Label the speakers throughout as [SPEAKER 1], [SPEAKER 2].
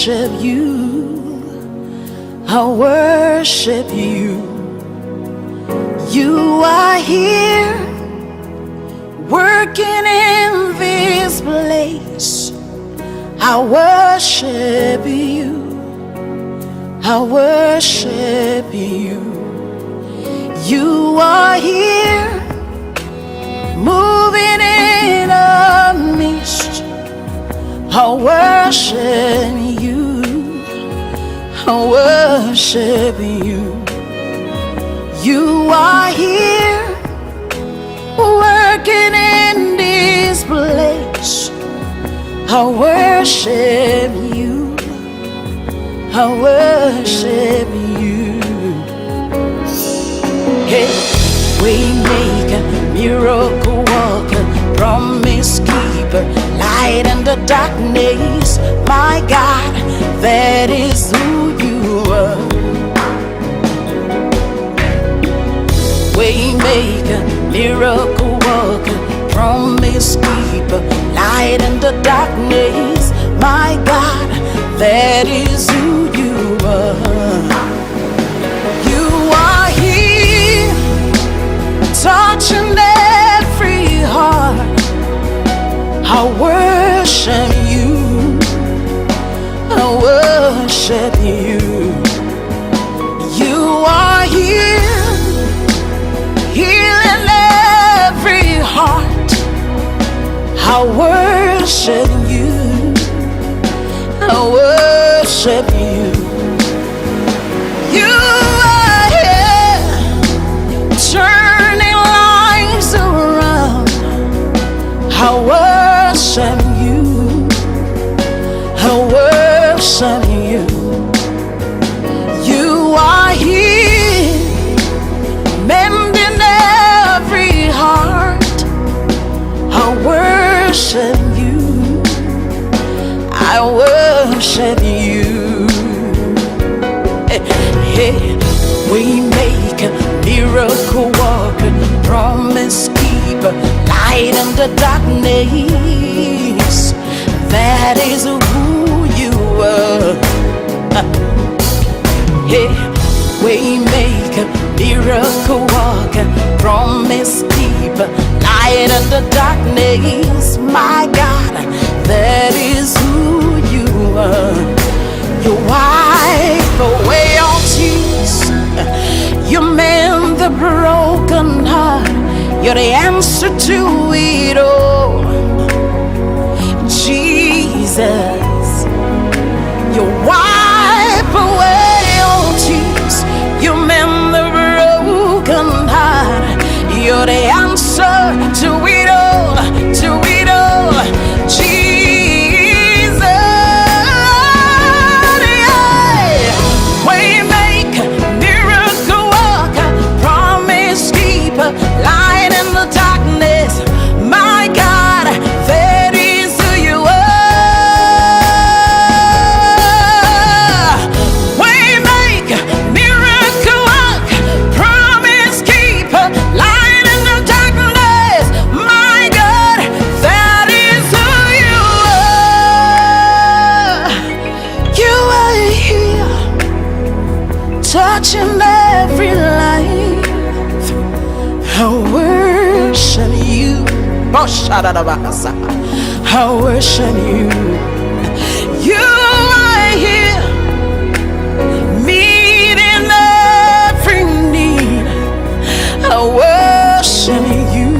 [SPEAKER 1] worship you. I worship you. You are here, working in this place. I worship you. I worship you. You are here, moving in our midst. I worship you. I worship you. You are here, working in this place. I worship you. I worship you. Hey, waymaker, miracle worker, promise keeper, light in the darkness. My God, that is who you are. Waymaker, miracle worker, promise keeper, light in the darkness. My God, that is who you are. You are here, touching every heart. I worship you. I worship you. You are here, healing every heart. I worship you. I worship you. You are here, turning lives around. I worship you. I worship you. You are here, mending every heart. I worship you. I worship you. Hey, we make a miracle worker, promise keeper, light in the darkness. That is who you are. Hey, we make a miracle worker, promise keeper, light in the darkness. My God, that is who you are. You wipe away all tears. You mend the broken heart. You're the answer to it all. Jesus, you wipe away all tears. You mend the broken heart. You're the answer to it all, to it all. Jesus, yeah. Waymaker, miracle worker, promise keeper, light in the darkness. My God, that is who you are. Waymaker, miracle worker, promise keeper, light in the darkness. My God, that is who you are. You are here, touching every life. I worship you. I worship you. You are here, meeting every need. I worship you.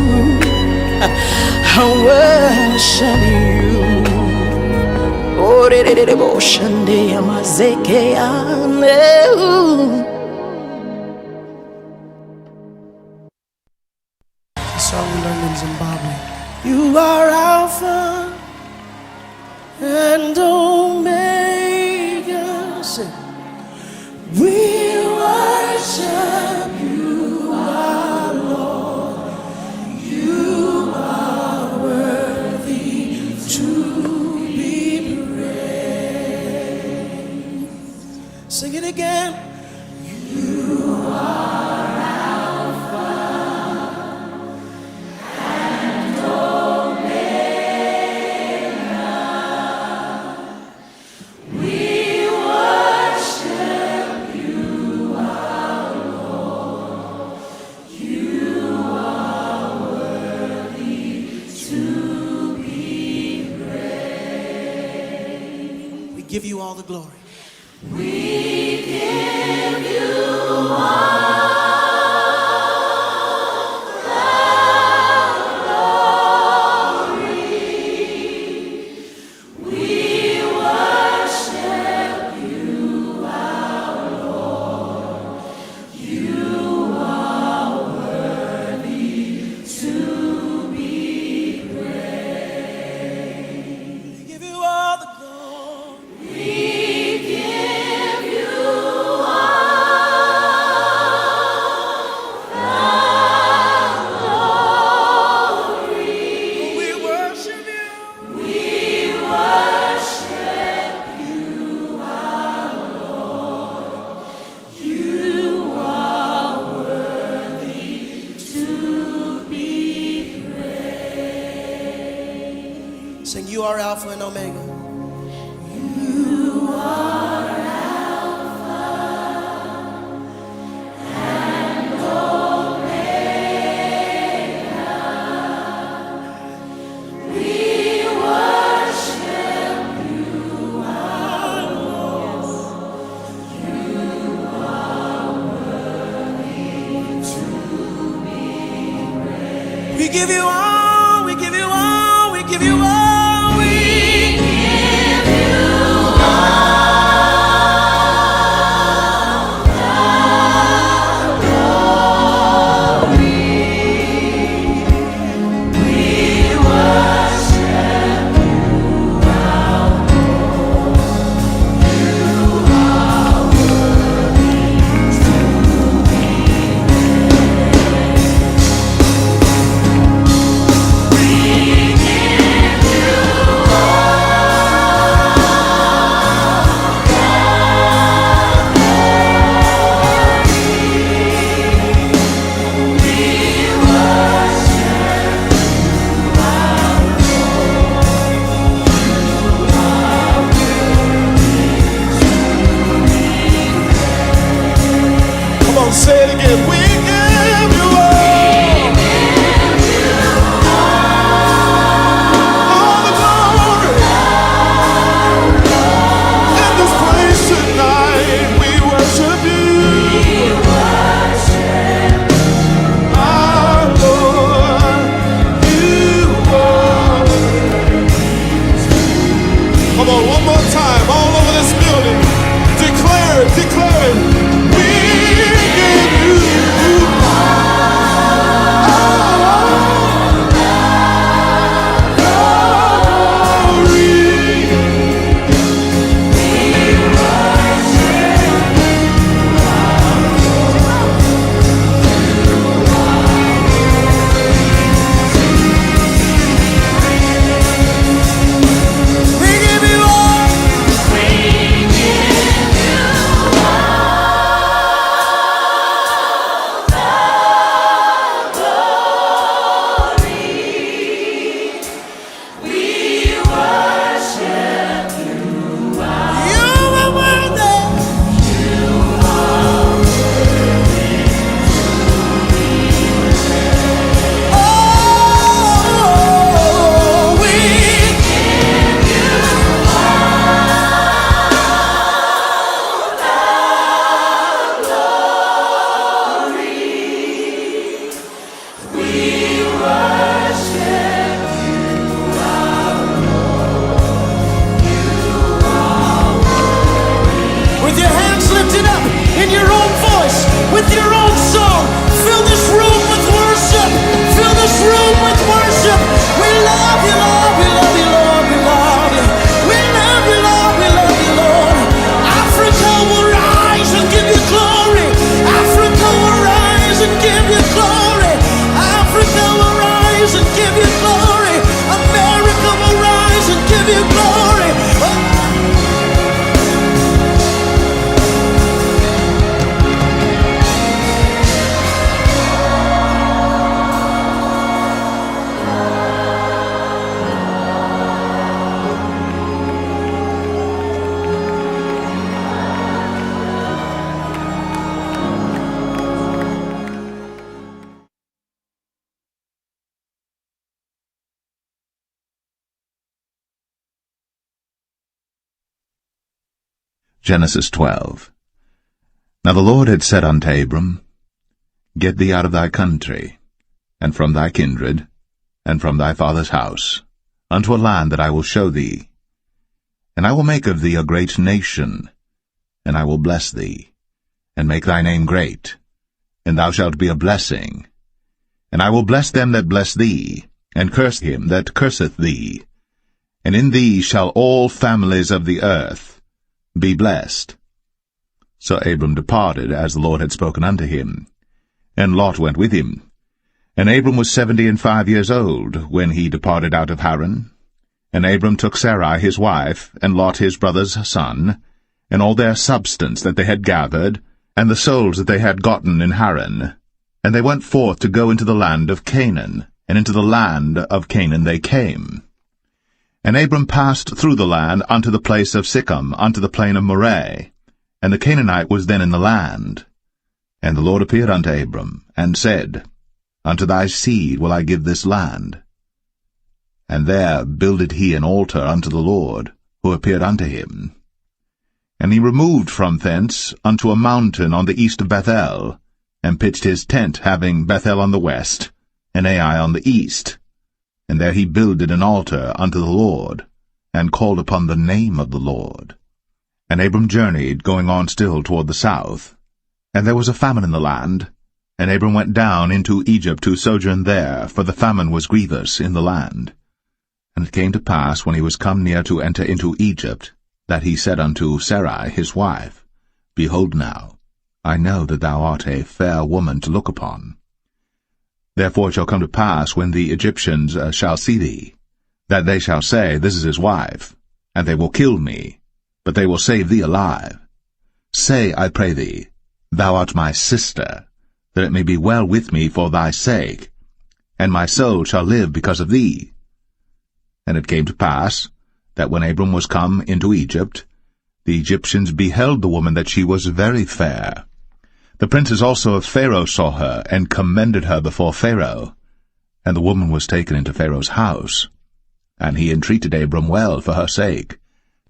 [SPEAKER 1] I worship you. Oh, devotion,
[SPEAKER 2] song we learned in Zimbabwe.
[SPEAKER 1] you are Alpha and Omega. Say, we worship you, our Lord. You are worthy to be praised. Sing it again. You are Alpha and Omega.
[SPEAKER 2] give you all the glory.
[SPEAKER 1] We give you all.
[SPEAKER 2] Sing, you are Alpha and Omega.
[SPEAKER 1] You are Alpha and Omega. We worship you, our Lord. You are worthy to be praised.
[SPEAKER 2] We give you all, we give you all, we give you all.
[SPEAKER 1] We give
[SPEAKER 3] Genesis 12. Now the Lord had said unto Abram, Get thee out of thy country, and from thy kindred, and from thy father's house, unto a land that I will show thee. And I will make of thee a great nation, and I will bless thee, and make thy name great, and thou shalt be a blessing. And I will bless them that bless thee, and curse him that curseth thee. And in thee shall all families of the earth be blessed. So Abram departed, as the Lord had spoken unto him. And Lot went with him. And Abram was 75 years old, when he departed out of Haran. And Abram took Sarai his wife, and Lot his brother's son, and all their substance that they had gathered, and the souls that they had gotten in Haran. And they went forth to go into the land of Canaan, and into the land of Canaan they came. And Abram passed through the land unto the place of Sichem, unto the plain of Moreh, and the Canaanite was then in the land. And the Lord appeared unto Abram, and said, Unto thy seed will I give this land. And there builded he an altar unto the Lord, who appeared unto him. And he removed from thence unto a mountain on the east of Bethel, and pitched his tent, having Bethel on the west, and Ai on the east. And there he builded an altar unto the Lord, and called upon the name of the Lord. And Abram journeyed, going on still toward the south. And there was a famine in the land, and Abram went down into Egypt to sojourn there, for the famine was grievous in the land. And it came to pass, when he was come near to enter into Egypt, that he said unto Sarai his wife, Behold now, I know that thou art a fair woman to look upon. Therefore it shall come to pass, when the Egyptians shall see thee, that they shall say, This is his wife, and they will kill me, but they will save thee alive. Say, I pray thee, Thou art my sister, that it may be well with me for thy sake, and my soul shall live because of thee. And it came to pass, that when Abram was come into Egypt, the Egyptians beheld the woman that she was very fair. The princes also of Pharaoh saw her, and commended her before Pharaoh. And the woman was taken into Pharaoh's house. And he entreated Abram well for her sake.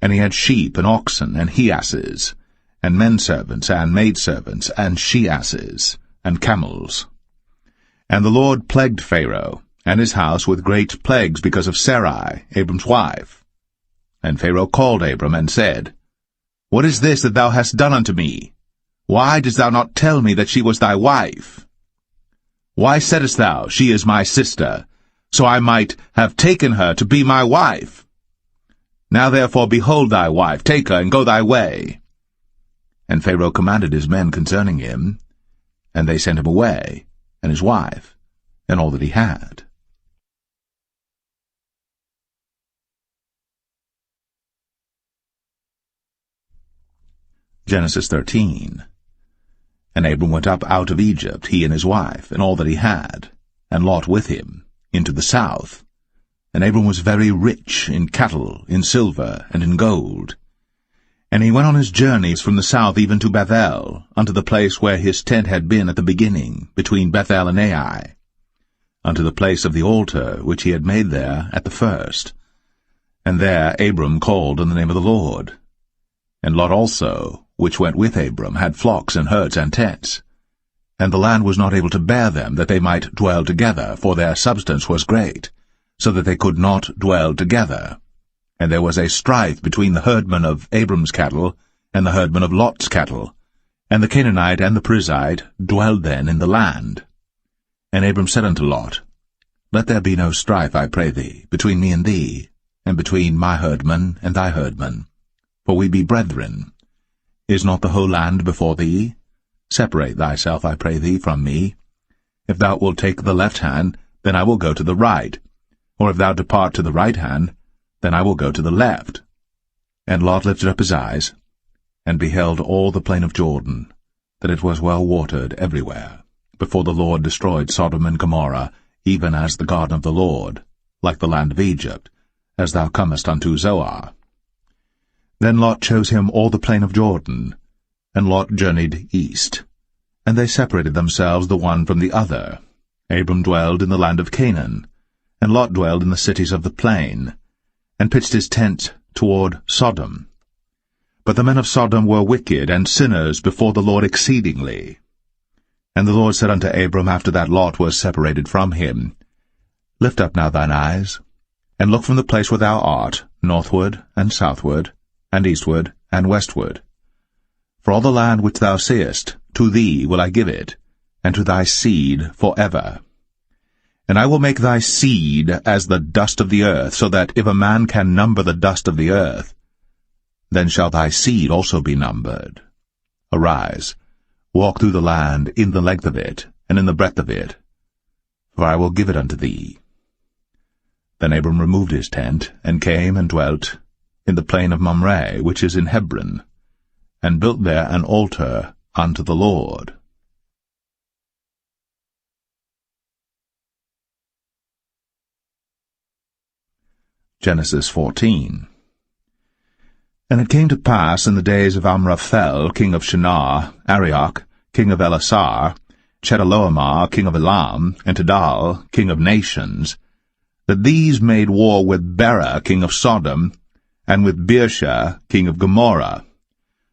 [SPEAKER 3] And he had sheep, and oxen, and he-asses, and men-servants, and maidservants, and she-asses, and camels. And the Lord plagued Pharaoh, and his house with great plagues because of Sarai, Abram's wife. And Pharaoh called Abram, and said, What is this that thou hast done unto me? Why didst thou not tell me that she was thy wife? Why saidst thou, She is my sister, so I might have taken her to be my wife? Now therefore behold thy wife, take her, and go thy way. And Pharaoh commanded his men concerning him, and they sent him away, and his wife, and all that he had. Genesis 13. And Abram went up out of Egypt, he and his wife, and all that he had, and Lot with him, into the south. And Abram was very rich in cattle, in silver, and in gold. And he went on his journeys from the south even to Bethel, unto the place where his tent had been at the beginning, between Bethel and Ai, unto the place of the altar which he had made there at the first. And there Abram called on the name of the Lord. And Lot also, which went with Abram, had flocks and herds and tents. And the land was not able to bear them, that they might dwell together, for their substance was great, so that they could not dwell together. And there was a strife between the herdmen of Abram's cattle and the herdmen of Lot's cattle. And the Canaanite and the Perizzite dwelled then in the land. And Abram said unto Lot, Let there be no strife, I pray thee, between me and thee, and between my herdmen and thy herdmen, for we be brethren. Is not the whole land before thee? Separate thyself, I pray thee, from me. If thou wilt take the left hand, then I will go to the right. Or if thou depart to the right hand, then I will go to the left. And Lot lifted up his eyes, and beheld all the plain of Jordan, that it was well watered everywhere, before the Lord destroyed Sodom and Gomorrah, even as the garden of the Lord, like the land of Egypt, as thou comest unto Zoar. Then Lot chose him all the plain of Jordan, and Lot journeyed east. And they separated themselves the one from the other. Abram dwelled in the land of Canaan, and Lot dwelled in the cities of the plain, and pitched his tent toward Sodom. But the men of Sodom were wicked and sinners before the Lord exceedingly. And the Lord said unto Abram after that Lot was separated from him, Lift up now thine eyes, and look from the place where thou art, northward and southward, and eastward and westward. For all the land which thou seest, to thee will I give it, and to thy seed for ever. And I will make thy seed as the dust of the earth, so that if a man can number the dust of the earth, then shall thy seed also be numbered. Arise, walk through the land in the length of it, and in the breadth of it, for I will give it unto thee. Then Abram removed his tent, and came and dwelt in the plain of Mamre, which is in Hebron, and built there an altar unto the Lord. Genesis 14. And it came to pass in the days of Amraphel, king of Shinar, Arioch, king of Elasar, Chedorlaomer, king of Elam, and Tidal, king of nations, that these made war with Bera, king of Sodom, and with Birsha, king of Gomorrah,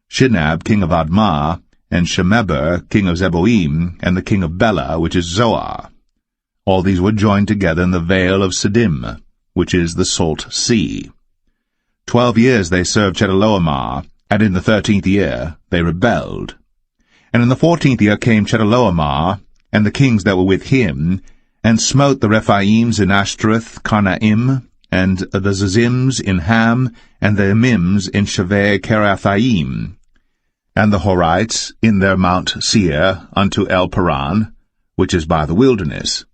[SPEAKER 3] Shinab, king of Admah, and Shemeber, king of Zeboim, and the king of Bela, which is Zoar. All these were joined together in the vale of Siddim, which is the salt sea. 12 years they served Chedorlaomer, and in the 13th year they rebelled. And in the 14th year came Chedorlaomer, and the kings that were with him, and smote the Rephaims in Ashtaroth, Karnaim, and the Zazims in Ham, and the Emims in Shaveh Kerathaim, and the Horites in their Mount Seir unto El Paran, which is by the wilderness.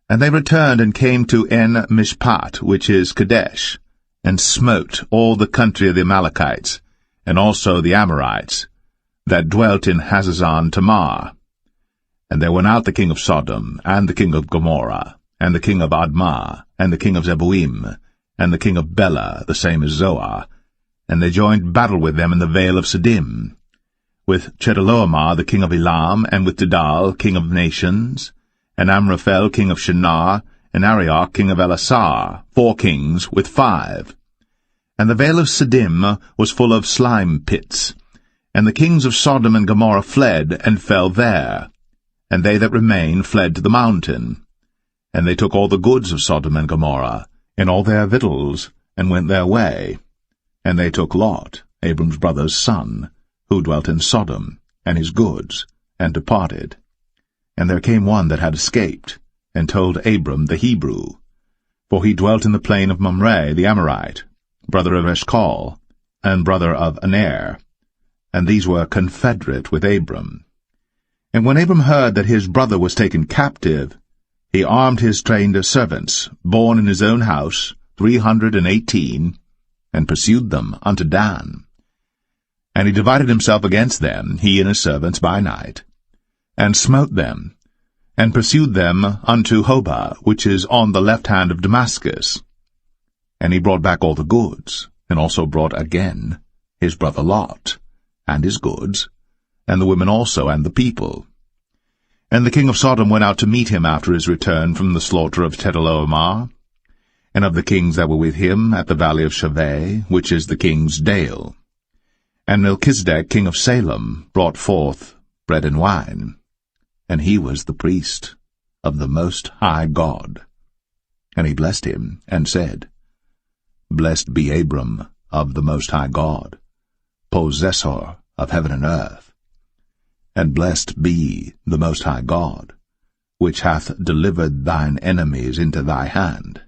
[SPEAKER 3] And they returned and came to En-Mishpat, which is Kadesh, and smote all the country of the Amalekites, and also the Amorites, that dwelt in Hazazon Tamar. And there went out the king of Sodom, and the king of Gomorrah, and the king of Admah, and the king of Zeboim, and the king of Bela, the same as Zoar, and they joined battle with them in the vale of Siddim, with Chedorlaomer the king of Elam, and with Tidal, king of nations, and Amraphel king of Shinar, and Arioch king of Elasar, 4 kings with 5. And the vale of Siddim was full of slime pits, and the kings of Sodom and Gomorrah fled, and fell there, and they that remained fled to the mountain. And they took all the goods of Sodom and Gomorrah, and all their victuals, and went their way. And they took Lot, Abram's brother's son, who dwelt in Sodom, and his goods, and departed. And there came one that had escaped, and told Abram the Hebrew, for he dwelt in the plain of Mamre the Amorite, brother of Eshcol, and brother of Aner, and these were confederate with Abram. And when Abram heard that his brother was taken captive, he armed his trained servants, born in his own house, 318, and pursued them unto Dan. And he divided himself against them, he and his servants, by night, and smote them, and pursued them unto Hobah, which is on the left hand of Damascus. And he brought back all the goods, and also brought again his brother Lot, and his goods, and the women also, and the people. And the king of Sodom went out to meet him after his return from the slaughter of Chedorlaomer, and of the kings that were with him at the valley of Shaveh, which is the king's dale. And Melchizedek king of Salem brought forth bread and wine, and he was the priest of the Most High God. And he blessed him, and said, Blessed be Abram of the Most High God, possessor of heaven and earth. And blessed be the Most High God, which hath delivered thine enemies into thy hand.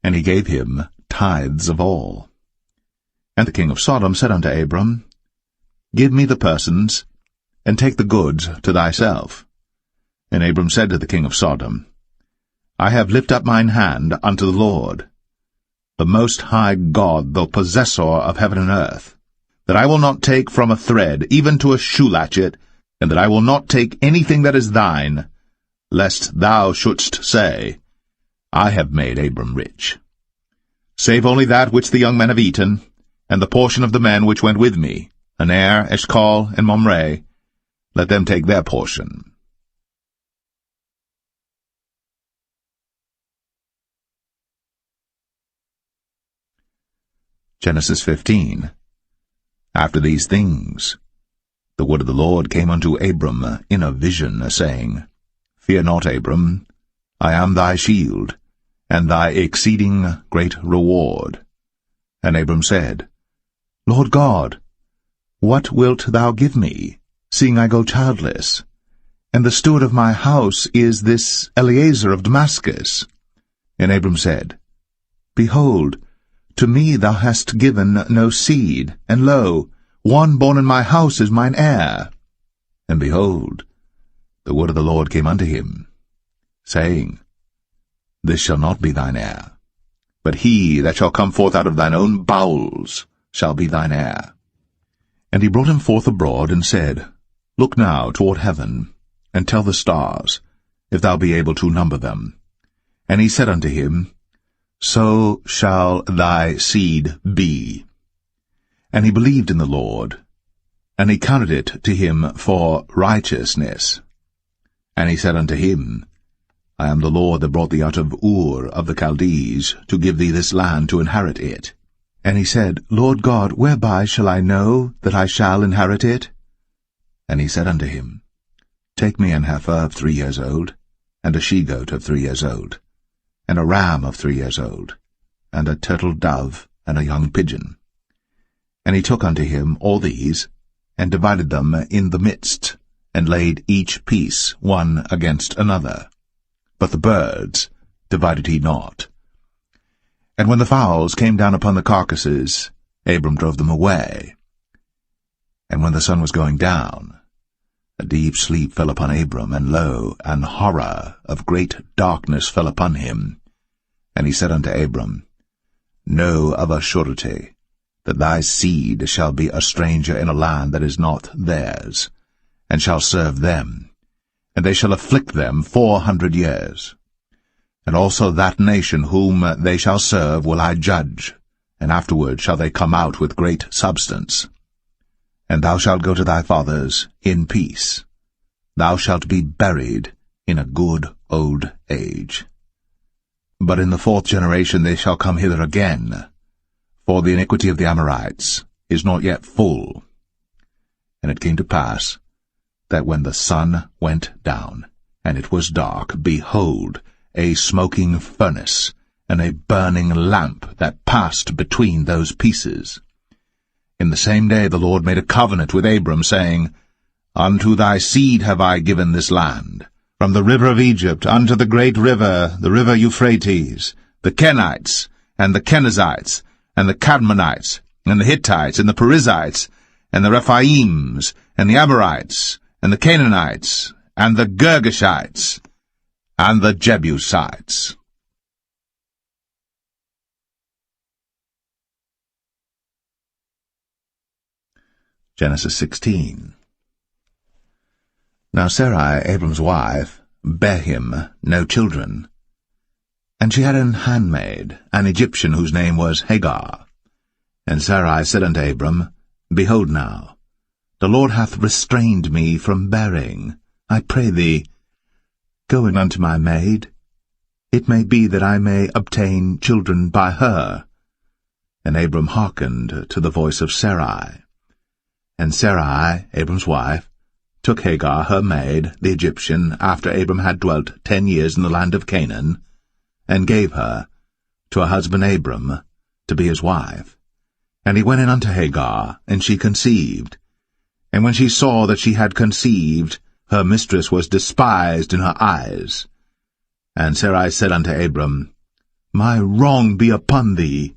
[SPEAKER 3] And he gave him tithes of all. And the king of Sodom said unto Abram, Give me the persons, and take the goods to thyself. And Abram said to the king of Sodom, I have lifted up mine hand unto the Lord, the Most High God, the possessor of heaven and earth, that I will not take from a thread, even to a shoe latchet, and that I will not take anything that is thine, lest thou shouldst say, I have made Abram rich. Save only that which the young men have eaten, and the portion of the men which went with me, Aner, Eshcol, and Mamre, let them take their portion. Genesis 15. After these things, the word of the Lord came unto Abram in a vision, saying, Fear not, Abram, I am thy shield, and thy exceeding great reward. And Abram said, Lord God, what wilt thou give me, seeing I go childless? And the steward of my house is this Eliezer of Damascus. And Abram said, Behold, to me thou hast given no seed, and lo, one born in my house is mine heir. And behold, the word of the Lord came unto him, saying, This shall not be thine heir, but he that shall come forth out of thine own bowels shall be thine heir. And he brought him forth abroad, and said, Look now toward heaven, and tell the stars, if thou be able to number them. And he said unto him, So shall thy seed be. And he believed in the Lord, and he counted it to him for righteousness. And he said unto him, I am the Lord that brought thee out of Ur of the Chaldees, to give thee this land to inherit it. And he said, Lord God, whereby shall I know that I shall inherit it? And he said unto him, Take me an heifer of 3 years old, and a she-goat of 3 years old, and a ram of 3 years old, and a turtle dove, and a young pigeon. And he took unto him all these, and divided them in the midst, and laid each piece one against another. But the birds divided he not. And when the fowls came down upon the carcasses, Abram drove them away. And when the sun was going down, a deep sleep fell upon Abram, and lo, an horror of great darkness fell upon him. And he said unto Abram, Know of a surety that thy seed shall be a stranger in a land that is not theirs, and shall serve them, and they shall afflict them 400 years. And also that nation whom they shall serve will I judge, and afterward shall they come out with great substance. And thou shalt go to thy fathers in peace. Thou shalt be buried in a good old age. But in the 4th generation they shall come hither again, for the iniquity of the Amorites is not yet full. And it came to pass, that when the sun went down, and it was dark, behold, a smoking furnace, and a burning lamp that passed between those pieces. In the same day the Lord made a covenant with Abram, saying, Unto thy seed have I given this land, from the river of Egypt unto the great river, the river Euphrates, the Kenites, and the Kenizzites, and the Cadmonites, and the Hittites, and the Perizzites, and the Rephaims, and the Amorites, and the Canaanites, and the Girgashites, and the Jebusites. Genesis 16. Now Sarai, Abram's wife, bare him no children. And she had an handmaid, an Egyptian, whose name was Hagar. And Sarai said unto Abram, Behold now, the Lord hath restrained me from bearing. I pray thee, go in unto my maid. It may be that I may obtain children by her. And Abram hearkened to the voice of Sarai. And Sarai, Abram's wife, took Hagar her maid, the Egyptian, after Abram had dwelt 10 years in the land of Canaan, and gave her to her husband Abram to be his wife. And he went in unto Hagar, and she conceived. And when she saw that she had conceived, her mistress was despised in her eyes. And Sarai said unto Abram, My wrong be upon thee.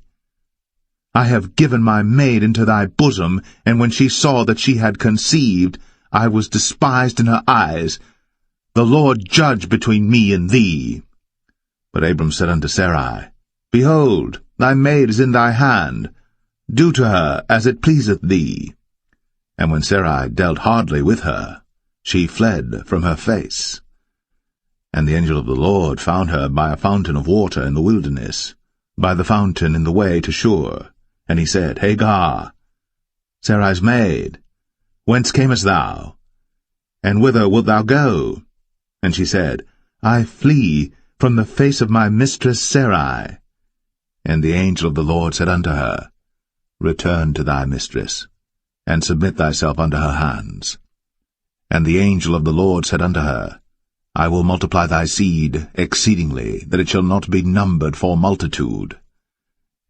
[SPEAKER 3] I have given my maid into thy bosom, and when she saw that she had conceived, I was despised in her eyes. The Lord judge between me and thee. But Abram said unto Sarai, Behold, thy maid is in thy hand. Do to her as it pleaseth thee. And when Sarai dealt hardly with her, she fled from her face. And the angel of the Lord found her by a fountain of water in the wilderness, by the fountain in the way to Shur. And he said, Hagar, Sarai's maid, whence camest thou? And whither wilt thou go? And she said, I flee from the face of my mistress Sarai. And the angel of the Lord said unto her, return to thy mistress, and submit thyself unto her hands. And the angel of the Lord said unto her, I will multiply thy seed exceedingly, that it shall not be numbered for multitude.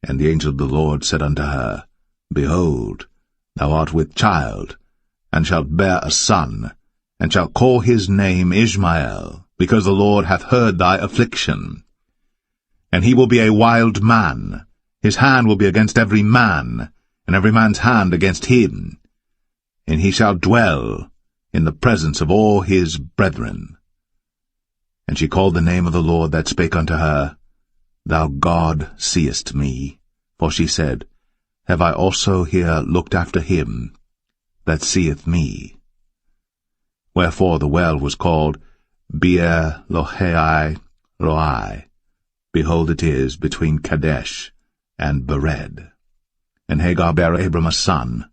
[SPEAKER 3] And the angel of the Lord said unto her, Behold, thou art with child, and shalt bear a son, and shalt call his name Ishmael, because the Lord hath heard thy affliction. And he will be a wild man, his hand will be against every man, and every man's hand against him. And he shall dwell in the presence of all his brethren. And she called the name of the Lord that spake unto her, Thou God seest me. For she said, Have I also here looked after him that seeth me? Wherefore the well was called Beer-Lahai Roi. Behold, it is between Kadesh and Bered. And Hagar bare Abram a son,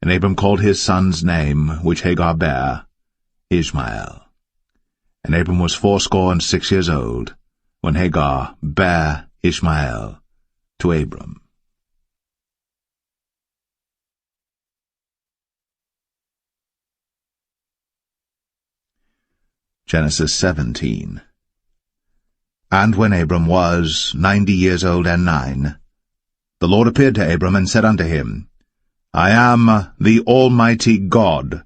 [SPEAKER 3] and Abram called his son's name, which Hagar bare, Ishmael. And Abram was 86 years old, when Hagar bare Ishmael to Abram. Genesis 17. And when Abram was 90 years old and 9, the Lord appeared to Abram and said unto him, I am the Almighty God.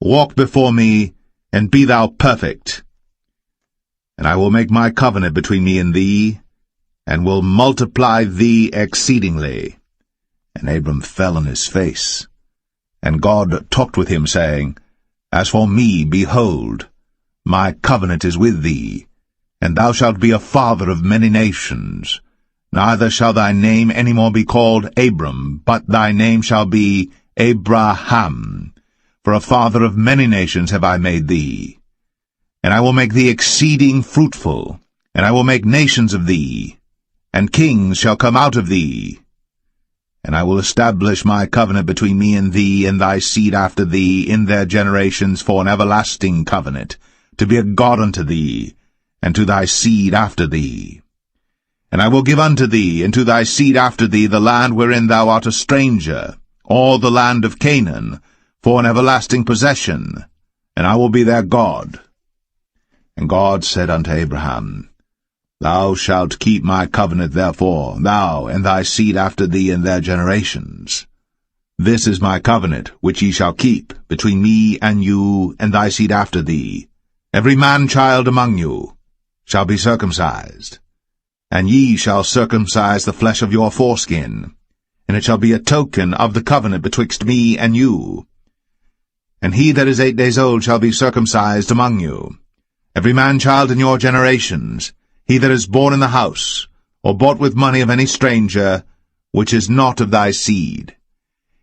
[SPEAKER 3] Walk before me, and be thou perfect. And I will make my covenant between me and thee, and will multiply thee exceedingly. And Abram fell on his face. And God talked with him, saying, As for me, behold, my covenant is with thee, and thou shalt be a father of many nations. Neither shall thy name any more be called Abram, but thy name shall be Abraham. For a father of many nations have I made thee. And I will make thee exceeding fruitful, and I will make nations of thee, and kings shall come out of thee. And I will establish my covenant between me and thee and thy seed after thee in their generations for an everlasting covenant, to be a God unto thee, and to thy seed after thee. And I will give unto thee and to thy seed after thee the land wherein thou art a stranger, all the land of Canaan, for an everlasting possession, and I will be their God. And God said unto Abraham, Thou shalt keep my covenant therefore, thou and thy seed after thee in their generations. This is my covenant which ye shall keep between me and you and thy seed after thee. Every man-child among you shall be circumcised, and ye shall circumcise the flesh of your foreskin, and it shall be a token of the covenant betwixt me and you. And he that is 8 days old shall be circumcised among you, every man-child in your generations, he that is born in the house, or bought with money of any stranger, which is not of thy seed.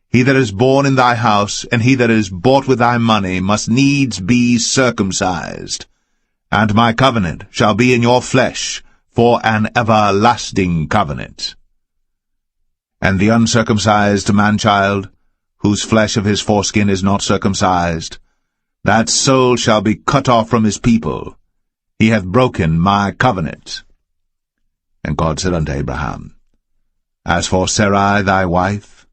[SPEAKER 3] He that is born in thy house, and he that is bought with thy money, must needs be circumcised. And my covenant shall be in your flesh, for an everlasting covenant. And the uncircumcised man-child, whose flesh of his foreskin is not circumcised, that soul shall be cut off from his people. He hath broken my covenant. And God said unto Abraham, As for Sarai thy wife,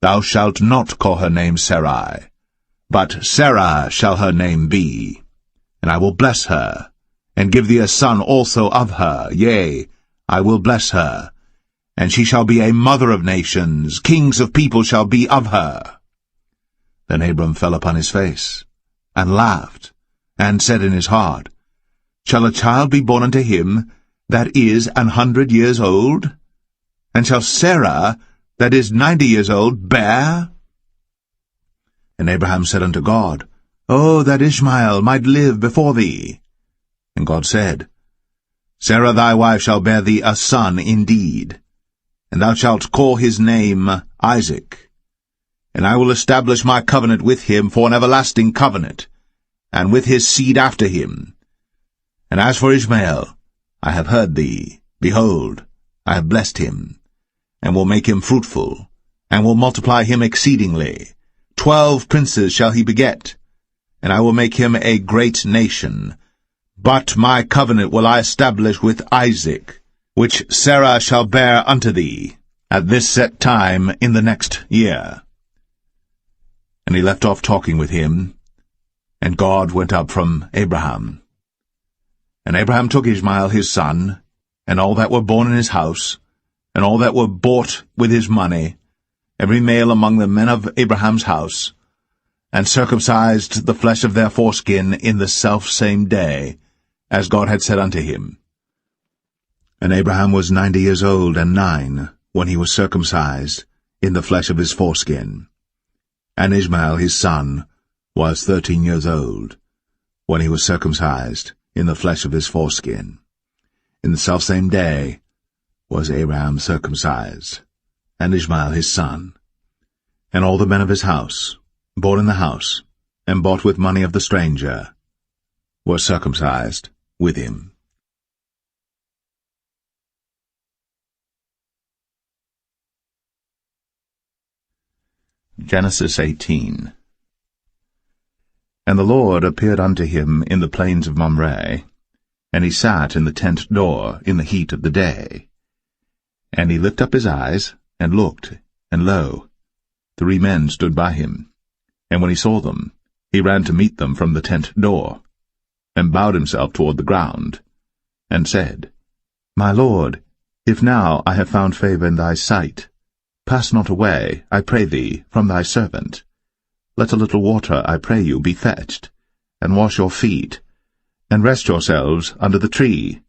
[SPEAKER 3] thou shalt not call her name Sarai, but Sarah shall her name be. And I will bless her, and give thee a son also of her, yea, I will bless her. And she shall be a mother of nations, kings of people shall be of her. Then Abram fell upon his face, and laughed, and said in his heart, Shall a child be born unto him that is 100 years old? And shall Sarah, that is 90 years old, bear? And Abraham said unto God, Oh, that Ishmael might live before thee. And God said, Sarah thy wife shall bear thee a son indeed, and thou shalt call his name Isaac. And I will establish my covenant with him for an everlasting covenant, and with his seed after him. And as for Ishmael, I have heard thee. Behold, I have blessed him, and will make him fruitful, and will multiply him exceedingly. 12 princes shall he beget, and I will make him a great nation. But my covenant will I establish with Isaac, which Sarah shall bear unto thee. at this set time in the next year. And he left off talking with him, and God went up from Abraham. And Abraham took Ishmael his son, and all that were born in his house, and all that were bought with his money, every male among the men of Abraham's house, and circumcised the flesh of their foreskin in the selfsame day, as God had said unto him. And Abraham was 90 years old and 9, when he was circumcised in the flesh of his foreskin. And Ishmael his son was 13 years old, when he was circumcised in the flesh of his foreskin. In the selfsame day was Abraham circumcised, and Ishmael his son. And all the men of his house, born in the house, and bought with money of the stranger, were circumcised with him. Genesis 18. And the Lord appeared unto him in the plains of Mamre, and he sat in the tent door in the heat of the day. And he lifted up his eyes, and looked, and lo, 3 men stood by him. And when he saw them, he ran to meet them from the tent door, and bowed himself toward the ground, and said, My Lord, if now I have found favor in thy sight, pass not away, I pray thee, from thy servant. Let a little water, I pray you, be fetched, and wash your feet, and rest yourselves under the tree.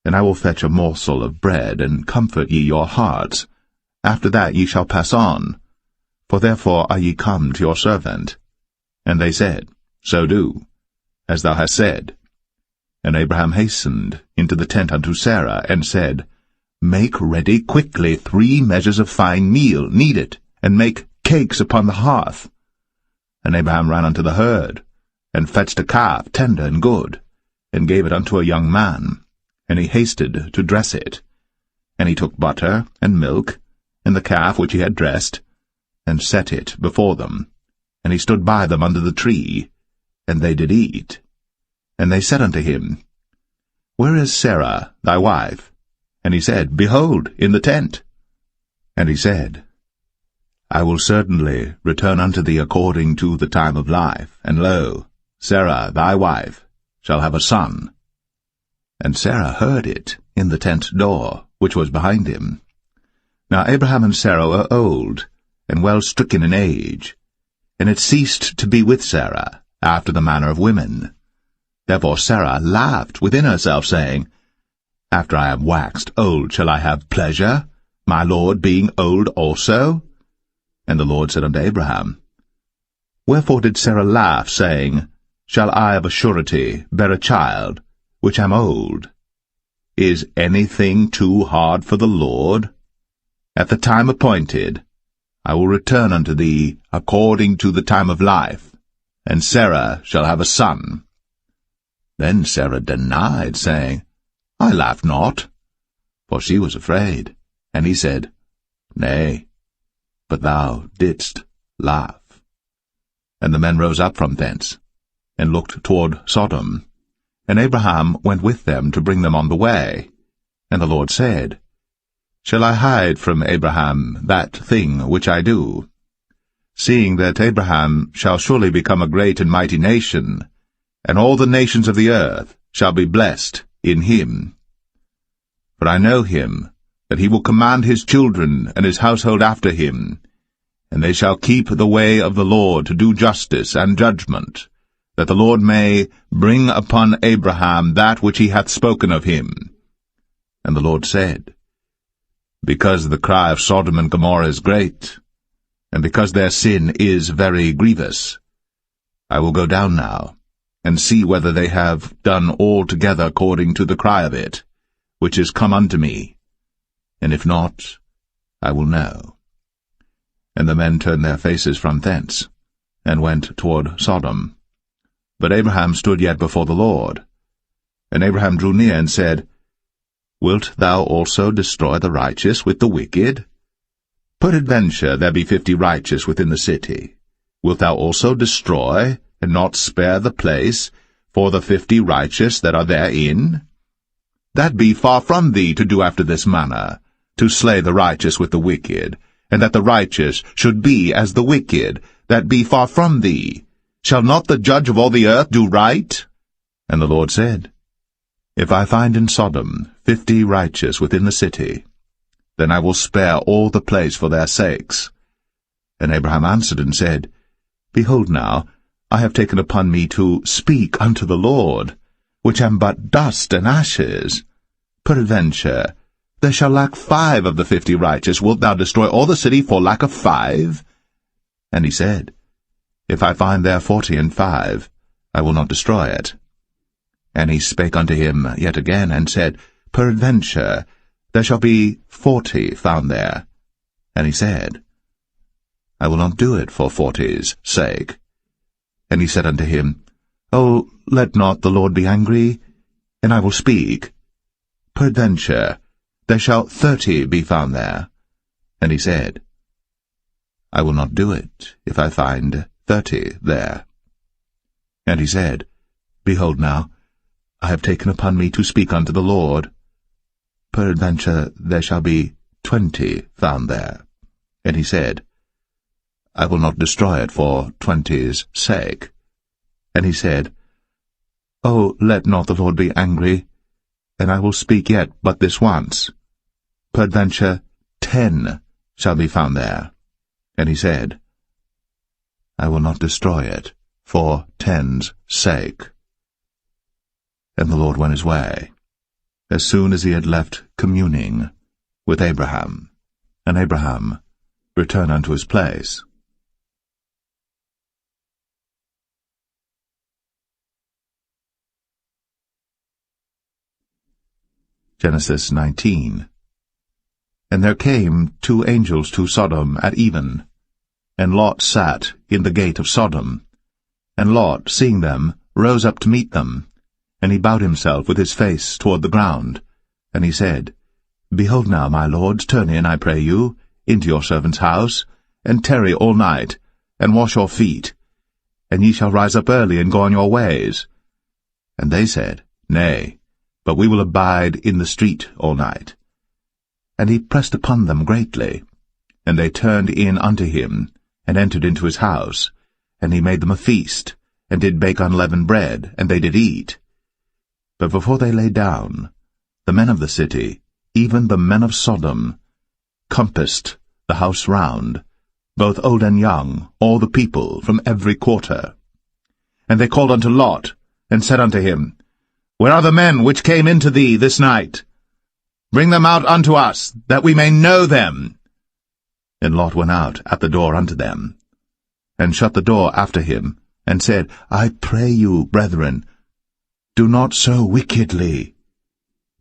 [SPEAKER 3] And I will fetch a morsel of bread, and comfort ye your hearts. After that ye shall pass on, for therefore are ye come to your servant. And they said, So do, as thou hast said. And Abraham hastened into the tent unto Sarah, and said, Make ready quickly 3 measures of fine meal, knead it, and make cakes upon the hearth. And Abraham ran unto the herd, and fetched a calf tender and good, and gave it unto a young man, and he hasted to dress it. And he took butter and milk, and the calf which he had dressed, and set it before them. And he stood by them under the tree, and they did eat. And they said unto him, Where is Sarah thy wife? And he said, Behold, in the tent. And he said, I will certainly return unto thee according to the time of life, and lo, Sarah thy wife shall have a son. And Sarah heard it in the tent door, which was behind him. Now Abraham and Sarah were old, and well stricken in age, and it ceased to be with Sarah, after the manner of women. Therefore Sarah laughed within herself, saying, After I am waxed old shall I have pleasure, my Lord being old also? And the Lord said unto Abraham, Wherefore did Sarah laugh, saying, Shall I of a surety bear a child, which am old? Is anything too hard for the Lord? At the time appointed, I will return unto thee according to the time of life, and Sarah shall have a son. Then Sarah denied, saying, I laughed not, for she was afraid. And he said, Nay, but thou didst laugh. And the men rose up from thence, and looked toward Sodom. And Abraham went with them to bring them on the way. And the Lord said, Shall I hide from Abraham that thing which I do? Seeing that Abraham shall surely become a great and mighty nation, and all the nations of the earth shall be blessed in him. For I know him, that he will command his children and his household after him, and they shall keep the way of the Lord to do justice and judgment, that the Lord may bring upon Abraham that which he hath spoken of him. And the Lord said, Because the cry of Sodom and Gomorrah is great, and because their sin is very grievous, I will go down now, and see whether they have done altogether according to the cry of it, which is come unto me, and if not, I will know. And the men turned their faces from thence, and went toward Sodom. But Abraham stood yet before the Lord. And Abraham drew near and said, Wilt thou also destroy the righteous with the wicked? Peradventure there be 50 righteous within the city. Wilt thou also destroy, and not spare the place, for the 50 righteous that are therein? That be far from thee to do after this manner, to slay the righteous with the wicked, and that the righteous should be as the wicked, that be far from thee? Shall not the judge of all the earth do right? And the Lord said, If I find in Sodom 50 righteous within the city, then I will spare all the place for their sakes. And Abraham answered and said, Behold now, I have taken upon me to speak unto the Lord, which am but dust and ashes. Peradventure, there shall lack 5 of the 50 righteous. Wilt thou destroy all the city for lack of 5? And he said, If I find there 40 and 5, I will not destroy it. And he spake unto him yet again, and said, Peradventure, there shall be 40 found there. And he said, I will not do it for 40's sake. And he said unto him, O, let not the Lord be angry, and I will speak. Peradventure, there shall 30 be found there. And he said, I will not do it, if I find 30 there. And he said, Behold now, I have taken upon me to speak unto the Lord. Peradventure there shall be 20 found there. And he said, I will not destroy it for 20's sake. And he said, O, let not the Lord be angry, and I will speak yet but this once. Peradventure 10 shall be found there. And he said, I will not destroy it for 10's sake. And the Lord went his way, as soon as he had left communing with Abraham. And Abraham returned unto his place. Genesis 19. And there came 2 angels to Sodom at even, and Lot sat in the gate of Sodom. And Lot, seeing them, rose up to meet them, and he bowed himself with his face toward the ground. And he said, Behold now, my lords, turn in, I pray you, into your servant's house, and tarry all night, and wash your feet, and ye shall rise up early and go on your ways. And they said, Nay, but we will abide in the street all night. And he pressed upon them greatly. And they turned in unto him, and entered into his house. And he made them a feast, and did bake unleavened bread, and they did eat. But before they lay down, the men of the city, even the men of Sodom, compassed the house round, both old and young, all the people from every quarter. And they called unto Lot, and said unto him, Where are the men which came into thee this night? Bring them out unto us, that we may know them. And Lot went out at the door unto them, and shut the door after him, and said, I pray you, brethren, do not so wickedly.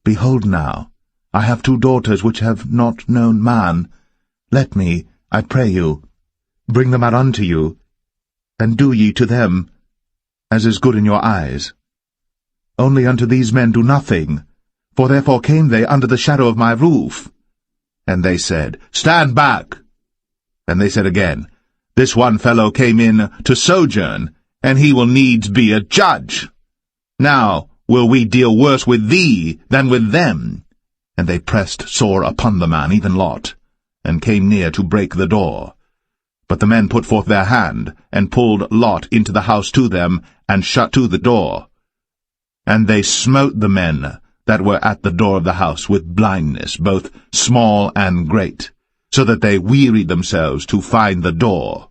[SPEAKER 3] Behold now, I have 2 daughters which have not known man. Let me, I pray you, bring them out unto you, and do ye to them as is good in your eyes. Only unto these men do nothing, for therefore came they under the shadow of my roof. And they said, Stand back. And they said again, This one fellow came in to sojourn, and he will needs be a judge. Now will we deal worse with thee than with them. And they pressed sore upon the man, even Lot, and came near to break the door. But the men put forth their hand, and pulled Lot into the house to them, and shut to the door. And they smote the men that were at the door of the house with blindness, both small and great, so that they wearied themselves to find the door.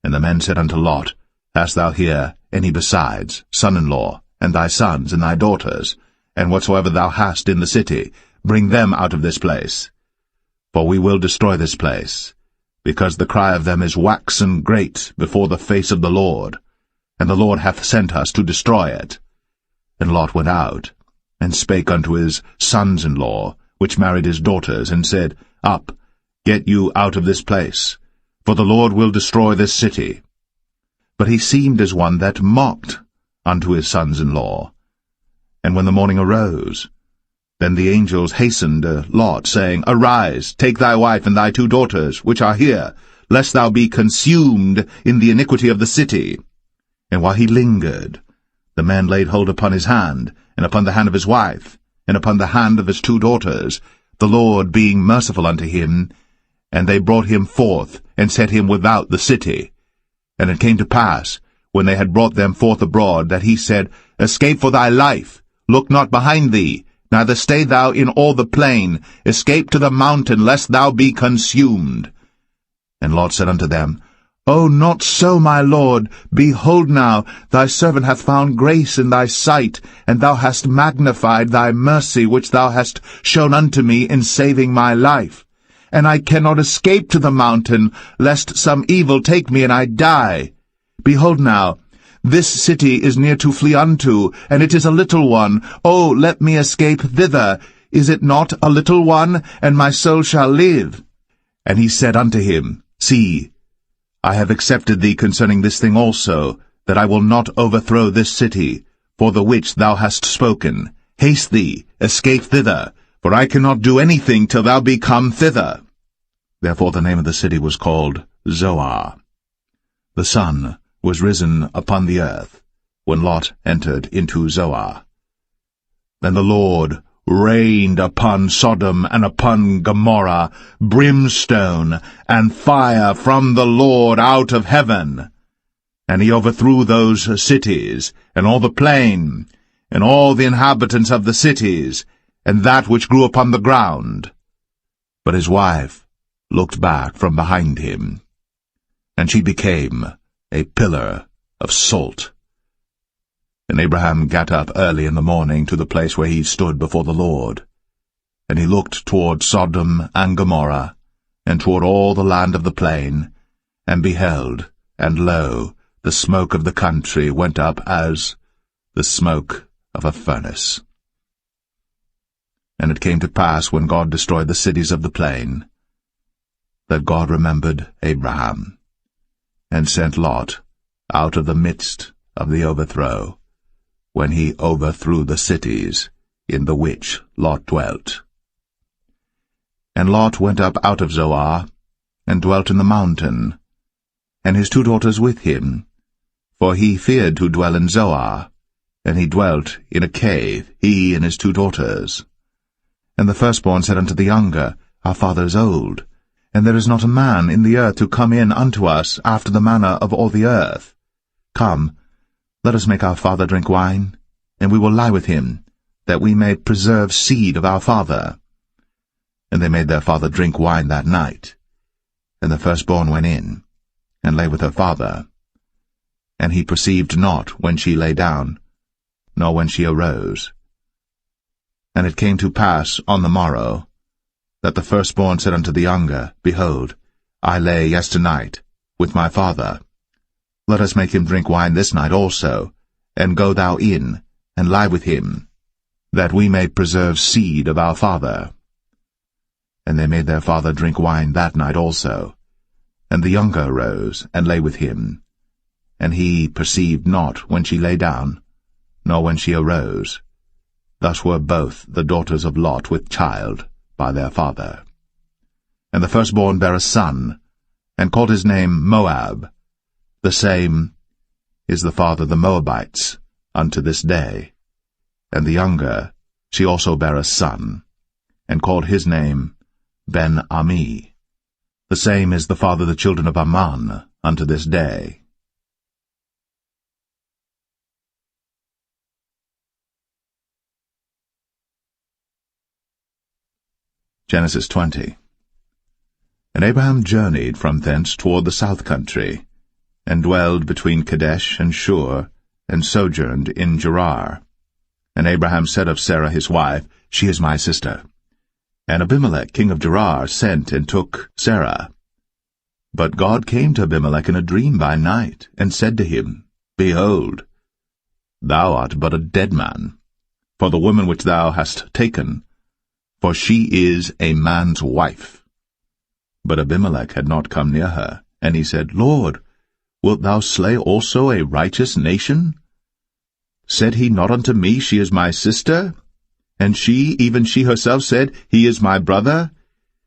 [SPEAKER 3] And the men said unto Lot, Hast thou here any besides, son-in-law, and thy sons, and thy daughters, and whatsoever thou hast in the city, bring them out of this place? For we will destroy this place, because the cry of them is waxen great before the face of the Lord, and the Lord hath sent us to destroy it. And Lot went out, and spake unto his sons-in-law, which married his daughters, and said, Up, get you out of this place, for the Lord will destroy this city. But he seemed as one that mocked unto his sons-in-law. And when the morning arose, then the angels hastened Lot, saying, Arise, take thy wife and thy 2 daughters, which are here, lest thou be consumed in the iniquity of the city. And while he lingered, the man laid hold upon his hand, and upon the hand of his wife, and upon the hand of his 2 daughters, the Lord being merciful unto him. And they brought him forth, and set him without the city. And it came to pass, when they had brought them forth abroad, that he said, Escape for thy life, look not behind thee, neither stay thou in all the plain, escape to the mountain, lest thou be consumed. And Lot said unto them, O not so, my lord. Behold now, thy servant hath found grace in thy sight, and thou hast magnified thy mercy which thou hast shown unto me in saving my life. And I cannot escape to the mountain, lest some evil take me and I die. Behold now, this city is near to flee unto, and it is a little one. O let me escape thither. Is it not a little one, and my soul shall live? And he said unto him, See, I have accepted thee concerning this thing also, that I will not overthrow this city, for the which thou hast spoken. Haste thee, escape thither, for I cannot do anything till thou be come thither. Therefore the name of the city was called Zoar. The sun was risen upon the earth, when Lot entered into Zoar. Then the Lord rained upon Sodom and upon Gomorrah brimstone and fire from the Lord out of heaven. And he overthrew those cities, and all the plain, and all the inhabitants of the cities, and that which grew upon the ground. But his wife looked back from behind him, and she became a pillar of salt. And Abraham gat up early in the morning to the place where he stood before the Lord. And he looked toward Sodom and Gomorrah, and toward all the land of the plain, and beheld, and lo, the smoke of the country went up as the smoke of a furnace. And it came to pass, when God destroyed the cities of the plain, that God remembered Abraham, and sent Lot out of the midst of the overthrow, when he overthrew the cities in the which Lot dwelt. And Lot went up out of Zoar, and dwelt in the mountain, and his 2 daughters with him, for he feared to dwell in Zoar, and he dwelt in a cave, he and his 2 daughters. And the firstborn said unto the younger, Our father is old, and there is not a man in the earth to come in unto us after the manner of all the earth. Come, let us make our father drink wine, and we will lie with him, that we may preserve seed of our father. And they made their father drink wine that night. And the firstborn went in, and lay with her father. And he perceived not when she lay down, nor when she arose. And it came to pass on the morrow, that the firstborn said unto the younger, Behold, I lay yesternight with my father. Let us make him drink wine this night also, and go thou in, and lie with him, that we may preserve seed of our father. And they made their father drink wine that night also. And the younger arose, and lay with him. And he perceived not when she lay down, nor when she arose. Thus were both the daughters of Lot with child by their father. And the firstborn bare a son, and called his name Moab. The same is the father of the Moabites unto this day. And the younger, she also bare a son, and called his name Ben-Ami. The same is the father of the children of Ammon unto this day. Genesis 20. And Abraham journeyed from thence toward the south country, and dwelled between Kadesh and Shur, and sojourned in Gerar. And Abraham said of Sarah his wife, She is my sister. And Abimelech king of Gerar sent and took Sarah. But God came to Abimelech in a dream by night, and said to him, Behold, thou art but a dead man, for the woman which thou hast taken, for she is a man's wife. But Abimelech had not come near her, and he said, Lord, wilt thou slay also a righteous nation? Said he not unto me, She is my sister? And she, even she herself, said, He is my brother?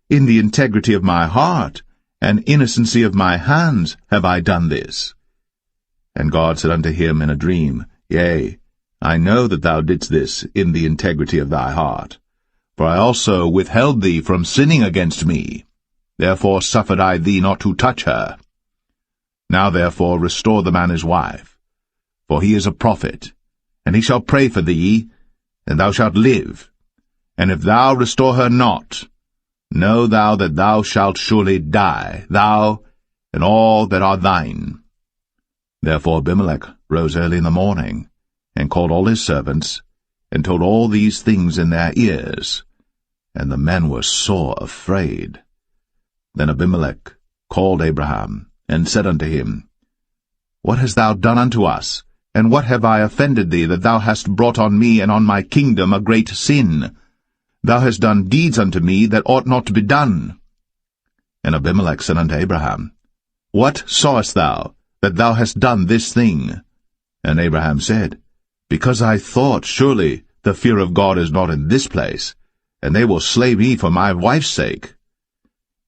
[SPEAKER 3] In the integrity of my heart, and innocency of my hands, have I done this. And God said unto him in a dream, Yea, I know that thou didst this in the integrity of thy heart. For I also withheld thee from sinning against me. Therefore suffered I thee not to touch her. Now therefore restore the man his wife, for he is a prophet, and he shall pray for thee, and thou shalt live. And if thou restore her not, know thou that thou shalt surely die, thou and all that are thine. Therefore Abimelech rose early in the morning, and called all his servants, and told all these things in their ears. And the men were sore afraid. Then Abimelech called Abraham, and said unto him, What hast thou done unto us? And what have I offended thee, that thou hast brought on me and on my kingdom a great sin? Thou hast done deeds unto me that ought not to be done. And Abimelech said unto Abraham, What sawest thou, that thou hast done this thing? And Abraham said, Because I thought, surely the fear of God is not in this place, and they will slay me for my wife's sake.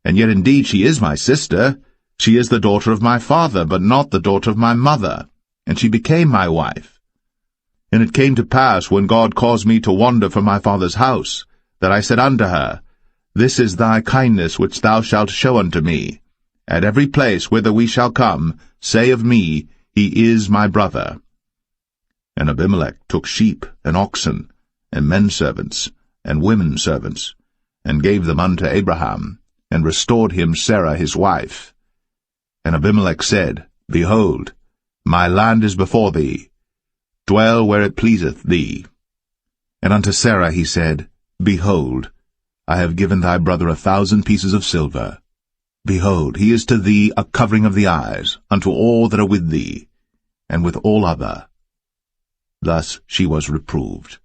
[SPEAKER 3] And yet indeed she is my sister. She is the daughter of my father, but not the daughter of my mother, and she became my wife. And it came to pass, when God caused me to wander from my father's house, that I said unto her, This is thy kindness which thou shalt show unto me. At every place whither we shall come, say of me, He is my brother. And Abimelech took sheep and oxen, and men servants, and women servants, and gave them unto Abraham, and restored him Sarah his wife. And Abimelech said, Behold, my land is before thee. Dwell where it pleaseth thee. And unto Sarah he said, Behold, I have given thy brother 1,000 pieces of silver. Behold, he is to thee a covering of the eyes, unto all that are with thee, and with all other. Thus she was reproved.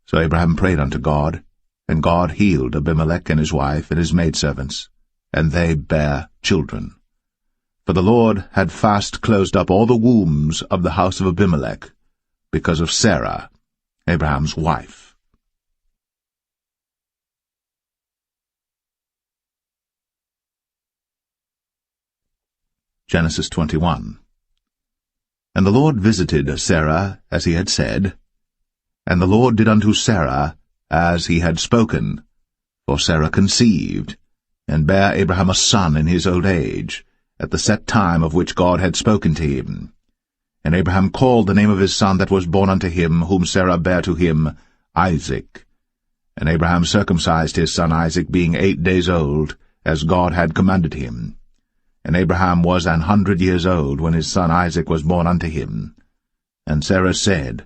[SPEAKER 3] So Abraham prayed unto God, and God healed Abimelech and his wife and his maidservants, and they bare children. For the Lord had fast closed up all the wombs of the house of Abimelech, because of Sarah, Abraham's wife. Genesis 21. And the Lord visited Sarah as he had said, and the Lord did unto Sarah as he had spoken. For Sarah conceived, and bare Abraham a son in his old age, at the set time of which God had spoken to him. And Abraham called the name of his son that was born unto him, whom Sarah bare to him, Isaac. And Abraham circumcised his son Isaac, being 8 days old, as God had commanded him. And Abraham was 100 years old when his son Isaac was born unto him. And Sarah said,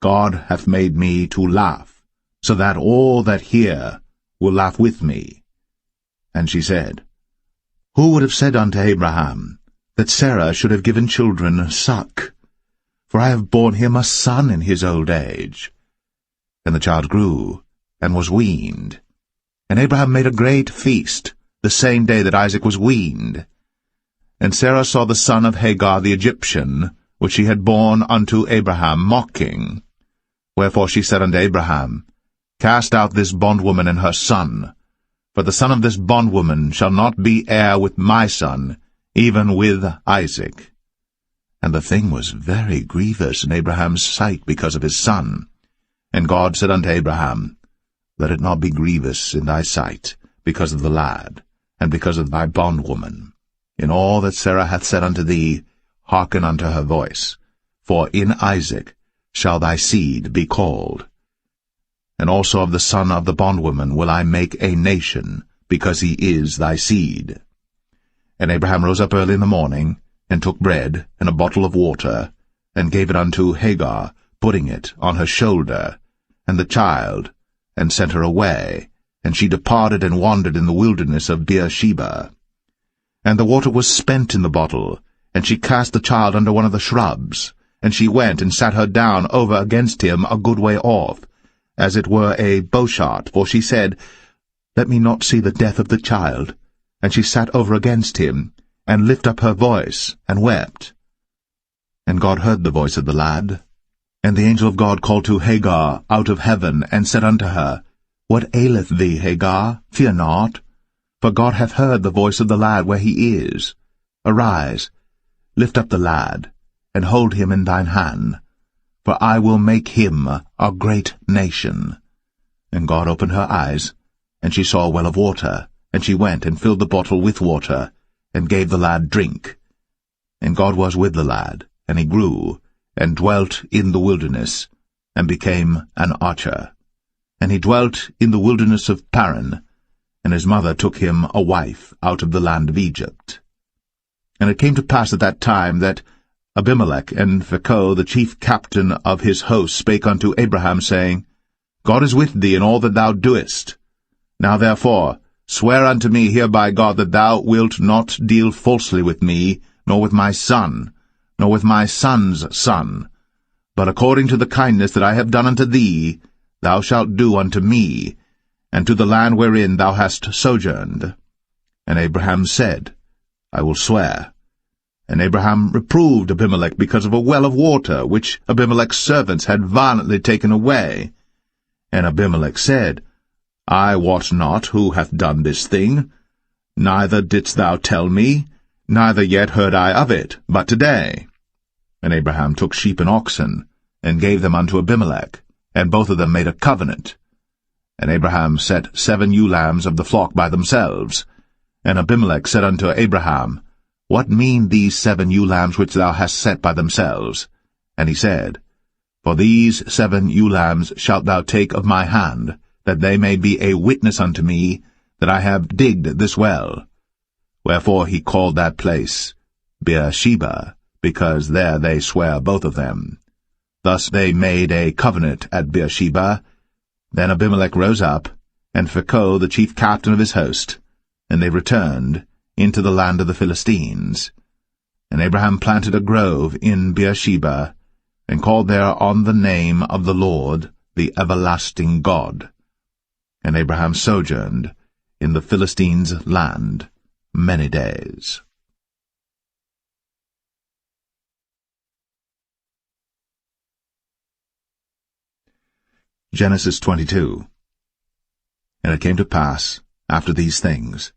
[SPEAKER 3] God hath made me to laugh, so that all that hear will laugh with me. And she said, Who would have said unto Abraham, that Sarah should have given children suck? For I have borne him a son in his old age. And the child grew, and was weaned. And Abraham made a great feast, the same day that Isaac was weaned. And Sarah saw the son of Hagar the Egyptian, which she had borne unto Abraham, mocking. Wherefore she said unto Abraham, Cast out this bondwoman and her son, for the son of this bondwoman shall not be heir with my son, even with Isaac. And the thing was very grievous in Abraham's sight because of his son. And God said unto Abraham, Let it not be grievous in thy sight, because of the lad, and because of thy bondwoman. In all that Sarah hath said unto thee, hearken unto her voice, for in Isaac shall thy seed be called. And also of the son of the bondwoman will I make a nation, because he is thy seed. And Abraham rose up early in the morning, and took bread and a bottle of water, and gave it unto Hagar, putting it on her shoulder, and the child, and sent her away, and she departed and wandered in the wilderness of Beersheba. And the water was spent in the bottle, and she cast the child under one of the shrubs, and she went and sat her down over against him a good way off, as it were a bowshot, for she said, Let me not see the death of the child. And she sat over against him, and lifted up her voice, and wept. And God heard the voice of the lad. And the angel of God called to Hagar out of heaven, and said unto her, What aileth thee, Hagar? Fear not. For God hath heard the voice of the lad where he is. Arise, lift up the lad, and hold him in thine hand, for I will make him a great nation. And God opened her eyes, and she saw a well of water, and she went and filled the bottle with water, and gave the lad drink. And God was with the lad, and he grew, and dwelt in the wilderness, and became an archer. And he dwelt in the wilderness of Paran, and his mother took him a wife out of the land of Egypt. And it came to pass at that time that Abimelech and Phicol, the chief captain of his host, spake unto Abraham, saying, God is with thee in all that thou doest. Now therefore swear unto me here by God that thou wilt not deal falsely with me, nor with my son, nor with my son's son, but according to the kindness that I have done unto thee, thou shalt do unto me, and to the land wherein thou hast sojourned. And Abraham said, I will swear. And Abraham reproved Abimelech because of a well of water, which Abimelech's servants had violently taken away. And Abimelech said, I wot not who hath done this thing, neither didst thou tell me, neither yet heard I of it, but today. And Abraham took sheep and oxen, and gave them unto Abimelech, and both of them made a covenant. And Abraham set 7 ewe lambs of the flock by themselves. And Abimelech said unto Abraham, What mean these 7 ewe lambs which thou hast set by themselves? And he said, For these 7 ewe lambs shalt thou take of my hand, that they may be a witness unto me that I have digged this well. Wherefore he called that place Beersheba, because there they sware both of them. Thus they made a covenant at Beersheba. Then Abimelech rose up, and Phicol the chief captain of his host, and they returned into the land of the Philistines. And Abraham planted a grove in Beersheba, and called there on the name of the Lord, the everlasting God. And Abraham sojourned in the Philistines' land many days. Genesis 22. And it came to pass, after these things,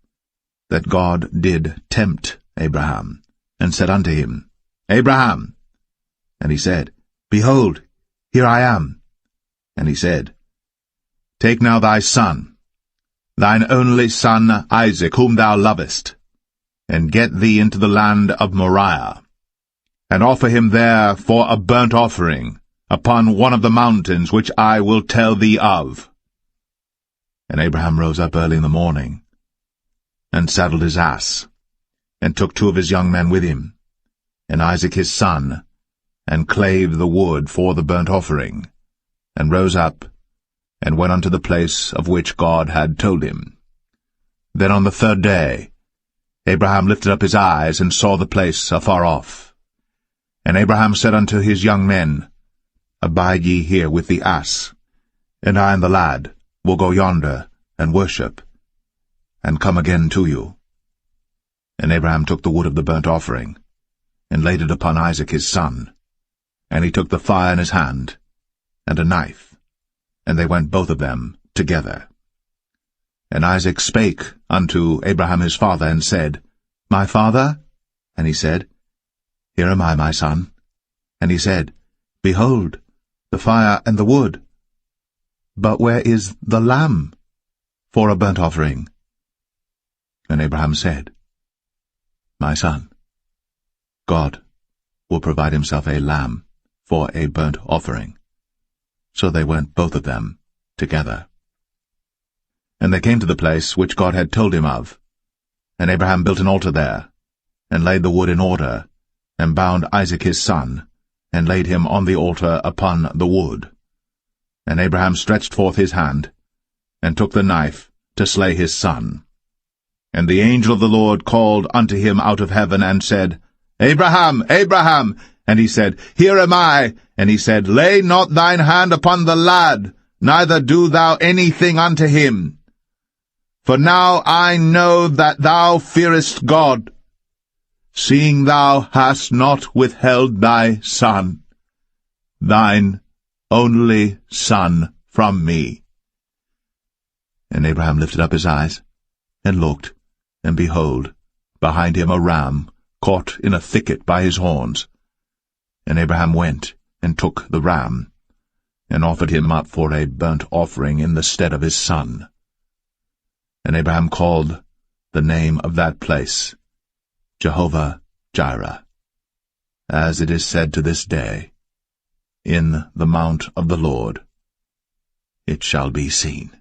[SPEAKER 3] that God did tempt Abraham, and said unto him, Abraham! And he said, Behold, here I am. And he said, Take now thy son, thine only son Isaac, whom thou lovest, and get thee into the land of Moriah, and offer him there for a burnt offering upon one of the mountains which I will tell thee of. And Abraham rose up early in the morning, and saddled his ass, and took 2 of his young men with him, and Isaac his son, and clave the wood for the burnt offering, and rose up, and went unto the place of which God had told him. Then on the 3rd day Abraham lifted up his eyes, and saw the place afar off. And Abraham said unto his young men, Abide ye here with the ass, and I and the lad will go yonder, and worship, and come again to you. And Abraham took the wood of the burnt offering, and laid it upon Isaac his son. And he took the fire in his hand, and a knife, and they went both of them together. And Isaac spake unto Abraham his father, and said, My father? And he said, Here am I, my son. And he said, Behold, the fire and the wood. But where is the lamb for a burnt offering? And Abraham said, My son, God will provide himself a lamb for a burnt offering. So they went both of them together. And they came to the place which God had told him of. And Abraham built an altar there, and laid the wood in order, and bound Isaac his son, and laid him on the altar upon the wood. And Abraham stretched forth his hand, and took the knife to slay his son. And the angel of the Lord called unto him out of heaven, and said, Abraham, Abraham! And he said, Here am I. And he said, Lay not thine hand upon the lad, neither do thou anything unto him. For now I know that thou fearest God, seeing thou hast not withheld thy son, thine only son, from me. And Abraham lifted up his eyes, and looked, and behold, behind him a ram caught in a thicket by his horns. And Abraham went, and took the ram, and offered him up for a burnt offering in the stead of his son. And Abraham called the name of that place Jehovah-Jireh, as it is said to this day, In the mount of the Lord it shall be seen.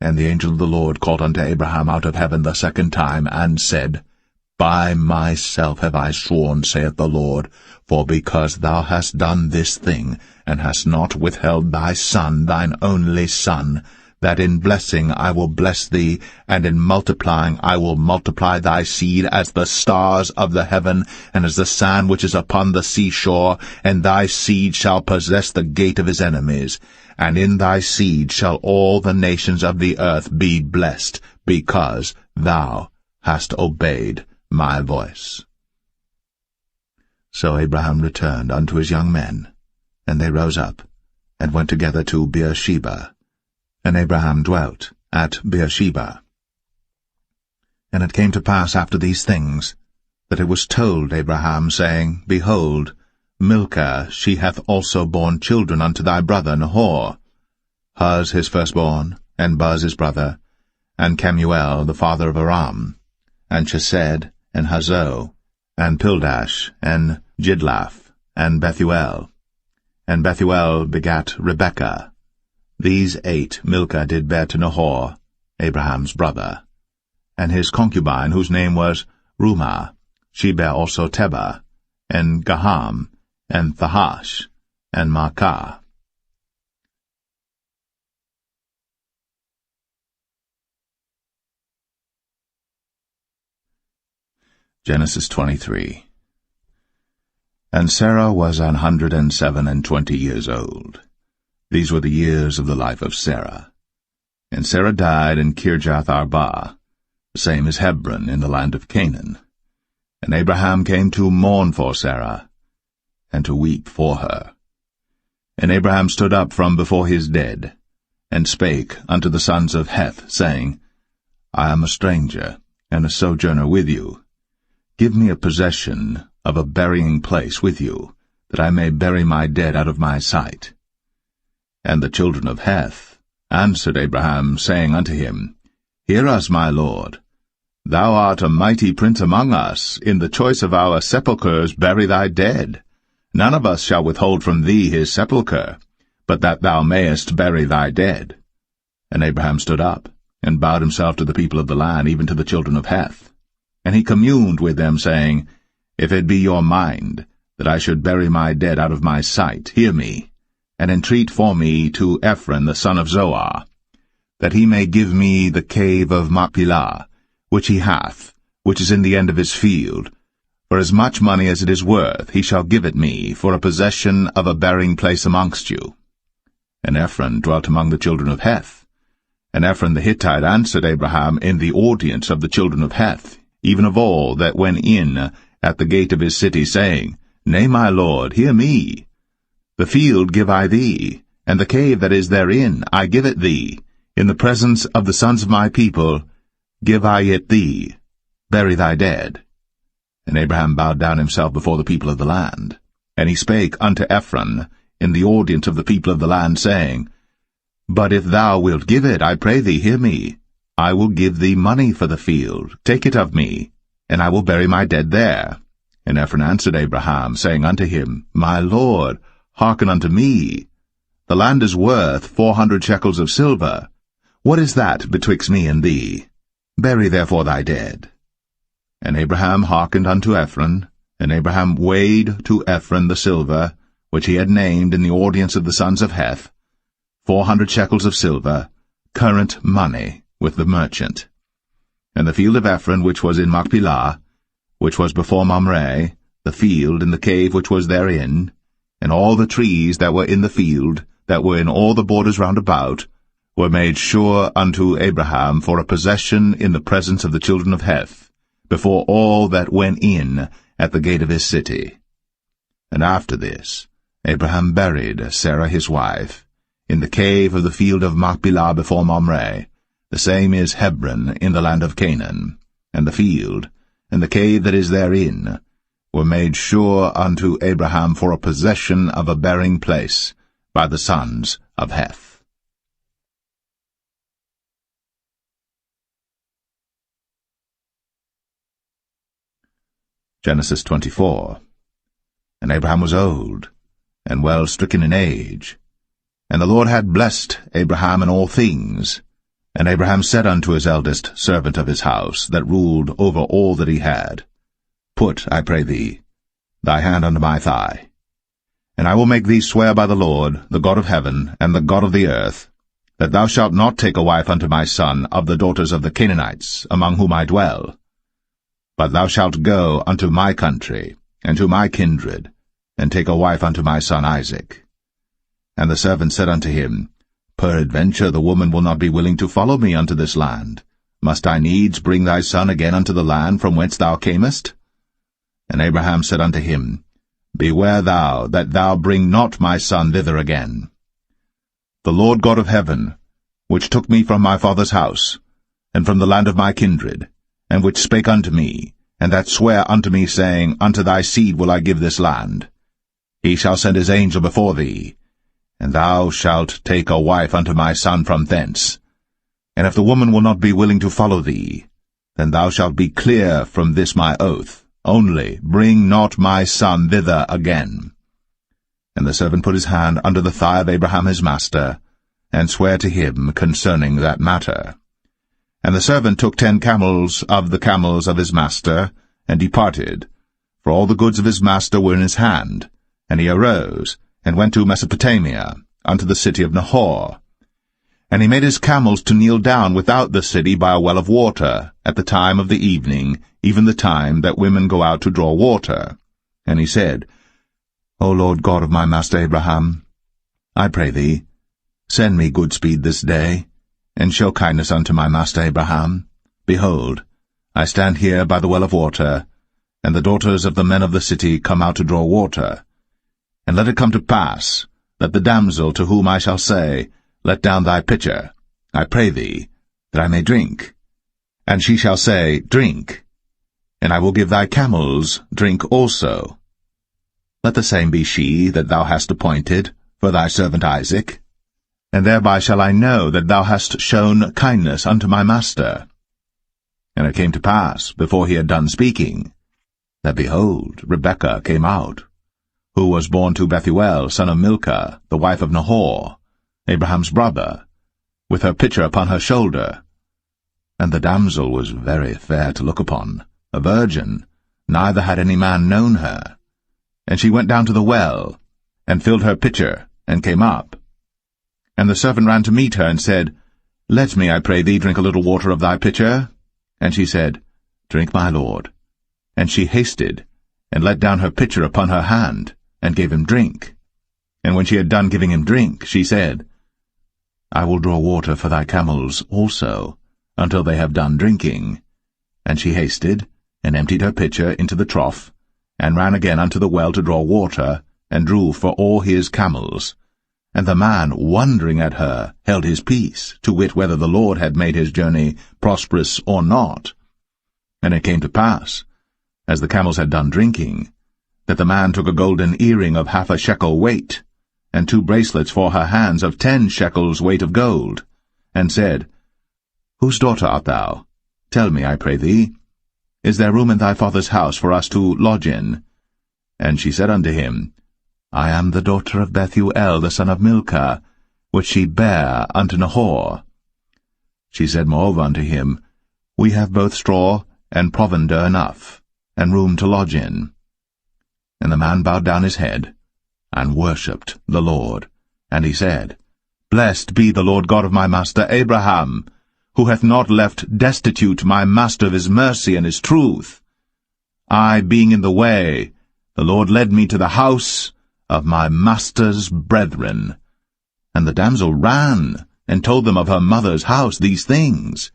[SPEAKER 3] And the angel of the Lord called unto Abraham out of heaven the second time, and said, By myself have I sworn, saith the Lord, for because thou hast done this thing, and hast not withheld thy son, thine only son, that in blessing I will bless thee, and in multiplying I will multiply thy seed as the stars of the heaven, and as the sand which is upon the seashore, and thy seed shall possess the gate of his enemies. And in thy seed shall all the nations of the earth be blessed, because thou hast obeyed my voice. So Abraham returned unto his young men, and they rose up, and went together to Beersheba. And Abraham dwelt at Beersheba. And it came to pass after these things, that it was told Abraham, saying, Behold, Milcah, she hath also borne children unto thy brother Nahor, Huz his firstborn, and Buz his brother, and Kemuel the father of Aram, and Chesed, and Hazo, and Pildash, and Jidlaph, and Bethuel. And Bethuel begat Rebekah. These 8 Milcah did bear to Nahor, Abraham's brother. And his concubine, whose name was Rumah, she bare also Tebah, and Gaham, and Thahash, and Maacah. Genesis 23. And Sarah was 127 years old. These were the years of the life of Sarah. And Sarah died in Kirjath-Arba, the same as Hebron in the land of Canaan. And Abraham came to mourn for Sarah, and to weep for her. And Abraham stood up from before his dead, and spake unto the sons of Heth, saying, I am a stranger, and a sojourner with you. Give me a possession of a burying place with you, that I may bury my dead out of my sight. And the children of Heth answered Abraham, saying unto him, Hear us, my lord. Thou art a mighty prince among us. In the choice of our sepulchres bury thy dead. None of us shall withhold from thee his sepulchre, but that thou mayest bury thy dead. And Abraham stood up, and bowed himself to the people of the land, even to the children of Heth. And he communed with them, saying, If it be your mind that I should bury my dead out of my sight, hear me, and entreat for me to Ephron the son of Zoar, that he may give me the cave of Machpelah, which he hath, which is in the end of his field. For as much money as it is worth, he shall give it me, for a possession of a burying place amongst you. And Ephron dwelt among the children of Heth. And Ephron the Hittite answered Abraham in the audience of the children of Heth, even of all that went in at the gate of his city, saying, Nay, my lord, hear me. The field give I thee, and the cave that is therein I give it thee. In the presence of the sons of my people give I it thee. Bury thy dead. And Abraham bowed down himself before the people of the land. And he spake unto Ephron in the audience of the people of the land, saying, But if thou wilt give it, I pray thee, hear me. I will give thee money for the field. Take it of me, and I will bury my dead there. And Ephron answered Abraham, saying unto him, My lord, hearken unto me. The land is worth 400 shekels of silver. What is that betwixt me and thee? Bury therefore thy dead. And Abraham hearkened unto Ephron, and Abraham weighed to Ephron the silver, which he had named in the audience of the sons of Heth, 400 shekels of silver, current money, with the merchant. And the field of Ephron which was in Machpelah, which was before Mamre, the field and the cave which was therein, and all the trees that were in the field, that were in all the borders round about, were made sure unto Abraham for a possession in the presence of the children of Heth, before all that went in at the gate of his city. And after this Abraham buried Sarah his wife, in the cave of the field of Machpelah before Mamre, the same is Hebron in the land of Canaan, and the field, and the cave that is therein, were made sure unto Abraham for a possession of a burying place, by the sons of Heth. Genesis 24. And Abraham was old, and well stricken in age. And the Lord had blessed Abraham in all things. And Abraham said unto his eldest servant of his house, that ruled over all that he had, Put, I pray thee, thy hand unto my thigh. And I will make thee swear by the Lord, the God of heaven, and the God of the earth, that thou shalt not take a wife unto my son of the daughters of the Canaanites, among whom I dwell. But thou shalt go unto my country, and to my kindred, and take a wife unto my son Isaac. And the servant said unto him, Peradventure the woman will not be willing to follow me unto this land. Must I needs bring thy son again unto the land from whence thou camest? And Abraham said unto him, Beware thou that thou bring not my son thither again. The Lord God of heaven, which took me from my father's house, and from the land of my kindred, and which spake unto me, and that sware unto me, saying, Unto thy seed will I give this land, he shall send his angel before thee, and thou shalt take a wife unto my son from thence. And if the woman will not be willing to follow thee, then thou shalt be clear from this my oath. Only bring not my son thither again. And the servant put his hand under the thigh of Abraham his master, and sware to him concerning that matter. And the servant took 10 camels of the camels of his master, and departed, for all the goods of his master were in his hand. And he arose, and went to Mesopotamia, unto the city of Nahor. And he made his camels to kneel down without the city by a well of water, at the time of the evening, even the time that women go out to draw water. And he said, O Lord God of my master Abraham, I pray thee, send me good speed this day, and show kindness unto my master Abraham. Behold, I stand here by the well of water, and the daughters of the men of the city come out to draw water. And let it come to pass, that the damsel to whom I shall say, Let down thy pitcher, I pray thee, that I may drink. And she shall say, Drink, and I will give thy camels drink also. Let the same be she that thou hast appointed for thy servant Isaac, and thereby shall I know that thou hast shown kindness unto my master. And it came to pass, before he had done speaking, that, behold, Rebekah came out, who was born to Bethuel, son of Milcah, the wife of Nahor, Abraham's brother, with her pitcher upon her shoulder. And the damsel was very fair to look upon, a virgin, neither had any man known her. And she went down to the well, and filled her pitcher, and came up. And the servant ran to meet her, and said, Let me, I pray thee, drink a little water of thy pitcher. And she said, Drink, my lord. And she hasted, and let down her pitcher upon her hand, and gave him drink. And when she had done giving him drink, she said, I will draw water for thy camels also, until they have done drinking. And she hasted, and emptied her pitcher into the trough, and ran again unto the well to draw water, and drew for all his camels. And the man, wondering at her, held his peace, to wit whether the Lord had made his journey prosperous or not. And it came to pass, as the camels had done drinking, that the man took a golden earring of 1/2 shekel weight, and 2 bracelets for her hands of 10 shekels weight of gold, and said, Whose daughter art thou? Tell me, I pray thee. Is there room in thy father's house for us to lodge in? And she said unto him, I am the daughter of Bethuel, the son of Milcah, which she bare unto Nahor. She said moreover unto him, We have both straw and provender enough, and room to lodge in. And the man bowed down his head, and worshipped the Lord. And he said, Blessed be the Lord God of my master Abraham, who hath not left destitute my master of his mercy and his truth. I being in the way, the Lord led me to the house of my master's brethren. And the damsel ran, and told them of her mother's house these things.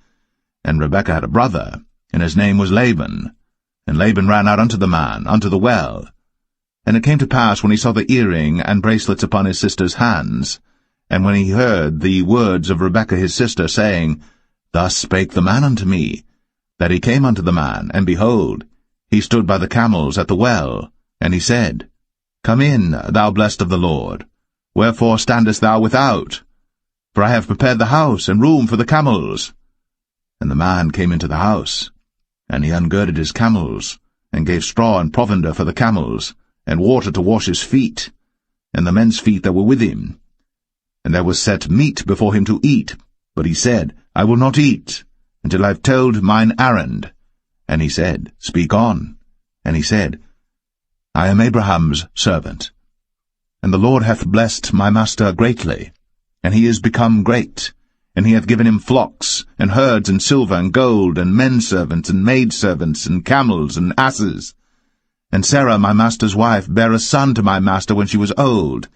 [SPEAKER 3] And Rebekah had a brother, and his name was Laban. And Laban ran out unto the man, unto the well. And it came to pass, when he saw the earring and bracelets upon his sister's hands, and when he heard the words of Rebekah his sister, saying, Thus spake the man unto me, that he came unto the man, and behold, he stood by the camels at the well, and he said, Come in, thou blessed of the Lord. Wherefore standest thou without? For I have prepared the house and room for the camels. And the man came into the house, and he ungirded his camels, and gave straw and provender for the camels, and water to wash his feet, and the men's feet that were with him. And there was set meat before him to eat, but he said, I will not eat, until I have told mine errand. And he said, Speak on. And he said, I am Abraham's servant. And the Lord hath blessed my master greatly, and he is become great, and he hath given him flocks, and herds, and silver, and gold, and menservants, and maidservants, and camels, and asses. And Sarah my master's wife bare a son to my master when she was old,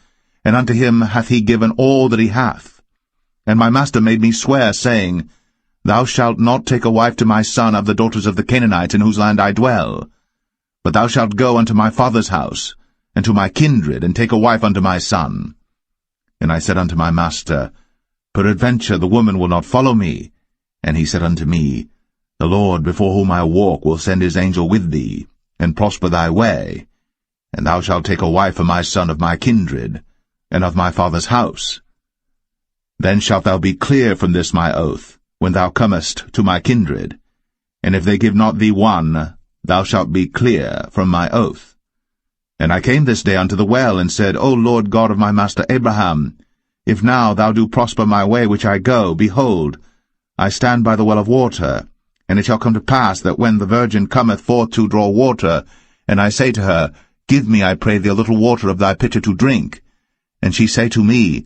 [SPEAKER 3] and unto him hath he given all that he hath. And my master made me swear, saying, Thou shalt not take a wife to my son of the daughters of the Canaanites in whose land I dwell, but thou shalt go unto my father's house, and to my kindred, and take a wife unto my son. And I said unto my master, Peradventure the woman will not follow me. And he said unto me, The Lord before whom I walk will send his angel with thee, and prosper thy way. And thou shalt take a wife for my son of my kindred, and of my father's house. Then shalt thou be clear from this my oath, when thou comest to my kindred. And if they give not thee one, thou shalt be clear from my oath. And I came this day unto the well, and said, O Lord God of my master Abraham, if now thou do prosper my way which I go, behold, I stand by the well of water. And it shall come to pass that when the virgin cometh forth to draw water, and I say to her, Give me, I pray thee, a little water of thy pitcher to drink, and she say to me,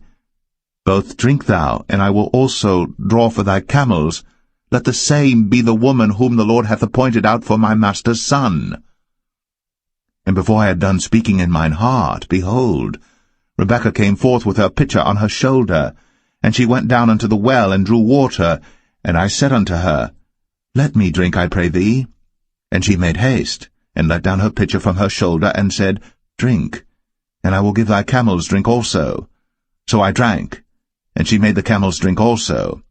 [SPEAKER 3] Both drink thou, and I will also draw for thy camels, let the same be the woman whom the Lord hath appointed out for my master's son. And before I had done speaking in mine heart, behold, Rebekah came forth with her pitcher on her shoulder, and she went down unto the well, and drew water. And I said unto her, Let me drink, I pray thee. And she made haste, and let down her pitcher from her shoulder, and said, Drink, and I will give thy camels drink also. So I drank, and she made the camels drink also.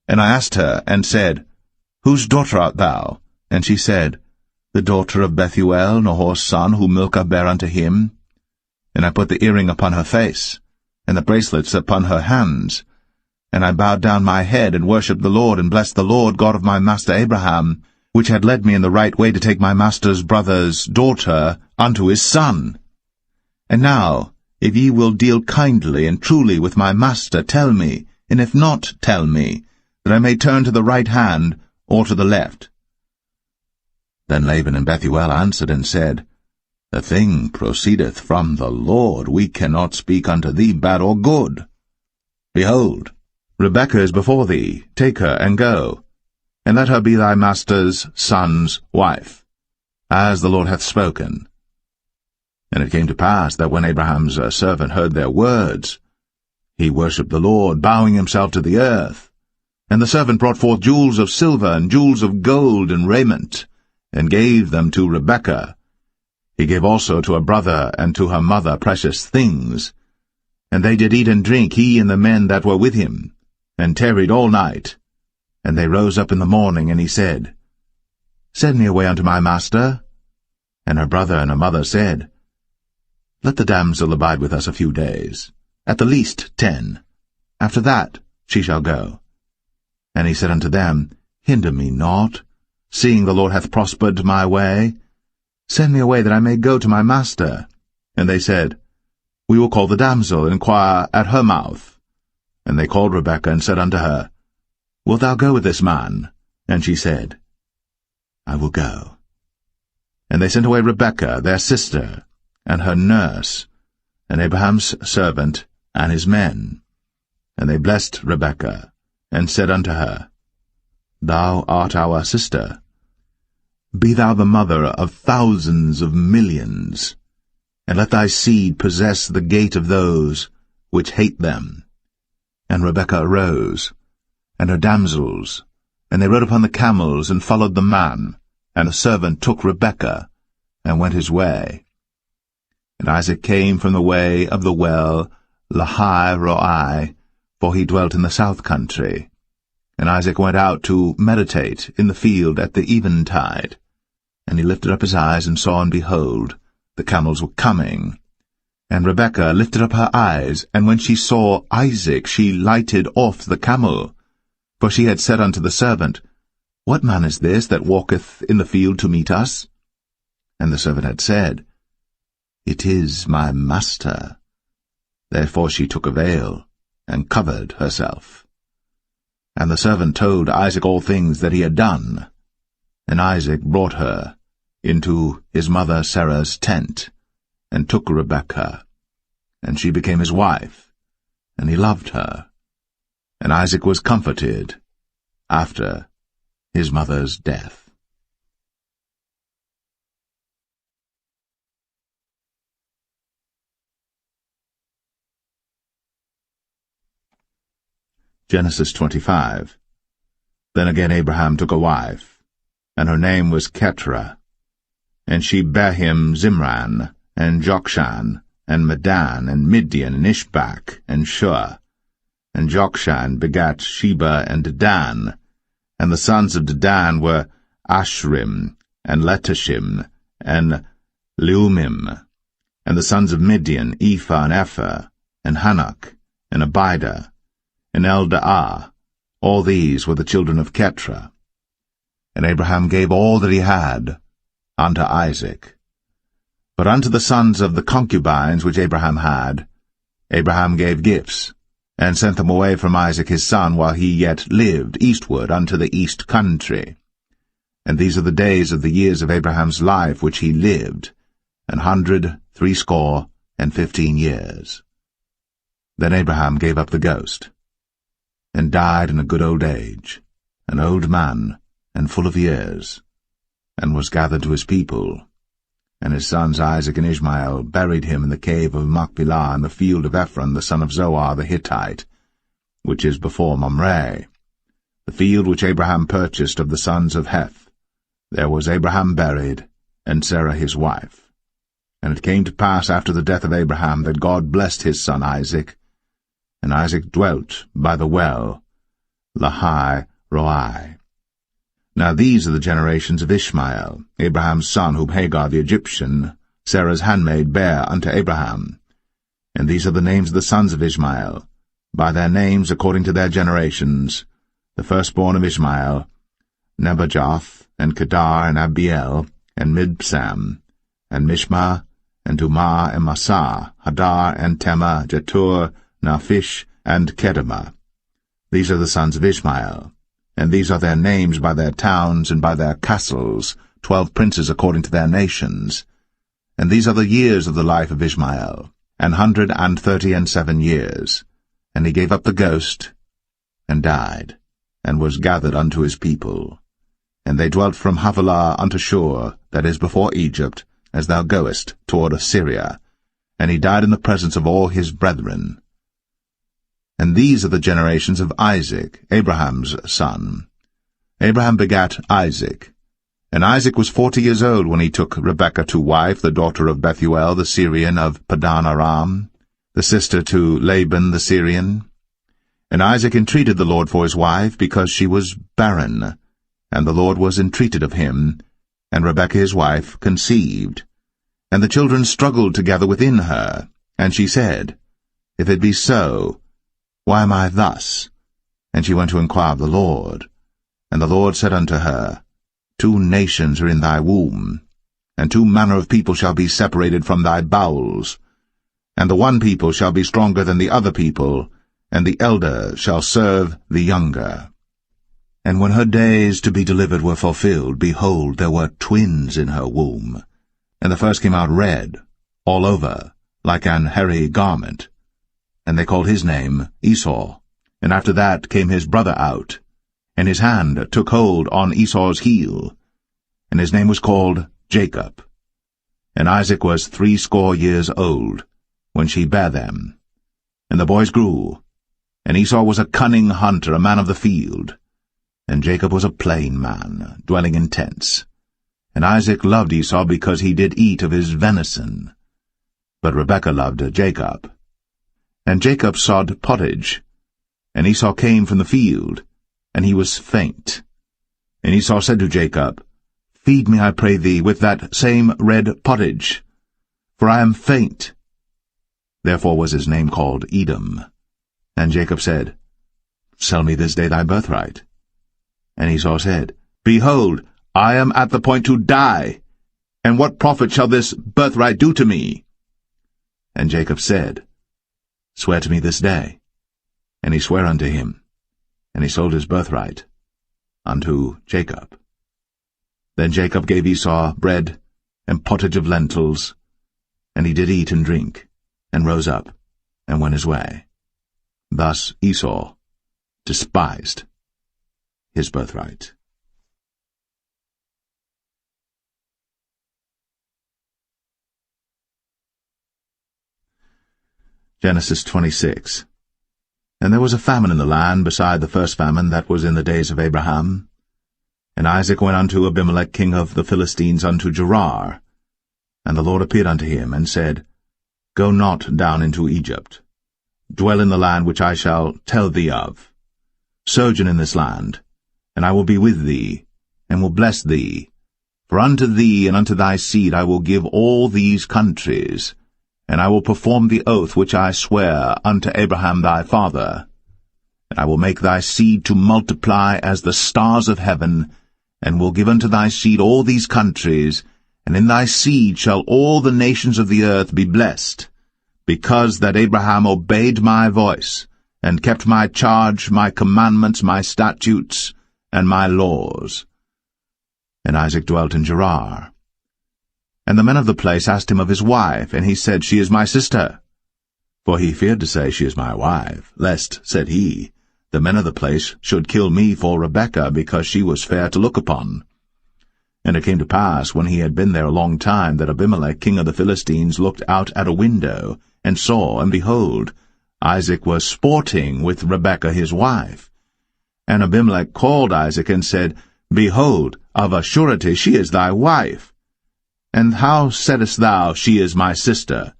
[SPEAKER 3] And I asked her, and said, Whose daughter art thou? And she said, The daughter of Bethuel, Nahor's son, whom Milcah bare unto him. And I put the earring upon her face, and the bracelets upon her hands. And I bowed down my head, and worshipped the Lord, and blessed the Lord God of my master Abraham, which had led me in the right way to take my master's brother's daughter unto his son. And now, if ye will deal kindly and truly with my master, tell me, and if not, tell me, that I may turn to the right hand or to the left. Then Laban and Bethuel answered and said, The thing proceedeth from the Lord. We cannot speak unto thee bad or good. Behold, Rebekah is before thee. Take her and go, and let her be thy master's son's wife, as the Lord hath spoken. And it came to pass that when Abraham's servant heard their words, he worshipped the Lord, bowing himself to the earth. And the servant brought forth jewels of silver and jewels of gold and raiment, and gave them to Rebekah. He gave also to her brother and to her mother precious things. And they did eat and drink, he and the men that were with him, and tarried all night. And they rose up in the morning, and he said, Send me away unto my master. And her brother and her mother said, Let the damsel abide with us a few days, at the least 10. After that she shall go. And he said unto them, Hinder me not, seeing the Lord hath prospered my way. Send me away that I may go to my master. And they said, We will call the damsel, and inquire at her mouth. And they called Rebekah, and said unto her, Wilt thou go with this man? And she said, I will go. And they sent away Rebekah, their sister, and her nurse, and Abraham's servant, and his men. And they blessed Rebekah, and said unto her, Thou art our sister. Be thou the mother of thousands of millions, and let thy seed possess the gate of those which hate them. And Rebekah arose, and her damsels, and they rode upon the camels, and followed the man. And the servant took Rebekah, and went his way. And Isaac came from the way of the well Lahai-roi, for he dwelt in the south country. And Isaac went out to meditate in the field at the eventide. And he lifted up his eyes, and saw, and behold, the camels were coming. And Rebekah lifted up her eyes, and when she saw Isaac, she lighted off the camel. For she had said unto the servant, What man is this that walketh in the field to meet us? And the servant had said, It is my master. Therefore she took a veil, and covered herself. And the servant told Isaac all things that he had done. And Isaac brought her into his mother Sarah's tent, and took Rebekah, and she became his wife, and he loved her. And Isaac was comforted after his mother's death. Genesis 25. Then again Abraham took a wife, and her name was Keturah, and she bare him Zimran, and Jokshan, and Medan, and Midian, and Ishbak, and Shua. And Jokshan begat Sheba and Dedan, and the sons of Dedan were Ashrim, and Letashim, and Leumim. And the sons of Midian, Ephah and Epher, and Hanok, and Abidah, and Eldaah. All these were the children of Keturah. And Abraham gave all that he had unto Isaac. But unto the sons of the concubines which Abraham had, Abraham gave gifts, and sent them away from Isaac his son while he yet lived eastward unto the east country. And these are the days of the years of Abraham's life which he lived, 160 years. Then Abraham gave up the ghost, and died in a good old age, an old man, and full of years, and was gathered to his people. And his sons Isaac and Ishmael buried him in the cave of Machpelah in the field of Ephron the son of Zoar the Hittite, which is before Mamre, the field which Abraham purchased of the sons of Heth. There was Abraham buried, and Sarah his wife. And it came to pass after the death of Abraham that God blessed his son Isaac, and Isaac dwelt by the well, Lahai Roi. Now these are the generations of Ishmael, Abraham's son, whom Hagar the Egyptian, Sarah's handmaid, bare unto Abraham. And these are the names of the sons of Ishmael, by their names according to their generations: the firstborn of Ishmael, Nebajoth, and Kedar, and Abiel, and Mibsam, and Mishma, and Dumah, and Massa, Hadar, and Tema, Jetur, Naphish, and Kedemah. These are the sons of Ishmael. And these are their names by their towns and by their castles, 12 princes according to their nations. And these are the years of the life of Ishmael, 137 years. And he gave up the ghost, and died, and was gathered unto his people. And they dwelt from Havilah unto Shur, that is before Egypt, as thou goest toward Assyria. And he died in the presence of all his brethren. And these are the generations of Isaac, Abraham's son. Abraham begat Isaac. And Isaac was 40 years old when he took Rebekah to wife, the daughter of Bethuel the Syrian of Padan Aram, the sister to Laban the Syrian. And Isaac entreated the Lord for his wife, because she was barren. And the Lord was entreated of him, and Rebekah his wife conceived. And the children struggled together within her, and she said, If it be so, why am I thus? And she went to inquire of the Lord. And the Lord said unto her, 2 nations are in thy womb, and 2 manner of people shall be separated from thy bowels. And the one people shall be stronger than the other people, and the elder shall serve the younger. And when her days to be delivered were fulfilled, behold, there were twins in her womb. And the first came out red, all over, like an hairy garment. And they called his name Esau. And after that came his brother out, and his hand took hold on Esau's heel, and his name was called Jacob. And Isaac was 80 years old when she bare them. And the boys grew, and Esau was a cunning hunter, a man of the field, and Jacob was a plain man, dwelling in tents. And Isaac loved Esau because he did eat of his venison, but Rebekah loved Jacob. And Jacob sod pottage, and Esau came from the field, and he was faint. And Esau said to Jacob, Feed me, I pray thee, with that same red pottage, for I am faint. Therefore was his name called Edom. And Jacob said, Sell me this day thy birthright. And Esau said, Behold, I am at the point to die, and what profit shall this birthright do to me? And Jacob said, Swear to me this day. And he sware unto him, and he sold his birthright unto Jacob. Then Jacob gave Esau bread and pottage of lentils, and he did eat and drink, and rose up, and went his way. Thus Esau despised his birthright. Genesis 26. And there was a famine in the land beside the first famine that was in the days of Abraham. And Isaac went unto Abimelech king of the Philistines unto Gerar. And the Lord appeared unto him, and said, Go not down into Egypt. Dwell in the land which I shall tell thee of. Sojourn in this land, and I will be with thee, and will bless thee. For unto thee and unto thy seed I will give all these countries, and I will perform the oath which I sware unto Abraham thy father. And I will make thy seed to multiply as the stars of heaven, and will give unto thy seed all these countries, and in thy seed shall all the nations of the earth be blessed, because that Abraham obeyed my voice, and kept my charge, my commandments, my statutes, and my laws. And Isaac dwelt in Gerar. And the men of the place asked him of his wife, and he said, She is my sister. For he feared to say, She is my wife, lest, said he, the men of the place should kill me for Rebekah, because she was fair to look upon. And it came to pass, when he had been there a long time, that Abimelech king of the Philistines looked out at a window, and saw, and behold, Isaac was sporting with Rebekah his wife. And Abimelech called Isaac, and said, Behold, of a surety she is thy wife. And how saidst thou, She is my sister?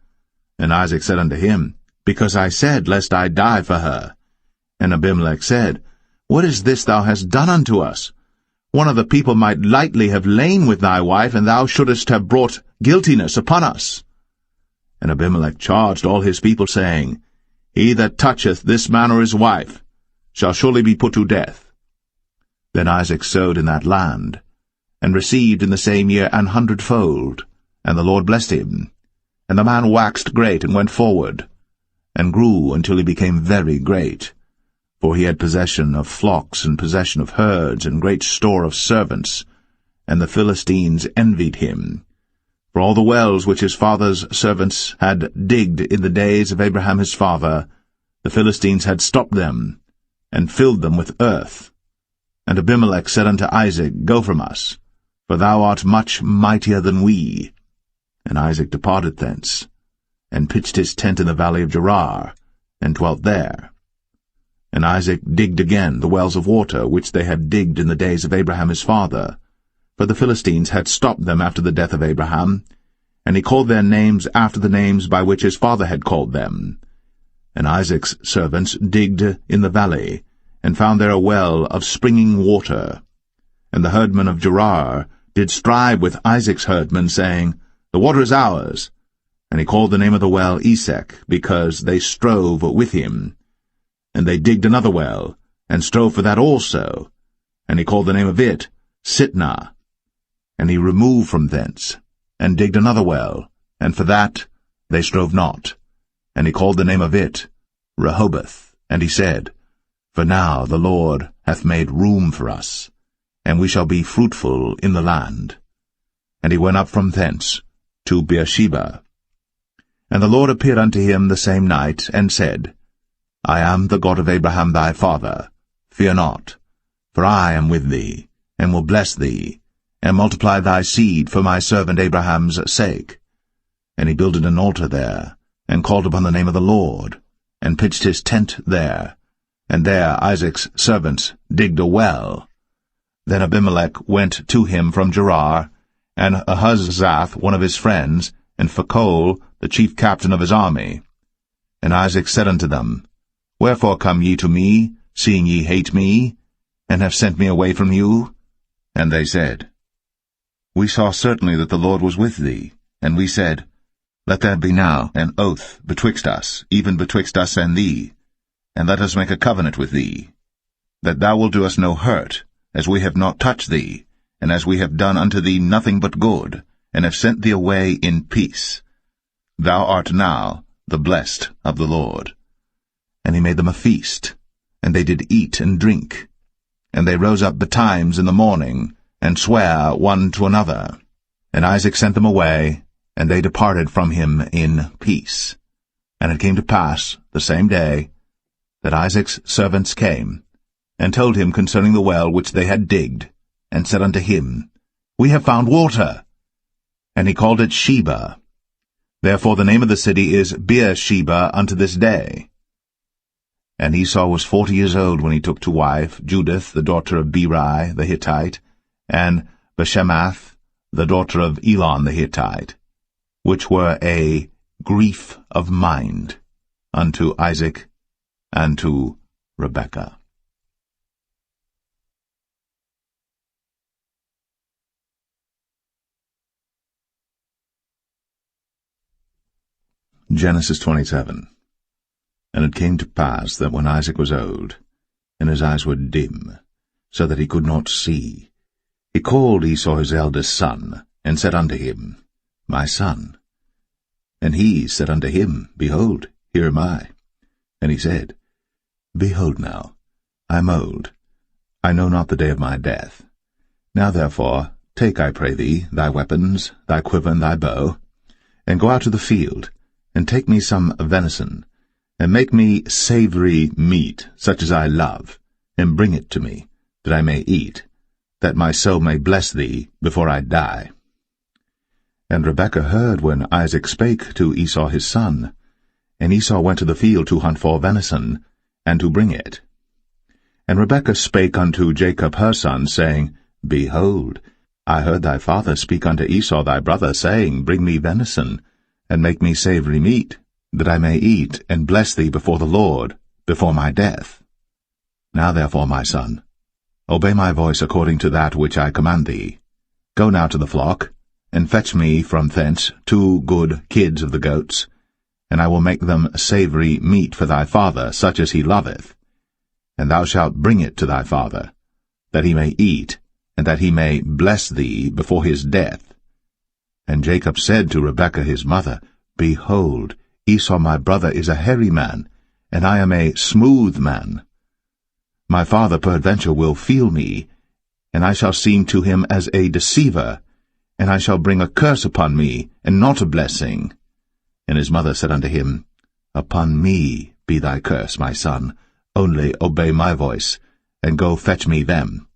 [SPEAKER 3] And Isaac said unto him, Because I said, Lest I die for her. And Abimelech said, What is this thou hast done unto us? One of the people might lightly have lain with thy wife, and thou shouldest have brought guiltiness upon us. And Abimelech charged all his people, saying, He that toucheth this man or his wife shall surely be put to death. Then Isaac sowed in that land, and received in the same year 100-fold, and the Lord blessed him. And the man waxed great, and went forward, and grew until he became very great. For he had possession of flocks, and possession of herds, and great store of servants, and the Philistines envied him. For all the wells which his father's servants had digged in the days of Abraham his father, the Philistines had stopped them, and filled them with earth. And Abimelech said unto Isaac, Go from us, for thou art much mightier than we. And Isaac departed thence, and pitched his tent in the valley of Gerar, and dwelt there. And Isaac digged again the wells of water which they had digged in the days of Abraham his father, for the Philistines had stopped them after the death of Abraham, and he called their names after the names by which his father had called them. And Isaac's servants digged in the valley, and found there a well of springing water. And the herdmen of Gerar did strive with Isaac's herdmen, saying, The water is ours. And he called the name of the well Esek, because they strove with him. And they digged another well, and strove for that also. And he called the name of it Sitnah. And he removed from thence, and digged another well, and for that they strove not. And he called the name of it Rehoboth. And he said, For now the Lord hath made room for us, and we shall be fruitful in the land. And he went up from thence to Beersheba. And the Lord appeared unto him the same night, and said, I am the God of Abraham thy father. Fear not, for I am with thee, and will bless thee, and multiply thy seed for my servant Abraham's sake. And he builded an altar there, and called upon the name of the Lord, and pitched his tent there. And there Isaac's servants digged a well. Then Abimelech went to him from Gerar, and Ahuzzath one of his friends, and Phicol the chief captain of his army. And Isaac said unto them, Wherefore come ye to me, seeing ye hate me, and have sent me away from you? And they said, We saw certainly that the Lord was with thee, and we said, Let there be now an oath betwixt us, even betwixt us and thee, and let us make a covenant with thee, that thou wilt do us no hurt, as we have not touched thee, and as we have done unto thee nothing but good, and have sent thee away in peace. Thou art now the blessed of the Lord. And he made them a feast, and they did eat and drink. And they rose up betimes in the morning, and sware one to another. And Isaac sent them away, and they departed from him in peace. And it came to pass, the same day, that Isaac's servants came, and told him concerning the well which they had digged, and said unto him, We have found water. And he called it Sheba. Therefore the name of the city is Beersheba unto this day. And Esau was 40 years old when he took to wife Judith, the daughter of Beri the Hittite, and Bashemath, the daughter of Elon the Hittite, which were a grief of mind unto Isaac and to Rebekah. Genesis 27. And it came to pass that when Isaac was old, and his eyes were dim, so that he could not see, he called Esau his eldest son, and said unto him, My son. And he said unto him, Behold, here am I. And he said, Behold now, I am old, I know not the day of my death. Now therefore, take, I pray thee, thy weapons, thy quiver and thy bow, and go out to the field, and take me some venison, and make me savory meat, such as I love, and bring it to me, that I may eat, that my soul may bless thee before I die. And Rebekah heard when Isaac spake to Esau his son, and Esau went to the field to hunt for venison, and to bring it. And Rebekah spake unto Jacob her son, saying, Behold, I heard thy father speak unto Esau thy brother, saying, Bring me venison, and make me savory meat, that I may eat, and bless thee before the Lord, before my death. Now therefore, my son, obey my voice according to that which I command thee. Go now to the flock, and fetch me from thence 2 good kids of the goats, and I will make them savory meat for thy father, such as he loveth. And thou shalt bring it to thy father, that he may eat, and that he may bless thee before his death. And Jacob said to Rebekah his mother, Behold, Esau my brother is a hairy man, and I am a smooth man. My father peradventure will feel me, and I shall seem to him as a deceiver, and I shall bring a curse upon me, and not a blessing. And his mother said unto him, Upon me be thy curse, my son, only obey my voice, and go fetch me them.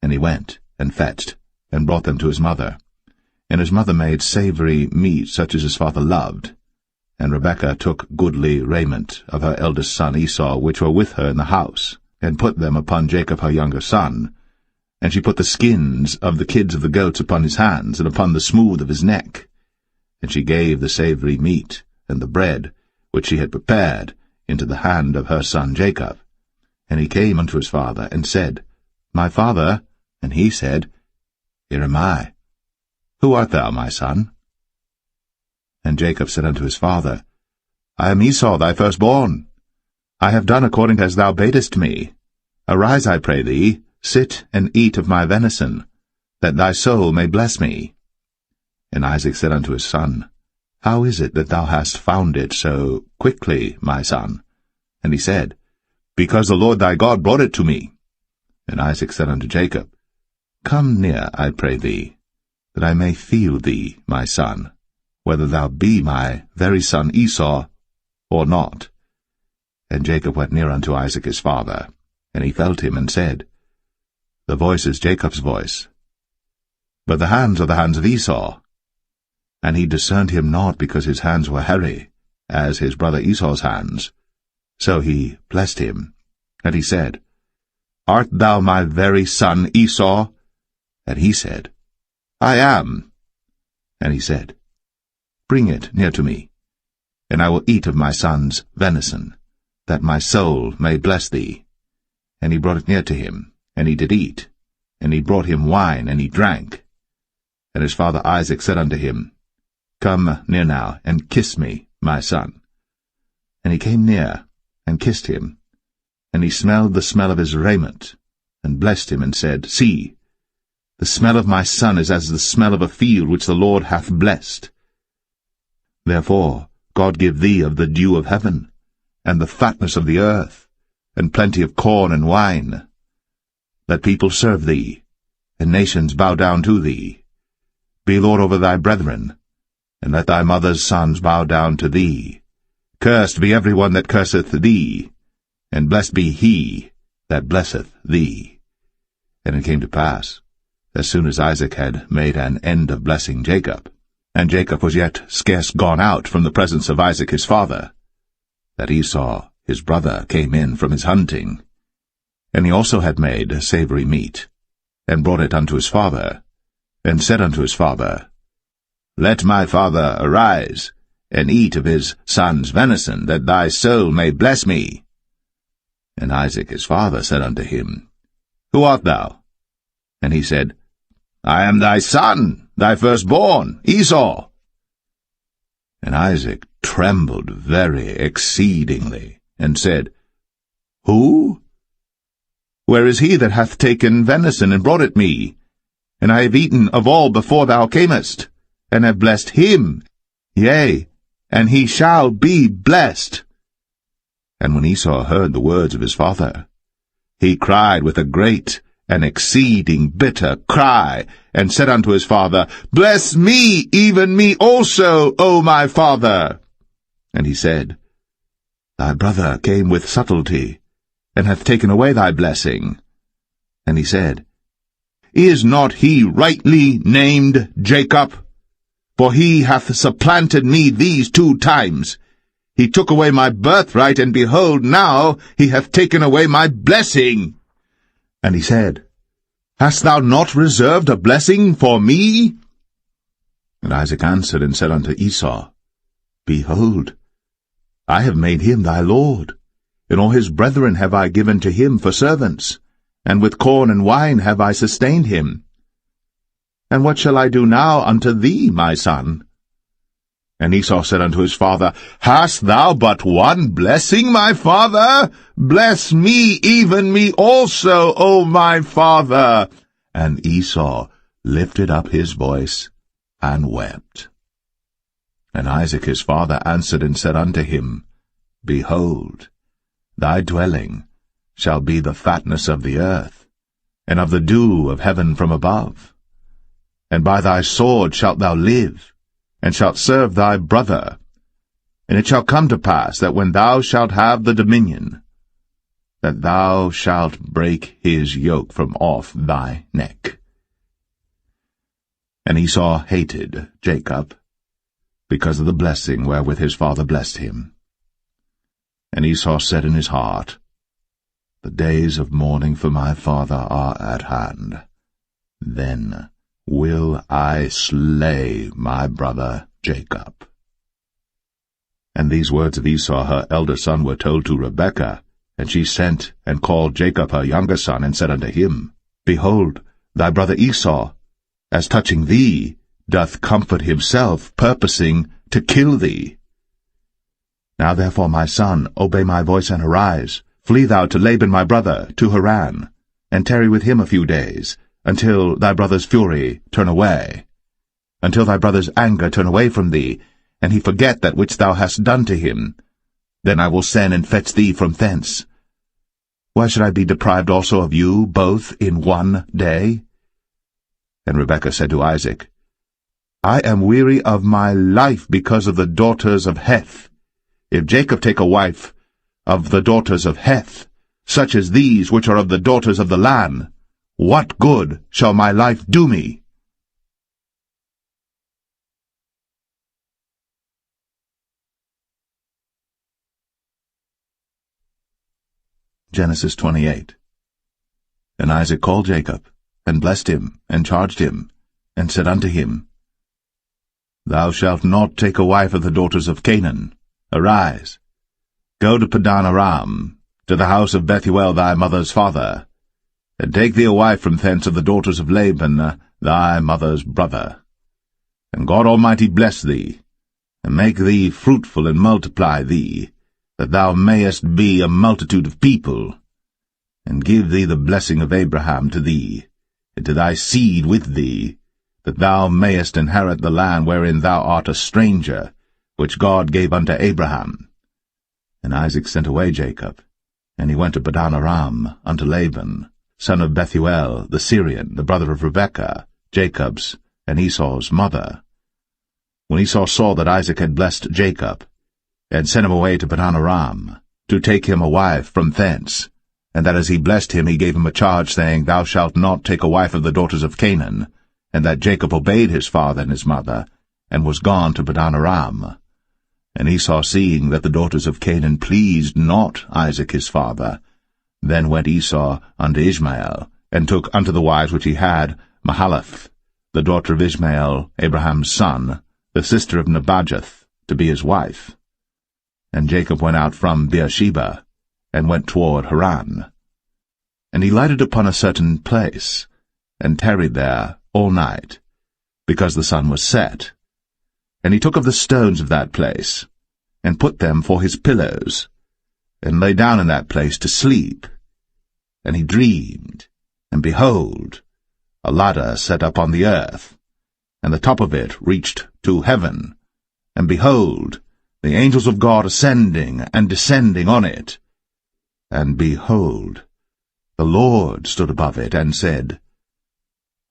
[SPEAKER 3] And he went, and fetched, and brought them to his mother. And his mother made savory meat such as his father loved. And Rebekah took goodly raiment of her eldest son Esau, which were with her in the house, and put them upon Jacob her younger son. And she put the skins of the kids of the goats upon his hands, and upon the smooth of his neck. And she gave the savory meat, and the bread, which she had prepared, into the hand of her son Jacob. And he came unto his father, and said, My father. And he said, Here am I. Who art thou, my son? And Jacob said unto his father, I am Esau thy firstborn. I have done according as thou badest me. Arise, I pray thee, sit and eat of my venison, that thy soul may bless me. And Isaac said unto his son, How is it that thou hast found it so quickly, my son? And he said, Because the Lord thy God brought it to me. And Isaac said unto Jacob, Come near, I pray thee, that I may feel thee, my son, whether thou be my very son Esau, or not. And Jacob went near unto Isaac his father, and he felt him, and said, The voice is Jacob's voice, but the hands are the hands of Esau. And he discerned him not, because his hands were hairy, as his brother Esau's hands. So he blessed him, and he said, Art thou my very son Esau? And he said, I am. And he said, Bring it near to me, and I will eat of my son's venison, that my soul may bless thee. And he brought it near to him, and he did eat, and he brought him wine, and he drank. And his father Isaac said unto him, Come near now, and kiss me, my son. And he came near, and kissed him. And he smelled the smell of his raiment, and blessed him, and said, See, the smell of my son is as the smell of a field which the Lord hath blessed. Therefore God give thee of the dew of heaven, and the fatness of the earth, and plenty of corn and wine. Let people serve thee, and nations bow down to thee. Be Lord over thy brethren, and let thy mother's sons bow down to thee. Cursed be every one that curseth thee, and blessed be he that blesseth thee. And it came to pass, as soon as Isaac had made an end of blessing Jacob, and Jacob was yet scarce gone out from the presence of Isaac his father, that Esau his brother came in from his hunting. And he also had made savory meat, and brought it unto his father, and said unto his father, Let my father arise, and eat of his son's venison, that thy soul may bless me. And Isaac his father said unto him, Who art thou? And he said, I am thy son, thy firstborn, Esau. And Isaac trembled very exceedingly, and said, Who? Where is he that hath taken venison and brought it me? And I have eaten of all before thou camest, and have blessed him, yea, and he shall be blessed. And when Esau heard the words of his father, he cried with a great and exceeding bitter cry, and said unto his father, Bless me, even me also, O my father. And he said, Thy brother came with subtlety, and hath taken away thy blessing. And he said, Is not he rightly named Jacob? For he hath supplanted me these 2 times. He took away my birthright, and behold, now he hath taken away my blessing. And he said, Hast thou not reserved a blessing for me? And Isaac answered and said unto Esau, Behold, I have made him thy lord, and all his brethren have I given to him for servants, and with corn and wine have I sustained him. And what shall I do now unto thee, my son? And Esau said unto his father, Hast thou but one blessing, my father? Bless me, even me also, O my father. And Esau lifted up his voice and wept. And Isaac his father answered and said unto him, Behold, thy dwelling shall be the fatness of the earth, and of the dew of heaven from above. And by thy sword shalt thou live, and shalt serve thy brother. And it shall come to pass that when thou shalt have the dominion, that thou shalt break his yoke from off thy neck. And Esau hated Jacob, because of the blessing wherewith his father blessed him. And Esau said in his heart, The days of mourning for my father are at hand. Then will I slay my brother Jacob. And these words of Esau her elder son were told to Rebekah, and she sent and called Jacob her younger son, and said unto him, Behold, thy brother Esau, as touching thee, doth comfort himself, purposing to kill thee. Now therefore, my son, obey my voice, and arise. Flee thou to Laban my brother, to Haran, and tarry with him a few days, until thy brother's fury turn away, until thy brother's anger turn away from thee, and he forget that which thou hast done to him. Then I will send and fetch thee from thence. Why should I be deprived also of you both in one day? And Rebekah said to Isaac, I am weary of my life because of the daughters of Heth. If Jacob take a wife of the daughters of Heth, such as these which are of the daughters of the land, what good shall my life do me? Genesis 28. And Isaac called Jacob, and blessed him, and charged him, and said unto him, Thou shalt not take a wife of the daughters of Canaan. Arise, go to Padan Aram, to the house of Bethuel thy mother's father, and take thee a wife from thence of the daughters of Laban thy mother's brother. And God Almighty bless thee, and make thee fruitful and multiply thee, that thou mayest be a multitude of people, and give thee the blessing of Abraham to thee, and to thy seed with thee, that thou mayest inherit the land wherein thou art a stranger, which God gave unto Abraham. And Isaac sent away Jacob, and he went to Padan Aram unto Laban, son of Bethuel the Syrian, the brother of Rebekah, Jacob's and Esau's mother. When Esau saw that Isaac had blessed Jacob, and sent him away to Padan Aram, to take him a wife from thence, and that as he blessed him he gave him a charge, saying, Thou shalt not take a wife of the daughters of Canaan, and that Jacob obeyed his father and his mother, and was gone to Padan Aram. And Esau, seeing that the daughters of Canaan pleased not Isaac his father, then went Esau unto Ishmael, and took unto the wives which he had Mahalath, the daughter of Ishmael, Abraham's son, the sister of Nebajoth, to be his wife. And Jacob went out from Beersheba, and went toward Haran. And he lighted upon a certain place, and tarried there all night, because the sun was set. And he took of the stones of that place, and put them for his pillows, and lay down in that place to sleep. And he dreamed, and behold, a ladder set up on the earth, and the top of it reached to heaven, and behold, the angels of God ascending and descending on it. And behold, the Lord stood above it, and said,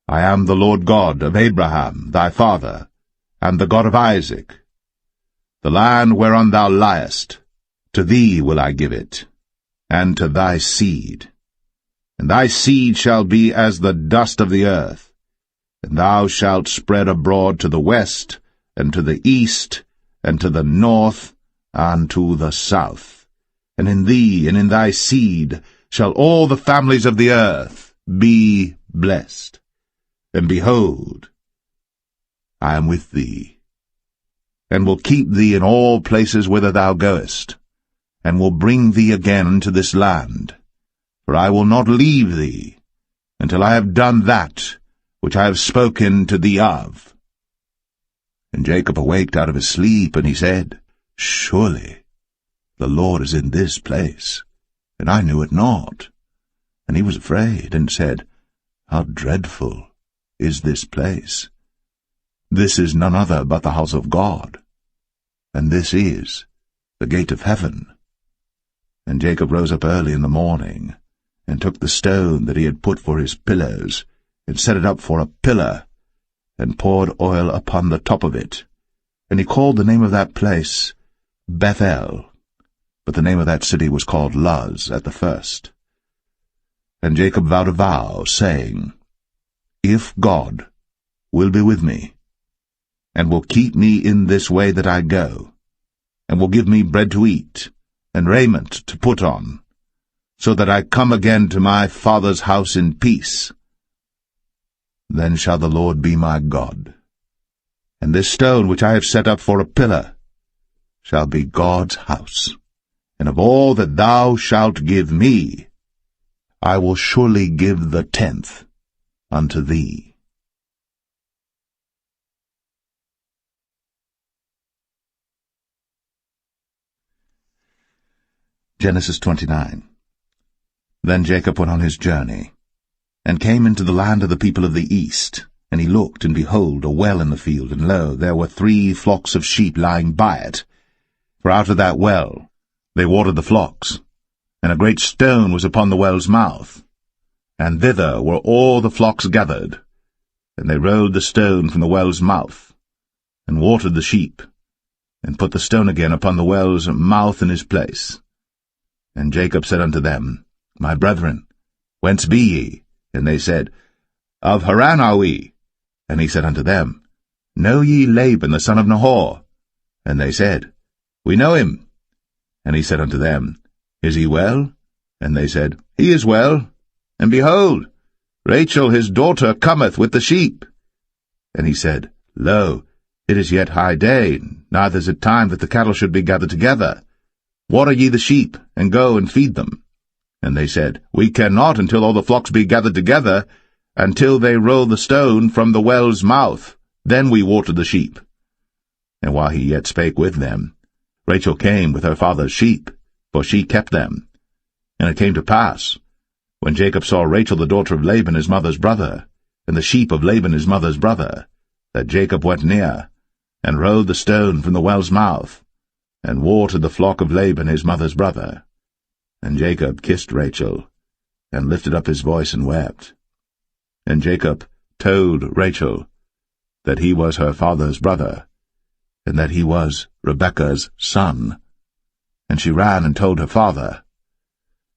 [SPEAKER 3] I am the Lord God of Abraham thy father, and the God of Isaac. The land whereon thou liest, to thee will I give it, and to thy seed. And thy seed shall be as the dust of the earth, and thou shalt spread abroad to the west, and to the east, and to the north, and to the south. And in thee and in thy seed shall all the families of the earth be blessed. And behold, I am with thee, and will keep thee in all places whither thou goest, and will bring thee again to this land. For I will not leave thee, until I have done that which I have spoken to thee of. And Jacob awaked out of his sleep, and he said, Surely the Lord is in this place, and I knew it not. And he was afraid, and said, How dreadful is this place! This is none other but the house of God, and this is the gate of heaven. And Jacob rose up early in the morning, and took the stone that he had put for his pillows, and set it up for a pillar, and poured oil upon the top of it. And he called the name of that place Bethel, but the name of that city was called Luz at the first. And Jacob vowed a vow, saying, If God will be with me, and will keep me in this way that I go, and will give me bread to eat, and raiment to put on, so that I come again to my father's house in peace, then shall the Lord be my God. And this stone which I have set up for a pillar shall be God's house. And of all that thou shalt give me, I will surely give the 10th unto thee. Genesis 29. Then Jacob went on his journey, and came into the land of the people of the east. And he looked, and behold, a well in the field, and lo, there were 3 flocks of sheep lying by it. For out of that well they watered the flocks, and a great stone was upon the well's mouth. And thither were all the flocks gathered. And they rolled the stone from the well's mouth, and watered the sheep, and put the stone again upon the well's mouth in his place. And Jacob said unto them, My brethren, whence be ye? And they said, Of Haran are we. And he said unto them, Know ye Laban the son of Nahor? And they said, We know him. And he said unto them, Is he well? And they said, He is well. And behold, Rachel his daughter cometh with the sheep. And he said, Lo, it is yet high day, neither is it time that the cattle should be gathered together. Water ye the sheep, and go and feed them. And they said, We cannot until all the flocks be gathered together, until they roll the stone from the well's mouth. then we watered the sheep. And while he yet spake with them, Rachel came with her father's sheep, for she kept them. And it came to pass, when Jacob saw Rachel the daughter of Laban his mother's brother, and the sheep of Laban his mother's brother, that Jacob went near, and rolled the stone from the well's mouth, and watered the flock of Laban his mother's brother. And Jacob kissed Rachel, and lifted up his voice and wept. And Jacob told Rachel that he was her father's brother, and that he was Rebekah's son. And she ran and told her father.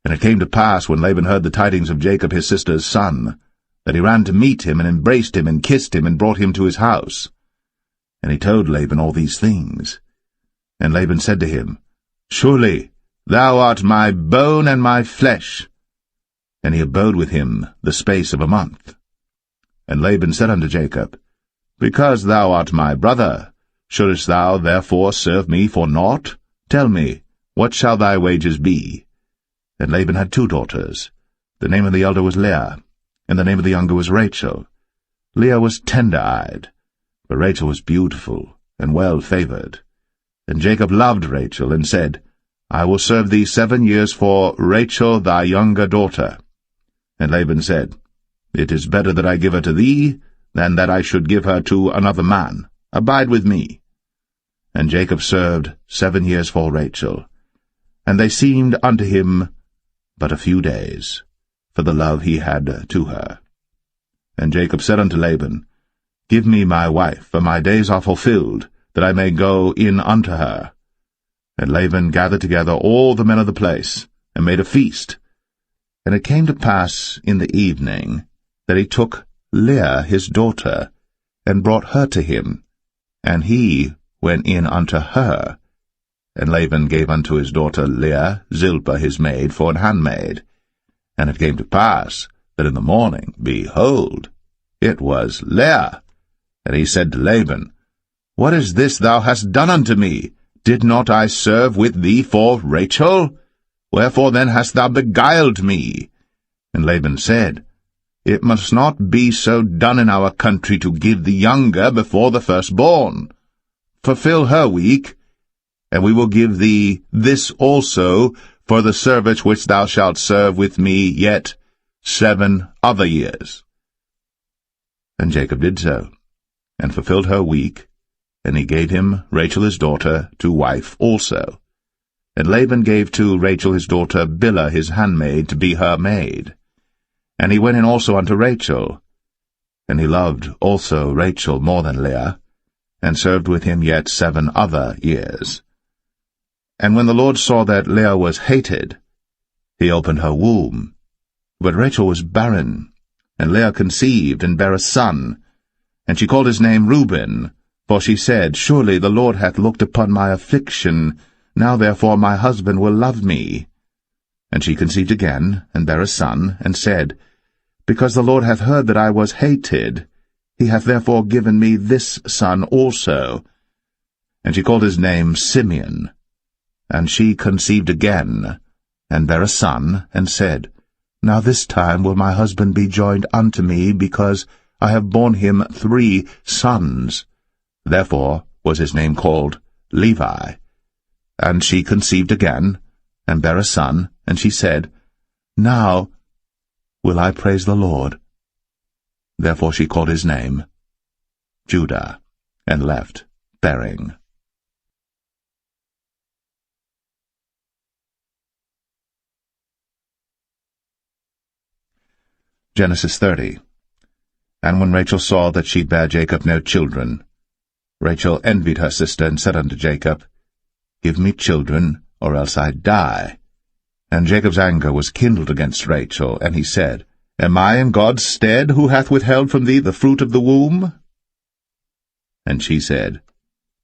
[SPEAKER 3] And it came to pass, when Laban heard the tidings of Jacob his sister's son, that he ran to meet him, and embraced him, and kissed him, and brought him to his house. And he told Laban all these things. And Laban said to him, Surely thou art my bone and my flesh. And he abode with him the space of a month. And Laban said unto Jacob, Because thou art my brother, shouldest thou therefore serve me for naught? Tell me, what shall thy wages be? And Laban had 2 daughters. The name of the elder was Leah, and the name of the younger was Rachel. Leah was tender-eyed, but Rachel was beautiful and well-favored. And Jacob loved Rachel, and said, I will serve thee 7 years for Rachel thy younger daughter. And Laban said, It is better that I give her to thee, than that I should give her to another man. Abide with me. And Jacob served 7 years for Rachel, and they seemed unto him but a few days, for the love he had to her. And Jacob said unto Laban, Give me my wife, for my days are fulfilled, that I may go in unto her. And Laban gathered together all the men of the place, and made a feast. And it came to pass in the evening that he took Leah his daughter, and brought her to him, and he went in unto her. And Laban gave unto his daughter Leah Zilpah his maid for an handmaid. And it came to pass that in the morning, behold, it was Leah. And he said to Laban, What is this thou hast done unto me? Did not I serve with thee for Rachel? Wherefore then hast thou beguiled me? And Laban said, It must not be so done in our country to give the younger before the firstborn. Fulfill her week, and we will give thee this also for the service which thou shalt serve with me yet 7 other years. And Jacob did so, and fulfilled her week, and he gave him Rachel his daughter to wife also. And Laban gave to Rachel his daughter Bilhah his handmaid to be her maid. And he went in also unto Rachel. And he loved also Rachel more than Leah, and served with him yet 7 other years. And when the Lord saw that Leah was hated, he opened her womb. But Rachel was barren, and Leah conceived and bare a son. And she called his name Reuben, for she said, Surely the Lord hath looked upon my affliction, now therefore my husband will love me. And she conceived again, and bare a son, and said, Because the Lord hath heard that I was hated, he hath therefore given me this son also. And she called his name Simeon. And she conceived again, and bare a son, and said, Now this time will my husband be joined unto me, because I have borne him 3 sons. Therefore was his name called Levi. And she conceived again, and bare a son, and she said, Now will I praise the Lord. Therefore she called his name Judah, and left bearing. Genesis 30. And when Rachel saw that she bare Jacob no children, Rachel envied her sister, and said unto Jacob, Give me children, or else I die. And Jacob's anger was kindled against Rachel, and he said, Am I in God's stead, who hath withheld from thee the fruit of the womb? And she said,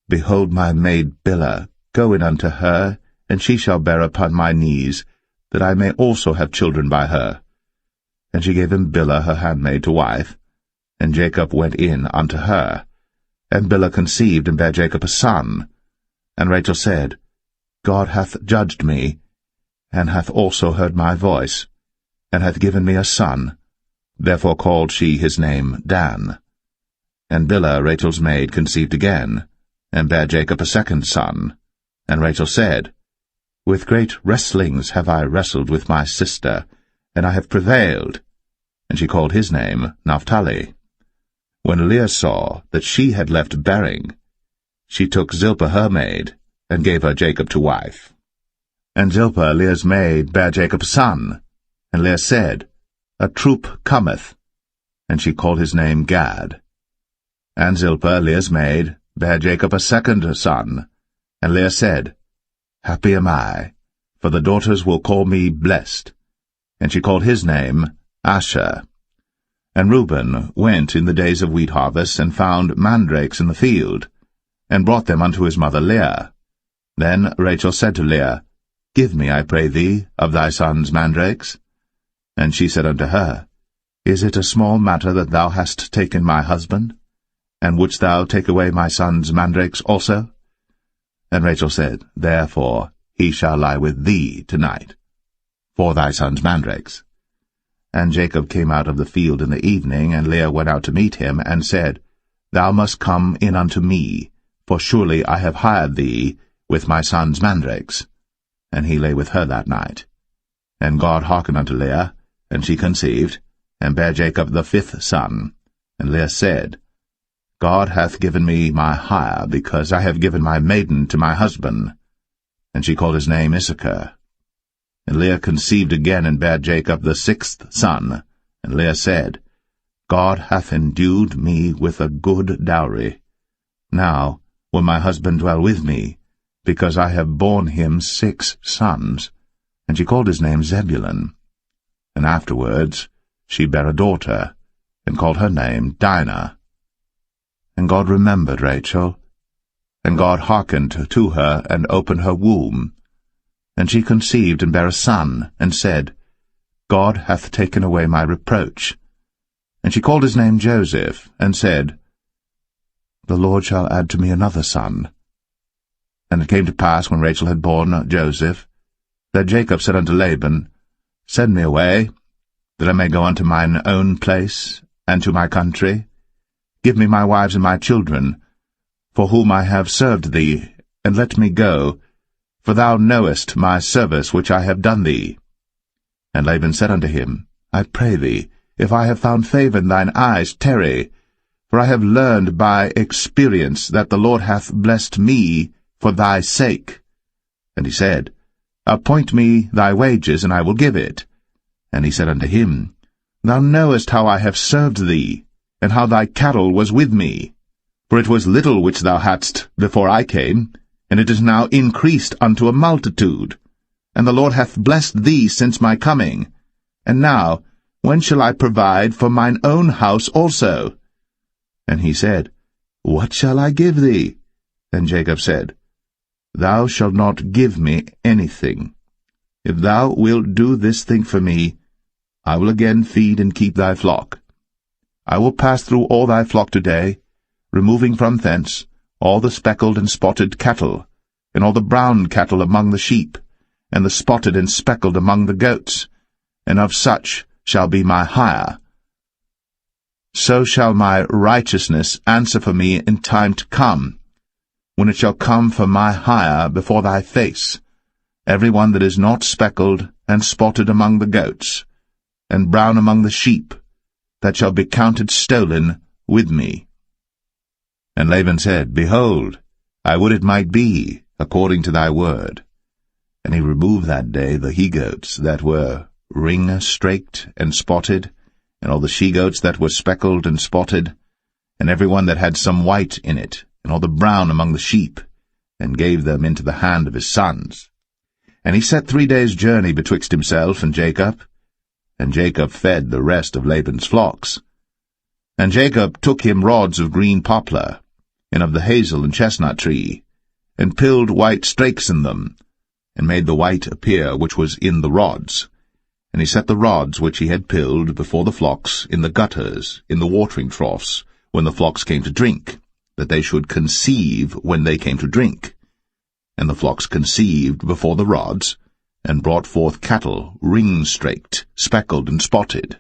[SPEAKER 3] Behold my maid Bilhah, go in unto her, and she shall bear upon my knees, that I may also have children by her. And she gave him Bilhah her handmaid to wife, and Jacob went in unto her. And Bilhah conceived, and bare Jacob a son. And Rachel said, God hath judged me, and hath also heard my voice, and hath given me a son. Therefore called she his name Dan. And Bilhah, Rachel's maid, conceived again, and bare Jacob a second son. And Rachel said, With great wrestlings have I wrestled with my sister, and I have prevailed. And she called his name Naphtali. When Leah saw that she had left bearing, she took Zilpah her maid, and gave her Jacob to wife. And Zilpah, Leah's maid, bare Jacob a son. And Leah said, A troop cometh. And she called his name Gad. And Zilpah, Leah's maid, bare Jacob a second son. And Leah said, Happy am I, for the daughters will call me blessed. And she called his name Asher. And Reuben went in the days of wheat harvest, and found mandrakes in the field, and brought them unto his mother Leah. Then Rachel said to Leah, Give me, I pray thee, of thy son's mandrakes. And she said unto her, Is it a small matter that thou hast taken my husband? And wouldst thou take away my son's mandrakes also? And Rachel said, Therefore he shall lie with thee tonight, for thy son's mandrakes. And Jacob came out of the field in the evening, and Leah went out to meet him, and said, Thou must come in unto me, for surely I have hired thee with my son's mandrakes. And he lay with her that night. And God hearkened unto Leah, and she conceived, and bare Jacob the fifth son. And Leah said, God hath given me my hire, because I have given my maiden to my husband. And she called his name Issachar. And Leah conceived again, and bare Jacob the sixth son. And Leah said, God hath endued me with a good dowry. Now will my husband dwell with me, because I have borne him 6 sons. And she called his name Zebulun. And afterwards she bare a daughter, and called her name Dinah. And God remembered Rachel, and God hearkened to her, and opened her womb. And she conceived, and bare a son, and said, God hath taken away my reproach. And she called his name Joseph, and said, The Lord shall add to me another son. And it came to pass, when Rachel had borne Joseph, that Jacob said unto Laban, Send me away, that I may go unto mine own place, and to my country. Give me my wives and my children, for whom I have served thee, and let me go, for thou knowest my service which I have done thee. And Laban said unto him, I pray thee, if I have found favour in thine eyes, tarry, for I have learned by experience that the Lord hath blessed me for thy sake. And he said, Appoint me thy wages, and I will give it. And he said unto him, Thou knowest how I have served thee, and how thy cattle was with me. For it was little which thou hadst before I came, and it is now increased unto a multitude. And the Lord hath blessed thee since my coming. And now, when shall I provide for mine own house also? And he said, What shall I give thee? And Jacob said, Thou shalt not give me anything. If thou wilt do this thing for me, I will again feed and keep thy flock. I will pass through all thy flock today, removing from thence all the speckled and spotted cattle, and all the brown cattle among the sheep, and the spotted and speckled among the goats, and of such shall be my hire. So shall my righteousness answer for me in time to come, when it shall come for my hire before thy face, every one that is not speckled and spotted among the goats, and brown among the sheep, that shall be counted stolen with me. And Laban said, Behold, I would it might be according to thy word. And he removed that day the he-goats that were ring-straked and spotted, and all the she-goats that were speckled and spotted, and every one that had some white in it, and all the brown among the sheep, and gave them into the hand of his sons. And he set 3 days' journey betwixt himself and Jacob fed the rest of Laban's flocks. And Jacob took him rods of green poplar, and of the hazel and chestnut tree, and pilled white strakes in them, and made the white appear which was in the rods. And he set the rods which he had pilled before the flocks in the gutters, in the watering troughs, when the flocks came to drink, that they should conceive when they came to drink. And the flocks conceived before the rods, and brought forth cattle ring-straked, speckled, and spotted.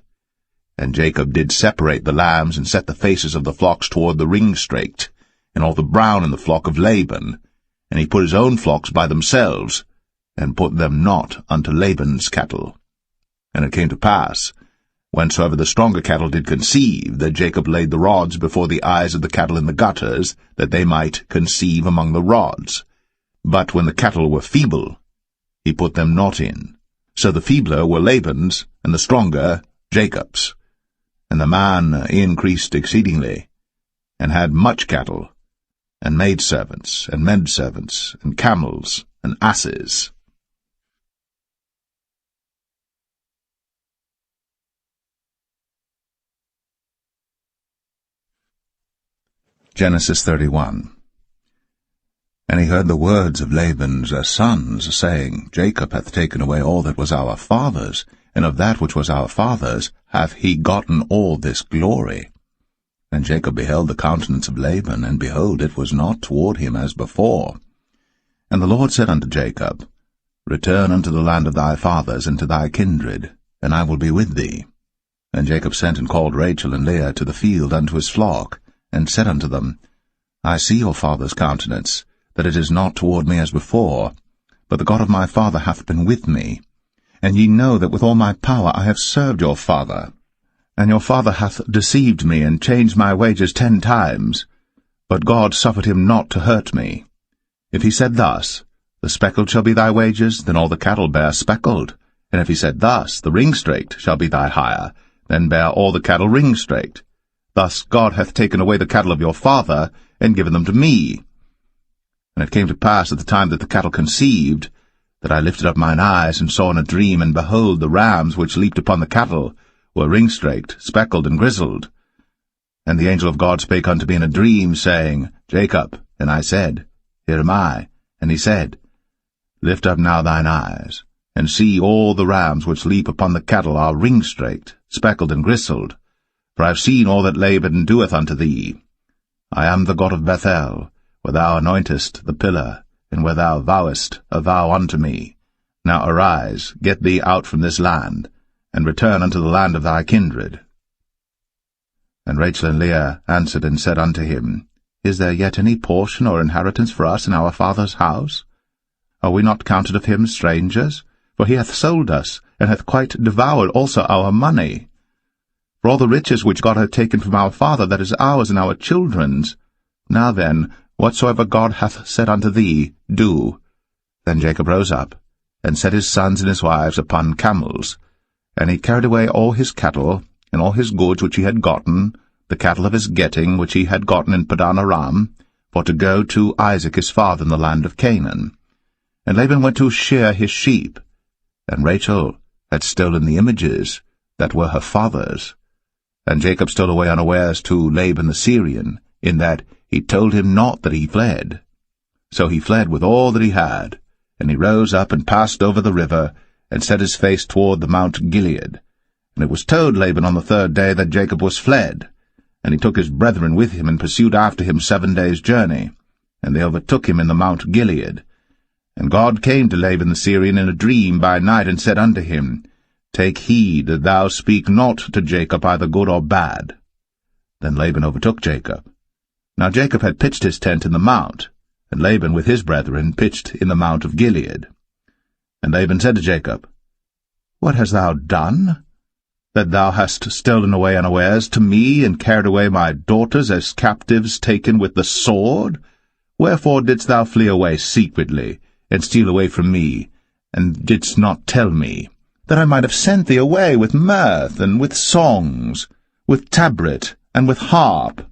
[SPEAKER 3] And Jacob did separate the lambs, and set the faces of the flocks toward the ring-straked, and all the brown in the flock of Laban. And he put his own flocks by themselves, and put them not unto Laban's cattle. And it came to pass, whensoever the stronger cattle did conceive, that Jacob laid the rods before the eyes of the cattle in the gutters, that they might conceive among the rods. But when the cattle were feeble, he put them not in. So the feebler were Laban's, and the stronger Jacob's. And the man increased exceedingly, and had much cattle, and maidservants, and menservants, and camels, and asses. Genesis 31. And he heard the words of Laban's sons, saying, Jacob hath taken away all that was our father's, and of that which was our father's hath he gotten all this glory. And Jacob beheld the countenance of Laban, and behold, it was not toward him as before. And the Lord said unto Jacob, Return unto the land of thy fathers, and to thy kindred, and I will be with thee. And Jacob sent and called Rachel and Leah to the field unto his flock, and said unto them, I see your father's countenance, that it is not toward me as before, but the God of my father hath been with me. And ye know that with all my power I have served your father. And your father hath deceived me, and changed my wages 10 times. But God suffered him not to hurt me. If he said thus, The speckled shall be thy wages, then all the cattle bear speckled. And if he said thus, The ring-straked shall be thy hire, then bear all the cattle ring-straked. Thus God hath taken away the cattle of your father, and given them to me. And it came to pass at the time that the cattle conceived, that I lifted up mine eyes, and saw in a dream, and behold, the rams which leaped upon the cattle were ring-straked, speckled, and grizzled. And the angel of God spake unto me in a dream, saying, Jacob. And I said, Here am I. And he said, Lift up now thine eyes, and see all the rams which leap upon the cattle are ring-straked, speckled, and grizzled. For I have seen all that Laban doeth unto thee. I am the God of Bethel, where thou anointest the pillar, and where thou vowest a vow unto me. Now arise, get thee out from this land, and return unto the land of thy kindred. And Rachel and Leah answered and said unto him, Is there yet any portion or inheritance for us in our father's house? Are we not counted of him strangers? For he hath sold us, and hath quite devoured also our money. For all the riches which God hath taken from our father, that is ours and our children's. Now then, whatsoever God hath said unto thee, do. Then Jacob rose up, and set his sons and his wives upon camels. And he carried away all his cattle, and all his goods which he had gotten, the cattle of his getting which he had gotten in Padan Aram, for to go to Isaac his father in the land of Canaan. And Laban went to shear his sheep, and Rachel had stolen the images that were her father's. And Jacob stole away unawares to Laban the Syrian, in that he told him not that he fled. So he fled with all that he had, and he rose up and passed over the river, and set his face toward the Mount Gilead. And it was told Laban on the 3rd day that Jacob was fled. And he took his brethren with him, and pursued after him 7 days' journey. And they overtook him in the Mount Gilead. And God came to Laban the Syrian in a dream by night, and said unto him, Take heed that thou speak not to Jacob either good or bad. Then Laban overtook Jacob. Now Jacob had pitched his tent in the mount, and Laban with his brethren pitched in the Mount of Gilead. And Laban said to Jacob, What hast thou done, that thou hast stolen away unawares to me, and carried away my daughters as captives taken with the sword? Wherefore didst thou flee away secretly, and steal away from me, and didst not tell me, that I might have sent thee away with mirth, and with songs, with tabret, and with harp,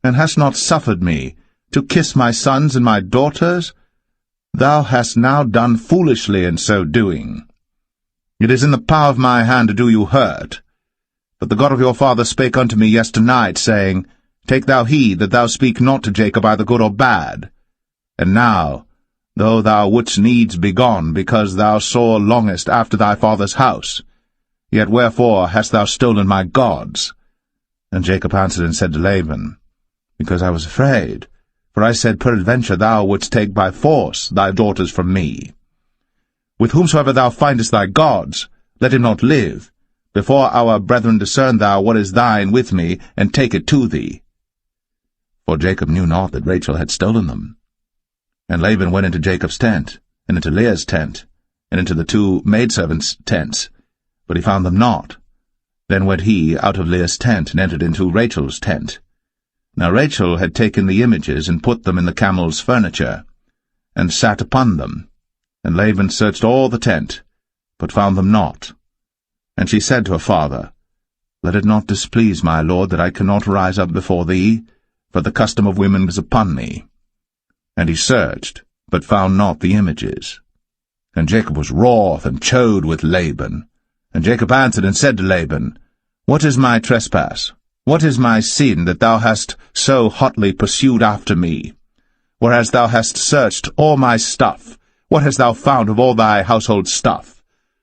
[SPEAKER 3] and hast not suffered me to kiss my sons and my daughters? Thou hast now done foolishly in so doing. It is in the power of my hand to do you hurt. But the God of your father spake unto me yesternight, saying, Take thou heed that thou speak not to Jacob either good or bad. And now, though thou wouldst needs be gone, because thou sore longest after thy father's house, yet wherefore hast thou stolen my gods? And Jacob answered and said to Laban, Because I was afraid, for I said, Peradventure thou wouldst take by force thy daughters from me. With whomsoever thou findest thy gods, let him not live, Before our brethren discern thou what is thine with me, and take it to thee. For Jacob knew not that Rachel had stolen them. And Laban went into Jacob's tent, and into Leah's tent, and into the two maidservants' tents, but he found them not. Then went he out of Leah's tent, and entered into Rachel's tent. Now Rachel had taken the images, and put them in the camel's furniture, and sat upon them. And Laban searched all the tent, but found them not. And she said to her father, Let it not displease my lord that I cannot rise up before thee, for the custom of women is upon me. And he searched, but found not the images. And Jacob was wroth, and chode with Laban. And Jacob answered and said to Laban, What is my trespass? What is my sin, that thou hast so hotly pursued after me? Whereas thou hast searched all my stuff, what hast thou found of all thy household stuff?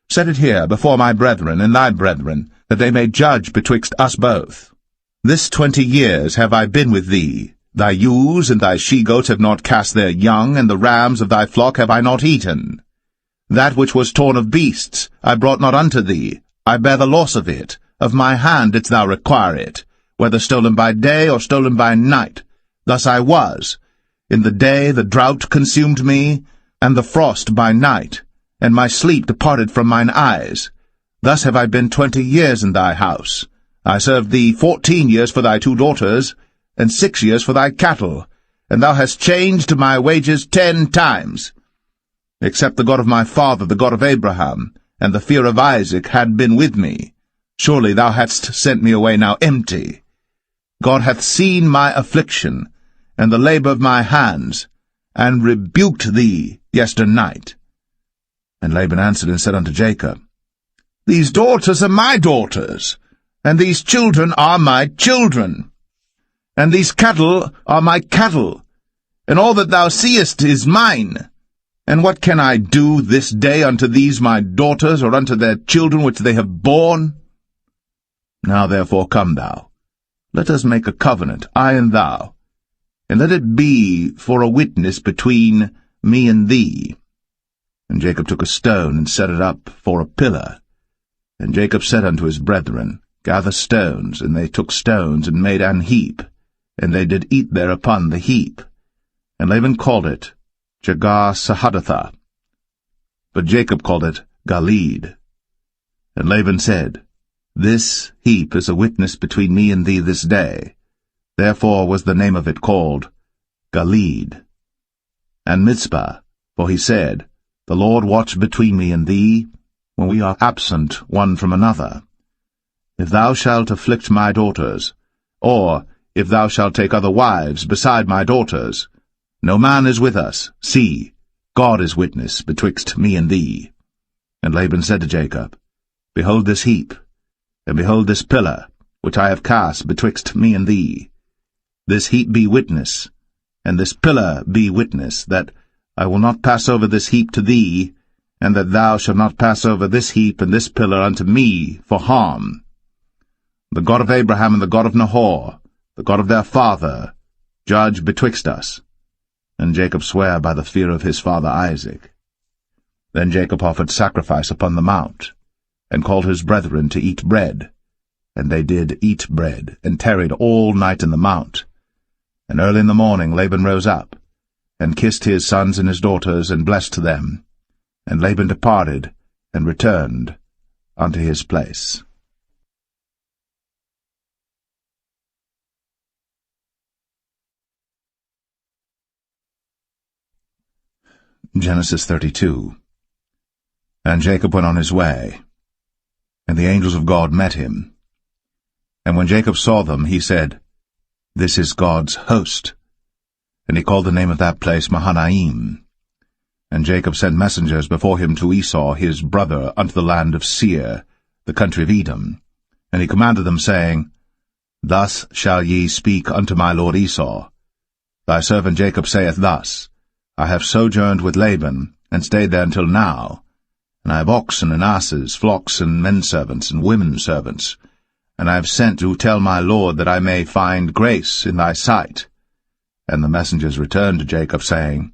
[SPEAKER 3] Set it here before my brethren and thy brethren, that they may judge betwixt us both. This 20 years have I been with thee. Thy ewes and thy she-goats have not cast their young, and the rams of thy flock have I not eaten. That which was torn of beasts I brought not unto thee. I bear the loss of it. Of my hand didst thou require it, whether stolen by day or stolen by night. Thus I was. In the day the drought consumed me, and the frost by night, and my sleep departed from mine eyes. Thus have I been 20 years in thy house. I served thee 14 years for thy 2 daughters, and 6 years for thy cattle, and thou hast changed my wages 10 times. Except the God of my father, the God of Abraham, and the fear of Isaac had been with me, surely thou hadst sent me away now empty. God hath seen my affliction, and the labor of my hands, and rebuked thee yesternight. And Laban answered and said unto Jacob, These daughters are my daughters, and these children are my children, and these cattle are my cattle, and all that thou seest is mine. And what can I do this day unto these my daughters, or unto their children which they have borne? Now therefore come thou, let us make a covenant, I and thou, and let it be for a witness between me and thee. And Jacob took a stone, and set it up for a pillar. And Jacob said unto his brethren, Gather stones. And they took stones, and made an heap, and they did eat thereupon the heap. And Laban called it Jegar-sahadathah, but Jacob called it Galeed. And Laban said, This heap is a witness between me and thee this day. Therefore was the name of it called Galeed. And Mizpah, for he said, The Lord watch between me and thee, when we are absent one from another. If thou shalt afflict my daughters, or if thou shalt take other wives beside my daughters, no man is with us. See, God is witness betwixt me and thee. And Laban said to Jacob, Behold this heap, and behold this pillar, which I have cast betwixt me and thee. This heap be witness, and this pillar be witness, that I will not pass over this heap to thee, and that thou shalt not pass over this heap and this pillar unto me for harm. The God of Abraham and the God of Nahor, the God of their father, judge betwixt us. And Jacob sware by the fear of his father Isaac. Then Jacob offered sacrifice upon the mount, and called his brethren to eat bread. And they did eat bread, and tarried all night in the mount. And early in the morning Laban rose up, and kissed his sons and his daughters, and blessed them. And Laban departed, and returned unto his place. Genesis 32. And Jacob went on his way, and the angels of God met him. And when Jacob saw them, he said, This is God's host. And he called the name of that place Mahanaim. And Jacob sent messengers before him to Esau his brother unto the land of Seir, the country of Edom. And he commanded them, saying, Thus shall ye speak unto my lord Esau. Thy servant Jacob saith thus, I have sojourned with Laban, and stayed there until now. And I have oxen and asses, flocks and men-servants and women-servants. And I have sent to tell my lord that I may find grace in thy sight. And the messengers returned to Jacob, saying,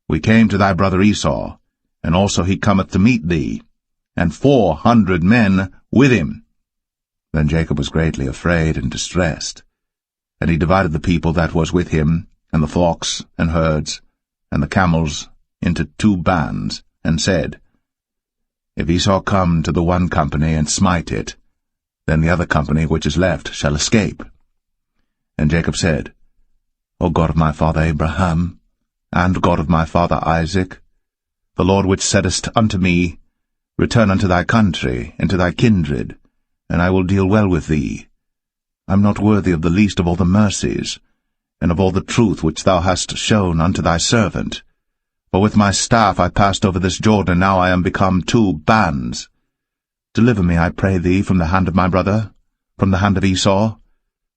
[SPEAKER 3] We came to thy brother Esau, and also he cometh to meet thee, and 400 men with him. Then Jacob was greatly afraid and distressed. And he divided the people that was with him, and the flocks and herds, and the camels, into 2 bands, and said, If Esau come to the one company and smite it, then the other company which is left shall escape. And Jacob said, O God of my father Abraham, and God of my father Isaac, the Lord which saidest unto me, Return unto thy country, and to thy kindred, and I will deal well with thee. I am not worthy of the least of all the mercies, and of all the truth which thou hast shown unto thy servant. For with my staff I passed over this Jordan, and now I am become 2 bands. Deliver me, I pray thee, from the hand of my brother, from the hand of Esau,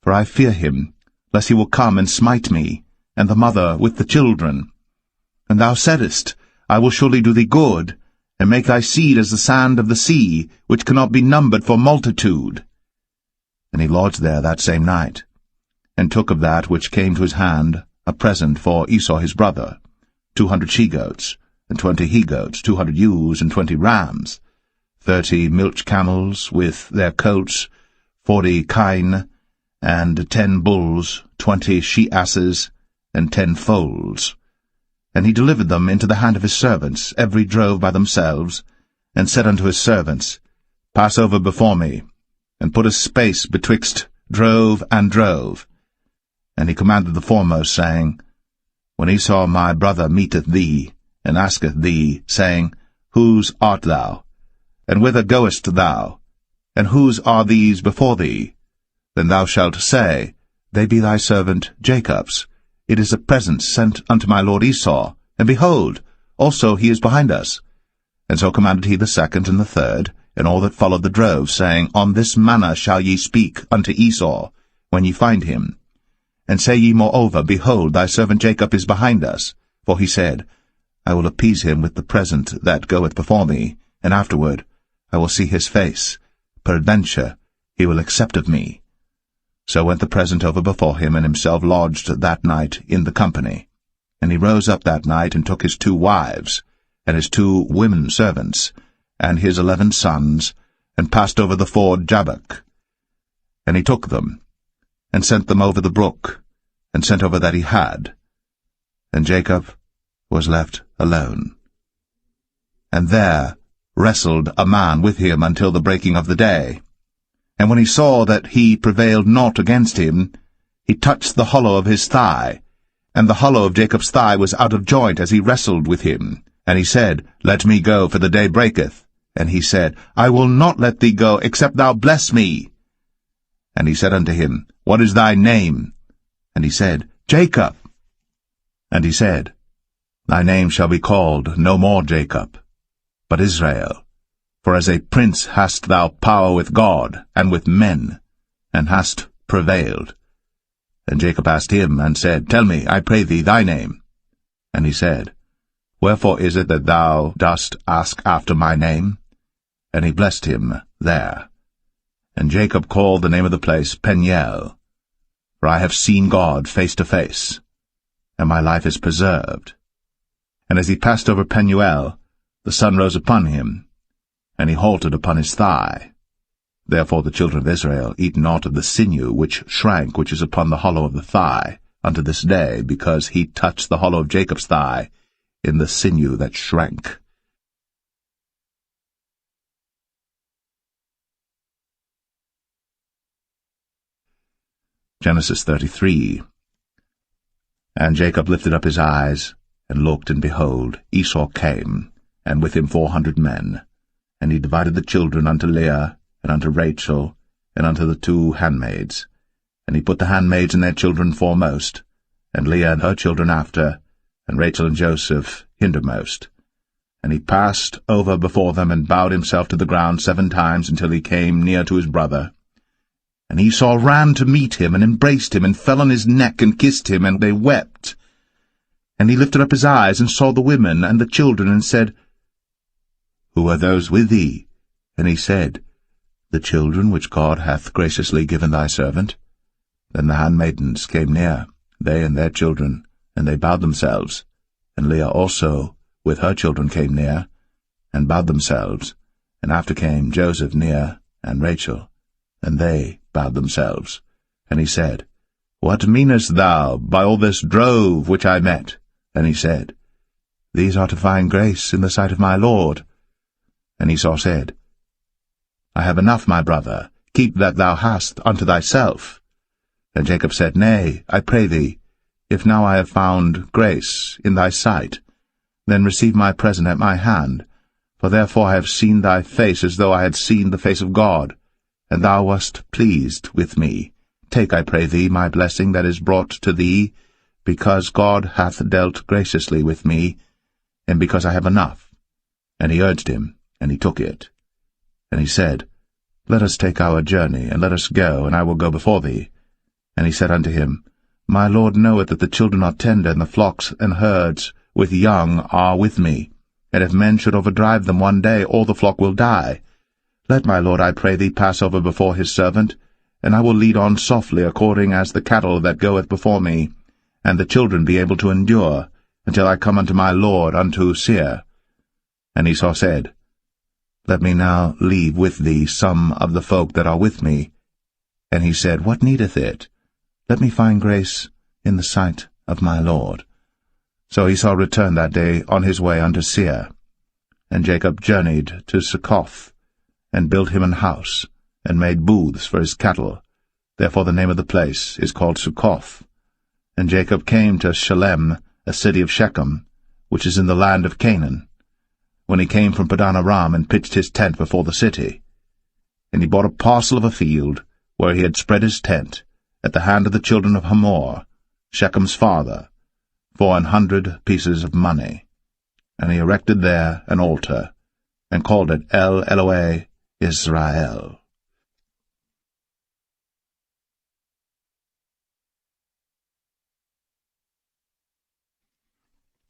[SPEAKER 3] for I fear him, lest he will come and smite me, and the mother with the children. And thou saidest, I will surely do thee good, and make thy seed as the sand of the sea, which cannot be numbered for multitude. And he lodged there that same night, and took of that which came to his hand a present for Esau his brother, 200 she-goats, and 20 he-goats, 200 ewes, and 20 rams, 30 milch camels with their coats, 40 kine, and 10 bulls, 20 she-asses, and 10 foals. And he delivered them into the hand of his servants, every drove by themselves, and said unto his servants, Pass over before me, and put a space betwixt drove and drove. And he commanded the foremost, saying, When Esau my brother meeteth thee, and asketh thee, saying, Whose art thou? And whither goest thou? And whose are these before thee? Then thou shalt say, They be thy servant Jacob's. It is a present sent unto my lord Esau, and behold, also he is behind us. And so commanded he the second and the third, and all that followed the drove, saying, On this manner shall ye speak unto Esau, when ye find him. And say ye moreover, Behold, thy servant Jacob is behind us. For he said, I will appease him with the present that goeth before me, and afterward I will see his face. Peradventure he will accept of me. So went the present over before him, and himself lodged that night in the company. And he rose up that night, and took his 2 wives, and his 2 women servants, and his 11 sons, and passed over the ford Jabbok. And he took them, and sent them over the brook, and sent over that he had. And Jacob was left alone. And there wrestled a man with him until the breaking of the day. And when he saw that he prevailed not against him, he touched the hollow of his thigh, and the hollow of Jacob's thigh was out of joint as he wrestled with him. And he said, Let me go, for the day breaketh. And he said, I will not let thee go, except thou bless me. And he said unto him, What is thy name? And he said, Jacob. And he said, Thy name shall be called no more Jacob, but Israel. For as a prince hast thou power with God and with men, and hast prevailed. And Jacob asked him, and said, Tell me, I pray thee, thy name. And he said, Wherefore is it that thou dost ask after my name? And he blessed him there. And Jacob called the name of the place Peniel, for I have seen God face to face, and my life is preserved. And as he passed over Penuel, the sun rose upon him, and he halted upon his thigh. Therefore the children of Israel eat not of the sinew which shrank, which is upon the hollow of the thigh, unto this day, because he touched the hollow of Jacob's thigh in the sinew that shrank. Genesis 33. And Jacob lifted up his eyes, and looked, and behold, Esau came, and with him 400 men. And he divided the children unto Leah, and unto Rachel, and unto the 2 handmaids. And he put the handmaids and their children foremost, and Leah and her children after, and Rachel and Joseph hindermost. And he passed over before them, and bowed himself to the ground 7 times, until he came near to his brother. And Esau ran to meet him, and embraced him, and fell on his neck, and kissed him, and they wept. And he lifted up his eyes, and saw the women and the children, and said, Who are those with thee? And he said, The children which God hath graciously given thy servant. Then the handmaidens came near, they and their children, and they bowed themselves. And Leah also with her children came near, and bowed themselves. And after came Joseph near, and Rachel. And they bowed themselves. And he said, What meanest thou by all this drove which I met? And he said, These are to find grace in the sight of my Lord. And Esau said, I have enough, my brother, keep that thou hast unto thyself. And Jacob said, Nay, I pray thee, if now I have found grace in thy sight, then receive my present at my hand, for therefore I have seen thy face as though I had seen the face of God, and thou wast pleased with me. Take, I pray thee, my blessing that is brought to thee, because God hath dealt graciously with me, and because I have enough. And he urged him, and he took it. And he said, Let us take our journey, and let us go, and I will go before thee. And he said unto him, My Lord knoweth that the children are tender, and the flocks and herds with young are with me. And if men should overdrive them one day, all the flock will die. Let my Lord, I pray thee, pass over before his servant, and I will lead on softly according as the cattle that goeth before me, and the children be able to endure, until I come unto my Lord unto Seir. And Esau said, Let me now leave with thee some of the folk that are with me. And he said, What needeth it? Let me find grace in the sight of my Lord. So Esau returned that day on his way unto Seir. And Jacob journeyed to Succoth, and built him an house, and made booths for his cattle. Therefore the name of the place is called Succoth. And Jacob came to Shalem, a city of Shechem, which is in the land of Canaan, when he came from Padan Aram, and pitched his tent before the city. And he bought a parcel of a field, where he had spread his tent, at the hand of the children of Hamor, Shechem's father, for 100 pieces of money. And he erected there an altar, and called it El Elohe Israel.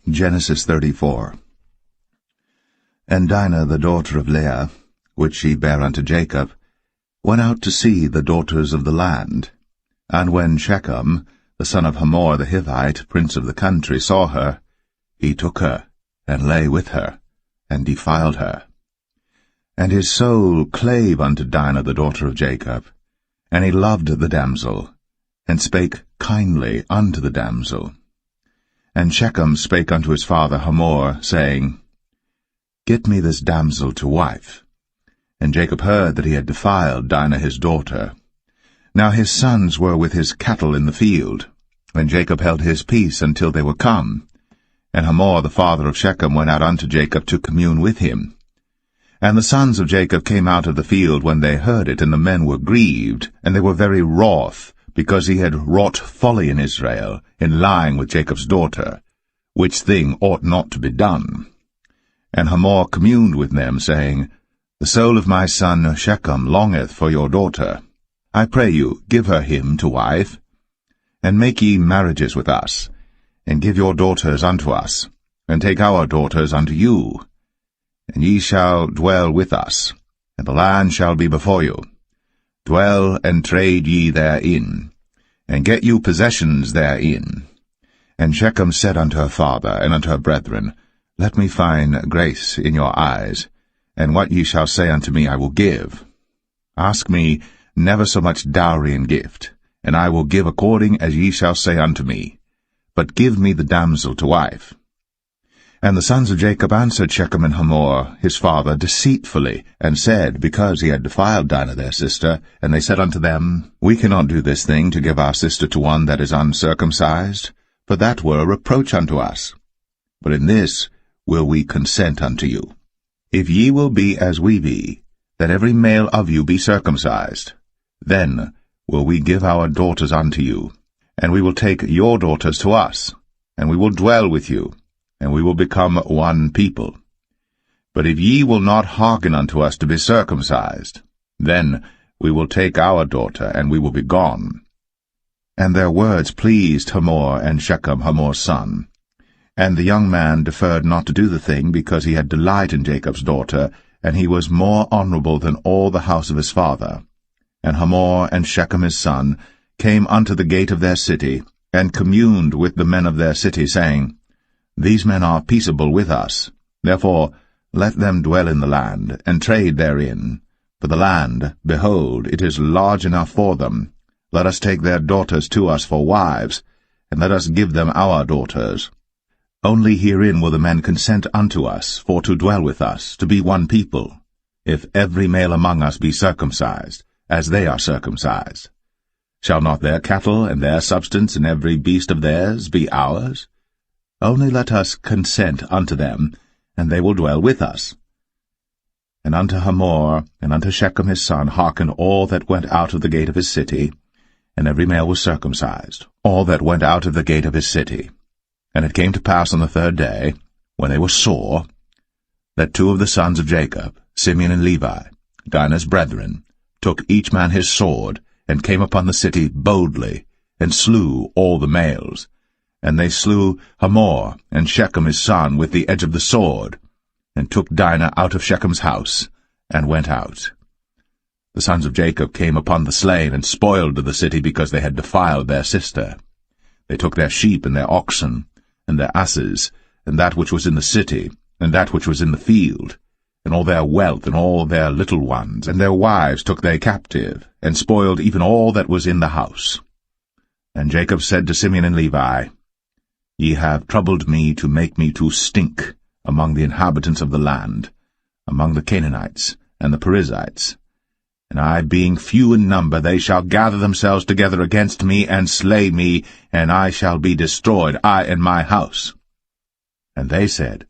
[SPEAKER 3] Genesis 34. And Dinah the daughter of Leah, which she bare unto Jacob, went out to see the daughters of the land. And when Shechem, the son of Hamor the Hivite, prince of the country, saw her, he took her, and lay with her, and defiled her. And his soul clave unto Dinah the daughter of Jacob, and he loved the damsel, and spake kindly unto the damsel. And Shechem spake unto his father Hamor, saying, Get me this damsel to wife. And Jacob heard that he had defiled Dinah his daughter. Now his sons were with his cattle in the field, and Jacob held his peace until they were come. And Hamor the father of Shechem went out unto Jacob to commune with him. And the sons of Jacob came out of the field when they heard it, and the men were grieved, and they were very wroth, because he had wrought folly in Israel, in lying with Jacob's daughter, which thing ought not to be done. And Hamor communed with them, saying, The soul of my son Shechem longeth for your daughter. I pray you, give her him to wife. And make ye marriages with us, and give your daughters unto us, and take our daughters unto you. And ye shall dwell with us, and the land shall be before you. Dwell and trade ye therein, and get you possessions therein. And Shechem said unto her father and unto her brethren, Let me find grace in your eyes, and what ye shall say unto me I will give. Ask me never so much dowry and gift, and I will give according as ye shall say unto me. But give me the damsel to wife. And the sons of Jacob answered Shechem and Hamor his father deceitfully, and said, because he had defiled Dinah their sister, and they said unto them, We cannot do this thing to give our sister to one that is uncircumcised, for that were a reproach unto us. But in this will we consent unto you. If ye will be as we be, that every male of you be circumcised, then will we give our daughters unto you, and we will take your daughters to us, and we will dwell with you, and we will become one people. But if ye will not hearken unto us to be circumcised, then we will take our daughter, and we will be gone. And their words pleased Hamor and Shechem Hamor's son. And the young man deferred not to do the thing, because he had delight in Jacob's daughter, and he was more honorable than all the house of his father. And Hamor and Shechem his son came unto the gate of their city, and communed with the men of their city, saying, These men are peaceable with us, therefore let them dwell in the land, and trade therein, For the land, behold, it is large enough for them. Let us take their daughters to us for wives, and let us give them our daughters. Only herein will the men consent unto us, for to dwell with us, to be one people, if every male among us be circumcised, as they are circumcised. Shall not their cattle and their substance and every beast of theirs be ours? Only let us consent unto them, and they will dwell with us. And unto Hamor and unto Shechem his son hearkened all that went out of the gate of his city, and every male was circumcised, all that went out of the gate of his city. And it came to pass on the third day, when they were sore, that two of the sons of Jacob, Simeon and Levi, Dinah's brethren, took each man his sword, and came upon the city boldly, and slew all the males. And they slew Hamor and Shechem his son with the edge of the sword, and took Dinah out of Shechem's house, and went out. The sons of Jacob came upon the slain, and spoiled the city, because they had defiled their sister. They took their sheep and their oxen, and their asses, and that which was in the city, and that which was in the field, and all their wealth, and all their little ones, and their wives took they captive, and spoiled even all that was in the house. And Jacob said to Simeon and Levi, Ye have troubled me to make me to stink among the inhabitants of the land, among the Canaanites and the Perizzites. And I, being few in number, they shall gather themselves together against me, and slay me, and I shall be destroyed, I and my house. And they said,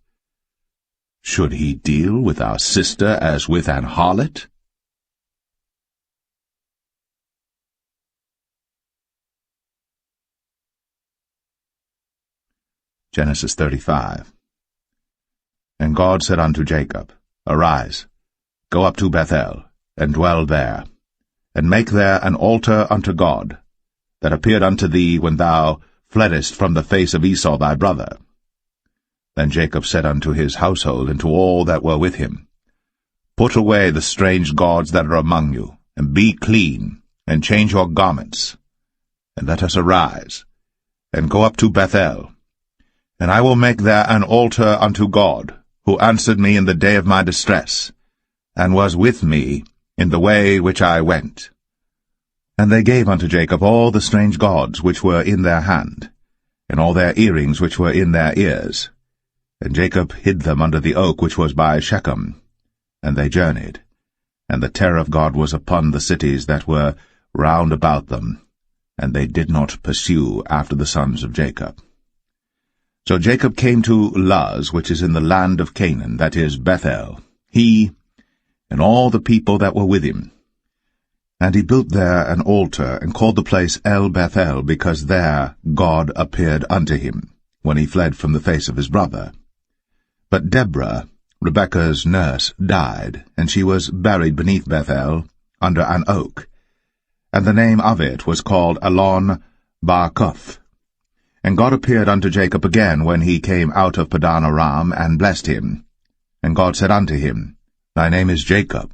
[SPEAKER 3] Should he deal with our sister as with an harlot? Genesis 35. And God said unto Jacob, Arise, go up to Bethel, and dwell there, and make there an altar unto God, that appeared unto thee when thou fleddest from the face of Esau thy brother. Then Jacob said unto his household and to all that were with him, Put away the strange gods that are among you, and be clean, and change your garments, and let us arise, and go up to Bethel, and I will make there an altar unto God, who answered me in the day of my distress, and was with me in the way which I went. And they gave unto Jacob all the strange gods which were in their hand, and all their earrings which were in their ears. And Jacob hid them under the oak which was by Shechem. And they journeyed, and the terror of God was upon the cities that were round about them, and they did not pursue after the sons of Jacob. So Jacob came to Luz, which is in the land of Canaan, that is Bethel, he and all the people that were with him. And he built there an altar, and called the place El Bethel, because there God appeared unto him, when he fled from the face of his brother. But Deborah, Rebekah's nurse, died, and she was buried beneath Bethel, under an oak. And the name of it was called Allon Bar-Koth. And God appeared unto Jacob again when he came out of Padan Aram, and blessed him. And God said unto him, Thy name is Jacob.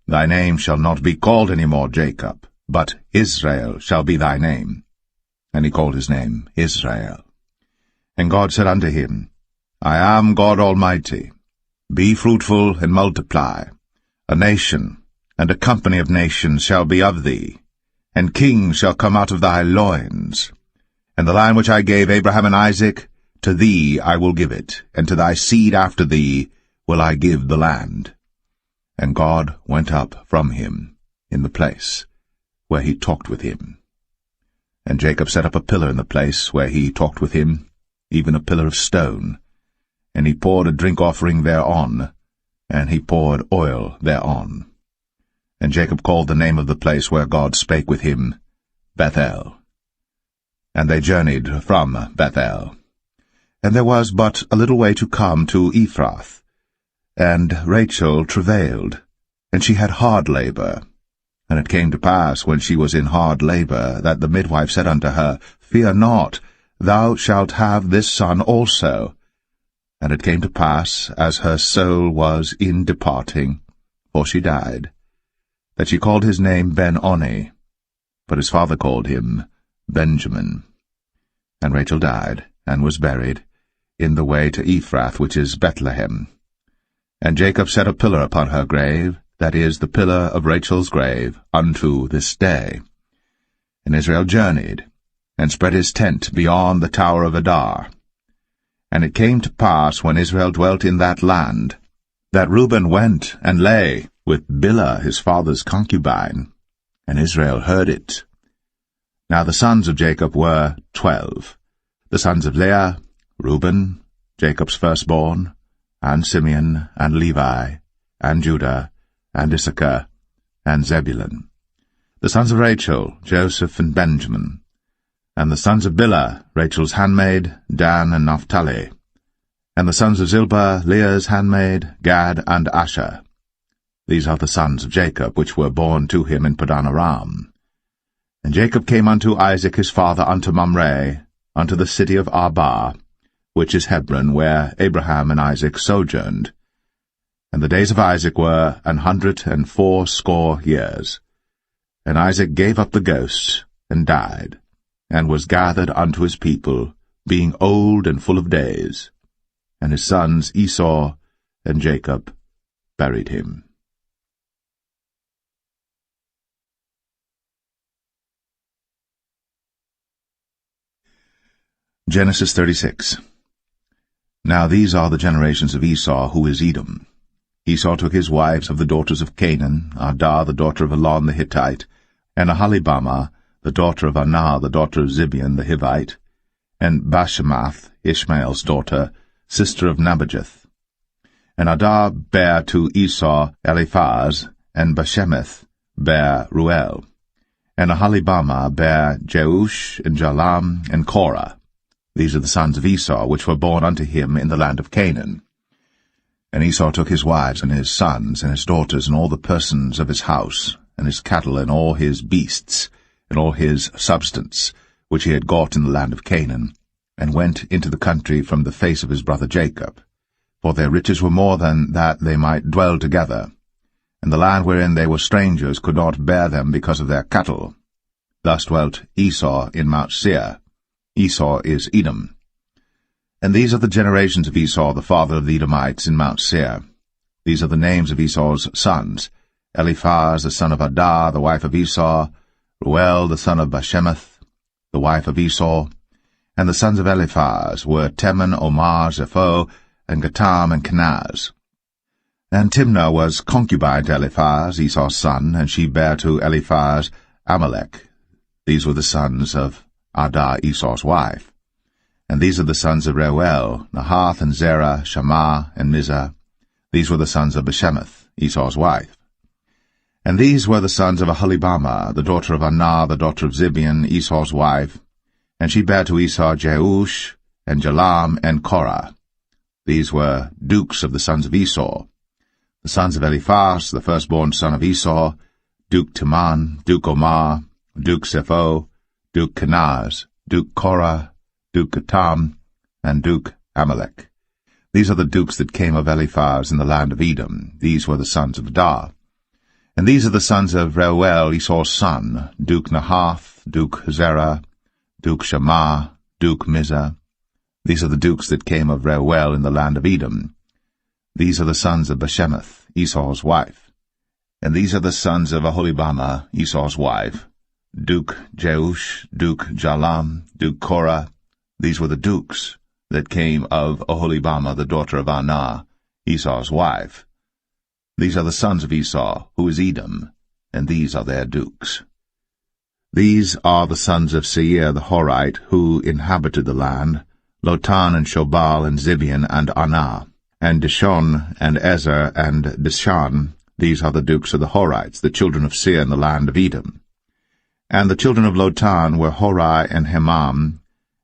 [SPEAKER 3] Thy name shall not be called any more Jacob, but Israel shall be thy name. And he called his name Israel. And God said unto him, I am God Almighty. Be fruitful and multiply. A nation and a company of nations shall be of thee, and kings shall come out of thy loins. And the land which I gave Abraham and Isaac, to thee I will give it, and to thy seed after thee will I give the land. And God went up from him in the place where he talked with him. And Jacob set up a pillar in the place where he talked with him, even a pillar of stone. And he poured a drink offering thereon, and he poured oil thereon. And Jacob called the name of the place where God spake with him, Bethel. And they journeyed from Bethel. And there was but a little way to come to Ephrath. And Rachel travailed, and she had hard labor. And it came to pass, when she was in hard labor, that the midwife said unto her, Fear not, thou shalt have this son also. And it came to pass, as her soul was in departing, for she died, that she called his name Ben-Oni, but his father called him Benjamin. And Rachel died, and was buried, in the way to Ephrath, which is Bethlehem. And Jacob set a pillar upon her grave, that is, the pillar of Rachel's grave, unto this day. And Israel journeyed, and spread his tent beyond the tower of Adar. And it came to pass, when Israel dwelt in that land, that Reuben went and lay with Bilhah his father's concubine, and Israel heard it. Now the sons of Jacob were 12, the sons of Leah, Reuben, Jacob's firstborn, and Simeon, and Levi, and Judah, and Issachar, and Zebulun. The sons of Rachel, Joseph and Benjamin. And the sons of Bilhah, Rachel's handmaid, Dan and Naphtali. And the sons of Zilpah, Leah's handmaid, Gad and Asher. These are the sons of Jacob, which were born to him in Padan Aram. And Jacob came unto Isaac his father unto Mamre, unto the city of Arba, which is Hebron, where Abraham and Isaac sojourned. And the days of Isaac were 180 years. And Isaac gave up the ghost, and died, and was gathered unto his people, being old and full of days. And his sons Esau and Jacob buried him. Genesis 36. Now these are the generations of Esau, who is Edom. Esau took his wives of the daughters of Canaan, Adah the daughter of Elon the Hittite, and Aholibamah the daughter of Anah the daughter of Zibeon the Hivite, and Bashemath, Ishmael's daughter, sister of Nebajoth. And Adah bare to Esau Eliphaz, and Bashemath bare Ruel. And Aholibamah bare Jeush, and Jalam, and Korah. These are the sons of Esau, which were born unto him in the land of Canaan. And Esau took his wives, and his sons, and his daughters, and all the persons of his house, and his cattle, and all his beasts, and all his substance, which he had got in the land of Canaan, and went into the country from the face of his brother Jacob. For their riches were more than that they might dwell together, and the land wherein they were strangers could not bear them because of their cattle. Thus dwelt Esau in Mount Seir. Esau is Edom. And these are the generations of Esau, the father of the Edomites, in Mount Seir. These are the names of Esau's sons: Eliphaz, the son of Adah, the wife of Esau; Ruel, the son of Bashemath, the wife of Esau. And the sons of Eliphaz were Teman, Omar, Zepho, and Gatam, and Kenaz. And Timnah was concubine to Eliphaz, Esau's son, and she bare to Eliphaz Amalek. These were the sons of Adah, Esau's wife. And these are the sons of Reuel, Nahath, and Zerah, Shammah, and Mizah. These were the sons of Bashemath, Esau's wife. And these were the sons of Aholibamah, the daughter of Anah, the daughter of Zibeon, Esau's wife. And she bare to Esau Jeush, and Jalam, and Korah. These were dukes of the sons of Esau. The sons of Eliphaz, the firstborn son of Esau: Duke Teman, Duke Omar, Duke Zepho, Duke Kenaz, Duke Korah, Duke Gatam, and Duke Amalek. These are the dukes that came of Eliphaz in the land of Edom. These were the sons of Adah. And these are the sons of Reuel, Esau's son: Duke Nahath, Duke Zerah, Duke Shammah, Duke Mizah. These are the dukes that came of Reuel in the land of Edom. These are the sons of Bashemath, Esau's wife. And these are the sons of Aholibamah, Esau's wife: Duke Jeush, Duke Jalam, Duke Korah. These were the dukes that came of Aholibamah, the daughter of Anah, Esau's wife. These are the sons of Esau, who is Edom, and these are their dukes. These are the sons of Seir the Horite, who inhabited the land: Lotan, and Shobal, and Zibeon, and Anah, and Dishon, and Ezer, and Dishan. These are the dukes of the Horites, the children of Seir in the land of Edom. And the children of Lotan were Hori and Hemam,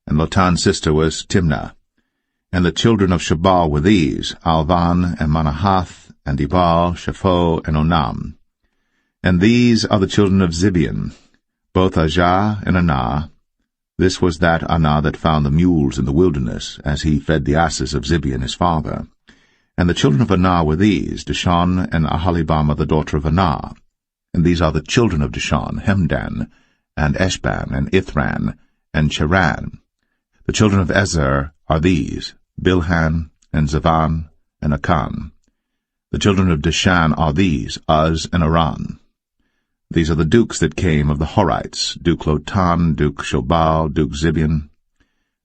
[SPEAKER 3] and Lotan's sister was Timnah. And the children of Shobal were these: Alvan, and Manahath, and Ebal, Shapho, and Onam. And these are the children of Zibeon, both Ajah and Anah. This was that Anah that found the mules in the wilderness, as he fed the asses of Zibeon his father. And the children of Anah were these: Dishon, and Aholibamah the daughter of Anah. And these are the children of Dishon: Hemdan, and Eshban, and Ithran, and Cheran. The children of Ezer are these: Bilhan, and Zavan, and Akan. The children of Dishan are these, Uz and Aran. These are the dukes that came of the Horites, Duke Lotan, Duke Shobal, Duke Zibion,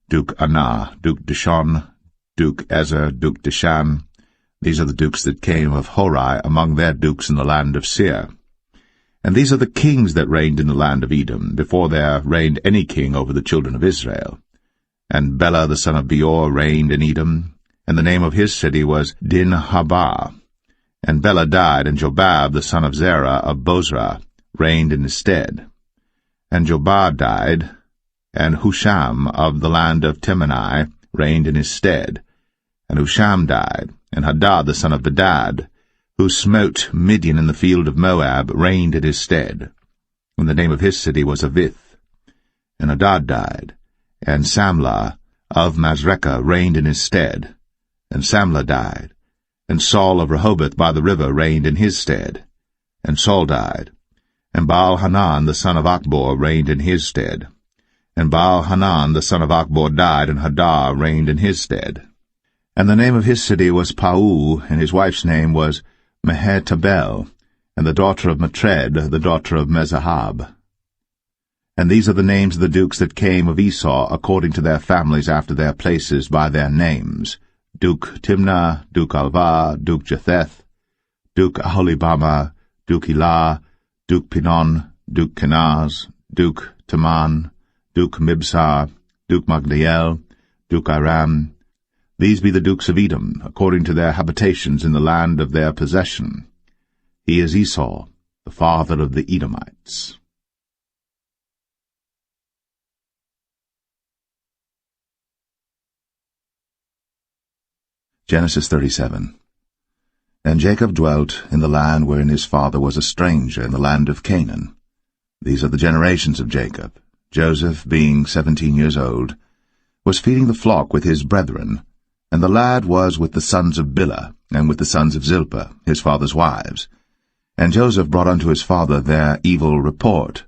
[SPEAKER 3] Duke Anah, Duke Dishon, Duke Ezer, Duke Dishan. These are the dukes that came of Hori among their dukes in the land of Seir. And these are the kings that reigned in the land of Edom, before there reigned any king over the children of Israel. And Bela the son of Beor reigned in Edom, and the name of his city was Dinhabah. And Bela died, and Jobab the son of Zerah of Bozrah reigned in his stead. And Jobab died, and Husham of the land of Temani reigned in his stead. And Husham died, and Hadad the son of Bedad, who smote Midian in the field of Moab, reigned in his stead. And the name of his city was Avith. And Hadad died, and Samlah of Masrekah reigned in his stead. And Samlah died, and Saul of Rehoboth by the river reigned in his stead. And Saul died, and Baal-Hanan the son of Achbor reigned in his stead. And Baal-Hanan the son of Achbor died, and Hadar reigned in his stead. And the name of his city was Pau, and his wife's name was Mehetabel, and the daughter of Matred, the daughter of Mezahab. And these are the names of the dukes that came of Esau, according to their families after their places by their names: Duke Timnah, Duke Alvah, Duke Jetheth, Duke Aholibama, Duke Elah, Duke Pinon, Duke Kenaz, Duke Taman, Duke Mibsar, Duke Magdiel, Duke Aram. These be the dukes of Edom, according to their habitations in the land of their possession. He is Esau, the father of the Edomites. Genesis 37. And Jacob dwelt in the land wherein his father was a stranger, in the land of Canaan. These are the generations of Jacob. Joseph, being 17 years old, was feeding the flock with his brethren, and the lad was with the sons of Bilhah, and with the sons of Zilpah, his father's wives. And Joseph brought unto his father their evil report.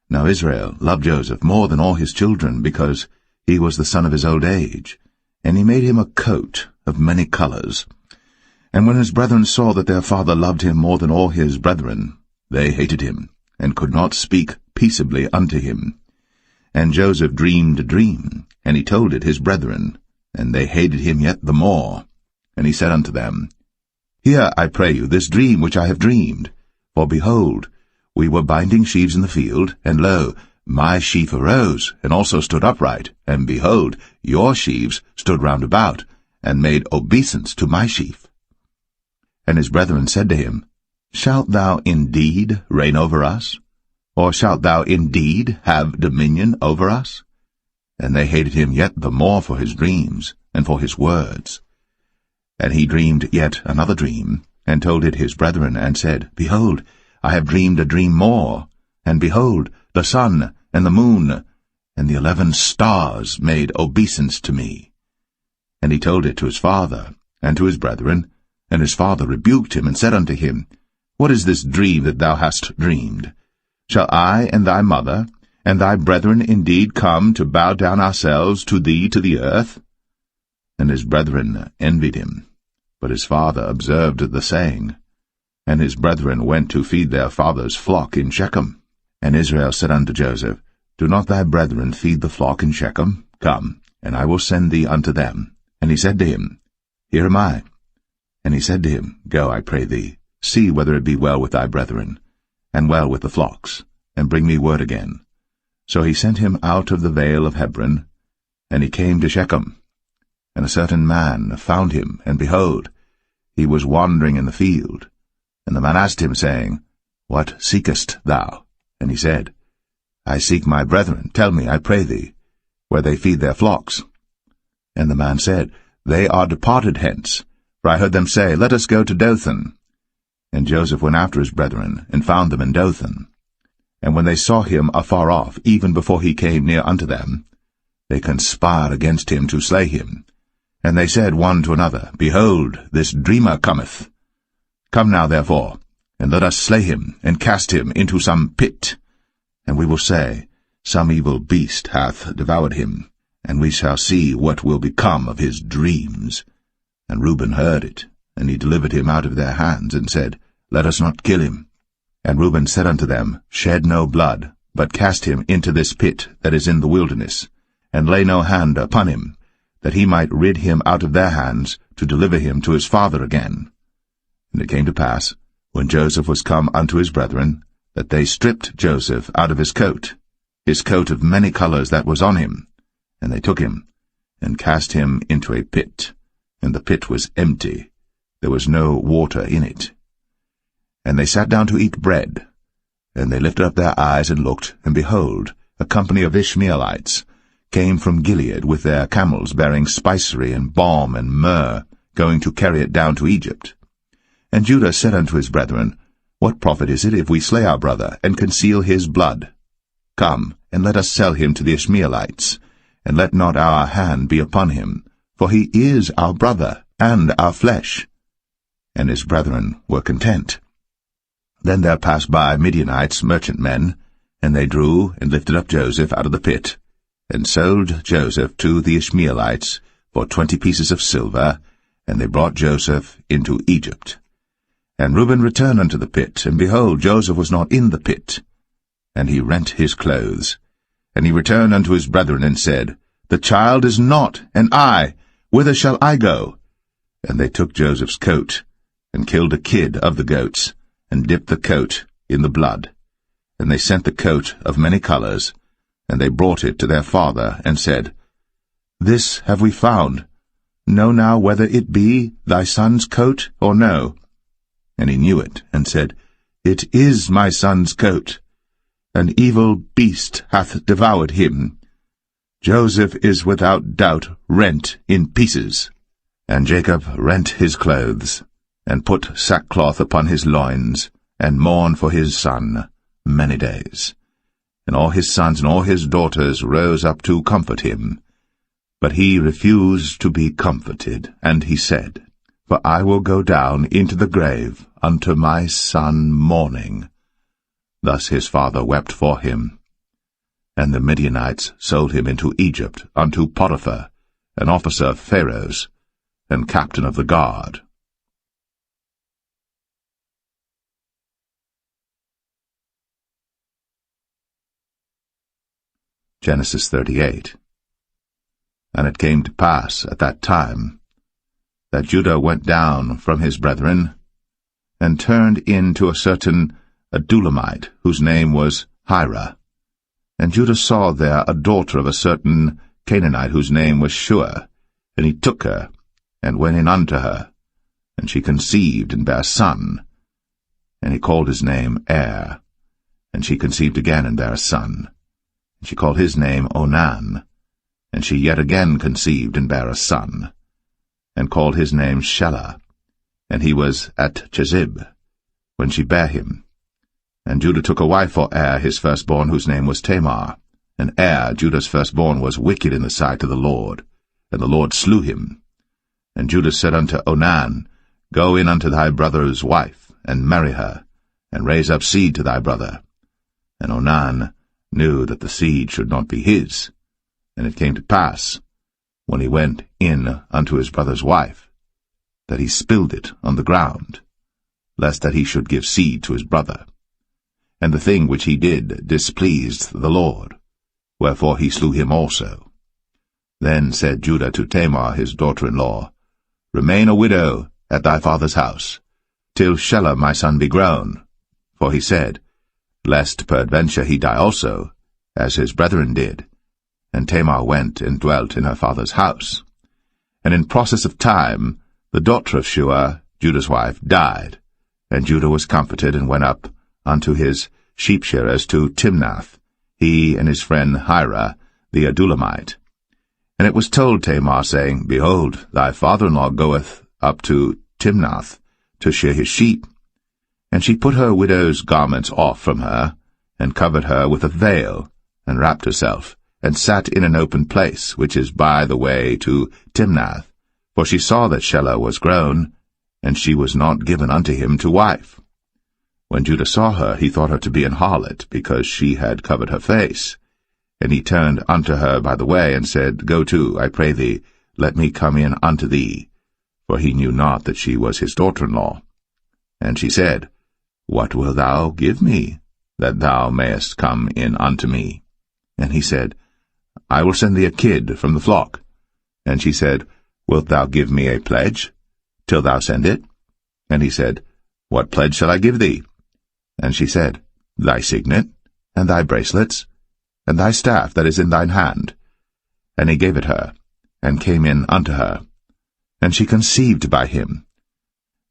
[SPEAKER 3] Now Israel loved Joseph more than all his children, because he was the son of his old age. And he made him a coat of many colors. And when his brethren saw that their father loved him more than all his brethren, they hated him, and could not speak peaceably unto him. And Joseph dreamed a dream, and he told it his brethren, and they hated him yet the more. And he said unto them, Hear, I pray you, this dream which I have dreamed. For behold, we were binding sheaves in the field, and lo, my sheaf arose, and also stood upright, and behold, your sheaves stood round about, and made obeisance to my sheaf. And his brethren said to him, Shalt thou indeed reign over us? Or shalt thou indeed have dominion over us? And they hated him yet the more for his dreams, and for his words. And he dreamed yet another dream, and told it his brethren, and said, Behold, I have dreamed a dream more, and behold, the sun, and the moon, and the 11 stars made obeisance to me. And he told it to his father, and to his brethren, and his father rebuked him, and said unto him, What is this dream that thou hast dreamed? Shall I and thy mother, and thy brethren indeed come to bow down ourselves to thee to the earth? And his brethren envied him. But his father observed the saying. And his brethren went to feed their father's flock in Shechem. And Israel said unto Joseph, Do not thy brethren feed the flock in Shechem? Come, and I will send thee unto them. And he said to him, Here am I. And he said to him, Go, I pray thee, see whether it be well with thy brethren, and well with the flocks, and bring me word again. So he sent him out of the vale of Hebron, and he came to Shechem. And a certain man found him, and behold, he was wandering in the field. And the man asked him, saying, What seekest thou? And he said, I seek my brethren. Tell me, I pray thee, where they feed their flocks. And the man said, They are departed hence, for I heard them say, Let us go to Dothan. And Joseph went after his brethren, and found them in Dothan. And when they saw him afar off, even before he came near unto them, they conspired against him to slay him. And they said one to another, Behold, this dreamer cometh. Come now, therefore, and let us slay him, and cast him into some pit. And we will say, Some evil beast hath devoured him, and we shall see what will become of his dreams. And Reuben heard it, And he delivered him out of their hands, and said, Let us not kill him. And Reuben said unto them, Shed no blood, but cast him into this pit that is in the wilderness, and lay no hand upon him, that he might rid him out of their hands, to deliver him to his father again. And it came to pass, when Joseph was come unto his brethren, that they stripped Joseph out of his coat of many colours that was on him, and they took him, and cast him into a pit, and the pit was empty, there was no water in it. And they sat down to eat bread, and they lifted up their eyes and looked, and behold, a company of Ishmaelites came from Gilead with their camels bearing spicery and balm and myrrh, going to carry it down to Egypt. And Judah said unto his brethren, What profit is it if we slay our brother, and conceal his blood? Come, and let us sell him to the Ishmaelites, and let not our hand be upon him, for he is our brother, and our flesh. And his brethren were content. Then there passed by Midianites, merchantmen, and they drew and lifted up Joseph out of the pit, and sold Joseph to the Ishmaelites for 20 pieces of silver, and they brought Joseph into Egypt. And Reuben returned unto the pit, and behold, Joseph was not in the pit. And he rent his clothes. And he returned unto his brethren, and said, The child is not, and I, whither shall I go? And they took Joseph's coat, and killed a kid of the goats, and dipped the coat in the blood. And they sent the coat of many colours, and they brought it to their father, and said, This have we found. Know now whether it be thy son's coat or no. And he knew it, and said, It is my son's coat. An evil beast hath devoured him. Joseph is without doubt rent in pieces. And Jacob rent his clothes, and put sackcloth upon his loins, and mourned for his son many days. And all his sons and all his daughters rose up to comfort him. But he refused to be comforted, and he said, For I will go down into the grave unto my son mourning. Thus his father wept for him. And the Midianites sold him into Egypt unto Potiphar, an officer of Pharaoh's, and captain of the guard. Genesis 38. And it came to pass at that time that Judah went down from his brethren, and turned in to a certain Adulamite, whose name was Hira. And Judah saw there a daughter of a certain Canaanite, whose name was Shua, and he took her, and went in unto her, and she conceived and bare a son, and he called his name Er. And she conceived again and bare a son, and she called his name Onan. And she yet again conceived and bare a son, and called his name Shelah. And he was at Chezib, when she bare him. And Judah took a wife for Er his firstborn, whose name was Tamar. And Er, Judah's firstborn, was wicked in the sight of the Lord, and the Lord slew him. And Judah said unto Onan, Go in unto thy brother's wife, and marry her, and raise up seed to thy brother. And Onan knew that the seed should not be his. And it came to pass, when he went in unto his brother's wife, that he spilled it on the ground, lest that he should give seed to his brother. And the thing which he did displeased the Lord, wherefore he slew him also. Then said Judah to Tamar his daughter-in-law, Remain a widow at thy father's house, till Shelah my son be grown. For he said, Lest peradventure he die also, as his brethren did. And Tamar went and dwelt in her father's house. And in process of time, the daughter of Shua, Judah's wife, died. And Judah was comforted, and went up unto his sheep-shearers to Timnath, he and his friend Hira, the Adulamite. And it was told Tamar, saying, Behold, thy father-in-law goeth up to Timnath to shear his sheep. And she put her widow's garments off from her, and covered her with a veil, and wrapped herself, and sat in an open place, which is by the way to Timnath. For she saw that Shelah was grown, and she was not given unto him to wife. When Judah saw her, he thought her to be an harlot, because she had covered her face. And he turned unto her by the way, and said, Go to, I pray thee, let me come in unto thee. for he knew not that she was his daughter-in-law. And she said, What wilt thou give me, that thou mayest come in unto me? And he said, I will send thee a kid from the flock. And she said, Wilt thou give me a pledge, till thou send it? And he said, What pledge shall I give thee? And she said, Thy signet, and thy bracelets, and thy staff that is in thine hand. And he gave it her, and came in unto her. And she conceived by him.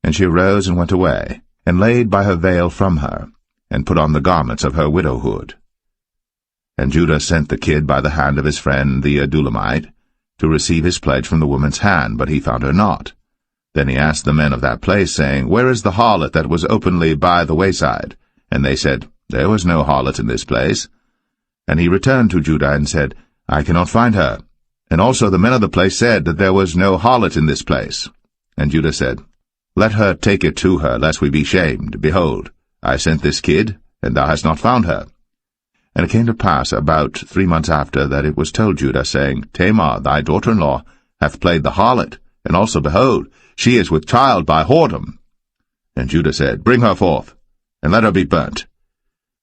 [SPEAKER 3] And she arose and went away, and laid by her veil from her, and put on the garments of her widowhood. And Judah sent the kid by the hand of his friend the Adullamite, to receive his pledge from the woman's hand, but he found her not. Then he asked the men of that place, saying, Where is the harlot that was openly by the wayside? And they said, There was no harlot in this place. And he returned to Judah and said, I cannot find her. And also the men of the place said that there was no harlot in this place. And Judah said, Let her take it to her, lest we be shamed. Behold, I sent this kid, and thou hast not found her. And it came to pass about 3 months after that it was told Judah, saying, Tamar, thy daughter-in-law, hath played the harlot, and also, behold, she is with child by whoredom. And Judah said, Bring her forth, and let her be burnt.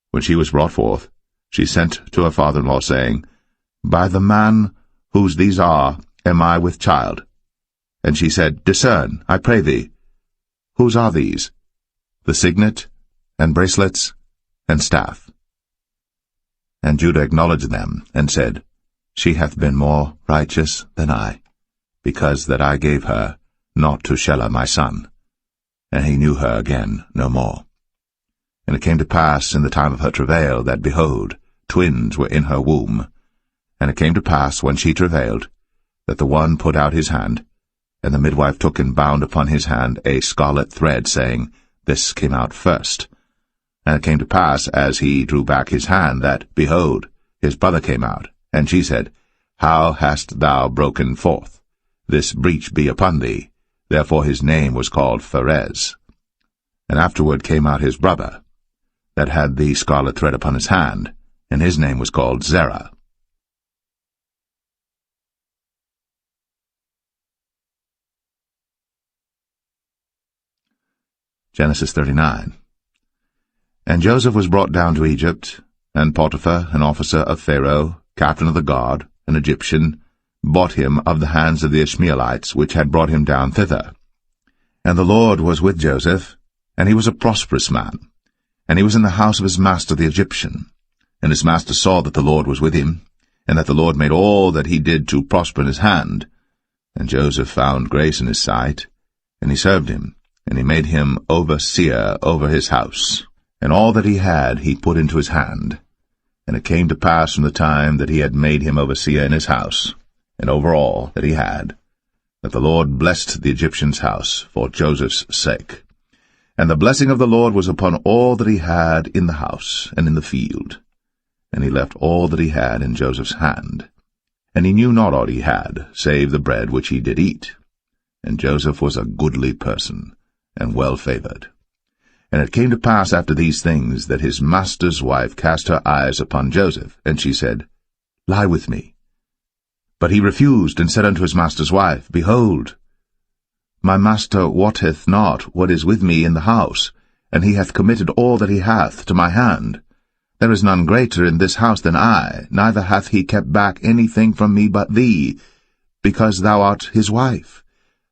[SPEAKER 3] When she was brought forth, she sent to her father-in-law, saying, By the man whose these are am I with child. And she said, Discern, I pray thee, whose are these? The signet, and bracelets, and staff. And Judah acknowledged them, and said, She hath been more righteous than I, because that I gave her not to Shelah my son. And he knew her again no more. And it came to pass in the time of her travail, that, behold, twins were in her womb. And it came to pass, when she travailed, that the one put out his hand, and the midwife took and bound upon his hand a scarlet thread, saying, This came out first. And it came to pass, as he drew back his hand, that, behold, his brother came out. And she said, How hast thou broken forth? This breach be upon thee. Therefore his name was called Pharez. And afterward came out his brother, that had the scarlet thread upon his hand, and his name was called Zerah. Genesis 39. And Joseph was brought down to Egypt, and Potiphar, an officer of Pharaoh, captain of the guard, an Egyptian, bought him of the hands of the Ishmaelites, which had brought him down thither. And the Lord was with Joseph, and he was a prosperous man. And he was in the house of his master the Egyptian. And his master saw that the Lord was with him, and that the Lord made all that he did to prosper in his hand. And Joseph found grace in his sight, and he served him, and he made him overseer over his house. And all that he had he put into his hand. And it came to pass from the time that he had made him overseer in his house, and over all that he had, that the Lord blessed the Egyptian's house for Joseph's sake. And the blessing of the Lord was upon all that he had in the house and in the field. And he left all that he had in Joseph's hand. And he knew not aught he had, save the bread which he did eat. And Joseph was a goodly person, and well-favored. And it came to pass after these things, that his master's wife cast her eyes upon Joseph, and she said, Lie with me. But he refused, and said unto his master's wife, Behold, my master wotteth not what is with me in the house, and he hath committed all that he hath to my hand. There is none greater in this house than I, neither hath he kept back anything from me but thee, because thou art his wife.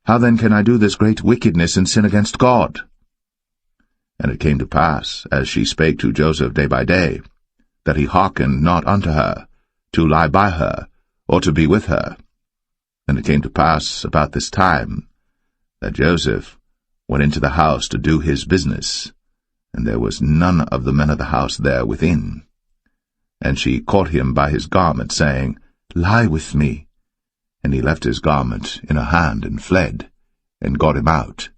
[SPEAKER 3] How then can I do this great wickedness and sin against God? And it came to pass, as she spake to Joseph day by day, that he hearkened not unto her, to lie by her, or to be with her. And it came to pass about this time, that Joseph went into the house to do his business, and there was none of the men of the house there within. And she caught him by his garment, saying, Lie with me. And he left his garment in her hand, and fled, and got him out.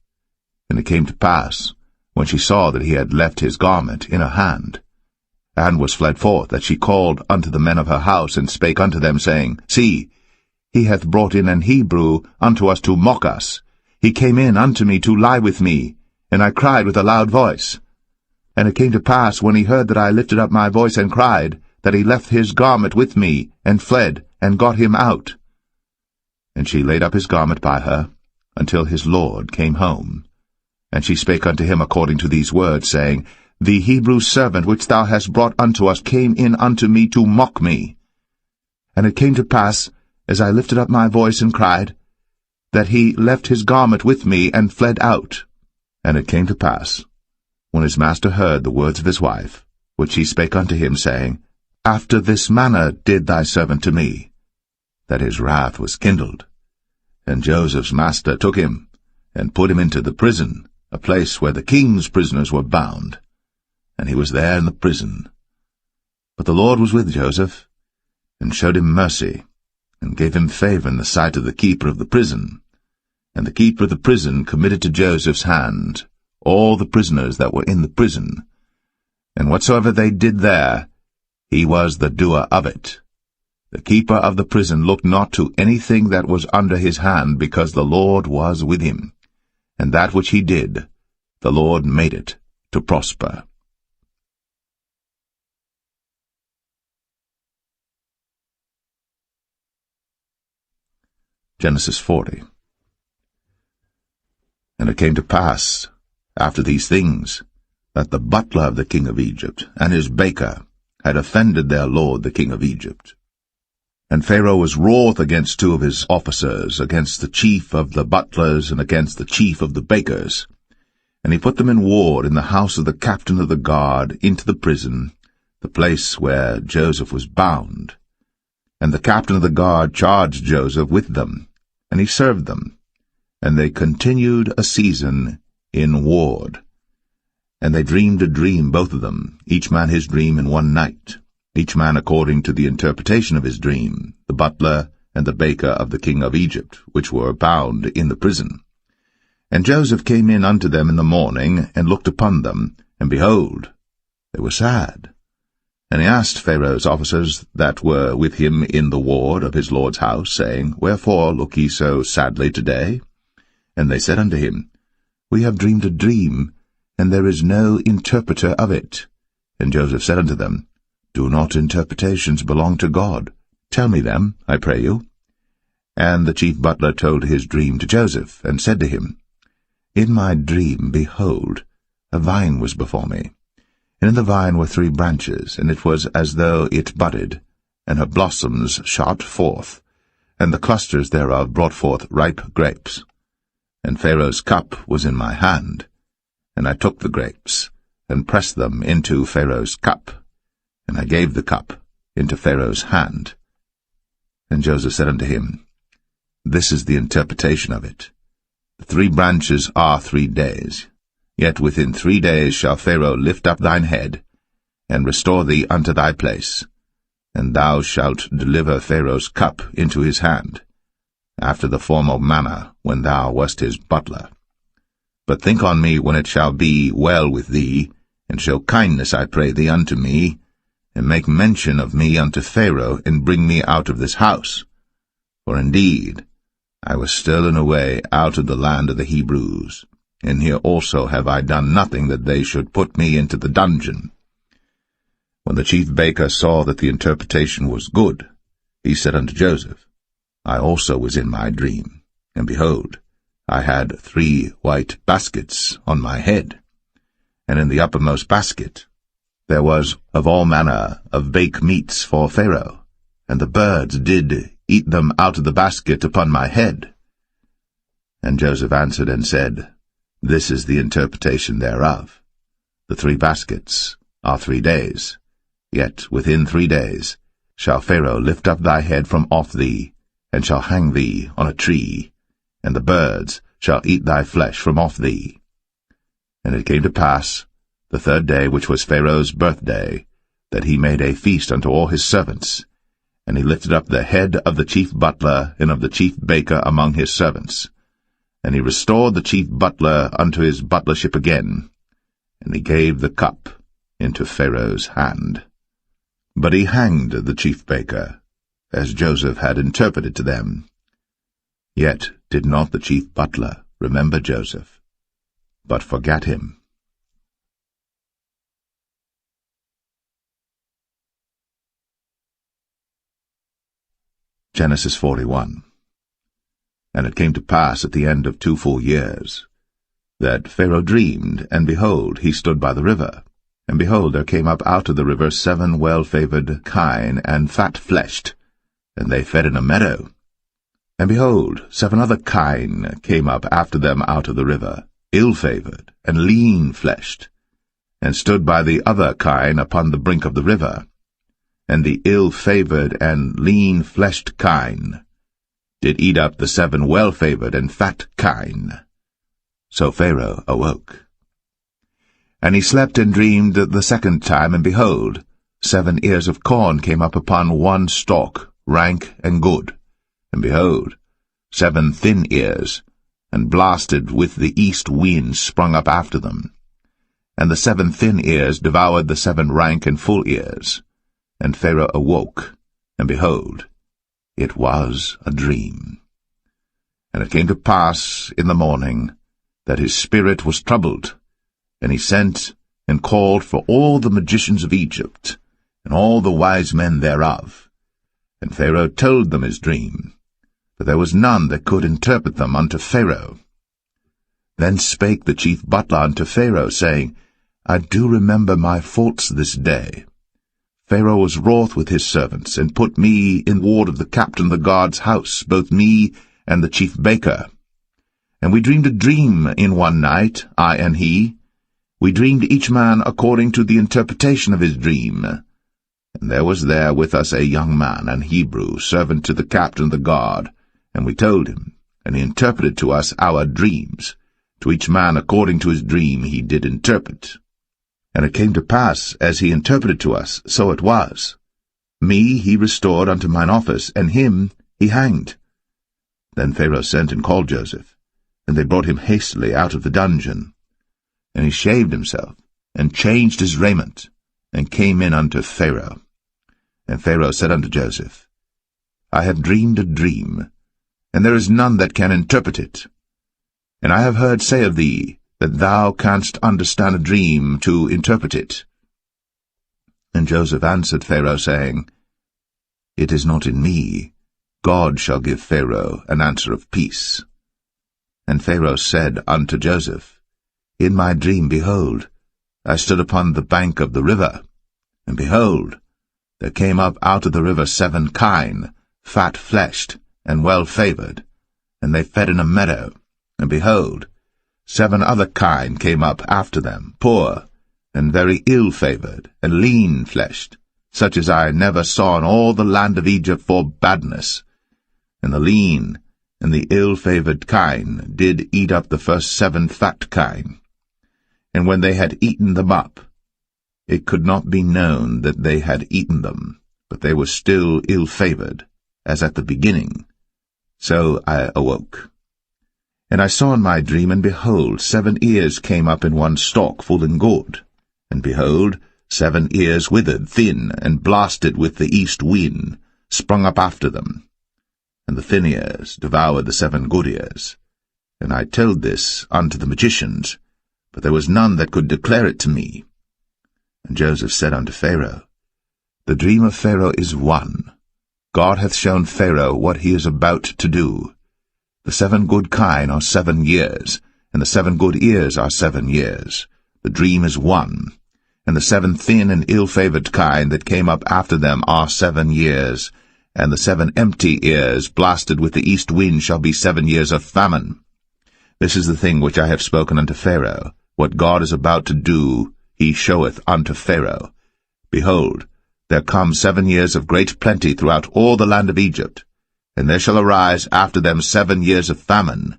[SPEAKER 3] And it came to pass, when she saw that he had left his garment in her hand, and was fled forth, that she called unto the men of her house, and spake unto them, saying, See, he hath brought in an Hebrew unto us to mock us. He came in unto me to lie with me, and I cried with a loud voice. And it came to pass, when he heard that I lifted up my voice and cried, that he left his garment with me, and fled, and got him out. And she laid up his garment by her, until his lord came home. And she spake unto him according to these words, saying, The Hebrew servant which thou hast brought unto us came in unto me to mock me. And it came to pass, as I lifted up my voice and cried, that he left his garment with me and fled out. And it came to pass, when his master heard the words of his wife, which he spake unto him, saying, After this manner did thy servant to me, that his wrath was kindled. And Joseph's master took him, and put him into the prison, a place where the king's prisoners were bound. And he was there in the prison. But the Lord was with Joseph, and showed him mercy, and gave him favor in the sight of the keeper of the prison. And the keeper of the prison committed to Joseph's hand all the prisoners that were in the prison. And whatsoever they did there, he was the doer of it. The keeper of the prison looked not to anything that was under his hand, because the Lord was with him. And that which he did, the Lord made it to prosper. Genesis 40. And it came to pass, after these things, that the butler of the king of Egypt and his baker had offended their lord the king of Egypt. And Pharaoh was wroth against two of his officers, against the chief of the butlers and against the chief of the bakers. And he put them in ward in the house of the captain of the guard into the prison, the place where Joseph was bound. And the captain of the guard charged Joseph with them, and he served them. And they continued a season in ward. And they dreamed a dream, both of them, each man his dream in one night, each man according to the interpretation of his dream, the butler and the baker of the king of Egypt, which were bound in the prison. And Joseph came in unto them in the morning, and looked upon them, and behold, they were sad. And he asked Pharaoh's officers that were with him in the ward of his lord's house, saying, Wherefore look ye so sadly today? And they said unto him, We have dreamed a dream, and there is no interpreter of it. And Joseph said unto them, Do not interpretations belong to God? Tell me them, I pray you. And the chief butler told his dream to Joseph, and said to him, In my dream, behold, a vine was before me. And in the vine were 3 branches, and it was as though it budded, and her blossoms shot forth, and the clusters thereof brought forth ripe grapes. And Pharaoh's cup was in my hand, and I took the grapes, and pressed them into Pharaoh's cup, and I gave the cup into Pharaoh's hand. And Joseph said unto him, This is the interpretation of it. The 3 branches are 3 days. Yet within 3 days shall Pharaoh lift up thine head, and restore thee unto thy place, and thou shalt deliver Pharaoh's cup into his hand, after the former manner when thou wast his butler. But think on me when it shall be well with thee, and show kindness, I pray thee, unto me, and make mention of me unto Pharaoh, and bring me out of this house. For indeed I was stolen away out of the land of the Hebrews, and here also have I done nothing that they should put me into the dungeon. When the chief baker saw that the interpretation was good, he said unto Joseph, I also was in my dream, and behold, I had 3 white baskets on my head, and in the uppermost basket there was of all manner of bake meats for Pharaoh, and the birds did eat them out of the basket upon my head. And Joseph answered and said, This is the interpretation thereof. The 3 baskets are 3 days, yet within 3 days shall Pharaoh lift up thy head from off thee, and shall hang thee on a tree, and the birds shall eat thy flesh from off thee. And it came to pass, the 3rd day, which was Pharaoh's birthday, that he made a feast unto all his servants, and he lifted up the head of the chief butler and of the chief baker among his servants. And he restored the chief butler unto his butlership again, and he gave the cup into Pharaoh's hand. But he hanged the chief baker, as Joseph had interpreted to them. Yet did not the chief butler remember Joseph, but forgat him. Genesis 41. And it came to pass at the end of 2 full years, that Pharaoh dreamed, and behold, he stood by the river. And behold, there came up out of the river 7 well-favored kine, and fat-fleshed, and they fed in a meadow. And behold, 7 other kine came up after them out of the river, ill-favored, and lean-fleshed, and stood by the other kine upon the brink of the river. And the ill-favored and lean-fleshed kine did eat up the 7 well-favored and fat kine. So Pharaoh awoke. And he slept and dreamed the second time, and behold, 7 ears of corn came up upon one stalk, rank and good. And behold, 7 thin ears, and blasted with the east wind sprung up after them. And the 7 thin ears devoured the 7 rank and full ears. And Pharaoh awoke, and behold, it was a dream. And it came to pass in the morning that his spirit was troubled, and he sent and called for all the magicians of Egypt, and all the wise men thereof. And Pharaoh told them his dream, but there was none that could interpret them unto Pharaoh. Then spake the chief butler unto Pharaoh, saying, I do remember my faults this day. Pharaoh was wroth with his servants, and put me in ward of the captain of the guard's house, both me and the chief baker. And we dreamed a dream in one night, I and he. We dreamed each man according to the interpretation of his dream. And there was there with us a young man, an Hebrew, servant to the captain of the guard. And we told him, and he interpreted to us our dreams. To each man according to his dream he did interpret. And it came to pass, as he interpreted to us, so it was. Me he restored unto mine office, and him he hanged. Then Pharaoh sent and called Joseph, and they brought him hastily out of the dungeon. And he shaved himself, and changed his raiment, and came in unto Pharaoh. And Pharaoh said unto Joseph, I have dreamed a dream, and there is none that can interpret it. And I have heard say of thee, that thou canst understand a dream to interpret it. And Joseph answered Pharaoh, saying, It is not in me. God shall give Pharaoh an answer of peace. And Pharaoh said unto Joseph, In my dream, behold, I stood upon the bank of the river, and behold, there came up out of the river 7 kine, fat-fleshed, and well-favored, and they fed in a meadow, and behold, 7 other kine came up after them, poor, and very ill-favored, and lean-fleshed, such as I never saw in all the land of Egypt for badness. And the lean and the ill-favored kine did eat up the first 7 fat kine. And when they had eaten them up, it could not be known that they had eaten them, but they were still ill-favored, as at the beginning. So I awoke. And I saw in my dream, and behold, 7 ears came up in one stalk, full and good. And behold, 7 ears withered, thin, and blasted with the east wind, sprung up after them. And the thin ears devoured the 7 good ears. And I told this unto the magicians, but there was none that could declare it to me. And Joseph said unto Pharaoh, The dream of Pharaoh is one. God hath shown Pharaoh what he is about to do. The 7 good kine are 7 years, and the 7 good ears are 7 years. The dream is one. And the 7 thin and ill-favored kine that came up after them are 7 years, and the 7 empty ears blasted with the east wind shall be 7 years of famine. This is the thing which I have spoken unto Pharaoh. What God is about to do, he showeth unto Pharaoh. Behold, there come 7 years of great plenty throughout all the land of Egypt. And there shall arise after them 7 years of famine,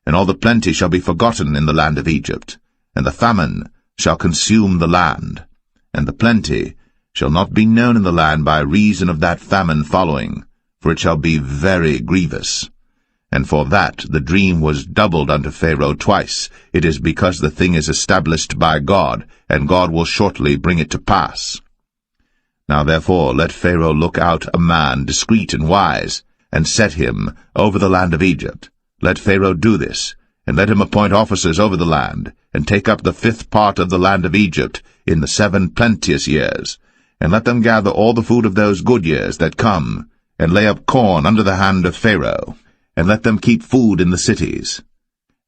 [SPEAKER 3] and all the plenty shall be forgotten in the land of Egypt, and the famine shall consume the land, and the plenty shall not be known in the land by reason of that famine following, for it shall be very grievous. And for that the dream was doubled unto Pharaoh twice. It is because the thing is established by God, and God will shortly bring it to pass. Now therefore let Pharaoh look out a man discreet and wise, and set him over the land of Egypt. Let Pharaoh do this, and let him appoint officers over the land, and take up the 5th part of the land of Egypt in the 7 plenteous years, and let them gather all the food of those good years that come, and lay up corn under the hand of Pharaoh. and let them keep food in the cities.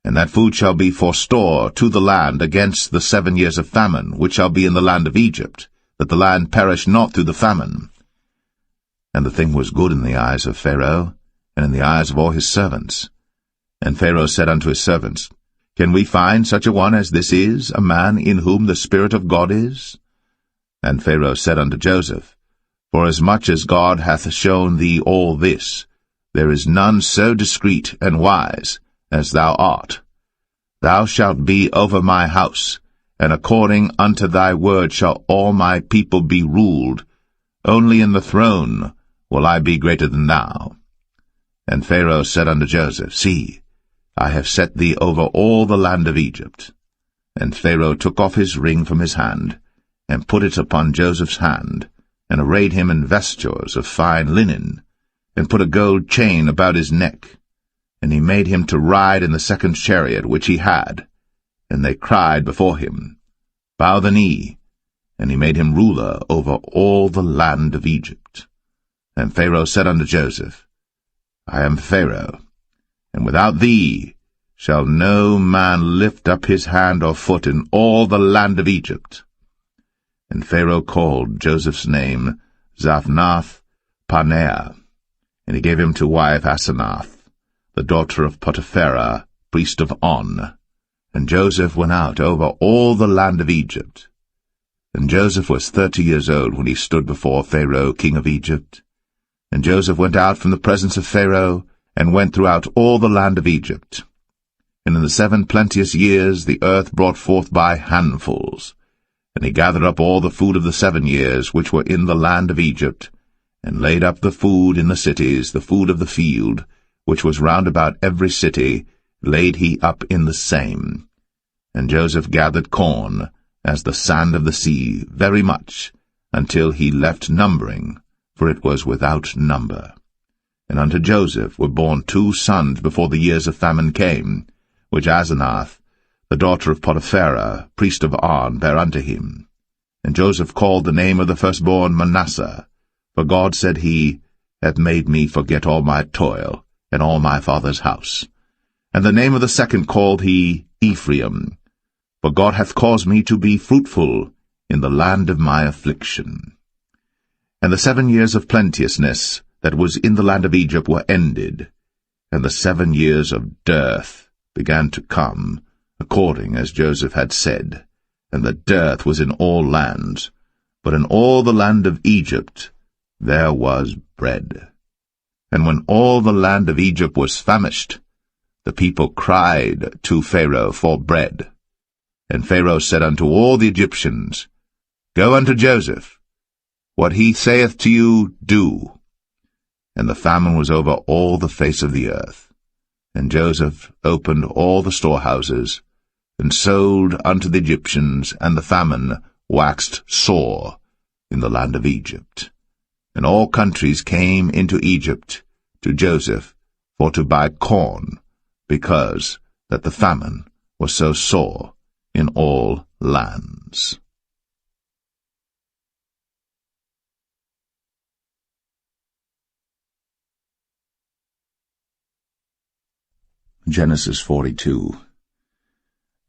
[SPEAKER 3] And that food shall be for store to the land against the 7 years of famine, which shall be in the land of Egypt, that the land perish not through the famine. And the thing was good in the eyes of Pharaoh, and in the eyes of all his servants. And Pharaoh said unto his servants, Can we find such a one as this is, a man in whom the Spirit of God is? And Pharaoh said unto Joseph, Forasmuch as God hath shown thee all this, there is none so discreet and wise as thou art. Thou shalt be over my house, and according unto thy word shall all my people be ruled. Only in the throne will I be greater than thou. And Pharaoh said unto Joseph, See, I have set thee over all the land of Egypt. And Pharaoh took off his ring from his hand, and put it upon Joseph's hand, and arrayed him in vestures of fine linen, and put a gold chain about his neck. And he made him to ride in the second chariot which he had. And they cried before him, Bow the knee. And he made him ruler over all the land of Egypt. And Pharaoh said unto Joseph, I am Pharaoh, and without thee shall no man lift up his hand or foot in all the land of Egypt. And Pharaoh called Joseph's name Zaphnath-Paneah, and he gave him to wife Asenath, the daughter of Potipharah, priest of On. And Joseph went out over all the land of Egypt. And Joseph was 30 years old when he stood before Pharaoh, king of Egypt. And Joseph went out from the presence of Pharaoh, and went throughout all the land of Egypt. And in the 7 plenteous years the earth brought forth by handfuls. And he gathered up all the food of the 7 years which were in the land of Egypt, and laid up the food in the cities, the food of the field, which was round about every city, laid he up in the same. And Joseph gathered corn, as the sand of the sea, very much, until he left numbering, for it was without number. And unto Joseph were born 2 sons before the years of famine came, which Asenath, the daughter of Potipharah, priest of On, bare unto him. And Joseph called the name of the firstborn Manasseh, for God, said he, hath made me forget all my toil, and all my father's house. And the name of the second called he Ephraim, for God hath caused me to be fruitful in the land of my affliction. And the 7 years of plenteousness that was in the land of Egypt were ended, and the 7 years of dearth began to come, according as Joseph had said, and the dearth was in all lands, but in all the land of Egypt there was bread. And when all the land of Egypt was famished, the people cried to Pharaoh for bread. And Pharaoh said unto all the Egyptians, Go unto Joseph, what he saith to you, do. And the famine was over all the face of the earth. And Joseph opened all the storehouses, and sold unto the Egyptians, and the famine waxed sore in the land of Egypt. And all countries came into Egypt to Joseph for to buy corn, because that the famine was so sore in all lands. Genesis 42.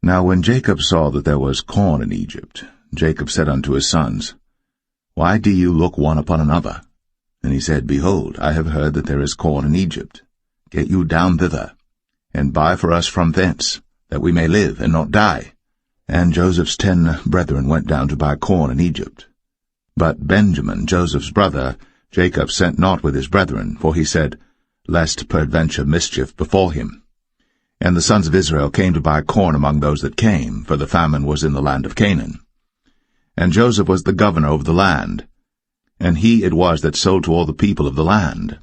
[SPEAKER 3] Now when Jacob saw that there was corn in Egypt, Jacob said unto his sons, Why do you look one upon another? And he said, Behold, I have heard that there is corn in Egypt. Get you down thither, and buy for us from thence, that we may live and not die. And Joseph's 10 brethren went down to buy corn in Egypt. But Benjamin, Joseph's brother, Jacob sent not with his brethren, for he said, Lest peradventure mischief befall him. And the sons of Israel came to buy corn among those that came, for the famine was in the land of Canaan. And Joseph was the governor over the land, and he it was that sold to all the people of the land.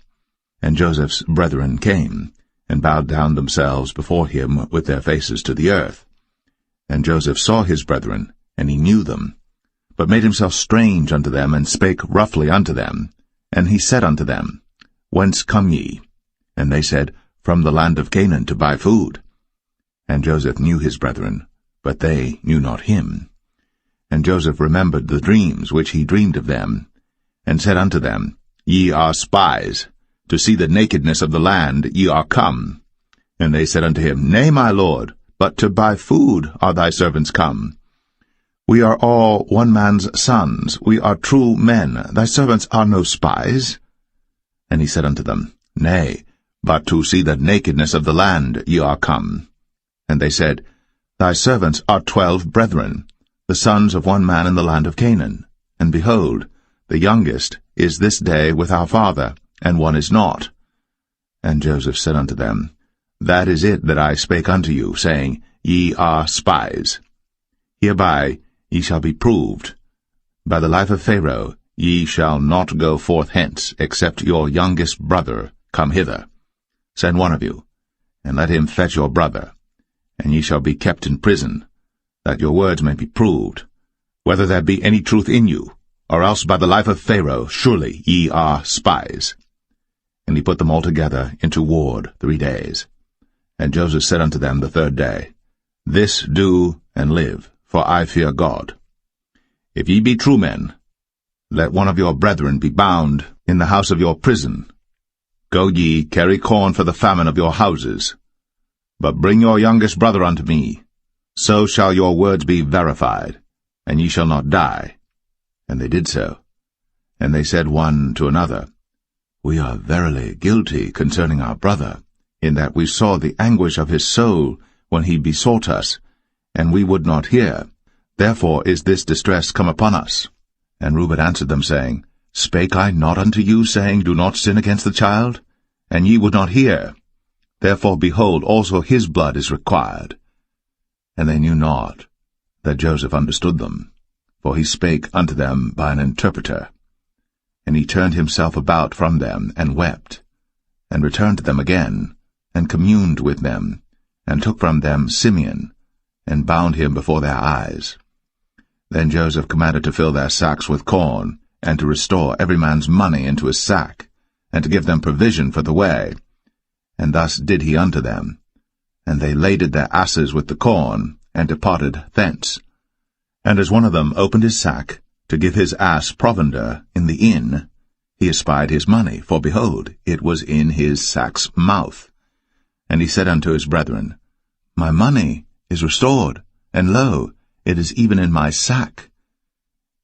[SPEAKER 3] And Joseph's brethren came, and bowed down themselves before him with their faces to the earth. And Joseph saw his brethren, and he knew them, but made himself strange unto them, and spake roughly unto them. And he said unto them, Whence come ye? And they said, From the land of Canaan to buy food. And Joseph knew his brethren, but they knew not him. And Joseph remembered the dreams which he dreamed of them, and said unto them, Ye are spies. to see the nakedness of the land ye are come? And they said unto him, Nay, my lord, but to buy food are thy servants come. We are all one man's sons, we are true men, thy servants are no spies. And he said unto them, Nay, but to see the nakedness of the land ye are come. And they said, Thy servants are 12 brethren, the sons of one man in the land of Canaan. And behold, the youngest is this day with our father, and one is not. And Joseph said unto them, That is it that I spake unto you, saying, Ye are spies. Hereby ye shall be proved. By the life of Pharaoh ye shall not go forth hence, except your youngest brother come hither. Send one of you, and let him fetch your brother, and ye shall be kept in prison, that your words may be proved, whether there be any truth in you, or else by the life of Pharaoh surely ye are spies. And he put them all together into ward 3 days. And Joseph said unto them the 3rd day, This do and live, for I fear God. If ye be true men, let one of your brethren be bound in the house of your prison. Go ye, carry corn for the famine of your houses. But bring your youngest brother unto me. So shall your words be verified, and ye shall not die. And they did so. And they said one to another, We are verily guilty concerning our brother, in that we saw the anguish of his soul when he besought us, and we would not hear. Therefore is this distress come upon us. And Reuben answered them, saying, Spake I not unto you, saying, Do not sin against the child? And ye would not hear. Therefore, behold, also his blood is required. And they knew not that Joseph understood them, for he spake unto them by an interpreter. And he turned himself about from them, and wept, and returned to them again, and communed with them, and took from them Simeon, and bound him before their eyes. Then Joseph commanded to fill their sacks with corn, and to restore every man's money into his sack, and to give them provision for the way. And thus did he unto them. And they laded their asses with the corn, and departed thence. And as one of them opened his sack, to give his ass provender in the inn, he espied his money, for behold, it was in his sack's mouth. And he said unto his brethren, My money is restored, and lo, it is even in my sack.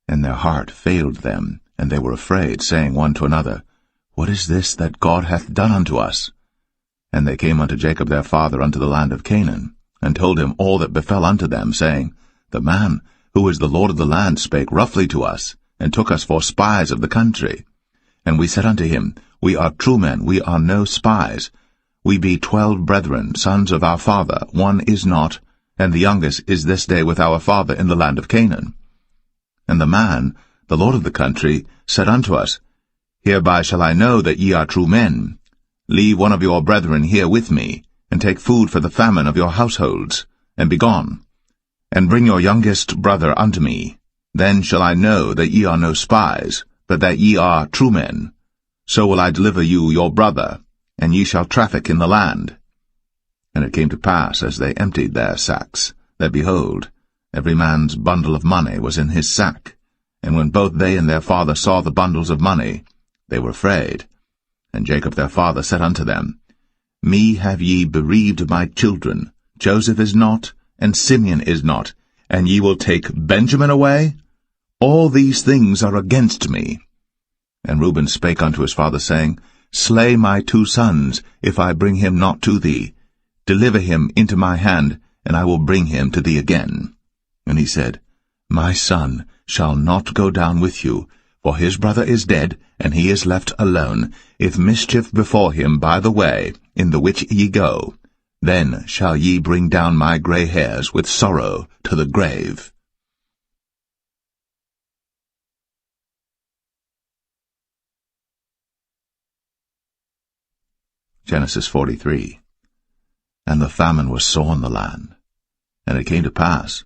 [SPEAKER 3] And their heart failed them, and they were afraid, saying one to another, What is this that God hath done unto us? And they came unto Jacob their father unto the land of Canaan, and told him all that befell unto them, saying, The man who is the Lord of the land spake roughly to us, and took us for spies of the country. And we said unto him, We are true men, we are no spies. We be 12 brethren, sons of our father, one is not, and the youngest is this day with our father in the land of Canaan. And the man, the Lord of the country, said unto us, Hereby shall I know that ye are true men. Leave one of your brethren here with me, and take food for the famine of your households, and be gone. And bring your youngest brother unto me. Then shall I know that ye are no spies, but that ye are true men. So will I deliver you your brother, and ye shall traffic in the land. And it came to pass, as they emptied their sacks, that, behold, every man's bundle of money was in his sack. And when both they and their father saw the bundles of money, they were afraid. And Jacob their father said unto them, Me have ye bereaved my children. Joseph is not, and Simeon is not, and ye will take Benjamin away? All these things are against me. And Reuben spake unto his father, saying, Slay my 2 sons, if I bring him not to thee. Deliver him into my hand, and I will bring him to thee again. And he said, My son shall not go down with you, for his brother is dead, and he is left alone. If mischief befall him by the way, in the which ye go, then shall ye bring down my grey hairs with sorrow to the grave. Genesis 43. And the famine was sore in the land. And it came to pass,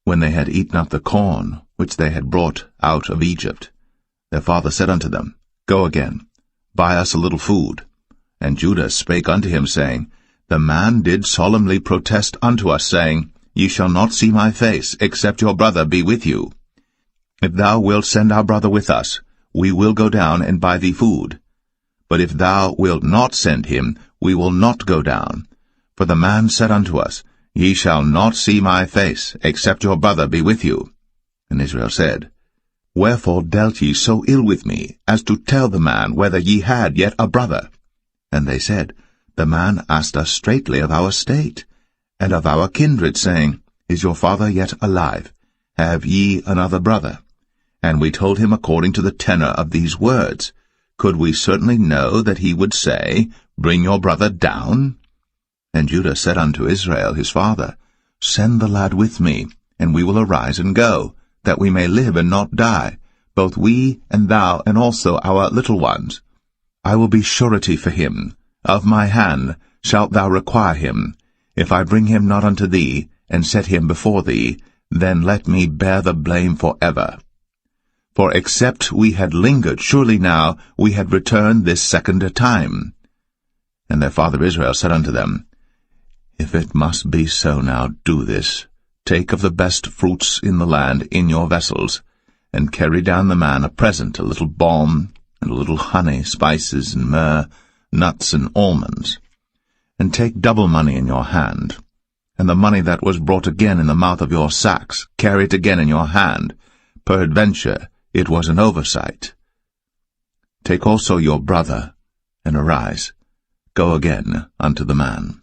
[SPEAKER 3] when they had eaten up the corn which they had brought out of Egypt, their father said unto them, Go again, buy us a little food. And Judah spake unto him, saying, The man did solemnly protest unto us, saying, Ye shall not see my face, except your brother be with you. If thou wilt send our brother with us, we will go down and buy thee food. But if thou wilt not send him, we will not go down. For the man said unto us, Ye shall not see my face, except your brother be with you. And Israel said, Wherefore dealt ye so ill with me, as to tell the man whether ye had yet a brother? And they said, The man asked us straitly of our state, and of our kindred, saying, Is your father yet alive? Have ye another brother? And we told him according to the tenor of these words. Could we certainly know that he would say, Bring your brother down? And Judah said unto Israel his father, Send the lad with me, and we will arise and go, that we may live and not die, both we and thou, and also our little ones. I will be surety for him. Of my hand shalt thou require him. If I bring him not unto thee, and set him before thee, then let me bear the blame for ever. For except we had lingered, surely now we had returned this second time. And their father Israel said unto them, If it must be so now, do this. Take of the best fruits in the land in your vessels, and carry down the man a present, a little balm, and a little honey, spices, and myrrh, nuts, and almonds. And take double money in your hand, and the money that was brought again in the mouth of your sacks, carry it again in your hand. Peradventure, it was an oversight. Take also your brother, and arise, go again unto the man.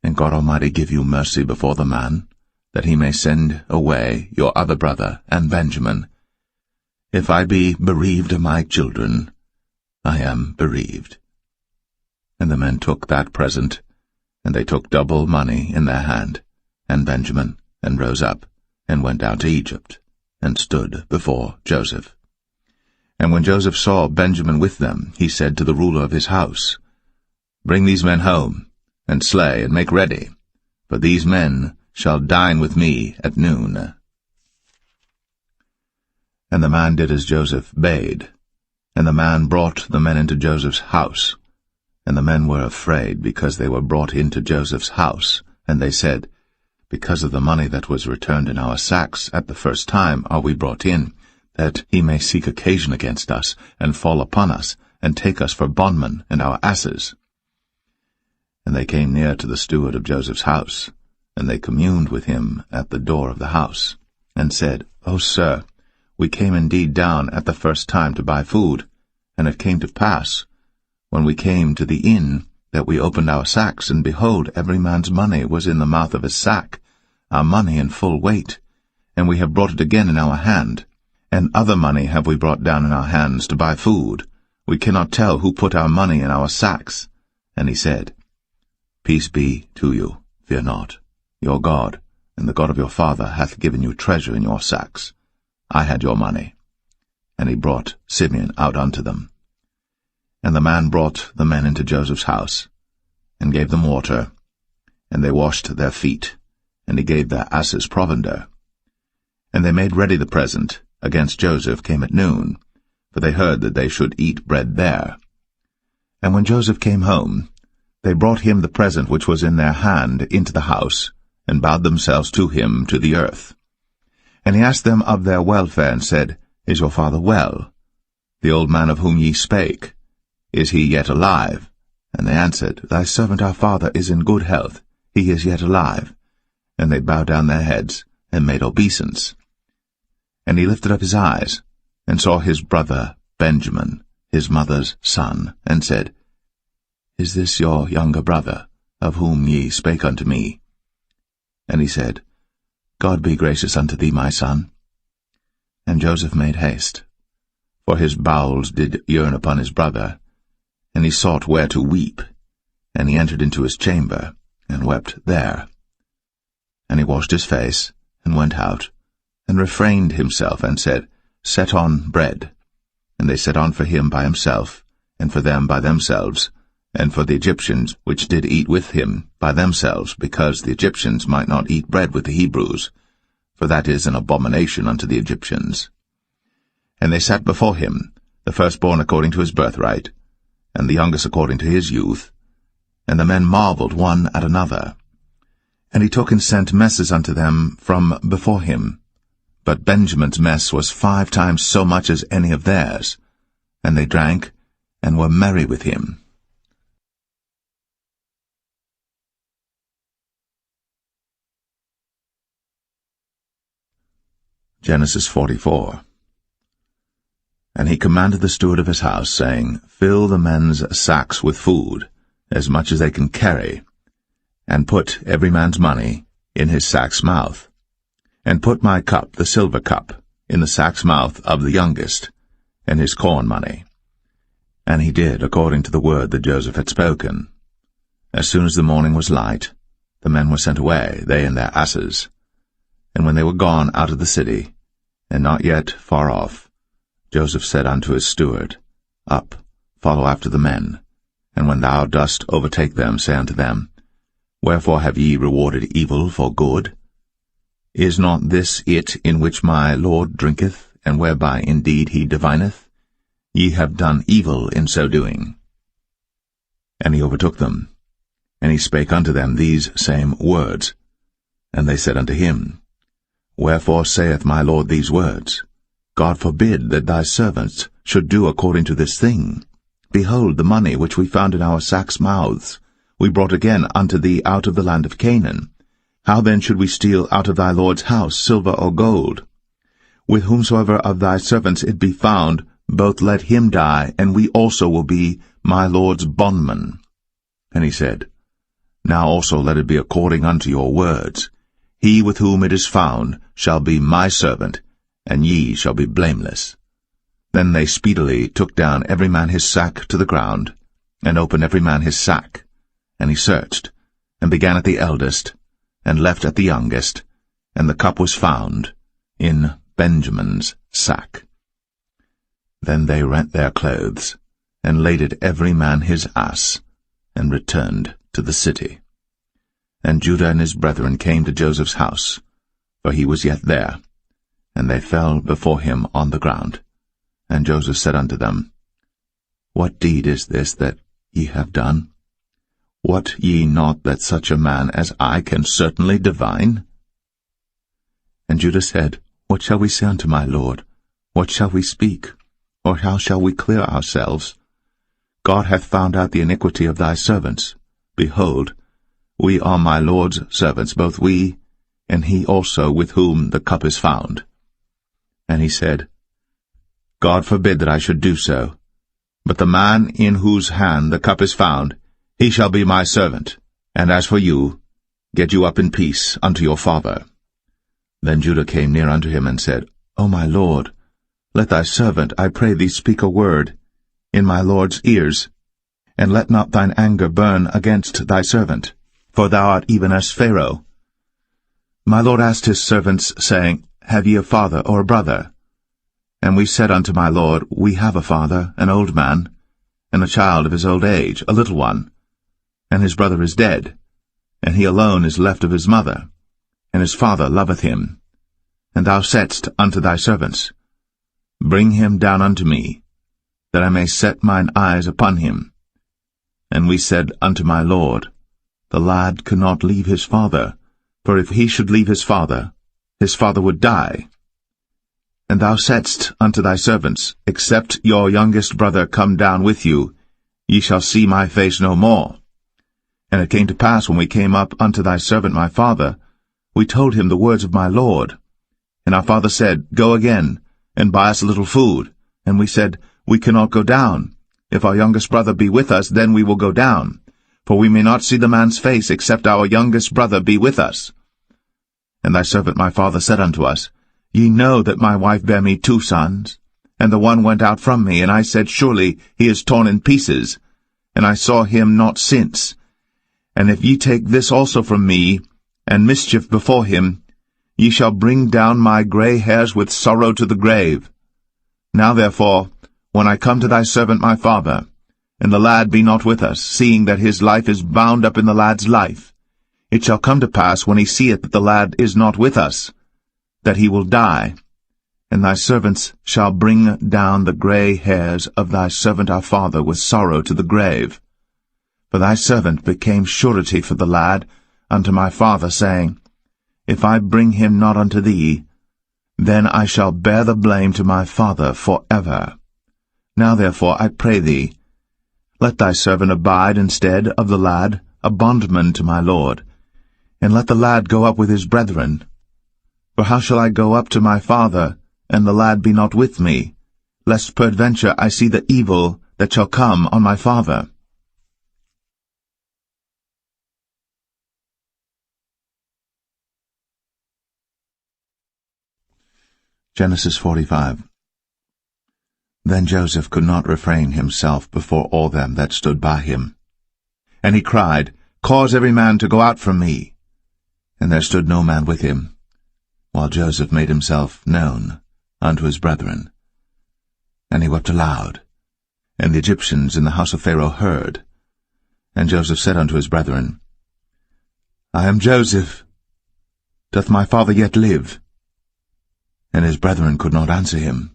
[SPEAKER 3] And God Almighty give you mercy before the man, that he may send away your other brother and Benjamin. If I be bereaved of my children, I am bereaved. And the men took that present, and they took double money in their hand, and Benjamin, and rose up, and went down to Egypt, and stood before Joseph. And when Joseph saw Benjamin with them, he said to the ruler of his house, Bring these men home, and slay, and make ready, for these men shall dine with me at noon. And the man did as Joseph bade, and the man brought the men into Joseph's house. And the men were afraid, because they were brought into Joseph's house, and they said, Because of the money that was returned in our sacks at the first time are we brought in, that he may seek occasion against us, and fall upon us, and take us for bondmen and our asses. And they came near to the steward of Joseph's house, and they communed with him at the door of the house, and said, O sir, we came indeed down at the first time to buy food, and it came to pass, when we came to the inn, that we opened our sacks, and behold, every man's money was in the mouth of his sack, our money in full weight, and we have brought it again in our hand, and other money have we brought down in our hands to buy food. We cannot tell who put our money in our sacks. And he said, Peace be to you, fear not. Your God, and the God of your father, hath given you treasure in your sacks. I had your money. And he brought Simeon out unto them. And the man brought the men into Joseph's house, and gave them water, and they washed their feet, and he gave their asses provender. And they made ready the present against Joseph came at noon, for they heard that they should eat bread there. And when Joseph came home, they brought him the present which was in their hand into the house, and bowed themselves to him to the earth. And he asked them of their welfare, and said, Is your father well? The old man of whom ye spake, is he yet alive? And they answered, Thy servant our father is in good health, he is yet alive. And they bowed down their heads, and made obeisance. And he lifted up his eyes, and saw his brother Benjamin, his mother's son, and said, Is this your younger brother, of whom ye spake unto me? And he said, God be gracious unto thee, my son. And Joseph made haste, for his bowels did yearn upon his brother, and he sought where to weep, and he entered into his chamber, and wept there. And he washed his face, and went out, and refrained himself, and said, Set on bread. And they set on for him by himself, and for them by themselves, and for the Egyptians which did eat with him by themselves, because the Egyptians might not eat bread with the Hebrews, for that is an abomination unto the Egyptians. And they sat before him, the firstborn according to his birthright, and the youngest according to his youth, and the men marveled one at another. And he took and sent messes unto them from before him. But Benjamin's mess was 5 times so much as any of theirs. And they drank, and were merry with him. Genesis 44. And he commanded the steward of his house, saying, Fill the men's sacks with food, as much as they can carry, and put every man's money in his sack's mouth, and put my cup, the silver cup, in the sack's mouth of the youngest, and his corn money. And he did according to the word that Joseph had spoken. As soon as the morning was light, the men were sent away, they and their asses. And when they were gone out of the city, and not yet far off, Joseph said unto his steward, Up, follow after the men, and when thou dost overtake them, say unto them, Wherefore have ye rewarded evil for good? Is not this it in which my Lord drinketh, and whereby indeed he divineth? Ye have done evil in so doing. And he overtook them, and he spake unto them these same words. And they said unto him, Wherefore saith my Lord these words? God forbid that thy servants should do according to this thing. Behold, the money which we found in our sacks' mouths we brought again unto thee out of the land of Canaan. How then should we steal out of thy Lord's house silver or gold? With whomsoever of thy servants it be found, both let him die, and we also will be my Lord's bondmen. And he said, Now also let it be according unto your words. He with whom it is found shall be my servant, and ye shall be blameless. Then they speedily took down every man his sack to the ground, and opened every man his sack. And he searched, and began at the eldest, and left at the youngest, and the cup was found in Benjamin's sack. Then they rent their clothes, and laded every man his ass, and returned to the city. And Judah and his brethren came to Joseph's house, for he was yet there, and they fell before him on the ground. And Joseph said unto them, What deed is this that ye have done? Wot ye not that such a man as I can certainly divine? And Judah said, What shall we say unto my Lord? What shall we speak? Or how shall we clear ourselves? God hath found out the iniquity of thy servants. Behold, we are my Lord's servants, both we, and he also with whom the cup is found. And he said, God forbid that I should do so. But the man in whose hand the cup is found, he shall be my servant. And as for you, get you up in peace unto your father. Then Judah came near unto him, and said, O my Lord, let thy servant, I pray thee, speak a word in my Lord's ears, and let not thine anger burn against thy servant, for thou art even as Pharaoh. My Lord asked his servants, saying, Have ye a father or a brother? And we said unto my Lord, We have a father, an old man, and a child of his old age, a little one. And his brother is dead, and he alone is left of his mother, and his father loveth him. And thou saidst unto thy servants, Bring him down unto me, that I may set mine eyes upon him. And we said unto my Lord, The lad cannot leave his father, for if he should leave his father would die. And thou saidst unto thy servants, Except your youngest brother come down with you, ye shall see my face no more. And it came to pass, when we came up unto thy servant my father, we told him the words of my Lord. And our father said, Go again, and buy us a little food. And we said, We cannot go down. If our youngest brother be with us, then we will go down. For we may not see the man's face, except our youngest brother be with us. And thy servant my father said unto us, Ye know that my wife bare me 2 sons, and the one went out from me, and I said, Surely he is torn in pieces, and I saw him not since. And if ye take this also from me, and mischief before him, ye shall bring down my gray hairs with sorrow to the grave. Now therefore, when I come to thy servant my father, and the lad be not with us, seeing that his life is bound up in the lad's life, it shall come to pass, when he seeth that the lad is not with us, that he will die. And thy servants shall bring down the gray hairs of thy servant our father with sorrow to the grave. For thy servant became surety for the lad unto my father, saying, If I bring him not unto thee, then I shall bear the blame to my father for ever. Now therefore I pray thee, Let thy servant abide instead of the lad, a bondman to my lord, and let the lad go up with his brethren. For how shall I go up to my father, and the lad be not with me, lest peradventure I see the evil that shall come on my father? Genesis 45. Then Joseph could not refrain himself before all them that stood by him. And he cried, Cause every man to go out from me. And there stood no man with him, while Joseph made himself known unto his brethren. And he wept aloud, and the Egyptians in the house of Pharaoh heard. And Joseph said unto his brethren, I am Joseph. Doth my father yet live? And his brethren could not answer him,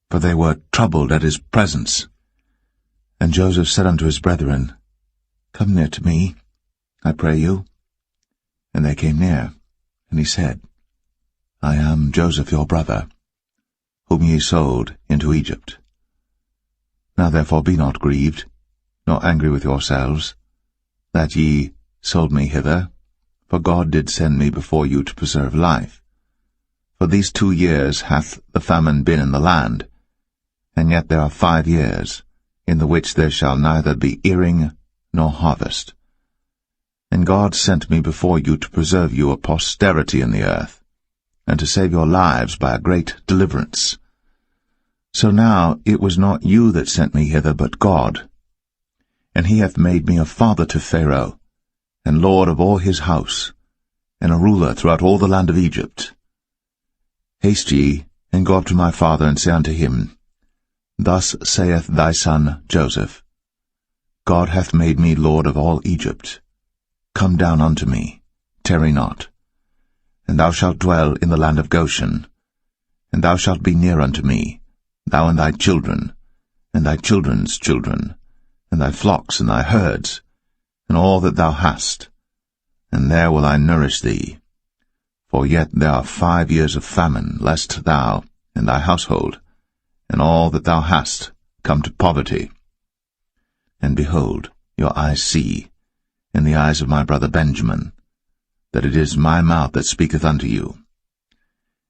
[SPEAKER 3] for they were troubled at his presence. And Joseph said unto his brethren, Come near to me, I pray you. And they came near, and he said, I am Joseph your brother, whom ye sold into Egypt. Now therefore be not grieved, nor angry with yourselves, that ye sold me hither, for God did send me before you to preserve life. For these 2 years hath the famine been in the land, and yet there are 5 years, in the which there shall neither be earing nor harvest. And God sent me before you to preserve you a posterity in the earth, and to save your lives by a great deliverance. So now it was not you that sent me hither, but God. And he hath made me a father to Pharaoh, and lord of all his house, and a ruler throughout all the land of Egypt. Haste ye, and go up to my father, and say unto him, Thus saith thy son Joseph, God hath made me lord of all Egypt. Come down unto me, tarry not. And thou shalt dwell in the land of Goshen. And thou shalt be near unto me, thou and thy children, and thy children's children, and thy flocks and thy herds, and all that thou hast. And there will I nourish thee. For yet there are 5 years of famine, lest thou and thy household, and all that thou hast, come to poverty. And behold, your eyes see, in the eyes of my brother Benjamin, that it is my mouth that speaketh unto you.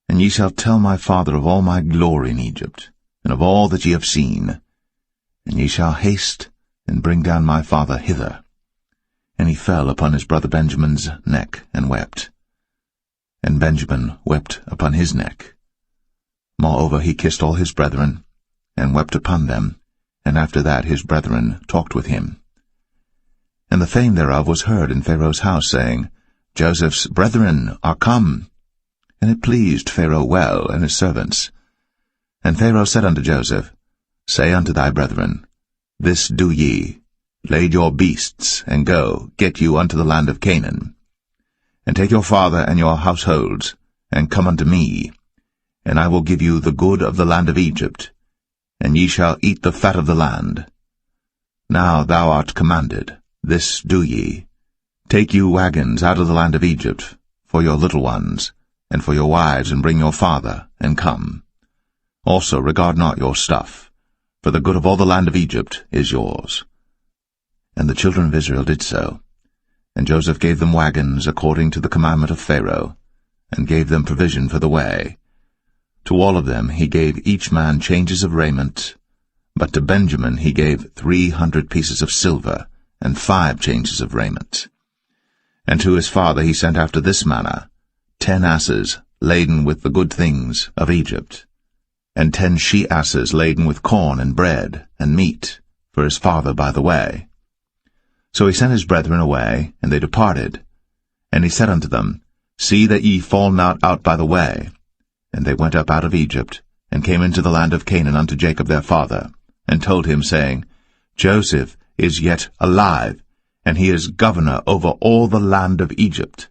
[SPEAKER 3] And ye shall tell my father of all my glory in Egypt, and of all that ye have seen. And ye shall haste, and bring down my father hither. And he fell upon his brother Benjamin's neck, and wept. And Benjamin wept upon his neck. Moreover he kissed all his brethren, and wept upon them, and after that his brethren talked with him. And the fame thereof was heard in Pharaoh's house, saying, Joseph's brethren are come. And it pleased Pharaoh well, and his servants. And Pharaoh said unto Joseph, Say unto thy brethren, This do ye, lade your beasts, and go, get you unto the land of Canaan. And take your father and your households, and come unto me, and I will give you the good of the land of Egypt, and ye shall eat the fat of the land. Now thou art commanded, this do ye, take you wagons out of the land of Egypt, for your little ones, and for your wives, and bring your father, and come. Also regard not your stuff, for the good of all the land of Egypt is yours. And the children of Israel did so. And Joseph gave them wagons according to the commandment of Pharaoh, and gave them provision for the way. To all of them he gave each man changes of raiment, but to Benjamin he gave 300 pieces of silver, and 5 changes of raiment. And to his father he sent after this manner, 10 asses laden with the good things of Egypt, and 10 she-asses laden with corn and bread and meat, for his father by the way. So he sent his brethren away, and they departed. And he said unto them, See that ye fall not out by the way. And they went up out of Egypt, and came into the land of Canaan unto Jacob their father, and told him, saying, Joseph is yet alive, and he is governor over all the land of Egypt.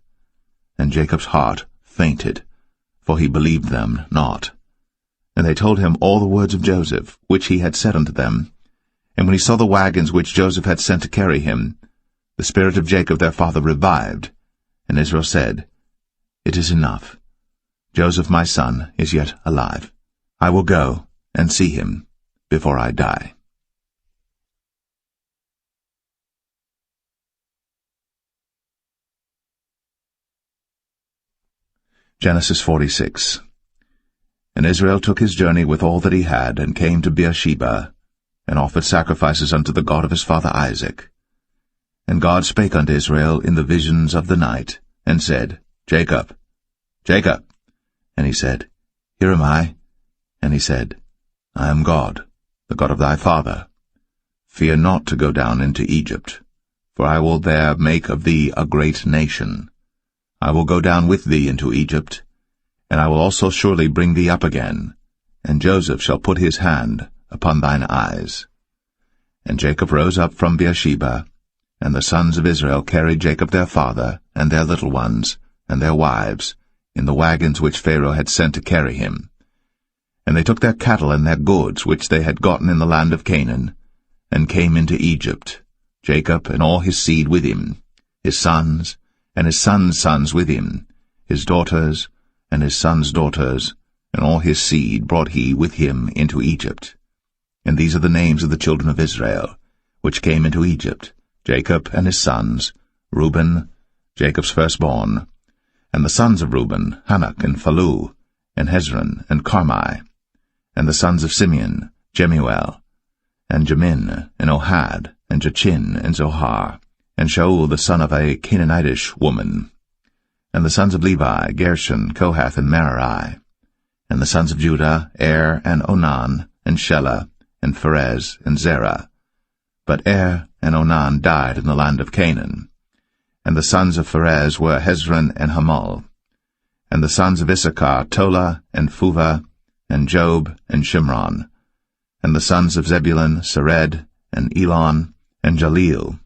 [SPEAKER 3] And Jacob's heart fainted, for he believed them not. And they told him all the words of Joseph, which he had said unto them. And when he saw the wagons which Joseph had sent to carry him, the spirit of Jacob their father revived. And Israel said, It is enough. Joseph my son is yet alive. I will go and see him before I die. Genesis 46. And Israel took his journey with all that he had, and came to Beersheba, and offered sacrifices unto the God of his father Isaac. And God spake unto Israel in the visions of the night, and said, Jacob, Jacob. And he said, Here am I. And he said, I am God, the God of thy father. Fear not to go down into Egypt, for I will there make of thee a great nation. I will go down with thee into Egypt, and I will also surely bring thee up again, and Joseph shall put his hand upon thine eyes. And Jacob rose up from Beersheba, and the sons of Israel carried Jacob their father, and their little ones, and their wives, in the wagons which Pharaoh had sent to carry him. And they took their cattle and their goods which they had gotten in the land of Canaan, and came into Egypt, Jacob and all his seed with him, his sons, and his sons' sons with him, his daughters, and his sons' daughters, and all his seed brought he with him into Egypt. And these are the names of the children of Israel, which came into Egypt, Jacob and his sons, Reuben, Jacob's firstborn, and the sons of Reuben, Hanok and Phalu, and Hezron and Carmi, and the sons of Simeon, Jemuel, and Jamin, and Ohad, and Jachin, and Zohar, and Shaul the son of a Canaanitish woman, and the sons of Levi, Gershon, Kohath, and Merari, and the sons of Judah, and Onan, and Shelah, and Pharez, and Zerah. But and Onan died in the land of Canaan. And the sons of Pharez were Hezron and Hamul. And the sons of Issachar, Tola, and Phuvah, and Job, and Shimron. And the sons of Zebulun, Sered, and Elon, and Jaleel.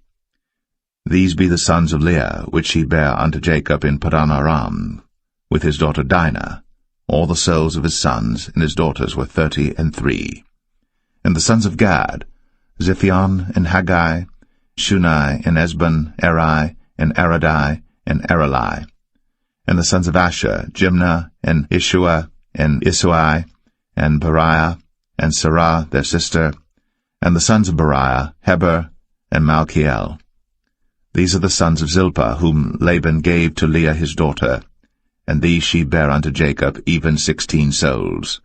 [SPEAKER 3] These be the sons of Leah, which he bare unto Jacob in Padan Aram, with his daughter Dinah. All the souls of his sons and his daughters were 33. And the sons of Gad, Ziphion, and Haggai, Shunai, and Esbon, Eri, and Aradai, and Aralai. And the sons of Asher, Jimnah, and Ishua, and Isui, and Beriah, and Sarah their sister. And the sons of Beriah, Heber, and Malchiel. These are the sons of Zilpah, whom Laban gave to Leah his daughter, and these she bare unto Jacob, even 16 souls.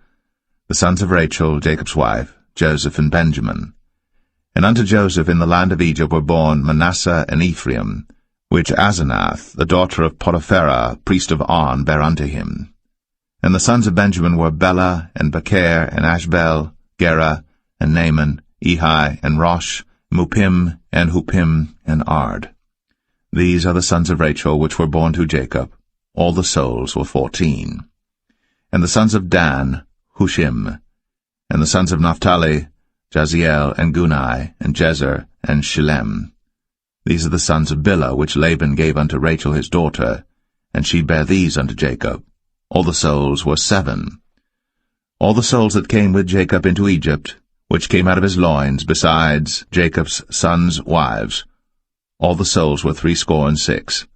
[SPEAKER 3] The sons of Rachel, Jacob's wife, Joseph and Benjamin. And unto Joseph in the land of Egypt were born Manasseh and Ephraim, which Asenath, the daughter of Potipharah, priest of On, bare unto him. And the sons of Benjamin were Bela, and Becher, and Ashbel, Gera, and Naaman, Ehi, and Rosh, Mupim, and Hupim, and Ard. These are the sons of Rachel which were born to Jacob. All the souls were 14. And the sons of Dan, Hushim. And the sons of Naphtali, Jaziel, and Gunai, and Jezer, and Shillem. These are the sons of Bilhah which Laban gave unto Rachel his daughter, and she bare these unto Jacob. All the souls were 7. All the souls that came with Jacob into Egypt, which came out of his loins, besides Jacob's sons' wives, all the souls were 66.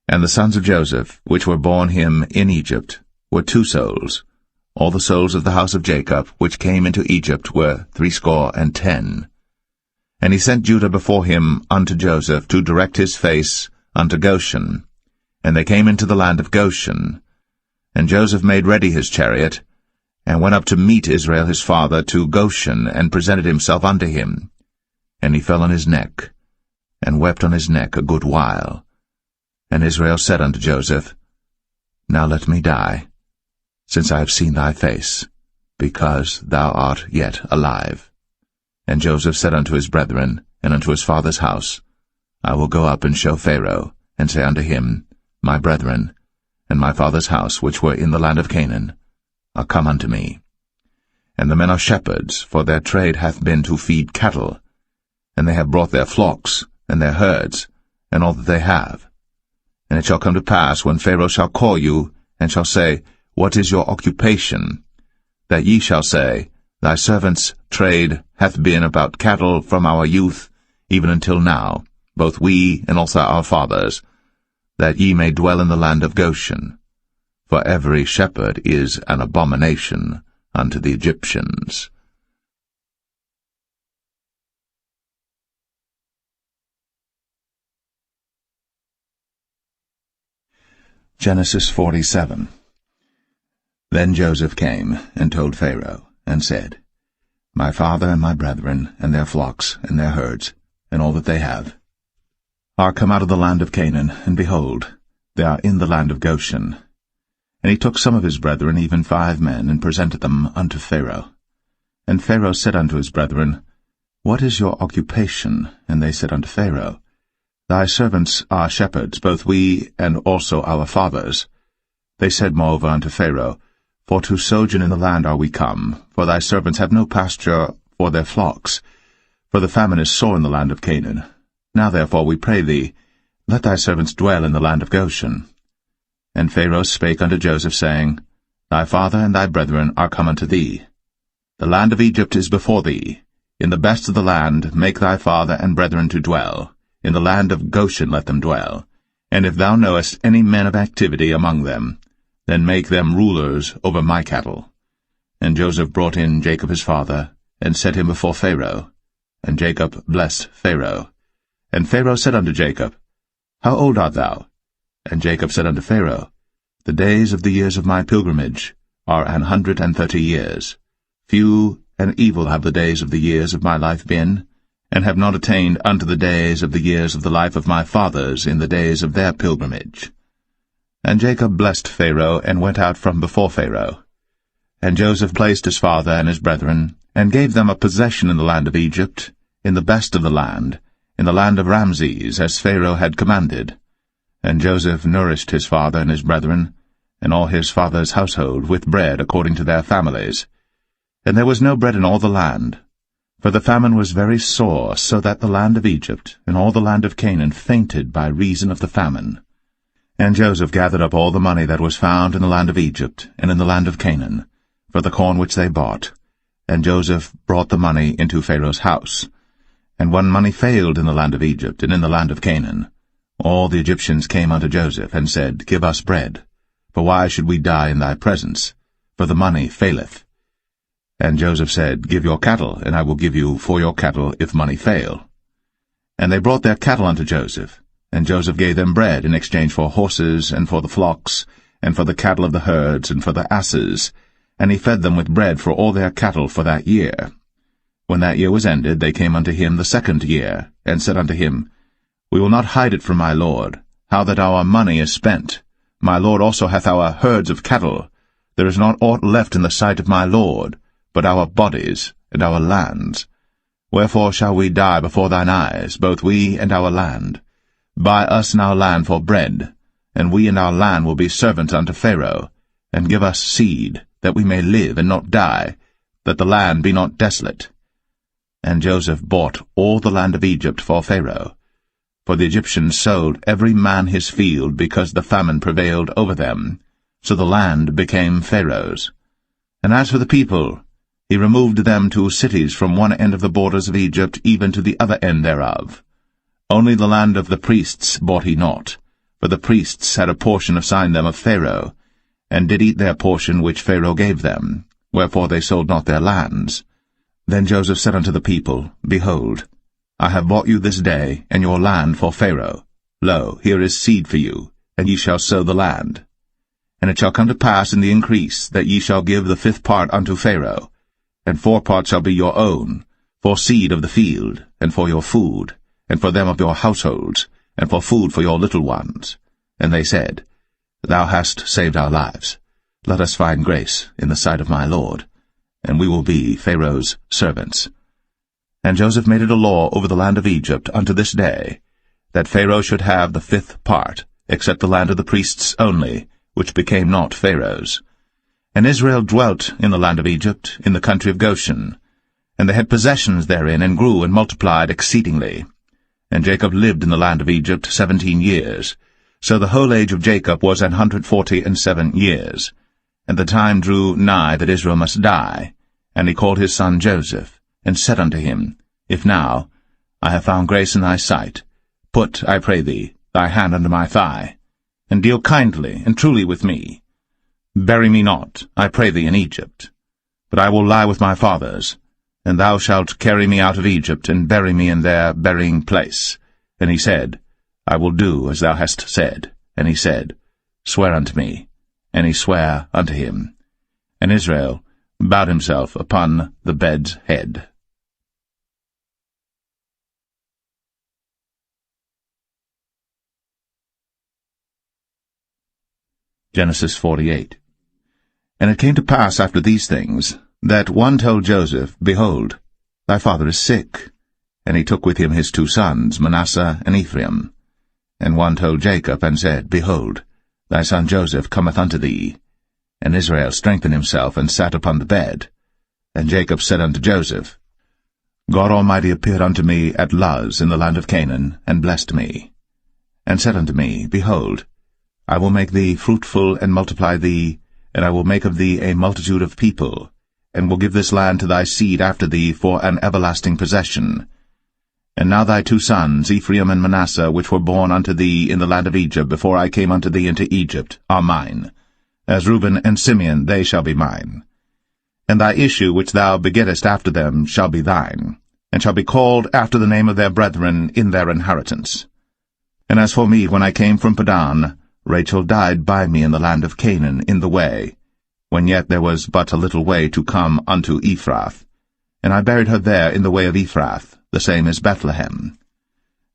[SPEAKER 3] And the sons of Joseph, which were born him in Egypt, were 2 souls. All the souls of the house of Jacob, which came into Egypt, were 10. And he sent Judah before him unto Joseph, to direct his face unto Goshen. And they came into the land of Goshen. And Joseph made ready his chariot, and went up to meet Israel his father to Goshen, and presented himself unto him. And he fell on his neck, and wept on his neck a good while. And Israel said unto Joseph, Now let me die, since I have seen thy face, because thou art yet alive. And Joseph said unto his brethren, and unto his father's house, I will go up and show Pharaoh, and say unto him, My brethren, and my father's house, which were in the land of Canaan, are come unto me. And the men are shepherds, for their trade hath been to feed cattle, and they have brought their flocks, and their herds, and all that they have. And it shall come to pass, when Pharaoh shall call you, and shall say, What is your occupation? That ye shall say, Thy servant's trade hath been about cattle from our youth, even until now, both we and also our fathers, that ye may dwell in the land of Goshen. For every shepherd is an abomination unto the Egyptians. Genesis 47. Then Joseph came and told Pharaoh, and said, My father and my brethren, and their flocks, and their herds, and all that they have, are come out of the land of Canaan, and behold, they are in the land of Goshen. And he took some of his brethren, even 5 men, and presented them unto Pharaoh. And Pharaoh said unto his brethren, What is your occupation? And they said unto Pharaoh, Thy servants are shepherds, both we and also our fathers. They said moreover unto Pharaoh, For to sojourn in the land are we come, for thy servants have no pasture for their flocks, for the famine is sore in the land of Canaan. Now therefore we pray thee, let thy servants dwell in the land of Goshen. And Pharaoh spake unto Joseph, saying, Thy father and thy brethren are come unto thee. The land of Egypt is before thee. In the best of the land make thy father and brethren to dwell. In the land of Goshen let them dwell. And if thou knowest any men of activity among them, then make them rulers over my cattle. And Joseph brought in Jacob his father, and set him before Pharaoh. And Jacob blessed Pharaoh. And Pharaoh said unto Jacob, How old art thou? And Jacob said unto Pharaoh, The days of the years of my pilgrimage are 130 years. Few and evil have the days of the years of my life been, and have not attained unto the days of the years of the life of my fathers in the days of their pilgrimage. And Jacob blessed Pharaoh, and went out from before Pharaoh. And Joseph placed his father and his brethren, and gave them a possession in the land of Egypt, in the best of the land, in the land of Ramses, as Pharaoh had commanded. And Joseph nourished his father and his brethren, and all his father's household, with bread according to their families. And there was no bread in all the land, for the famine was very sore, so that the land of Egypt and all the land of Canaan fainted by reason of the famine. And Joseph gathered up all the money that was found in the land of Egypt and in the land of Canaan, for the corn which they bought. And Joseph brought the money into Pharaoh's house. And when money failed in the land of Egypt and in the land of Canaan, all the Egyptians came unto Joseph, and said, Give us bread, for why should we die in thy presence? For the money faileth. And Joseph said, Give your cattle, and I will give you for your cattle if money fail. And they brought their cattle unto Joseph, and Joseph gave them bread in exchange for horses, and for the flocks, and for the cattle of the herds, and for the asses, and he fed them with bread for all their cattle for that year. When that year was ended, they came unto him the 2nd year, and said unto him, We will not hide it from my lord, how that our money is spent. My lord also hath our herds of cattle. There is not aught left in the sight of my lord, but our bodies and our lands. Wherefore shall we die before thine eyes, both we and our land? Buy us now land for bread, and we and our land will be servants unto Pharaoh, and give us seed, that we may live and not die, that the land be not desolate. And Joseph bought all the land of Egypt for Pharaoh. For the Egyptians sold every man his field, because the famine prevailed over them. So the land became Pharaoh's. And as for the people, he removed them to cities from one end of the borders of Egypt even to the other end thereof. Only the land of the priests bought he not, for the priests had a portion assigned them of Pharaoh, and did eat their portion which Pharaoh gave them, wherefore they sold not their lands. Then Joseph said unto the people, Behold, I have bought you this day, and your land for Pharaoh. Lo, here is seed for you, and ye shall sow the land. And it shall come to pass in the increase, that ye shall give the 5th part unto Pharaoh, and 4 parts shall be your own, for seed of the field, and for your food, and for them of your households, and for food for your little ones. And they said, Thou hast saved our lives. Let us find grace in the sight of my lord, and we will be Pharaoh's servants. And Joseph made it a law over the land of Egypt unto this day, that Pharaoh should have the 5th part, except the land of the priests only, which became not Pharaoh's. And Israel dwelt in the land of Egypt, in the country of Goshen. And they had possessions therein, and grew and multiplied exceedingly. And Jacob lived in the land of Egypt 17 years. So the whole age of Jacob was 147 years. And the time drew nigh that Israel must die. And he called his son Joseph, and said unto him, If now I have found grace in thy sight, put, I pray thee, thy hand under my thigh, and deal kindly and truly with me. Bury me not, I pray thee, in Egypt, but I will lie with my fathers, and thou shalt carry me out of Egypt, and bury me in their burying place. And he said, I will do as thou hast said. And he said, Swear unto me. And he sware unto him. And Israel bowed himself upon the bed's head. Genesis 48. And it came to pass after these things, that one told Joseph, Behold, thy father is sick. And he took with him his 2 sons, Manasseh and Ephraim. And one told Jacob, and said, Behold, thy son Joseph cometh unto thee. And Israel strengthened himself, and sat upon the bed. And Jacob said unto Joseph, God Almighty appeared unto me at Luz in the land of Canaan, and blessed me. And said unto me, Behold, I will make thee fruitful, and multiply thee, and I will make of thee a multitude of people, and will give this land to thy seed after thee for an everlasting possession. And now thy 2 sons, Ephraim and Manasseh, which were born unto thee in the land of Egypt, before I came unto thee into Egypt, are mine. As Reuben and Simeon they shall be mine. And thy issue which thou begettest after them shall be thine, and shall be called after the name of their brethren in their inheritance. And as for me, when I came from Padan, Rachel died by me in the land of Canaan in the way, when yet there was but a little way to come unto Ephrath. And I buried her there in the way of Ephrath, the same as Bethlehem.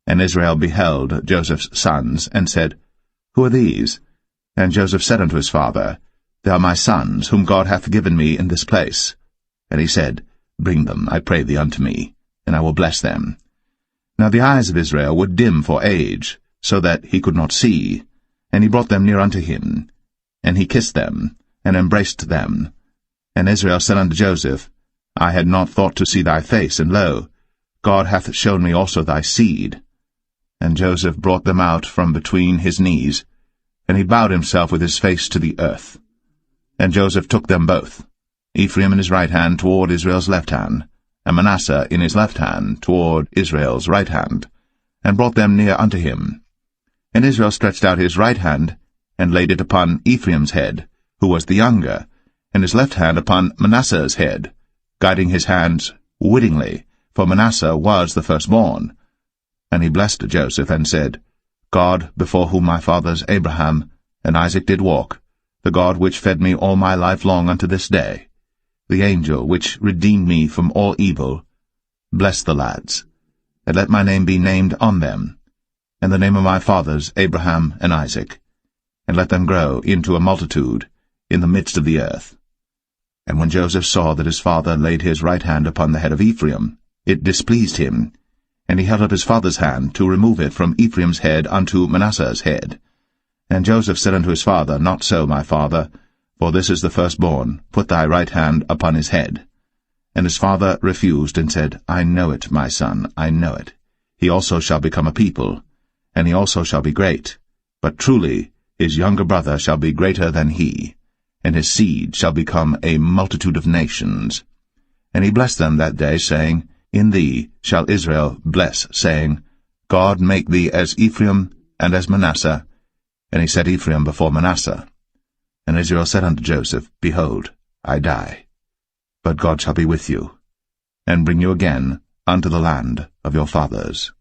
[SPEAKER 3] And Israel beheld Joseph's sons, and said, Who are these? And Joseph said unto his father, They are my sons, whom God hath given me in this place. And he said, Bring them, I pray thee, unto me, and I will bless them. Now the eyes of Israel were dim for age, so that he could not see. And he brought them near unto him. And he kissed them, and embraced them. And Israel said unto Joseph, I had not thought to see thy face, and lo, God hath shown me also thy seed. And Joseph brought them out from between his knees, and he bowed himself with his face to the earth. And Joseph took them both, Ephraim in his right hand toward Israel's left hand, and Manasseh in his left hand toward Israel's right hand, and brought them near unto him. And Israel stretched out his right hand, and laid it upon Ephraim's head, who was the younger, and his left hand upon Manasseh's head, guiding his hands wittingly, for Manasseh was the firstborn. And he blessed Joseph, and said, God, before whom my fathers Abraham and Isaac did walk, the God which fed me all my life long unto this day, the angel which redeemed me from all evil, bless the lads, and let my name be named on them, and the name of my fathers Abraham and Isaac, and let them grow into a multitude in the midst of the earth. And when Joseph saw that his father laid his right hand upon the head of Ephraim, it displeased him, and he held up his father's hand to remove it from Ephraim's head unto Manasseh's head. And Joseph said unto his father, Not so, my father, for this is the firstborn, put thy right hand upon his head. And his father refused, and said, I know it, my son, I know it. He also shall become a people, and he also shall be great. But truly his younger brother shall be greater than he, and his seed shall become a multitude of nations. And he blessed them that day, saying, In thee shall Israel bless, saying, God make thee as Ephraim and as Manasseh. And he set Ephraim before Manasseh. And Israel said unto Joseph, Behold, I die, but God shall be with you, and bring you again unto the land of your fathers.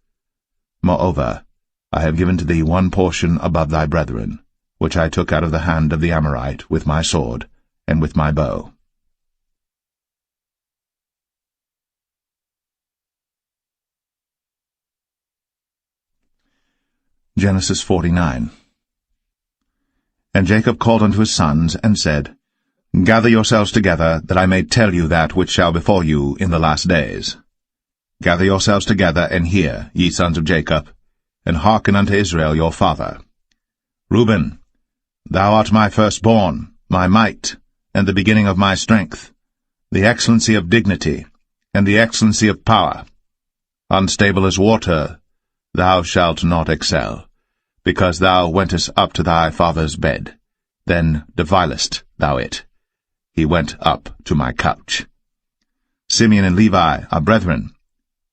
[SPEAKER 3] Moreover, I have given to thee one portion above thy brethren, which I took out of the hand of the Amorite with my sword and with my bow. Genesis 49. And Jacob called unto his sons, and said, Gather yourselves together, that I may tell you that which shall befall you in the last days. Gather yourselves together, and hear, ye sons of Jacob, and hearken unto Israel your father. Reuben, thou art my firstborn, my might, and the beginning of my strength, the excellency of dignity, and the excellency of power. Unstable as water, thou shalt not excel, because thou wentest up to thy father's bed, then devilest thou it. He went up to my couch. Simeon and Levi are brethren.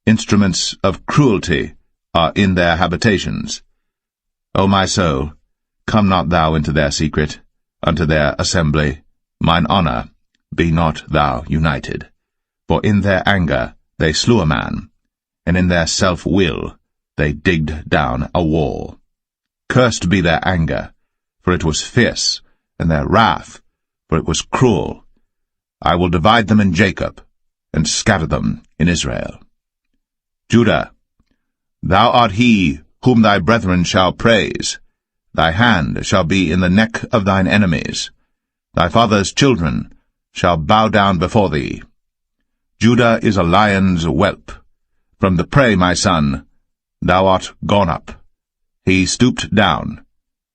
[SPEAKER 3] Instruments of cruelty are in their habitations. O my soul, come not thou into their secret, unto their assembly. Mine honour, be not thou united. For in their anger they slew a man, and in their self-will they digged down a wall. Cursed be their anger, for it was fierce, and their wrath, for it was cruel. I will divide them in Jacob, and scatter them in Israel. Judah, thou art he whom thy brethren shall praise. Thy hand shall be in the neck of thine enemies. Thy father's children shall bow down before thee. Judah is a lion's whelp. From the prey, my son, thou art gone up. He stooped down.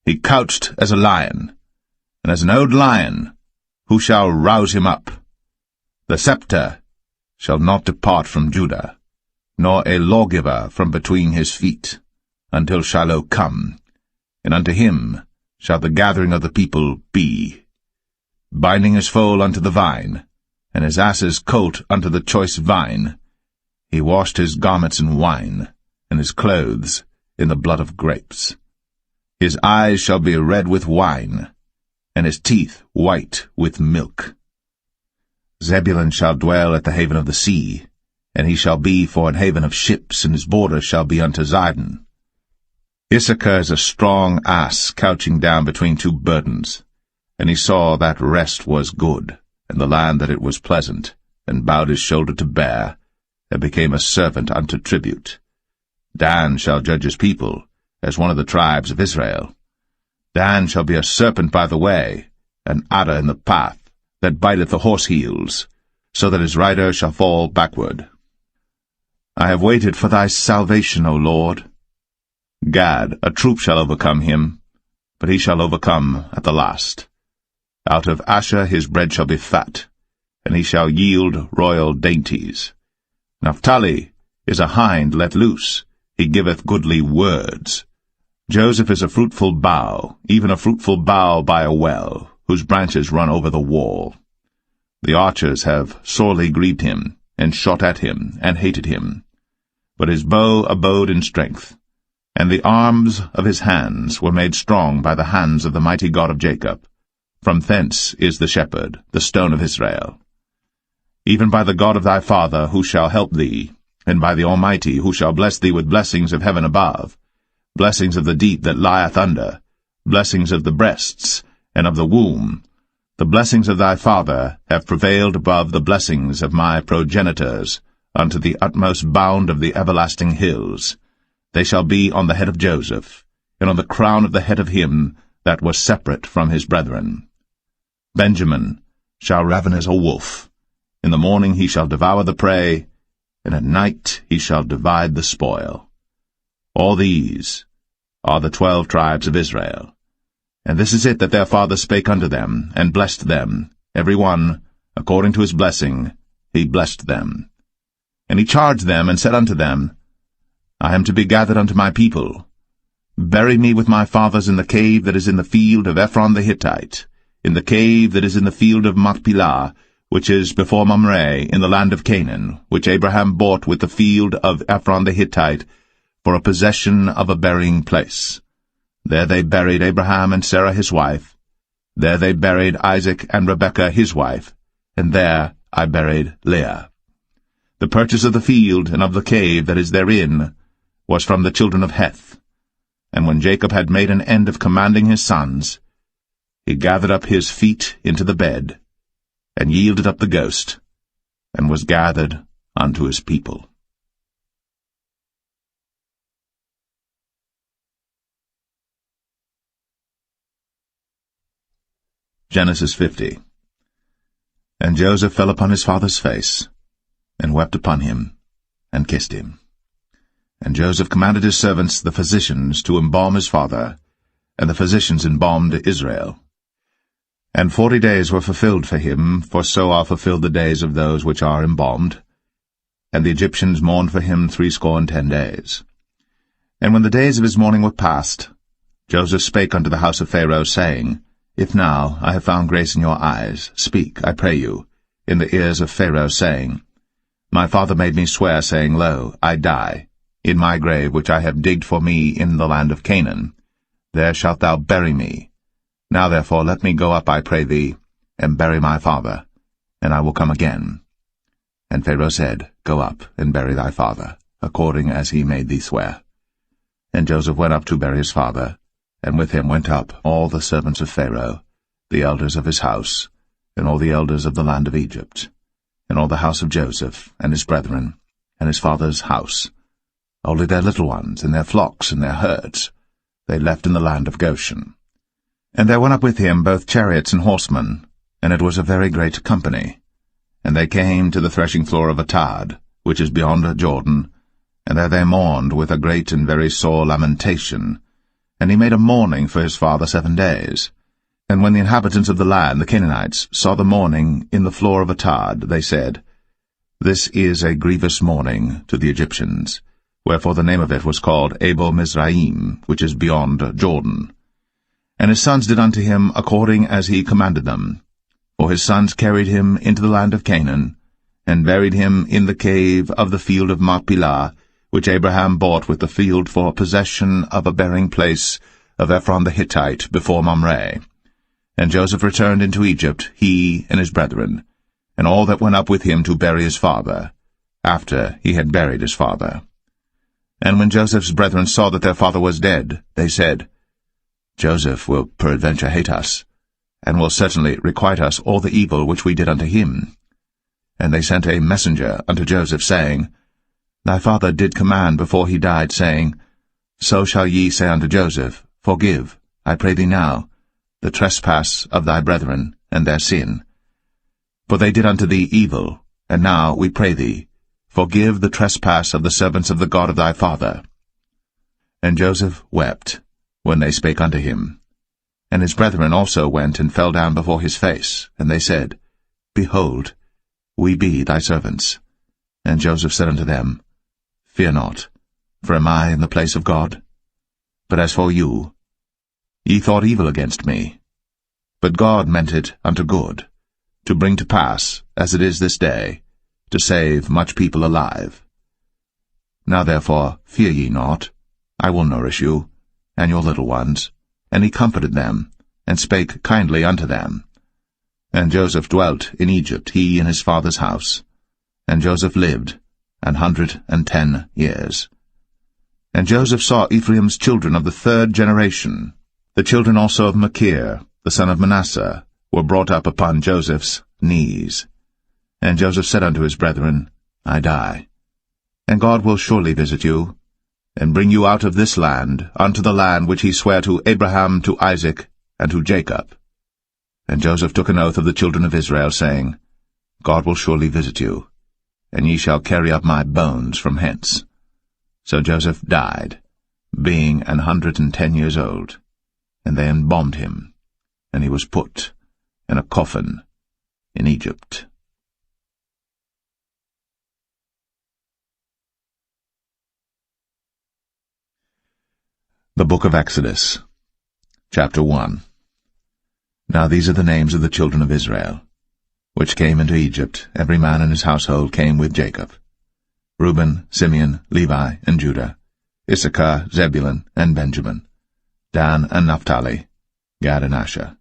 [SPEAKER 3] He couched as a lion, and as an old lion, who shall rouse him up? The scepter shall not depart from Judah, nor a lawgiver from between his feet, until Shiloh come, and unto him shall the gathering of the people be. Binding his foal unto the vine, and his ass's colt unto the choice vine, he washed his garments in wine, and his clothes in the blood of grapes. His eyes shall be red with wine, and his teeth white with milk. Zebulun shall dwell at the haven of the sea, and he shall be for an haven of ships, and his border shall be unto Zidon. Issachar is a strong ass couching down between two burdens, and he saw that rest was good, and the land that it was pleasant, and bowed his shoulder to bear, and became a servant unto tribute. Dan shall judge his people, as one of the tribes of Israel. Dan shall be a serpent by the way, an adder in the path, that biteth the horse heels, so that his rider shall fall backward. I have waited for thy salvation, O Lord. Gad, a troop shall overcome him, but he shall overcome at the last. Out of Asher his bread shall be fat, and he shall yield royal dainties. Naphtali is a hind let loose, he giveth goodly words. Joseph is a fruitful bough, even a fruitful bough by a well, whose branches run over the wall. The archers have sorely grieved him, and shot at him, and hated him. But his bow abode in strength, and the arms of his hands were made strong by the hands of the mighty God of Jacob. From thence is the shepherd, the stone of Israel. Even by the God of thy father, who shall help thee, and by the Almighty, who shall bless thee with blessings of heaven above, blessings of the deep that lieth under, blessings of the breasts, and of the womb. The blessings of thy father have prevailed above the blessings of my progenitors, unto the utmost bound of the everlasting hills. They shall be on the head of Joseph, and on the crown of the head of him that was separate from his brethren. Benjamin shall raven as a wolf. In the morning he shall devour the prey, and at night he shall divide the spoil. All these are the 12 tribes of Israel. And this is it that their father spake unto them, and blessed them, every one, according to his blessing, he blessed them. And he charged them, and said unto them, I am to be gathered unto my people. Bury me with my fathers in the cave that is in the field of Ephron the Hittite, in the cave that is in the field of Machpelah, which is before Mamre, in the land of Canaan, which Abraham bought with the field of Ephron the Hittite, for a possession of a burying place. There they buried Abraham and Sarah his wife. There they buried Isaac and Rebekah his wife, and there I buried Leah. The purchase of the field and of the cave that is therein was from the children of Heth. And when Jacob had made an end of commanding his sons, he gathered up his feet into the bed, and yielded up the ghost, and was gathered unto his people. Genesis 50. And Joseph fell upon his father's face, and wept upon him, and kissed him. And Joseph commanded his servants, the physicians, to embalm his father, and the physicians embalmed Israel. And 40 days were fulfilled for him, for so are fulfilled the days of those which are embalmed. And the Egyptians mourned for him 60 days. And when the days of his mourning were past, Joseph spake unto the house of Pharaoh, saying, If now I have found grace in your eyes, speak, I pray you, in the ears of Pharaoh, saying, My father made me swear, saying, Lo, I die, in my grave which I have digged for me in the land of Canaan. There shalt thou bury me. Now therefore let me go up, I pray thee, and bury my father, and I will come again. And Pharaoh said, Go up, and bury thy father, according as he made thee swear. And Joseph went up to bury his father, And with him went up all the servants of Pharaoh, the elders of his house, and all the elders of the land of Egypt, and all the house of Joseph, and his brethren, and his father's house. Only their little ones, and their flocks, and their herds, they left in the land of Goshen. And there went up with him both chariots and horsemen, and it was a very great company. And they came to the threshing floor of Atad, which is beyond Jordan, and there they mourned with a great and very sore lamentation. And he made a mourning for his father 7 days. And when the inhabitants of the land, the Canaanites, saw the mourning in the floor of Atad, they said, This is a grievous mourning to the Egyptians, wherefore the name of it was called Abel Mizraim, which is beyond Jordan. And his sons did unto him according as he commanded them. For his sons carried him into the land of Canaan, and buried him in the cave of the field of Machpelah, which Abraham bought with the field for possession of a burying place of Ephron the Hittite before Mamre. And Joseph returned into Egypt, he and his brethren, and all that went up with him to bury his father, after he had buried his father. And when Joseph's brethren saw that their father was dead, they said, Joseph will peradventure hate us, and will certainly requite us all the evil which we did unto him. And they sent a messenger unto Joseph, saying, Thy father did command before he died, saying, So shall ye say unto Joseph, Forgive, I pray thee now, the trespass of thy brethren, and their sin. For they did unto thee evil, and now, we pray thee, forgive the trespass of the servants of the God of thy father. And Joseph wept, when they spake unto him. And his brethren also went and fell down before his face, and they said, Behold, we be thy servants. And Joseph said unto them, Fear not, for am I in the place of God? But as for you, ye thought evil against me. But God meant it unto good, to bring to pass, as it is this day, to save much people alive. Now therefore fear ye not, I will nourish you, and your little ones. And he comforted them, and spake kindly unto them. And Joseph dwelt in Egypt, he and his father's house. And Joseph lived 110 years. And Joseph saw Ephraim's children of the 3rd generation. The children also of Machir, the son of Manasseh, were brought up upon Joseph's knees. And Joseph said unto his brethren, I die, and God will surely visit you, and bring you out of this land unto the land which he sware to Abraham, to Isaac, and to Jacob. And Joseph took an oath of the children of Israel, saying, God will surely visit you, and ye shall carry up my bones from hence. So Joseph died, being 110 years old, and they embalmed him, and he was put in a coffin in Egypt. The Book of Exodus, Chapter 1. Now these are the names of the children of Israel, which came into Egypt. Every man in his household came with Jacob: Reuben, Simeon, Levi, and Judah, Issachar, Zebulun, and Benjamin, Dan and Naphtali, Gad and Asher.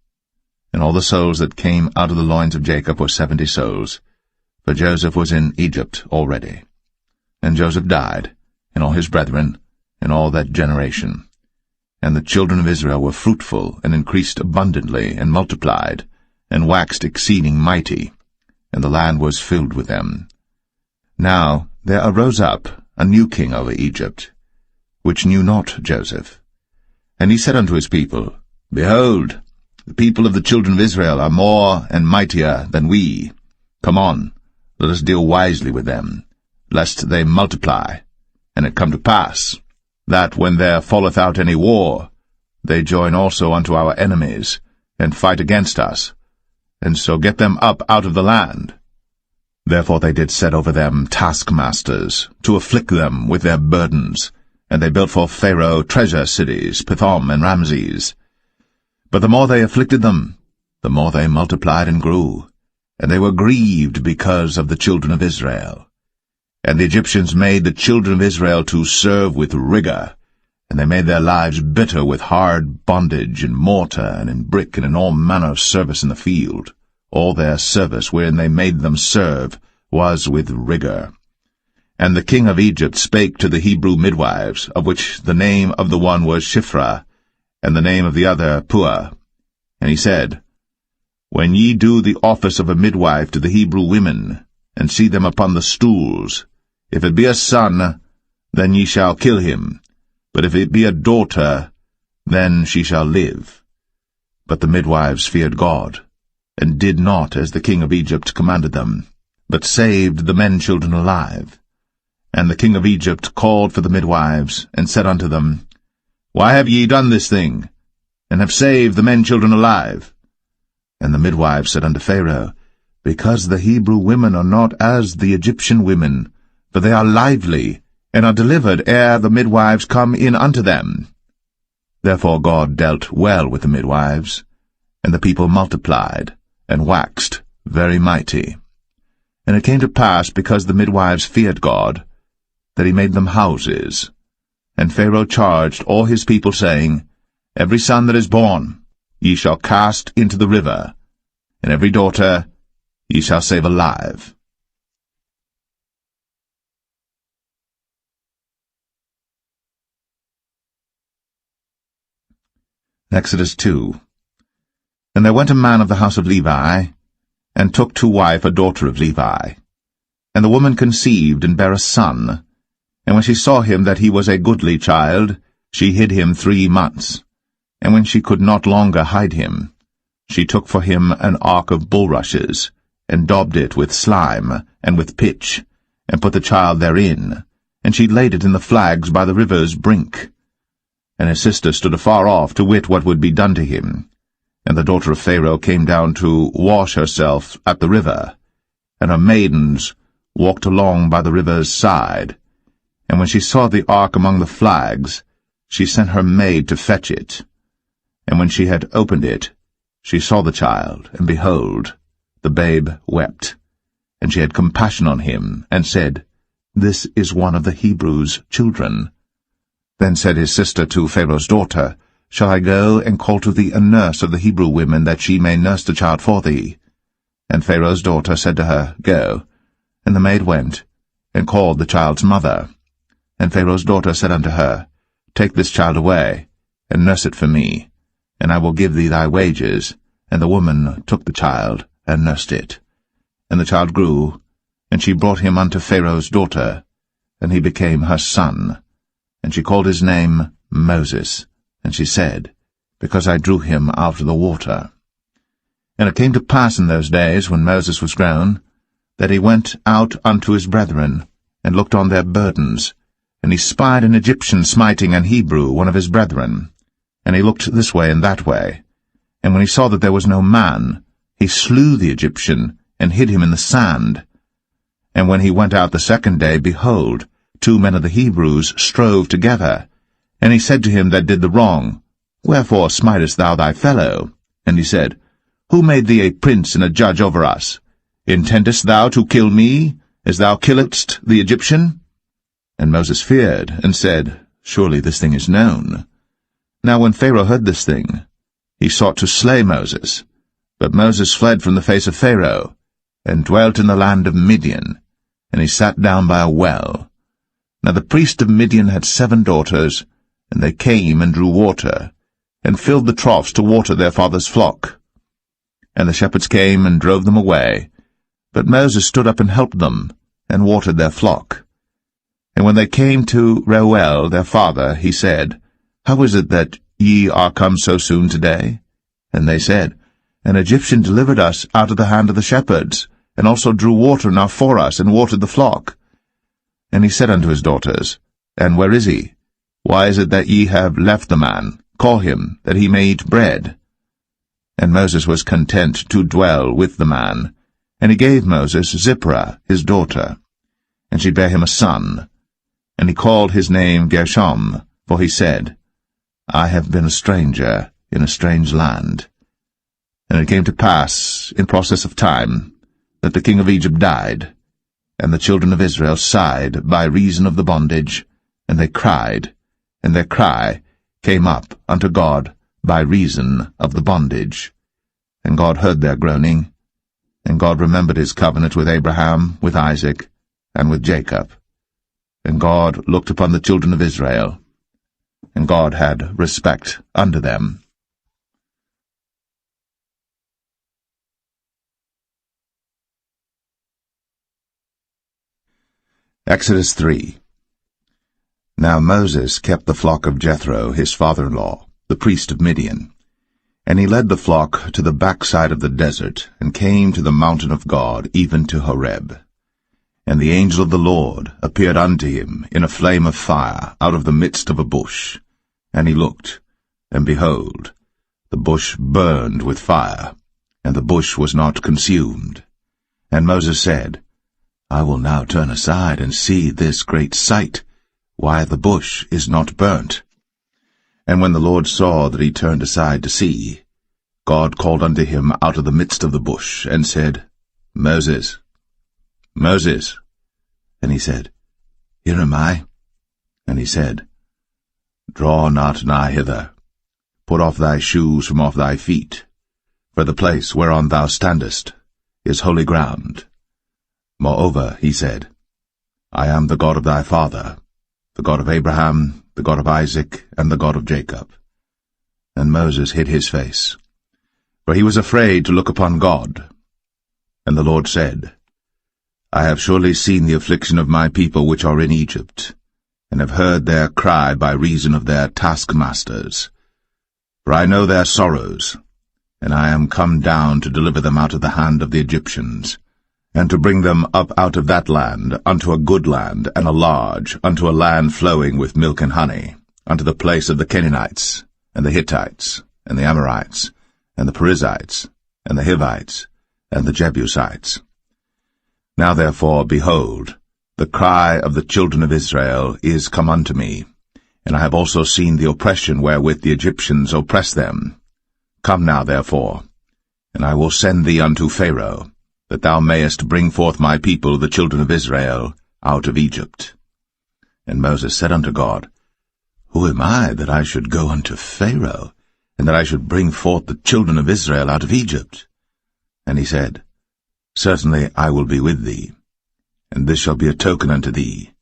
[SPEAKER 3] And all the souls that came out of the loins of Jacob were 70 souls, for Joseph was in Egypt already. And Joseph died, and all his brethren, and all that generation. And the children of Israel were fruitful, and increased abundantly, and multiplied, and waxed exceeding mighty, and the land was filled with them. Now there arose up a new king over Egypt, which knew not Joseph. And he said unto his people, Behold, the people of the children of Israel are more and mightier than we. Come on, let us deal wisely with them, lest they multiply. And it come to pass, that when there falleth out any war, they join also unto our enemies, and fight against us, and so get them up out of the land. Therefore they did set over them taskmasters, to afflict them with their burdens, and they built for Pharaoh treasure cities, Pithom and Ramses. But the more they afflicted them, the more they multiplied and grew, and they were grieved because of the children of Israel. And the Egyptians made the children of Israel to serve with rigor, and they made their lives bitter with hard bondage, in mortar, and in brick, and in all manner of service in the field. All their service wherein they made them serve was with rigor. And the king of Egypt spake to the Hebrew midwives, of which the name of the one was Shiphrah, and the name of the other Puah. And he said, When ye do the office of a midwife to the Hebrew women, and see them upon the stools, if it be a son, then ye shall kill him, but if it be a daughter, then she shall live. But the midwives feared God, and did not as the king of Egypt commanded them, but saved the men-children alive. And the king of Egypt called for the midwives, and said unto them, Why have ye done this thing, and have saved the men-children alive? And the midwives said unto Pharaoh, Because the Hebrew women are not as the Egyptian women, for they are lively, and are delivered ere the midwives come in unto them. Therefore God dealt well with the midwives, and the people multiplied, and waxed very mighty. And it came to pass, because the midwives feared God, that he made them houses. And Pharaoh charged all his people, saying, Every son that is born ye shall cast into the river, and every daughter ye shall save alive. Exodus 2. And there went a man of the house of Levi, and took to wife a daughter of Levi. And the woman conceived, and bare a son. And when she saw him that he was a goodly child, she hid him 3 months. And when she could not longer hide him, she took for him an ark of bulrushes, and daubed it with slime, and with pitch, and put the child therein, and she laid it in the flags by the river's brink. And his sister stood afar off to wit what would be done to him. And the daughter of Pharaoh came down to wash herself at the river, and her maidens walked along by the river's side. And when she saw the ark among the flags, she sent her maid to fetch it. And when she had opened it, she saw the child, and behold, the babe wept. And she had compassion on him, and said, This is one of the Hebrews' children. Then said his sister to Pharaoh's daughter, Shall I go and call to thee a nurse of the Hebrew women, that she may nurse the child for thee? And Pharaoh's daughter said to her, Go. And the maid went, and called the child's mother. And Pharaoh's daughter said unto her, Take this child away, and nurse it for me, and I will give thee thy wages. And the woman took the child, and nursed it. And the child grew, and she brought him unto Pharaoh's daughter, and he became her son. And she called his name Moses. And she said, Because I drew him out of the water. And it came to pass in those days, when Moses was grown, that he went out unto his brethren, and looked on their burdens. And he spied an Egyptian smiting an Hebrew, one of his brethren. And he looked this way and that way. And when he saw that there was no man, he slew the Egyptian, and hid him in the sand. And when he went out the second day, behold, 2 men of the Hebrews strove together. And he said to him that did the wrong, Wherefore smitest thou thy fellow? And he said, Who made thee a prince and a judge over us? Intendest thou to kill me, as thou killedst the Egyptian? And Moses feared, and said, Surely this thing is known. Now when Pharaoh heard this thing, he sought to slay Moses. But Moses fled from the face of Pharaoh, and dwelt in the land of Midian, and he sat down by a well. Now the priest of Midian had 7 daughters, and they came and drew water, and filled the troughs to water their father's flock. And the shepherds came and drove them away, but Moses stood up and helped them, and watered their flock. And when they came to Reuel their father, he said, How is it that ye are come so soon today? And they said, An Egyptian delivered us out of the hand of the shepherds, and also drew water enough for us, and watered the flock. And he said unto his daughters, And where is he? Why is it that ye have left the man? Call him, that he may eat bread. And Moses was content to dwell with the man. And he gave Moses Zipporah his daughter. And she bare him a son. And he called his name Gershom, for he said, I have been a stranger in a strange land. And it came to pass, in process of time, that the king of Egypt died. And the children of Israel sighed by reason of the bondage, and they cried, and their cry came up unto God by reason of the bondage. And God heard their groaning, and God remembered his covenant with Abraham, with Isaac, and with Jacob. And God looked upon the children of Israel, and God had respect unto them. Exodus 3. Now Moses kept the flock of Jethro, his father-in-law, the priest of Midian. And he led the flock to the backside of the desert, and came to the mountain of God, even to Horeb. And the angel of the Lord appeared unto him in a flame of fire out of the midst of a bush. And he looked, and behold, the bush burned with fire, and the bush was not consumed. And Moses said, I will now turn aside and see this great sight, why the bush is not burnt. And when the Lord saw that he turned aside to see, God called unto him out of the midst of the bush, and said, Moses, Moses. And he said, Here am I. And he said, Draw not nigh hither. Put off thy shoes from off thy feet, for the place whereon thou standest is holy ground. Moreover, he said, I am the God of thy father, the God of Abraham, the God of Isaac, and the God of Jacob. And Moses hid his face, for he was afraid to look upon God. And the Lord said, I have surely seen the affliction of my people which are in Egypt, and have heard their cry by reason of their taskmasters. For I know their sorrows, and I am come down to deliver them out of the hand of the Egyptians, and to bring them up out of that land unto a good land, and a large, unto a land flowing with milk and honey, unto the place of the Canaanites, and the Hittites, and the Amorites, and the Perizzites, and the Hivites, and the Jebusites. Now therefore, behold, the cry of the children of Israel is come unto me, and I have also seen the oppression wherewith the Egyptians oppress them. Come now therefore, and I will send thee unto Pharaoh, that thou mayest bring forth my people, the children of Israel, out of Egypt. And Moses said unto God, Who am I, that I should go unto Pharaoh, and that I should bring forth the children of Israel out of Egypt? And he said, Certainly I will be with thee, and this shall be a token unto thee,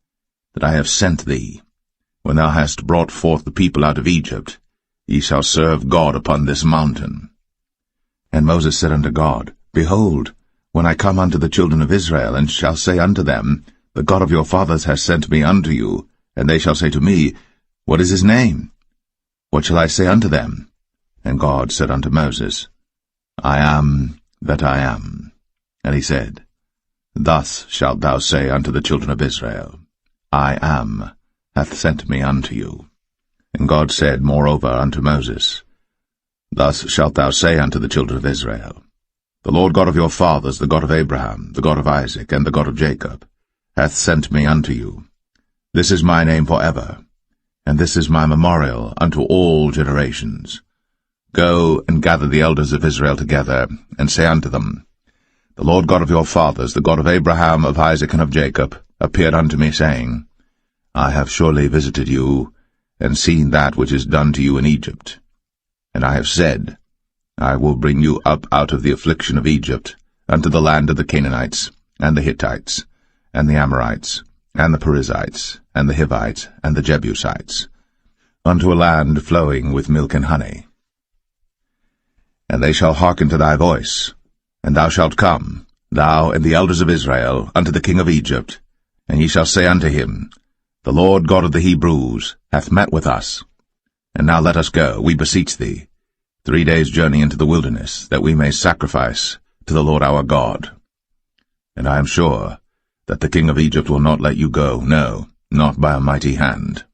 [SPEAKER 3] that I have sent thee. When thou hast brought forth the people out of Egypt, ye shall serve God upon this mountain. And Moses said unto God, Behold, when I come unto the children of Israel, and shall say unto them, The God of your fathers has sent me unto you, and they shall say to me, What is his name? What shall I say unto them? And God said unto Moses, I am that I am. And he said, Thus shalt thou say unto the children of Israel, I am hath sent me unto you. And God said moreover unto Moses, Thus shalt thou say unto the children of Israel, The Lord God of your fathers, the God of Abraham, the God of Isaac, and the God of Jacob, hath sent me unto you. This is my name for ever, and this is my memorial unto all generations. Go and gather the elders of Israel together, and say unto them, The Lord God of your fathers, the God of Abraham, of Isaac, and of Jacob, appeared unto me, saying, I have surely visited you, and seen that which is done to you in Egypt. And I have said, I will bring you up out of the affliction of Egypt, unto the land of the Canaanites, and the Hittites, and the Amorites, and the Perizzites, and the Hivites, and the Jebusites, unto a land flowing with milk and honey. And they shall hearken to thy voice, and thou shalt come, thou and the elders of Israel, unto the king of Egypt, and ye shall say unto him, The Lord God of the Hebrews hath met with us. And now let us go, we beseech thee, 3 days' journey into the wilderness, that we may sacrifice to the Lord our God. And I am sure that the king of Egypt will not let you go, no, not by a mighty hand.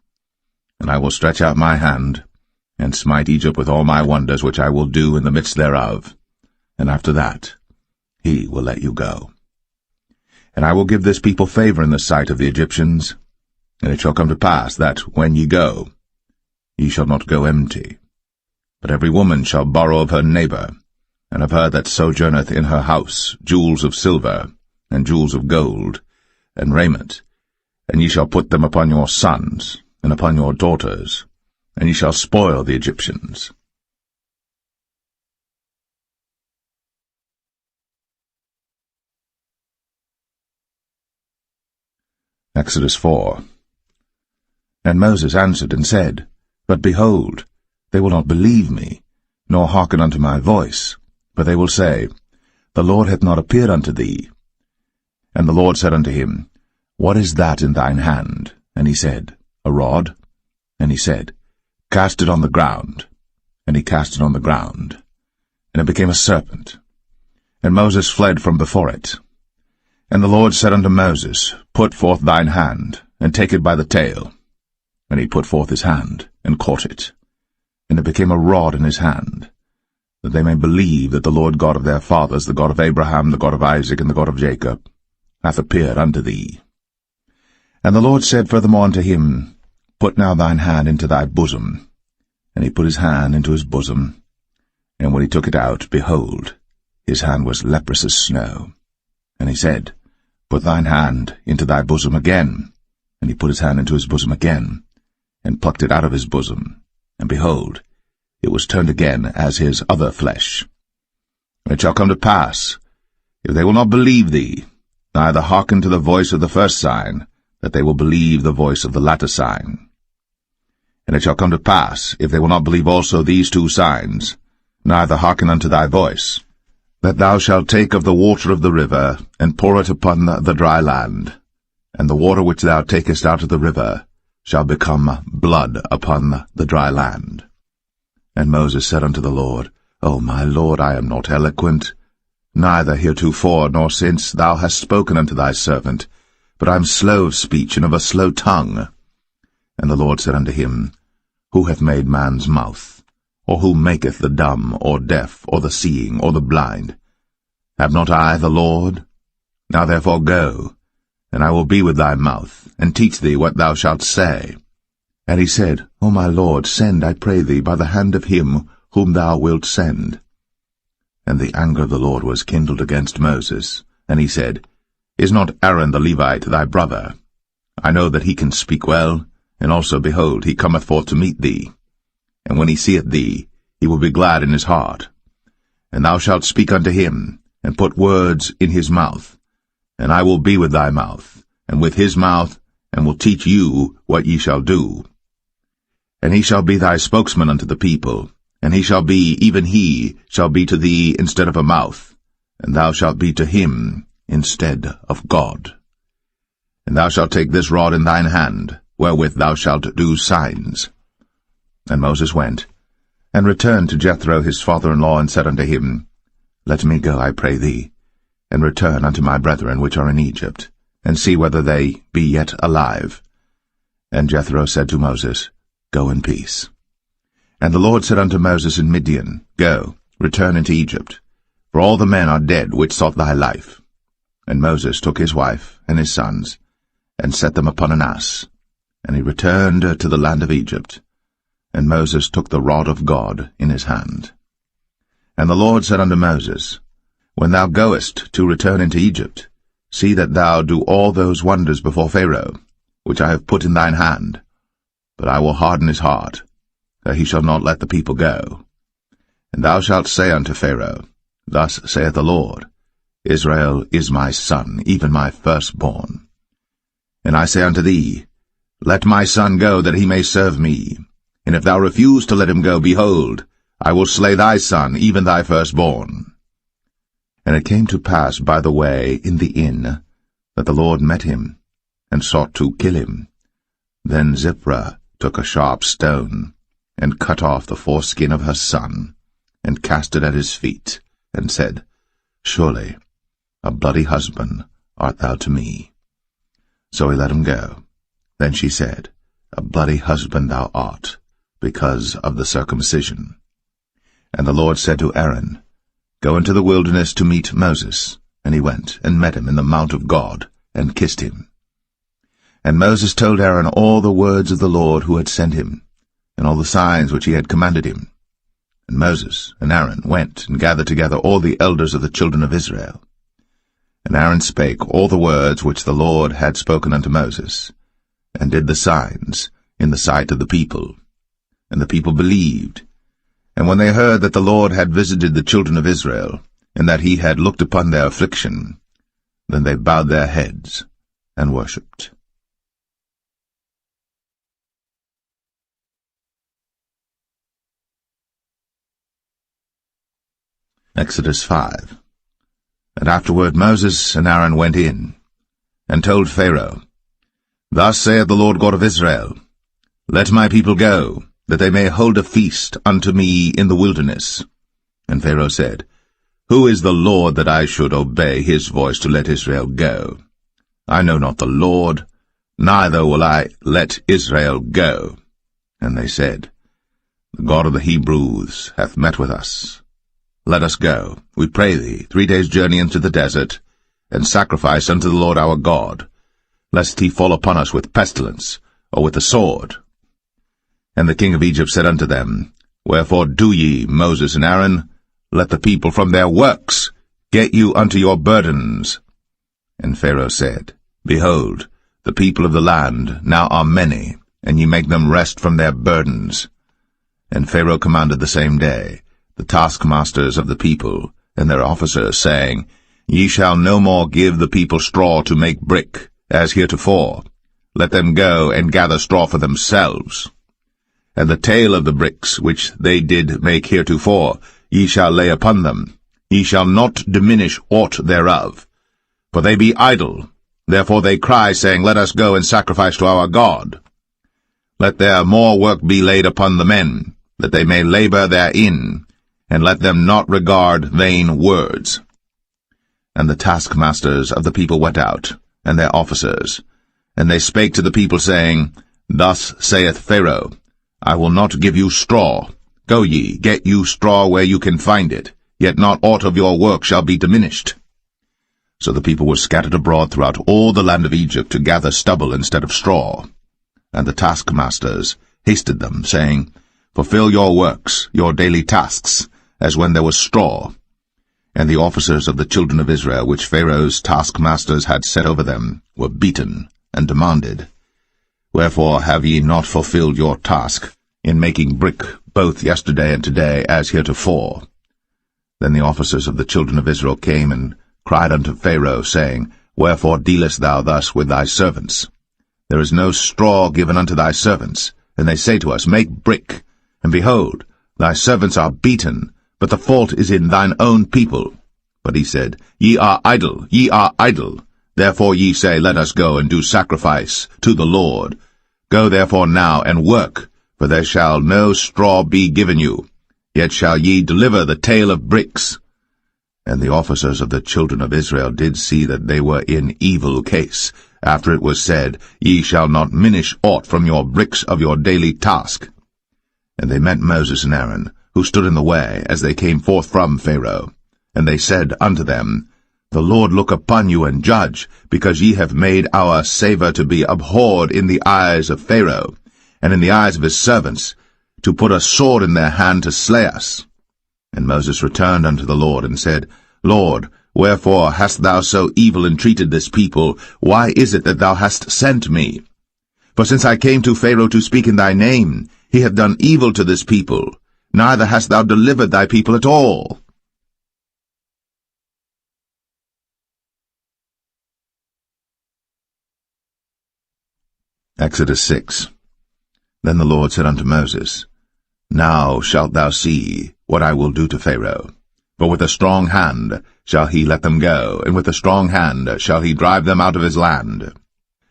[SPEAKER 3] And I will stretch out my hand, and smite Egypt with all my wonders which I will do in the midst thereof, and after that he will let you go. And I will give this people favor in the sight of the Egyptians, and it shall come to pass that, when ye go, ye shall not go empty. But every woman shall borrow of her neighbor, and of her that sojourneth in her house, jewels of silver, and jewels of gold, and raiment, and ye shall put them upon your sons, and upon your daughters, and ye shall spoil the Egyptians. Exodus 4. And Moses answered and said, But behold, they will not believe me, nor hearken unto my voice, but they will say, The Lord hath not appeared unto thee. And the Lord said unto him, What is that in thine hand? And he said, A rod. And he said, Cast it on the ground. And he cast it on the ground, and it became a serpent. And Moses fled from before it. And the Lord said unto Moses, Put forth thine hand, and take it by the tail. And he put forth his hand, and caught it. And it became a rod in his hand, that they may believe that the Lord God of their fathers, the God of Abraham, the God of Isaac, and the God of Jacob, hath appeared unto thee. And the Lord said furthermore unto him, Put now thine hand into thy bosom. And he put his hand into his bosom, and when he took it out, behold, his hand was leprous as snow. And he said, Put thine hand into thy bosom again. And he put his hand into his bosom again, and plucked it out of his bosom. And behold, it was turned again as his other flesh. And it shall come to pass, if they will not believe thee, neither hearken to the voice of the first sign, that they will believe the voice of the latter sign. And it shall come to pass, if they will not believe also these two signs, neither hearken unto thy voice, that thou shalt take of the water of the river, and pour it upon the dry land, and the water which thou takest out of the river shall become blood upon the dry land. And Moses said unto the Lord, O my Lord, I am not eloquent, neither heretofore nor since thou hast spoken unto thy servant, but I am slow of speech and of a slow tongue. And the Lord said unto him, Who hath made man's mouth? Or who maketh the dumb, or deaf, or the seeing, or the blind? Have not I the Lord? Now therefore go, and I will be with thy mouth, and teach thee what thou shalt say. And he said, O my Lord, send, I pray thee, by the hand of him whom thou wilt send. And the anger of the Lord was kindled against Moses, and he said, Is not Aaron the Levite thy brother? I know that he can speak well, and also, behold, he cometh forth to meet thee. And when he seeth thee, he will be glad in his heart. And thou shalt speak unto him, and put words in his mouth. And I will be with thy mouth, and with his mouth, and will teach you what ye shall do. And he shall be thy spokesman unto the people, and he shall be, even he, shall be to thee instead of a mouth, and thou shalt be to him instead of God. And thou shalt take this rod in thine hand, wherewith thou shalt do signs. And Moses went, and returned to Jethro his father-in-law, and said unto him, Let me go, I pray thee, and return unto my brethren which are in Egypt, and see whether they be yet alive. And Jethro said to Moses, Go in peace. And the Lord said unto Moses in Midian, Go, return into Egypt, for all the men are dead which sought thy life. And Moses took his wife and his sons, and set them upon an ass, and he returned to the land of Egypt. And Moses took the rod of God in his hand. And the Lord said unto Moses, When thou goest to return into Egypt, see that thou do all those wonders before Pharaoh, which I have put in thine hand. But I will harden his heart, that he shall not let the people go. And thou shalt say unto Pharaoh, Thus saith the Lord, Israel is my son, even my firstborn. And I say unto thee, Let my son go, that he may serve me. And if thou refuse to let him go, behold, I will slay thy son, even thy firstborn. And it came to pass by the way in the inn, that the Lord met him, and sought to kill him. Then Zipporah took a sharp stone, and cut off the foreskin of her son, and cast it at his feet, and said, Surely a bloody husband art thou to me. So he let him go. Then she said, A bloody husband thou art, because of the circumcision. And the Lord said to Aaron, Go into the wilderness to meet Moses. And he went, and met him in the mount of God, and kissed him. And Moses told Aaron all the words of the Lord who had sent him, and all the signs which he had commanded him. And Moses and Aaron went, and gathered together all the elders of the children of Israel. And Aaron spake all the words which the Lord had spoken unto Moses, and did the signs in the sight of the people. And the people believed. And when they heard that the Lord had visited the children of Israel, and that he had looked upon their affliction, then they bowed their heads and worshipped. Exodus 5. And afterward Moses and Aaron went in, and told Pharaoh, Thus saith the Lord God of Israel, Let my people go, that they may hold a feast unto me in the wilderness. And Pharaoh said, Who is the Lord that I should obey his voice to let Israel go? I know not the Lord, neither will I let Israel go. And they said, The God of the Hebrews hath met with us. Let us go, we pray thee, 3 days' journey into the desert, and sacrifice unto the Lord our God, lest he fall upon us with pestilence, or with the sword. And the king of Egypt said unto them, Wherefore do ye, Moses and Aaron, let the people from their works get you unto your burdens. And Pharaoh said, Behold, the people of the land now are many, and ye make them rest from their burdens. And Pharaoh commanded the same day the taskmasters of the people and their officers, saying, Ye shall no more give the people straw to make brick, as heretofore. Let them go and gather straw for themselves. And the tale of the bricks which they did make heretofore ye shall lay upon them. Ye shall not diminish aught thereof. For they be idle. Therefore they cry, saying, Let us go and sacrifice to our God. Let their more work be laid upon the men, that they may labor therein, and let them not regard vain words. And the taskmasters of the people went out, and their officers, and they spake to the people, saying, Thus saith Pharaoh, I will not give you straw. Go ye, get you straw where you can find it, yet not aught of your work shall be diminished. So the people were scattered abroad throughout all the land of Egypt to gather stubble instead of straw. And the taskmasters hasted them, saying, Fulfill your works, your daily tasks, as when there was straw. And the officers of the children of Israel, which Pharaoh's taskmasters had set over them, were beaten, and demanded, Wherefore have ye not fulfilled your task in making brick both yesterday and today as heretofore? Then the officers of the children of Israel came and cried unto Pharaoh, saying, Wherefore dealest thou thus with thy servants? There is no straw given unto thy servants. And they say to us, Make brick. And behold, thy servants are beaten, but the fault is in thine own people. But he said, Ye are idle, ye are idle. Therefore ye say, Let us go and do sacrifice to the Lord. Go therefore now and work, for there shall no straw be given you. Yet shall ye deliver the tale of bricks. And the officers of the children of Israel did see that they were in evil case, after it was said, Ye shall not minish aught from your bricks of your daily task. And they met Moses and Aaron, who stood in the way, as they came forth from Pharaoh. And they said unto them, The Lord look upon you and judge, because ye have made our savour to be abhorred in the eyes of Pharaoh, and in the eyes of his servants, to put a sword in their hand to slay us. And Moses returned unto the Lord, and said, Lord, wherefore hast thou so evil entreated this people? Why is it that thou hast sent me? For since I came to Pharaoh to speak in thy name, he hath done evil to this people, neither hast thou delivered thy people at all. Exodus 6. Then the Lord said unto Moses, Now shalt thou see what I will do to Pharaoh. For with a strong hand shall he let them go, and with a strong hand shall he drive them out of his land.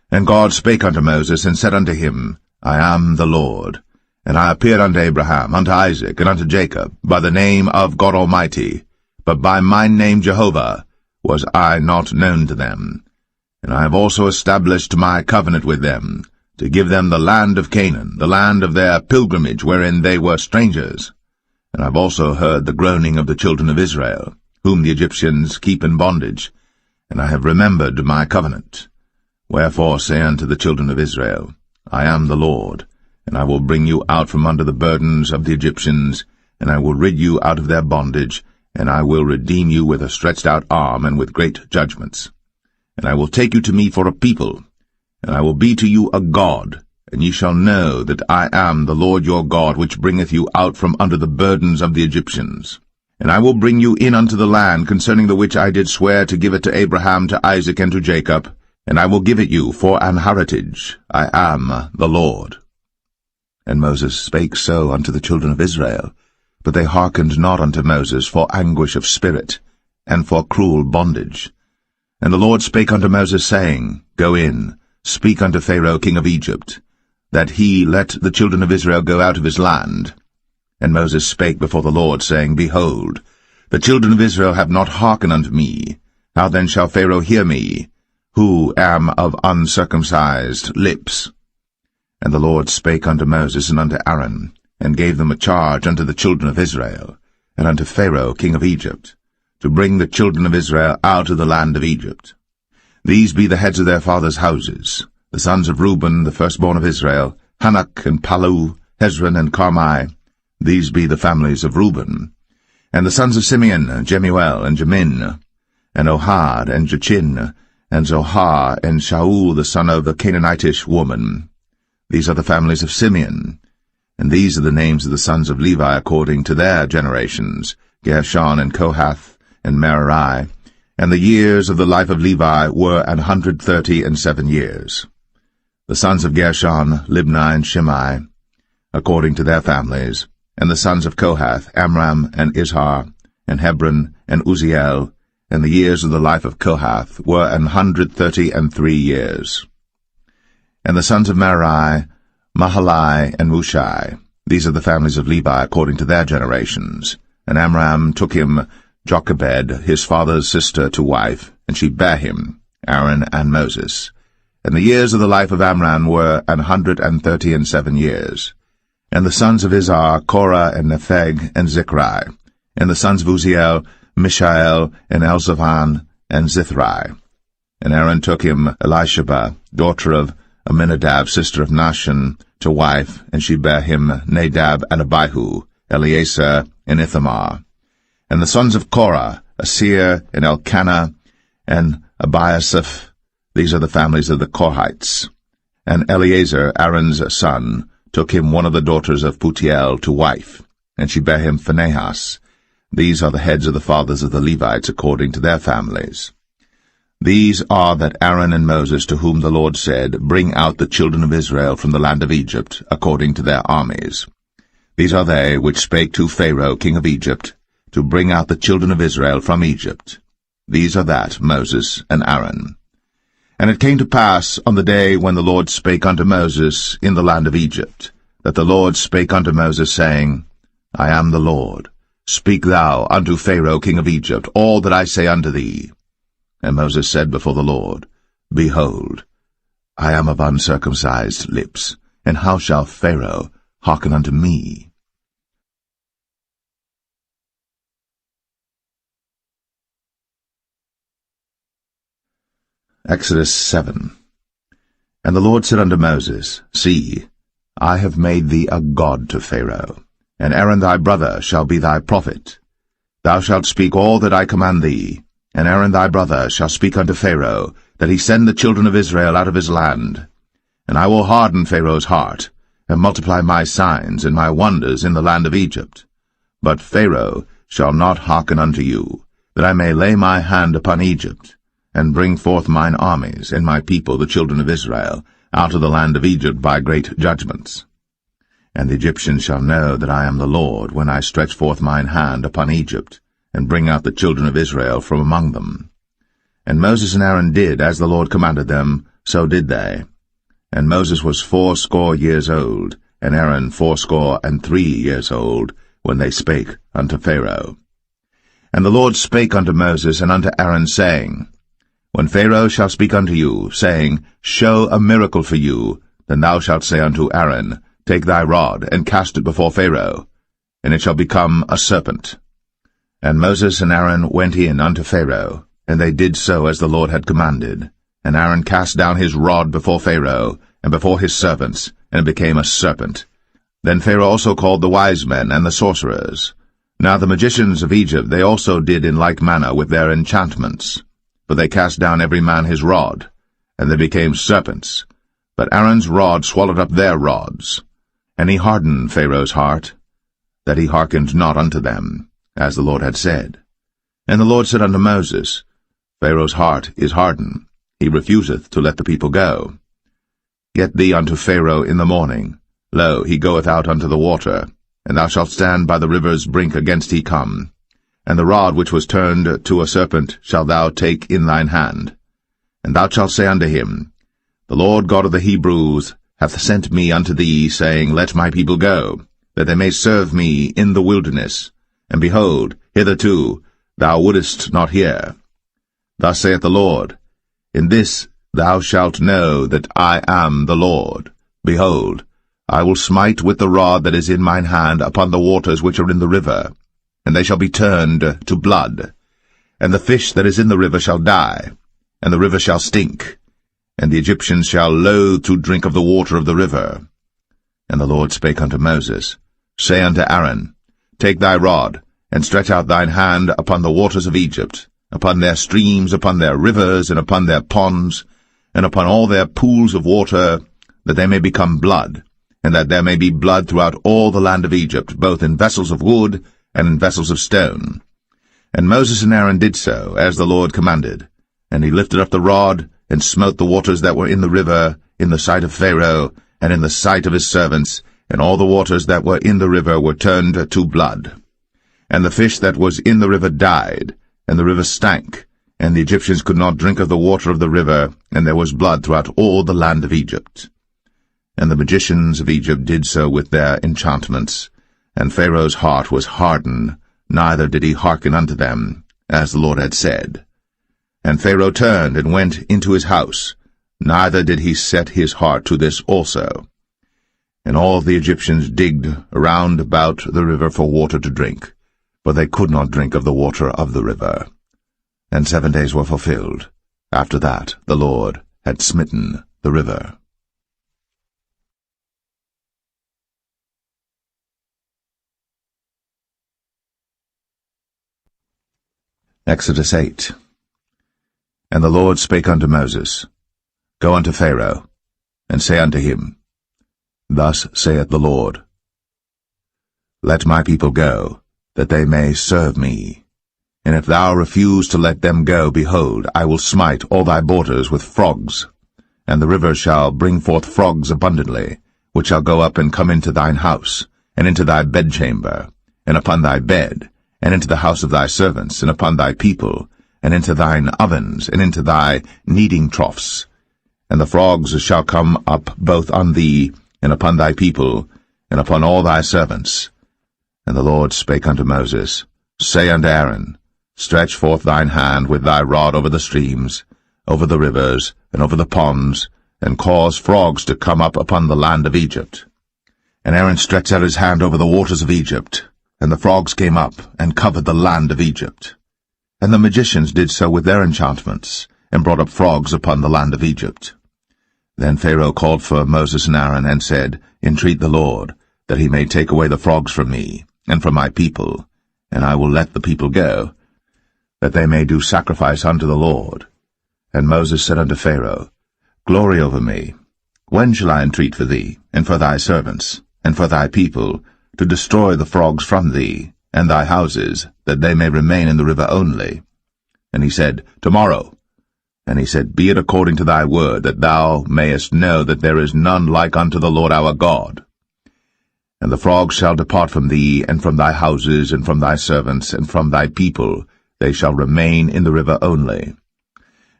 [SPEAKER 3] And God spake unto Moses, and said unto him, I am the Lord. And I appeared unto Abraham, unto Isaac, and unto Jacob, by the name of God Almighty, but by my name Jehovah was I not known to them. And I have also established my covenant with them, to give them the land of Canaan, the land of their pilgrimage, wherein they were strangers. And I have also heard the groaning of the children of Israel, whom the Egyptians keep in bondage, and I have remembered my covenant. Wherefore say unto the children of Israel, I am the Lord, and I will bring you out from under the burdens of the Egyptians, and I will rid you out of their bondage, and I will redeem you with a stretched out arm and with great judgments. And I will take you to me for a people, and I will be to you a God, and ye shall know that I am the Lord your God, which bringeth you out from under the burdens of the Egyptians. And I will bring you in unto the land, concerning the which I did swear to give it to Abraham, to Isaac, and to Jacob, and I will give it you for an heritage. I am the Lord. And Moses spake so unto the children of Israel, but they hearkened not unto Moses for anguish of spirit, and for cruel bondage. And the Lord spake unto Moses, saying, Go in, speak unto Pharaoh king of Egypt, that he let the children of Israel go out of his land. And Moses spake before the Lord, saying, Behold, the children of Israel have not hearkened unto me. How then shall Pharaoh hear me, who am of uncircumcised lips? And the Lord spake unto Moses and unto Aaron, and gave them a charge unto the children of Israel, and unto Pharaoh king of Egypt, to bring the children of Israel out of the land of Egypt. These be the heads of their fathers' houses, the sons of Reuben, the firstborn of Israel, Hanok and Palu, Hezron and Carmi. These be the families of Reuben. And the sons of Simeon, Jemuel and Jamin, and Ohad and Jachin, and Zohar and Shaul the son of a Canaanitish woman. These are the families of Simeon. And these are the names of the sons of Levi according to their generations, Gershon and Kohath and Merari. And the years of the life of Levi were 137 years. The sons of Gershon, Libni and Shimei, according to their families. And the sons of Kohath, Amram and Izhar, and Hebron and Uzziel. And the years of the life of Kohath were 133 years. And the sons of Merari, Mahalai and Mushai. These are the families of Levi according to their generations. And Amram took him Jochebed, his father's sister, to wife, and she bare him, Aaron and Moses. And the years of the life of Amram were 137 years. And the sons of Izhar, Korah and Nepheg and Zichri. And the sons of Uzziel, Mishael and Elzaphan and Zithri. And Aaron took him Elisheba, daughter of Aminadab, sister of Nahshon, to wife, and she bare him Nadab and Abihu, Eleazar and Ithamar. And the sons of Korah, Asir and Elkanah and Abiasaph. These are the families of the Korhites. And Eleazar, Aaron's son, took him one of the daughters of Putiel to wife, and she bare him Phinehas. These are the heads of the fathers of the Levites according to their families. These are that Aaron and Moses, to whom the Lord said, Bring out the children of Israel from the land of Egypt, according to their armies. These are they which spake to Pharaoh king of Egypt, to bring out the children of Israel from Egypt. These are that Moses and Aaron. And it came to pass on the day when the Lord spake unto Moses in the land of Egypt, that the Lord spake unto Moses, saying, I am the Lord. Speak thou unto Pharaoh king of Egypt all that I say unto thee. And Moses said before the Lord, Behold, I am of uncircumcised lips, and how shall Pharaoh hearken unto me? Exodus 7. And the Lord said unto Moses, See, I have made thee a god to Pharaoh, and Aaron thy brother shall be thy prophet. Thou shalt speak all that I command thee, and Aaron thy brother shall speak unto Pharaoh, that he send the children of Israel out of his land. And I will harden Pharaoh's heart, and multiply my signs and my wonders in the land of Egypt. But Pharaoh shall not hearken unto you, that I may lay my hand upon Egypt, and bring forth mine armies and my people the children of Israel out of the land of Egypt by great judgments. And the Egyptians shall know that I am the Lord, when I stretch forth mine hand upon Egypt, and bring out the children of Israel from among them. And Moses and Aaron did as the Lord commanded them, so did they. And Moses was 80 years old, and Aaron 83 years old, when they spake unto Pharaoh. And the Lord spake unto Moses and unto Aaron, saying, When Pharaoh shall speak unto you, saying, Show a miracle for you, then thou shalt say unto Aaron, Take thy rod, and cast it before Pharaoh, and it shall become a serpent. And Moses and Aaron went in unto Pharaoh, and they did so as the Lord had commanded. And Aaron cast down his rod before Pharaoh, and before his servants, and it became a serpent. Then Pharaoh also called the wise men and the sorcerers. Now the magicians of Egypt they also did in like manner with their enchantments. For they cast down every man his rod, and they became serpents. But Aaron's rod swallowed up their rods. And he hardened Pharaoh's heart, that he hearkened not unto them, as the Lord had said. And the Lord said unto Moses, Pharaoh's heart is hardened, he refuseth to let the people go. Get thee unto Pharaoh in the morning. Lo, he goeth out unto the water, and thou shalt stand by the river's brink against he come. And the rod which was turned to a serpent shalt thou take in thine hand. And thou shalt say unto him, The Lord God of the Hebrews hath sent me unto thee, saying, Let my people go, that they may serve me in the wilderness. And behold, hitherto thou wouldest not hear. Thus saith the Lord, In this thou shalt know that I am the Lord. Behold, I will smite with the rod that is in mine hand upon the waters which are in the river, and they shall be turned to blood. And the fish that is in the river shall die, and the river shall stink, and the Egyptians shall loathe to drink of the water of the river. And the Lord spake unto Moses, Say unto Aaron, Take thy rod, and stretch out thine hand upon the waters of Egypt, upon their streams, upon their rivers, and upon their ponds, and upon all their pools of water, that they may become blood, and that there may be blood throughout all the land of Egypt, both in vessels of wood and in vessels of stone. And Moses and Aaron did so, as the Lord commanded. And he lifted up the rod, and smote the waters that were in the river, in the sight of Pharaoh, and in the sight of his servants, and all the waters that were in the river were turned to blood. And the fish that was in the river died, and the river stank, and the Egyptians could not drink of the water of the river, and there was blood throughout all the land of Egypt. And the magicians of Egypt did so with their enchantments, and Pharaoh's heart was hardened, neither did he hearken unto them, as the Lord had said. And Pharaoh turned and went into his house, neither did he set his heart to this also. And all the Egyptians digged around about the river for water to drink, for they could not drink of the water of the river. And 7 days were fulfilled. After that the Lord had smitten the river. Exodus 8. And the Lord spake unto Moses, Go unto Pharaoh, and say unto him, Thus saith the Lord, Let my people go, that they may serve me. And if thou refuse to let them go, behold, I will smite all thy borders with frogs, and the river shall bring forth frogs abundantly, which shall go up and come into thine house, and into thy bedchamber, and upon thy bed, and into the house of thy servants, and upon thy people, and into thine ovens, and into thy kneading troughs. And the frogs shall come up both on thee, and upon thy people, and upon all thy servants. And the Lord spake unto Moses, Say unto Aaron, Stretch forth thine hand with thy rod over the streams, over the rivers, and over the ponds, and cause frogs to come up upon the land of Egypt. And Aaron stretched out his hand over the waters of Egypt, and the frogs came up, and covered the land of Egypt. And the magicians did so with their enchantments, and brought up frogs upon the land of Egypt. Then Pharaoh called for Moses and Aaron, and said, Entreat the Lord, that he may take away the frogs from me, and from my people, and I will let the people go, that they may do sacrifice unto the Lord. And Moses said unto Pharaoh, Glory over me. When shall I entreat for thee, and for thy servants, and for thy people, to destroy the frogs from thee, and thy houses, that they may remain in the river only? And he said, Tomorrow. And he said, Be it according to thy word, that thou mayest know that there is none like unto the Lord our God. And the frogs shall depart from thee, and from thy houses, and from thy servants, and from thy people, they shall remain in the river only.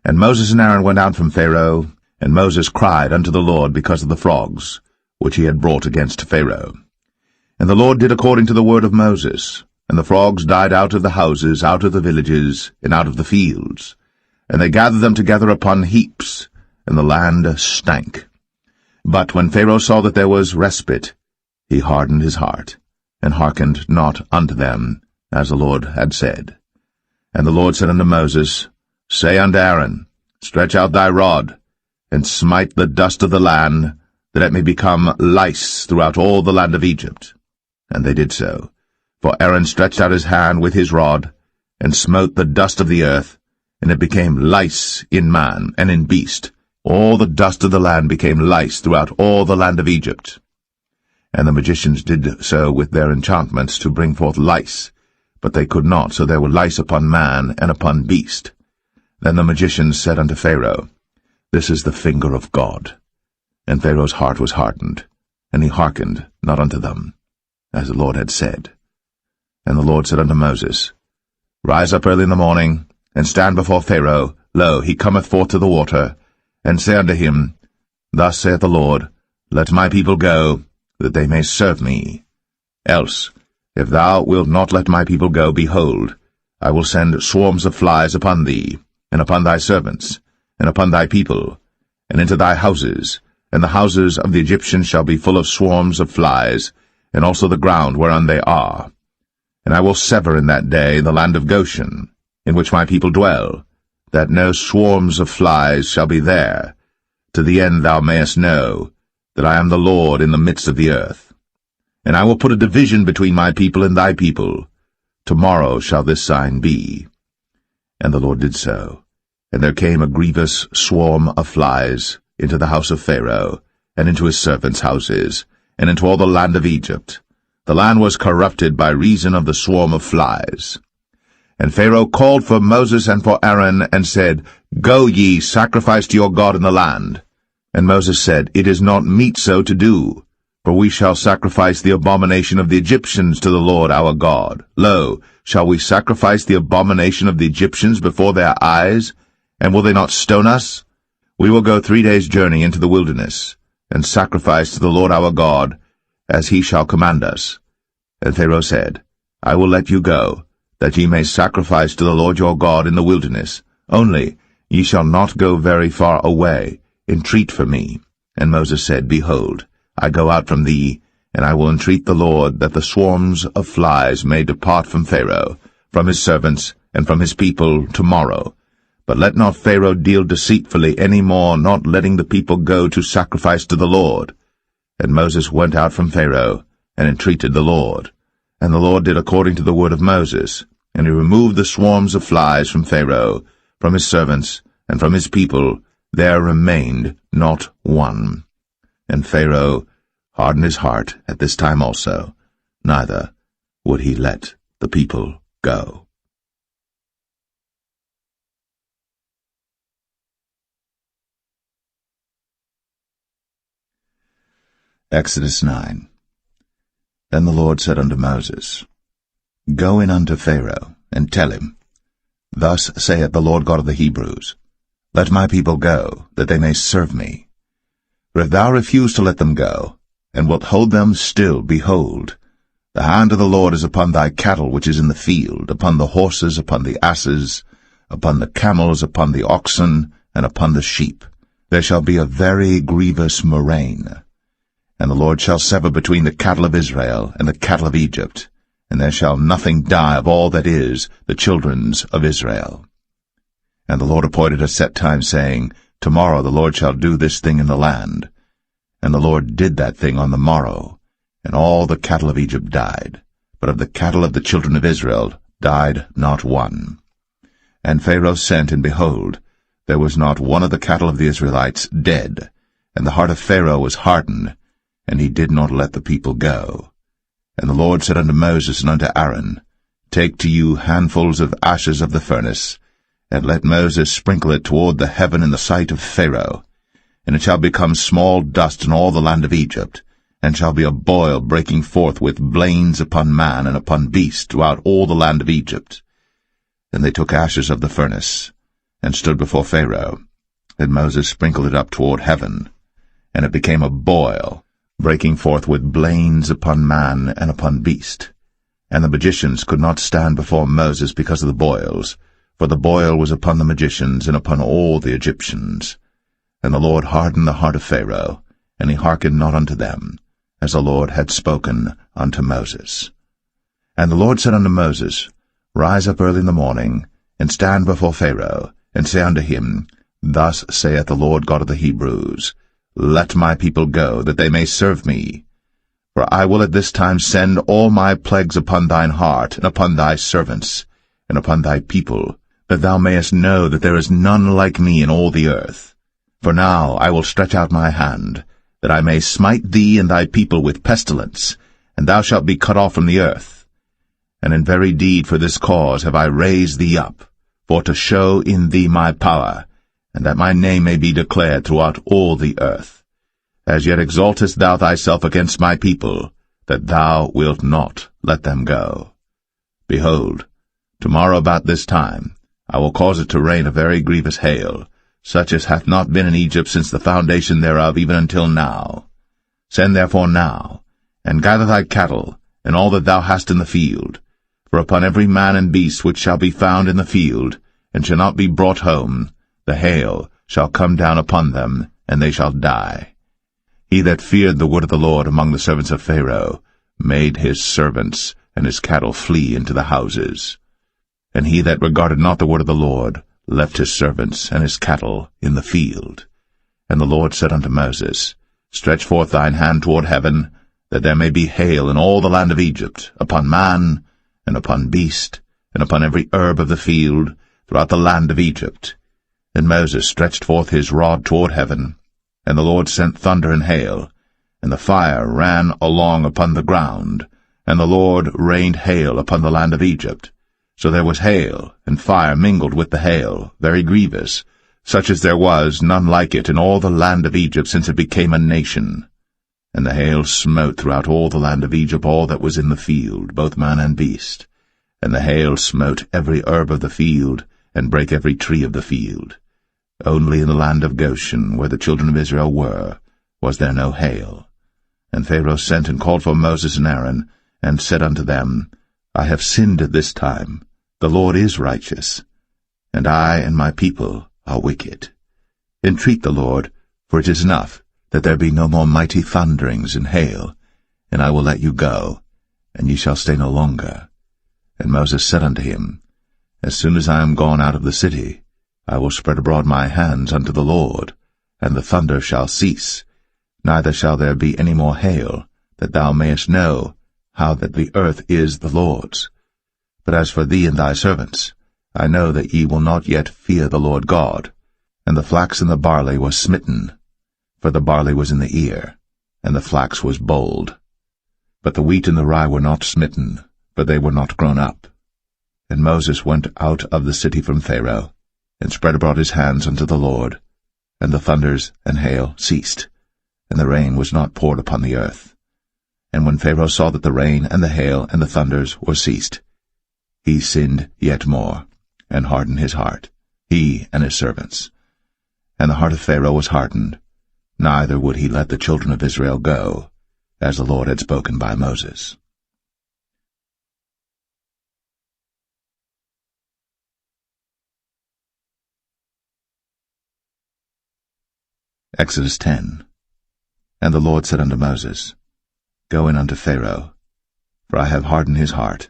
[SPEAKER 3] And Moses and Aaron went out from Pharaoh, and Moses cried unto the Lord because of the frogs, which he had brought against Pharaoh. And the Lord did according to the word of Moses, and the frogs died out of the houses, out of the villages, and out of the fields. And they gathered them together upon heaps, and the land stank. But when Pharaoh saw that there was respite, he hardened his heart, and hearkened not unto them, as the Lord had said. And the Lord said unto Moses, Say unto Aaron, Stretch out thy rod, and smite the dust of the land, that it may become lice throughout all the land of Egypt. And they did so. For Aaron stretched out his hand with his rod, and smote the dust of the earth, and it became lice in man and in beast. All the dust of the land became lice throughout all the land of Egypt. And the magicians did so with their enchantments to bring forth lice, but they could not, so there were lice upon man and upon beast. Then the magicians said unto Pharaoh, This is the finger of God. And Pharaoh's heart was hardened, and he hearkened not unto them. as the Lord had said. And the Lord said unto Moses, Rise up early in the morning, and stand before Pharaoh. Lo, he cometh forth to the water, and say unto him, Thus saith the Lord, Let my people go, that they may serve me. Else, if thou wilt not let my people go, behold, I will send swarms of flies upon thee, and upon thy servants, and upon thy people, and into thy houses, and the houses of the Egyptians shall be full of swarms of flies, and also the ground whereon they are. And I will sever in that day the land of Goshen, in which my people dwell, that no swarms of flies shall be there, to the end thou mayest know that I am the Lord in the midst of the earth. And I will put a division between my people and thy people. Tomorrow shall this sign be. And the Lord did so. And there came a grievous swarm of flies into the house of Pharaoh, and into his servants' houses, and into all the land of Egypt. The land was corrupted by reason of the swarm of flies. And Pharaoh called for Moses and for Aaron, and said, Go ye, sacrifice to your God in the land. And Moses said, It is not meet so to do, for we shall sacrifice the abomination of the Egyptians to the Lord our God. Lo, shall we sacrifice the abomination of the Egyptians before their eyes? And will they not stone us? We will go 3 days' journey into the wilderness, and sacrifice to the Lord our God, as he shall command us. And Pharaoh said, I will let you go, that ye may sacrifice to the Lord your God in the wilderness. Only ye shall not go very far away. Entreat for me. And Moses said, Behold, I go out from thee, and I will entreat the Lord that the swarms of flies may depart from Pharaoh, from his servants, and from his people tomorrow. But let not Pharaoh deal deceitfully any more, not letting the people go to sacrifice to the Lord. And Moses went out from Pharaoh, and entreated the Lord. And the Lord did according to the word of Moses, and he removed the swarms of flies from Pharaoh, from his servants, and from his people. There remained not one. And Pharaoh hardened his heart at this time also, neither would he let the people go. Exodus 9. Then the Lord said unto Moses, Go in unto Pharaoh, and tell him, Thus saith the Lord God of the Hebrews, Let my people go, that they may serve me. For if thou refuse to let them go, and wilt hold them still, behold, the hand of the Lord is upon thy cattle which is in the field, upon the horses, upon the asses, upon the camels, upon the oxen, and upon the sheep. There shall be a very grievous murrain. And the Lord shall sever between the cattle of Israel and the cattle of Egypt, and there shall nothing die of all that is the children's of Israel. And the Lord appointed a set time, saying, Tomorrow the Lord shall do this thing in the land. And the Lord did that thing on the morrow, and all the cattle of Egypt died, but of the cattle of the children of Israel died not one. And Pharaoh sent, and behold, there was not one of the cattle of the Israelites dead, and the heart of Pharaoh was hardened, and he did not let the people go. And the Lord said unto Moses and unto Aaron, Take to you handfuls of ashes of the furnace, and let Moses sprinkle it toward the heaven in the sight of Pharaoh. And it shall become small dust in all the land of Egypt, and shall be a boil breaking forth with blains upon man and upon beast throughout all the land of Egypt. Then they took ashes of the furnace, and stood before Pharaoh. And Moses sprinkled it up toward heaven, and it became a boil, breaking forth with blains upon man and upon beast. And the magicians could not stand before Moses because of the boils, for the boil was upon the magicians and upon all the Egyptians. And the Lord hardened the heart of Pharaoh, and he hearkened not unto them, as the Lord had spoken unto Moses. And the Lord said unto Moses, Rise up early in the morning, and stand before Pharaoh, and say unto him, Thus saith the Lord God of the Hebrews, Let my people go, that they may serve me. For I will at this time send all my plagues upon thine heart, and upon thy servants, and upon thy people, that thou mayest know that there is none like me in all the earth. For now I will stretch out my hand, that I may smite thee and thy people with pestilence, and thou shalt be cut off from the earth. And in very deed for this cause have I raised thee up, for to show in thee my power, and that my name may be declared throughout all the earth. As yet exaltest thou thyself against my people, that thou wilt not let them go. Behold, tomorrow about this time I will cause it to rain a very grievous hail, such as hath not been in Egypt since the foundation thereof even until now. Send therefore now, and gather thy cattle, and all that thou hast in the field. For upon every man and beast which shall be found in the field, and shall not be brought home, the hail shall come down upon them, and they shall die. He that feared the word of the Lord among the servants of Pharaoh made his servants and his cattle flee into the houses. And he that regarded not the word of the Lord left his servants and his cattle in the field. And the Lord said unto Moses, Stretch forth thine hand toward heaven, that there may be hail in all the land of Egypt, upon man, and upon beast, and upon every herb of the field, throughout the land of Egypt. And Moses stretched forth his rod toward heaven, and the Lord sent thunder and hail, and the fire ran along upon the ground, and the Lord rained hail upon the land of Egypt. So there was hail, and fire mingled with the hail, very grievous, such as there was none like it in all the land of Egypt since it became a nation. And the hail smote throughout all the land of Egypt all that was in the field, both man and beast. And the hail smote every herb of the field, and brake every tree of the field. Only in the land of Goshen, where the children of Israel were, was there no hail. And Pharaoh sent and called for Moses and Aaron, and said unto them, I have sinned at this time. The Lord is righteous, and I and my people are wicked. Entreat the Lord, for it is enough that there be no more mighty thunderings and hail, and I will let you go, and ye shall stay no longer. And Moses said unto him, As soon as I am gone out of the city, I will spread abroad my hands unto the Lord, and the thunder shall cease, neither shall there be any more hail, that thou mayest know how that the earth is the Lord's. But as for thee and thy servants, I know that ye will not yet fear the Lord God. And the flax and the barley was smitten, for the barley was in the ear, and the flax was bold. But the wheat and the rye were not smitten, for they were not grown up. And Moses went out of the city from Pharaoh, and spread abroad his hands unto the Lord, and the thunders and hail ceased, and the rain was not poured upon the earth. And when Pharaoh saw that the rain and the hail and the thunders were ceased, he sinned yet more, and hardened his heart, he and his servants. And the heart of Pharaoh was hardened, neither would he let the children of Israel go, as the Lord had spoken by Moses. Exodus 10. And the Lord said unto Moses, Go in unto Pharaoh, for I have hardened his heart,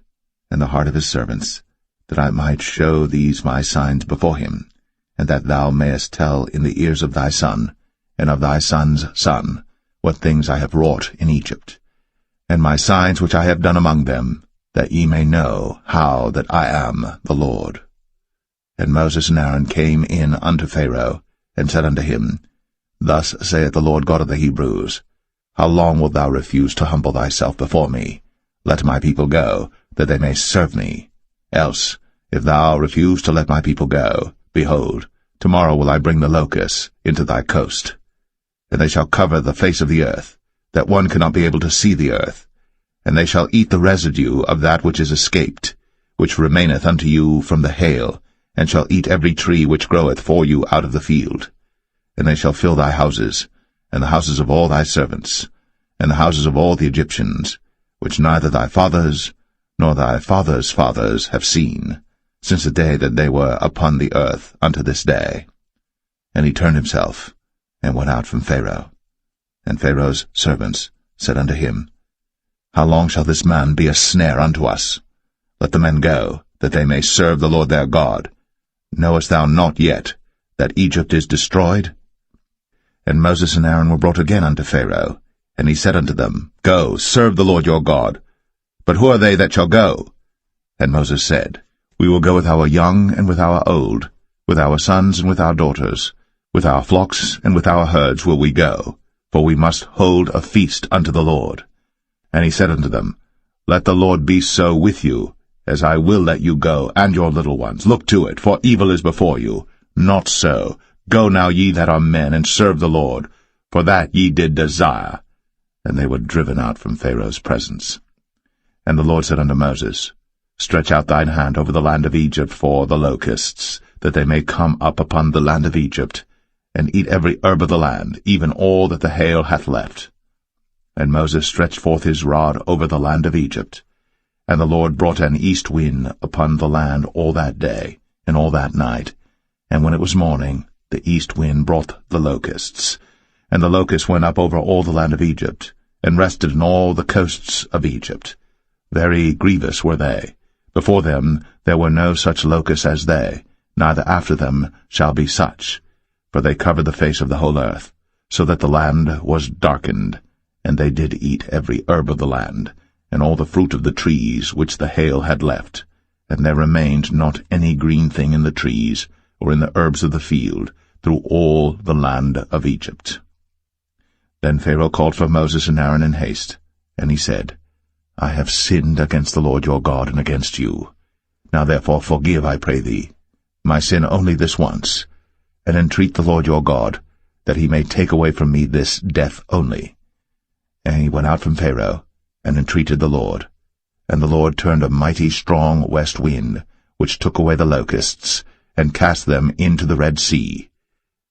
[SPEAKER 3] and the heart of his servants, that I might show these my signs before him, and that thou mayest tell in the ears of thy son, and of thy son's son, what things I have wrought in Egypt, and my signs which I have done among them, that ye may know how that I am the Lord. And Moses and Aaron came in unto Pharaoh, and said unto him, Thus saith the Lord God of the Hebrews, How long wilt thou refuse to humble thyself before me? Let my people go, that they may serve me. Else, if thou refuse to let my people go, behold, tomorrow will I bring the locusts into thy coast. And they shall cover the face of the earth, that one cannot be able to see the earth. And they shall eat the residue of that which is escaped, which remaineth unto you from the hail, and shall eat every tree which groweth for you out of the field. And they shall fill thy houses, and the houses of all thy servants, and the houses of all the Egyptians, which neither thy fathers nor thy fathers' fathers have seen, since the day that they were upon the earth unto this day. And he turned himself, and went out from Pharaoh. And Pharaoh's servants said unto him, How long shall this man be a snare unto us? Let the men go, that they may serve the Lord their God. Knowest thou not yet that Egypt is destroyed? And Moses and Aaron were brought again unto Pharaoh, and he said unto them, Go, serve the Lord your God. But who are they that shall go? And Moses said, We will go with our young and with our old, with our sons and with our daughters, with our flocks and with our herds will we go, for we must hold a feast unto the Lord. And he said unto them, Let the Lord be so with you, as I will let you go, and your little ones. Look to it, for evil is before you. Not so. Go now ye that are men, and serve the Lord, for that ye did desire. and they were driven out from Pharaoh's presence. And the Lord said unto Moses, Stretch out thine hand over the land of Egypt for the locusts, that they may come up upon the land of Egypt, and eat every herb of the land, even all that the hail hath left. And Moses stretched forth his rod over the land of Egypt. And the Lord brought an east wind upon the land all that day, and all that night. And when it was morning, the east wind brought the locusts. And the locusts went up over all the land of Egypt, and rested in all the coasts of Egypt. Very grievous were they. Before them there were no such locusts as they, neither after them shall be such. For they covered the face of the whole earth, so that the land was darkened. And they did eat every herb of the land, and all the fruit of the trees which the hail had left. And there remained not any green thing in the trees, or in the herbs of the field, through all the land of Egypt. Then Pharaoh called for Moses and Aaron in haste, and he said, I have sinned against the Lord your God and against you. Now therefore forgive, I pray thee, my sin only this once, and entreat the Lord your God, that he may take away from me this death only. And he went out from Pharaoh, and entreated the Lord. And the Lord turned a mighty strong west wind, which took away the locusts, and cast them into the Red Sea.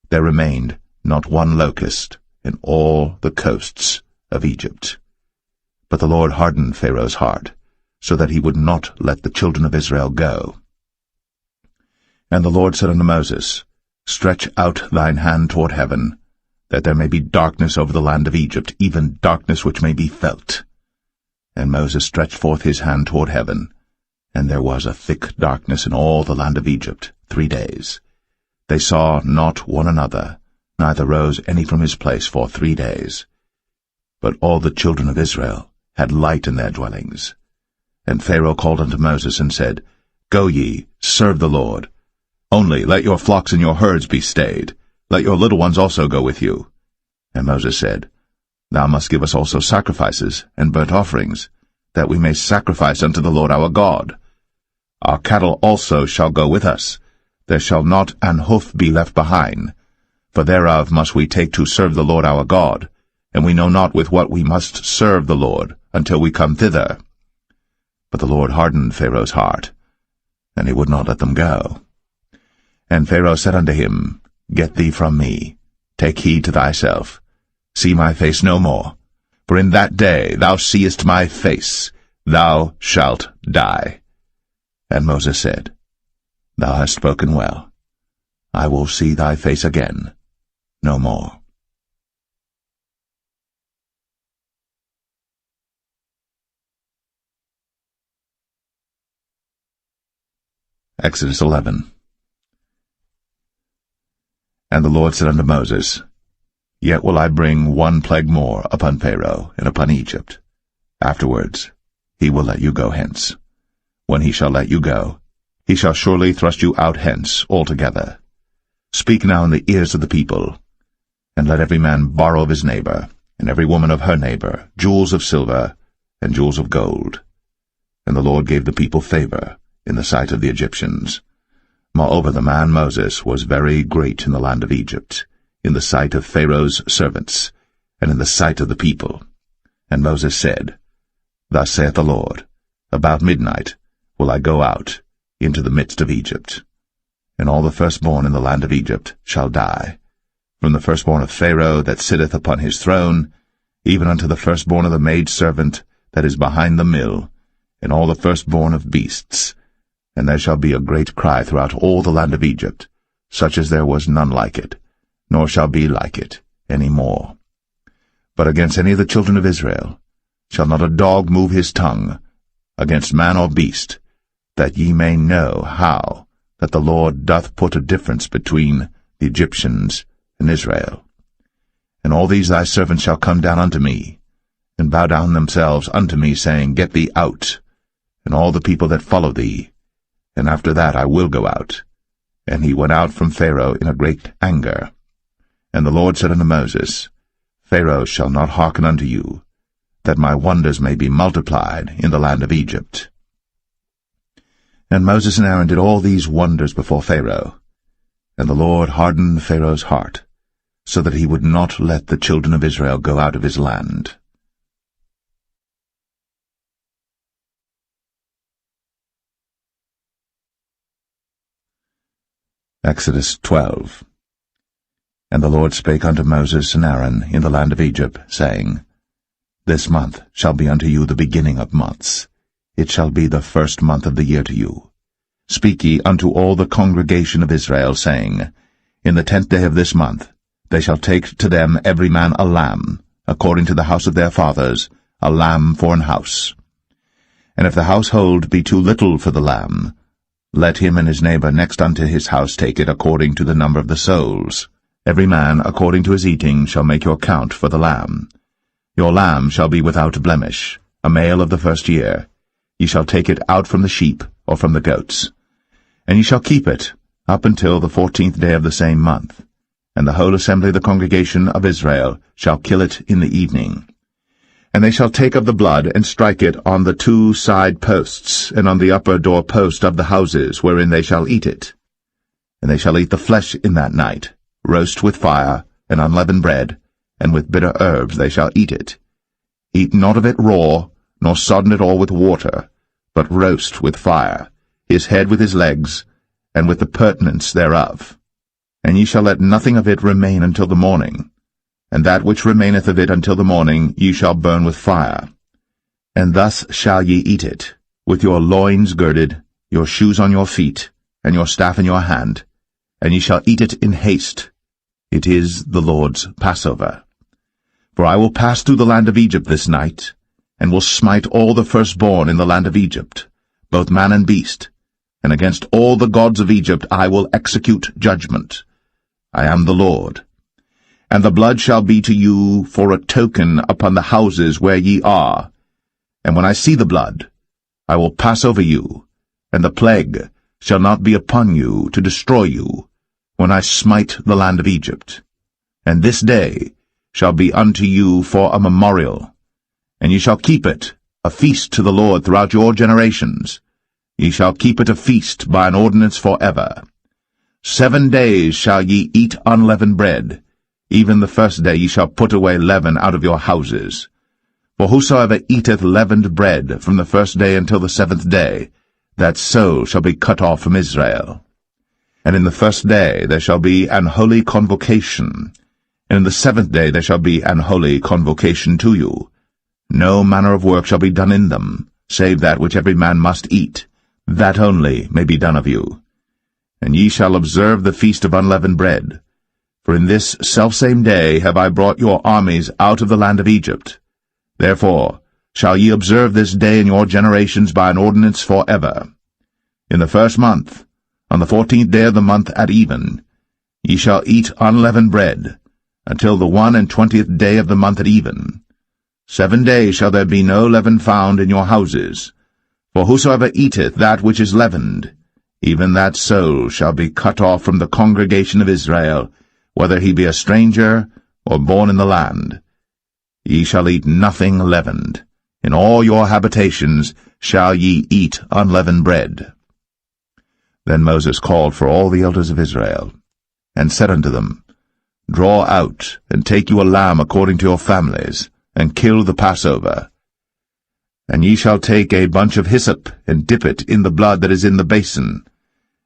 [SPEAKER 3] There remained not one locust in all the coasts of Egypt. But the Lord hardened Pharaoh's heart, so that he would not let the children of Israel go. And the Lord said unto Moses, Stretch out thine hand toward heaven, that there may be darkness over the land of Egypt, even darkness which may be felt. And Moses stretched forth his hand toward heaven, and there was a thick darkness in all the land of Egypt 3 days. They saw not one another, neither rose any from his place for 3 days. But all the children of Israel had light in their dwellings. And Pharaoh called unto Moses and said, Go ye, serve the Lord. Only let your flocks and your herds be stayed. Let your little ones also go with you. And Moses said, Thou must give us also sacrifices and burnt offerings, that we may sacrifice unto the Lord our God. Our cattle also shall go with us. There shall not an hoof be left behind, for thereof must we take to serve the Lord our God, and we know not with what we must serve the Lord until we come thither. But the Lord hardened Pharaoh's heart, and he would not let them go. And Pharaoh said unto him, Get thee from me, take heed to thyself, see my face no more, for in that day thou seest my face, thou shalt die. And Moses said, Thou hast spoken well. I will see thy face again no more. Exodus 11. And the Lord said unto Moses, Yet will I bring one plague more upon Pharaoh and upon Egypt. Afterwards he will let you go hence. When he shall let you go, he shall surely thrust you out hence altogether. Speak now in the ears of the people, and let every man borrow of his neighbor, and every woman of her neighbor, jewels of silver and jewels of gold. And the Lord gave the people favor in the sight of the Egyptians. Moreover, the man Moses was very great in the land of Egypt, in the sight of Pharaoh's servants, and in the sight of the people. And Moses said, Thus saith the Lord, About midnight will I go out into the midst of Egypt, and all the firstborn in the land of Egypt shall die, from the firstborn of Pharaoh that sitteth upon his throne, even unto the firstborn of the maidservant that is behind the mill, and all the firstborn of beasts. And there shall be a great cry throughout all the land of Egypt, such as there was none like it, nor shall be like it any more. But against any of the children of Israel shall not a dog move his tongue, against man or beast, that ye may know how that the Lord doth put a difference between the Egyptians and Israel. And all these thy servants shall come down unto me, and bow down themselves unto me, saying, Get thee out, and all the people that follow thee. And after that I will go out. And he went out from Pharaoh in a great anger. And the Lord said unto Moses, Pharaoh shall not hearken unto you, that my wonders may be multiplied in the land of Egypt. And Moses and Aaron did all these wonders before Pharaoh. And the Lord hardened Pharaoh's heart, so that he would not let the children of Israel go out of his land. Exodus 12. And the Lord spake unto Moses and Aaron in the land of Egypt, saying, This month shall be unto you the beginning of months. It shall be the first month of the year to you. Speak ye unto all the congregation of Israel, saying, In the 10th day of this month they shall take to them every man a lamb, according to the house of their fathers, a lamb for an house. And if the household be too little for the lamb, let him and his neighbor next unto his house take it according to the number of the souls. Every man according to his eating shall make your count for the lamb. Your lamb shall be without blemish, a male of the first year. Ye shall take it out from the sheep or from the goats. And ye shall keep it up until the 14th day of the same month. And the whole assembly of the congregation of Israel shall kill it in the evening. And they shall take of the blood, and strike it on the 2 side posts, and on the upper door post of the houses, wherein they shall eat it. And they shall eat the flesh in that night, roast with fire, and unleavened bread, and with bitter herbs they shall eat it. Eat not of it raw, nor sodden it all with water, but roast with fire, his head with his legs, and with the purtenance thereof. And ye shall let nothing of it remain until the morning. And that which remaineth of it until the morning ye shall burn with fire. And thus shall ye eat it, with your loins girded, your shoes on your feet, and your staff in your hand, and ye shall eat it in haste. It is the Lord's Passover. For I will pass through the land of Egypt this night, and will smite all the firstborn in the land of Egypt, both man and beast, and against all the gods of Egypt I will execute judgment. I am the Lord. And the blood shall be to you for a token upon the houses where ye are. And when I see the blood, I will pass over you, and the plague shall not be upon you to destroy you, when I smite the land of Egypt. And this day shall be unto you for a memorial, and ye shall keep it a feast to the Lord throughout your generations. Ye shall keep it a feast by an ordinance forever. 7 days shall ye eat unleavened bread. Even the first day ye shall put away leaven out of your houses. For whosoever eateth leavened bread from the first day until the 7th day, that soul shall be cut off from Israel. And in the first day there shall be an holy convocation, and in the 7th day there shall be an holy convocation to you. No manner of work shall be done in them, save that which every man must eat, that only may be done of you. And ye shall observe the feast of unleavened bread. For in this selfsame day have I brought your armies out of the land of Egypt. Therefore shall ye observe this day in your generations by an ordinance forever. In the 1st month, on the 14th day of the month at even, ye shall eat unleavened bread, until the 21st day of the month at even. 7 days shall there be no leaven found in your houses. For whosoever eateth that which is leavened, even that soul shall be cut off from the congregation of Israel, whether he be a stranger or born in the land. Ye shall eat nothing leavened. In all your habitations shall ye eat unleavened bread. Then Moses called for all the elders of Israel, and said unto them, Draw out, and take you a lamb according to your families, and kill the Passover. And ye shall take a bunch of hyssop, and dip it in the blood that is in the basin,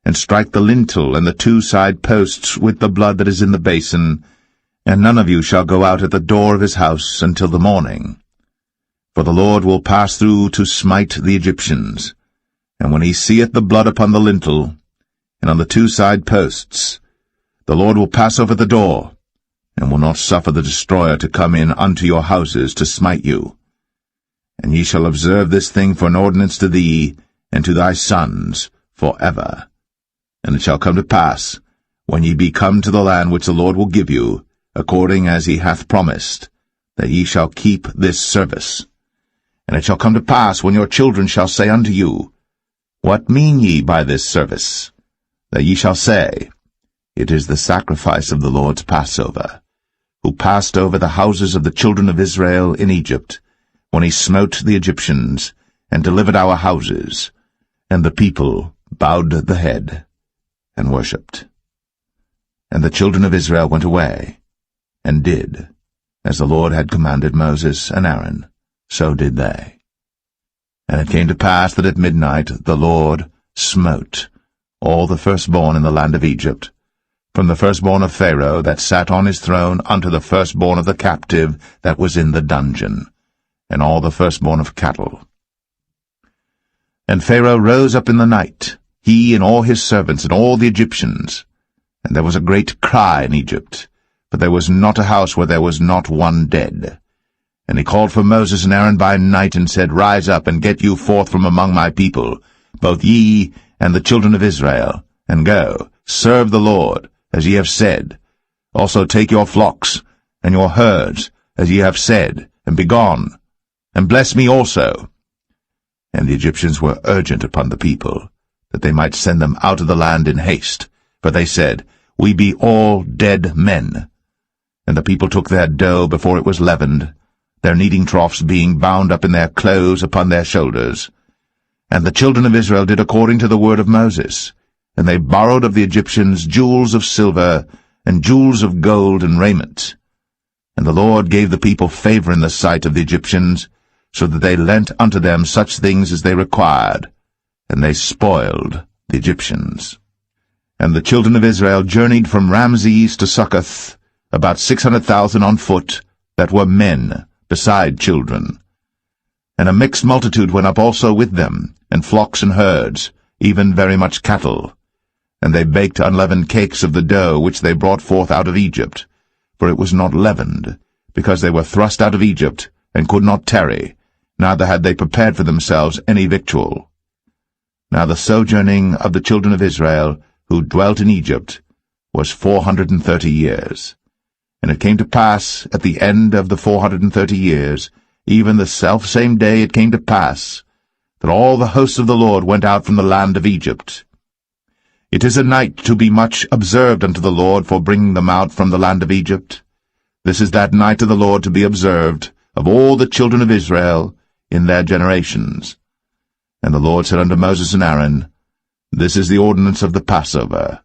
[SPEAKER 3] and strike the lintel and the 2 side posts with the blood that is in the basin, and none of you shall go out at the door of his house until the morning. For the Lord will pass through to smite the Egyptians, and when he seeth the blood upon the lintel, and on the 2 side posts, the Lord will pass over the door, and will not suffer the destroyer to come in unto your houses to smite you. And ye shall observe this thing for an ordinance to thee, and to thy sons, forever. And it shall come to pass, when ye be come to the land which the Lord will give you, according as he hath promised, that ye shall keep this service. And it shall come to pass, when your children shall say unto you, What mean ye by this service? That ye shall say, It is the sacrifice of the Lord's Passover, who passed over the houses of the children of Israel in Egypt, when he smote the Egyptians, and delivered our houses. And the people bowed the head, and worshipped. And the children of Israel went away, and did, as the Lord had commanded Moses and Aaron, so did they. And it came to pass that at midnight the Lord smote all the firstborn in the land of Egypt, from the firstborn of Pharaoh that sat on his throne unto the firstborn of the captive that was in the dungeon, and all the firstborn of cattle. And Pharaoh rose up in the night, he and all his servants and all the Egyptians, and there was a great cry in Egypt, for there was not a house where there was not one dead. And he called for Moses and Aaron by night, and said, Rise up, and get you forth from among my people, both ye and the children of Israel, and go, serve the Lord, as ye have said. Also take your flocks and your herds, as ye have said, and be gone, and bless me also. And the Egyptians were urgent upon the people, that they might send them out of the land in haste, for they said, We be all dead men. And the people took their dough before it was leavened, their kneading troughs being bound up in their clothes upon their shoulders. And the children of Israel did according to the word of Moses, and they borrowed of the Egyptians jewels of silver, and jewels of gold and raiment. And the Lord gave the people favor in the sight of the Egyptians, so that they lent unto them such things as they required, and they spoiled the Egyptians. And the children of Israel journeyed from Ramses to Succoth, about 600,000 on foot, that were men, beside children. And a mixed multitude went up also with them, and flocks and herds, even very much cattle. And they baked unleavened cakes of the dough which they brought forth out of Egypt, for it was not leavened, because they were thrust out of Egypt, and could not tarry, neither had they prepared for themselves any victual. Now the sojourning of the children of Israel, who dwelt in Egypt, was 430 years. And it came to pass, at the end of the 430 years, even the selfsame day it came to pass, that all the hosts of the Lord went out from the land of Egypt. It is a night to be much observed unto the Lord for bringing them out from the land of Egypt. This is that night of the Lord to be observed of all the children of Israel in their generations. And the Lord said unto Moses and Aaron, This is the ordinance of the Passover.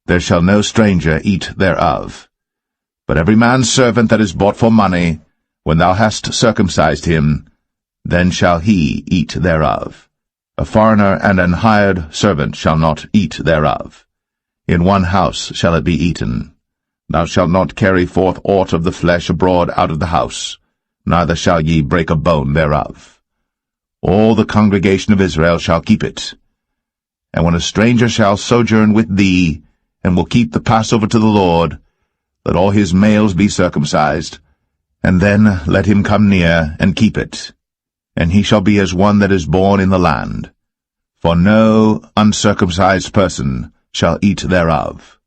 [SPEAKER 3] There shall no stranger eat thereof. But every man's servant that is bought for money, when thou hast circumcised him, then shall he eat thereof. A foreigner and an hired servant shall not eat thereof. In one house shall it be eaten. Thou shalt not carry forth aught of the flesh abroad out of the house, neither shall ye break a bone thereof. All the congregation of Israel shall keep it. And when a stranger shall sojourn with thee, and will keep the Passover to the Lord, let all his males be circumcised, and then let him come near and keep it. And he shall be as one that is born in the land. For no uncircumcised person shall eat thereof.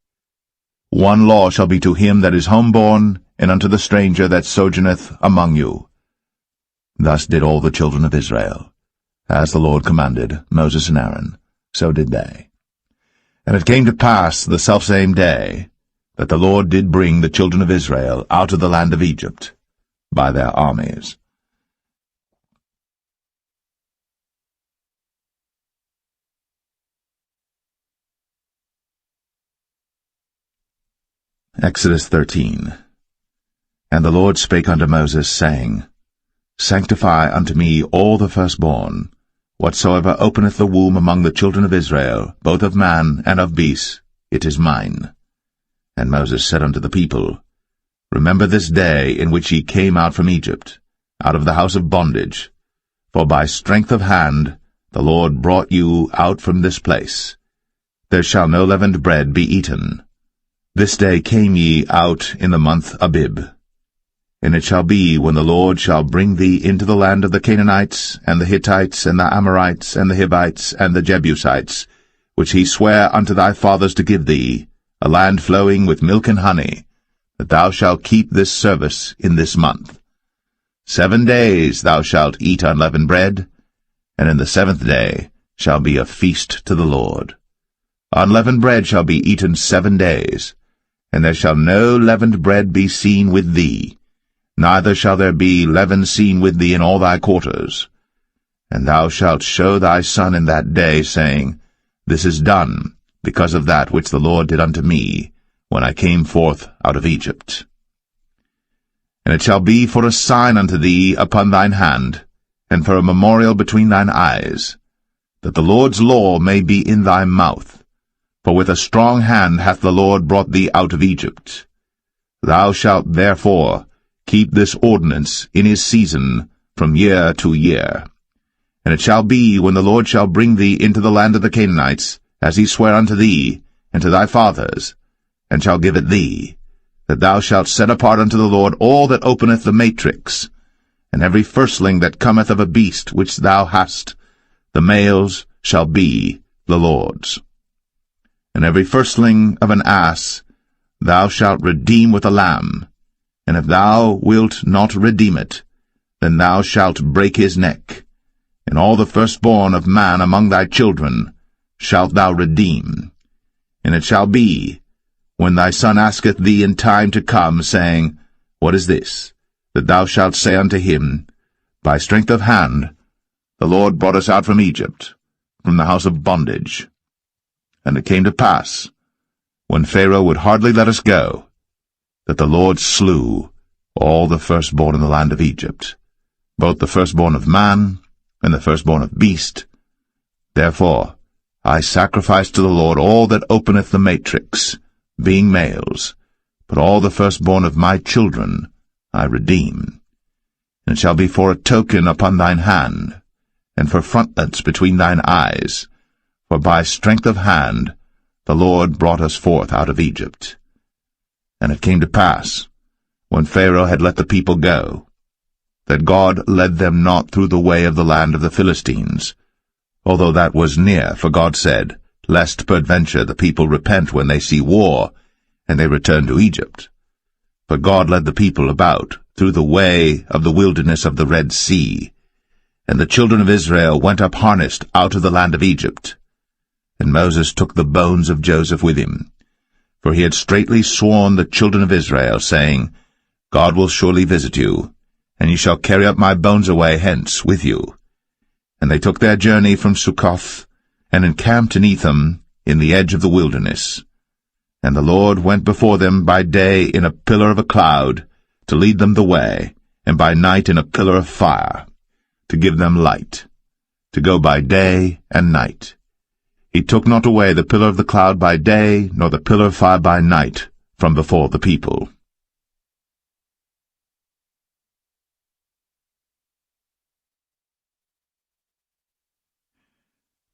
[SPEAKER 3] One law shall be to him that is homeborn, and unto the stranger that sojourneth among you. Thus did all the children of Israel. As the Lord commanded Moses and Aaron, so did they. And it came to pass the selfsame day, that the Lord did bring the children of Israel out of the land of Egypt by their armies. Exodus 13. And the Lord spake unto Moses, saying, Sanctify unto me all the firstborn, whatsoever openeth the womb among the children of Israel, both of man and of beast, it is mine. And Moses said unto the people, Remember this day in which ye came out from Egypt, out of the house of bondage, for by strength of hand the Lord brought you out from this place. There shall no leavened bread be eaten. This day came ye out in the month Abib. And it shall be, when the Lord shall bring thee into the land of the Canaanites, and the Hittites, and the Amorites, and the Hivites, and the Jebusites, which he sware unto thy fathers to give thee, a land flowing with milk and honey, that thou shalt keep this service in this month. 7 days thou shalt eat unleavened bread, and in the 7th day shall be a feast to the Lord. Unleavened bread shall be eaten 7 days, and there shall no leavened bread be seen with thee, neither shall there be leaven seen with thee in all thy quarters. And thou shalt show thy son in that day, saying, This is done, because of that which the Lord did unto me, when I came forth out of Egypt. And it shall be for a sign unto thee upon thine hand, and for a memorial between thine eyes, that the Lord's law may be in thy mouth, For with a strong hand hath the Lord brought thee out of Egypt. Thou shalt therefore keep this ordinance in his season from year to year. And it shall be, when the Lord shall bring thee into the land of the Canaanites, as he sware unto thee and to thy fathers, and shall give it thee, that thou shalt set apart unto the Lord all that openeth the matrix, and every firstling that cometh of a beast which thou hast, the males shall be the Lord's. And every firstling of an ass thou shalt redeem with a lamb, and if thou wilt not redeem it, then thou shalt break his neck. And all the firstborn of man among thy children shalt thou redeem. And it shall be, when thy son asketh thee in time to come, saying, What is this? That thou shalt say unto him, By strength of hand the Lord brought us out from Egypt, from the house of bondage. And it came to pass, when Pharaoh would hardly let us go, that the Lord slew all the firstborn in the land of Egypt, both the firstborn of man and the firstborn of beast. Therefore I sacrifice to the Lord all that openeth the matrix, being males, but all the firstborn of my children I redeem. And it shall be for a token upon thine hand, and for frontlets between thine eyes, for by strength of hand the Lord brought us forth out of Egypt. And it came to pass, when Pharaoh had let the people go, that God led them not through the way of the land of the Philistines, although that was near, for God said, Lest peradventure the people repent when they see war, and they return to Egypt. But God led the people about through the way of the wilderness of the Red Sea, and the children of Israel went up harnessed out of the land of Egypt. And Moses took the bones of Joseph with him, for he had straitly sworn the children of Israel, saying, God will surely visit you, and ye shall carry up my bones away hence with you. And they took their journey from Succoth, and encamped in Etham, in the edge of the wilderness. And the Lord went before them by day in a pillar of a cloud, to lead them the way, and by night in a pillar of fire, to give them light, to go by day and night. He took not away the pillar of the cloud by day, nor the pillar of fire by night, from before the people.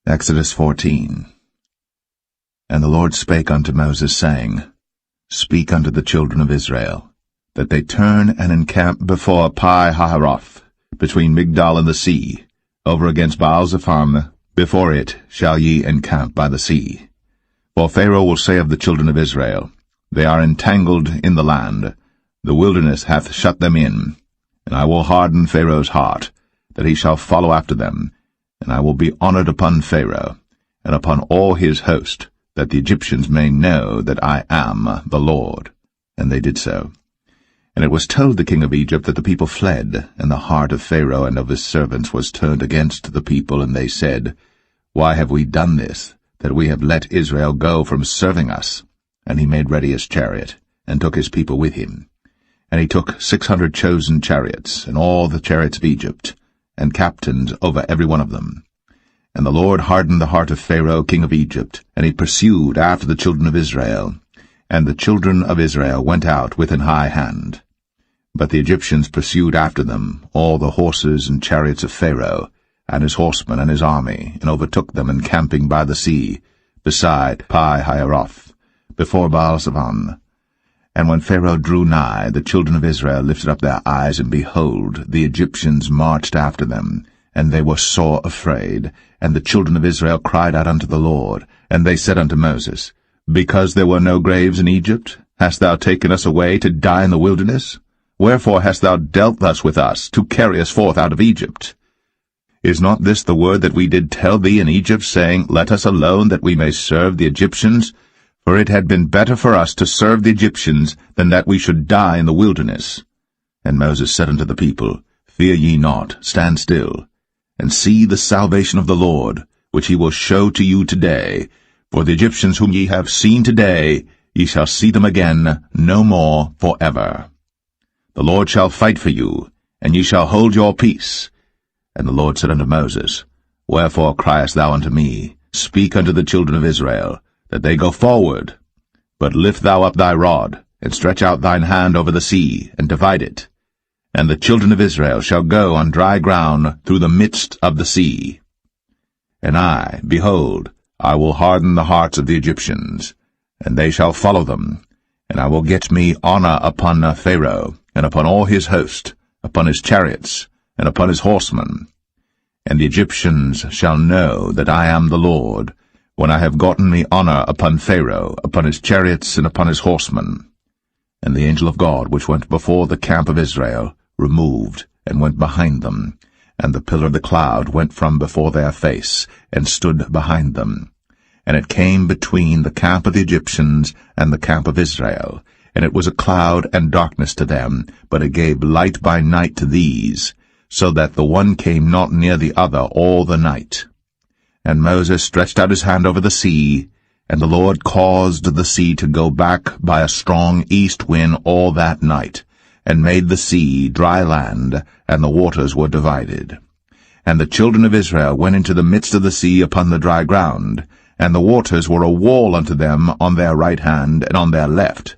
[SPEAKER 3] Exodus 14. And the Lord spake unto Moses, saying, Speak unto the children of Israel, that they turn and encamp before Pi-hahiroth, between Migdol and the sea, over against Baal-zephon. Before it shall ye encamp by the sea. For Pharaoh will say of the children of Israel, They are entangled in the land, the wilderness hath shut them in, and I will harden Pharaoh's heart, that he shall follow after them, and I will be honored upon Pharaoh, and upon all his host, that the Egyptians may know that I am the Lord. And they did so. And it was told the king of Egypt that the people fled, and the heart of Pharaoh and of his servants was turned against the people, and they said, Why have we done this, that we have let Israel go from serving us? And he made ready his chariot, and took his people with him. And he took 600 chosen chariots, and all the chariots of Egypt, and captains over every one of them. And the Lord hardened the heart of Pharaoh king of Egypt, and he pursued after the children of Israel. And the children of Israel went out with an high hand. But the Egyptians pursued after them all the horses and chariots of Pharaoh, and his horsemen and his army, and overtook them encamping by the sea, beside Pi-hahiroth, before Baal-zephon. And when Pharaoh drew nigh, the children of Israel lifted up their eyes, and behold, the Egyptians marched after them, and they were sore afraid. And the children of Israel cried out unto the Lord, and they said unto Moses, Because there were no graves in Egypt, hast thou taken us away to die in the wilderness? Wherefore hast thou dealt thus with us, to carry us forth out of Egypt? Is not this the word that we did tell thee in Egypt, saying, Let us alone, that we may serve the Egyptians? For it had been better for us to serve the Egyptians, than that we should die in the wilderness. And Moses said unto the people, Fear ye not, stand still, and see the salvation of the Lord, which he will show to you today. For the Egyptians whom ye have seen today, ye shall see them again no more forever. The Lord shall fight for you, and ye shall hold your peace. And the Lord said unto Moses, Wherefore criest thou unto me? Speak unto the children of Israel, that they go forward. But lift thou up thy rod, and stretch out thine hand over the sea, and divide it. And the children of Israel shall go on dry ground through the midst of the sea. And I, behold, I will harden the hearts of the Egyptians, and they shall follow them. And I will get me honor upon Pharaoh, and upon all his host, upon his chariots, and upon his horsemen. And the Egyptians shall know that I am the Lord, when I have gotten me honor upon Pharaoh, upon his chariots, and upon his horsemen. And the angel of God, which went before the camp of Israel, removed, and went behind them. And the pillar of the cloud went from before their face, and stood behind them. And it came between the camp of the Egyptians and the camp of Israel. And it was a cloud and darkness to them, but it gave light by night to these, so that the one came not near the other all the night. And Moses stretched out his hand over the sea, and the Lord caused the sea to go back by a strong east wind all that night, and made the sea dry land, and the waters were divided. And the children of Israel went into the midst of the sea upon the dry ground, and the waters were a wall unto them on their right hand and on their left.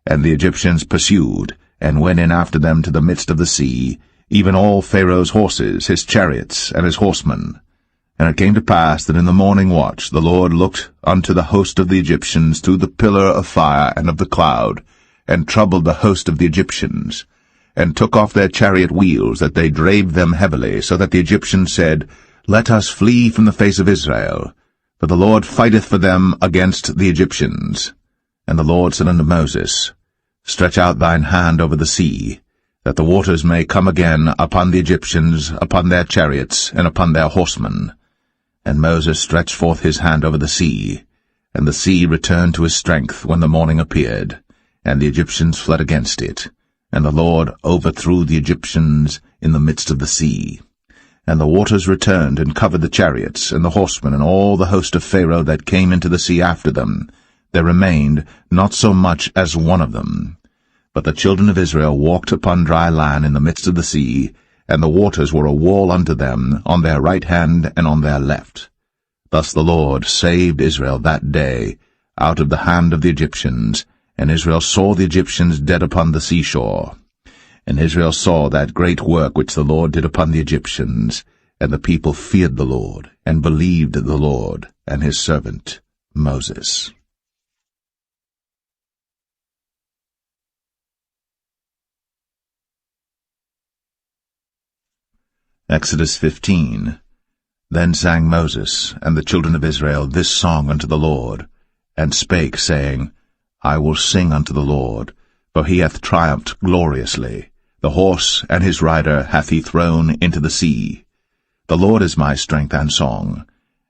[SPEAKER 3] And the Egyptians pursued, and went in after them to the midst of the sea, even all Pharaoh's horses, his chariots, and his horsemen. And it came to pass that in the morning watch the Lord looked unto the host of the Egyptians through the pillar of fire and of the cloud, and troubled the host of the Egyptians, and took off their chariot wheels, that they drave them heavily, so that the Egyptians said, Let us flee from the face of Israel, for the Lord fighteth for them against the Egyptians. And the Lord said unto Moses, Stretch out thine hand over the sea, that the waters may come again upon the Egyptians, upon their chariots, and upon their horsemen. And Moses stretched forth his hand over the sea, and the sea returned to his strength when the morning appeared, and the Egyptians fled against it. And the Lord overthrew the Egyptians in the midst of the sea. And the waters returned and covered the chariots, and the horsemen, and all the host of Pharaoh that came into the sea after them. There remained not so much as one of them. But the children of Israel walked upon dry land in the midst of the sea, and the waters were a wall unto them on their right hand and on their left. Thus the Lord saved Israel that day out of the hand of the Egyptians, and Israel saw the Egyptians dead upon the seashore. And Israel saw that great work which the Lord did upon the Egyptians, and the people feared the Lord, and believed the Lord and his servant Moses. Exodus 15. Then sang Moses and the children of Israel this song unto the Lord, and spake, saying, I will sing unto the Lord, for he hath triumphed gloriously. The horse and his rider hath he thrown into the sea. The Lord is my strength and song,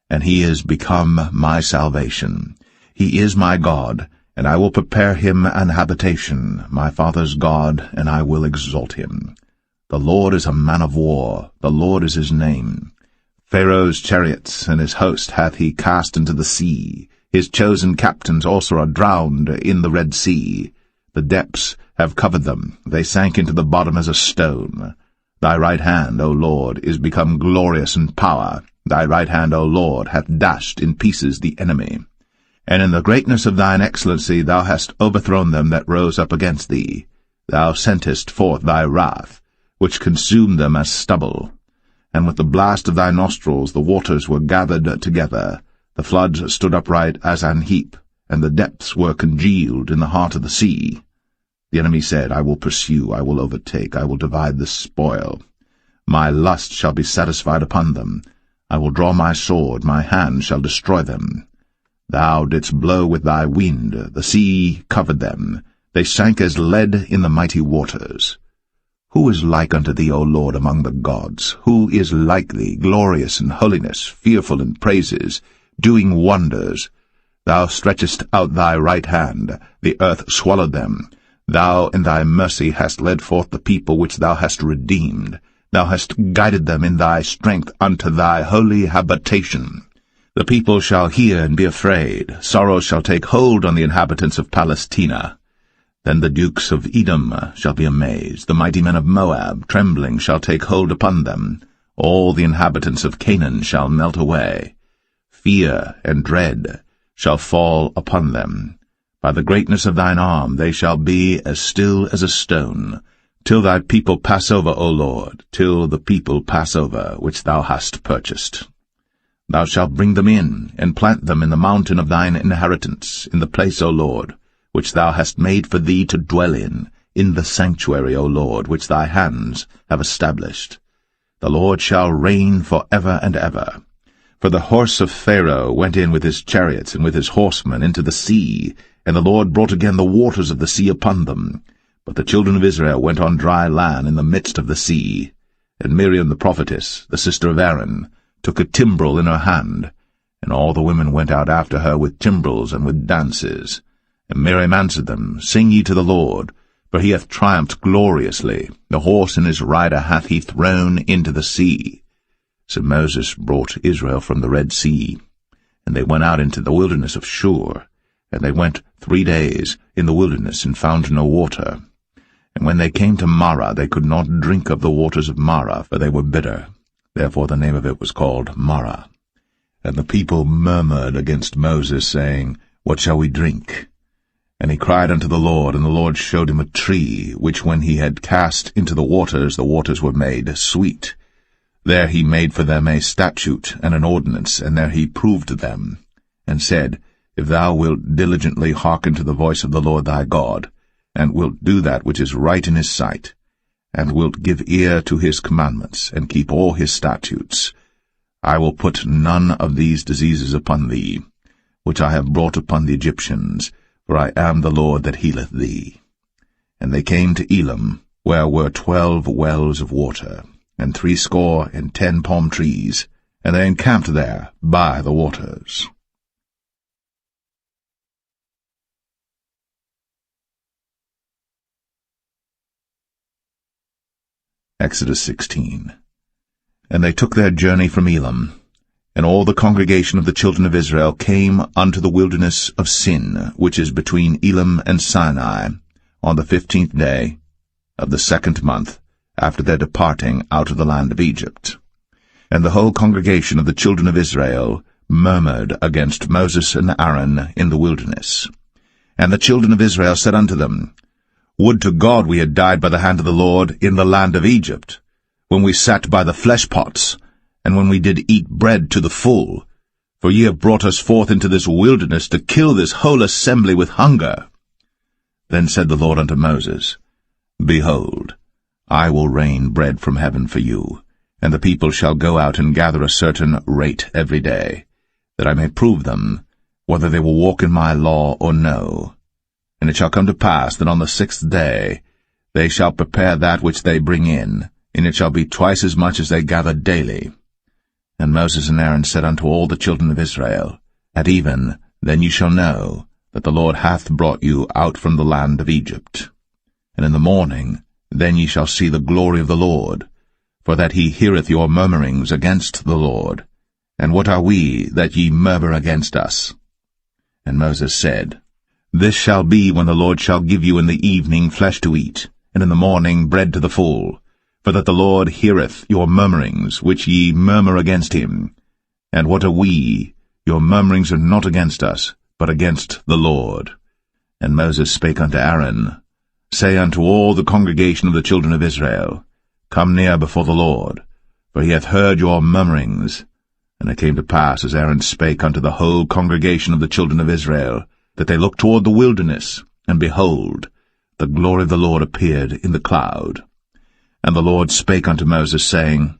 [SPEAKER 3] and he is become my salvation. He is my God, and I will prepare him an habitation, my father's God, and I will exalt him. The Lord is a man of war, the Lord is his name. Pharaoh's chariots and his host hath he cast into the sea. His chosen captains also are drowned in the Red Sea. The depths have covered them, they sank into the bottom as a stone. Thy right hand, O Lord, is become glorious in power. Thy right hand, O Lord, hath dashed in pieces the enemy. And in the greatness of thine excellency thou hast overthrown them that rose up against thee. Thou sentest forth thy wrath, which consumed them as stubble. And with the blast of thy nostrils the waters were gathered together. The floods stood upright as an heap, and the depths were congealed in the heart of the sea. The enemy said, I will pursue, I will overtake, I will divide the spoil. My lust shall be satisfied upon them. I will draw my sword, my hand shall destroy them. Thou didst blow with thy wind, the sea covered them. They sank as lead in the mighty waters. Who is like unto thee, O Lord, among the gods? Who is like thee, glorious in holiness, fearful in praises, doing wonders? Thou stretchest out thy right hand, the earth swallowed them. Thou in thy mercy hast led forth the people which thou hast redeemed. Thou hast guided them in thy strength unto thy holy habitation. The people shall hear and be afraid. Sorrow shall take hold on the inhabitants of Palestina. Then the dukes of Edom shall be amazed. The mighty men of Moab, trembling, shall take hold upon them. All the inhabitants of Canaan shall melt away. Fear and dread shall fall upon them. By the greatness of thine arm they shall be as still as a stone, till thy people pass over, O Lord, till the people pass over, which thou hast purchased. Thou shalt bring them in, and plant them in the mountain of thine inheritance, in the place, O Lord, which thou hast made for thee to dwell in the sanctuary, O Lord, which thy hands have established. The Lord shall reign for ever and ever. For the horse of Pharaoh went in with his chariots and with his horsemen into the sea, and the Lord brought again the waters of the sea upon them. But the children of Israel went on dry land in the midst of the sea. And Miriam the prophetess, the sister of Aaron, took a timbrel in her hand, and all the women went out after her with timbrels and with dances. And Miriam answered them, Sing ye to the Lord, for he hath triumphed gloriously. The horse and his rider hath he thrown into the sea. So Moses brought Israel from the Red Sea, and they went out into the wilderness of Shur. And they went 3 days in the wilderness, and found no water. And when they came to Marah, they could not drink of the waters of Marah, for they were bitter. Therefore the name of it was called Marah. And the people murmured against Moses, saying, What shall we drink? And he cried unto the Lord, and the Lord showed him a tree, which when he had cast into the waters were made sweet. There he made for them a statute and an ordinance, and there he proved them, and said, If thou wilt diligently hearken to the voice of the Lord thy God, and wilt do that which is right in his sight, and wilt give ear to his commandments, and keep all his statutes, I will put none of these diseases upon thee, which I have brought upon the Egyptians, for I am the Lord that healeth thee. And they came to Elim, where were 12 wells of water, and 70 palm trees, and they encamped there by the waters. Exodus 16. And they took their journey from Elim, and all the congregation of the children of Israel came unto the wilderness of Sin, which is between Elim and Sinai, on the 15th day of the 2nd month, after their departing out of the land of Egypt. And the whole congregation of the children of Israel murmured against Moses and Aaron in the wilderness. And the children of Israel said unto them, Would to God we had died by the hand of the Lord in the land of Egypt, when we sat by the flesh pots, and when we did eat bread to the full. For ye have brought us forth into this wilderness to kill this whole assembly with hunger. Then said the Lord unto Moses, Behold, I will rain bread from heaven for you, and the people shall go out and gather a certain rate every day, that I may prove them, whether they will walk in my law or no. And it shall come to pass that on the 6th day they shall prepare that which they bring in, and it shall be twice as much as they gather daily. And Moses and Aaron said unto all the children of Israel, At even then ye shall know that the Lord hath brought you out from the land of Egypt. And in the morning then ye shall see the glory of the Lord, for that he heareth your murmurings against the Lord. And what are we that ye murmur against us? And Moses said, This shall be when the Lord shall give you in the evening flesh to eat, and in the morning bread to the full, for that the Lord heareth your murmurings, which ye murmur against him. And what are we? Your murmurings are not against us, but against the Lord. And Moses spake unto Aaron, Say unto all the congregation of the children of Israel, Come near before the Lord, for he hath heard your murmurings. And it came to pass, as Aaron spake unto the whole congregation of the children of Israel, that they looked toward the wilderness, and behold, the glory of the Lord appeared in the cloud. And the Lord spake unto Moses, saying,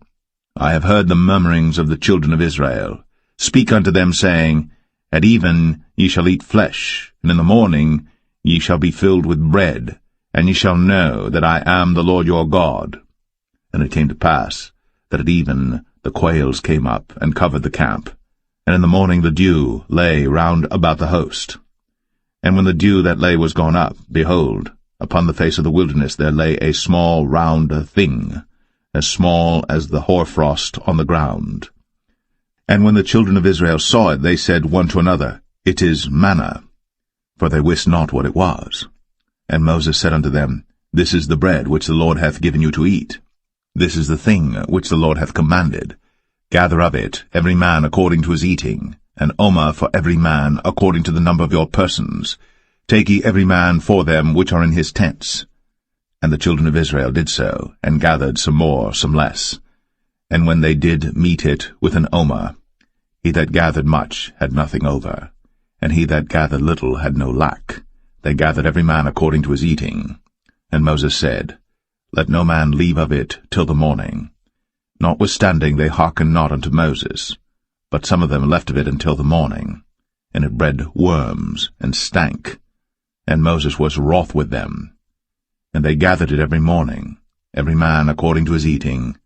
[SPEAKER 3] I have heard the murmurings of the children of Israel. Speak unto them, saying, At even ye shall eat flesh, and in the morning ye shall be filled with bread, and ye shall know that I am the Lord your God. And it came to pass, that at even the quails came up, and covered the camp, and in the morning the dew lay round about the host. And when the dew that lay was gone up, behold, upon the face of the wilderness there lay a small round thing, as small as the hoarfrost on the ground. And when the children of Israel saw it, they said one to another, It is manna, for they wist not what it was. And Moses said unto them, This is the bread which the Lord hath given you to eat. This is the thing which the Lord hath commanded. Gather of it, every man according to his eating, an omer for every man, according to the number of your persons. Take ye every man for them which are in his tents. And the children of Israel did so, and gathered some more, some less. And when they did meet it with an omer, he that gathered much had nothing over, and he that gathered little had no lack. They gathered every man according to his eating. And Moses said, Let no man leave of it till the morning. Notwithstanding they hearkened not unto Moses, but some of them left of it until the morning, and it bred worms, and stank. And Moses was wroth with them. And they gathered it every morning, every man according to his eating.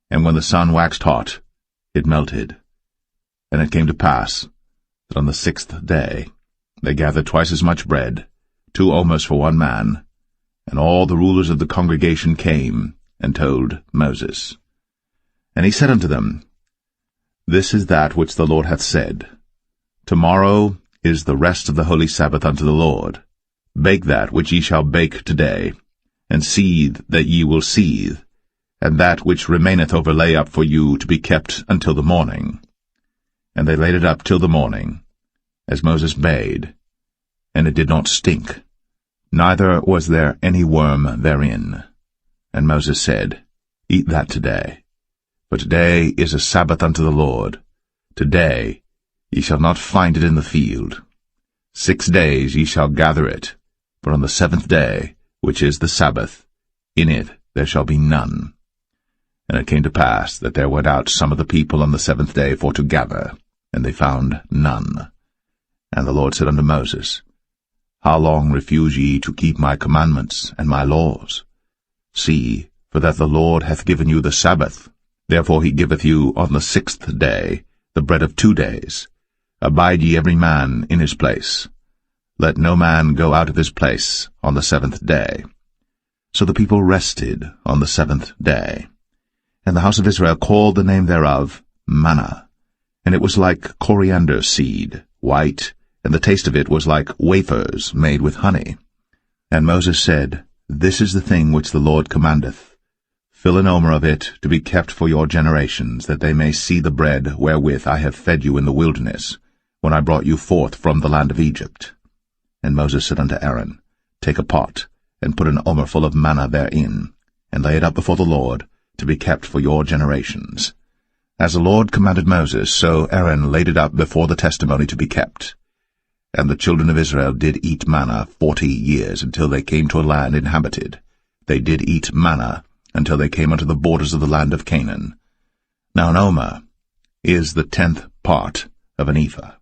[SPEAKER 3] And when the sun waxed hot, it melted. And it came to pass that on the 6th day they gathered twice as much bread, 2 omers for one man. And all the rulers of the congregation came and told Moses. And he said unto them, This is that which the Lord hath said. Tomorrow is the rest of the holy Sabbath unto the Lord. Bake that which ye shall bake today, and seethe that ye will seethe, and that which remaineth over lay up for you to be kept until the morning. And they laid it up till the morning, as Moses bade, and it did not stink, neither was there any worm therein. And Moses said, Eat that today, for today is a Sabbath unto the Lord. Today ye shall not find it in the field. 6 days ye shall gather it, but on the 7th day, which is the Sabbath, in it there shall be none. And it came to pass that there went out some of the people on the 7th day for to gather, and they found none. And the Lord said unto Moses, How long refuse ye to keep my commandments and my laws? See, for that the Lord hath given you the Sabbath. Therefore he giveth you on the 6th day the bread of 2 days. Abide ye every man in his place. Let no man go out of his place on the 7th day. So the people rested on the 7th day. And the house of Israel called the name thereof manna. And it was like coriander seed, white, and the taste of it was like wafers made with honey. And Moses said, This is the thing which the Lord commandeth. Fill an omer of it to be kept for your generations, that they may see the bread wherewith I have fed you in the wilderness, when I brought you forth from the land of Egypt. And Moses said unto Aaron, Take a pot, and put an omer full of manna therein, and lay it up before the Lord, to be kept for your generations. As the Lord commanded Moses, so Aaron laid it up before the testimony to be kept. And the children of Israel did eat manna 40 years, until they came to a land inhabited. They did eat manna, until they came unto the borders of the land of Canaan. Now an omer is the 10th part of an ephah.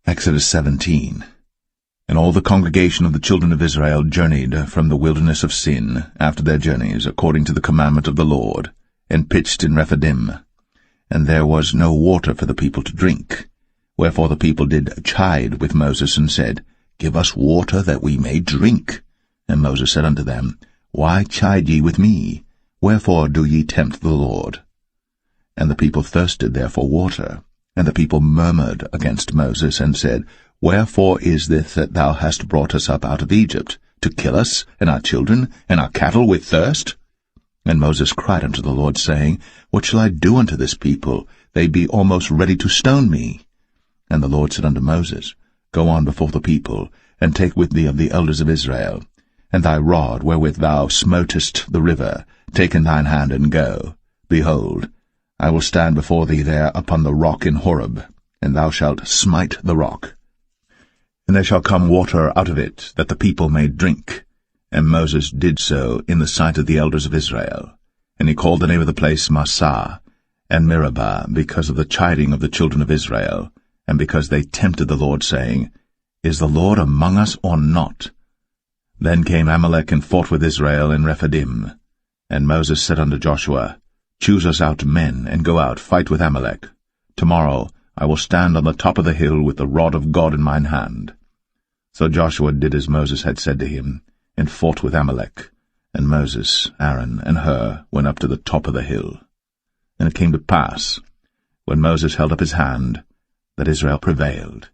[SPEAKER 3] Exodus 17. And all the congregation of the children of Israel journeyed from the wilderness of Sin after their journeys, according to the commandment of the Lord, and pitched in Rephidim. And there was no water for the people to drink. Wherefore the people did chide with Moses, and said, Give us water that we may drink. And Moses said unto them, Why chide ye with me? Wherefore do ye tempt the Lord? And the people thirsted there for water. And the people murmured against Moses, and said, Wherefore is this that thou hast brought us up out of Egypt, to kill us, and our children, and our cattle with thirst? And Moses cried unto the Lord, saying, What shall I do unto this people? They be almost ready to stone me. And the Lord said unto Moses, Go on before the people, and take with thee of the elders of Israel, and thy rod wherewith thou smotest the river, take in thine hand, and go. Behold, I will stand before thee there upon the rock in Horeb, and thou shalt smite the rock. And there shall come water out of it, that the people may drink. And Moses did so in the sight of the elders of Israel. And he called the name of the place Massah, and Meribah, because of the chiding of the children of Israel, and because they tempted the Lord, saying, Is the Lord among us or not? Then came Amalek and fought with Israel in Rephidim. And Moses said unto Joshua, Choose us out men, and go out, fight with Amalek. Tomorrow I will stand on the top of the hill with the rod of God in mine hand. So Joshua did as Moses had said to him, and fought with Amalek. And Moses, Aaron, and Hur went up to the top of the hill. And it came to pass, when Moses held up his hand, that Israel prevailed.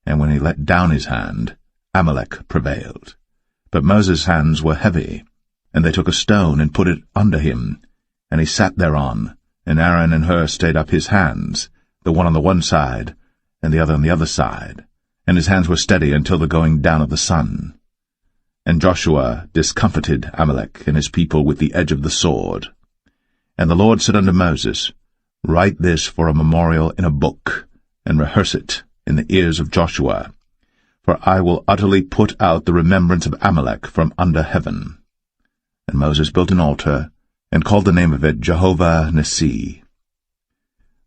[SPEAKER 3] And when he let down his hand, Amalek prevailed. But Moses' hands were heavy, and they took a stone and put it under him, and he sat thereon, and Aaron and Hur stayed up his hands, the one on the one side, and the other on the other side, and his hands were steady until the going down of the sun. And Joshua discomfited Amalek and his people with the edge of the sword. And the Lord said unto Moses, Write this for a memorial in a book, and rehearse it in the ears of Joshua, for I will utterly put out the remembrance of Amalek from under heaven. And Moses built an altar, and called the name of it Jehovah Nissi.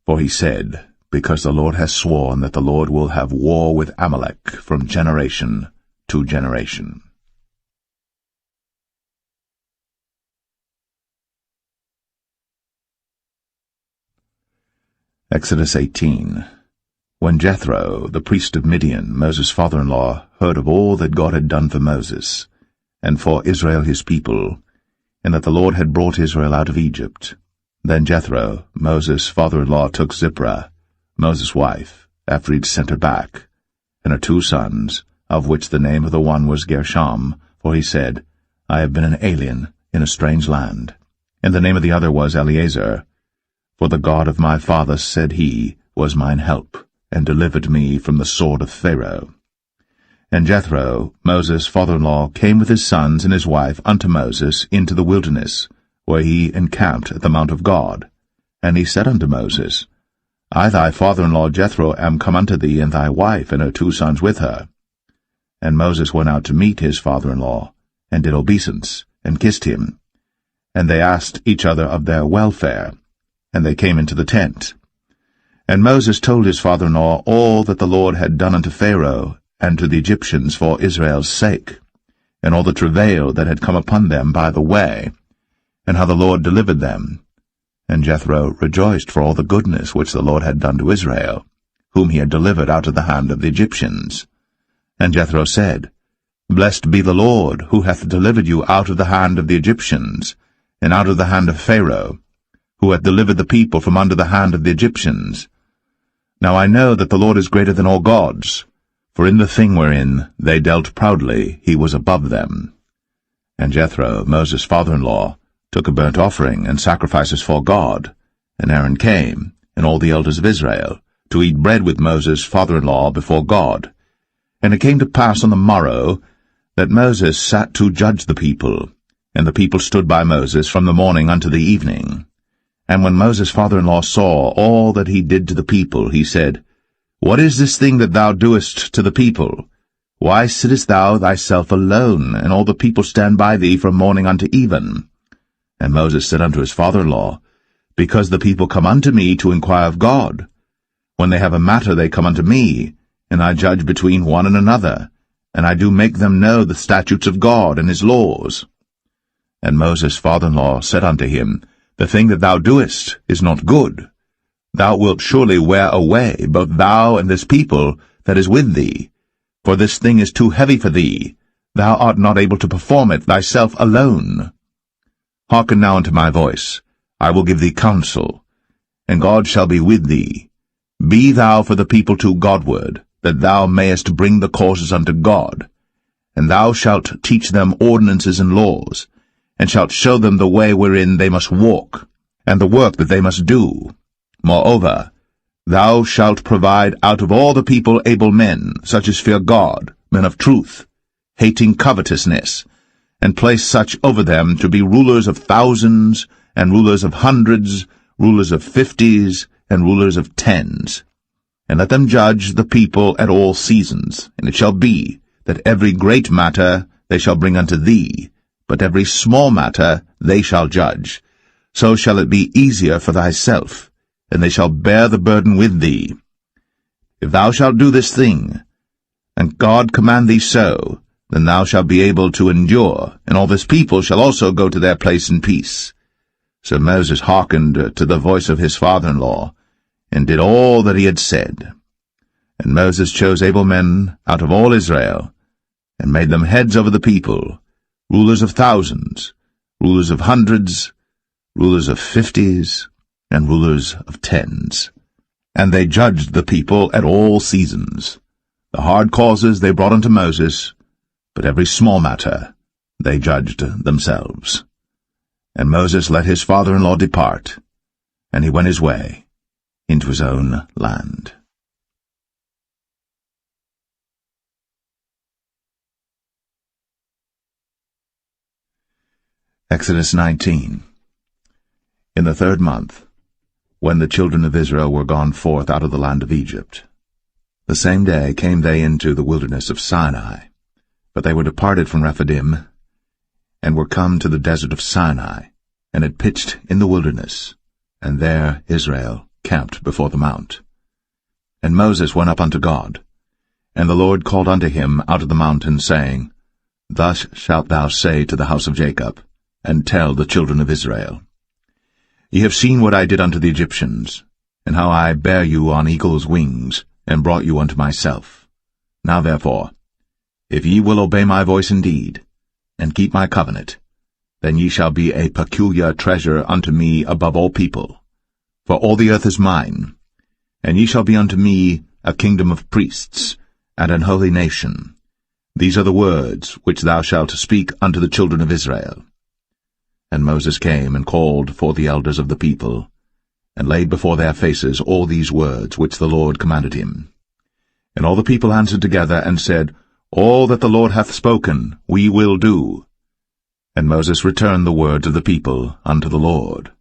[SPEAKER 3] For he said, Because the Lord has sworn that the Lord will have war with Amalek from generation to generation. Exodus 18. When Jethro, the priest of Midian, Moses' father-in-law, heard of all that God had done for Moses, and for Israel his people, and that the Lord had brought Israel out of Egypt, then Jethro, Moses' father-in-law, took Zipporah, Moses' wife, after he'd sent her back, and her 2 sons, of which the name of the one was Gershom, for he said, I have been an alien in a strange land. And the name of the other was Eleazar, for the God of my father, said he, was mine help, and delivered me from the sword of Pharaoh. And Jethro, Moses' father-in-law, came with his sons and his wife unto Moses into the wilderness, where he encamped at the mount of God. And he said unto Moses, I thy father-in-law Jethro am come unto thee, and thy wife and her 2 sons with her. And Moses went out to meet his father-in-law, and did obeisance, and kissed him. And they asked each other of their welfare, and they came into the tent. And Moses told his father-in-law all that the Lord had done unto Pharaoh and to the Egyptians for Israel's sake, and all the travail that had come upon them by the way, and how the Lord delivered them. And Jethro rejoiced for all the goodness which the Lord had done to Israel, whom he had delivered out of the hand of the Egyptians. And Jethro said, Blessed be the Lord, who hath delivered you out of the hand of the Egyptians, and out of the hand of Pharaoh, who hath delivered the people from under the hand of the Egyptians. Now I know that the Lord is greater than all gods, for in the thing wherein they dealt proudly he was above them. And Jethro, Moses' father-in-law, took a burnt offering and sacrifices for God, and Aaron came, and all the elders of Israel, to eat bread with Moses' father-in-law before God. And it came to pass on the morrow that Moses sat to judge the people, and the people stood by Moses from the morning unto the evening. And when Moses' father-in-law saw all that he did to the people, he said, What is this thing that thou doest to the people? Why sittest thou thyself alone, and all the people stand by thee from morning unto even? And Moses said unto his father-in-law, Because the people come unto me to inquire of God. When they have a matter they come unto me, and I judge between one and another, and I do make them know the statutes of God and his laws. And Moses' father-in-law said unto him, The thing that thou doest is not good. Thou wilt surely wear away both thou and this people that is with thee. For this thing is too heavy for thee. Thou art not able to perform it thyself alone. Hearken now unto my voice. I will give thee counsel, and God shall be with thee. Be thou for the people to Godward, that thou mayest bring the causes unto God. And thou shalt teach them ordinances and laws, and shalt show them the way wherein they must walk, and the work that they must do. Moreover, thou shalt provide out of all the people able men, such as fear God, men of truth, hating covetousness, and place such over them to be rulers of thousands, and rulers of hundreds, rulers of 50s, and rulers of 10s. And let them judge the people at all seasons. And it shall be that every great matter they shall bring unto thee, but every small matter they shall judge. So shall it be easier for thyself, and they shall bear the burden with thee. If thou shalt do this thing, and God command thee so, then thou shalt be able to endure, and all this people shall also go to their place in peace. So Moses hearkened to the voice of his father-in-law, and did all that he had said. And Moses chose able men out of all Israel, and made them heads over the people, rulers of thousands, rulers of hundreds, rulers of 50s, and rulers of 10s. And they judged the people at all seasons. The hard causes they brought unto Moses, but every small matter they judged themselves. And Moses let his father-in-law depart, and he went his way into his own land. Exodus 19. In the 3rd month, when the children of Israel were gone forth out of the land of Egypt, the same day came they into the wilderness of Sinai, but they were departed from Rephidim, and were come to the desert of Sinai, and had pitched in the wilderness, and there Israel camped before the mount. And Moses went up unto God, and the Lord called unto him out of the mountain, saying, Thus shalt thou say to the house of Jacob, and tell the children of Israel, Ye have seen what I did unto the Egyptians, and how I bare you on eagle's wings, and brought you unto myself. Now therefore, if ye will obey my voice indeed, and keep my covenant, then ye shall be a peculiar treasure unto me above all people. For all the earth is mine, and ye shall be unto me a kingdom of priests, and an holy nation. These are the words which thou shalt speak unto the children of Israel. And Moses came and called for the elders of the people, and laid before their faces all these words which the Lord commanded him. And all the people answered together, and said, All that the Lord hath spoken we will do. And Moses returned the words of the people unto the Lord.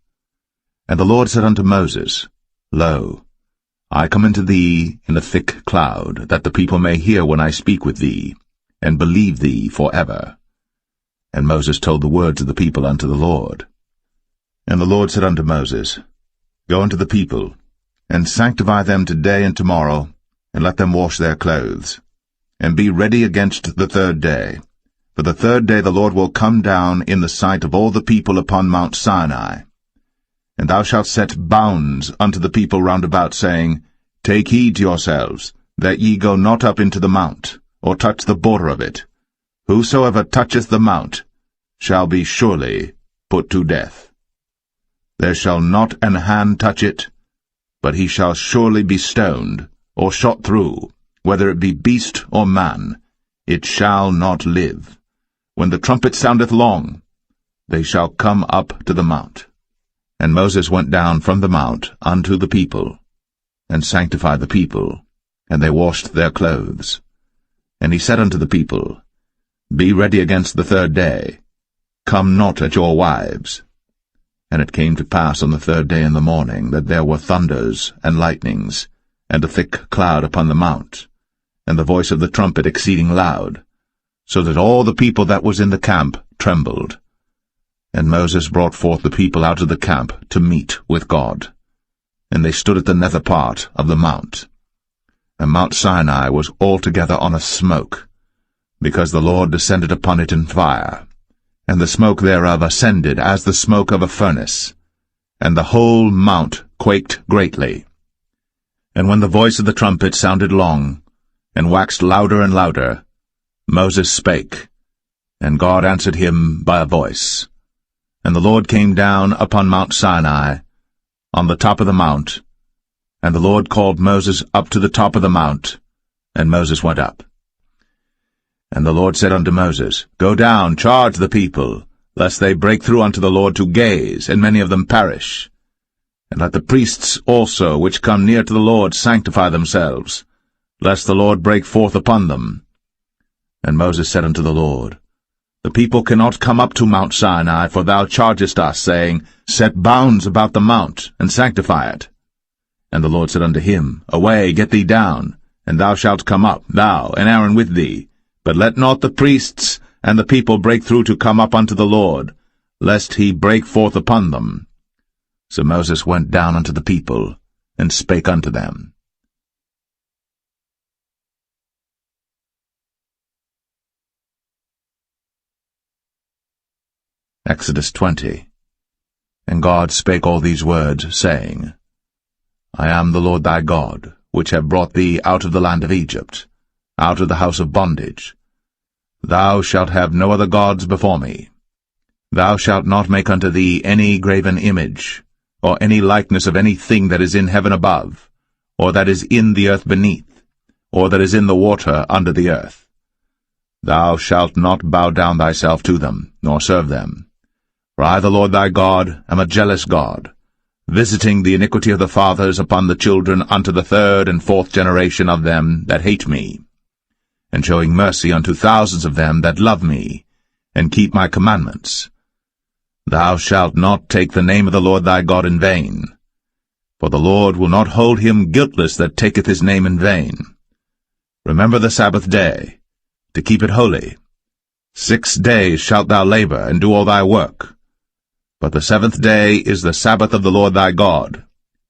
[SPEAKER 3] And the Lord said unto Moses, Lo, I come unto thee in a thick cloud, that the people may hear when I speak with thee, and believe thee for ever. And Moses told the words of the people unto the Lord. And the Lord said unto Moses, Go unto the people, and sanctify them today and tomorrow, and let them wash their clothes, and be ready against the 3rd day. For the 3rd day the Lord will come down in the sight of all the people upon Mount Sinai. And thou shalt set bounds unto the people round about, saying, Take heed to yourselves, that ye go not up into the mount, or touch the border of it. Whosoever toucheth the mount shall be surely put to death. There shall not an hand touch it, but he shall surely be stoned, or shot through, whether it be beast or man. It shall not live. When the trumpet soundeth long, they shall come up to the mount. And Moses went down from the mount unto the people, and sanctified the people, and they washed their clothes. And he said unto the people, Be ready against the 3rd day. Come not at your wives. And it came to pass on the 3rd day in the morning, that there were thunders and lightnings, and a thick cloud upon the mount, and the voice of the trumpet exceeding loud, so that all the people that was in the camp trembled. And Moses brought forth the people out of the camp to meet with God. And they stood at the nether part of the mount. And Mount Sinai was altogether on a smoke, because the Lord descended upon it in fire, and the smoke thereof ascended as the smoke of a furnace, and the whole mount quaked greatly. And when the voice of the trumpet sounded long, and waxed louder and louder, Moses spake, and God answered him by a voice. And the Lord came down upon Mount Sinai, on the top of the mount, and the Lord called Moses up to the top of the mount, and Moses went up. And the Lord said unto Moses, Go down, charge the people, lest they break through unto the Lord to gaze, and many of them perish. And let the priests also which come near to the Lord sanctify themselves, lest the Lord break forth upon them. And Moses said unto the Lord, The people cannot come up to Mount Sinai, for thou chargest us, saying, Set bounds about the mount, and sanctify it. And the Lord said unto him, Away, get thee down, and thou shalt come up, thou and Aaron with thee. But let not the priests and the people break through to come up unto the Lord, lest he break forth upon them. So Moses went down unto the people, and spake unto them. Exodus 20. And God spake all these words, saying, I am the Lord thy God, which have brought thee out of the land of Egypt, out of the house of bondage. Thou shalt have no other gods before me. Thou shalt not make unto thee any graven image, or any likeness of any thing that is in heaven above, or that is in the earth beneath, or that is in the water under the earth. Thou shalt not bow down thyself to them, nor serve them. For I, the Lord thy God, am a jealous God, visiting the iniquity of the fathers upon the children unto the third and fourth generation of them that hate me, and showing mercy unto thousands of them that love me, and keep my commandments. Thou shalt not take the name of the Lord thy God in vain, for the Lord will not hold him guiltless that taketh his name in vain. Remember the Sabbath day, to keep it holy. 6 days shalt thou labor, and do all thy work. But the 7th day is the Sabbath of the Lord thy God.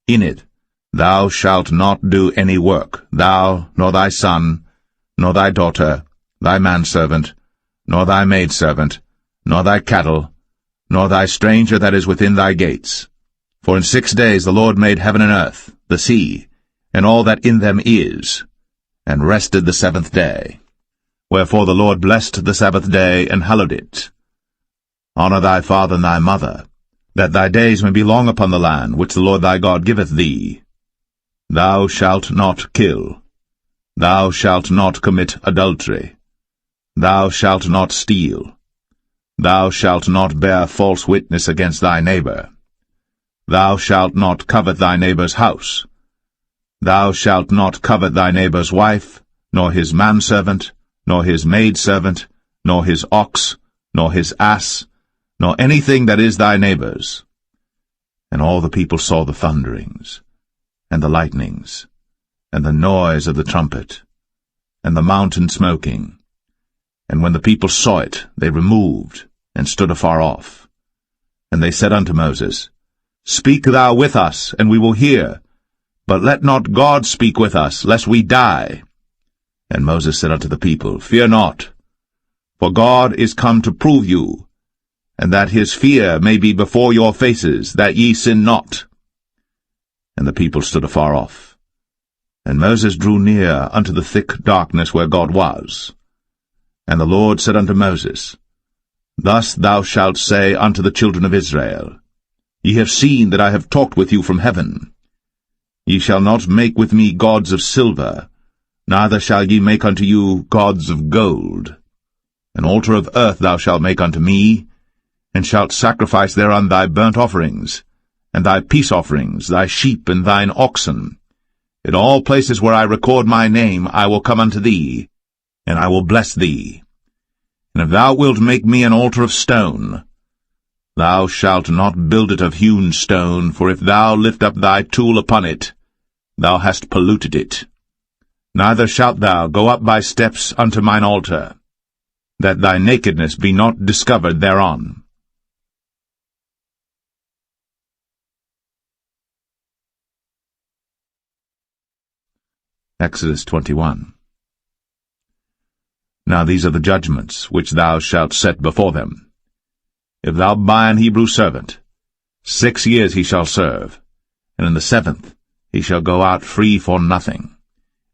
[SPEAKER 3] In it thou shalt not do any work, thou, nor thy son, nor thy daughter, thy manservant, nor thy maidservant, nor thy cattle, nor thy stranger that is within thy gates. For in 6 days the Lord made heaven and earth, the sea, and all that in them is, and rested the 7th day. Wherefore the Lord blessed the Sabbath day, and hallowed it. Honor thy father and thy mother, that thy days may be long upon the land which the Lord thy God giveth thee. Thou shalt not kill. Thou shalt not commit adultery. Thou shalt not steal. Thou shalt not bear false witness against thy neighbor. Thou shalt not covet thy neighbor's house. Thou shalt not covet thy neighbor's wife, nor his manservant, nor his maidservant, nor his ox, nor his ass, nor anything that is thy neighbor's. And all the people saw the thunderings, and the lightnings, and the noise of the trumpet, and the mountain smoking. And when the people saw it, they removed, and stood afar off. And they said unto Moses, Speak thou with us, and we will hear, but let not God speak with us, lest we die. And Moses said unto the people, Fear not, for God is come to prove you, and that his fear may be before your faces, that ye sin not. And the people stood afar off. And Moses drew near unto the thick darkness where God was. And the Lord said unto Moses, Thus thou shalt say unto the children of Israel, Ye have seen that I have talked with you from heaven. Ye shall not make with me gods of silver, neither shall ye make unto you gods of gold. An altar of earth thou shalt make unto me, and shalt sacrifice thereon thy burnt offerings, and thy peace offerings, thy sheep and thine oxen. In all places where I record my name I will come unto thee, and I will bless thee. And if thou wilt make me an altar of stone, thou shalt not build it of hewn stone, for if thou lift up thy tool upon it, thou hast polluted it. Neither shalt thou go up by steps unto mine altar, that thy nakedness be not discovered thereon. Exodus 21. Now these are the judgments which thou shalt set before them. If thou buy an Hebrew servant, 6 years he shall serve, and in the 7th he shall go out free for nothing.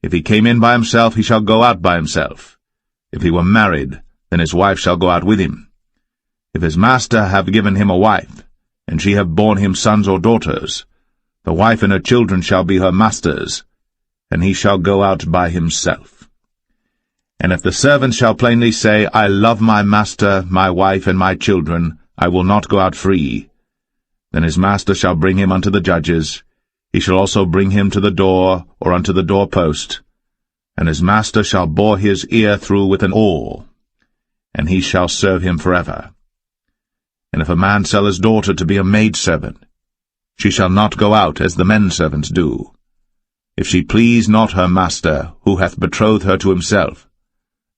[SPEAKER 3] If he came in by himself, he shall go out by himself. If he were married, then his wife shall go out with him. If his master have given him a wife, and she have borne him sons or daughters, the wife and her children shall be her master's, and he shall go out by himself. And if the servant shall plainly say, I love my master, my wife, and my children, I will not go out free, then his master shall bring him unto the judges. He shall also bring him to the door, or unto the doorpost, and his master shall bore his ear through with an awl, and he shall serve him forever. And if a man sell his daughter to be a maidservant, she shall not go out as the men servants do. If she please not her master, who hath betrothed her to himself,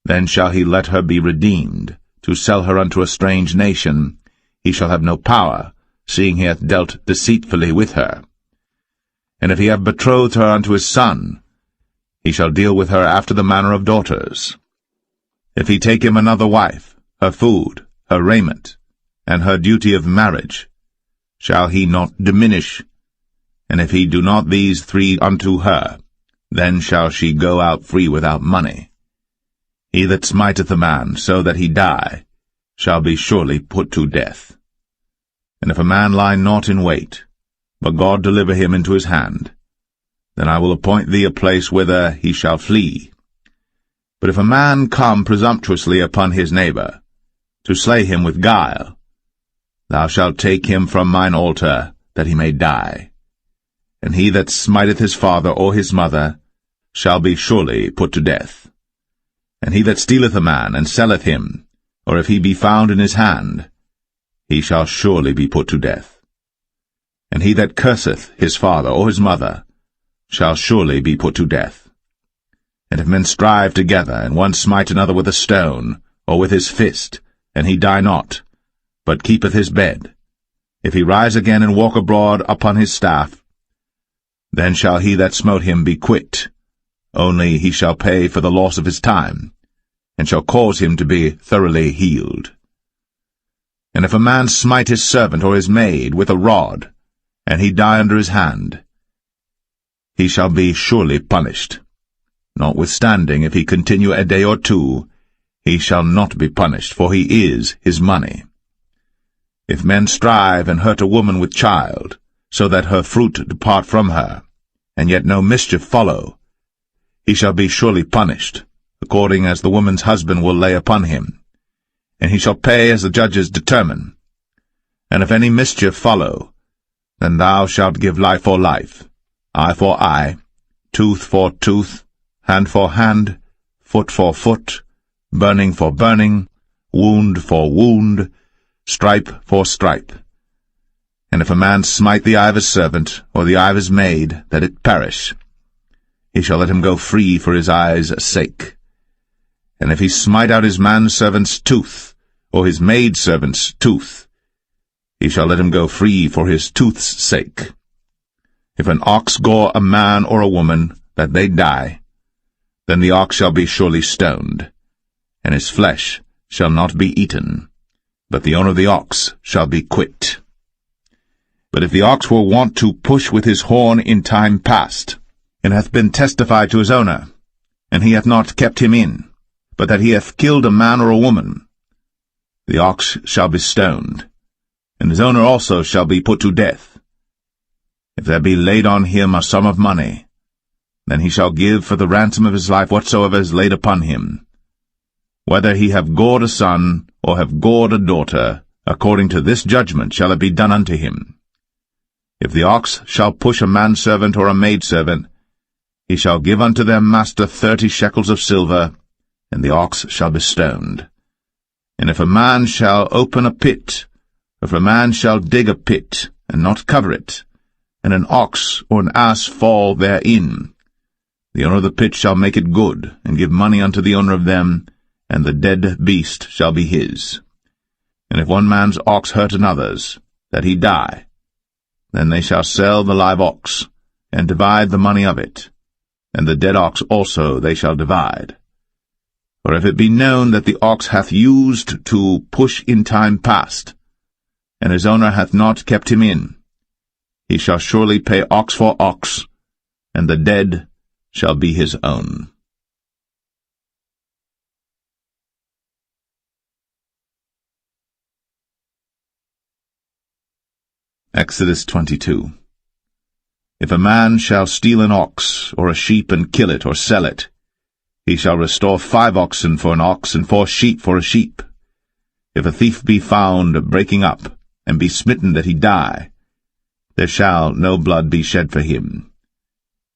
[SPEAKER 3] then shall he let her be redeemed, to sell her unto a strange nation. He shall have no power, seeing he hath dealt deceitfully with her. And if he have betrothed her unto his son, he shall deal with her after the manner of daughters. If he take him another wife, her food, her raiment, and her duty of marriage, shall he not diminish? And if he do not these 3 unto her, then shall she go out free without money. He that smiteth a man so that he die, shall be surely put to death. And if a man lie not in wait, but God deliver him into his hand, then I will appoint thee a place whither he shall flee. But if a man come presumptuously upon his neighbor, to slay him with guile, thou shalt take him from mine altar, that he may die. And he that smiteth his father or his mother shall be surely put to death. And he that stealeth a man, and selleth him, or if he be found in his hand, he shall surely be put to death. And he that curseth his father or his mother shall surely be put to death. And if men strive together, and one smite another with a stone, or with his fist, and he die not, but keepeth his bed, if he rise again and walk abroad upon his staff, then shall he that smote him be quit, only he shall pay for the loss of his time, and shall cause him to be thoroughly healed. And if a man smite his servant or his maid with a rod, and he die under his hand, he shall be surely punished. Notwithstanding, if he continue a day or two, he shall not be punished, for he is his money. If men strive and hurt a woman with child, so that her fruit depart from her, and yet no mischief follow, he shall be surely punished, according as the woman's husband will lay upon him, and he shall pay as the judges determine. And if any mischief follow, then thou shalt give life for life, eye for eye, tooth for tooth, hand for hand, foot for foot, burning for burning, wound for wound, stripe for stripe. And if a man smite the eye of his servant, or the eye of his maid, that it perish, he shall let him go free for his eye's sake. And if he smite out his manservant's tooth, or his maidservant's tooth, he shall let him go free for his tooth's sake. If an ox gore a man or a woman, that they die, then the ox shall be surely stoned, and his flesh shall not be eaten, but the owner of the ox shall be quit. But if the ox were wont to push with his horn in time past, and hath been testified to his owner, and he hath not kept him in, but that he hath killed a man or a woman, the ox shall be stoned, and his owner also shall be put to death. If there be laid on him a sum of money, then he shall give for the ransom of his life whatsoever is laid upon him, whether he have gored a son, or have gored a daughter, according to this judgment shall it be done unto him. If the ox shall push a manservant or a maidservant, he shall give unto their master 30 shekels of silver, and the ox shall be stoned. And if a man shall open a pit, or if a man shall dig a pit, and not cover it, and an ox or an ass fall therein, the owner of the pit shall make it good, and give money unto the owner of them, and the dead beast shall be his. And if one man's ox hurt another's, that he die, then they shall sell the live ox, and divide the money of it, and the dead ox also they shall divide. For if it be known that the ox hath used to push in time past, and his owner hath not kept him in, he shall surely pay ox for ox, and the dead shall be his own. Exodus 22. If a man shall steal an ox, or a sheep, and kill it, or sell it, he shall restore 5 oxen for an ox, and 4 sheep for a sheep. If a thief be found breaking up, and be smitten that he die, there shall no blood be shed for him.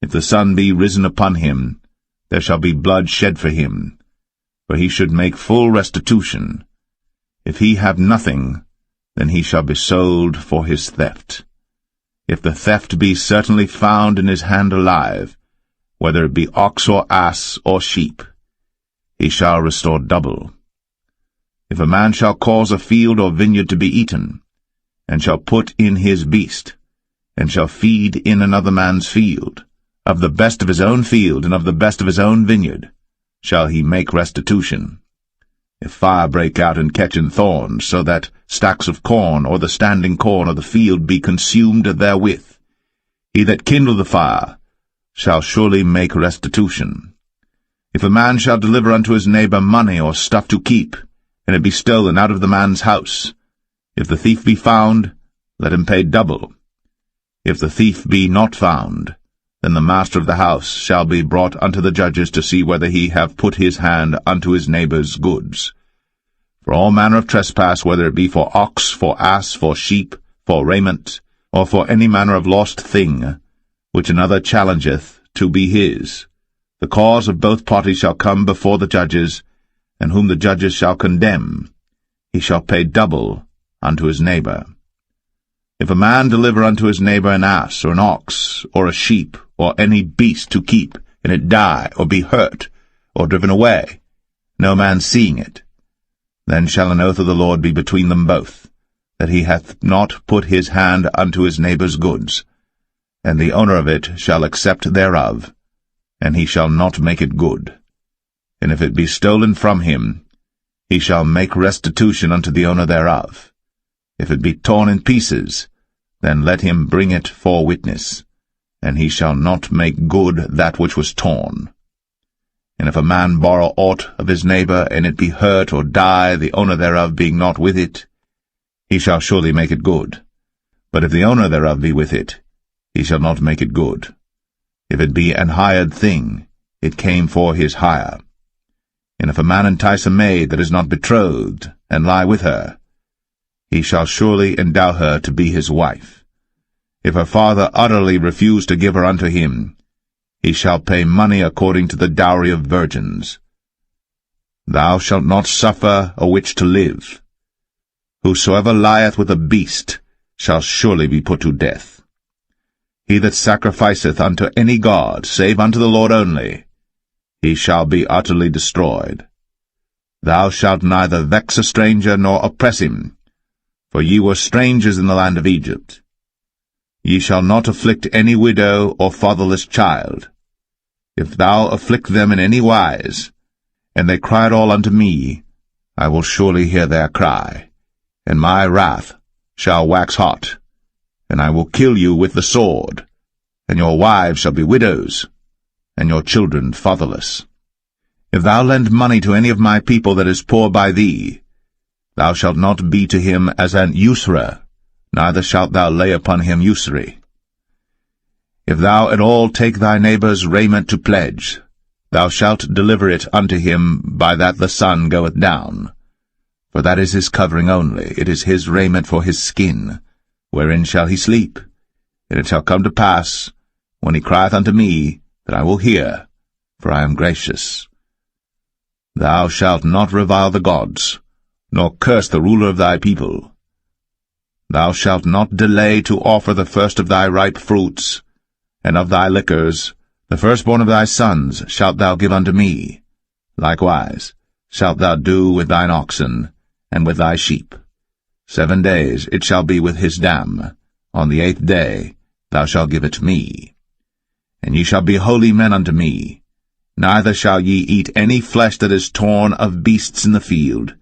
[SPEAKER 3] If the sun be risen upon him, there shall be blood shed for him, for he should make full restitution. If he have nothing, then he shall be sold for his theft. If the theft be certainly found in his hand alive, whether it be ox or ass or sheep, he shall restore double. If a man shall cause a field or vineyard to be eaten, and shall put in his beast, and shall feed in another man's field, of the best of his own field and of the best of his own vineyard, shall he make restitution. If fire break out and catch in thorns, so that stacks of corn or the standing corn of the field be consumed therewith, he that kindled the fire shall surely make restitution. If a man shall deliver unto his neighbor money or stuff to keep, and it be stolen out of the man's house, if the thief be found, let him pay double. If the thief be not found, then the master of the house shall be brought unto the judges to see whether he have put his hand unto his neighbour's goods. For all manner of trespass, whether it be for ox, for ass, for sheep, for raiment, or for any manner of lost thing, which another challengeth to be his, the cause of both parties shall come before the judges, and whom the judges shall condemn, he shall pay double unto his neighbour. If a man deliver unto his neighbour an ass, or an ox, or a sheep, or any beast to keep, and it die, or be hurt, or driven away, no man seeing it, then shall an oath of the Lord be between them both, that he hath not put his hand unto his neighbour's goods, and the owner of it shall accept thereof, and he shall not make it good. And if it be stolen from him, he shall make restitution unto the owner thereof. If it be torn in pieces, then let him bring it for witness, and he shall not make good that which was torn. And if a man borrow aught of his neighbour, and it be hurt or die, the owner thereof being not with it, he shall surely make it good. But if the owner thereof be with it, he shall not make it good. If it be an hired thing, it came for his hire. And if a man entice a maid that is not betrothed, and lie with her, he shall surely endow her to be his wife. If her father utterly refuse to give her unto him, he shall pay money according to the dowry of virgins. Thou shalt not suffer a witch to live. Whosoever lieth with a beast shall surely be put to death. He that sacrificeth unto any god, save unto the Lord only, he shall be utterly destroyed. Thou shalt neither vex a stranger nor oppress him, for ye were strangers in the land of Egypt. Ye shall not afflict any widow or fatherless child. If thou afflict them in any wise, and they cry at all unto me, I will surely hear their cry, and my wrath shall wax hot, and I will kill you with the sword, and your wives shall be widows, and your children fatherless. If thou lend money to any of my people that is poor by thee, thou shalt not be to him as an usurer, neither shalt thou lay upon him usury. If thou at all take thy neighbour's raiment to pledge, thou shalt deliver it unto him by that the sun goeth down. For that is his covering only, it is his raiment for his skin, wherein shall he sleep. And it shall come to pass, when he crieth unto me, that I will hear, for I am gracious. Thou shalt not revile the gods, nor curse the ruler of thy people. Thou shalt not delay to offer the first of thy ripe fruits, and of thy liquors, the firstborn of thy sons shalt thou give unto me. Likewise shalt thou do with thine oxen, and with thy sheep. 7 days it shall be with his dam. On the 8th day thou shalt give it me. And ye shall be holy men unto me. Neither shall ye eat any flesh that is torn of beasts in the field.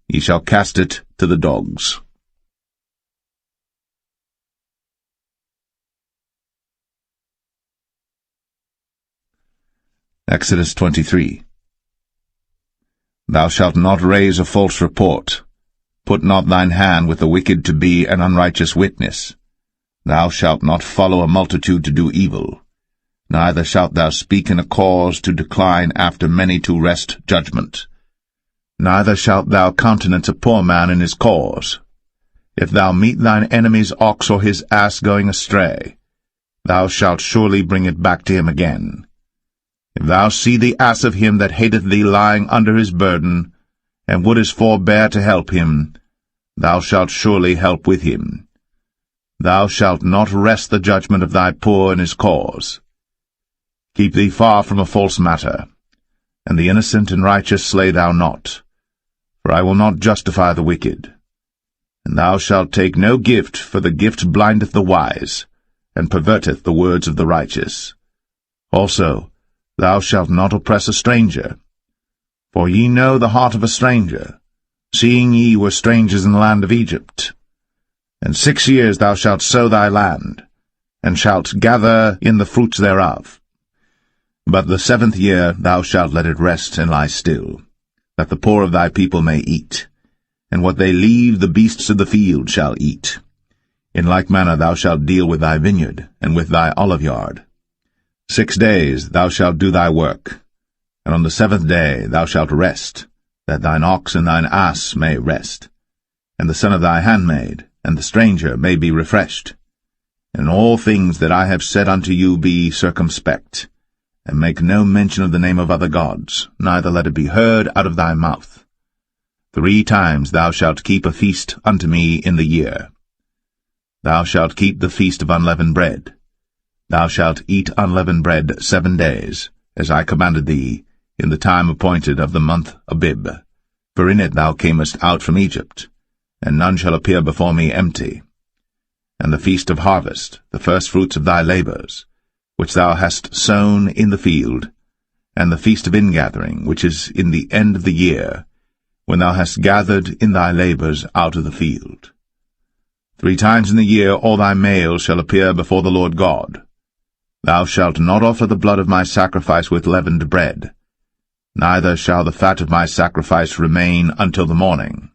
[SPEAKER 3] Ye shall cast it to the dogs. Exodus 23. Thou shalt not raise a false report. Put not thine hand with the wicked to be an unrighteous witness. Thou shalt not follow a multitude to do evil. Neither shalt thou speak in a cause to decline after many to wrest judgment. Neither shalt thou countenance a poor man in his cause. If thou meet thine enemy's ox or his ass going astray, thou shalt surely bring it back to him again. If thou see the ass of him that hateth thee lying under his burden, and wouldest forbear to help him, thou shalt surely help with him. Thou shalt not wrest the judgment of thy poor in his cause. Keep thee far from a false matter, and the innocent and righteous slay thou not, for I will not justify the wicked. And thou shalt take no gift, for the gift blindeth the wise, and perverteth the words of the righteous. Also, thou shalt not oppress a stranger. For ye know the heart of a stranger, seeing ye were strangers in the land of Egypt. And 6 years thou shalt sow thy land, and shalt gather in the fruits thereof. But the 7th year thou shalt let it rest and lie still, that the poor of thy people may eat, and what they leave the beasts of the field shall eat. In like manner thou shalt deal with thy vineyard, and with thy oliveyard. 6 days thou shalt do thy work, and on the 7th day thou shalt rest, that thine ox and thine ass may rest, and the son of thy handmaid, and the stranger may be refreshed. In all things that I have said unto you be circumspect, and make no mention of the name of other gods, neither let it be heard out of thy mouth. 3 times thou shalt keep a feast unto me in the year. Thou shalt keep the feast of unleavened bread. Thou shalt eat unleavened bread 7 days, as I commanded thee, in the time appointed of the month Abib. For in it thou camest out from Egypt, and none shall appear before me empty. And the feast of harvest, the firstfruits of thy labours, which thou hast sown in the field, and the feast of ingathering, which is in the end of the year, when thou hast gathered in thy labours out of the field. 3 times in the year all thy males shall appear before the Lord God. Thou shalt not offer the blood of my sacrifice with leavened bread, neither shall the fat of my sacrifice remain until the morning.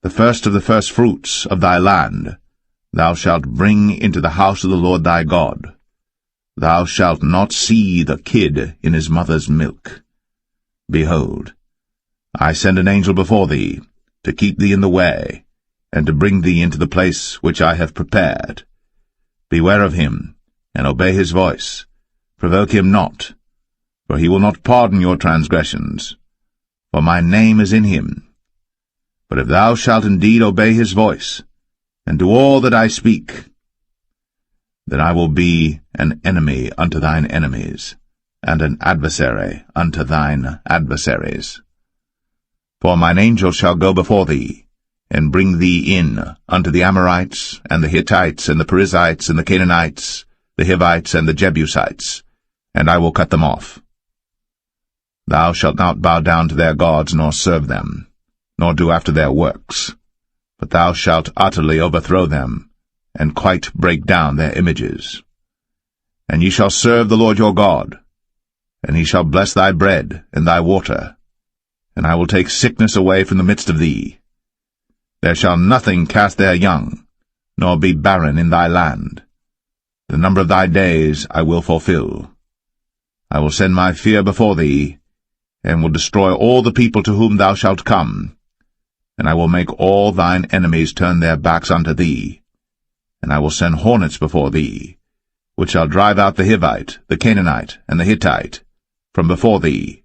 [SPEAKER 3] The first of the firstfruits of thy land thou shalt bring into the house of the Lord thy God. Thou shalt not see the kid in his mother's milk. Behold, I send an angel before thee, to keep thee in the way, and to bring thee into the place which I have prepared. Beware of him, and obey his voice. Provoke him not, for he will not pardon your transgressions, for my name is in him. But if thou shalt indeed obey his voice, and do all that I speak, then I will be an enemy unto thine enemies, and an adversary unto thine adversaries. For mine angel shall go before thee, and bring thee in unto the Amorites, and the Hittites, and the Perizzites, and the Canaanites, the Hivites, and the Jebusites, and I will cut them off. Thou shalt not bow down to their gods, nor serve them, nor do after their works, but thou shalt utterly overthrow them, and quite break down their images. And ye shall serve the Lord your God, and he shall bless thy bread and thy water, and I will take sickness away from the midst of thee. There shall nothing cast their young, nor be barren in thy land. The number of thy days I will fulfill. I will send my fear before thee, and will destroy all the people to whom thou shalt come, and I will make all thine enemies turn their backs unto thee, and I will send hornets before thee, which shall drive out the Hivite, the Canaanite, and the Hittite from before thee.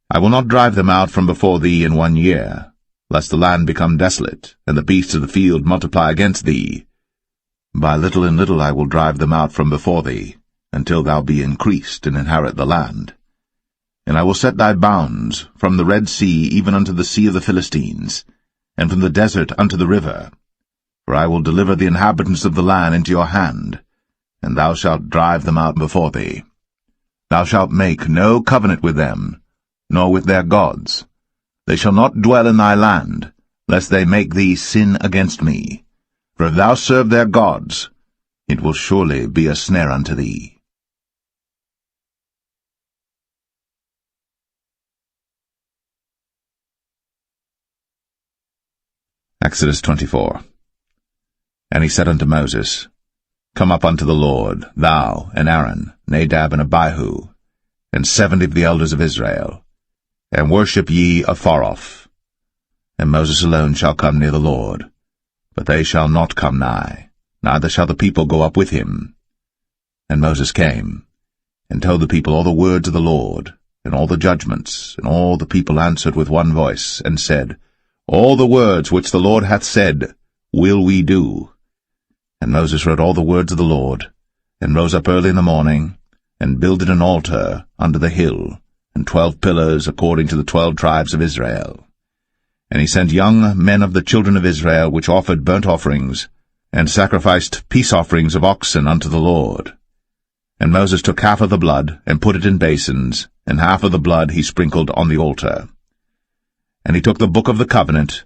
[SPEAKER 3] I will not drive them out from before thee in 1 year, lest the land become desolate, and the beasts of the field multiply against thee. By little and little I will drive them out from before thee, until thou be increased and inherit the land. And I will set thy bounds from the Red Sea even unto the sea of the Philistines, and from the desert unto the river. For I will deliver the inhabitants of the land into your hand, and thou shalt drive them out before thee. Thou shalt make no covenant with them, nor with their gods. They shall not dwell in thy land, lest they make thee sin against me. For if thou serve their gods, it will surely be a snare unto thee. Exodus 24. And he said unto Moses, Come up unto the Lord, thou and Aaron, Nadab and Abihu, and 70 of the elders of Israel, and worship ye afar off. And Moses alone shall come near the Lord, but they shall not come nigh, neither shall the people go up with him. And Moses came, and told the people all the words of the Lord, and all the judgments, and all the people answered with one voice, and said, All the words which the Lord hath said will we do. And Moses wrote all the words of the Lord, and rose up early in the morning, and builded an altar under the hill, and 12 pillars according to the 12 tribes of Israel. And he sent young men of the children of Israel, which offered burnt offerings, and sacrificed peace offerings of oxen unto the Lord. And Moses took half of the blood, and put it in basins, and half of the blood he sprinkled on the altar. And he took the book of the covenant,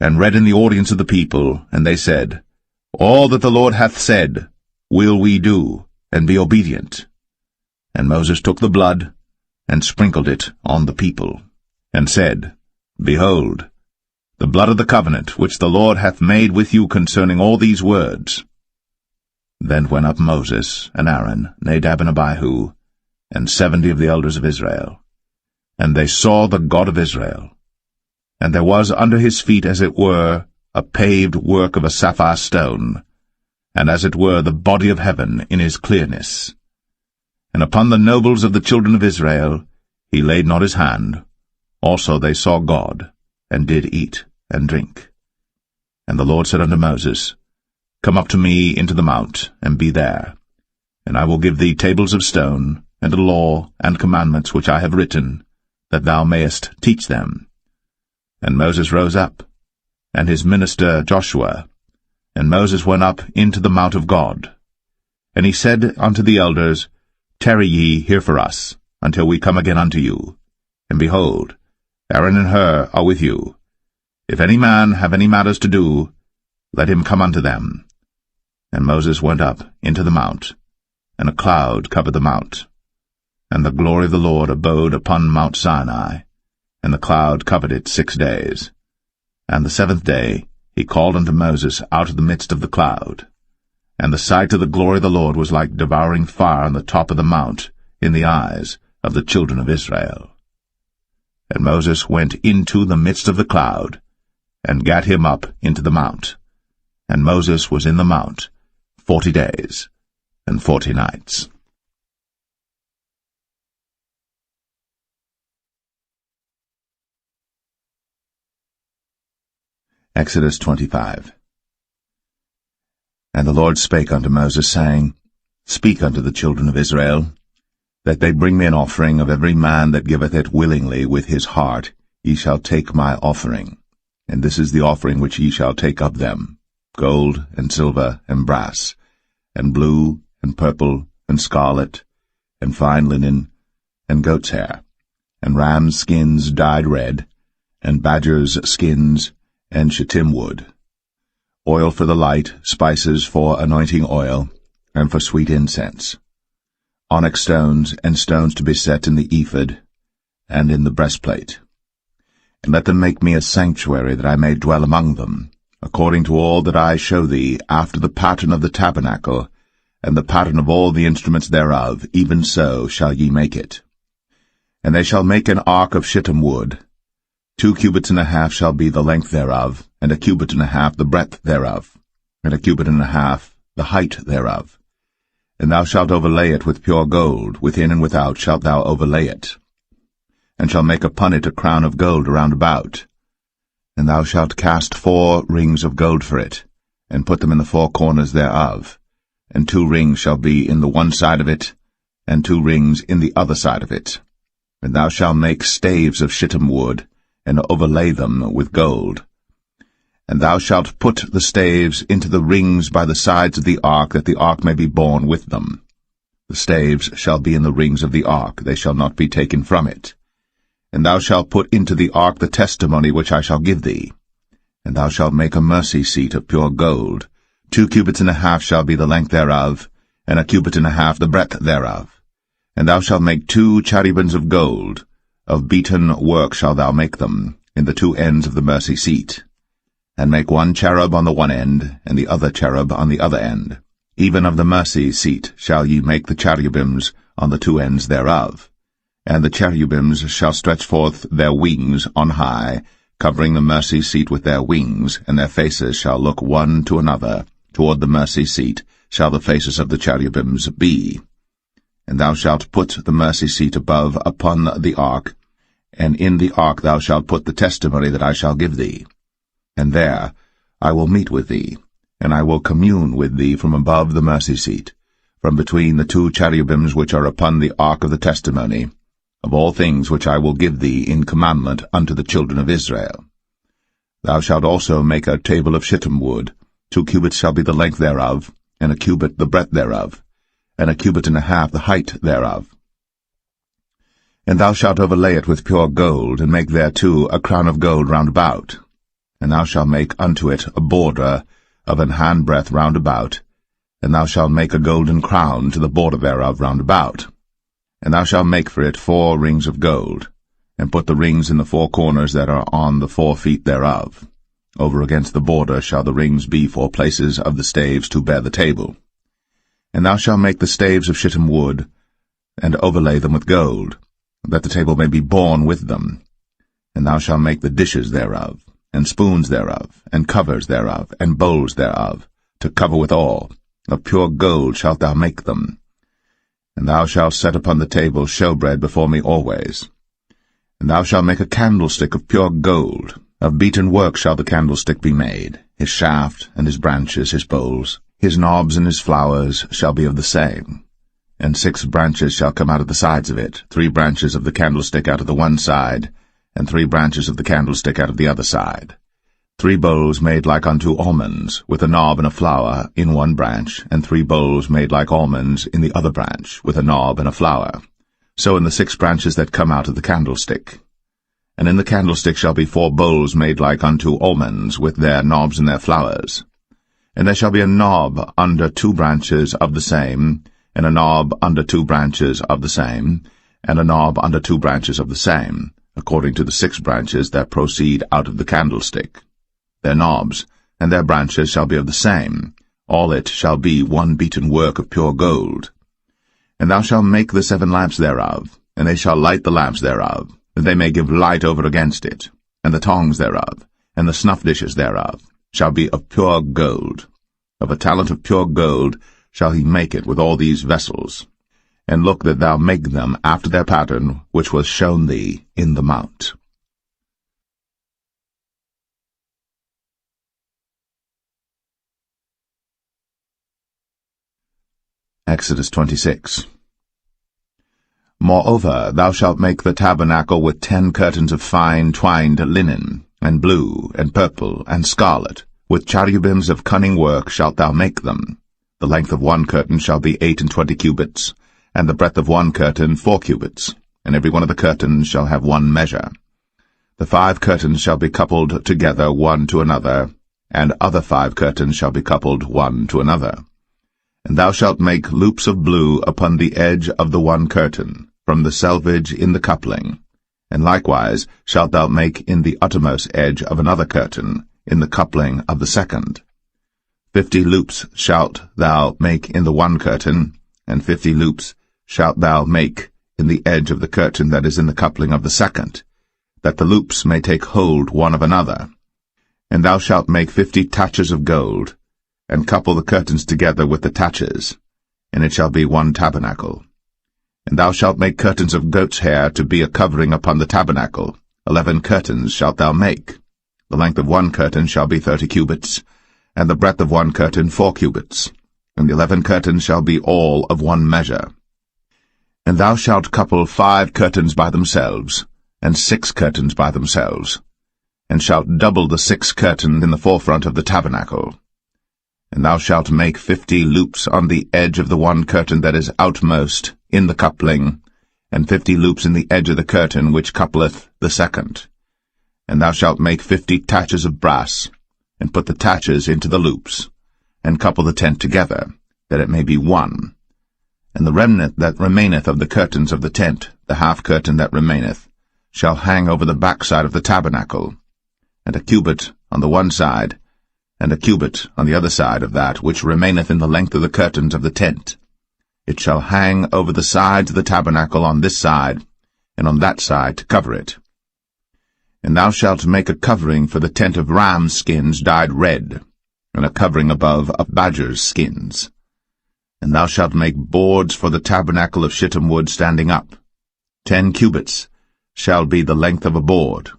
[SPEAKER 3] and read in the audience of the people, and they said, All that the Lord hath said will we do, and be obedient. And Moses took the blood, and sprinkled it on the people, and said, Behold, the blood of the covenant which the Lord hath made with you concerning all these words. Then went up Moses, and Aaron, Nadab and Abihu, and 70 of the elders of Israel. And they saw the God of Israel. And there was under his feet, as it were, a paved work of a sapphire stone, and as it were the body of heaven in his clearness. And upon the nobles of the children of Israel he laid not his hand. Also they saw God, and did eat and drink. And the Lord said unto Moses, Come up to me into the mount, and be there. And I will give thee tables of stone, and a law and commandments which I have written, that thou mayest teach them. And Moses rose up, and his minister Joshua. And Moses went up into the mount of God. And he said unto the elders, Tarry ye here for us, until we come again unto you. And behold, Aaron and Hur are with you. If any man have any matters to do, let him come unto them. And Moses went up into the mount, and a cloud covered the mount. And the glory of the Lord abode upon Mount Sinai, and the cloud covered it 6 days. And the 7th day he called unto Moses out of the midst of the cloud. And the sight of the glory of the Lord was like devouring fire on the top of the mount in the eyes of the children of Israel. And Moses went into the midst of the cloud, and gat him up into the mount. And Moses was in the mount 40 days and 40 nights. Exodus 25. And the Lord spake unto Moses, saying, Speak unto the children of Israel, that they bring me an offering of every man that giveth it willingly with his heart. Ye shall take my offering. And this is the offering which ye shall take of them, gold, and silver, and brass, and blue, and purple, and scarlet, and fine linen, and goat's hair, and rams' skins dyed red, and badgers' skins, and shittim wood, oil for the light, spices for anointing oil, and for sweet incense, onyx stones, and stones to be set in the ephod, and in the breastplate. And let them make me a sanctuary, that I may dwell among them, according to all that I show thee, after the pattern of the tabernacle, and the pattern of all the instruments thereof, even so shall ye make it. And they shall make an ark of shittim wood. 2 cubits and a half shall be the length thereof, and 1 cubit and a half the breadth thereof, and 1 cubit and a half the height thereof. And thou shalt overlay it with pure gold, within and without shalt thou overlay it, and shalt make upon it a crown of gold round about. And thou shalt cast 4 rings of gold for it, and put them in the 4 corners thereof, and 2 rings shall be in the one side of it, and 2 rings in the other side of it. And thou shalt make staves of shittim wood, and overlay them with gold. And thou shalt put the staves into the rings by the sides of the ark, that the ark may be borne with them. The staves shall be in the rings of the ark, they shall not be taken from it. And thou shalt put into the ark the testimony which I shall give thee. And thou shalt make a mercy seat of pure gold. 2 cubits and a half shall be the length thereof, and 1 cubit and a half the breadth thereof. And thou shalt make 2 cherubims of gold. Of beaten work shalt thou make them, in the 2 ends of the mercy seat. And make 1 cherub on the one end, and the other cherub on the other end. Even of the mercy seat shall ye make the cherubims on the 2 ends thereof. And the cherubims shall stretch forth their wings on high, covering the mercy seat with their wings, and their faces shall look one to another. Toward the mercy seat shall the faces of the cherubims be. And thou shalt put the mercy seat above upon the ark, and in the ark thou shalt put the testimony that I shall give thee. And there I will meet with thee, and I will commune with thee from above the mercy seat, from between the 2 cherubims which are upon the ark of the testimony, of all things which I will give thee in commandment unto the children of Israel. Thou shalt also make a table of shittim wood. 2 cubits shall be the length thereof, and 1 cubit the breadth thereof, and 1 cubit and a half the height thereof. And thou shalt overlay it with pure gold, and make thereto a crown of gold round about. And thou shalt make unto it a border of an handbreadth round about, and thou shalt make a golden crown to the border thereof round about. And thou shalt make for it 4 rings of gold, and put the rings in the 4 corners that are on the 4 feet thereof. Over against the border shall the rings be for places of the staves to bear the table. And thou shalt make the staves of shittim wood, and overlay them with gold, that the table may be borne with them. And thou shalt make the dishes thereof, and spoons thereof, and covers thereof, and bowls thereof, to cover withal. Of pure gold shalt thou make them. And thou shalt set upon the table showbread before me always. And thou shalt make a candlestick of pure gold. Of beaten work shall the candlestick be made. His shaft, and his branches, his bowls, his knobs and his flowers shall be of the same. And 6 branches shall come out of the sides of it, 3 branches of the candlestick out of the one side, and 3 branches of the candlestick out of the other side. 3 bowls made like unto almonds, with a knob and a flower in one branch, and 3 bowls made like almonds in the other branch, with a knob and a flower. So in the 6 branches that come out of the candlestick. And in the candlestick shall be 4 bowls made like unto almonds, with their knobs and their flowers. And there shall be a knob under 2 branches of the same, and a knob under 2 branches of the same, and a knob under 2 branches of the same, according to the 6 branches that proceed out of the candlestick. Their knobs and their branches shall be of the same. All it shall be one beaten work of pure gold. And thou shalt make the 7 lamps thereof, and they shall light the lamps thereof, that they may give light over against it, and the tongs thereof, and the snuff dishes thereof, shall be of pure gold. Of a talent of pure gold shall he make it with all these vessels. And look that thou make them after their pattern, which was shown thee in the mount. Exodus 26. Moreover, thou shalt make the tabernacle with 10 curtains of fine twined linen, and blue, and purple, and scarlet. With cherubims of cunning work shalt thou make them. The length of one curtain shall be 28 cubits, and the breadth of one curtain 4 cubits, and every one of the curtains shall have one measure. The 5 curtains shall be coupled together one to another, and other 5 curtains shall be coupled one to another. And thou shalt make loops of blue upon the edge of the one curtain, from the selvage in the coupling. And likewise shalt thou make in the uttermost edge of another curtain, in the coupling of the second. 50 loops shalt thou make in the one curtain, and 50 loops shalt thou make in the edge of the curtain that is in the coupling of the second, that the loops may take hold one of another. And thou shalt make 50 taches of gold, and couple the curtains together with the taches, and it shall be one tabernacle. And thou shalt make curtains of goat's hair to be a covering upon the tabernacle. 11 curtains shalt thou make. The length of one curtain shall be 30 cubits, and the breadth of one curtain 4 cubits, and the 11 curtains shall be all of one measure. And thou shalt couple 5 curtains by themselves, and 6 curtains by themselves, and shalt double the 6 curtains in the forefront of the tabernacle. And thou shalt make 50 loops on the edge of the one curtain that is outmost in the coupling, and 50 loops in the edge of the curtain which coupleth the second. And thou shalt make 50 taches of brass, and put the taches into the loops, and couple the tent together, that it may be one. And the remnant that remaineth of the curtains of the tent, the half curtain that remaineth, shall hang over the backside of the tabernacle, and a cubit on the one side, and a cubit on the other side of that which remaineth in the length of the curtains of the tent. It shall hang over the sides of the tabernacle on this side, and on that side to cover it. And thou shalt make a covering for the tent of ram's skins dyed red, and a covering above of badger's skins. And thou shalt make boards for the tabernacle of shittim wood standing up. 10 cubits shall be the length of a board,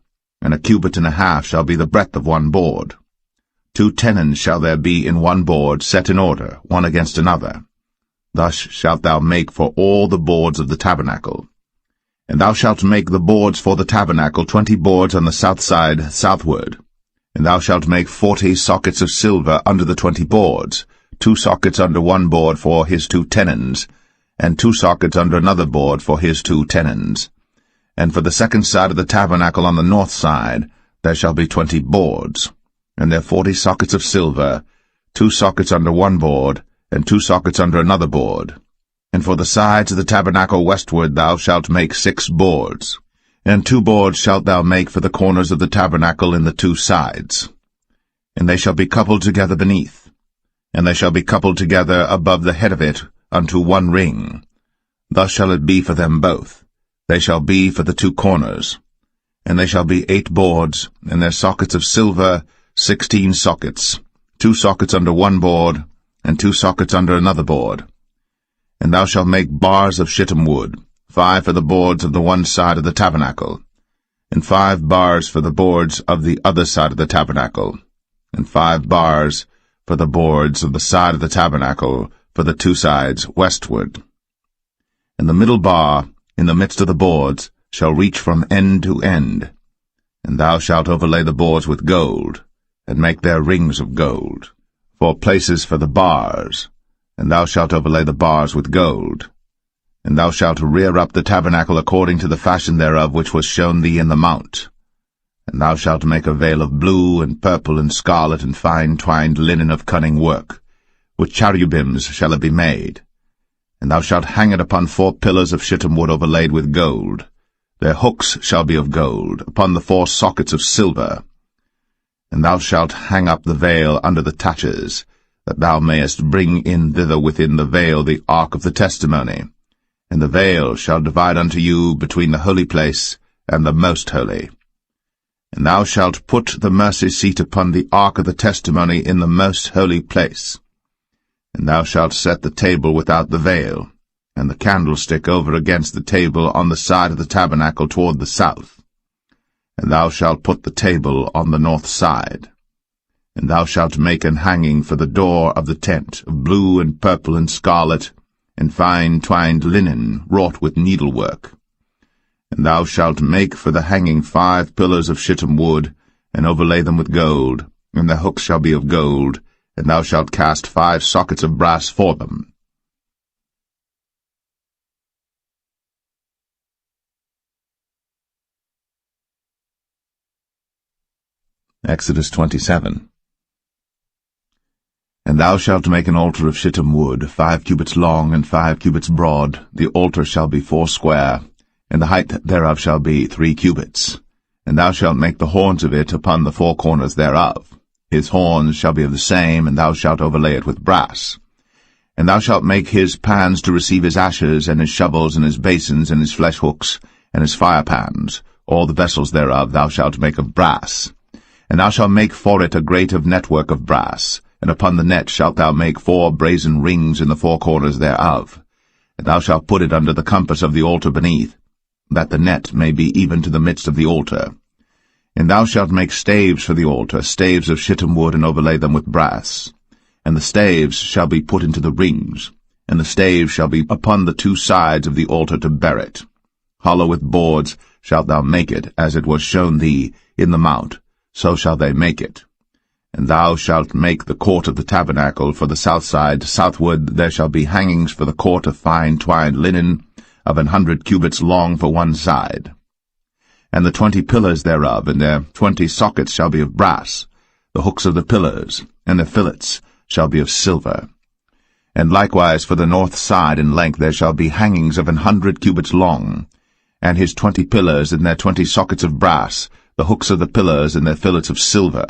[SPEAKER 3] and a cubit and a half shall be the breadth of one board. 2 tenons shall there be in one board, set in order, one against another. Thus shalt thou make for all the boards of the tabernacle. And thou shalt make the boards for the tabernacle 20 boards on the south side southward. And thou shalt make 40 sockets of silver under the 20 boards, 2 sockets under one board for his 2 tenons, and 2 sockets under another board for his 2 tenons. And for the second side of the tabernacle on the north side there shall be 20 boards, and there 40 sockets of silver, 2 sockets under one board, and 2 sockets under another board. And for the sides of the tabernacle westward thou shalt make 6 boards, and 2 boards shalt thou make for the corners of the tabernacle in the 2 sides. And they shall be coupled together beneath. and they shall be coupled together above the head of it unto one ring. Thus shall it be for them both. They shall be for the 2 corners. And they shall be 8 boards, and their sockets of silver 16 sockets, 2 sockets under one board, and 2 sockets under another board. And thou shalt make bars of shittim wood, 5 for the boards of the one side of the tabernacle, and 5 bars for the boards of the other side of the tabernacle, and 5 bars for the boards of the side of the tabernacle for the 2 sides westward. And the middle bar in the midst of the boards shall reach from end to end, and thou shalt overlay the boards with gold, and make their rings of gold, for places for the bars, and thou shalt overlay the bars with gold. And thou shalt rear up the tabernacle according to the fashion thereof which was shown thee in the mount. And thou shalt make a veil of blue, and purple, and scarlet, and fine twined linen of cunning work. With cherubims shall it be made. And thou shalt hang it upon 4 pillars of shittim wood overlaid with gold. Their hooks shall be of gold, upon the 4 sockets of silver. And thou shalt hang up the veil under the taches, that thou mayest bring in thither within the veil the ark of the testimony. And the veil shall divide unto you between the holy place and the most holy. And thou shalt put the mercy seat upon the ark of the testimony in the most holy place. And thou shalt set the table without the veil, and the candlestick over against the table on the side of the tabernacle toward the south. And thou shalt put the table on the north side. And thou shalt make an hanging for the door of the tent, of blue and purple and scarlet, and fine twined linen wrought with needlework. And thou shalt make for the hanging 5 pillars of shittim wood, and overlay them with gold, and their hooks shall be of gold, and thou shalt cast 5 sockets of brass for them. Exodus 27. And thou shalt make an altar of shittim wood, 5 cubits long and 5 cubits broad. The altar shall be 4 square, and the height thereof shall be 3 cubits. And thou shalt make the horns of it upon the 4 corners thereof. His horns shall be of the same, and thou shalt overlay it with brass. And thou shalt make his pans to receive his ashes, and his shovels, and his basins, and his flesh hooks, and his fire pans. All the vessels thereof thou shalt make of brass. And thou shalt make for it a grate of network of brass, and upon the net shalt thou make 4 brazen rings in the 4 corners thereof. And thou shalt put it under the compass of the altar beneath, that the net may be even to the midst of the altar. And thou shalt make staves for the altar, staves of shittim wood, and overlay them with brass. And the staves shall be put into the rings, and the staves shall be upon the 2 sides of the altar to bear it. Hollow with boards shalt thou make it, as it was shown thee in the mount, so shall they make it. And thou shalt make the court of the tabernacle for the south side. Southward there shall be hangings for the court of fine twined linen, of 100 cubits long for one side. And the 20 pillars thereof, and their 20 sockets shall be of brass. The hooks of the pillars, and their fillets, shall be of silver. And likewise for the north side in length there shall be hangings of 100 cubits long, and his 20 pillars, and their 20 sockets of brass, the hooks of the pillars, and their fillets of silver.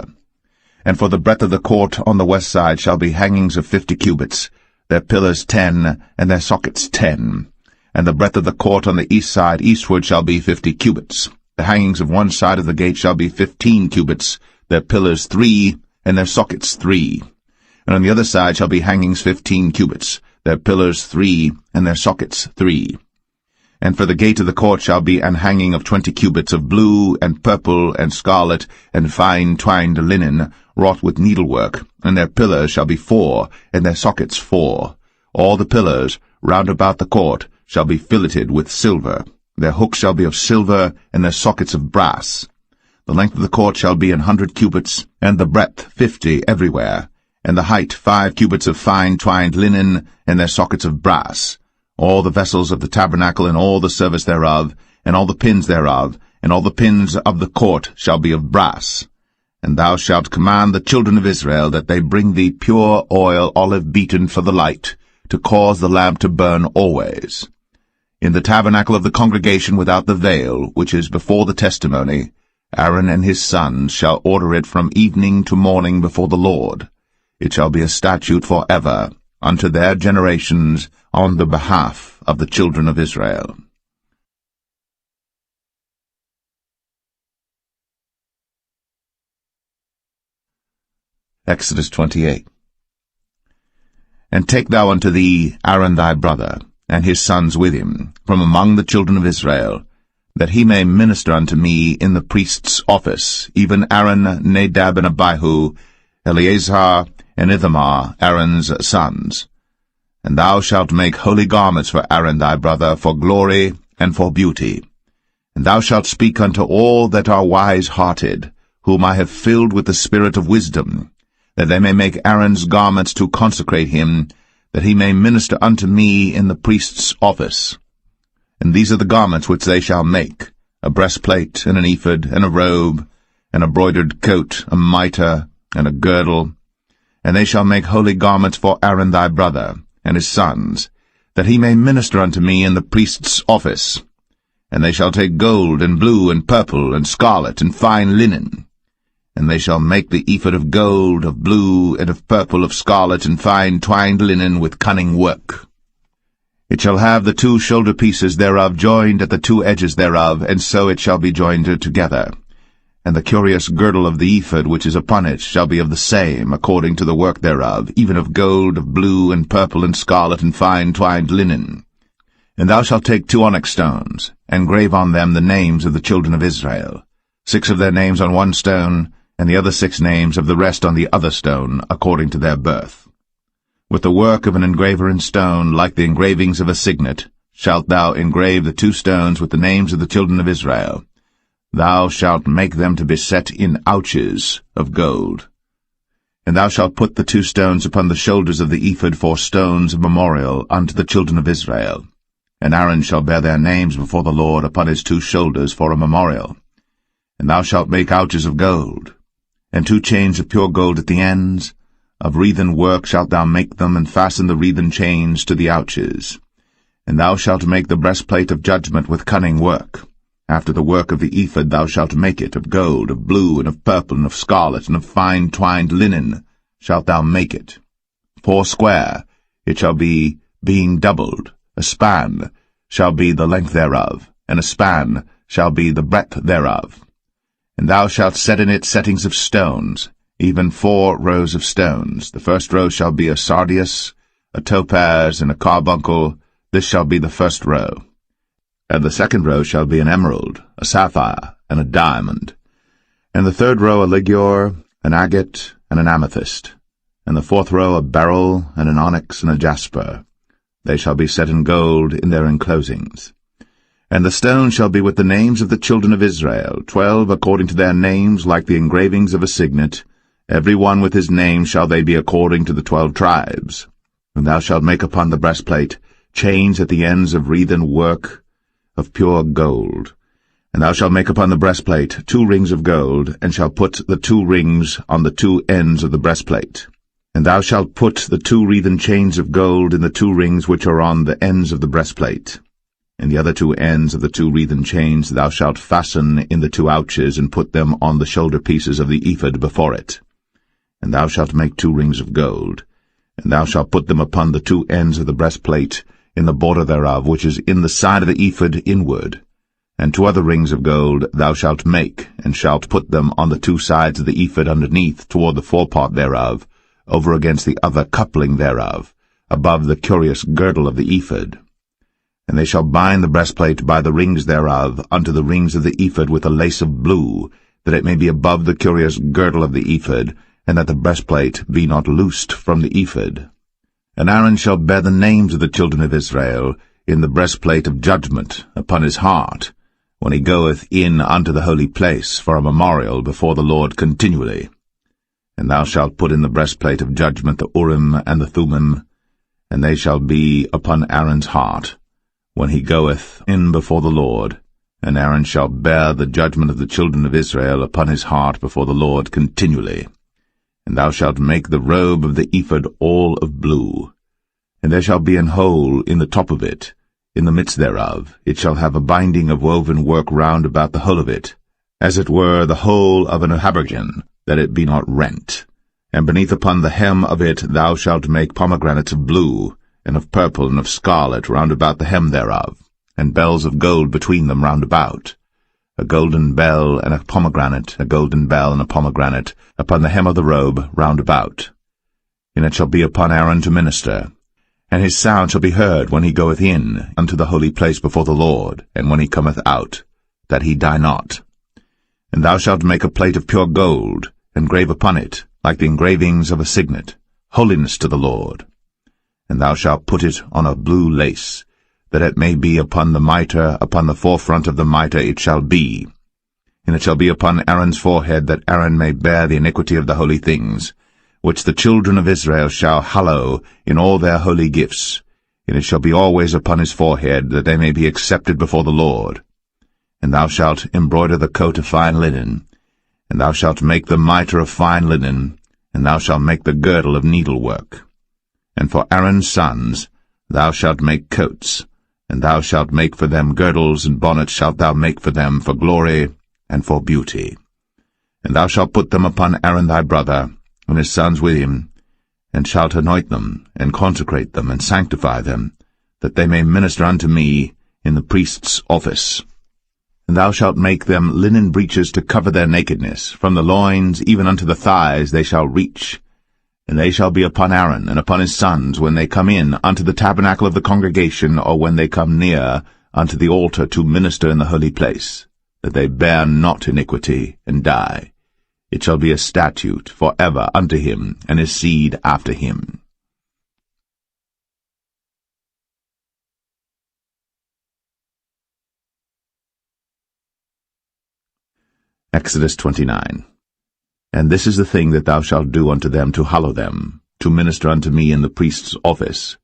[SPEAKER 3] And for the breadth of the court on the west side shall be hangings of 50 cubits, their pillars 10, and their sockets 10. And the breadth of the court on the east side eastward shall be 50 cubits. The hangings of one side of the gate shall be 15 cubits, their pillars 3, and their sockets 3. And on the other side shall be hangings 15 cubits, their pillars 3, and their sockets 3. And for the gate of the court shall be an hanging of 20 cubits of blue, and purple, and scarlet, and fine twined linen, wrought with needlework, and their pillars shall be 4, and their sockets 4. All the pillars round about the court shall be filleted with silver. Their hooks shall be of silver, and their sockets of brass. The length of the court shall be 100 cubits, and the breadth 50 everywhere, and the height 5 cubits of fine twined linen, and their sockets of brass. All the vessels of the tabernacle, and all the service thereof, and all the pins thereof, and all the pins of the court shall be of brass. And thou shalt command the children of Israel that they bring thee pure oil olive beaten for the light, to cause the lamp to burn always. In the tabernacle of the congregation without the veil, which is before the testimony, Aaron and his sons shall order it from evening to morning before the Lord. it shall be a statute forever unto their generations on the behalf of the children of Israel. Exodus 28. And take thou unto thee Aaron thy brother, and his sons with him, from among the children of Israel, that he may minister unto me in the priest's office, even Aaron, Nadab, and Abihu, Eleazar, and Ithamar, Aaron's sons. And thou shalt make holy garments for Aaron thy brother, for glory and for beauty. And thou shalt speak unto all that are wise-hearted, whom I have filled with the spirit of wisdom, that they may make Aaron's garments to consecrate him, that he may minister unto me in the priest's office. And these are the garments which they shall make, a breastplate, and an ephod, and a robe, and a broidered coat, a mitre, and a girdle. And they shall make holy garments for Aaron thy brother, and his sons, that he may minister unto me in the priest's office. And they shall take gold, and blue, and purple, and scarlet, and fine linen. And they shall make the ephod of gold, of blue, and of purple, of scarlet, and fine twined linen with cunning work. It shall have the 2 shoulder pieces thereof joined at the 2 edges thereof, and so it shall be joined together. And the curious girdle of the ephod which is upon it shall be of the same, according to the work thereof, even of gold, of blue, and purple, and scarlet, and fine twined linen. And thou shalt take 2 onyx stones, and grave on them the names of the children of Israel, 6 of their names on one stone, and the other 6 names of the rest on the other stone, according to their birth. With the work of an engraver in stone, like the engravings of a signet, shalt thou engrave the 2 stones with the names of the children of Israel. Thou shalt make them to be set in ouches of gold. And thou shalt put the 2 stones upon the shoulders of the ephod for stones of memorial unto the children of Israel. And Aaron shall bear their names before the Lord upon his 2 shoulders for a memorial. And thou shalt make ouches of gold, and 2 chains of pure gold at the ends. Of wreathen work shalt thou make them, and fasten the wreathen chains to the ouches. And thou shalt make the breastplate of judgment with cunning work. After the work of the ephod thou shalt make it, of gold, of blue, and of purple, and of scarlet, and of fine twined linen shalt thou make it. 4 square it shall be, being doubled. A span shall be the length thereof, and a span shall be the breadth thereof. And thou shalt set in it settings of stones, even 4 rows of stones. The first row shall be a sardius, a topaz, and a carbuncle. This shall be the first row. And the second row shall be an emerald, a sapphire, and a diamond. And the third row a ligure, an agate, and an amethyst. And the 4th row a beryl, and an onyx, and a jasper. They shall be set in gold in their enclosings. And the stone shall be with the names of the children of Israel, 12 according to their names, like the engravings of a signet. Every one with his name shall they be according to the 12 tribes. And thou shalt make upon the breastplate chains at the ends of wreathen work of pure gold. And thou shalt make upon the breastplate 2 rings of gold, and shalt put the 2 rings on the 2 ends of the breastplate. And thou shalt put the 2 wreathen chains of gold in the 2 rings which are on the ends of the breastplate. And the other 2 ends of the 2 wreathen chains thou shalt fasten in the 2 ouches, and put them on the shoulder pieces of the ephod before it. And thou shalt make 2 rings of gold, and thou shalt put them upon the 2 ends of the breastplate, in the border thereof, which is in the side of the ephod inward. And 2 other rings of gold thou shalt make, and shalt put them on the 2 sides of the ephod underneath, toward the forepart thereof, over against the other coupling thereof, above the curious girdle of the ephod. And they shall bind the breastplate by the rings thereof unto the rings of the ephod with a lace of blue, that it may be above the curious girdle of the ephod, and that the breastplate be not loosed from the ephod. And Aaron shall bear the names of the children of Israel in the breastplate of judgment upon his heart, when he goeth in unto the holy place for a memorial before the Lord continually. And thou shalt put in the breastplate of judgment the Urim and the Thummim, and they shall be upon Aaron's heart, when he goeth in before the Lord. And Aaron shall bear the judgment of the children of Israel upon his heart before the Lord continually. And thou shalt make the robe of the ephod all of blue. And there shall be an hole in the top of it, in the midst thereof. It shall have a binding of woven work round about the whole of it, as it were the hole of an habergeon, that it be not rent. And beneath upon the hem of it thou shalt make pomegranates of blue, and of purple, and of scarlet round about the hem thereof, and bells of gold between them round about. A golden bell and a pomegranate, a golden bell and a pomegranate, upon the hem of the robe round about. And it shall be upon Aaron to minister. And his sound shall be heard when he goeth in unto the holy place before the Lord, and when he cometh out, that he die not. And thou shalt make a plate of pure gold, and grave upon it, like the engravings of a signet, holiness to the Lord. And thou shalt put it on a blue lace, that it may be upon the mitre, upon the forefront of the mitre it shall be. And it shall be upon Aaron's forehead, that Aaron may bear the iniquity of the holy things, which the children of Israel shall hallow in all their holy gifts. And it shall be always upon his forehead, that they may be accepted before the Lord. And thou shalt embroider the coat of fine linen, and thou shalt make the mitre of fine linen, and thou shalt make the girdle of needlework. And for Aaron's sons thou shalt make coats, and thou shalt make for them girdles, and bonnets shalt thou make for them for glory and for beauty. And thou shalt put them upon Aaron thy brother, and his sons with him, and shalt anoint them, and consecrate them, and sanctify them, that they may minister unto me in the priest's office. And thou shalt make them linen breeches to cover their nakedness, from the loins even unto the thighs they shall reach. And they shall be upon Aaron and upon his sons when they come in unto the tabernacle of the congregation, or when they come near unto the altar to minister in the holy place, that they bear not iniquity, and die. It shall be a statute for ever unto him and his seed after him. Exodus 29. And this is the thing that thou shalt do unto them to hallow them, to minister unto me in the priest's office.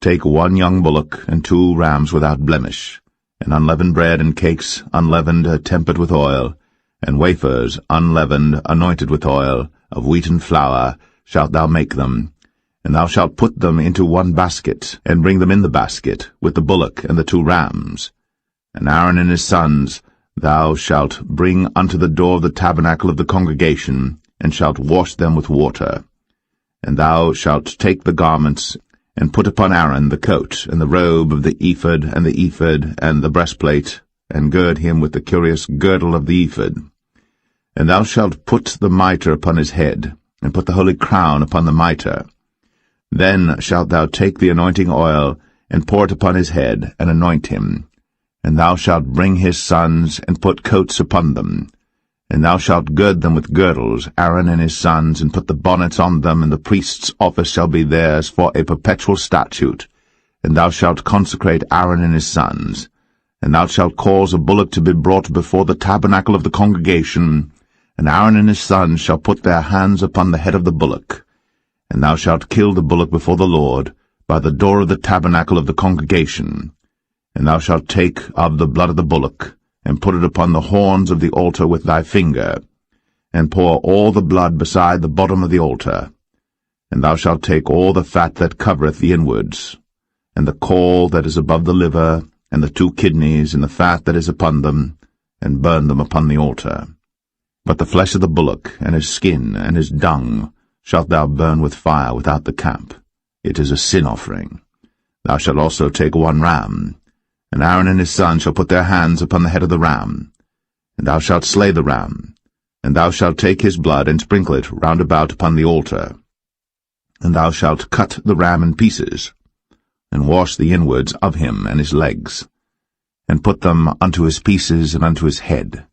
[SPEAKER 3] Take 1 young bullock, and 2 rams without blemish, and unleavened bread and cakes unleavened, tempered with oil, and wafers unleavened, anointed with oil, of wheaten flour shalt thou make them. And thou shalt put them into 1 basket, and bring them in the basket, with the bullock and the 2 rams. And Aaron and his sons thou shalt bring unto the door of the tabernacle of the congregation, and shalt wash them with water. And thou shalt take the garments, and put upon Aaron the coat, and the robe of the ephod, and the ephod, and the breastplate, and gird him with the curious girdle of the ephod. And thou shalt put the mitre upon his head, and put the holy crown upon the mitre. Then shalt thou take the anointing oil, and pour it upon his head, and anoint him. And thou shalt bring his sons, and put coats upon them. And thou shalt gird them with girdles, Aaron and his sons, and put the bonnets on them, and the priest's office shall be theirs for a perpetual statute. And thou shalt consecrate Aaron and his sons. And thou shalt cause a bullock to be brought before the tabernacle of the congregation, and Aaron and his sons shall put their hands upon the head of the bullock. And thou shalt kill the bullock before the Lord, by the door of the tabernacle of the congregation. And thou shalt take of the blood of the bullock, and put it upon the horns of the altar with thy finger, and pour all the blood beside the bottom of the altar. And thou shalt take all the fat that covereth the inwards, and the caul that is above the liver, and the 2 kidneys, and the fat that is upon them, and burn them upon the altar. But the flesh of the bullock, and his skin, and his dung, shalt thou burn with fire without the camp. It is a sin offering. Thou shalt also take 1 ram, and Aaron and his sons shall put their hands upon the head of the ram. And thou shalt slay the ram, and thou shalt take his blood, and sprinkle it round about upon the altar. And thou shalt cut the ram in pieces, and wash the inwards of him and his legs, and put them unto his pieces and unto his head.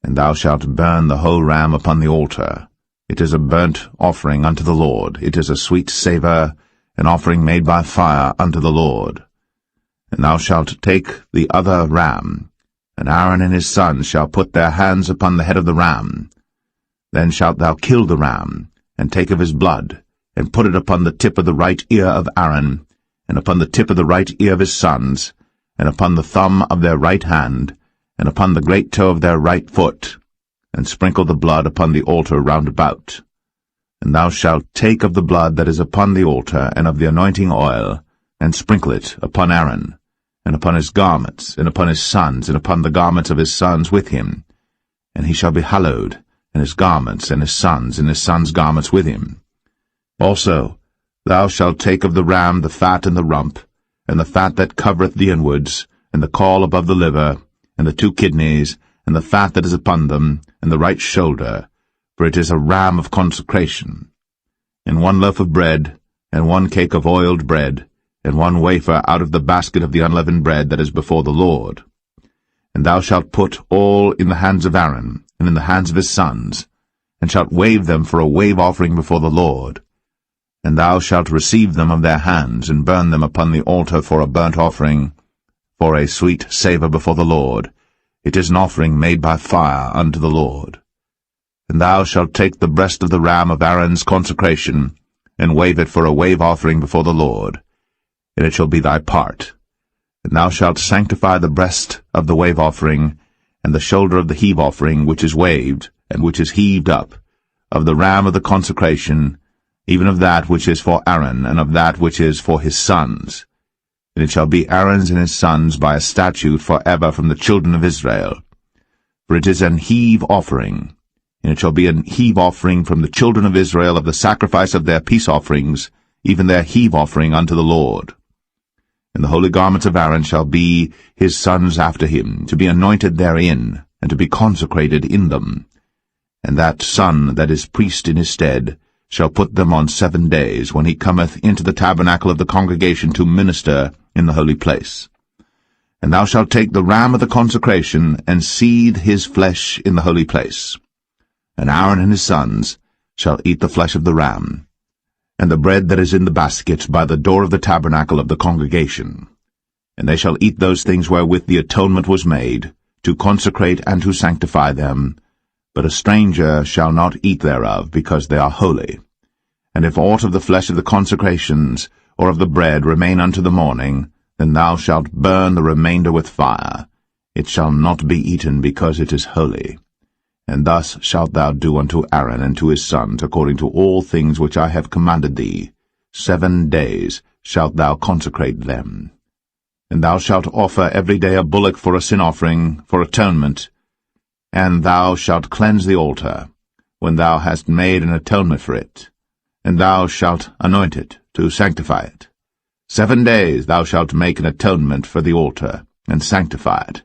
[SPEAKER 3] And thou shalt burn the whole ram upon the altar. It is a burnt offering unto the Lord. It is a sweet savour, an offering made by fire unto the Lord. And thou shalt take the other ram, and Aaron and his sons shall put their hands upon the head of the ram. Then shalt thou kill the ram, and take of his blood, and put it upon the tip of the right ear of Aaron, and upon the tip of the right ear of his sons, and upon the thumb of their right hand, and upon the great toe of their right foot, and sprinkle the blood upon the altar round about. And thou shalt take of the blood that is upon the altar, and of the anointing oil, and sprinkle it upon Aaron, and upon his garments, and upon his sons, and upon the garments of his sons with him. And he shall be hallowed, and his garments, and his sons' garments with him. Also, thou shalt take of the ram the fat and the rump, and the fat that covereth the inwards, and the caul above the liver, and the 2 kidneys, and the fat that is upon them, and the right shoulder, for it is a ram of consecration. And 1 loaf of bread, and 1 cake of oiled bread, and 1 wafer out of the basket of the unleavened bread that is before the Lord. And thou shalt put all in the hands of Aaron, and in the hands of his sons, and shalt wave them for a wave offering before the Lord. And thou shalt receive them of their hands, and burn them upon the altar for a burnt offering, for a sweet savour before the Lord. It is an offering made by fire unto the Lord. And thou shalt take the breast of the ram of Aaron's consecration, and wave it for a wave offering before the Lord, and it shall be thy part. And thou shalt sanctify the breast of the wave offering, and the shoulder of the heave offering which is waved, and which is heaved up, of the ram of the consecration, even of that which is for Aaron, and of that which is for his sons. And it shall be Aaron's and his sons by a statute for ever from the children of Israel. For it is an heave offering, and it shall be an heave offering from the children of Israel of the sacrifice of their peace offerings, even their heave offering unto the Lord. And the holy garments of Aaron shall be his sons after him, to be anointed therein, and to be consecrated in them. And that son that is priest in his stead shall put them on 7 days, when he cometh into the tabernacle of the congregation to minister in the holy place. And thou shalt take the ram of the consecration, and seethe his flesh in the holy place. And Aaron and his sons shall eat the flesh of the ram, and the bread that is in the basket by the door of the tabernacle of the congregation. And they shall eat those things wherewith the atonement was made, to consecrate and to sanctify them, but a stranger shall not eat thereof, because they are holy. And if aught of the flesh of the consecrations, or of the bread, remain unto the morning, then thou shalt burn the remainder with fire. It shall not be eaten, because it is holy. And thus shalt thou do unto Aaron and to his sons, according to all things which I have commanded thee. 7 days shalt thou consecrate them. And thou shalt offer every day a bullock for a sin offering, for atonement, and thou shalt cleanse the altar, when thou hast made an atonement for it, and thou shalt anoint it, to sanctify it. 7 days thou shalt make an atonement for the altar, and sanctify it.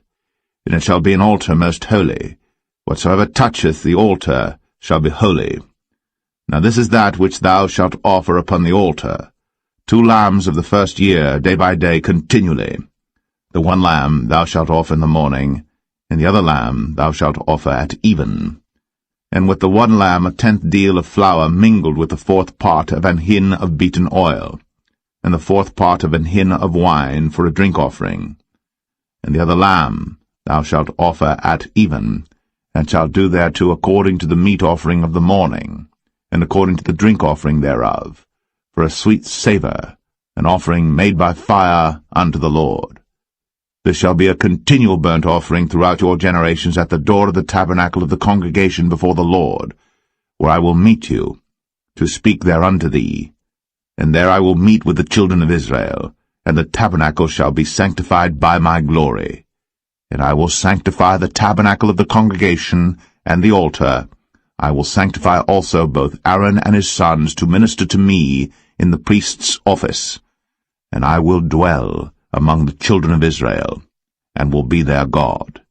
[SPEAKER 3] And it shall be an altar most holy. Whatsoever toucheth the altar shall be holy. Now this is that which thou shalt offer upon the altar: 2 lambs of the first year, day by day, continually. The 1 lamb thou shalt offer in the morning, and the other lamb thou shalt offer at even. And with the 1 lamb 1/10 deal of flour mingled with the 4th part of an hin of beaten oil, and the 4th part of an hin of wine for a drink offering. And the other lamb thou shalt offer at even, and shalt do thereto according to the meat offering of the morning, and according to the drink offering thereof, for a sweet savour, an offering made by fire unto the Lord. This shall be a continual burnt offering throughout your generations at the door of the tabernacle of the congregation before the Lord, where I will meet you, to speak there unto thee. And there I will meet with the children of Israel, and the tabernacle shall be sanctified by my glory. And I will sanctify the tabernacle of the congregation and the altar. I will sanctify also both Aaron and his sons to minister to me in the priest's office. And I will dwell among the children of Israel, and will be their God.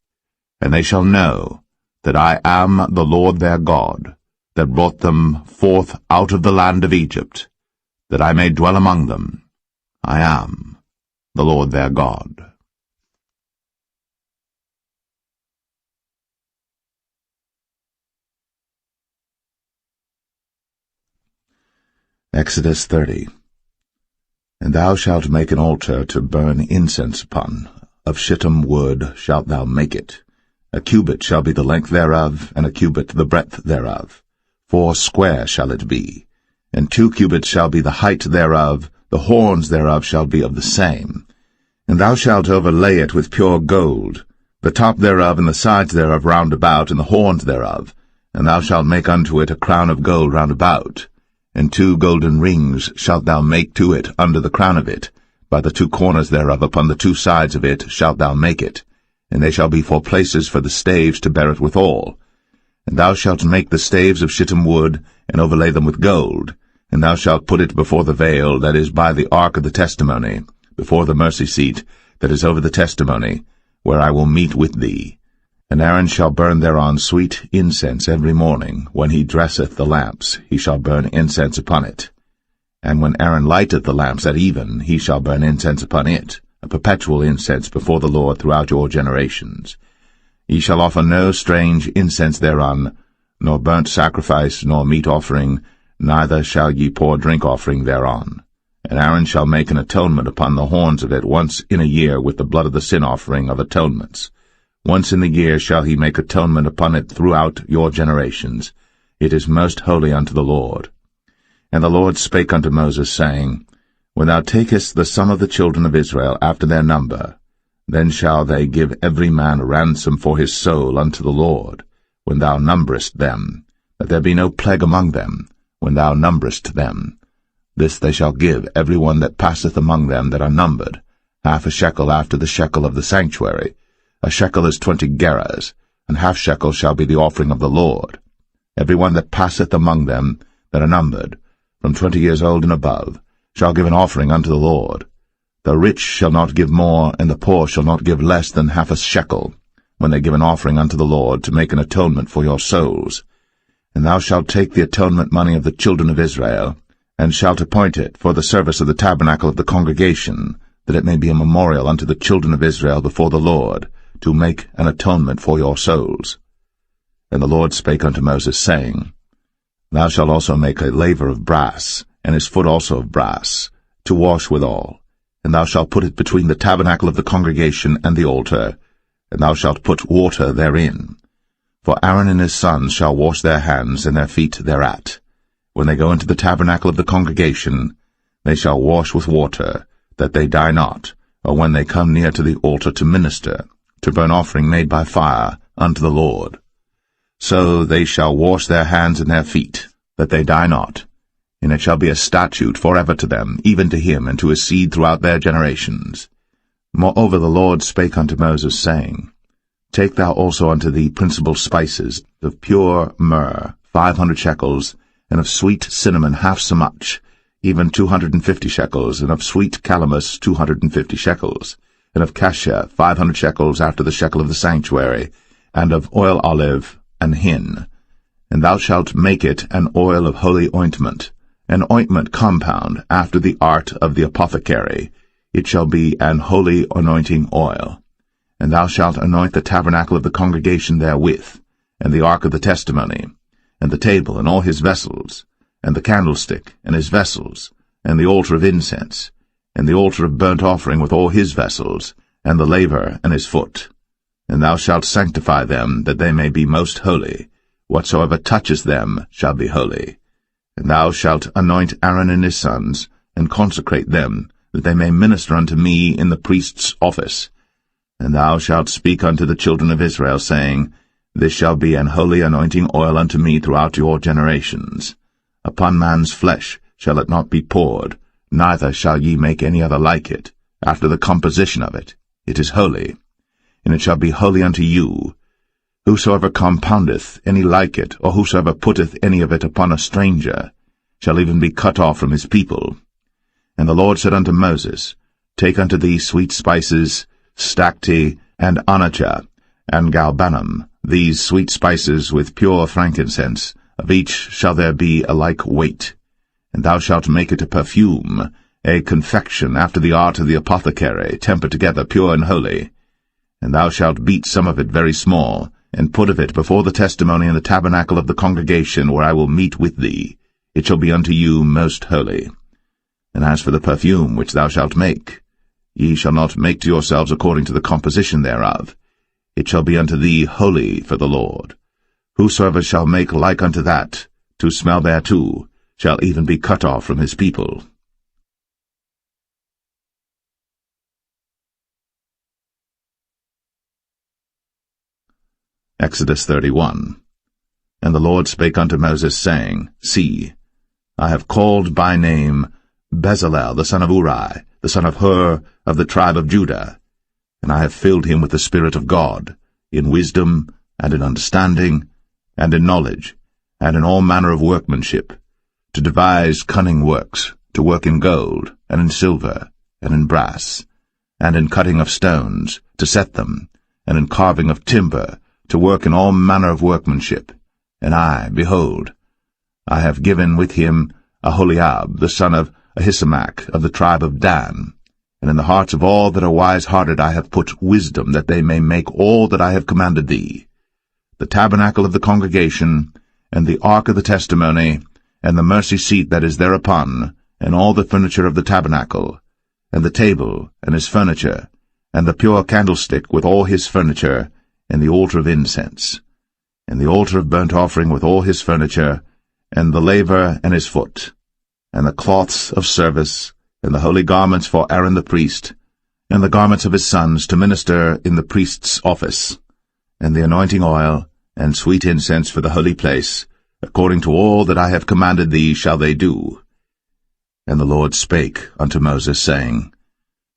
[SPEAKER 3] And they shall know that I am the Lord their God, that brought them forth out of the land of Egypt, that I may dwell among them. I am the Lord their God. Exodus 30. And thou shalt make an altar to burn incense upon. Of shittim wood shalt thou make it. A cubit shall be the length thereof, and a cubit the breadth thereof. 4 square shall it be. And 2 cubits shall be the height thereof. The horns thereof shall be of the same. And thou shalt overlay it with pure gold, the top thereof and the sides thereof round about, and the horns thereof. And thou shalt make unto it a crown of gold round about. And 2 golden rings shalt thou make to it under the crown of it. By the 2 corners thereof upon the 2 sides of it shalt thou make it. And they shall be for places for the staves to bear it withal. And thou shalt make the staves of shittim wood, and overlay them with gold. And thou shalt put it before the veil that is by the ark of the testimony, before the mercy seat that is over the testimony, where I will meet with thee. And Aaron shall burn thereon sweet incense every morning. When he dresseth the lamps, he shall burn incense upon it. And when Aaron lighteth the lamps at even, he shall burn incense upon it, a perpetual incense before the Lord throughout your generations. Ye shall offer no strange incense thereon, nor burnt sacrifice, nor meat offering, neither shall ye pour drink offering thereon. And Aaron shall make an atonement upon the horns of it once in a year with the blood of the sin offering of atonements. Once in the year shall he make atonement upon it throughout your generations. It is most holy unto the Lord. And the Lord spake unto Moses, saying, When thou takest the sum of the children of Israel after their number, then shall they give every man a ransom for his soul unto the Lord, when thou numberest them, that there be no plague among them, when thou numberest them. This they shall give every one that passeth among them that are numbered, half a shekel after the shekel of the sanctuary. A shekel is 20 gerahs, and half shekel shall be the offering of the Lord. Every one that passeth among them that are numbered, from 20 years old and above, shall give an offering unto the Lord. The rich shall not give more, and the poor shall not give less than half a shekel, when they give an offering unto the Lord, to make an atonement for your souls. And thou shalt take the atonement money of the children of Israel, and shalt appoint it for the service of the tabernacle of the congregation, that it may be a memorial unto the children of Israel before the Lord, to make an atonement for your souls. And the Lord spake unto Moses, saying, Thou shalt also make a laver of brass, and his foot also of brass, to wash withal. And thou shalt put it between the tabernacle of the congregation and the altar, and thou shalt put water therein. For Aaron and his sons shall wash their hands and their feet thereat. When they go into the tabernacle of the congregation, they shall wash with water, that they die not, or when they come near to the altar to minister, to burn offering made by fire unto the Lord. So they shall wash their hands and their feet, that they die not. And it shall be a statute forever to them, even to him and to his seed throughout their generations. Moreover the Lord spake unto Moses, saying, Take thou also unto thee principal spices, of pure myrrh 500 shekels, and of sweet cinnamon half so much, even 250 shekels, and of sweet calamus 250 shekels, and of cassia 500 shekels after the shekel of the sanctuary, and of oil olive and hin. And thou shalt make it an oil of holy ointment, an ointment compound after the art of the apothecary. It shall be an holy anointing oil. And thou shalt anoint the tabernacle of the congregation therewith, and the ark of the testimony, and the table and all his vessels, and the candlestick and his vessels, and the altar of incense, and the altar of burnt offering with all his vessels, and the laver and his foot. And thou shalt sanctify them, that they may be most holy. Whatsoever toucheth them shall be holy. And thou shalt anoint Aaron and his sons, and consecrate them, that they may minister unto me in the priest's office. And thou shalt speak unto the children of Israel, saying, This shall be an holy anointing oil unto me throughout your generations. Upon man's flesh shall it not be poured, neither shall ye make any other like it, after the composition of it. It is holy. And it shall be holy unto you. Whosoever compoundeth any like it, or whosoever putteth any of it upon a stranger, shall even be cut off from his people. And the Lord said unto Moses, Take unto thee sweet spices, stacte, and onycha, and galbanum, these sweet spices with pure frankincense, of each shall there be a like weight. And thou shalt make it a perfume, a confection after the art of the apothecary, tempered together pure and holy. And thou shalt beat some of it very small, and put of it before the testimony in the tabernacle of the congregation, where I will meet with thee. It shall be unto you most holy. And as for the perfume which thou shalt make, ye shall not make to yourselves according to the composition thereof. It shall be unto thee holy for the Lord. Whosoever shall make like unto that, to smell thereto, shall even be cut off from his people. Exodus 31. And the Lord spake unto Moses, saying, See, I have called by name Bezalel the son of Uri, the son of Hur, of the tribe of Judah, and I have filled him with the Spirit of God, in wisdom, and in understanding, and in knowledge, and in all manner of workmanship, to devise cunning works, to work in gold, and in silver, and in brass, and in cutting of stones, to set them, and in carving of timber, to work in all manner of workmanship. And I, behold, I have given with him Aholiab, the son of Ahisamach, of the tribe of Dan. And in the hearts of all that are wise-hearted I have put wisdom, that they may make all that I have commanded thee: the tabernacle of the congregation, and the ark of the testimony, and the mercy seat that is thereupon, and all the furniture of the tabernacle, and the table, and his furniture, and the pure candlestick with all his furniture, and the altar of incense, and the altar of burnt offering with all his furniture, and the laver and his foot, and the cloths of service, and the holy garments for Aaron the priest, and the garments of his sons to minister in the priest's office, and the anointing oil, and sweet incense for the holy place, according to all that I have commanded thee shall they do. And the Lord spake unto Moses, saying,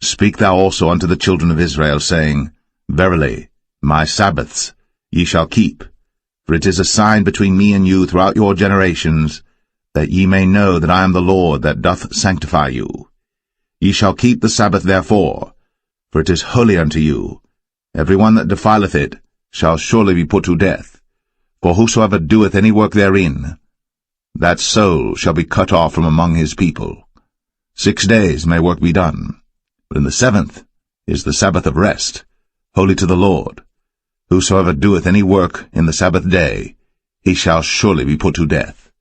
[SPEAKER 3] Speak thou also unto the children of Israel, saying, Verily, my Sabbaths ye shall keep, for it is a sign between me and you throughout your generations, that ye may know that I am the Lord that doth sanctify you. Ye shall keep the Sabbath therefore, for it is holy unto you. Every one that defileth it shall surely be put to death. For whosoever doeth any work therein, that soul shall be cut off from among his people. 6 days may work be done, but in the 7th is the Sabbath of rest, holy to the Lord. Whosoever doeth any work in the Sabbath day, he shall surely be put to death.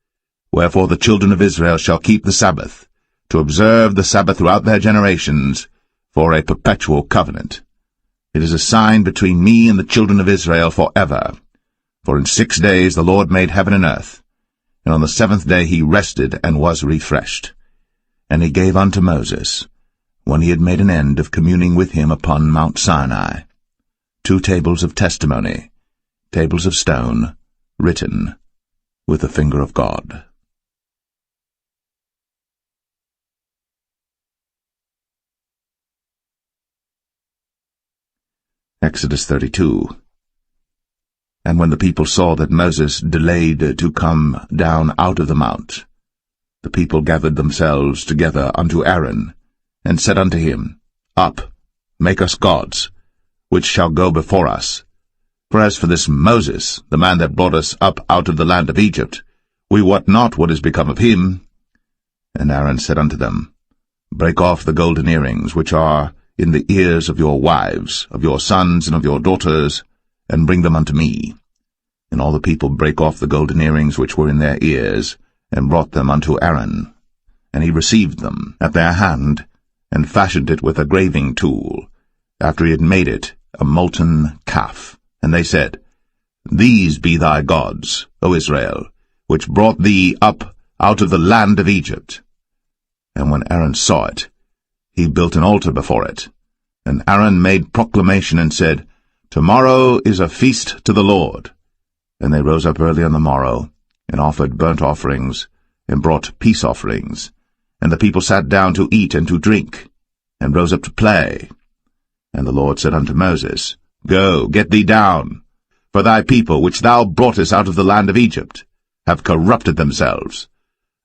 [SPEAKER 3] Wherefore the children of Israel shall keep the Sabbath, to observe the Sabbath throughout their generations, for a perpetual covenant. It is a sign between me and the children of Israel forever. For in 6 days the Lord made heaven and earth, and on the 7th day he rested and was refreshed. And he gave unto Moses, when he had made an end of communing with him upon Mount Sinai, 2 tables of testimony, tables of stone, written with the finger of God. Exodus 32. And when the people saw that Moses delayed to come down out of the mount, the people gathered themselves together unto Aaron, and said unto him, Up, make us gods, which shall go before us. For as for this Moses, the man that brought us up out of the land of Egypt, we wot not what is become of him. And Aaron said unto them, Break off the golden earrings which are in the ears of your wives, of your sons, and of your daughters, and bring them unto me. And all the people brake off the golden earrings which were in their ears, and brought them unto Aaron. And he received them at their hand, and fashioned it with a graving tool, after he had made it a molten calf. And they said, These be thy gods, O Israel, which brought thee up out of the land of Egypt. And when Aaron saw it, he built an altar before it. And Aaron made proclamation and said, Tomorrow is a feast to the Lord. And they rose up early on the morrow, and offered burnt offerings, and brought peace offerings. And the people sat down to eat and to drink, and rose up to play. And the Lord said unto Moses, Go, get thee down, for thy people, which thou broughtest out of the land of Egypt, have corrupted themselves.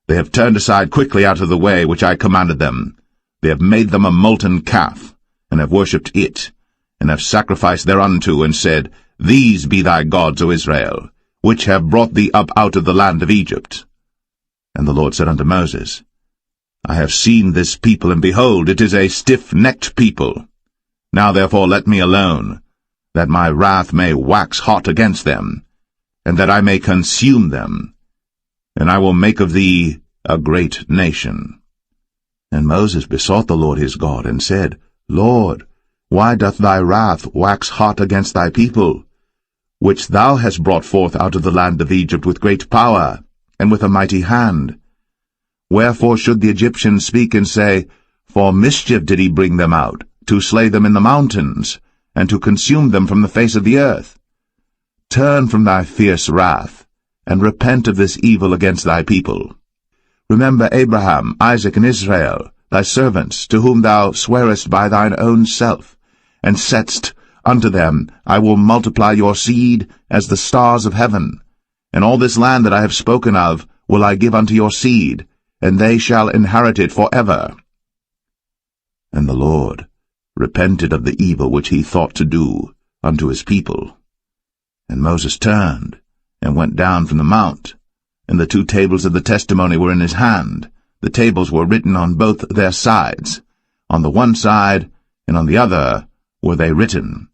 [SPEAKER 3] They have turned aside quickly out of the way which I commanded them. They have made them a molten calf, and have worshipped it, and have sacrificed thereunto, and said, These be thy gods, O Israel, which have brought thee up out of the land of Egypt. And the Lord said unto Moses, I have seen this people, and behold, it is a stiff-necked people. Now therefore let me alone, that my wrath may wax hot against them, and that I may consume them, and I will make of thee a great nation. And Moses besought the Lord his God, and said, Lord, why doth thy wrath wax hot against thy people, which thou hast brought forth out of the land of Egypt with great power, and with a mighty hand? Wherefore should the Egyptians speak and say, For mischief did he bring them out, to slay them in the mountains, and to consume them from the face of the earth? Turn from thy fierce wrath, and repent of this evil against thy people. Remember Abraham, Isaac, and Israel, thy servants, to whom thou swarest by thine own self, and saidst unto them, I will multiply your seed as the stars of heaven, and all this land that I have spoken of will I give unto your seed, and they shall inherit it forever. And the Lord repented of the evil which he thought to do unto his people. And Moses turned, and went down from the mount, and the 2 tables of the testimony were in his hand. The tables were written on both their sides. On the one side and on the other were they written.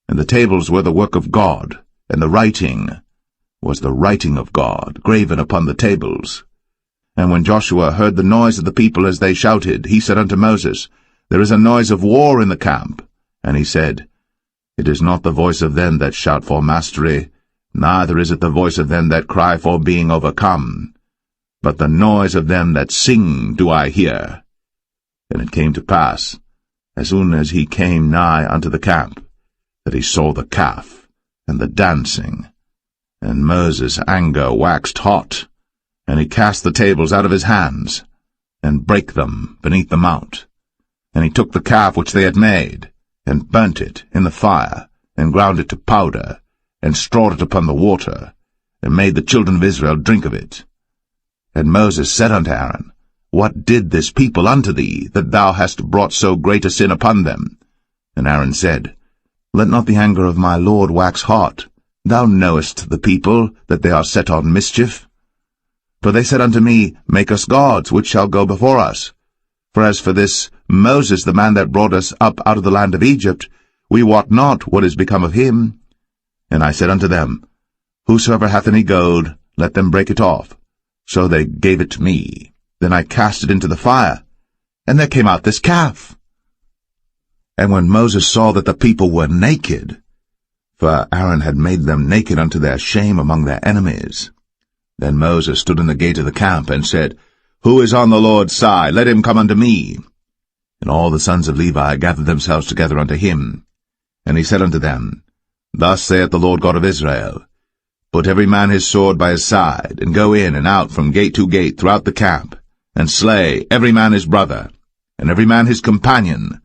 [SPEAKER 3] And the tables were the work of God, and the writing was the writing of God, graven upon the tables. And when Joshua heard the noise of the people as they shouted, he said unto Moses, There is a noise of war in the camp. And he said, It is not the voice of them that shout for mastery, neither is it the voice of them that cry for being overcome, but the noise of them that sing do I hear. And it came to pass, as soon as he came nigh unto the camp, that he saw the calf, and the dancing. And Moses' anger waxed hot, and he cast the tables out of his hands, and brake them beneath the mount. And he took the calf which they had made, and burnt it in the fire, and ground it to powder, and strawed it upon the water, and made the children of Israel drink of it. And Moses said unto Aaron, What did this people unto thee, that thou hast brought so great a sin upon them? And Aaron said, Let not the anger of my Lord wax hot. Thou knowest the people, that they are set on mischief. For they said unto me, Make us gods, which shall go before us. For as for this Moses, the man that brought us up out of the land of Egypt, we wot not what is become of him. And I said unto them, Whosoever hath any gold, let them break it off. So they gave it to me. Then I cast it into the fire, and there came out this calf. And when Moses saw that the people were naked, for Aaron had made them naked unto their shame among their enemies, then Moses stood in the gate of the camp, and said, Who is on the Lord's side? Let him come unto me. And all the sons of Levi gathered themselves together unto him. And he said unto them, Thus saith the Lord God of Israel, Put every man his sword by his side, and go in and out from gate to gate throughout the camp, and slay every man his brother, and every man his companion,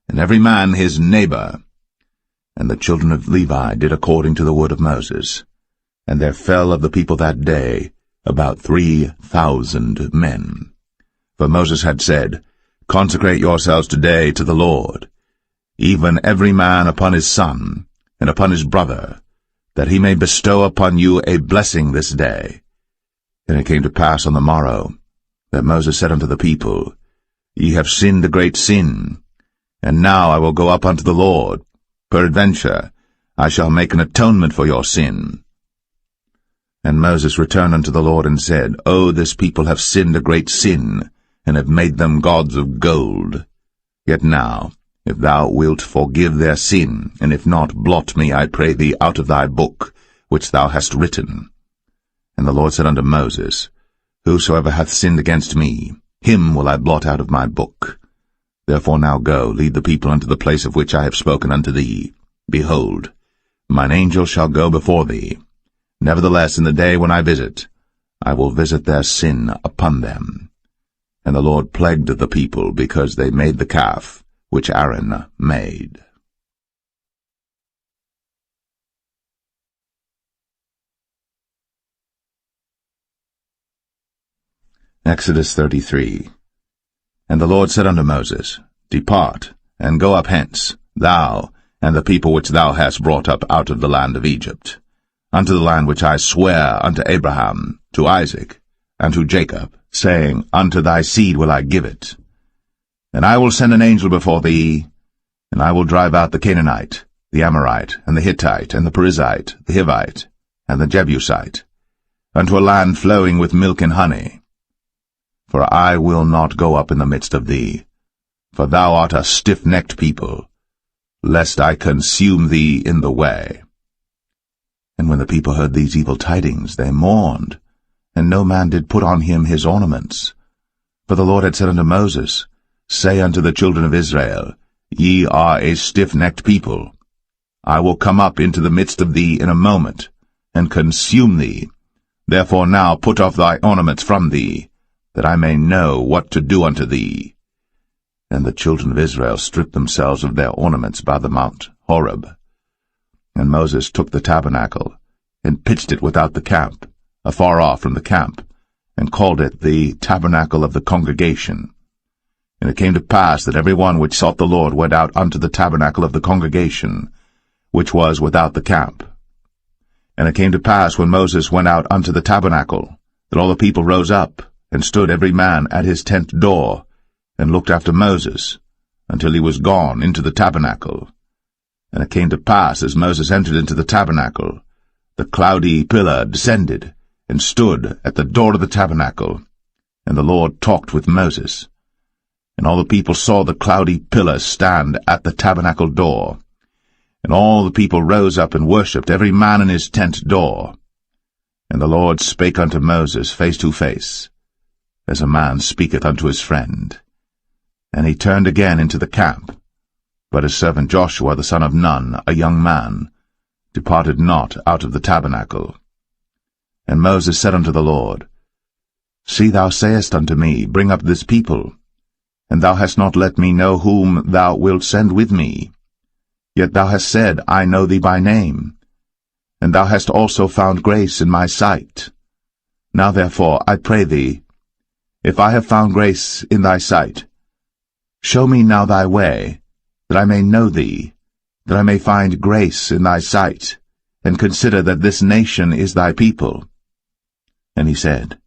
[SPEAKER 3] and every man his neighbor. And the children of Levi did according to the word of Moses. And there fell of the people that day about 3,000 men. For Moses had said, Consecrate yourselves today to the Lord, even every man upon his son, and upon his brother, that he may bestow upon you a blessing this day. And it came to pass on the morrow, that Moses said unto the people, Ye have sinned a great sin, and now I will go up unto the Lord. Peradventure I shall make an atonement for your sin. And Moses returned unto the Lord, and said, O this people have sinned a great sin, and have made them gods of gold. Yet now, if thou wilt forgive their sin, and if not, blot me, I pray thee, out of thy book, which thou hast written. And the Lord said unto Moses, Whosoever hath sinned against me, him will I blot out of my book. Therefore now go, lead the people unto the place of which I have spoken unto thee. Behold, mine angel shall go before thee. Nevertheless, in the day when I visit, I will visit their sin upon them. And the Lord plagued the people, because they made the calf which Aaron made. Exodus 33. And the Lord said unto Moses, Depart, and go up hence, thou, and the people which thou hast brought up out of the land of Egypt, unto the land which I swear unto Abraham, to Isaac, and to Jacob, saying, Unto thy seed will I give it. And I will send an angel before thee, and I will drive out the Canaanite, the Amorite, and the Hittite, and the Perizzite, the Hivite, and the Jebusite, unto a land flowing with milk and honey. For I will not go up in the midst of thee, for thou art a stiff-necked people, lest I consume thee in the way. And when the people heard these evil tidings, they mourned, and no man did put on him his ornaments. For the Lord had said unto Moses, Say unto the children of Israel, Ye are a stiff-necked people. I will come up into the midst of thee in a moment, and consume thee. Therefore now put off thy ornaments from thee, that I may know what to do unto thee. And the children of Israel stripped themselves of their ornaments by the mount Horeb. And Moses took the tabernacle, and pitched it without the camp, afar off from the camp, and called it the tabernacle of the congregation. And it came to pass that every one which sought the Lord went out unto the tabernacle of the congregation, which was without the camp. And it came to pass, when Moses went out unto the tabernacle, that all the people rose up, and stood every man at his tent door, and looked after Moses, until he was gone into the tabernacle. And it came to pass, as Moses entered into the tabernacle, the cloudy pillar descended, and stood at the door of the tabernacle, and the Lord talked with Moses. And all the people saw the cloudy pillar stand at the tabernacle door. And all the people rose up and worshipped, every man in his tent door. And the Lord spake unto Moses face to face, as a man speaketh unto his friend. And he turned again into the camp. But his servant Joshua the son of Nun, a young man, departed not out of the tabernacle. And Moses said unto the Lord, See, thou sayest unto me, Bring up this people, and thou hast not let me know whom thou wilt send with me. Yet thou hast said, I know thee by name, and thou hast also found grace in my sight. Now therefore, I pray thee, if I have found grace in thy sight, show me now thy way, that I may know thee, that I may find grace in thy sight, and consider that this nation is thy people. And he said,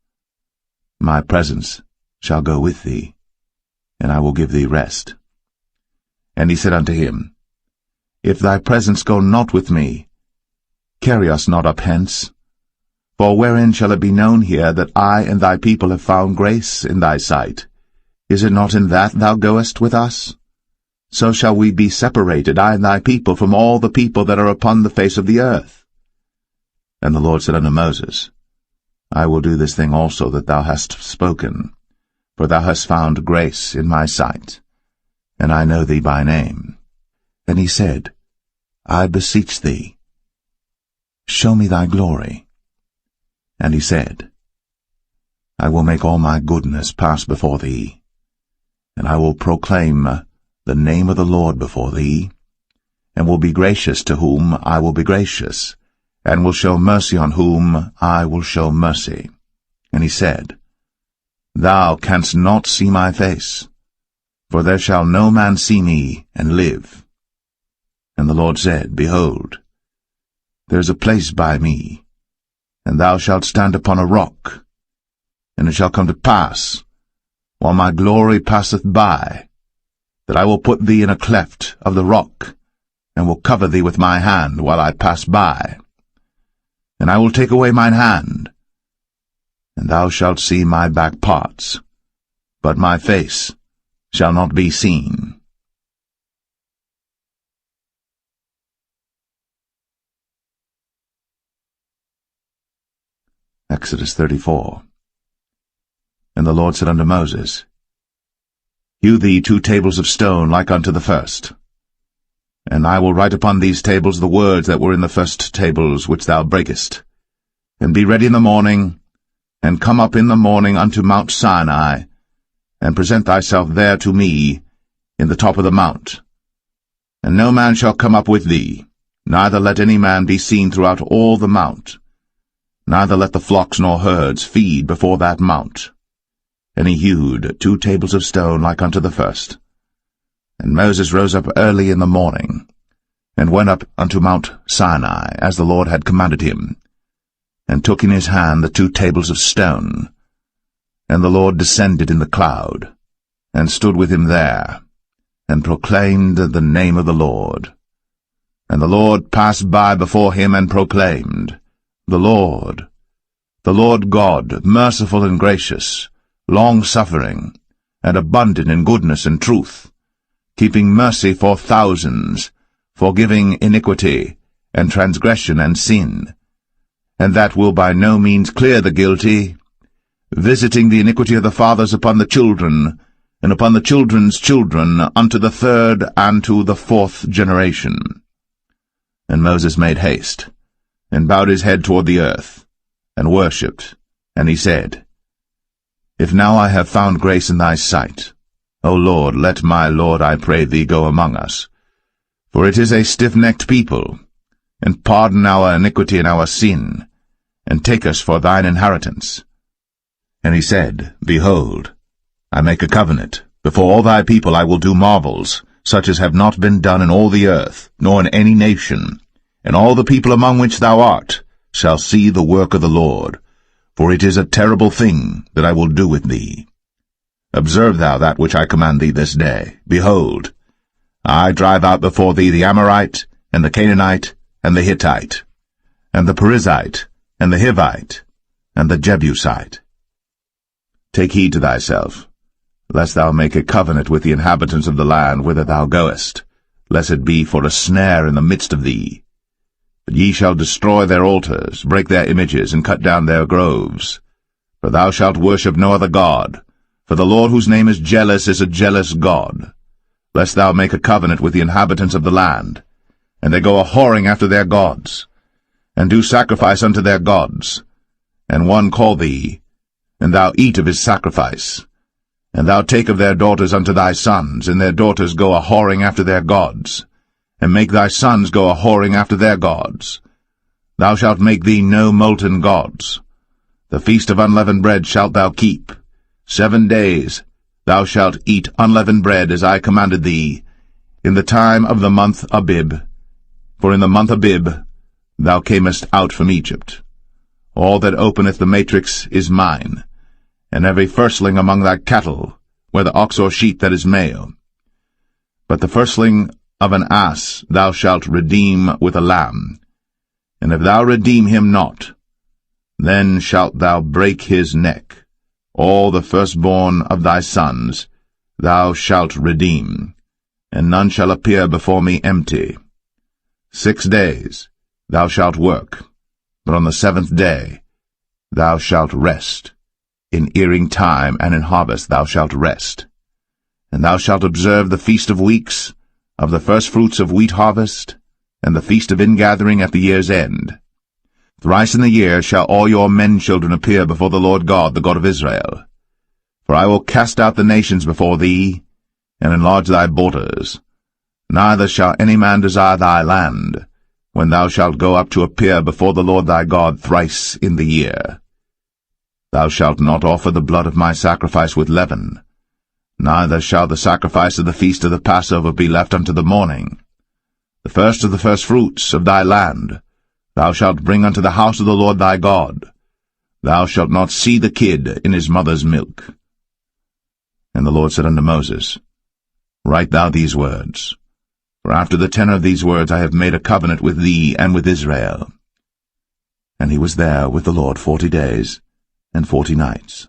[SPEAKER 3] My presence shall go with thee, and I will give thee rest. And he said unto him, If thy presence go not with me, carry us not up hence. For wherein shall it be known here that I and thy people have found grace in thy sight? Is it not in that thou goest with us? So shall we be separated, I and thy people, from all the people that are upon the face of the earth. And the Lord said unto Moses, I will do this thing also that thou hast spoken, for thou hast found grace in my sight, and I know thee by name. And he said, I beseech thee, show me thy glory. And he said, I will make all my goodness pass before thee, and I will proclaim the name of the Lord before thee, and will be gracious to whom I will be gracious, and will show mercy on whom I will show mercy. And he said, Thou canst not see my face, for there shall no man see me and live. And the Lord said, Behold, there is a place by me, and thou shalt stand upon a rock. And it shall come to pass, while my glory passeth by, that I will put thee in a cleft of the rock, and will cover thee with my hand while I pass by. And I will take away mine hand, and thou shalt see my back parts, but my face shall not be seen. Exodus 34. And the Lord said unto Moses, Hew thee 2 tables of stone like unto the first. And I will write upon these tables the words that were in the first tables which thou breakest. And be ready in the morning, and come up in the morning unto Mount Sinai, and present thyself there to me in the top of the mount. And no man shall come up with thee, neither let any man be seen throughout all the mount. Neither let the flocks nor herds feed before that mount. And he hewed 2 tables of stone like unto the first. And Moses rose up early in the morning, and went up unto Mount Sinai, as the Lord had commanded him, and took in his hand the 2 tables of stone. And the Lord descended in the cloud, and stood with him there, and proclaimed the name of the Lord. And the Lord passed by before him, and proclaimed, the Lord God, merciful and gracious, long-suffering, and abundant in goodness and truth, keeping mercy for thousands, forgiving iniquity, and transgression and sin, and that will by no means clear the guilty, visiting the iniquity of the fathers upon the children, and upon the children's children, unto the 3rd and to the 4th generation. And Moses made haste, and bowed his head toward the earth, and worshipped. And he said, If now I have found grace in thy sight, O Lord, let my Lord, I pray thee, go among us. For it is a stiff-necked people, and pardon our iniquity and our sin, and take us for thine inheritance. And he said, Behold, I make a covenant. Before all thy people I will do marvels, such as have not been done in all the earth, nor in any nation. And all the people among which thou art shall see the work of the Lord, for it is a terrible thing that I will do with thee. Observe thou that which I command thee this day. Behold, I drive out before thee the Amorite, and the Canaanite, and the Hittite, and the Perizzite, and the Hivite, and the Jebusite. Take heed to thyself, lest thou make a covenant with the inhabitants of the land whither thou goest, lest it be for a snare in the midst of thee. But ye shall destroy their altars, break their images, and cut down their groves. For thou shalt worship no other god, for the Lord whose name is a jealous God. Lest thou make a covenant with the inhabitants of the land, and they go a-whoring after their gods, and do sacrifice unto their gods, and one call thee, and thou eat of his sacrifice, and thou take of their daughters unto thy sons, and their daughters go a-whoring after their gods, and make thy sons go a-whoring after their gods. Thou shalt make thee no molten gods. The feast of unleavened bread shalt thou keep. 7 days thou shalt eat unleavened bread, as I commanded thee, in the time of the month Abib. For in the month Abib thou camest out from Egypt. All that openeth the matrix is mine, and every firstling among thy cattle, whether ox or sheep that is male. But the firstling of an ass thou shalt redeem with a lamb, and if thou redeem him not, then shalt thou break his neck. All the firstborn of thy sons thou shalt redeem, and none shall appear before me empty. 6 days thou shalt work, but on the 7th day thou shalt rest. In earing time and in harvest thou shalt rest. And thou shalt observe the feast of weeks, of the firstfruits of wheat harvest, and the feast of ingathering at the year's end. Thrice in the year shall all your men-children appear before the Lord God, the God of Israel. For I will cast out the nations before thee, and enlarge thy borders. Neither shall any man desire thy land, when thou shalt go up to appear before the Lord thy God thrice in the year. Thou shalt not offer the blood of my sacrifice with leaven, neither shall the sacrifice of the feast of the Passover be left unto the morning. The first of the firstfruits of thy land thou shalt bring unto the house of the Lord thy God. Thou shalt not see the kid in his mother's milk. And the Lord said unto Moses, Write thou these words, for after the tenor of these words I have made a covenant with thee and with Israel. And he was there with the Lord 40 days and 40 nights.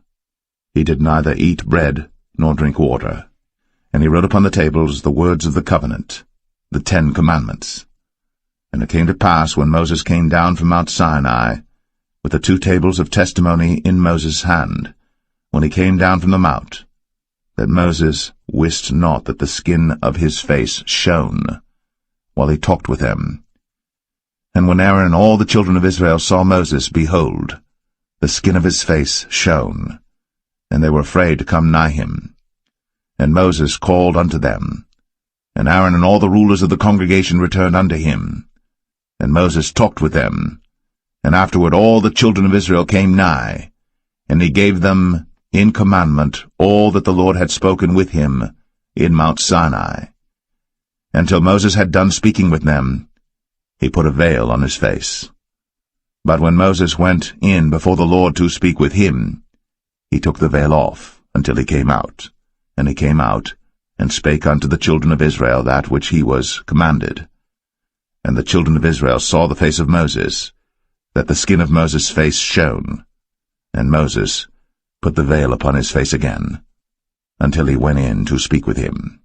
[SPEAKER 3] He did neither eat bread nor drink water. And he wrote upon the tables the words of the covenant, the 10 commandments. And it came to pass, when Moses came down from Mount Sinai, with the 2 tables of testimony in Moses' hand, when he came down from the mount, that Moses wist not that the skin of his face shone, while he talked with him. And when Aaron and all the children of Israel saw Moses, behold, the skin of his face shone, and they were afraid to come nigh him. And Moses called unto them, and Aaron and all the rulers of the congregation returned unto him. And Moses talked with them, and afterward all the children of Israel came nigh, and he gave them in commandment all that the Lord had spoken with him in Mount Sinai. Until Moses had done speaking with them, he put a veil on his face. But when Moses went in before the Lord to speak with him, he took the veil off until he came out. And he came out, and spake unto the children of Israel that which he was commanded. And the children of Israel saw the face of Moses, that the skin of Moses' face shone. And Moses put the veil upon his face again, until he went in to speak with him.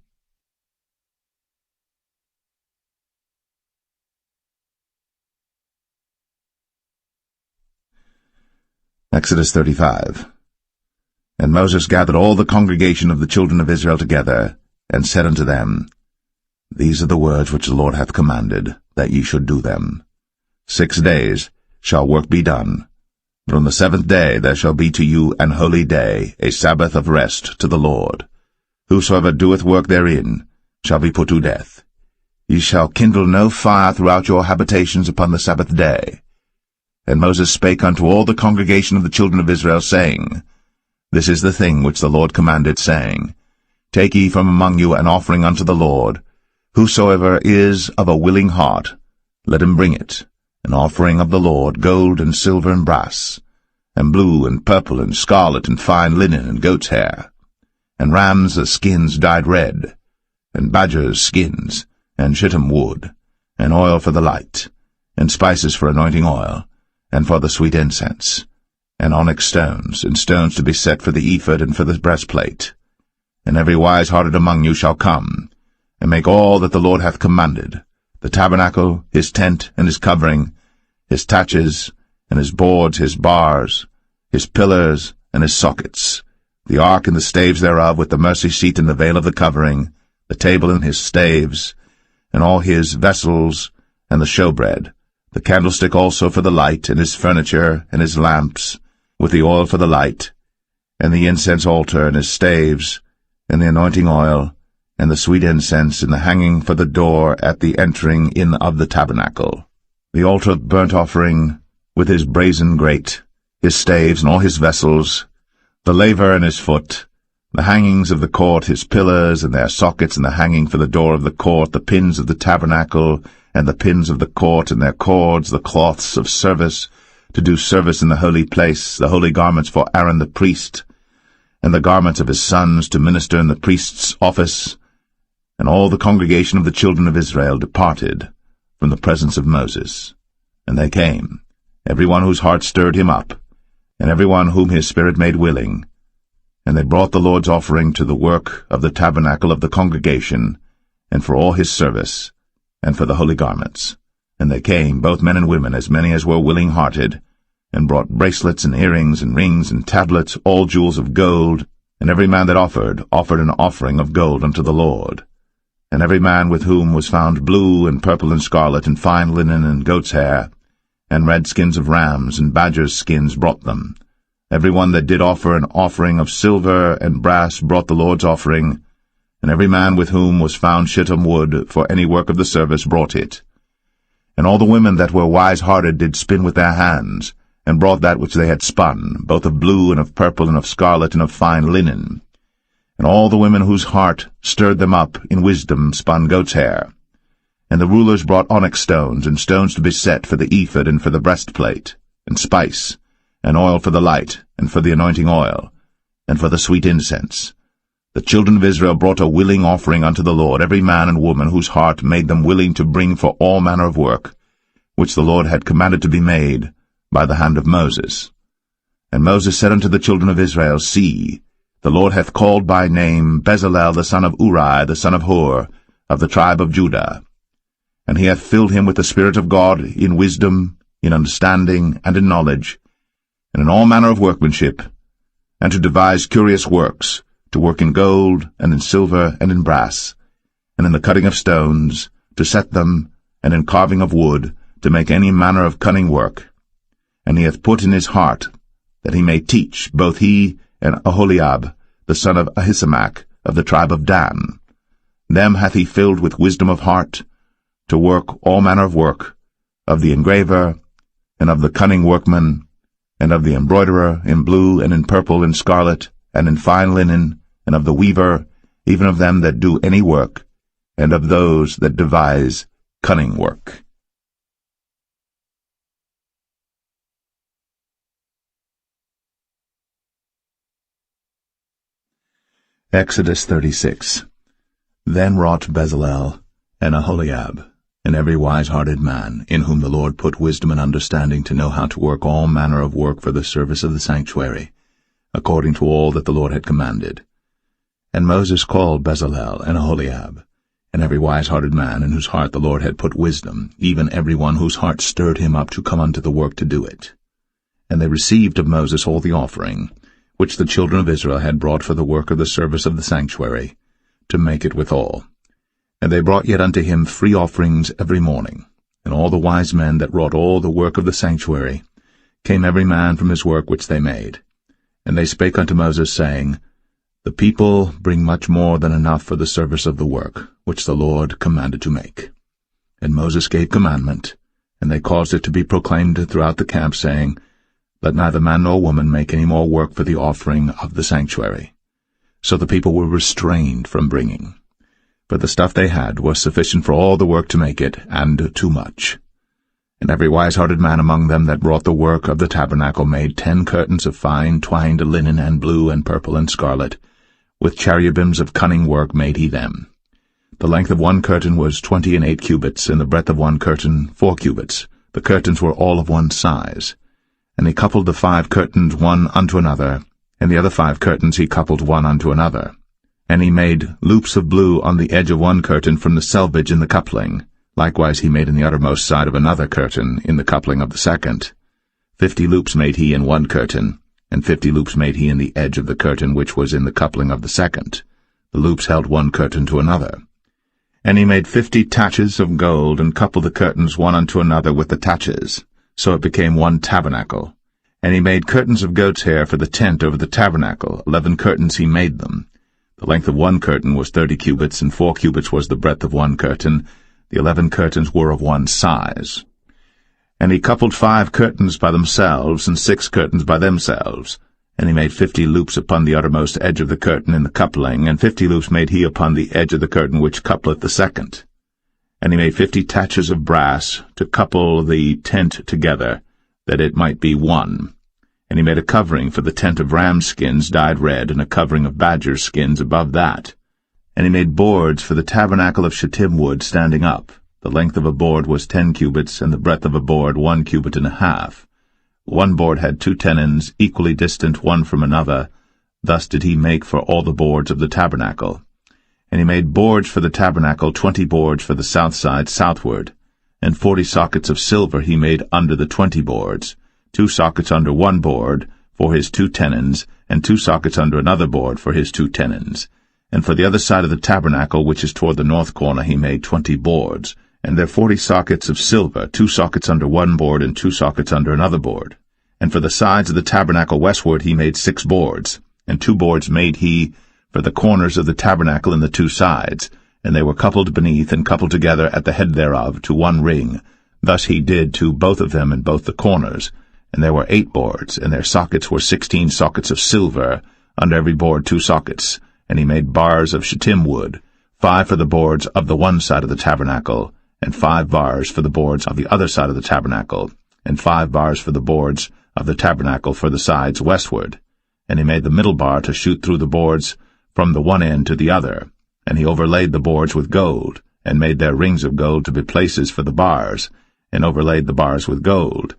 [SPEAKER 3] Exodus 35. And Moses gathered all the congregation of the children of Israel together, and said unto them, These are the words which the Lord hath commanded, that ye should do them. 6 days shall work be done, but on the 7th day there shall be to you an holy day, a Sabbath of rest to the Lord. Whosoever doeth work therein shall be put to death. Ye shall kindle no fire throughout your habitations upon the Sabbath day. And Moses spake unto all the congregation of the children of Israel, saying, This is the thing which the Lord commanded, saying, Take ye from among you an offering unto the Lord. Whosoever is of a willing heart, let him bring it, an offering of the Lord, gold and silver and brass, and blue and purple and scarlet and fine linen and goat's hair, and rams' skins dyed red, and badgers' skins, and shittim wood, and oil for the light, and spices for anointing oil, and for the sweet incense, and onyx stones, and stones to be set for the ephod and for the breastplate. And every wise-hearted among you shall come, and make all that the Lord hath commanded, the tabernacle, his tent, and his covering, his taches, and his boards, his bars, his pillars, and his sockets, the ark and the staves thereof, with the mercy seat and the veil of the covering, the table and his staves, and all his vessels, and the showbread, the candlestick also for the light, and his furniture, and his lamps, with the oil for the light, and the incense altar, and his staves, and the anointing oil, and the sweet incense, and the hanging for the door at the entering in of the tabernacle, the altar of burnt offering, with his brazen grate, his staves, and all his vessels, the laver and his foot, the hangings of the court, his pillars, and their sockets, and the hanging for the door of the court, the pins of the tabernacle, and the pins of the court, and their cords, the cloths of service, to do service in the holy place, the holy garments for Aaron the priest, and the garments of his sons to minister in the priest's office. And all the congregation of the children of Israel departed from the presence of Moses. And they came, every one whose heart stirred him up, and every one whom his spirit made willing. And they brought the Lord's offering to the work of the tabernacle of the congregation, and for all his service, and for the holy garments. And they came, both men and women, as many as were willing-hearted, and brought bracelets and earrings and rings and tablets, all jewels of gold. And every man that offered an offering of gold unto the Lord. And every man with whom was found blue and purple and scarlet and fine linen and goat's hair, and red skins of rams and badgers' skins brought them. Every one that did offer an offering of silver and brass brought the Lord's offering, and every man with whom was found shittim wood for any work of the service brought it. And all the women that were wise-hearted did spin with their hands, and brought that which they had spun, both of blue and of purple and of scarlet and of fine linen. And all the women whose heart stirred them up in wisdom spun goat's hair. And the rulers brought onyx stones, and stones to be set for the ephod and for the breastplate, and spice, and oil for the light, and for the anointing oil, and for the sweet incense. The children of Israel brought a willing offering unto the Lord, every man and woman whose heart made them willing to bring for all manner of work, which the Lord had commanded to be made by the hand of Moses. And Moses said unto the children of Israel, See, the Lord hath called by name Bezalel the son of Uri, the son of Hur, of the tribe of Judah. And he hath filled him with the Spirit of God in wisdom, in understanding, and in knowledge, and in all manner of workmanship, and to devise curious works, to work in gold, and in silver, and in brass, and in the cutting of stones, to set them, and in carving of wood, to make any manner of cunning work. And he hath put in his heart that he may teach, both he and Aholiab, the son of Ahisamach, of the tribe of Dan. Them hath he filled with wisdom of heart, to work all manner of work, of the engraver, and of the cunning workman, and of the embroiderer, in blue, and in purple, and scarlet, and in fine linen, and of the weaver, even of them that do any work, and of those that devise cunning work. Exodus 36. Then wrought Bezalel and Aholiab, and every wise-hearted man, in whom the Lord put wisdom and understanding to know how to work all manner of work for the service of the sanctuary, according to all that the Lord had commanded. And Moses called Bezalel and Aholiab, and every wise-hearted man, in whose heart the Lord had put wisdom, even every one whose heart stirred him up to come unto the work to do it. And they received of Moses all the offering, which the children of Israel had brought for the work of the service of the sanctuary, to make it withal. And they brought yet unto him free offerings every morning. And all the wise men that wrought all the work of the sanctuary came every man from his work which they made. And they spake unto Moses, saying, The people bring much more than enough for the service of the work, which the Lord commanded to make. And Moses gave commandment, and they caused it to be proclaimed throughout the camp, saying, Let neither man nor woman make any more work for the offering of the sanctuary. So the people were restrained from bringing. For the stuff they had was sufficient for all the work to make it, and too much. And every wise-hearted man among them that wrought the work of the tabernacle made 10 curtains of fine twined linen and blue and purple and scarlet. With cherubims of cunning work made he them. The length of one curtain was 28 cubits, and the breadth of one curtain 4 cubits. The curtains were all of one size. And he coupled the 5 curtains one unto another, and the other 5 curtains he coupled one unto another. And he made loops of blue on the edge of one curtain from the selvage in the coupling. Likewise he made in the uttermost side of another curtain in the coupling of the second. 50 loops made he in one curtain, and 50 loops made he in the edge of the curtain which was in the coupling of the second. The loops held one curtain to another. And he made 50 taches of gold, and coupled the curtains one unto another with the taches. So it became one tabernacle. And he made curtains of goat's hair for the tent over the tabernacle. 11 curtains he made them. The length of one curtain was 30 cubits, and 4 cubits was the breadth of one curtain. The 11 curtains were of one size. And he coupled 5 curtains by themselves, and 6 curtains by themselves. And he made 50 loops upon the uttermost edge of the curtain in the coupling, and 50 loops made he upon the edge of the curtain which coupleth the second. And he made 50 taches of brass to couple the tent together, that it might be one. And he made a covering for the tent of ram's skins dyed red, and a covering of badger's skins above that. And he made boards for the tabernacle of shittim wood standing up. The length of a board was 10 cubits, and the breadth of a board 1 cubit and a half. One board had 2 tenons, equally distant one from another. Thus did he make for all the boards of the tabernacle. And he made boards for the tabernacle, 20 boards for the south side southward. And 40 sockets of silver he made under the 20 boards, 2 sockets under one board for his 2 tenons, and 2 sockets under another board for his 2 tenons. And for the other side of the tabernacle, which is toward the north corner, he made 20 boards. And there 40 sockets of silver, 2 sockets under one board, and 2 sockets under another board. And for the sides of the tabernacle westward he made 6 boards, and 2 boards made he for the corners of the tabernacle in the 2 sides, and they were coupled beneath and coupled together at the head thereof to one ring. Thus he did to both of them in both the corners. And there were 8 boards, and their sockets were 16 sockets of silver, under every board 2 sockets. And he made bars of shittim wood, 5 for the boards of the one side of the tabernacle, and 5 bars for the boards of the other side of the tabernacle, and 5 bars for the boards of the tabernacle for the sides westward. And he made the middle bar to shoot through the boards from the one end to the other. And he overlaid the boards with gold, and made their rings of gold to be places for the bars, and overlaid the bars with gold.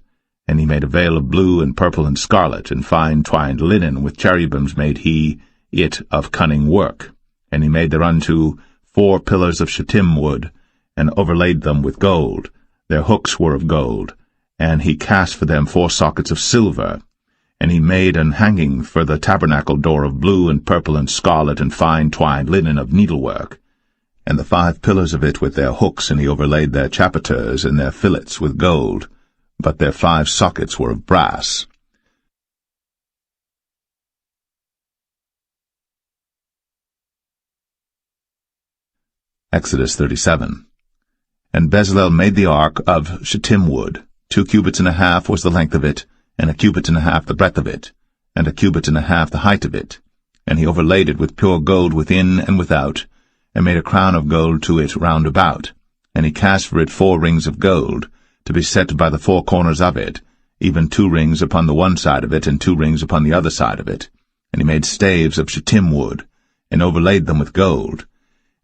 [SPEAKER 3] And he made a veil of blue and purple and scarlet, and fine twined linen with cherubims made he it of cunning work. And he made thereunto 4 pillars of shittim wood, and overlaid them with gold. Their hooks were of gold, and he cast for them 4 sockets of silver. And he made an hanging for the tabernacle door of blue and purple and scarlet and fine twined linen of needlework. And the 5 pillars of it with their hooks, and he overlaid their chapiters and their fillets with gold, but their 5 sockets were of brass. Exodus 37. And Bezalel made the ark of shittim wood. 2 cubits and a half was the length of it, and 1 cubit and a half the breadth of it, and 1 cubit and a half the height of it. And he overlaid it with pure gold within and without, and made a crown of gold to it round about. And he cast for it 4 rings of gold, to be set by the 4 corners of it, even 2 rings upon the one side of it, and 2 rings upon the other side of it. And he made staves of shittim wood, and overlaid them with gold.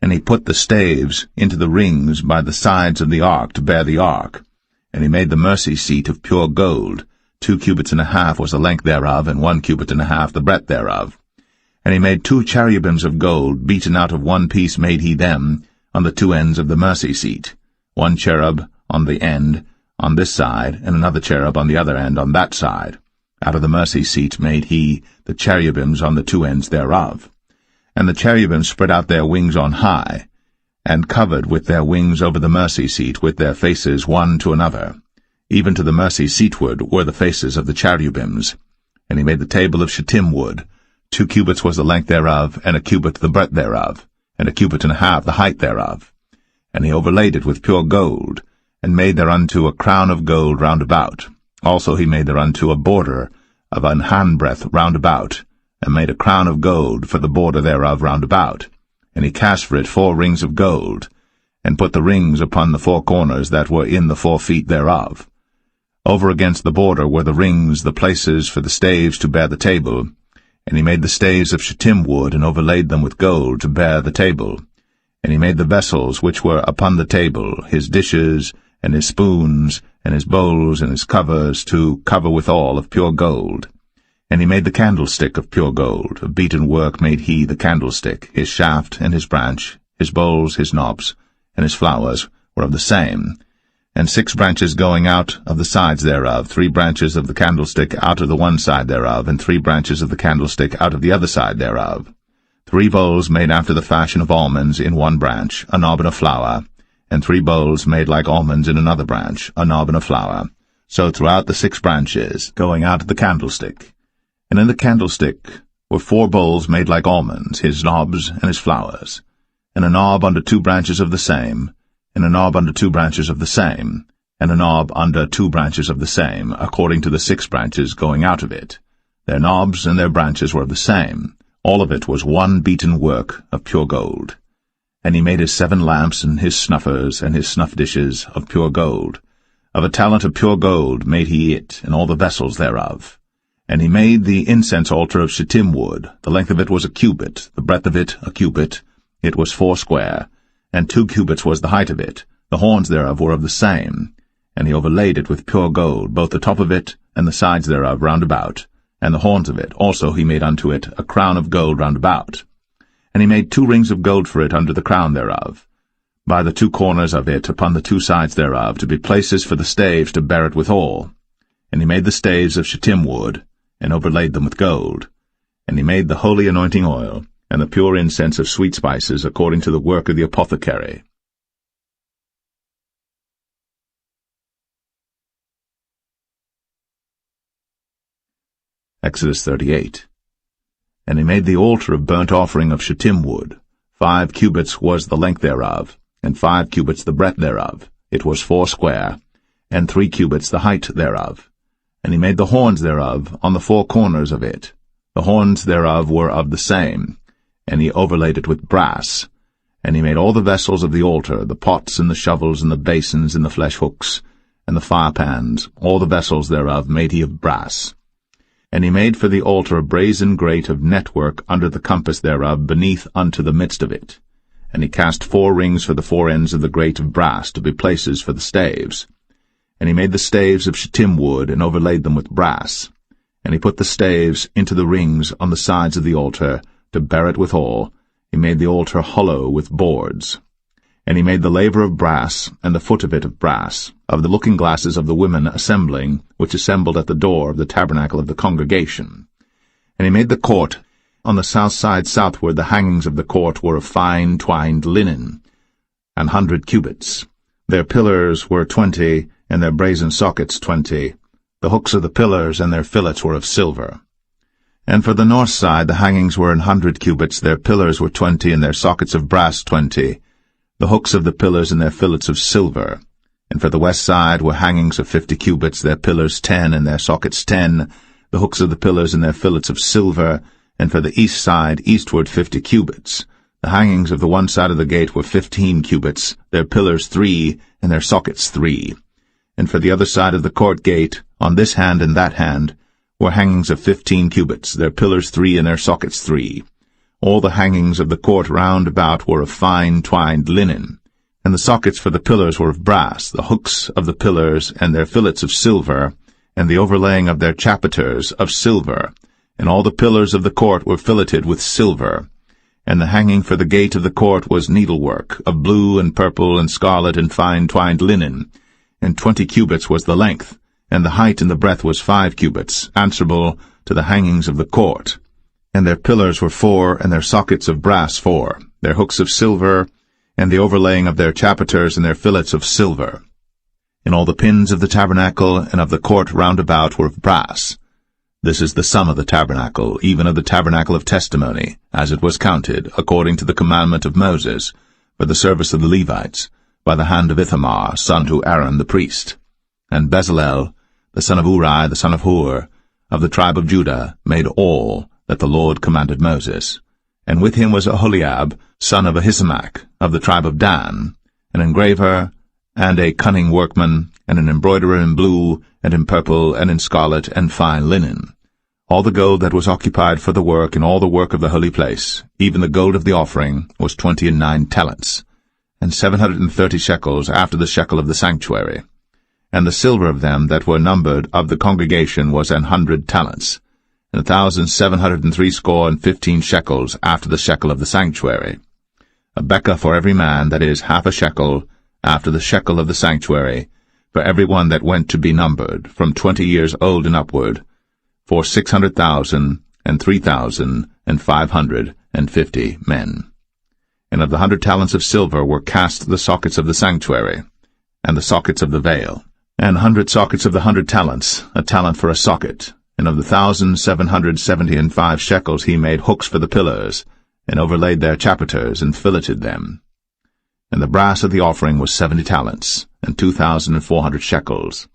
[SPEAKER 3] And he put the staves into the rings by the sides of the ark to bear the ark. And he made the mercy seat of pure gold. 2 cubits and a half was the length thereof, and 1 cubit and a half the breadth thereof. And he made 2 cherubims of gold, beaten out of one piece made he them, on the 2 ends of the mercy seat. 1 cherub on the end, on this side, and another cherub on the other end on that side. Out of the mercy seat made he the cherubims on the 2 ends thereof. And the cherubims spread out their wings on high, and covered with their wings over the mercy seat with their faces one to another. Even to the mercy seatward were the faces of the cherubims. And he made the table of shittim wood, 2 cubits was the length thereof, and a cubit the breadth thereof, and a cubit and a half the height thereof. And he overlaid it with pure gold, and made thereunto a crown of gold round about. Also he made thereunto a border of an handbreadth round about, and made a crown of gold for the border thereof round about. And he cast for it 4 rings of gold, and put the rings upon the 4 corners that were in the 4 feet thereof. Over against the border were the rings, the places for the staves to bear the table. And he made the staves of shittim wood, and overlaid them with gold to bear the table. And he made the vessels which were upon the table, his dishes, and his spoons, and his bowls, and his covers, to cover withal of pure gold. And he made the candlestick of pure gold. Of beaten work made he the candlestick. His shaft and his branch, his bowls, his knobs, and his flowers were of the same. And 6 branches going out of the sides thereof, 3 branches of the candlestick out of the one side thereof, and 3 branches of the candlestick out of the other side thereof. 3 bowls made after the fashion of almonds in one branch, a knob and a flower, and 3 bowls made like almonds in another branch, a knob and a flower. So throughout the 6 branches, going out of the candlestick. And in the candlestick were 4 bowls made like almonds, his knobs and his flowers, and a knob under 2 branches of the same, and a knob under 2 branches of the same, and a knob under 2 branches of the same, according to the 6 branches going out of it. Their knobs and their branches were of the same. All of it was one beaten work of pure gold. And he made his 7 lamps, and his snuffers, and his snuff dishes of pure gold. Of a talent of pure gold made he it, and all the vessels thereof. And he made the incense altar of shittim wood. The length of it was a cubit, the breadth of it a cubit. It was 4 square, and 2 cubits was the height of it. The horns thereof were of the same. And he overlaid it with pure gold, both the top of it, and the sides thereof round about. And the horns of it also he made unto it a crown of gold round about. And he made 2 rings of gold for it under the crown thereof, by the 2 corners of it upon the 2 sides thereof, to be places for the staves to bear it withal. And he made the staves of shittim wood, and overlaid them with gold. And he made the holy anointing oil, and the pure incense of sweet spices, according to the work of the apothecary. Exodus 38. And he made the altar of burnt offering of shittim wood. 5 cubits was the length thereof, and 5 cubits the breadth thereof. It was 4 square, and 3 cubits the height thereof. And he made the horns thereof on the 4 corners of it. The horns thereof were of the same, and he overlaid it with brass. And he made all the vessels of the altar, the pots and the shovels and the basins and the flesh hooks, and the firepans, all the vessels thereof made he of brass. And he made for the altar a brazen grate of network under the compass thereof beneath unto the midst of it. And he cast 4 rings for the 4 ends of the grate of brass to be places for the staves. And he made the staves of shittim wood, and overlaid them with brass. And he put the staves into the rings on the sides of the altar, to bear it withal. He made the altar hollow with boards. And he made the laver of brass, and the foot of it of brass, of the looking-glasses of the women assembling, which assembled at the door of the tabernacle of the congregation. And he made the court. On the south side southward the hangings of the court were of fine twined linen, 100 cubits. Their pillars were 20, and their brazen sockets 20. The hooks of the pillars and their fillets were of silver. And for the north side the hangings were 100 cubits, their pillars were 20, and their sockets of brass 20. The hooks of the pillars and their fillets of silver. And for the west side were hangings of 50 cubits, their pillars 10, and their sockets 10, the hooks of the pillars and their fillets of silver. And for the east side eastward 50 cubits. The hangings of the one side of the gate were 15 cubits, their pillars 3, and their sockets 3. And for the other side of the court gate, on this hand and that hand, were hangings of 15 cubits, their pillars 3, and their sockets 3. All the hangings of the court round about were of fine twined linen, and the sockets for the pillars were of brass, the hooks of the pillars and their fillets of silver, and the overlaying of their chapiters of silver, and all the pillars of the court were filleted with silver. And the hanging for the gate of the court was needlework, of blue and purple and scarlet and fine twined linen, and 20 cubits was the length, and the height and the breadth was 5 cubits, answerable to the hangings of the court. And their pillars were 4, and their sockets of brass 4, their hooks of silver, and the overlaying of their chapiters and their fillets of silver. And all the pins of the tabernacle and of the court round about were of brass. This is the sum of the tabernacle, even of the tabernacle of testimony, as it was counted, according to the commandment of Moses, for the service of the Levites, by the hand of Ithamar, son to Aaron the priest. And Bezalel, the son of Uri, the son of Hur, of the tribe of Judah, made all that the Lord commanded Moses. And with him was Aholiab, son of Ahisamach, of the tribe of Dan, an engraver, and a cunning workman, and an embroiderer in blue, and in purple, and in scarlet, and fine linen. All the gold that was occupied for the work, and all the work of the holy place, even the gold of the offering, was 29 talents, and 730 shekels after the shekel of the sanctuary. And the silver of them that were numbered of the congregation was 100 talents, and 1,760 shekels after the shekel of the sanctuary. A bekah for every man, that is, half a shekel, after the shekel of the sanctuary, for every one that went to be numbered, from 20 years old and upward, for 600,000 and 3,550 men. And of the 100 talents of silver were cast the sockets of the sanctuary, and the sockets of the veil, and 100 sockets of the 100 talents, a talent for a socket. And of the 1,775 shekels he made hooks for the pillars, and overlaid their chapiters, and filleted them. And the brass of the offering was 70 talents, and 2,400 shekels.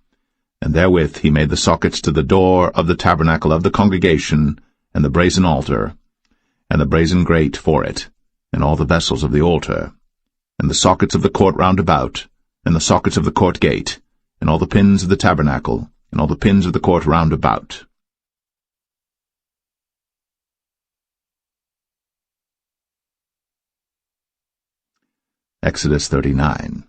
[SPEAKER 3] And therewith he made the sockets to the door of the tabernacle of the congregation, and the brazen altar, and the brazen grate for it, and all the vessels of the altar, and the sockets of the court round about, and the sockets of the court gate, and all the pins of the tabernacle, and all the pins of the court round about. Exodus 39.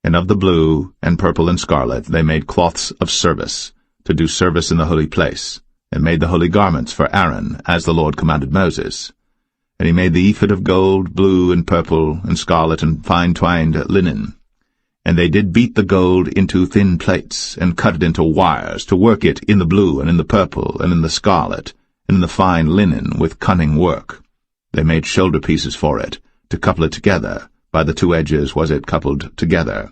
[SPEAKER 3] And of the blue, and purple, and scarlet they made cloths of service, to do service in the holy place, and made the holy garments for Aaron, as the Lord commanded Moses. And he made the ephod of gold, blue, and purple, and scarlet, and fine-twined linen. And they did beat the gold into thin plates, and cut it into wires, to work it in the blue, and in the purple, and in the scarlet, and in the fine linen, with cunning work. They made shoulder pieces for it, to couple it together. By the two edges was it coupled together.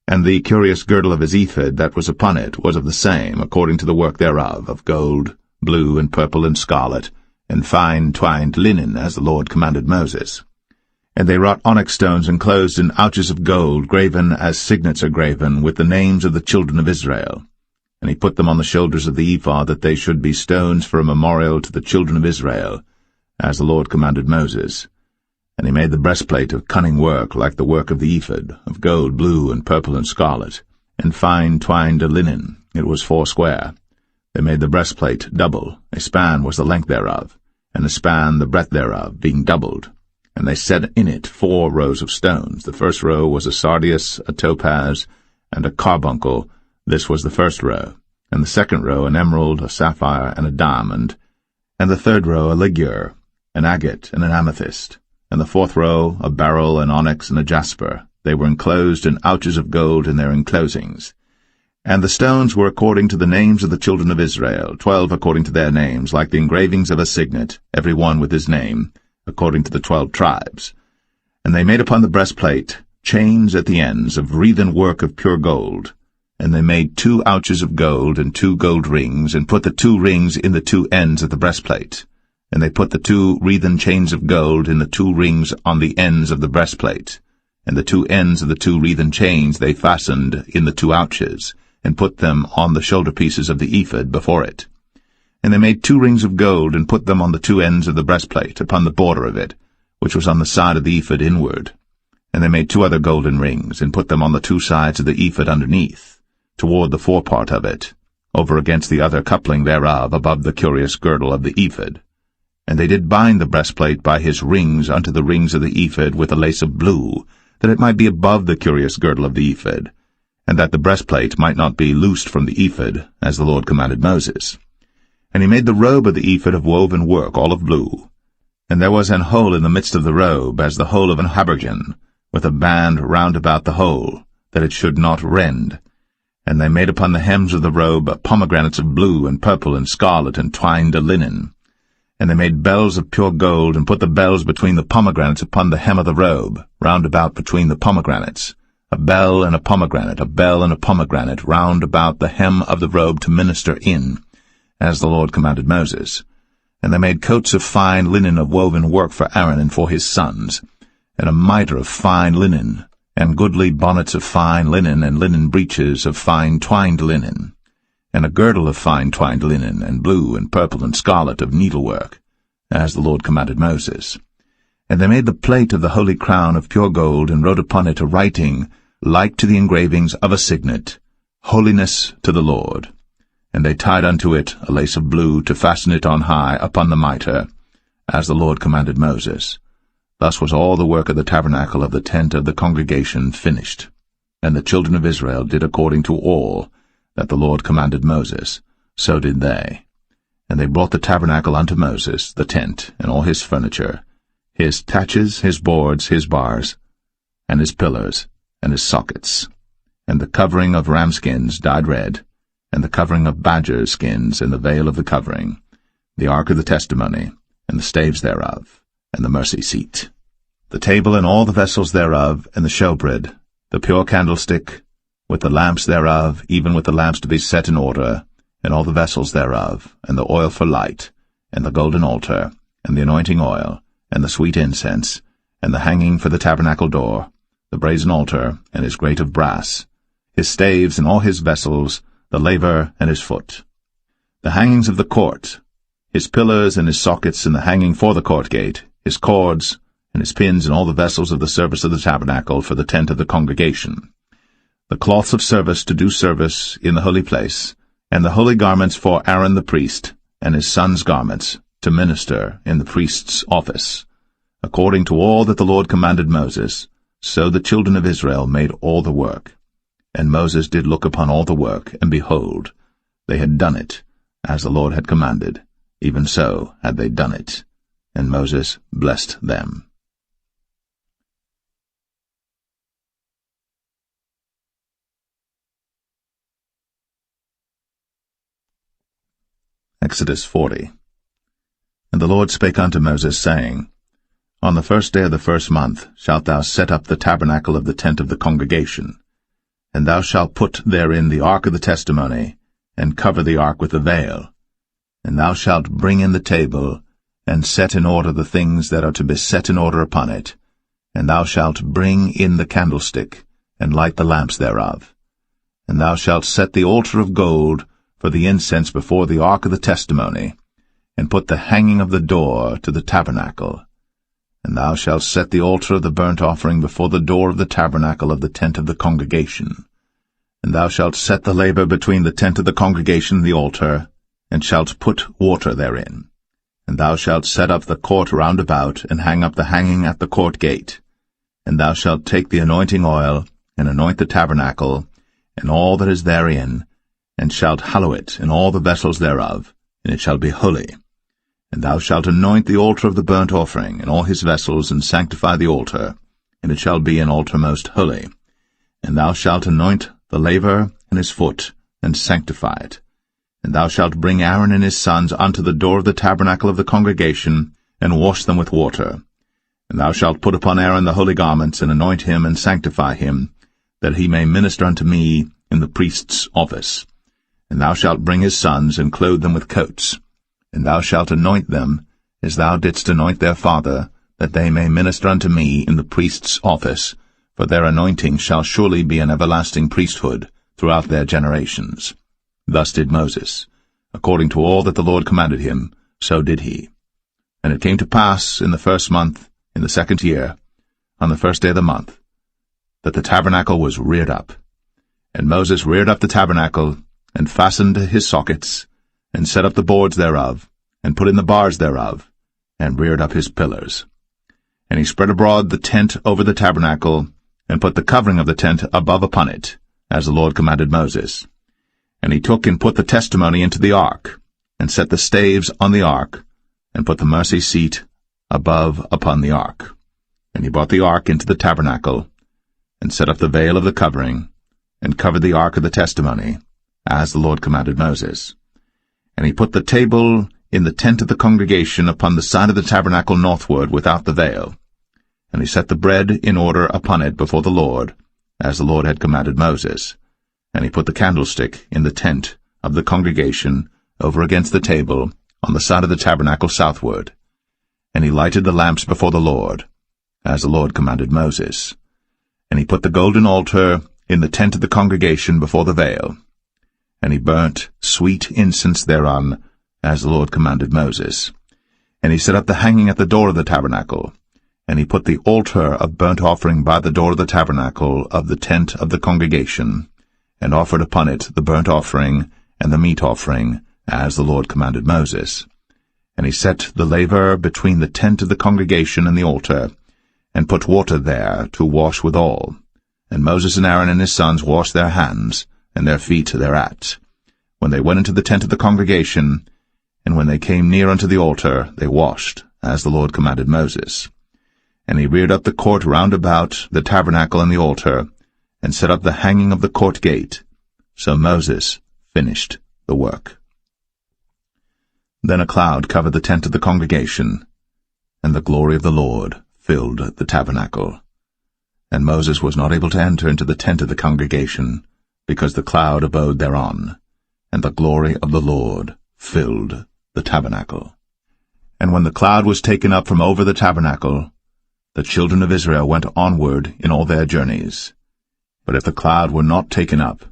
[SPEAKER 3] And the curious girdle of his ephod that was upon it was of the same, according to the work thereof, of gold, blue, and purple, and scarlet, and fine twined linen, as the Lord commanded Moses. And they wrought onyx stones enclosed in ouches of gold, graven as signets are graven, with the names of the children of Israel. And he put them on the shoulders of the ephod, that they should be stones for a memorial to the children of Israel, as the Lord commanded Moses. And he made the breastplate of cunning work, like the work of the ephod, of gold, blue, and purple, and scarlet, and fine twined linen. It was 4 They made the breastplate double. A span was the length thereof, and a span the breadth thereof, being doubled. And they set in it 4 rows of stones. The first row was a sardius, a topaz, and a carbuncle. This was the first row. And the second row an emerald, a sapphire, and a diamond. And the third row a ligure, an agate, and an amethyst. And the fourth row a beryl, an onyx, and a jasper. They were enclosed in ouches of gold in their enclosings. And the stones were according to the names of the children of Israel, 12 according to their names, like the engravings of a signet, every one with his name, according to the 12 tribes. And they made upon the breastplate chains at the ends of wreathen work of pure gold. And they made 2 ouches of gold and 2 gold rings, and put the 2 rings in the 2 ends of the breastplate. And they put the 2 wreathen chains of gold in the 2 rings on the ends of the breastplate. And the 2 ends of the 2 wreathen chains they fastened in the 2 ouches, and put them on the shoulder pieces of the ephod before it. And they made 2 rings of gold, and put them on the 2 ends of the breastplate, upon the border of it, which was on the side of the ephod inward. And they made 2 other golden rings, and put them on the 2 sides of the ephod underneath, toward the forepart of it, over against the other coupling thereof, above the curious girdle of the ephod. And they did bind the breastplate by his rings unto the rings of the ephod with a lace of blue, that it might be above the curious girdle of the ephod, and that the breastplate might not be loosed from the ephod, as the Lord commanded Moses. And he made the robe of the ephod of woven work, all of blue. And there was an hole in the midst of the robe, as the hole of an habergeon, with a band round about the hole, that it should not rend. And they made upon the hems of the robe pomegranates of blue and purple and scarlet and twined linen. And they made bells of pure gold, and put the bells between the pomegranates upon the hem of the robe, round about between the pomegranates. A bell and a pomegranate, round about the hem of the robe to minister in. as the Lord commanded Moses. And they made coats of fine linen of woven work for Aaron and for his sons, and a mitre of fine linen, and goodly bonnets of fine linen, and linen breeches of fine twined linen, and a girdle of fine twined linen, and blue and purple and scarlet of needlework, as the Lord commanded Moses. And they made the plate of the holy crown of pure gold, and wrote upon it a writing like to the engravings of a signet, Holiness to the Lord. And they tied unto it a lace of blue to fasten it on high upon the mitre, as the Lord commanded Moses. Thus was all the work of the tabernacle of the tent of the congregation finished. And the children of Israel did according to all that the Lord commanded Moses, so did they. And they brought the tabernacle unto Moses, the tent, and all his furniture, his taches, his boards, his bars, and his pillars, and his sockets, and the covering of ram skins dyed red, and the covering of badger skins, and the veil of the covering, the ark of the testimony, and the staves thereof, and the mercy seat, the table and all the vessels thereof, and the showbread, the pure candlestick, with the lamps thereof, even with the lamps to be set in order, and all the vessels thereof, and the oil for light, and the golden altar, and the anointing oil, and the sweet incense, and the hanging for the tabernacle door, the brazen altar, and his grate of brass, his staves and all his vessels, the laver and his foot, the hangings of the court, his pillars and his sockets, and the hanging for the court gate, his cords, and his pins, and all the vessels of the service of the tabernacle for the tent of the congregation, the cloths of service to do service in the holy place, and the holy garments for Aaron the priest, and his sons' garments, to minister in the priest's office. According to all that the Lord commanded Moses, so the children of Israel made all the work. And Moses did look upon all the work, and behold, they had done it, as the Lord had commanded, even so had they done it. And Moses blessed them. Exodus 40. And the Lord spake unto Moses, saying, On the first day of the first month shalt thou set up the tabernacle of the tent of the congregation, and thou shalt put therein the ark of the testimony, and cover the ark with the veil. And thou shalt bring in the table, and set in order the things that are to be set in order upon it. And thou shalt bring in the candlestick, and light the lamps thereof. And thou shalt set the altar of gold for the incense before the ark of the testimony, and put the hanging of the door to the tabernacle. And thou shalt set the altar of the burnt offering before the door of the tabernacle of the tent of the congregation. And thou shalt set the laver between the tent of the congregation and the altar, and shalt put water therein. And thou shalt set up the court round about, and hang up the hanging at the court gate. And thou shalt take the anointing oil, and anoint the tabernacle, and all that is therein, and shalt hallow it, and all the vessels thereof, and it shall be holy. And thou shalt anoint the altar of the burnt offering, and all his vessels, and sanctify the altar, and it shall be an altar most holy. And thou shalt anoint the laver and his foot, and sanctify it. And thou shalt bring Aaron and his sons unto the door of the tabernacle of the congregation, and wash them with water. And thou shalt put upon Aaron the holy garments, and anoint him, and sanctify him, that he may minister unto me in the priest's office. And thou shalt bring his sons, and clothe them with coats. And thou shalt anoint them, as thou didst anoint their father, that they may minister unto me in the priest's office, for their anointing shall surely be an everlasting priesthood throughout their generations. Thus did Moses. According to all that the Lord commanded him, so did he. And it came to pass in the first month, in the second year, on the first day of the month, that the tabernacle was reared up. And Moses reared up the tabernacle, and fastened his sockets, and set up the boards thereof, and put in the bars thereof, and reared up his pillars. And he spread abroad the tent over the tabernacle, and put the covering of the tent above upon it, as the Lord commanded Moses. And he took and put the testimony into the ark, and set the staves on the ark, and put the mercy seat above upon the ark. And he brought the ark into the tabernacle, and set up the veil of the covering, and covered the ark of the testimony, as the Lord commanded Moses. And he put the table in the tent of the congregation upon the side of the tabernacle northward without the veil. And he set the bread in order upon it before the Lord, as the Lord had commanded Moses. And he put the candlestick in the tent of the congregation over against the table, on the side of the tabernacle southward. And he lighted the lamps before the Lord, as the Lord commanded Moses. And he put the golden altar in the tent of the congregation before the veil. And he burnt sweet incense thereon, as the Lord commanded Moses. And he set up the hanging at the door of the tabernacle. And he put the altar of burnt offering by the door of the tabernacle of the tent of the congregation, and offered upon it the burnt offering and the meat offering, as the Lord commanded Moses. And he set the laver between the tent of the congregation and the altar, and put water there to wash withal. And Moses and Aaron and his sons washed their hands, and their feet thereat, when they went into the tent of the congregation, and when they came near unto the altar, they washed, as the Lord commanded Moses. And he reared up the court round about the tabernacle and the altar, and set up the hanging of the court gate. So Moses finished the work. Then a cloud covered the tent of the congregation, and the glory of the Lord filled the tabernacle. And Moses was not able to enter into the tent of the congregation, because the cloud abode thereon, and the glory of the Lord filled the tabernacle. And when the cloud was taken up from over the tabernacle, the children of Israel went onward in all their journeys. But if the cloud were not taken up,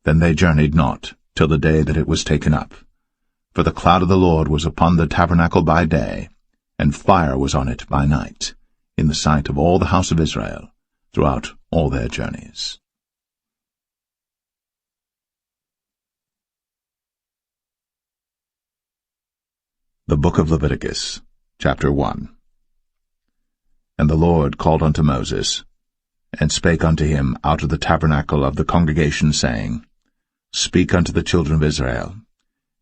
[SPEAKER 3] then they journeyed not till the day that it was taken up. For the cloud of the Lord was upon the tabernacle by day, and fire was on it by night, in the sight of all the house of Israel, throughout all their journeys. The Book of Leviticus, chapter 1. And the Lord called unto Moses, and spake unto him out of the tabernacle of the congregation, saying, Speak unto the children of Israel,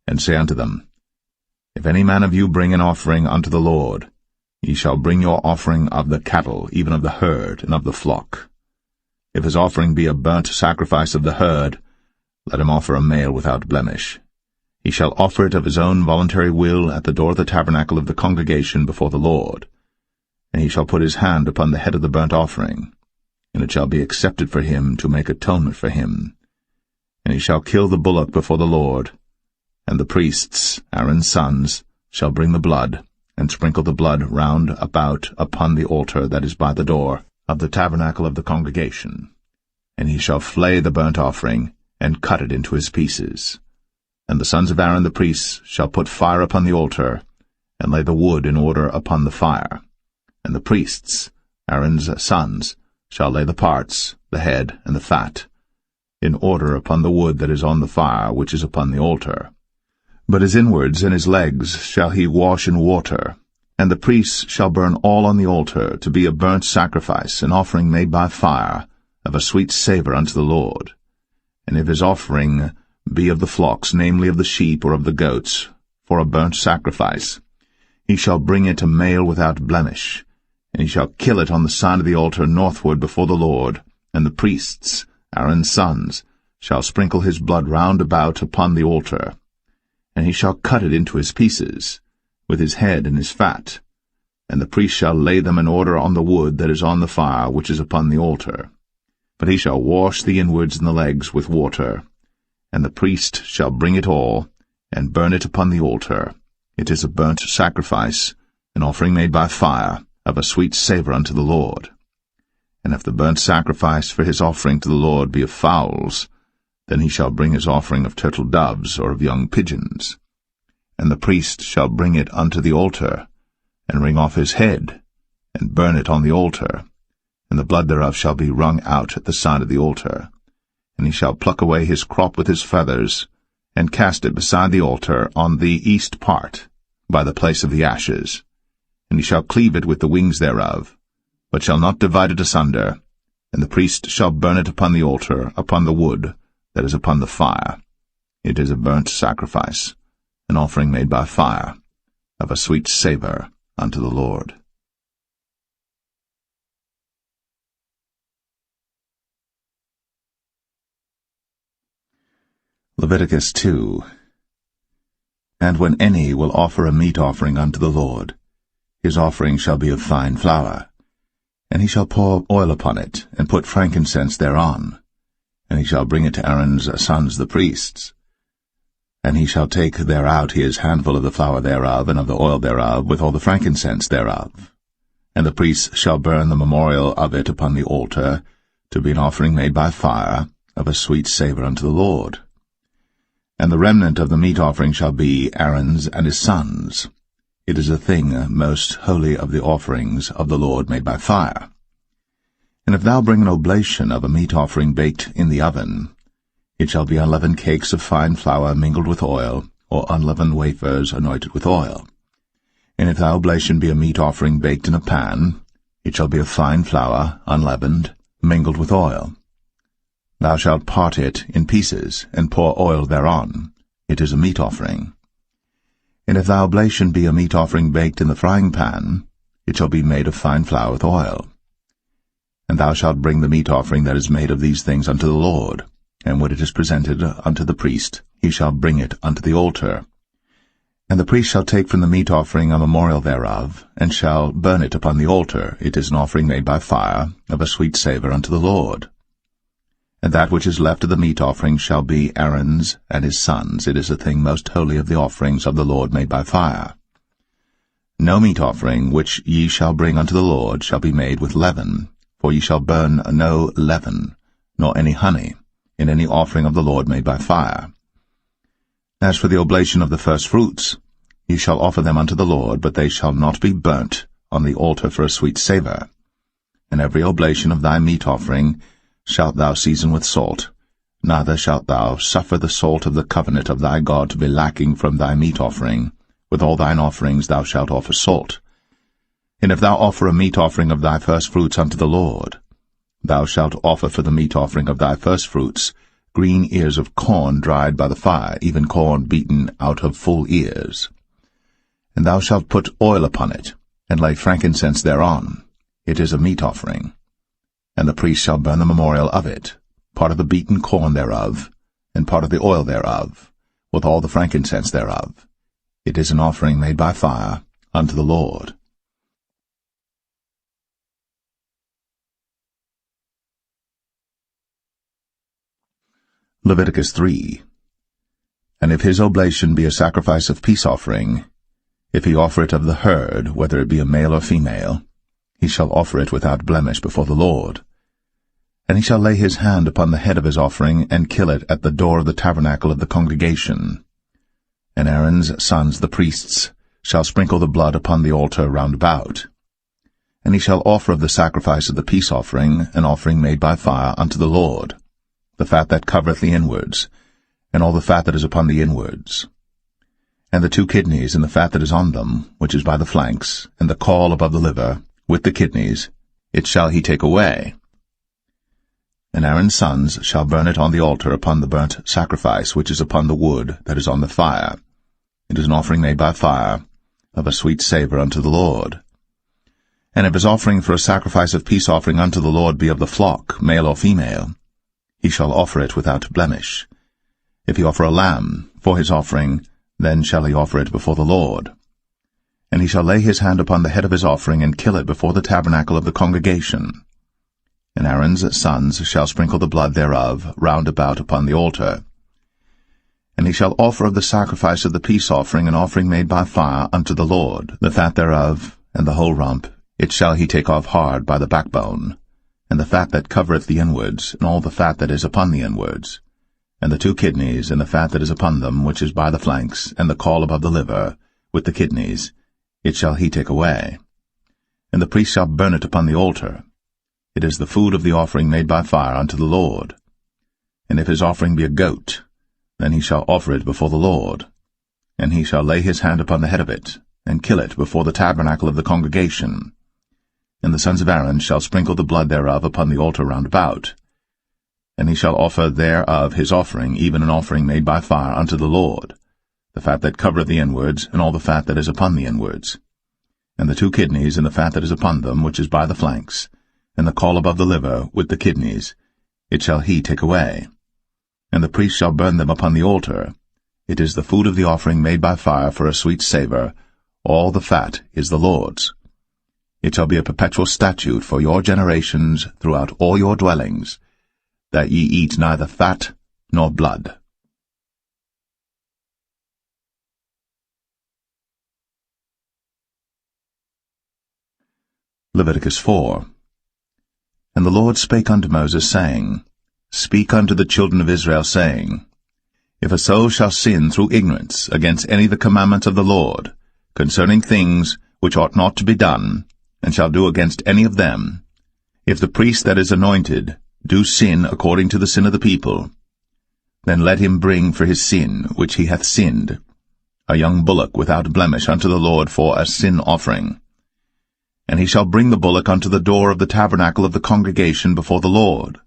[SPEAKER 3] and say unto them, If any man of you bring an offering unto the Lord, ye shall bring your offering of the cattle, even of the herd, and of the flock. If his offering be a burnt sacrifice of the herd, let him offer a male without blemish. He shall offer it of his own voluntary will at the door of the tabernacle of the congregation before the Lord. And he shall put his hand upon the head of the burnt offering, and it shall be accepted for him to make atonement for him. And he shall kill the bullock before the Lord, and the priests, Aaron's sons, shall bring the blood, and sprinkle the blood round about upon the altar that is by the door of the tabernacle of the congregation. And he shall flay the burnt offering, and cut it into his pieces. And the sons of Aaron the priests shall put fire upon the altar, and lay the wood in order upon the fire. And the priests, Aaron's sons, shall lay the parts, the head, and the fat, in order upon the wood that is on the fire which is upon the altar. But his inwards and his legs shall he wash in water, and the priests shall burn all on the altar to be a burnt sacrifice, an offering made by fire, of a sweet savour unto the Lord. And if his offering be of the flocks, namely of the sheep or of the goats, for a burnt sacrifice, he shall bring it a male without blemish, and he shall kill it on the side of the altar northward before the Lord, and the priests, Aaron's sons, shall sprinkle his blood round about upon the altar. And he shall cut it into his pieces, with his head and his fat, and the priest shall lay them in order on the wood that is on the fire which is upon the altar. But he shall wash the inwards and the legs with water, and the priest shall bring it all, and burn it upon the altar. It is a burnt sacrifice, an offering made by fire, of a sweet savour unto the Lord. And if the burnt sacrifice for his offering to the Lord be of fowls, then he shall bring his offering of turtle doves or of young pigeons. And the priest shall bring it unto the altar, and wring off his head, and burn it on the altar, and the blood thereof shall be wrung out at the side of the altar. And he shall pluck away his crop with his feathers, and cast it beside the altar on the east part, by the place of the ashes. And he shall cleave it with the wings thereof, but shall not divide it asunder. And the priest shall burn it upon the altar, upon the wood that is upon the fire. It is a burnt sacrifice, an offering made by fire, of a sweet savour unto the Lord. Leviticus 2. And when any will offer a meat offering unto the Lord, his offering shall be of fine flour, and he shall pour oil upon it, and put frankincense thereon, and he shall bring it to Aaron's sons the priests. And he shall take thereout his handful of the flour thereof, and of the oil thereof, with all the frankincense thereof. And the priest shall burn the memorial of it upon the altar, to be an offering made by fire, of a sweet savour unto the Lord. And the remnant of the meat offering shall be Aaron's and his sons. It is a thing most holy of the offerings of the Lord made by fire. And if thou bring an oblation of a meat offering baked in the oven, it shall be unleavened cakes of fine flour mingled with oil, or unleavened wafers anointed with oil. And if thy oblation be a meat offering baked in a pan, it shall be of fine flour, unleavened, mingled with oil. Thou shalt part it in pieces, and pour oil thereon. It is a meat offering. And if thy oblation be a meat offering baked in the frying pan, it shall be made of fine flour with oil. And thou shalt bring the meat offering that is made of these things unto the Lord, and when it is presented unto the priest, he shall bring it unto the altar. And the priest shall take from the meat offering a memorial thereof, and shall burn it upon the altar. It is an offering made by fire, of a sweet savour unto the Lord. And that which is left of the meat offering shall be Aaron's and his sons. It is a thing most holy of the offerings of the Lord made by fire. No meat offering which ye shall bring unto the Lord shall be made with leaven, for ye shall burn no leaven, nor any honey, in any offering of the Lord made by fire. As for the oblation of the firstfruits, ye shall offer them unto the Lord, but they shall not be burnt on the altar for a sweet savour. And every oblation of thy meat offering shalt thou season with salt, neither shalt thou suffer the salt of the covenant of thy God to be lacking from thy meat offering. With all thine offerings thou shalt offer salt. And if thou offer a meat offering of thy firstfruits unto the Lord, thou shalt offer for the meat offering of thy firstfruits green ears of corn dried by the fire, even corn beaten out of full ears. And thou shalt put oil upon it, and lay frankincense thereon. It is a meat offering. And the priest shall burn the memorial of it, part of the beaten corn thereof, and part of the oil thereof, with all the frankincense thereof. It is an offering made by fire unto the Lord. Leviticus 3. And if his oblation be a sacrifice of peace offering, if he offer it of the herd, whether it be a male or female, he shall offer it without blemish before the Lord. And he shall lay his hand upon the head of his offering, and kill it at the door of the tabernacle of the congregation. And Aaron's sons, the priests, shall sprinkle the blood upon the altar round about. And he shall offer of the sacrifice of the peace offering an offering made by fire unto the Lord, the fat that covereth the inwards, and all the fat that is upon the inwards, and the 2 kidneys, and the fat that is on them, which is by the flanks, and the caul above the liver, with the kidneys, it shall he take away. And Aaron's sons shall burn it on the altar upon the burnt sacrifice which is upon the wood that is on the fire. It is an offering made by fire, of a sweet savour unto the Lord. And if his offering for a sacrifice of peace offering unto the Lord be of the flock, male or female, he shall offer it without blemish. If he offer a lamb for his offering, then shall he offer it before the Lord. And he shall lay his hand upon the head of his offering, and kill it before the tabernacle of the congregation. And Aaron's sons shall sprinkle the blood thereof round about upon the altar. And he shall offer of the sacrifice of the peace offering an offering made by fire unto the Lord, the fat thereof, and the whole rump, it shall he take off hard by the backbone, and the fat that covereth the inwards, and all the fat that is upon the inwards, and the 2 kidneys, and the fat that is upon them, which is by the flanks, and the caul above the liver, with the kidneys, it shall he take away. And the priest shall burn it upon the altar. It is the food of the offering made by fire unto the Lord. And if his offering be a goat, then he shall offer it before the Lord. And he shall lay his hand upon the head of it, and kill it before the tabernacle of the congregation. And the sons of Aaron shall sprinkle the blood thereof upon the altar round about. And he shall offer thereof his offering, even an offering made by fire unto the Lord, the fat that covereth the inwards, and all the fat that is upon the inwards, and the 2 kidneys, and the fat that is upon them, which is by the flanks, and the caul above the liver, with the kidneys, it shall he take away. And the priest shall burn them upon the altar. It is the food of the offering made by fire for a sweet savour. All the fat is the Lord's. It shall be a perpetual statute for your generations throughout all your dwellings, that ye eat neither fat nor blood. Leviticus 4. And the Lord spake unto Moses, saying, Speak unto the children of Israel, saying, If a soul shall sin through ignorance against any of the commandments of the Lord, concerning things which ought not to be done, and shall do against any of them, if the priest that is anointed do sin according to the sin of the people, then let him bring for his sin which he hath sinned a young bullock without blemish unto the Lord for a sin offering. And he shall bring the bullock unto the door of the tabernacle of the congregation before the Lord,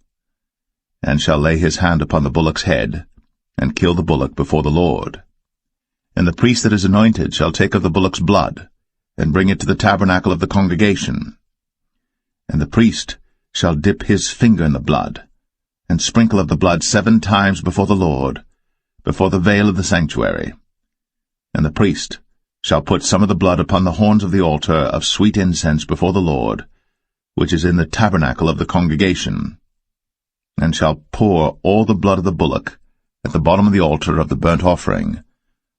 [SPEAKER 3] and shall lay his hand upon the bullock's head, and kill the bullock before the Lord. And the priest that is anointed shall take of the bullock's blood, and bring it to the tabernacle of the congregation. And the priest shall dip his finger in the blood, and sprinkle of the blood 7 times before the Lord, before the veil of the sanctuary. And the priest shall put some of the blood upon the horns of the altar of sweet incense before the Lord, which is in the tabernacle of the congregation, and shall pour all the blood of the bullock at the bottom of the altar of the burnt offering,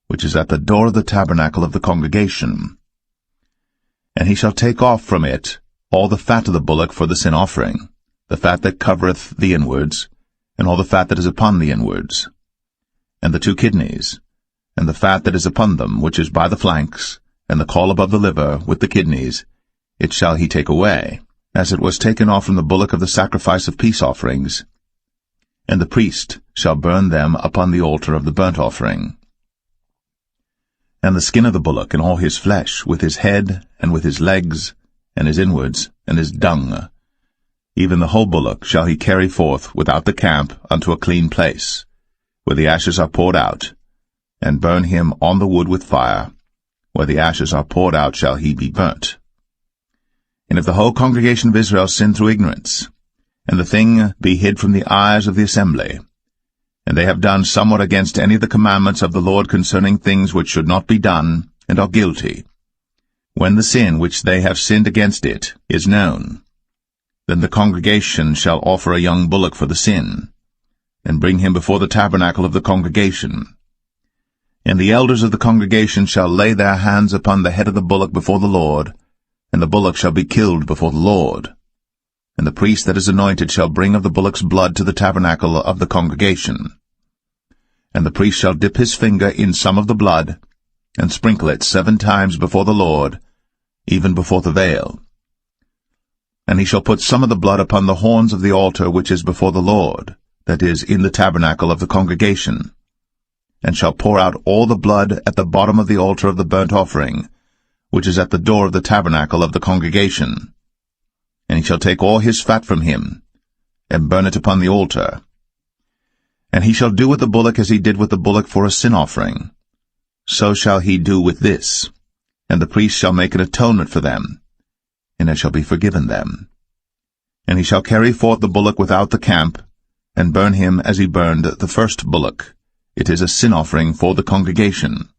[SPEAKER 3] which is at the door of the tabernacle of the congregation. And he shall take off from it all the fat of the bullock for the sin offering, the fat that covereth the inwards, and all the fat that is upon the inwards, and the 2 kidneys, and the fat that is upon them, which is by the flanks, and the caul above the liver, with the kidneys, it shall he take away, as it was taken off from the bullock of the sacrifice of peace offerings. And the priest shall burn them upon the altar of the burnt offering. And the skin of the bullock, and all his flesh, with his head, and with his legs, and his inwards, and his dung, even the whole bullock shall he carry forth without the camp unto a clean place, where the ashes are poured out, and burn him on the wood with fire. Where the ashes are poured out shall he be burnt. And if the whole congregation of Israel sin through ignorance, and the thing be hid from the eyes of the assembly, and they have done somewhat against any of the commandments of the Lord concerning things which should not be done, and are guilty, when the sin which they have sinned against it is known, then the congregation shall offer a young bullock for the sin, and bring him before the tabernacle of the congregation. And the elders of the congregation shall lay their hands upon the head of the bullock before the Lord, and the bullock shall be killed before the Lord. And the priest that is anointed shall bring of the bullock's blood to the tabernacle of the congregation. And the priest shall dip his finger in some of the blood, and sprinkle it 7 times before the Lord, even before the veil. And he shall put some of the blood upon the horns of the altar which is before the Lord, that is, in the tabernacle of the congregation, and shall pour out all the blood at the bottom of the altar of the burnt offering, which is at the door of the tabernacle of the congregation. And he shall take all his fat from him, and burn it upon the altar. And he shall do with the bullock as he did with the bullock for a sin offering. So shall he do with this, and the priest shall make an atonement for them, and it shall be forgiven them. And he shall carry forth the bullock without the camp, and burn him as he burned the first bullock. It is a sin offering for the congregation.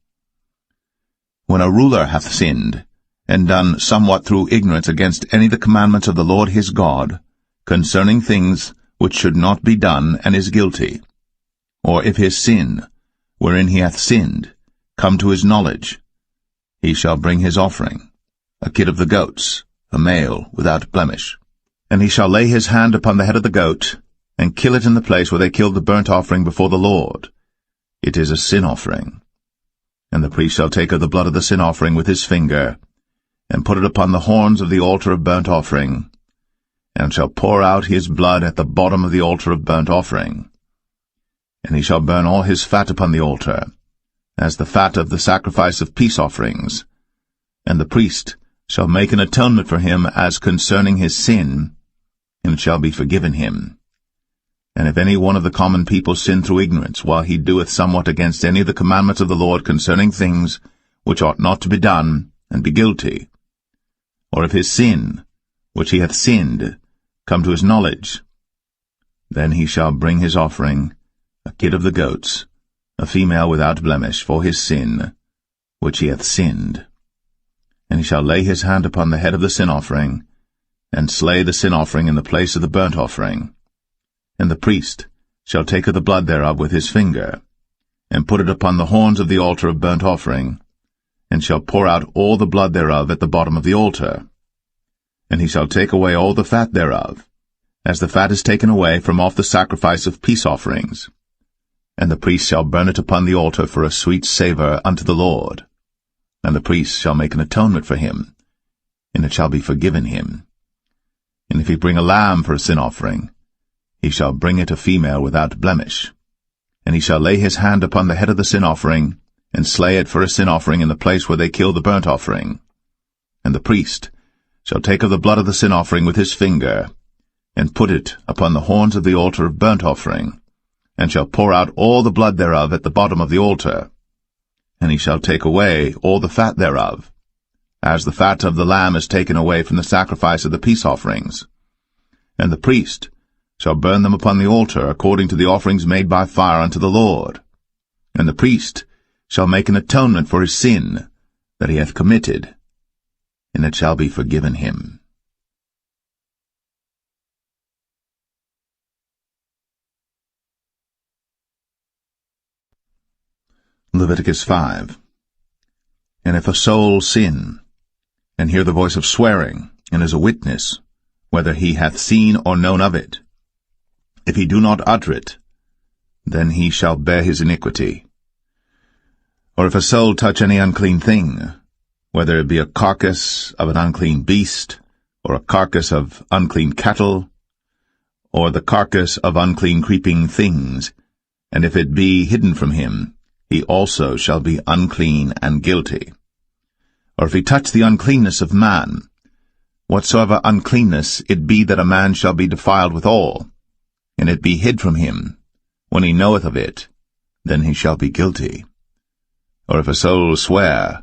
[SPEAKER 3] When a ruler hath sinned, and done somewhat through ignorance against any of the commandments of the Lord his God, concerning things which should not be done, and is guilty, or if his sin, wherein he hath sinned, come to his knowledge, he shall bring his offering, a kid of the goats, a male without blemish. And he shall lay his hand upon the head of the goat, and kill it in the place where they killed the burnt offering before the Lord. It is a sin offering. And the priest shall take of the blood of the sin offering with his finger, and put it upon the horns of the altar of burnt offering, and shall pour out his blood at the bottom of the altar of burnt offering. And he shall burn all his fat upon the altar, as the fat of the sacrifice of peace offerings. And the priest shall make an atonement for him as concerning his sin, and it shall be forgiven him. And if any one of the common people sin through ignorance, while he doeth somewhat against any of the commandments of the Lord concerning things which ought not to be done, and be guilty, or if his sin, which he hath sinned, come to his knowledge, then he shall bring his offering, a kid of the goats, a female without blemish, for his sin, which he hath sinned. And he shall lay his hand upon the head of the sin offering, and slay the sin offering in the place of the burnt offering. And the priest shall take of the blood thereof with his finger, and put it upon the horns of the altar of burnt offering, and shall pour out all the blood thereof at the bottom of the altar. And he shall take away all the fat thereof, as the fat is taken away from off the sacrifice of peace offerings. And the priest shall burn it upon the altar for a sweet savour unto the Lord. And the priest shall make an atonement for him, and it shall be forgiven him. And if he bring a lamb for a sin offering, he shall bring it a female without blemish. And he shall lay his hand upon the head of the sin offering, and slay it for a sin offering in the place where they kill the burnt offering. And the priest shall take of the blood of the sin offering with his finger, and put it upon the horns of the altar of burnt offering, and shall pour out all the blood thereof at the bottom of the altar. And he shall take away all the fat thereof, as the fat of the lamb is taken away from the sacrifice of the peace offerings. And the priest shall burn them upon the altar according to the offerings made by fire unto the Lord. And the priest shall make an atonement for his sin that he hath committed, and it shall be forgiven him. Leviticus 5. And if a soul sin, and hear the voice of swearing, and is a witness, whether he hath seen or known of it, if he do not utter it, then he shall bear his iniquity. Or if a soul touch any unclean thing, whether it be a carcass of an unclean beast, or a carcass of unclean cattle, or the carcass of unclean creeping things, and if it be hidden from him, he also shall be unclean and guilty. Or if he touch the uncleanness of man, whatsoever uncleanness it be that a man shall be defiled withal, and it be hid from him, when he knoweth of it, then he shall be guilty. Or if a soul swear,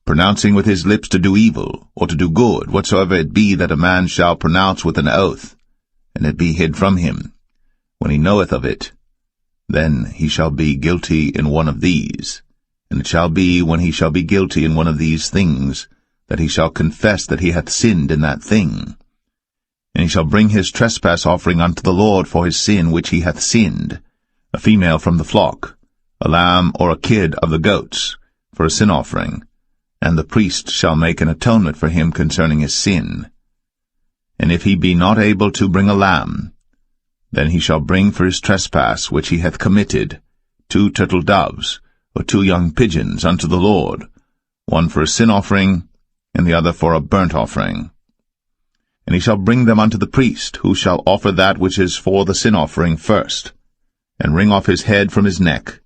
[SPEAKER 3] pronouncing with his lips to do evil, or to do good, whatsoever it be that a man shall pronounce with an oath, and it be hid from him, when he knoweth of it, then he shall be guilty in one of these. And it shall be, when he shall be guilty in one of these things, that he shall confess that he hath sinned in that thing. And he shall bring his trespass offering unto the Lord for his sin which he hath sinned, a female from the flock, a lamb or a kid of the goats, for a sin offering, and the priest shall make an atonement for him concerning his sin. And if he be not able to bring a lamb, then he shall bring for his trespass which he hath committed 2 turtle doves, or 2 young pigeons unto the Lord, one for a sin offering, and the other for a burnt offering. And he shall bring them unto the priest, who shall offer that which is for the sin offering first, and wring off his head from his neck,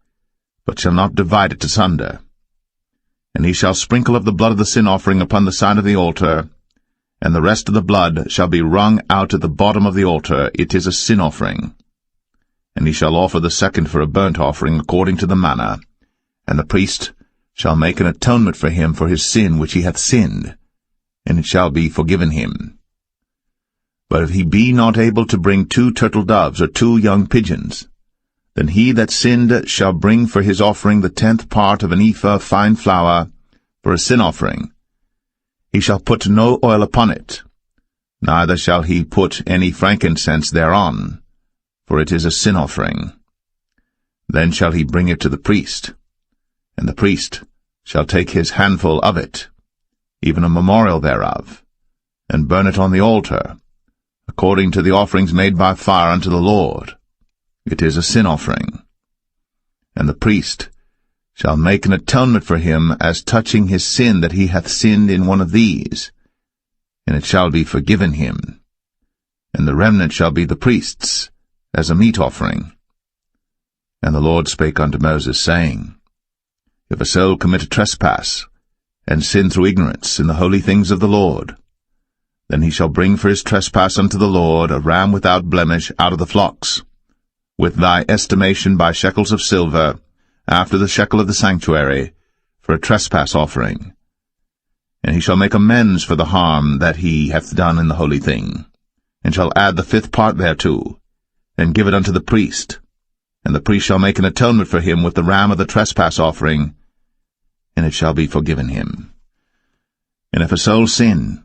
[SPEAKER 3] but shall not divide it asunder. And he shall sprinkle of the blood of the sin offering upon the side of the altar, and the rest of the blood shall be wrung out at the bottom of the altar. It is a sin offering. And he shall offer the second for a burnt offering according to the manner, and the priest shall make an atonement for him for his sin which he hath sinned, and it shall be forgiven him. But if he be not able to bring 2 turtle doves or 2 young pigeons, then he that sinned shall bring for his offering the 10th part of an ephah of fine flour for a sin offering. He shall put no oil upon it, neither shall he put any frankincense thereon, for it is a sin offering. Then shall he bring it to the priest, and the priest shall take his handful of it, even a memorial thereof, and burn it on the altar, according to the offerings made by fire unto the Lord. It is a sin offering. And the priest shall make an atonement for him as touching his sin that he hath sinned in one of these, and it shall be forgiven him. And the remnant shall be the priest's, as a meat offering. And the Lord spake unto Moses, saying, If a soul commit a trespass, and sin through ignorance in the holy things of the Lord, then he shall bring for his trespass unto the Lord a ram without blemish out of the flocks, with thy estimation by shekels of silver, after the shekel of the sanctuary, for a trespass offering. And he shall make amends for the harm that he hath done in the holy thing, and shall add the 5th part thereto, and give it unto the priest. And the priest shall make an atonement for him with the ram of the trespass offering, and it shall be forgiven him. And if a soul sin,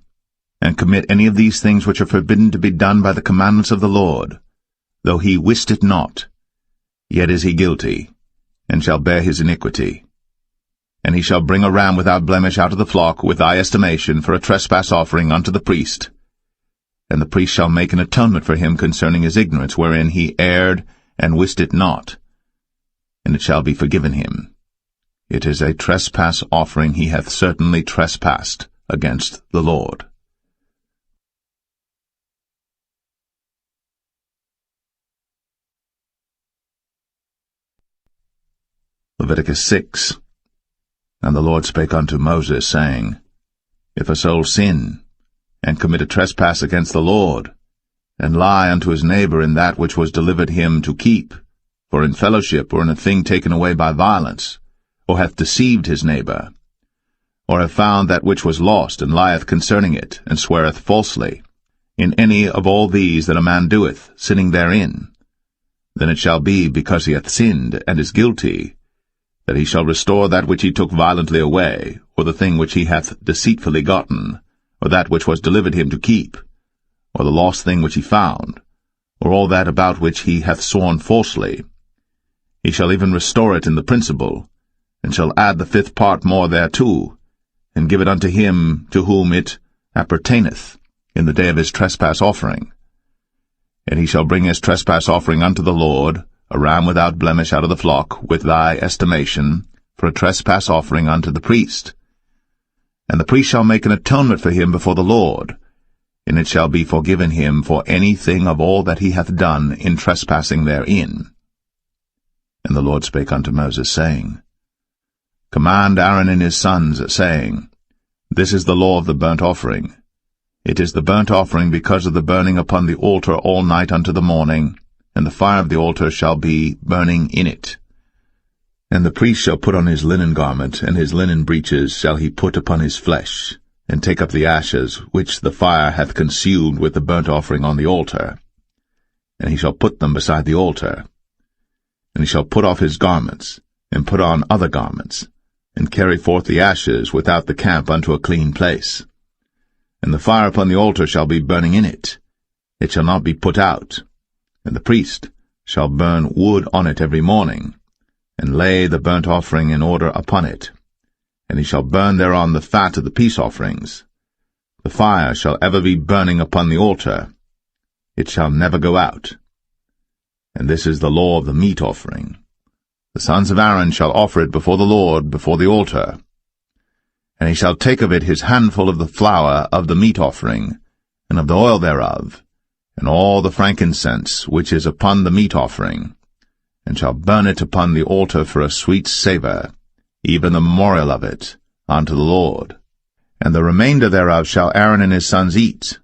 [SPEAKER 3] and commit any of these things which are forbidden to be done by the commandments of the Lord, though he wist it not, yet is he guilty, and shall bear his iniquity. And he shall bring a ram without blemish out of the flock with thy estimation for a trespass offering unto the priest, and the priest shall make an atonement for him concerning his ignorance, wherein he erred and wist it not, and it shall be forgiven him. It is a trespass offering. He hath certainly trespassed against the Lord. Leviticus 6. And the Lord spake unto Moses, saying, If a soul sin, and commit a trespass against the Lord, and lie unto his neighbor in that which was delivered him to keep, for in fellowship or in a thing taken away by violence, or hath deceived his neighbor, or have found that which was lost, and lieth concerning it, and sweareth falsely, in any of all these that a man doeth, sinning therein, then it shall be, because he hath sinned, and is guilty, that he shall restore that which he took violently away, or the thing which he hath deceitfully gotten, or that which was delivered him to keep, or the lost thing which he found, or all that about which he hath sworn falsely. He shall even restore it in the principal, and shall add the 5th part more thereto, and give it unto him to whom it appertaineth in the day of his trespass offering. And he shall bring his trespass offering unto the Lord, a ram without blemish out of the flock, with thy estimation, for a trespass offering unto the priest. And the priest shall make an atonement for him before the Lord, and it shall be forgiven him for anything of all that he hath done in trespassing therein. And the Lord spake unto Moses, saying, Command Aaron and his sons, saying, This is the law of the burnt offering. It is the burnt offering because of the burning upon the altar all night unto the morning, and the fire of the altar shall be burning in it. And the priest shall put on his linen garment, and his linen breeches shall he put upon his flesh, and take up the ashes which the fire hath consumed with the burnt offering on the altar. And he shall put them beside the altar. And he shall put off his garments, and put on other garments, and carry forth the ashes without the camp unto a clean place. And the fire upon the altar shall be burning in it. It shall not be put out. And the priest shall burn wood on it every morning, and lay the burnt offering in order upon it. And he shall burn thereon the fat of the peace offerings. The fire shall ever be burning upon the altar. It shall never go out. And this is the law of the meat offering. The sons of Aaron shall offer it before the Lord, before the altar. And he shall take of it his handful of the flour of the meat offering, and of the oil thereof, and all the frankincense which is upon the meat offering, and shall burn it upon the altar for a sweet savour, even the memorial of it, unto the Lord. And the remainder thereof shall Aaron and his sons eat.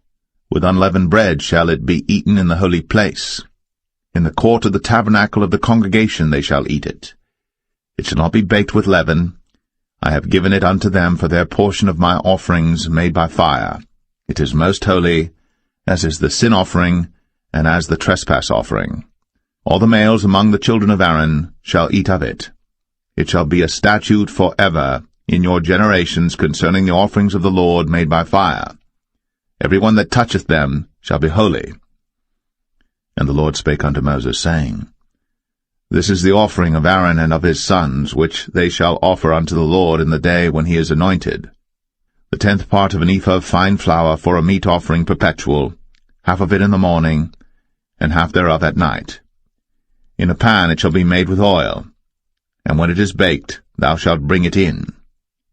[SPEAKER 3] With unleavened bread shall it be eaten in the holy place. In the court of the tabernacle of the congregation they shall eat it. It shall not be baked with leaven. I have given it unto them for their portion of my offerings made by fire. It is most holy, as is the sin offering, and as the trespass offering. All the males among the children of Aaron shall eat of it. It shall be a statute for ever in your generations concerning the offerings of the Lord made by fire. Every one that toucheth them shall be holy. And the Lord spake unto Moses, saying, This is the offering of Aaron and of his sons, which they shall offer unto the Lord in the day when he is anointed. The 10th part of an ephah of fine flour for a meat offering perpetual, half of it in the morning, and half thereof at night. In a pan it shall be made with oil, and when it is baked, thou shalt bring it in.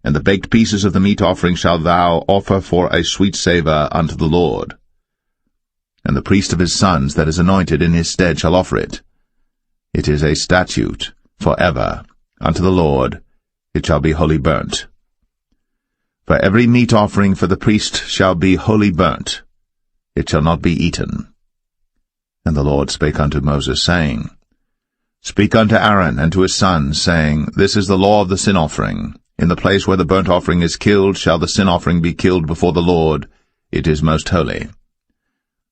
[SPEAKER 3] And the baked pieces of the meat offering shalt thou offer for a sweet savour unto the Lord. And the priest of his sons that is anointed in his stead shall offer it. It is a statute for ever unto the Lord. It shall be wholly burnt. For every meat offering for the priest shall be wholly burnt. It shall not be eaten. And the Lord spake unto Moses, saying, Speak unto Aaron and to his sons, saying, This is the law of the sin offering. In the place where the burnt offering is killed shall the sin offering be killed before the Lord. It is most holy.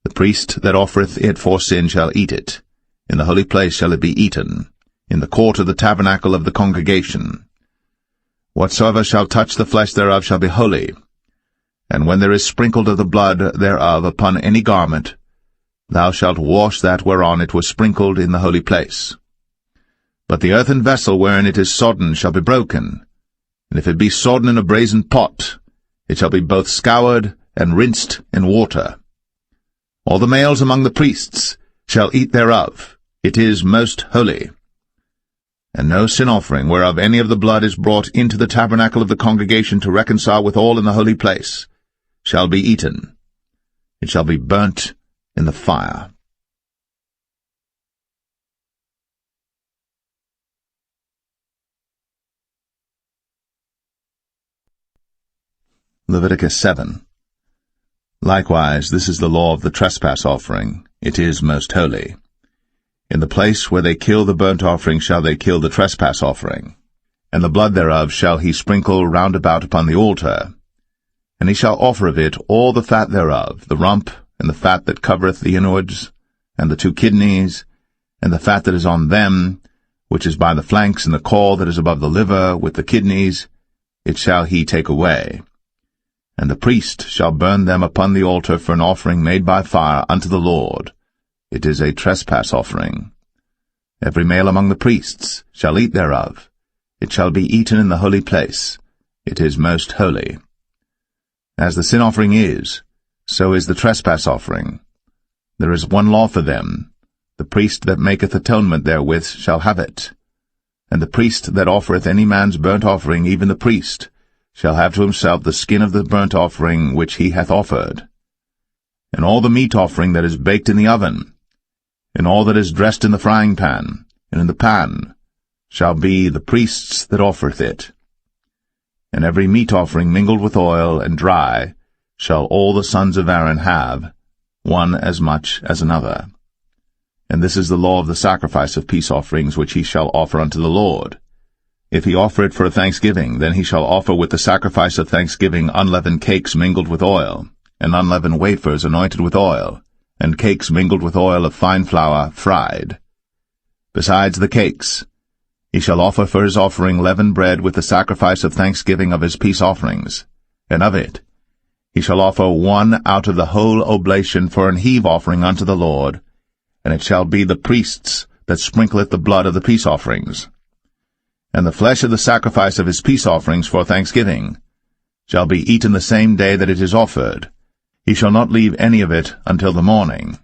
[SPEAKER 3] The priest that offereth it for sin shall eat it. In the holy place shall it be eaten, in the court of the tabernacle of the congregation. Whatsoever shall touch the flesh thereof shall be holy. And when there is sprinkled of the blood thereof upon any garment, thou shalt wash that whereon it was sprinkled in the holy place. But the earthen vessel wherein it is sodden shall be broken, and if it be sodden in a brazen pot, it shall be both scoured and rinsed in water. All the males among the priests shall eat thereof. It is most holy. And no sin offering whereof any of the blood is brought into the tabernacle of the congregation to reconcile with all in the holy place shall be eaten. It shall be burnt in the fire. Leviticus 7. Likewise, this is the law of the trespass offering. It is most holy. In the place where they kill the burnt offering shall they kill the trespass offering, and the blood thereof shall he sprinkle round about upon the altar. And he shall offer of it all the fat thereof, the rump, and the fat that covereth the inwards, and the 2 kidneys, and the fat that is on them, which is by the flanks, and the caul that is above the liver, with the kidneys, it shall he take away. And the priest shall burn them upon the altar for an offering made by fire unto the Lord. It is a trespass offering. Every male among the priests shall eat thereof. It shall be eaten in the holy place. It is most holy. As the sin offering is, so is the trespass offering. There is one law for them. The priest that maketh atonement therewith shall have it. And the priest that offereth any man's burnt offering, even the priest, shall have to himself the skin of the burnt offering which he hath offered. And all the meat offering that is baked in the oven, and all that is dressed in the frying pan, and in the pan, shall be the priest's that offereth it. And every meat offering mingled with oil and dry shall all the sons of Aaron have, one as much as another. And this is the law of the sacrifice of peace offerings which he shall offer unto the Lord. If he offer it for a thanksgiving, then he shall offer with the sacrifice of thanksgiving unleavened cakes mingled with oil, and unleavened wafers anointed with oil, and cakes mingled with oil of fine flour fried. Besides the cakes, he shall offer for his offering leavened bread with the sacrifice of thanksgiving of his peace offerings, and of it he shall offer one out of the whole oblation for an heave offering unto the Lord, and it shall be the priest's that sprinkleth the blood of the peace offerings. And the flesh of the sacrifice of his peace offerings for thanksgiving shall be eaten the same day that it is offered. He shall not leave any of it until the morning.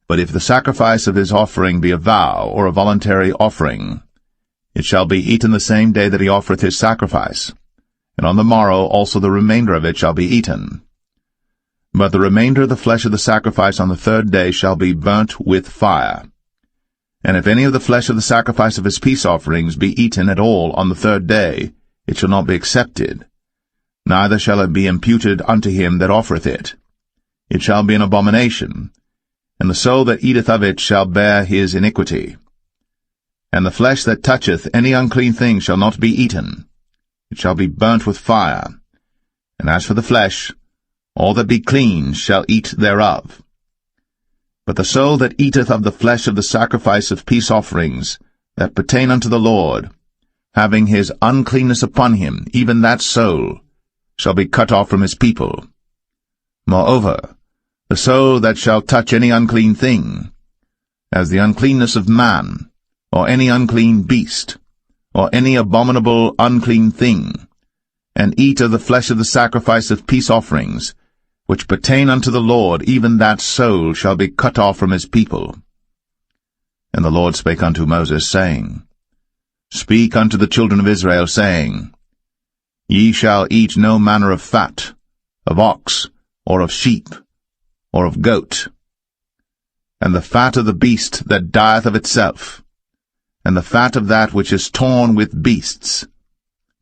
[SPEAKER 3] But if the sacrifice of his offering be a vow or a voluntary offering, it shall be eaten the same day that he offereth his sacrifice, and on the morrow also the remainder of it shall be eaten. But the remainder of the flesh of the sacrifice on the 3rd day shall be burnt with fire. And if any of the flesh of the sacrifice of his peace offerings be eaten at all on the 3rd day, it shall not be accepted, neither shall it be imputed unto him that offereth it. It shall be an abomination, and the soul that eateth of it shall bear his iniquity. And the flesh that toucheth any unclean thing shall not be eaten. It shall be burnt with fire. And as for the flesh, all that be clean shall eat thereof. But the soul that eateth of the flesh of the sacrifice of peace offerings that pertain unto the Lord, having his uncleanness upon him, even that soul, shall be cut off from his people. Moreover, the soul that shall touch any unclean thing, as the uncleanness of man, or any unclean beast, or any abominable unclean thing, and eat of the flesh of the sacrifice of peace offerings, which pertain unto the Lord, even that soul shall be cut off from his people. And the Lord spake unto Moses, saying, Speak unto the children of Israel, saying, Ye shall eat no manner of fat, of ox, or of sheep, or of goat, and the fat of the beast that dieth of itself, and the fat of that which is torn with beasts,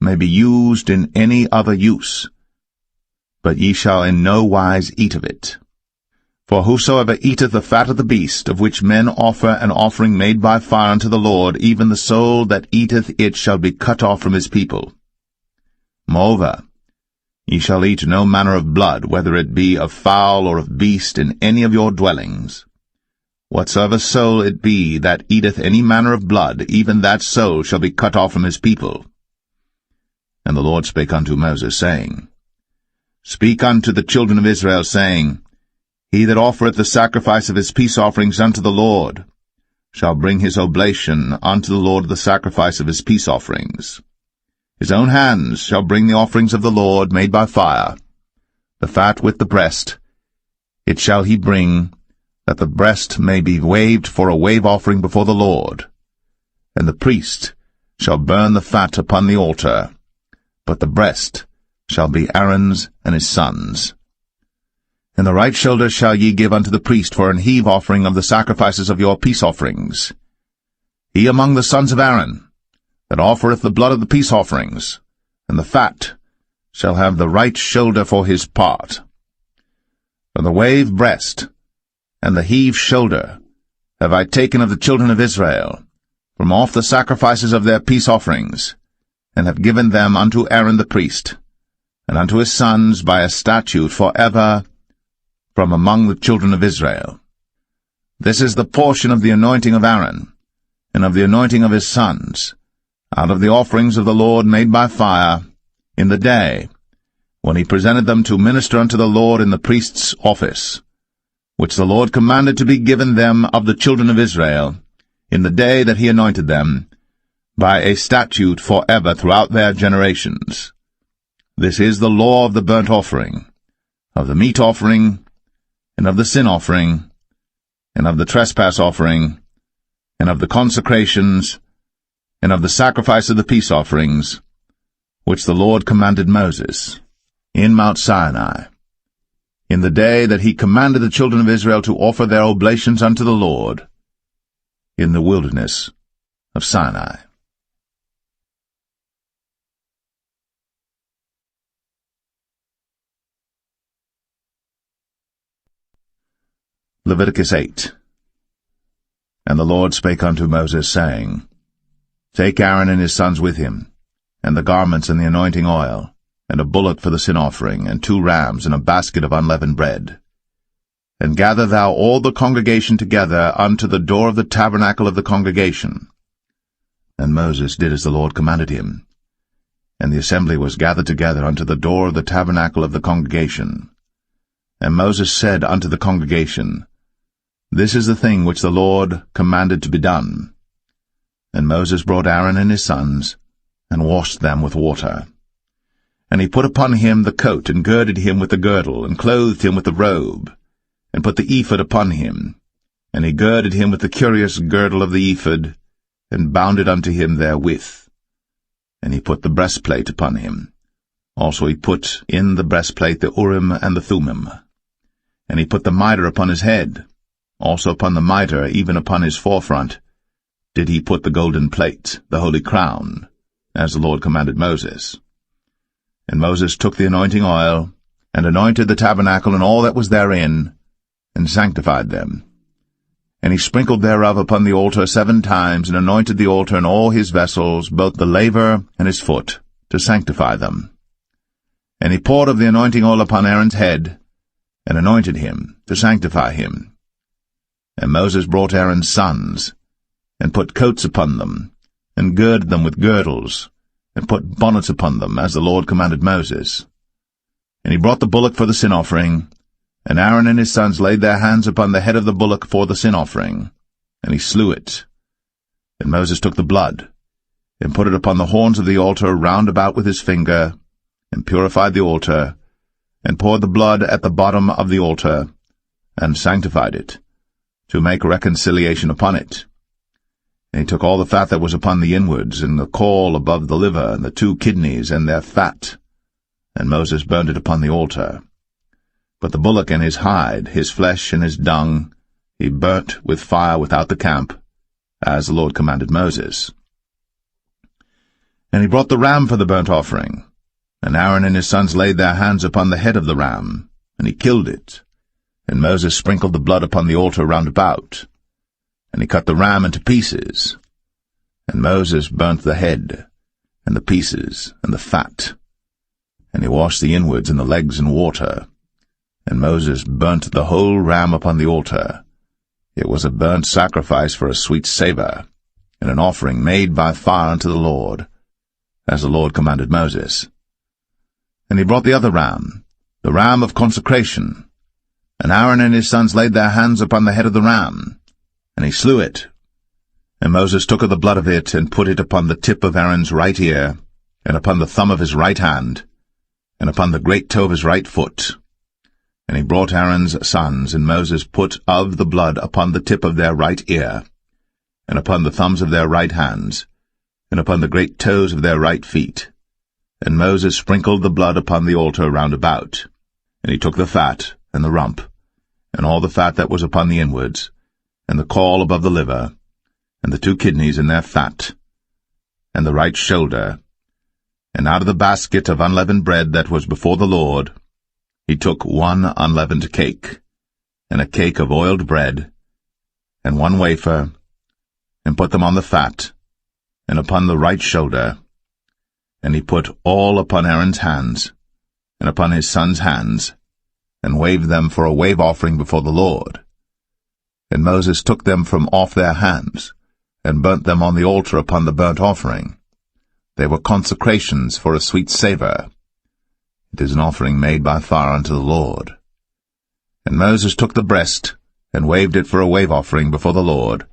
[SPEAKER 3] may be used in any other use, but ye shall in no wise eat of it. For whosoever eateth the fat of the beast, of which men offer an offering made by fire unto the Lord, even the soul that eateth it shall be cut off from his people. Moreover, ye shall eat no manner of blood, whether it be of fowl or of beast, in any of your dwellings. Whatsoever soul it be that eateth any manner of blood, even that soul shall be cut off from his people. And the Lord spake unto Moses, saying, Speak unto the children of Israel, saying, He that offereth the sacrifice of his peace offerings unto the Lord shall bring his oblation unto the Lord the sacrifice of his peace offerings. His own hands shall bring the offerings of the Lord made by fire, the fat with the breast. it shall he bring, that the breast may be waved for a wave offering before the Lord. And the priest shall burn the fat upon the altar, but the breast shall be Aaron's and his sons'. And the right shoulder shall ye give unto the priest for an heave offering of the sacrifices of your peace offerings. He among the sons of Aaron, that offereth the blood of the peace offerings, and the fat, shall have the right shoulder for his part. For the wave breast, and the heave shoulder, have I taken of the children of Israel, from off the sacrifices of their peace offerings, and have given them unto Aaron the priest, and unto his sons by a statute for ever, from among the children of Israel. This is the portion of the anointing of Aaron, and of the anointing of his sons, out of the offerings of the Lord made by fire, in the day, when he presented them to minister unto the Lord in the priest's office, which the Lord commanded to be given them of the children of Israel, in the day that he anointed them, by a statute for ever throughout their generations. This is the law of the burnt offering, of the meat offering, and of the sin offering, and of the trespass offering, and of the consecrations, and of the sacrifice of the peace offerings, which the Lord commanded Moses, in Mount Sinai, in the day that he commanded the children of Israel to offer their oblations unto the Lord, in the wilderness of Sinai. Leviticus 8. And the Lord spake unto Moses, saying, Take Aaron and his sons with him, and the garments and the anointing oil, and a bullock for the sin offering, and 2 rams, and a basket of unleavened bread. And gather thou all the congregation together unto the door of the tabernacle of the congregation. And Moses did as the Lord commanded him. And the assembly was gathered together unto the door of the tabernacle of the congregation. And Moses said unto the congregation, This is the thing which the Lord commanded to be done. And Moses brought Aaron and his sons, and washed them with water. And he put upon him the coat, and girded him with the girdle, and clothed him with the robe, and put the ephod upon him. And he girded him with the curious girdle of the ephod, and bound it unto him therewith. And he put the breastplate upon him. Also he put in the breastplate the Urim and the Thummim. And he put the mitre upon his head. Also upon the mitre, even upon his forefront, did he put the golden plate, the holy crown, as the Lord commanded Moses. And Moses took the anointing oil, and anointed the tabernacle and all that was therein, and sanctified them. And he sprinkled thereof upon the altar 7 times, and anointed the altar and all his vessels, both the laver and his foot, to sanctify them. And he poured of the anointing oil upon Aaron's head, and anointed him, to sanctify him. And Moses brought Aaron's sons, and put coats upon them, and girded them with girdles, and put bonnets upon them, as the Lord commanded Moses. And he brought the bullock for the sin offering, and Aaron and his sons laid their hands upon the head of the bullock for the sin offering, and he slew it. And Moses took the blood, and put it upon the horns of the altar round about with his finger, and purified the altar, and poured the blood at the bottom of the altar, and sanctified it, to make reconciliation upon it. And he took all the fat that was upon the inwards, and the caul above the liver, and the 2 kidneys, and their fat, and Moses burned it upon the altar. But the bullock and his hide, his flesh and his dung, he burnt with fire without the camp, as the Lord commanded Moses. And he brought the ram for the burnt offering, and Aaron and his sons laid their hands upon the head of the ram, and he killed it. And Moses sprinkled the blood upon the altar round about. And he cut the ram into pieces. And Moses burnt the head, and the pieces, and the fat. And he washed the inwards and the legs in water. And Moses burnt the whole ram upon the altar. It was a burnt sacrifice for a sweet savour, and an offering made by fire unto the Lord, as the Lord commanded Moses. And he brought the other ram, the ram of consecration. And Aaron and his sons laid their hands upon the head of the ram, and he slew it. And Moses took of the blood of it, and put it upon the tip of Aaron's right ear, and upon the thumb of his right hand, and upon the great toe of his right foot. And he brought Aaron's sons, and Moses put of the blood upon the tip of their right ear, and upon the thumbs of their right hands, and upon the great toes of their right feet. And Moses sprinkled the blood upon the altar round about. And he took the fat, and the rump, and all the fat that was upon the inwards, and the caul above the liver, and the 2 kidneys in their fat, and the right shoulder. And out of the basket of unleavened bread that was before the Lord, he took 1 unleavened cake, and a cake of oiled bread, and 1 wafer, and put them on the fat, and upon the right shoulder. And he put all upon Aaron's hands, and upon his sons' hands, and waved them for a wave offering before the Lord. And Moses took them from off their hands, and burnt them on the altar upon the burnt offering. They were consecrations for a sweet savour. It is an offering made by fire unto the Lord. And Moses took the breast, and waved it for a wave offering before the Lord.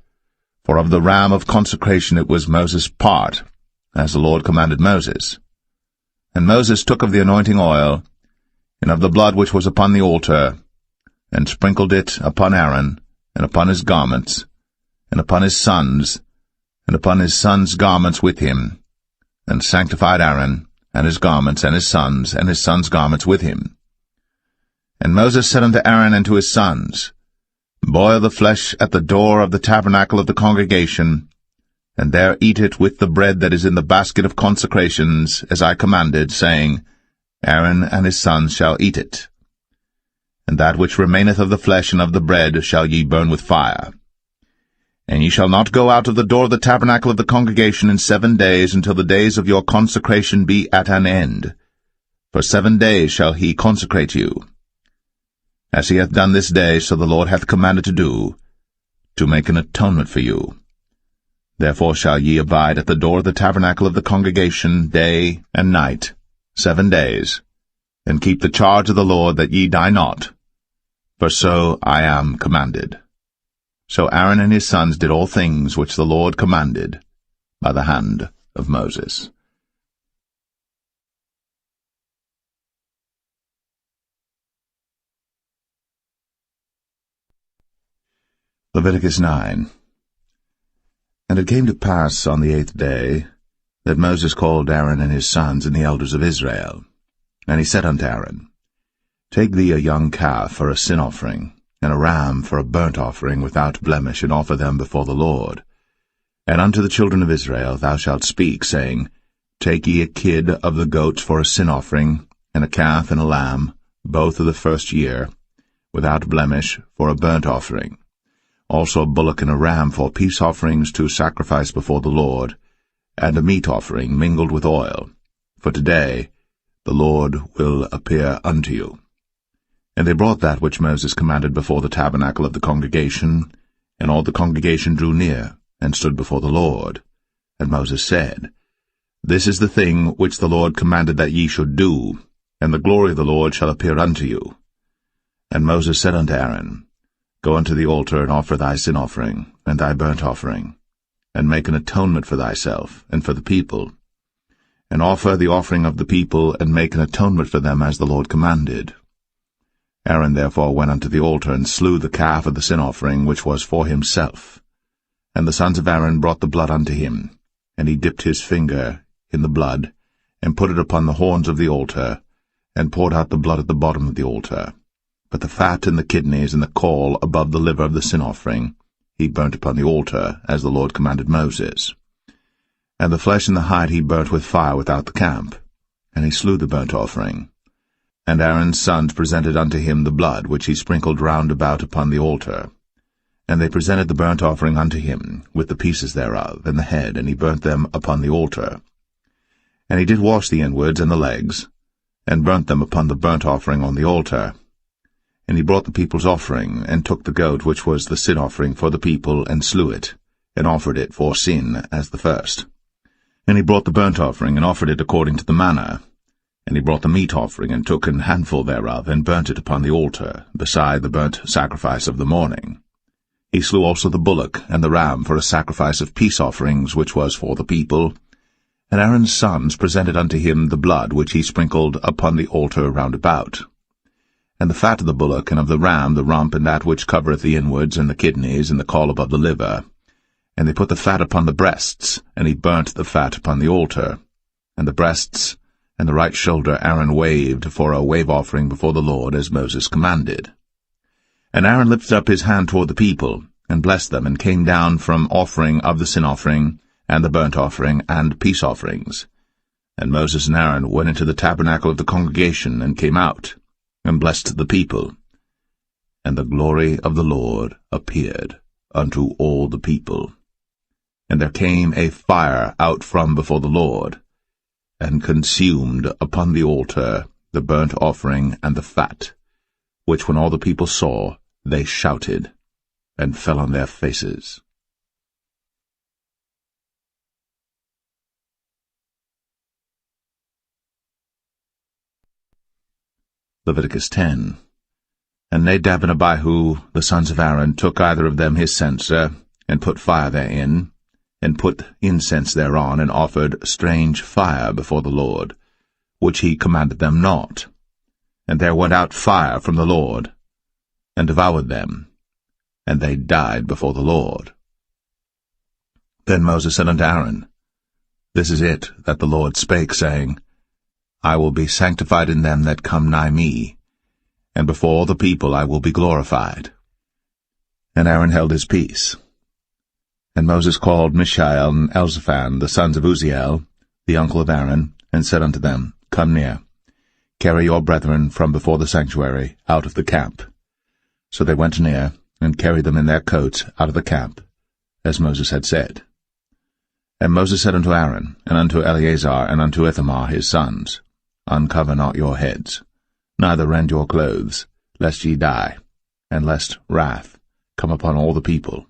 [SPEAKER 3] For of the ram of consecration it was Moses' part, as the Lord commanded Moses. And Moses took of the anointing oil, and of the blood which was upon the altar, and sprinkled it upon Aaron, and upon his garments, and upon his sons, and upon his sons' garments with him, and sanctified Aaron, and his garments, and his sons' garments with him. And Moses said unto Aaron and to his sons, Boil the flesh at the door of the tabernacle of the congregation, and there eat it with the bread that is in the basket of consecrations, as I commanded, saying, Aaron and his sons shall eat it. And that which remaineth of the flesh and of the bread shall ye burn with fire. And ye shall not go out of the door of the tabernacle of the congregation in 7 days, until the days of your consecration be at an end. For 7 days shall he consecrate you. As he hath done this day, so the Lord hath commanded to do, to make an atonement for you. Therefore shall ye abide at the door of the tabernacle of the congregation day and night, 7 days, and keep the charge of the Lord, that ye die not, for so I am commanded. So Aaron and his sons did all things which the Lord commanded by the hand of Moses. Leviticus 9. And it came to pass on the 8th day, that Moses called Aaron and his sons and the elders of Israel. And he said unto Aaron, Take thee a young calf for a sin offering, and a ram for a burnt offering without blemish, and offer them before the Lord. And unto the children of Israel thou shalt speak, saying, Take ye a kid of the goats for a sin offering, and a calf and a lamb, both of the first year, without blemish, for a burnt offering. Also a bullock and a ram for peace offerings to sacrifice before the Lord, and a meat offering mingled with oil. For today the Lord will appear unto you. And they brought that which Moses commanded before the tabernacle of the congregation, and all the congregation drew near, and stood before the Lord. And Moses said, This is the thing which the Lord commanded that ye should do, and the glory of the Lord shall appear unto you. And Moses said unto Aaron, Go unto the altar, and offer thy sin offering, and thy burnt offering, and make an atonement for thyself, and for the people. And offer the offering of the people, and make an atonement for them, as the Lord commanded. Aaron therefore went unto the altar, and slew the calf of the sin offering, which was for himself. And the sons of Aaron brought the blood unto him, and he dipped his finger in the blood, and put it upon the horns of the altar, and poured out the blood at the bottom of the altar. But the fat and the kidneys and the caul above the liver of the sin offering he burnt upon the altar, as the Lord commanded Moses. And the flesh and the hide he burnt with fire without the camp. And he slew the burnt offering. And Aaron's sons presented unto him the blood, which he sprinkled round about upon the altar. And they presented the burnt offering unto him, with the pieces thereof, and the head, and he burnt them upon the altar. And he did wash the inwards and the legs, and burnt them upon the burnt offering on the altar. And he brought the people's offering, and took the goat which was the sin offering for the people, and slew it, and offered it for sin as the first. And he brought the burnt offering, and offered it according to the manner. And he brought the meat offering, and took an handful thereof, and burnt it upon the altar, beside the burnt sacrifice of the morning. He slew also the bullock and the ram for a sacrifice of peace offerings, which was for the people. And Aaron's sons presented unto him the blood which he sprinkled upon the altar round about. And the fat of the bullock, and of the ram, the rump, and that which covereth the inwards, and the kidneys, and the caul above the liver. And they put the fat upon the breasts, and he burnt the fat upon the altar. And the breasts and the right shoulder Aaron waved for a wave offering before the Lord, as Moses commanded. And Aaron lifted up his hand toward the people, and blessed them, and came down from offering of the sin offering, and the burnt offering, and peace offerings. And Moses and Aaron went into the tabernacle of the congregation, and came out, and blessed the people. And the glory of the Lord appeared unto all the people. And there came a fire out from before the Lord, and consumed upon the altar the burnt offering and the fat, which when all the people saw, they shouted, and fell on their faces. Leviticus 10. And Nadab and Abihu, the sons of Aaron, took either of them his censer, and put fire therein, and put incense thereon, and offered strange fire before the Lord, which he commanded them not. And there went out fire from the Lord, and devoured them, and they died before the Lord. Then Moses said unto Aaron, This is it that the Lord spake, saying, I will be sanctified in them that come nigh me, and before all the people I will be glorified. And Aaron held his peace. And Moses called Mishael and Elzaphan, the sons of Uzziel, the uncle of Aaron, and said unto them, Come near, carry your brethren from before the sanctuary out of the camp. So they went near, and carried them in their coats out of the camp, as Moses had said. And Moses said unto Aaron, and unto Eleazar, and unto Ithamar his sons, Uncover not your heads, neither rend your clothes, lest ye die, and lest wrath come upon all the people.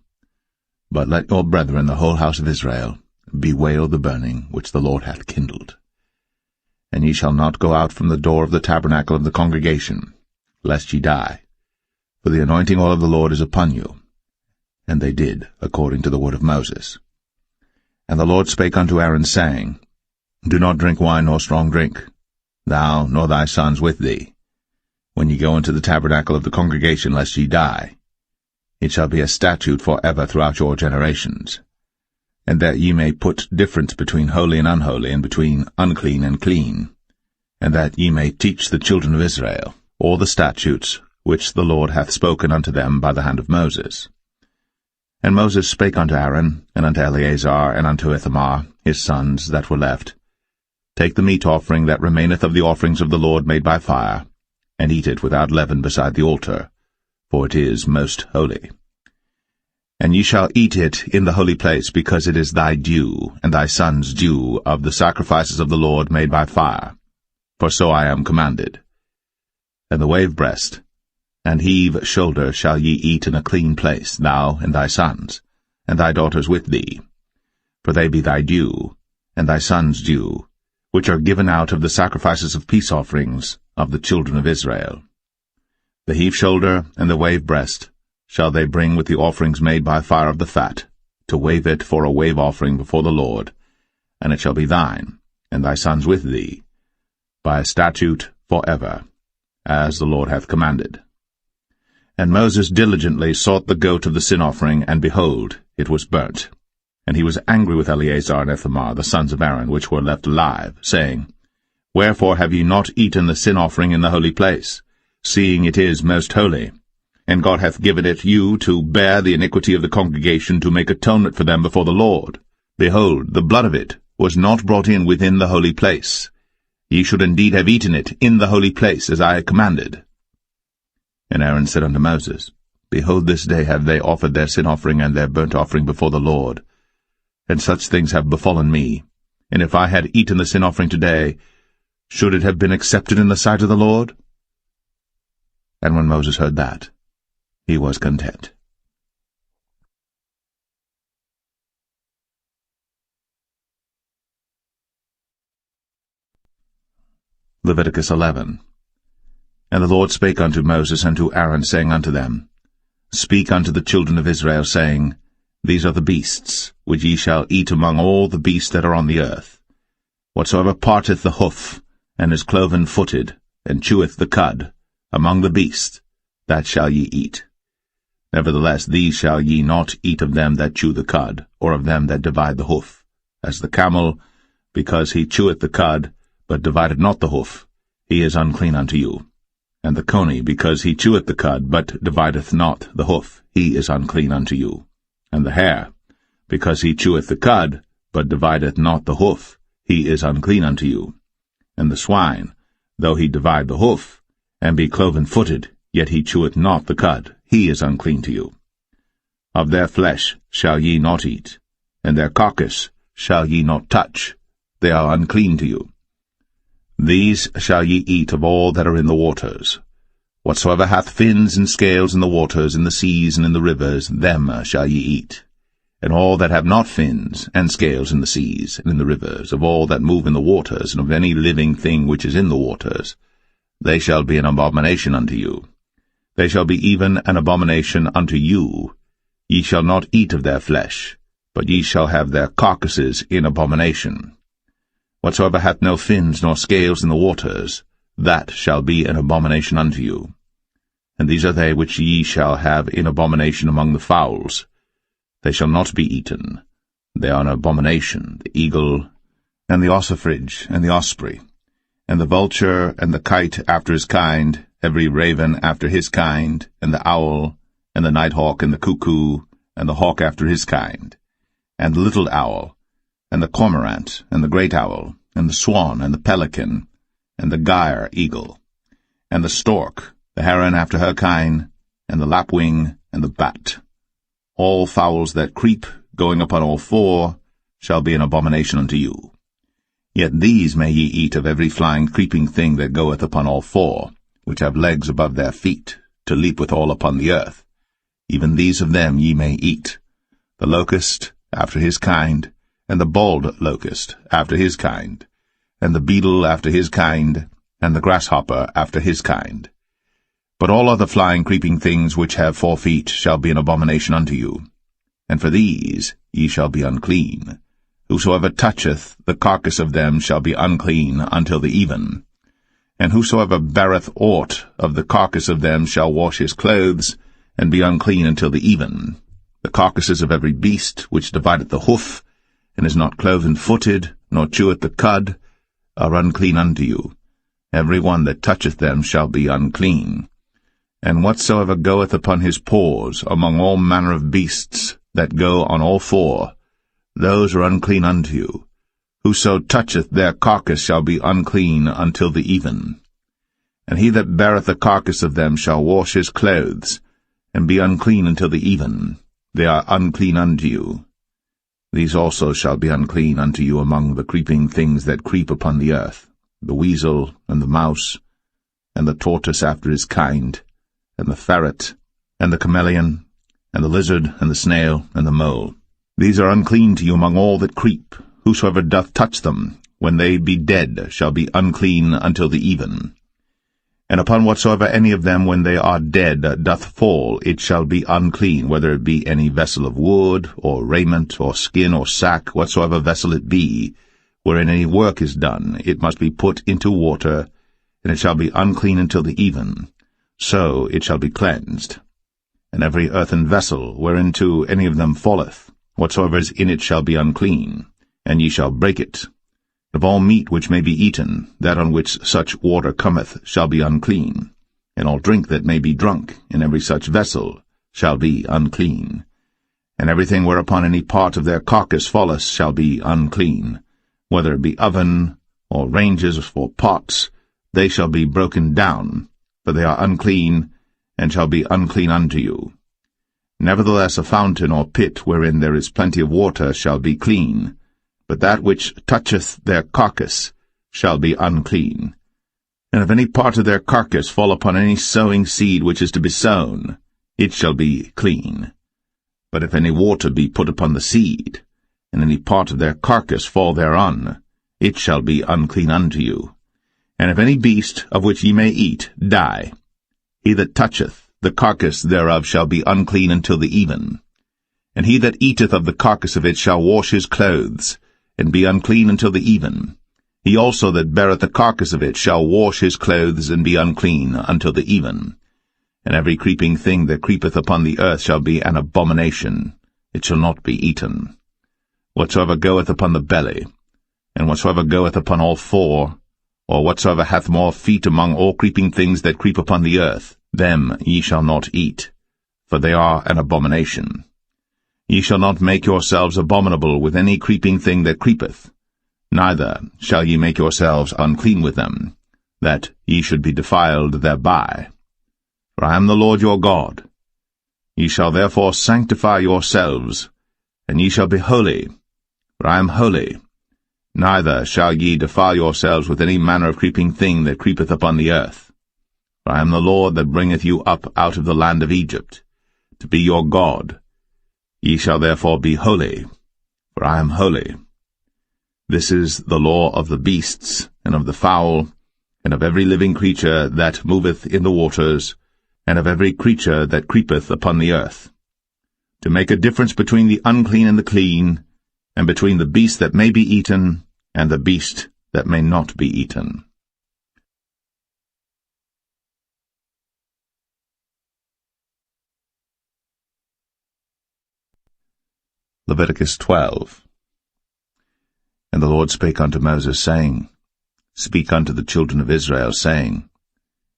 [SPEAKER 3] But let your brethren, the whole house of Israel, bewail the burning which the Lord hath kindled. And ye shall not go out from the door of the tabernacle of the congregation, lest ye die, for the anointing oil of the Lord is upon you. And they did according to the word of Moses. And the Lord spake unto Aaron, saying, Do not drink wine nor strong drink, thou nor thy sons with thee, when ye go into the tabernacle of the congregation, lest ye die. It shall be a statute for ever throughout your generations. And that ye may put difference between holy and unholy, and between unclean and clean, and that ye may teach the children of Israel all the statutes which the Lord hath spoken unto them by the hand of Moses. And Moses spake unto Aaron, and unto Eleazar, and unto Ithamar, his sons that were left, Take the meat offering that remaineth of the offerings of the Lord made by fire, and eat it without leaven beside the altar, for it is most holy. And ye shall eat it in the holy place, because it is thy due, and thy son's due, of the sacrifices of the Lord made by fire, for so I am commanded. And the wave breast and heave shoulder shall ye eat in a clean place, thou and thy sons, and thy daughters with thee, for they be thy due, and thy son's due, which are given out of the sacrifices of peace offerings of the children of Israel. The heave shoulder and the wave breast shall they bring with the offerings made by fire of the fat, to wave it for a wave offering before the Lord, and it shall be thine, and thy sons with thee, by a statute for ever, as the Lord hath commanded. And Moses diligently sought the goat of the sin offering, and behold, it was burnt. And he was angry with Eleazar and Ithamar, the sons of Aaron, which were left alive, saying, Wherefore have ye not eaten the sin offering in the holy place, seeing it is most holy? And God hath given it you to bear the iniquity of the congregation, to make atonement for them before the Lord. Behold, the blood of it was not brought in within the holy place. Ye should indeed have eaten it in the holy place, as I commanded. And Aaron said unto Moses, Behold, this day have they offered their sin offering and their burnt offering before the Lord. And such things have befallen me. And if I had eaten the sin offering today, should it have been accepted in the sight of the Lord? And when Moses heard that, he was content. Leviticus 11. And the Lord spake unto Moses and to Aaron, saying unto them, Speak unto the children of Israel, saying, These are the beasts, which ye shall eat among all the beasts that are on the earth. Whatsoever parteth the hoof, and is cloven-footed, and cheweth the cud, among the beasts, that shall ye eat. Nevertheless these shall ye not eat of them that chew the cud, or of them that divide the hoof. As the camel, because he cheweth the cud, but divideth not the hoof, he is unclean unto you. And the coney, because he cheweth the cud, but divideth not the hoof, he is unclean unto you. And the hare, because he cheweth the cud, but divideth not the hoof, he is unclean unto you. And the swine, though he divide the hoof, and be cloven-footed, yet he cheweth not the cud, he is unclean to you. Of their flesh shall ye not eat, and their carcass shall ye not touch, they are unclean to you. These shall ye eat of all that are in the waters. Whatsoever hath fins and scales in the waters, in the seas, and in the rivers, them shall ye eat. And all that have not fins and scales in the seas, and in the rivers, of all that move in the waters, and of any living thing which is in the waters, they shall be an abomination unto you. They shall be even an abomination unto you. Ye shall not eat of their flesh, but ye shall have their carcasses in abomination. Whatsoever hath no fins nor scales in the waters, that shall be an abomination unto you. And these are they which ye shall have in abomination among the fowls. They shall not be eaten. They are an abomination, the eagle, and the ossifrage, and the osprey, and the vulture, and the kite after his kind, every raven after his kind, and the owl, and the nighthawk, and the cuckoo, and the hawk after his kind, and the little owl, and the cormorant, and the great owl, and the swan, and the pelican, and the gyre eagle, and the stork, the heron after her kind, and the lapwing, and the bat. All fowls that creep, going upon all four, shall be an abomination unto you. Yet these may ye eat of every flying creeping thing that goeth upon all four, which have legs above their feet, to leap withal upon the earth. Even these of them ye may eat, the locust after his kind, and the bald locust after his kind, and the beetle after his kind, and the grasshopper after his kind. But all other flying creeping things which have 4 feet shall be an abomination unto you. And for these ye shall be unclean. Whosoever toucheth the carcass of them shall be unclean until the even. And whosoever beareth aught of the carcass of them shall wash his clothes, and be unclean until the even. The carcasses of every beast which divideth the hoof, and is not cloven-footed, nor cheweth the cud, are unclean unto you. Every one that toucheth them shall be unclean. And whatsoever goeth upon his paws among all manner of beasts that go on all four, those are unclean unto you. Whoso toucheth their carcass shall be unclean until the even. And he that beareth the carcass of them shall wash his clothes, and be unclean until the even. They are unclean unto you. These also shall be unclean unto you among the creeping things that creep upon the earth, the weasel, and the mouse, and the tortoise after his kind, and the ferret, and the chameleon, and the lizard, and the snail, and the mole. These are unclean to you among all that creep. Whosoever doth touch them, when they be dead, shall be unclean until the even. And upon whatsoever any of them, when they are dead, doth fall, it shall be unclean, whether it be any vessel of wood, or raiment, or skin, or sack, whatsoever vessel it be, wherein any work is done, it must be put into water, and it shall be unclean until the even. So it shall be cleansed. And every earthen vessel, whereinto any of them falleth, whatsoever is in it shall be unclean, and ye shall break it. Of all meat which may be eaten, that on which such water cometh shall be unclean, and all drink that may be drunk in every such vessel shall be unclean. And everything whereupon any part of their carcass falleth shall be unclean, whether it be oven, or ranges, or pots, they shall be broken down, for they are unclean, and shall be unclean unto you. Nevertheless a fountain or pit wherein there is plenty of water shall be clean, but that which toucheth their carcass shall be unclean. And if any part of their carcass fall upon any sowing seed which is to be sown, it shall be clean. But if any water be put upon the seed, and any part of their carcass fall thereon, it shall be unclean unto you. And if any beast of which ye may eat die, he that toucheth the carcass thereof shall be unclean until the even. And he that eateth of the carcass of it shall wash his clothes, and be unclean until the even. He also that beareth the carcass of it shall wash his clothes, and be unclean until the even. And every creeping thing that creepeth upon the earth shall be an abomination. It shall not be eaten. Whatsoever goeth upon the belly, and whatsoever goeth upon all four, or whatsoever hath more feet among all creeping things that creep upon the earth, them ye shall not eat, for they are an abomination. Ye shall not make yourselves abominable with any creeping thing that creepeth, neither shall ye make yourselves unclean with them, that ye should be defiled thereby. For I am the Lord your God. Ye shall therefore sanctify yourselves, and ye shall be holy, for I am holy. Neither shall ye defile yourselves with any manner of creeping thing that creepeth upon the earth. For I am the Lord that bringeth you up out of the land of Egypt, to be your God. Ye shall therefore be holy, for I am holy. This is the law of the beasts, and of the fowl, and of every living creature that moveth in the waters, and of every creature that creepeth upon the earth, to make a difference between the unclean and the clean, and between the beast that may be eaten, and the beast that may not be eaten. Leviticus 12. And the Lord spake unto Moses, saying, Speak unto the children of Israel, saying,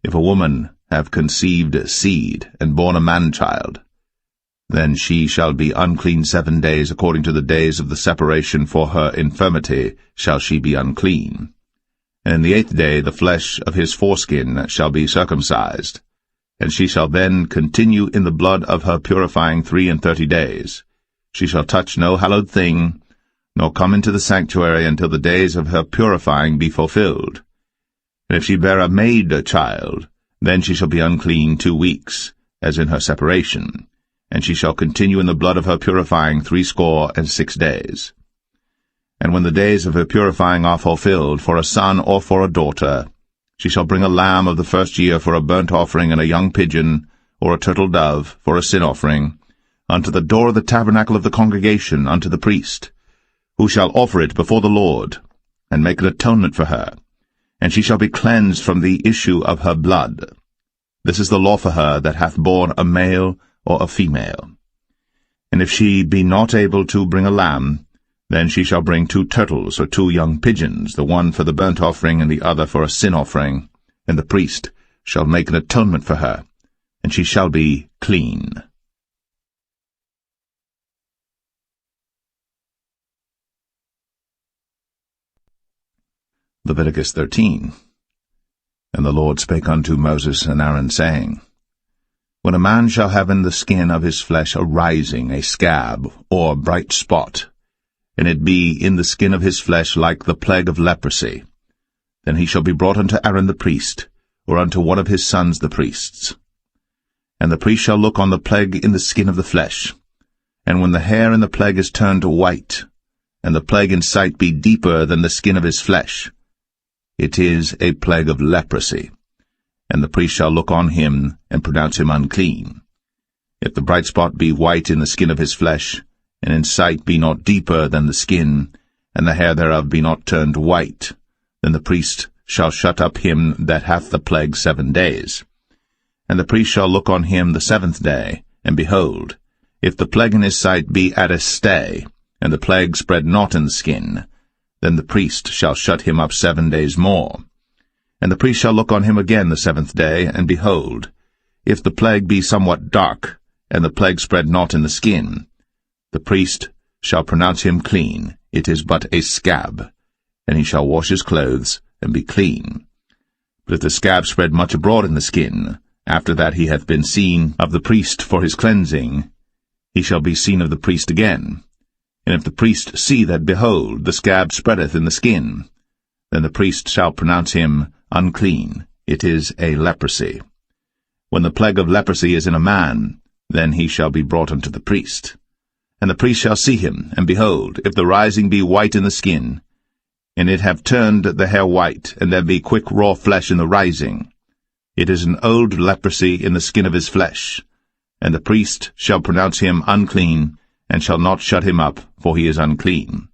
[SPEAKER 3] If a woman have conceived seed, and born a man-child, then she shall be unclean 7 days, according to the days of the separation for her infirmity shall she be unclean. And in the 8th day the flesh of his foreskin shall be circumcised, and she shall then continue in the blood of her purifying 33 days. She shall touch no hallowed thing, nor come into the sanctuary until the days of her purifying be fulfilled. And if she bear a maid-child, then she shall be unclean 2 weeks, as in her separation, and she shall continue in the blood of her purifying 66 days. And when the days of her purifying are fulfilled, for a son or for a daughter, she shall bring a lamb of the first year for a burnt offering, and a young pigeon, or a turtle dove, for a sin offering, unto the door of the tabernacle of the congregation, unto the priest, who shall offer it before the Lord, and make an atonement for her, and she shall be cleansed from the issue of her blood. This is the law for her that hath borne a male or a female. And if she be not able to bring a lamb, then she shall bring 2 turtles or 2 young pigeons, the one for the burnt offering and the other for a sin offering, and the priest shall make an atonement for her, and she shall be clean. Leviticus 13. And the Lord spake unto Moses and Aaron, saying, When a man shall have in the skin of his flesh a rising, a scab, or bright spot, and it be in the skin of his flesh like the plague of leprosy, then he shall be brought unto Aaron the priest, or unto one of his sons the priests. And the priest shall look on the plague in the skin of the flesh, and when the hair in the plague is turned white, and the plague in sight be deeper than the skin of his flesh, it is a plague of leprosy, and the priest shall look on him, and pronounce him unclean. If the bright spot be white in the skin of his flesh, and in sight be not deeper than the skin, and the hair thereof be not turned white, then the priest shall shut up him that hath the plague 7 days. And the priest shall look on him the 7th day, and behold, if the plague in his sight be at a stay, and the plague spread not in the skin, then the priest shall shut him up 7 days more. And the priest shall look on him again the 7th day, and behold, if the plague be somewhat dark, and the plague spread not in the skin, the priest shall pronounce him clean. It is but a scab, and he shall wash his clothes, and be clean. But if the scab spread much abroad in the skin, after that he hath been seen of the priest for his cleansing, he shall be seen of the priest again. And if the priest see that, behold, the scab spreadeth in the skin, then the priest shall pronounce him unclean. It is a leprosy. When the plague of leprosy is in a man, then he shall be brought unto the priest. And the priest shall see him, and behold, if the rising be white in the skin, and it have turned the hair white, and there be quick raw flesh in the rising, it is an old leprosy in the skin of his flesh, and the priest shall pronounce him unclean, and shall not shut him up, for he is unclean.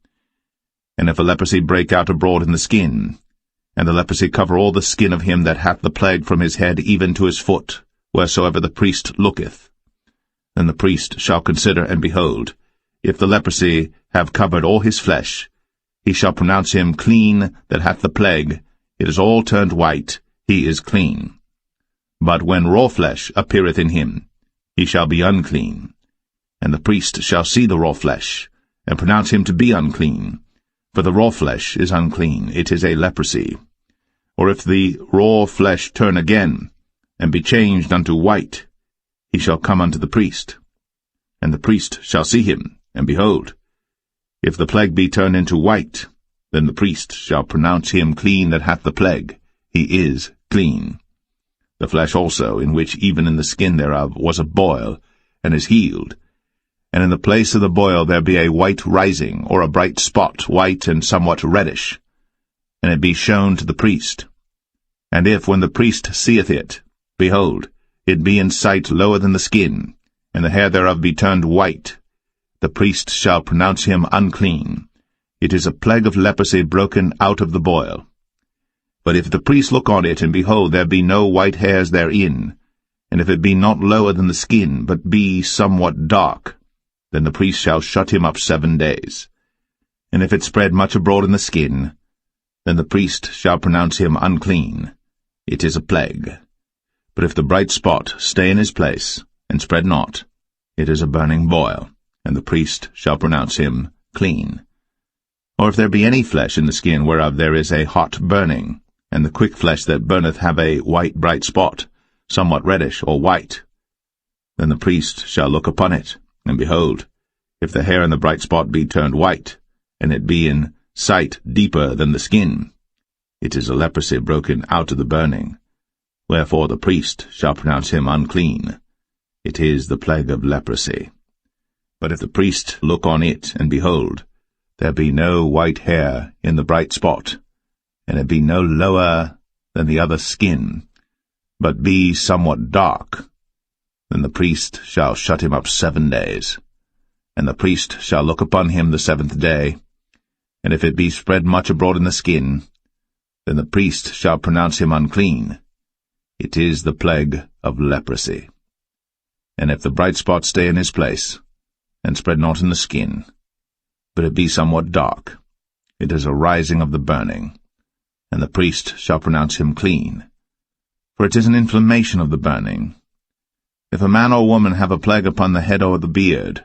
[SPEAKER 3] And if a leprosy break out abroad in the skin, and the leprosy cover all the skin of him that hath the plague from his head even to his foot, wheresoever the priest looketh, then the priest shall consider, and behold, if the leprosy have covered all his flesh, he shall pronounce him clean that hath the plague. It is all turned white, he is clean. But when raw flesh appeareth in him, he shall be unclean. And the priest shall see the raw flesh, and pronounce him to be unclean. For the raw flesh is unclean, it is a leprosy. Or if the raw flesh turn again, and be changed unto white, he shall come unto the priest. And the priest shall see him, and behold, if the plague be turned into white, then the priest shall pronounce him clean that hath the plague. He is clean. The flesh also, in which even in the skin thereof was a boil, and is healed, and in the place of the boil there be a white rising, or a bright spot, white and somewhat reddish, and it be shown to the priest. And if, when the priest seeth it, behold, it be in sight lower than the skin, and the hair thereof be turned white, the priest shall pronounce him unclean. It is a plague of leprosy broken out of the boil. But if the priest look on it, and behold, there be no white hairs therein, and if it be not lower than the skin, but be somewhat dark, then the priest shall shut him up 7 days. And if it spread much abroad in the skin, then the priest shall pronounce him unclean. It is a plague. But if the bright spot stay in his place, and spread not, it is a burning boil, and the priest shall pronounce him clean. Or if there be any flesh in the skin whereof there is a hot burning, and the quick flesh that burneth have a white bright spot, somewhat reddish or white, then the priest shall look upon it, and behold, if the hair in the bright spot be turned white, and it be in sight deeper than the skin, it is a leprosy broken out of the burning. Wherefore the priest shall pronounce him unclean. It is the plague of leprosy. But if the priest look on it, and behold, there be no white hair in the bright spot, and it be no lower than the other skin, but be somewhat dark, then the priest shall shut him up 7 days. And the priest shall look upon him the 7th day, and if it be spread much abroad in the skin, then the priest shall pronounce him unclean. It is the plague of leprosy. And if the bright spot stay in his place, and spread not in the skin, but it be somewhat dark, it is a rising of the burning, and the priest shall pronounce him clean. For it is an inflammation of the burning. If a man or woman have a plague upon the head or the beard,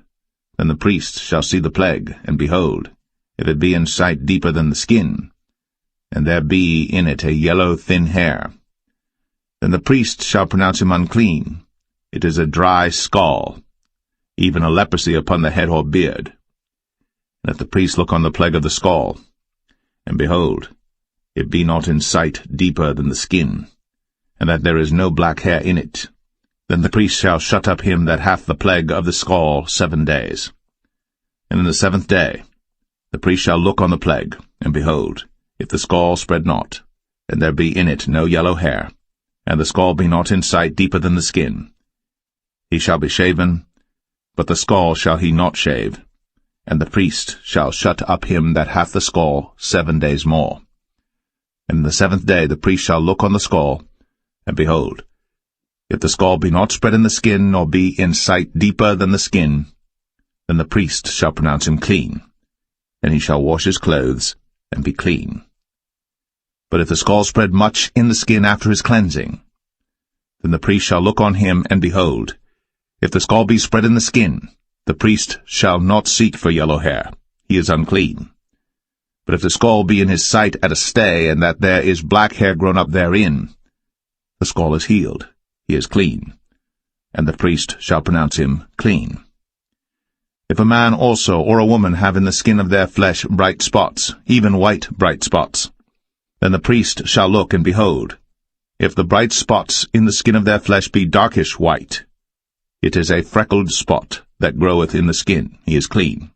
[SPEAKER 3] then the priest shall see the plague, and behold, if it be in sight deeper than the skin, and there be in it a yellow thin hair, then the priest shall pronounce him unclean. It is a dry scall, even a leprosy upon the head or beard. And if the priest look on the plague of the scall, and behold, it be not in sight deeper than the skin, and that there is no black hair in it, then the priest shall shut up him that hath the plague of the scall 7 days. And in the 7th day the priest shall look on the plague, and behold, if the scall spread not, and there be in it no yellow hair, and the scall be not in sight deeper than the skin, he shall be shaven, but the scall shall he not shave, and the priest shall shut up him that hath the scall 7 days more. And in the 7th day the priest shall look on the scall, and behold, if the scall be not spread in the skin, nor be in sight deeper than the skin, then the priest shall pronounce him clean, and he shall wash his clothes, and be clean. But if the scall spread much in the skin after his cleansing, then the priest shall look on him, and behold, if the scall be spread in the skin, the priest shall not seek for yellow hair, he is unclean. But if the scall be in his sight at a stay, and that there is black hair grown up therein, the scall is healed, he is clean, and the priest shall pronounce him clean. If a man also or a woman have in the skin of their flesh bright spots, even white bright spots, then the priest shall look, and behold, if the bright spots in the skin of their flesh be darkish white, it is a freckled spot that groweth in the skin, he is clean.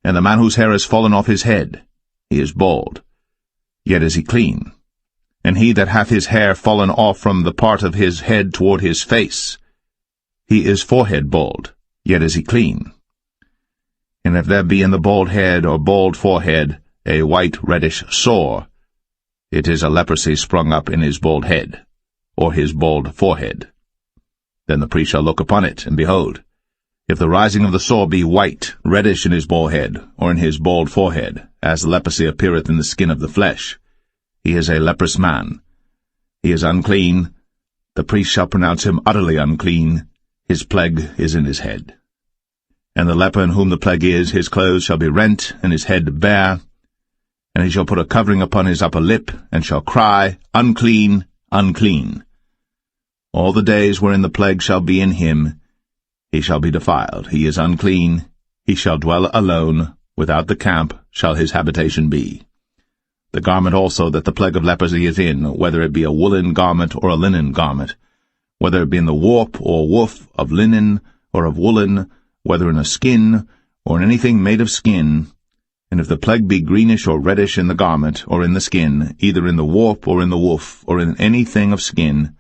[SPEAKER 3] And the man whose hair is fallen off his head, he is bald, yet is he clean. And he that hath his hair fallen off from the part of his head toward his face, he is forehead bald, yet is he clean. And if there be in the bald head or bald forehead a white reddish sore, it is a leprosy sprung up in his bald head, or his bald forehead. Then the priest shall look upon it, and behold, if the rising of the sore be white, reddish in his bald head, or in his bald forehead, as leprosy appeareth in the skin of the flesh, he is a leprous man. He is unclean. The priest shall pronounce him utterly unclean. His plague is in his head. And the leper in whom the plague is, his clothes shall be rent, and his head bare. And he shall put a covering upon his upper lip, and shall cry, Unclean, unclean. All the days wherein the plague shall be in him, he shall be defiled. He is unclean. He shall dwell alone. Without the camp shall his habitation be. The garment also that the plague of leprosy is in, whether it be a woolen garment or a linen garment, whether it be in the warp or woof of linen or of woolen, whether in a skin or in anything made of skin, and if the plague be greenish or reddish in the garment or in the skin, either in the warp or in the woof or in anything of skin,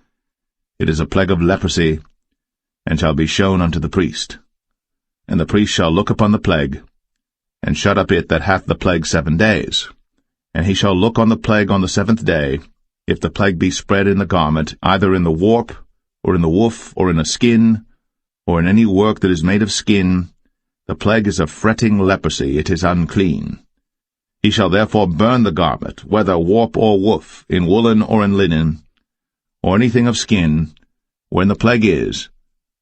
[SPEAKER 3] it is a plague of leprosy, and shall be shown unto the priest. And the priest shall look upon the plague, and shut up it that hath the plague 7 days. And he shall look on the plague on the 7th day, if the plague be spread in the garment, either in the warp, or in the woof, or in a skin, or in any work that is made of skin, the plague is a fretting leprosy, it is unclean. He shall therefore burn the garment, whether warp or woof, in woolen or in linen, or anything of skin, wherein the plague is,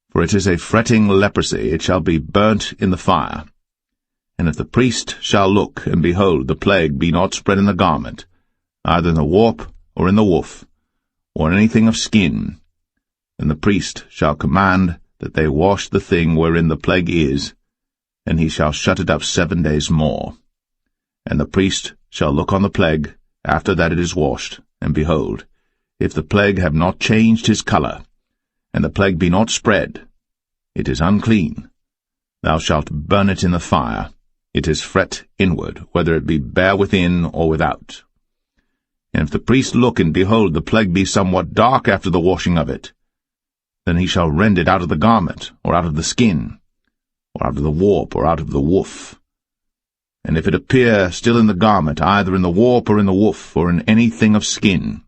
[SPEAKER 3] for it is a fretting leprosy, it shall be burnt in the fire. And if the priest shall look, and behold, the plague be not spread in the garment, either in the warp or in the woof, or in anything of skin, then the priest shall command that they wash the thing wherein the plague is, and he shall shut it up 7 days more. And the priest shall look on the plague, after that it is washed, and behold, if the plague have not changed his colour, and the plague be not spread, it is unclean. Thou shalt burn it in the fire. It is fret inward, whether it be bare within or without. And if the priest look, and behold, the plague be somewhat dark after the washing of it, then he shall rend it out of the garment, or out of the skin, or out of the warp, or out of the woof. And if it appear still in the garment, either in the warp or in the woof, or in anything of skin,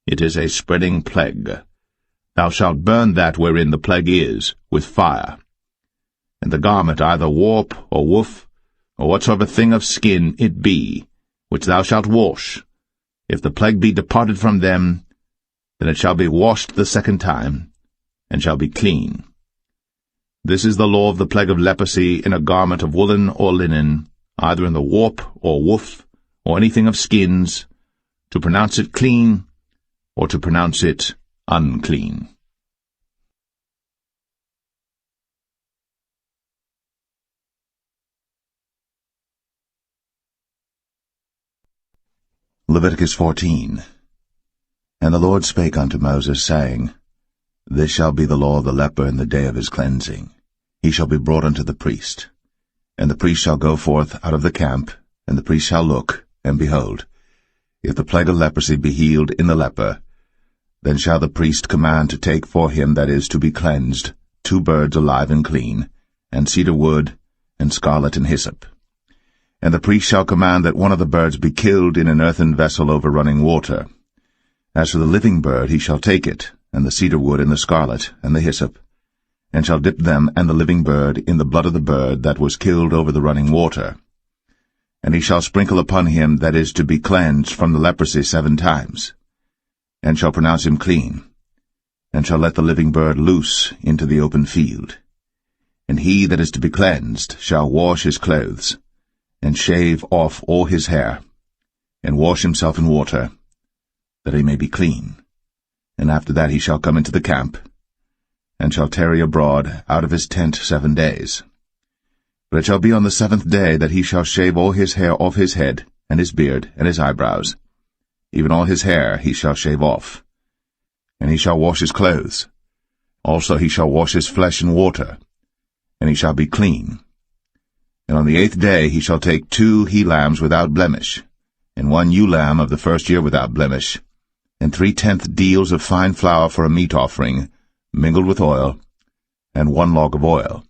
[SPEAKER 3] it is a spreading plague. Thou shalt burn that wherein the plague is, with fire. And the garment, either warp or woof, or whatsoever thing of skin it be, which thou shalt wash, if the plague be departed from them, then it shall be washed the 2nd time, and shall be clean. This is the law of the plague of leprosy in a garment of woolen or linen, either in the warp or woof, or anything of skins, to pronounce it clean, or to pronounce it unclean. Leviticus 14. And the Lord spake unto Moses, saying, This shall be the law of the leper in the day of his cleansing. He shall be brought unto the priest. And the priest shall go forth out of the camp, and the priest shall look, and behold, if the plague of leprosy be healed in the leper, then shall the priest command to take for him that is to be cleansed 2 birds alive and clean, and cedar wood, and scarlet and hyssop. And the priest shall command that one of the birds be killed in an earthen vessel over running water. As for the living bird, he shall take it, and the cedar wood, and the scarlet, and the hyssop, and shall dip them and the living bird in the blood of the bird that was killed over the running water. And he shall sprinkle upon him that is to be cleansed from the leprosy 7 times, and shall pronounce him clean, and shall let the living bird loose into the open field. And he that is to be cleansed shall wash his clothes, and shave off all his hair, and wash himself in water, that he may be clean. And after that he shall come into the camp, and shall tarry abroad out of his tent 7 days. But it shall be on the 7th day that he shall shave all his hair off his head, and his beard, and his eyebrows. Even all his hair he shall shave off. And he shall wash his clothes. Also he shall wash his flesh in water, and he shall be clean. And on the 8th day he shall take 2 he-lambs without blemish, and 1 ewe-lamb of the 1st year without blemish, and 3/10 deals of fine flour for a meat offering, mingled with oil, and 1 log of oil.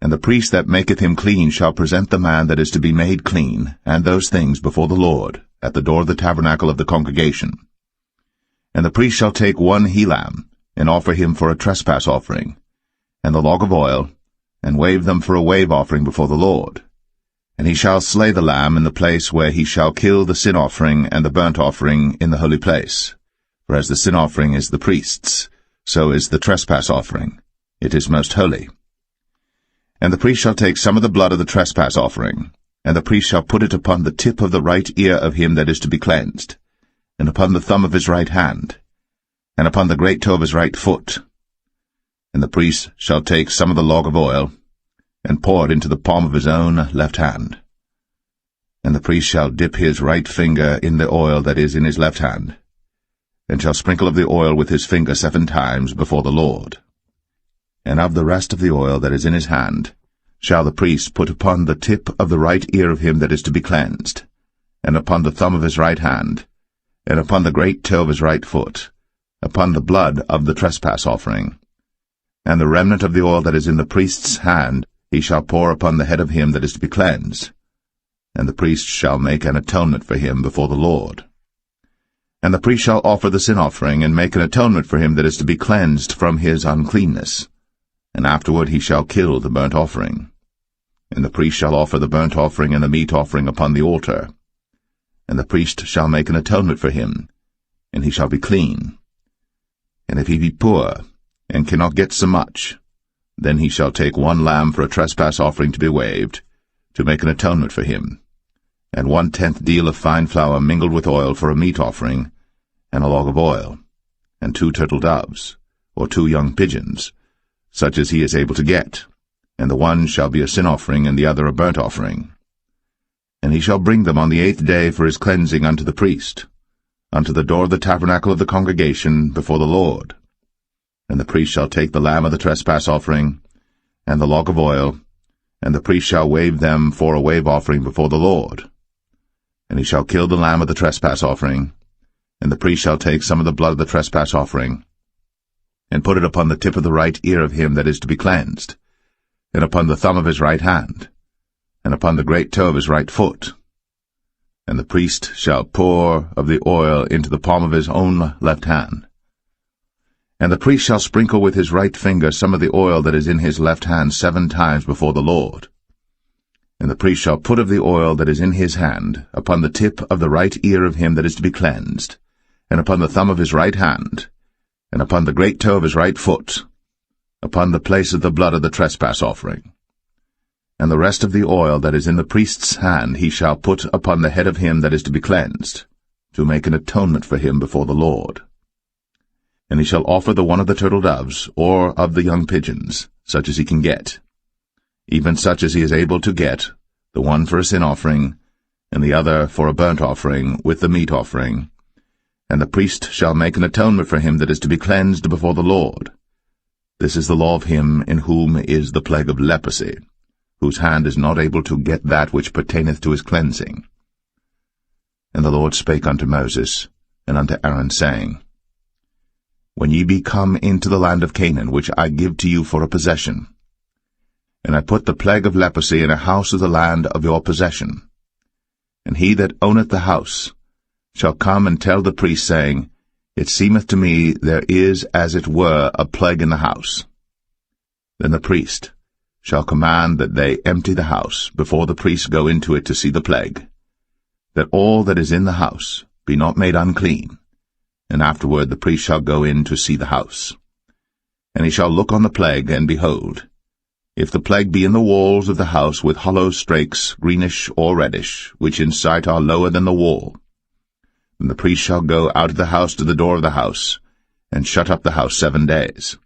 [SPEAKER 3] And the priest that maketh him clean shall present the man that is to be made clean, and those things before the Lord, at the door of the tabernacle of the congregation. And the priest shall take one he-lamb, and offer him for a trespass offering, and the log of oil, and wave them for a wave offering before the Lord. And he shall slay the lamb in the place where he shall kill the sin offering and the burnt offering in the holy place. For as the sin offering is the priest's, so is the trespass offering. It is most holy. And the priest shall take some of the blood of the trespass offering, and the priest shall put it upon the tip of the right ear of him that is to be cleansed, and upon the thumb of his right hand, and upon the great toe of his right foot. And the priest shall take some of the log of oil, and pour it into the palm of his own left hand. And the priest shall dip his right finger in the oil that is in his left hand, and shall sprinkle of the oil with his finger 7 times before the Lord. And of the rest of the oil that is in his hand shall the priest put upon the tip of the right ear of him that is to be cleansed, and upon the thumb of his right hand, and upon the great toe of his right foot, upon the blood of the trespass offering. And the remnant of the oil that is in the priest's hand he shall pour upon the head of him that is to be cleansed, and the priest shall make an atonement for him before the Lord. And the priest shall offer the sin offering, and make an atonement for him that is to be cleansed from his uncleanness. And afterward he shall kill the burnt offering. And the priest shall offer the burnt offering and the meat offering upon the altar. And the priest shall make an atonement for him, and he shall be clean. And if he be poor, and cannot get so much, then he shall take 1 lamb for a trespass offering to be waved, to make an atonement for him, and 1/10 deal of fine flour mingled with oil for a meat offering, and a log of oil, and 2 turtle doves, or 2 young pigeons, such as he is able to get, and the one shall be a sin offering, and the other a burnt offering. And he shall bring them on the 8th day for his cleansing unto the priest, unto the door of the tabernacle of the congregation before the Lord. And the priest shall take the lamb of the trespass offering, and the log of oil, and the priest shall wave them for a wave offering before the Lord. And he shall kill the lamb of the trespass offering, and the priest shall take some of the blood of the trespass offering, and put it upon the tip of the right ear of him that is to be cleansed, and upon the thumb of his right hand, and upon the great toe of his right foot. And the priest shall pour of the oil into the palm of his own left hand. And the priest shall sprinkle with his right finger some of the oil that is in his left hand 7 times before the Lord. And the priest shall put of the oil that is in his hand upon the tip of the right ear of him that is to be cleansed, and upon the thumb of his right hand, and upon the great toe of his right foot, upon the place of the blood of the trespass offering. And the rest of the oil that is in the priest's hand he shall put upon the head of him that is to be cleansed, to make an atonement for him before the Lord. And he shall offer the one of the turtle doves, or of the young pigeons, such as he can get, even such as he is able to get, the one for a sin offering, and the other for a burnt offering, with the meat offering. And the priest shall make an atonement for him that is to be cleansed before the Lord. This is the law of him in whom is the plague of leprosy, whose hand is not able to get that which pertaineth to his cleansing. And the Lord spake unto Moses and unto Aaron, saying, When ye be come into the land of Canaan, which I give to you for a possession, and I put the plague of leprosy in a house of the land of your possession, and he that owneth the house shall come and tell the priest, saying, It seemeth to me there is as it were a plague in the house. Then the priest shall command that they empty the house before the priest go into it to see the plague, that all that is in the house be not made unclean. And afterward the priest shall go in to see the house. And he shall look on the plague, and behold, if the plague be in the walls of the house with hollow strakes, greenish or reddish, which in sight are lower than the wall, then the priest shall go out of the house to the door of the house, and shut up the house 7 days.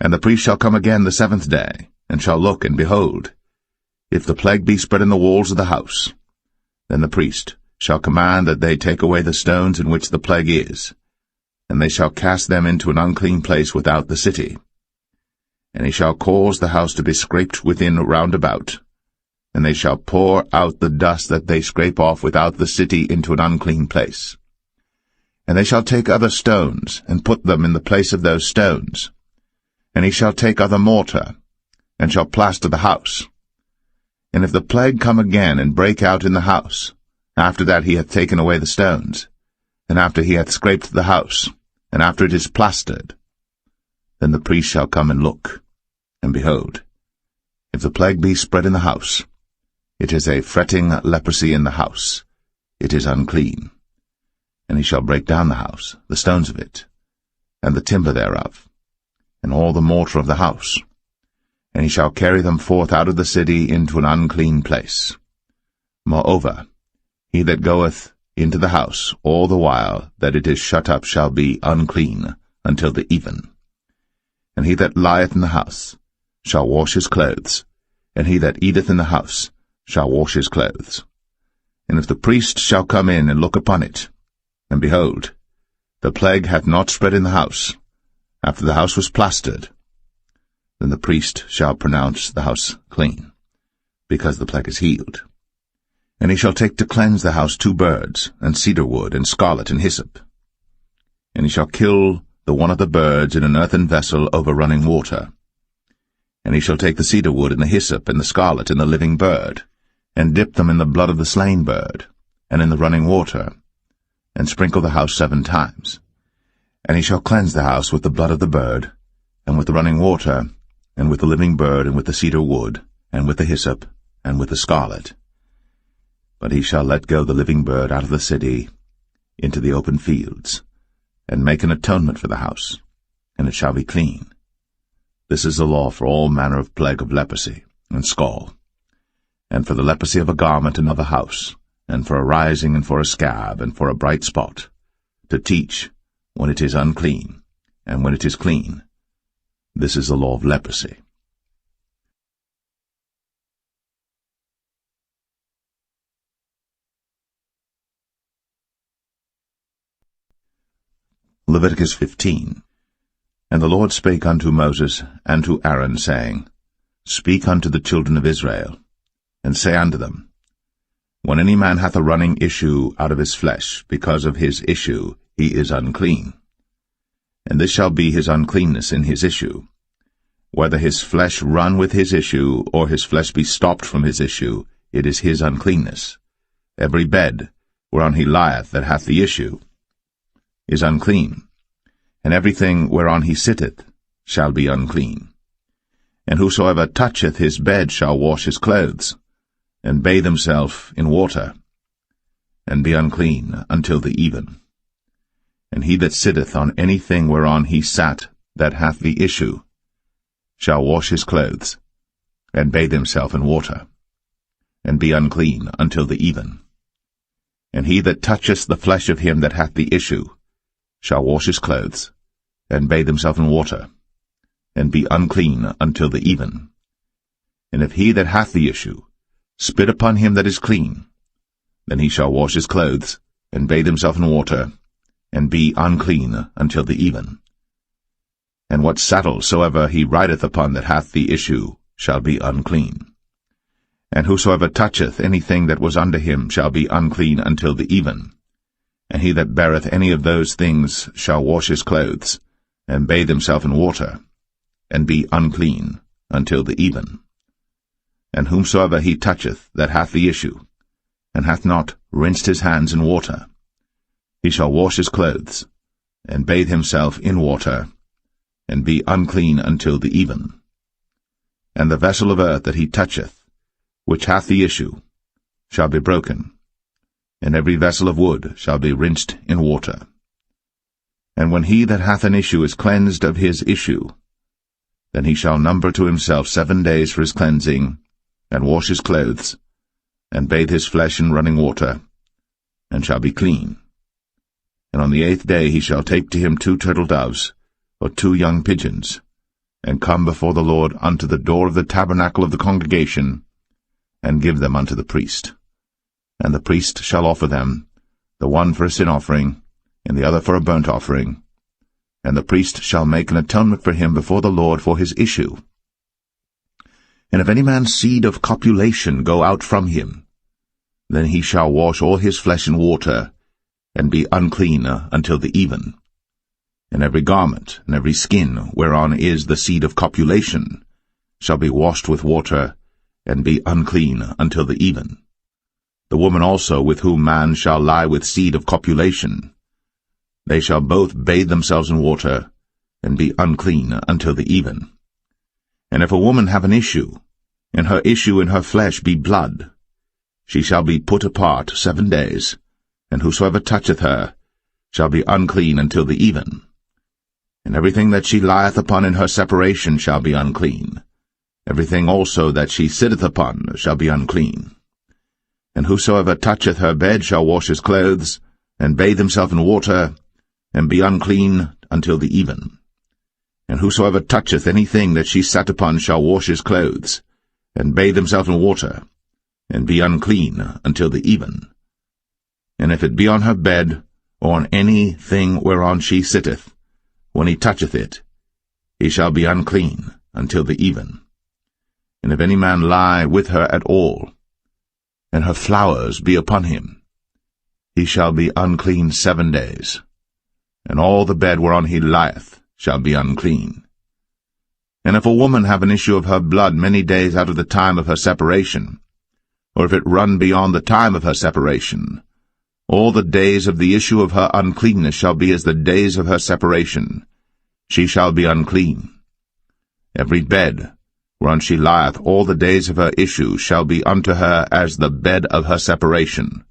[SPEAKER 3] And the priest shall come again the 7th day, and shall look, and behold, if the plague be spread in the walls of the house, then the priest shall command that they take away the stones in which the plague is, and they shall cast them into an unclean place without the city. And he shall cause the house to be scraped within round about, and they shall pour out the dust that they scrape off without the city into an unclean place. And they shall take other stones, and put them in the place of those stones. And he shall take other mortar, and shall plaster the house. And if the plague come again and break out in the house, after that he hath taken away the stones, and after he hath scraped the house, and after it is plastered, then the priest shall come and look, and behold, if the plague be spread in the house, it is a fretting leprosy in the house, it is unclean. And he shall break down the house, the stones of it, and the timber thereof, and all the mortar of the house, and he shall carry them forth out of the city into an unclean place. Moreover, he that goeth into the house all the while that it is shut up shall be unclean until the even. And he that lieth in the house shall wash his clothes, and he that eateth in the house shall wash his clothes. And if the priest shall come in and look upon it, and behold, the plague hath not spread in the house, after the house was plastered, then the priest shall pronounce the house clean, because the plague is healed. And he shall take to cleanse the house 2 birds, and cedar wood, and scarlet, and hyssop. And he shall kill the one of the birds in an earthen vessel over running water. And he shall take the cedar wood, and the hyssop, and the scarlet, and the living bird, and dip them in the blood of the slain bird, and in the running water, and sprinkle the house 7 times. And he shall cleanse the house with the blood of the bird, and with the running water, and with the living bird, and with the cedar wood, and with the hyssop, and with the scarlet. But he shall let go the living bird out of the city into the open fields, and make an atonement for the house, and it shall be clean. This is the law for all manner of plague of leprosy, and scall, and for the leprosy of a garment and of a house, and for a rising, and for a scab, and for a bright spot, to teach when it is unclean, and when it is clean. This is the law of leprosy. Leviticus 15. And the Lord spake unto Moses and to Aaron, saying, Speak unto the children of Israel, and say unto them, When any man hath a running issue out of his flesh, because of his issue he is unclean. And this shall be his uncleanness in his issue, whether his flesh run with his issue, or his flesh be stopped from his issue, it is his uncleanness. Every bed whereon he lieth that hath the issue is unclean, and everything whereon he sitteth shall be unclean. And whosoever toucheth his bed shall wash his clothes, and bathe himself in water, and be unclean until the even. And he that sitteth on anything whereon he sat that hath the issue shall wash his clothes, and bathe himself in water, and be unclean until the even. And he that toucheth the flesh of him that hath the issue shall wash his clothes, and bathe himself in water, and be unclean until the even. And if he that hath the issue spit upon him that is clean, then he shall wash his clothes, and bathe himself in water, and be unclean until the even. And what saddle soever he rideth upon that hath the issue shall be unclean. And whosoever toucheth anything that was under him shall be unclean until the even. And he that beareth any of those things shall wash his clothes, and bathe himself in water, and be unclean until the even. And whomsoever he toucheth that hath the issue, and hath not rinsed his hands in water, he shall wash his clothes, and bathe himself in water, and be unclean until the even. And the vessel of earth that he toucheth, which hath the issue, shall be broken, and every vessel of wood shall be rinsed in water. And when he that hath an issue is cleansed of his issue, then he shall number to himself 7 days for his cleansing, and wash his clothes, and bathe his flesh in running water, and shall be clean. And on the 8th day he shall take to him 2 turtle doves, or 2 young pigeons, and come before the Lord unto the door of the tabernacle of the congregation, and give them unto the priest. And the priest shall offer them, the one for a sin offering, and the other for a burnt offering. And the priest shall make an atonement for him before the Lord for his issue. And if any man's seed of copulation go out from him, then he shall wash all his flesh in water, and be unclean until the even. And every garment, and every skin, whereon is the seed of copulation, shall be washed with water, and be unclean until the even. The woman also with whom man shall lie with seed of copulation, they shall both bathe themselves in water, and be unclean until the even. And if a woman have an issue, and her issue in her flesh be blood, she shall be put apart 7 days, and whosoever toucheth her shall be unclean until the even. And everything that she lieth upon in her separation shall be unclean. Everything also that she sitteth upon shall be unclean. And whosoever toucheth her bed shall wash his clothes, and bathe himself in water, and be unclean until the even. And whosoever toucheth anything that she sat upon shall wash his clothes, and bathe himself in water, and be unclean until the even. And if it be on her bed, or on any thing whereon she sitteth, when he toucheth it, he shall be unclean until the even. And if any man lie with her at all, and her flowers be upon him, he shall be unclean 7 days, and all the bed whereon he lieth shall be unclean. And if a woman have an issue of her blood many days out of the time of her separation, or if it run beyond the time of her separation, all the days of the issue of her uncleanness shall be as the days of her separation. She shall be unclean. Every bed whereon she lieth all the days of her issue shall be unto her as the bed of her separation.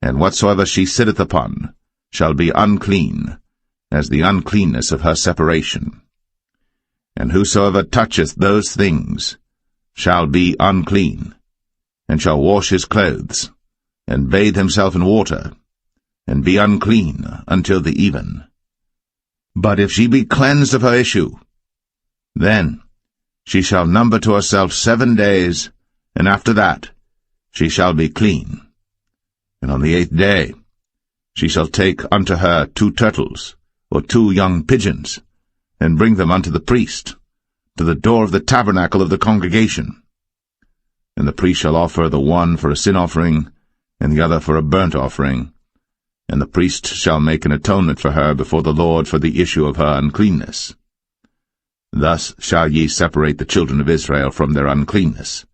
[SPEAKER 3] And whatsoever she sitteth upon shall be unclean, as the uncleanness of her separation. And whosoever toucheth those things shall be unclean, and shall wash his clothes, and bathe himself in water, and be unclean until the even. But if she be cleansed of her issue, then she shall number to herself 7 days, and after that she shall be clean. And on the 8th day she shall take unto her 2 turtles, or 2 young pigeons, and bring them unto the priest, to the door of the tabernacle of the congregation. And the priest shall offer the one for a sin offering, and the other for a burnt offering, and the priest shall make an atonement for her before the Lord for the issue of her uncleanness. Thus shall ye separate the children of Israel from their uncleanness,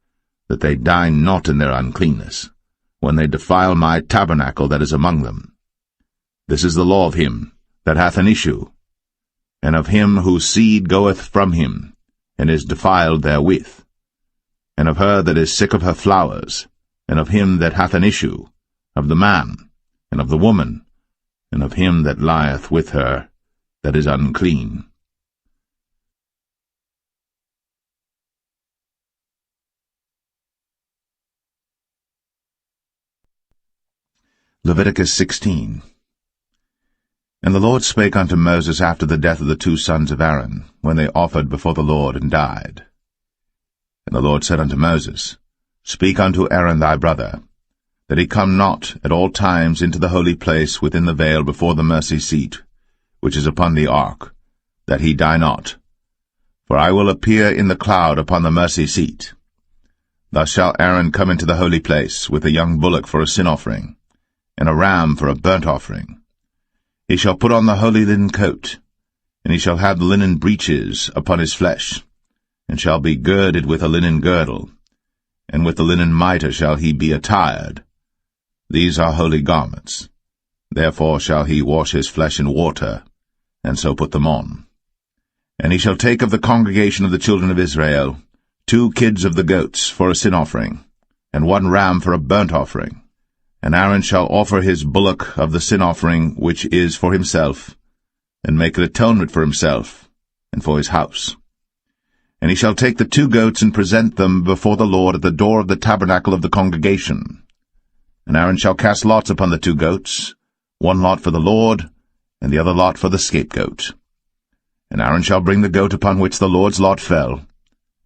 [SPEAKER 3] that they die not in their uncleanness, when they defile my tabernacle that is among them. This is the law of him that hath an issue, and of him whose seed goeth from him, and is defiled therewith, and of her that is sick of her flowers, and of him that hath an issue, of the man, and of the woman, and of him that lieth with her, that is unclean. Leviticus 16. And the Lord spake unto Moses after the death of the 2 sons of Aaron, when they offered before the Lord and died. And the Lord said unto Moses, Speak unto Aaron thy brother, that he come not at all times into the holy place within the veil before the mercy seat, which is upon the ark, that he die not. For I will appear in the cloud upon the mercy seat. Thus shall Aaron come into the holy place with a young bullock for a sin offering, and a ram for a burnt offering. He shall put on the holy linen coat, and he shall have the linen breeches upon his flesh, and shall be girded with a linen girdle, and with the linen mitre shall he be attired. These are holy garments. Therefore shall he wash his flesh in water, and so put them on. And he shall take of the congregation of the children of Israel 2 kids of the goats for a sin offering, and 1 ram for a burnt offering. And Aaron shall offer his bullock of the sin offering which is for himself, and make an atonement for himself, and for his house. And he shall take the 2 goats and present them before the Lord at the door of the tabernacle of the congregation. And Aaron shall cast lots upon the 2 goats, 1 lot for the Lord, and the other lot for the scapegoat. And Aaron shall bring the goat upon which the Lord's lot fell,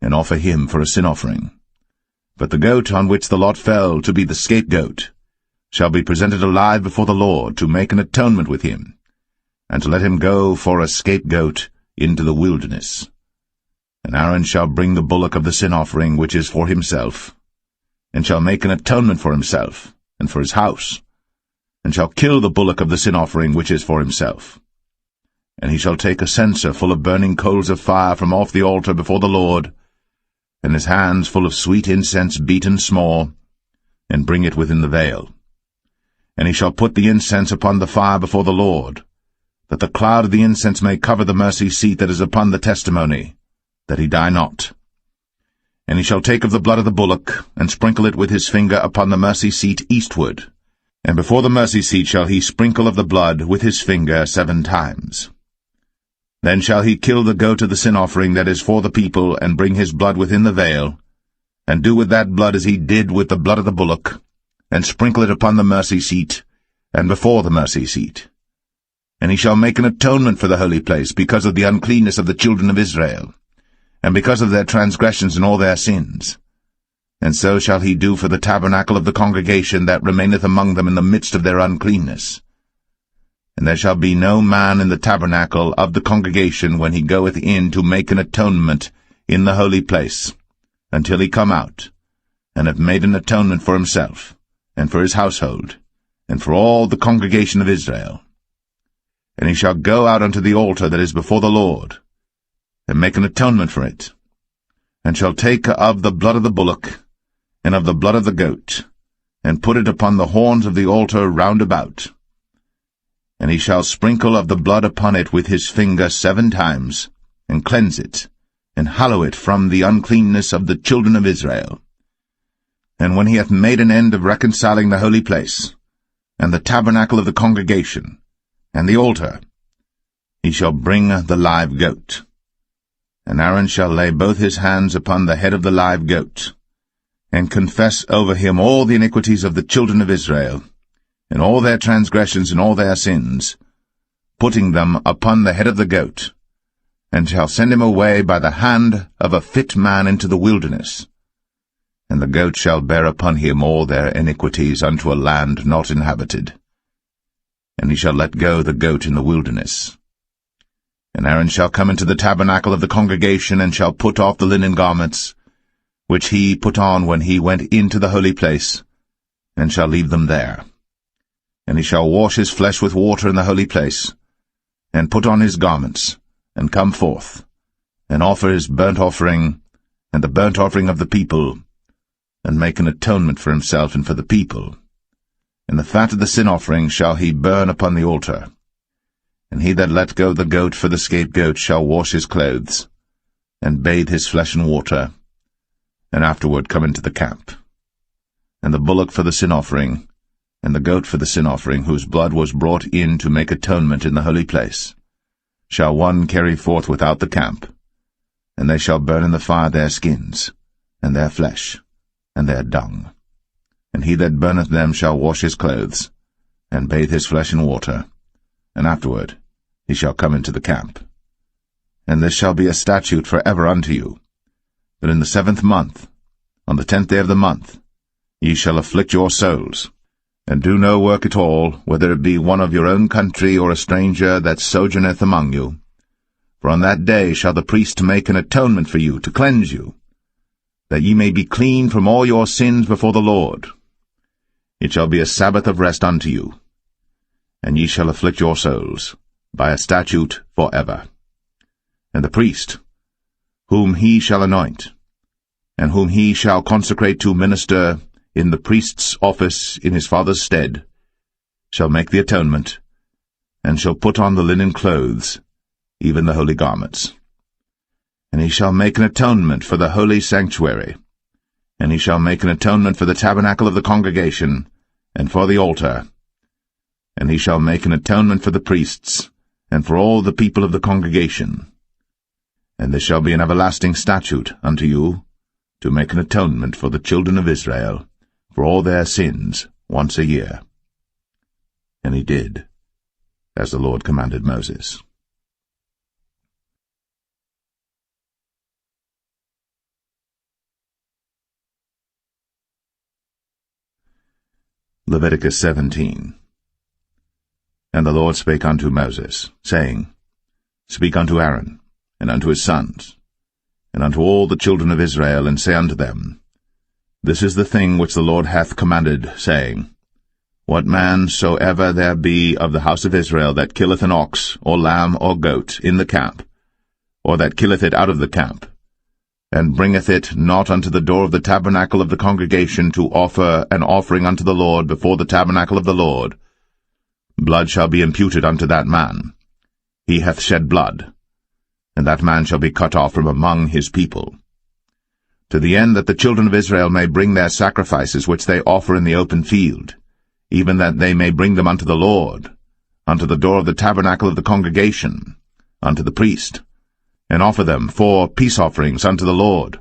[SPEAKER 3] and offer him for a sin offering. But the goat on which the lot fell to be the scapegoat shall be presented alive before the Lord to make an atonement with him, and to let him go for a scapegoat into the wilderness. And Aaron shall bring the bullock of the sin offering which is for himself, and shall make an atonement for himself, and for his house, and shall kill the bullock of the sin offering which is for himself. And he shall take a censer full of burning coals of fire from off the altar before the Lord, and his hands full of sweet incense beaten small, and bring it within the veil. And he shall put the incense upon the fire before the Lord, that the cloud of the incense may cover the mercy seat that is upon the testimony, that he die not. And he shall take of the blood of the bullock, and sprinkle it with his finger upon the mercy seat eastward, and before the mercy seat shall he sprinkle of the blood with his finger 7 times. Then shall he kill the goat of the sin offering that is for the people, and bring his blood within the veil, and do with that blood as he did with the blood of the bullock, and sprinkle it upon the mercy seat, and before the mercy seat. And he shall make an atonement for the holy place, because of the uncleanness of the children of Israel, and because of their transgressions and all their sins. And so shall he do for the tabernacle of the congregation that remaineth among them in the midst of their uncleanness. And there shall be no man in the tabernacle of the congregation when he goeth in to make an atonement in the holy place, until he come out, and have made an atonement for himself, and for his household, and for all the congregation of Israel. And he shall go out unto the altar that is before the Lord, and make an atonement for it, and shall take of the blood of the bullock, and of the blood of the goat, and put it upon the horns of the altar round about. And he shall sprinkle of the blood upon it with his finger 7 times, and cleanse it, and hallow it from the uncleanness of the children of Israel. And when he hath made an end of reconciling the holy place, and the tabernacle of the congregation, and the altar, he shall bring the live goat. And Aaron shall lay both his hands upon the head of the live goat, and confess over him all the iniquities of the children of Israel, and all their transgressions and all their sins, putting them upon the head of the goat, and shall send him away by the hand of a fit man into the wilderness. And the goat shall bear upon him all their iniquities unto a land not inhabited. And he shall let go the goat in the wilderness. And Aaron shall come into the tabernacle of the congregation, and shall put off the linen garments, which he put on when he went into the holy place, and shall leave them there. And he shall wash his flesh with water in the holy place, and put on his garments, and come forth, and offer his burnt offering, and the burnt offering of the people, and make an atonement for himself and for the people. And the fat of the sin offering shall he burn upon the altar. And he that let go the goat for the scapegoat shall wash his clothes, and bathe his flesh in water, and afterward come into the camp. And the bullock for the sin offering, and the goat for the sin offering, whose blood was brought in to make atonement in the holy place, shall one carry forth without the camp, and they shall burn in the fire their skins, and their flesh, and their dung. And he that burneth them shall wash his clothes, and bathe his flesh in water, and afterward he shall come into the camp. And this shall be a statute for ever unto you, that in the 7th month, on the 10th day of the month, ye shall afflict your souls, and do no work at all, whether it be one of your own country or a stranger that sojourneth among you. For on that day shall the priest make an atonement for you, to cleanse you, that ye may be clean from all your sins before the Lord. It shall be a Sabbath of rest unto you, and ye shall afflict your souls, by a statute for ever. And the priest, whom he shall anoint, and whom he shall consecrate to minister in the priest's office in his father's stead, shall make the atonement, and shall put on the linen clothes, even the holy garments. And he shall make an atonement for the holy sanctuary, and he shall make an atonement for the tabernacle of the congregation, and for the altar, and he shall make an atonement for the priests, and for all the people of the congregation. And this shall be an everlasting statute unto you, to make an atonement for the children of Israel, for all their sins, once a year. And he did, as the Lord commanded Moses. Leviticus 17. And the Lord spake unto Moses, saying, Speak unto Aaron, and unto his sons, and unto all the children of Israel, and say unto them, This is the thing which the Lord hath commanded, saying, What man soever there be of the house of Israel that killeth an ox, or lamb, or goat, in the camp, or that killeth it out of the camp, and bringeth it not unto the door of the tabernacle of the congregation to offer an offering unto the Lord before the tabernacle of the Lord, blood shall be imputed unto that man. He hath shed blood, and that man shall be cut off from among his people. To the end that the children of Israel may bring their sacrifices which they offer in the open field, even that they may bring them unto the Lord, unto the door of the tabernacle of the congregation, unto the priest, and offer them for peace offerings unto the Lord.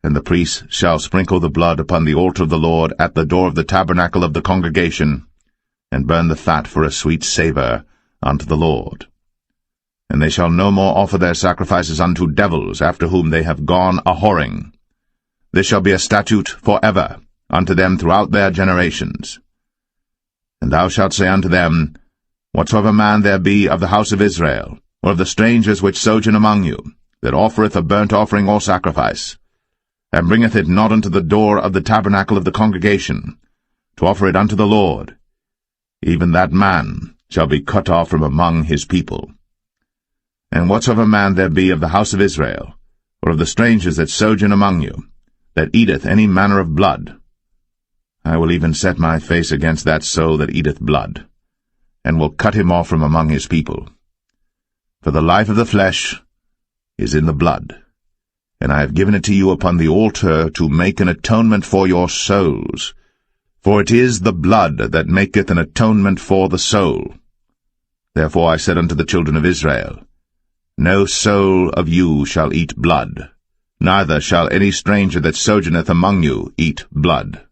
[SPEAKER 3] And the priest shall sprinkle the blood upon the altar of the Lord at the door of the tabernacle of the congregation, and burn the fat for a sweet savour unto the Lord. And they shall no more offer their sacrifices unto devils, after whom they have gone a-whoring. This shall be a statute for ever unto them throughout their generations. And thou shalt say unto them, Whatsoever man there be of the house of Israel, or of the strangers which sojourn among you, that offereth a burnt offering or sacrifice, and bringeth it not unto the door of the tabernacle of the congregation, to offer it unto the Lord, even that man shall be cut off from among his people. And whatsoever man there be of the house of Israel, or of the strangers that sojourn among you, that eateth any manner of blood, I will even set my face against that soul that eateth blood, and will cut him off from among his people. For the life of the flesh is in the blood, and I have given it to you upon the altar to make an atonement for your souls. For it is the blood that maketh an atonement for the soul. Therefore I said unto the children of Israel, No soul of you shall eat blood, neither shall any stranger that sojourneth among you eat blood.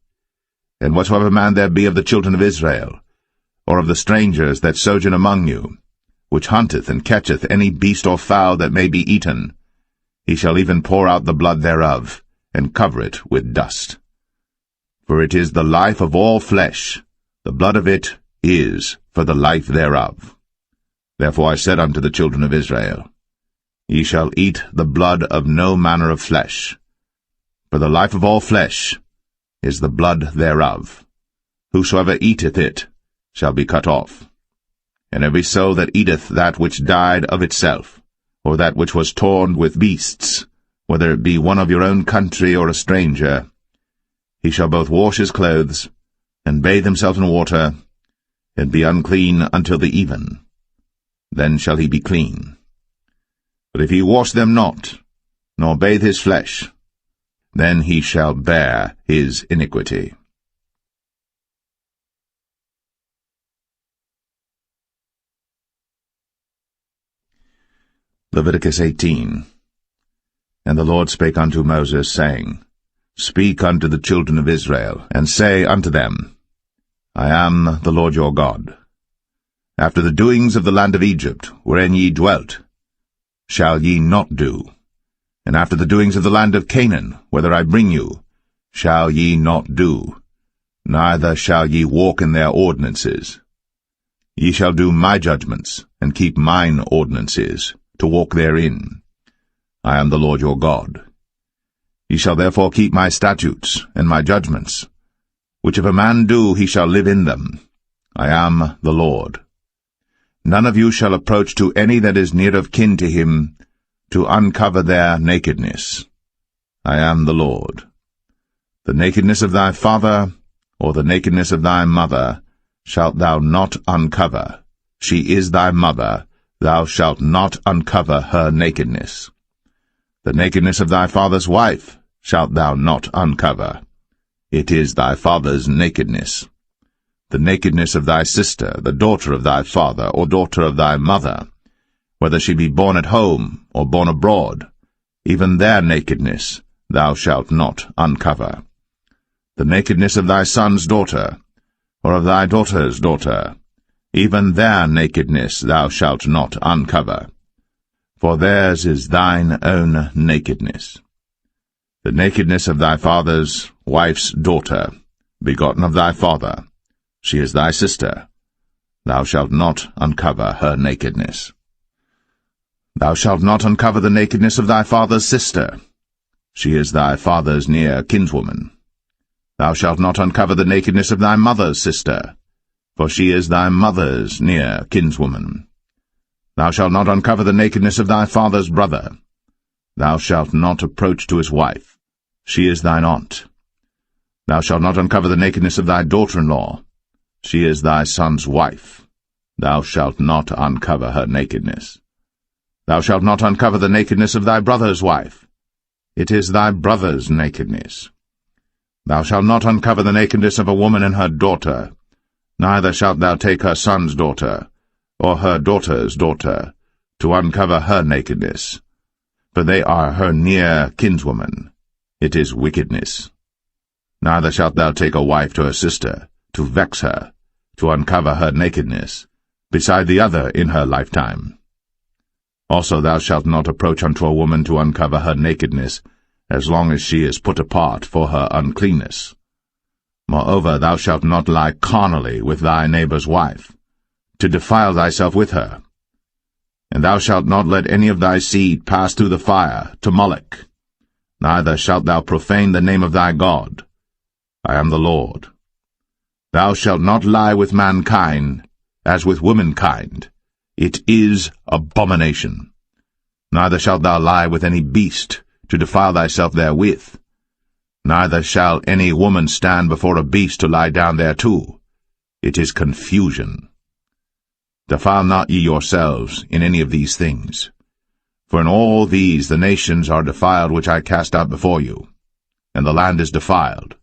[SPEAKER 3] And whatsoever man there be of the children of Israel, or of the strangers that sojourn among you, which hunteth and catcheth any beast or fowl that may be eaten, he shall even pour out the blood thereof, and cover it with dust. For it is the life of all flesh, the blood of it is for the life thereof. Therefore I said unto the children of Israel, Ye shall eat the blood of no manner of flesh, for the life of all flesh is the blood thereof. Whosoever eateth it shall be cut off. And every soul that eateth that which died of itself, or that which was torn with beasts, whether it be one of your own country or a stranger, he shall both wash his clothes, and bathe himself in water, and be unclean until the even. Then shall he be clean. But if he wash them not, nor bathe his flesh, then he shall bear his iniquity. Leviticus 18. And the Lord spake unto Moses, saying, Speak unto the children of Israel, and say unto them, I am the Lord your God. After the doings of the land of Egypt, wherein ye dwelt, shall ye not do, and after the doings of the land of Canaan, whither I bring you, shall ye not do, neither shall ye walk in their ordinances. Ye shall do my judgments, and keep mine ordinances, to walk therein. I am the Lord your God. Ye shall therefore keep my statutes and my judgments, which if a man do, he shall live in them. I am the Lord. None of you shall approach to any that is near of kin to him, to uncover their nakedness. I am the Lord. The nakedness of thy father, or the nakedness of thy mother, shalt thou not uncover. She is thy mother, thou shalt not uncover her nakedness. The nakedness of thy father's wife shalt thou not uncover. It is thy father's nakedness. The nakedness of thy sister, the daughter of thy father, or daughter of thy mother, whether she be born at home, or born abroad, even their nakedness thou shalt not uncover. The nakedness of thy son's daughter, or of thy daughter's daughter, even their nakedness thou shalt not uncover. For theirs is thine own nakedness. The nakedness of thy father's wife's daughter, begotten of thy father, she is thy sister. Thou shalt not uncover her nakedness. Thou shalt not uncover the nakedness of thy father's sister. She is thy father's near kinswoman. Thou shalt not uncover the nakedness of thy mother's sister, for she is thy mother's near kinswoman. Thou shalt not uncover the nakedness of thy father's brother. Thou shalt not approach to his wife. She is thine aunt. Thou shalt not uncover the nakedness of thy daughter-in-law. She is thy son's wife. Thou shalt not uncover her nakedness. Thou shalt not uncover the nakedness of thy brother's wife. It is thy brother's nakedness. Thou shalt not uncover the nakedness of a woman and her daughter, neither shalt thou take her son's daughter, or her daughter's daughter, to uncover her nakedness, for they are her near kinswoman. It is wickedness. Neither shalt thou take a wife to her sister, to vex her, to uncover her nakedness, beside the other in her lifetime. Also thou shalt not approach unto a woman to uncover her nakedness, as long as she is put apart for her uncleanness. Moreover, thou shalt not lie carnally with thy neighbor's wife, to defile thyself with her. And thou shalt not let any of thy seed pass through the fire to Moloch, neither shalt thou profane the name of thy God. I am the Lord. Thou shalt not lie with mankind, as with womankind. It is abomination. Neither shalt thou lie with any beast, to defile thyself therewith. Neither shall any woman stand before a beast to lie down thereto. It is confusion. Defile not ye yourselves in any of these things. For in all these the nations are defiled which I cast out before you, and the land is defiled.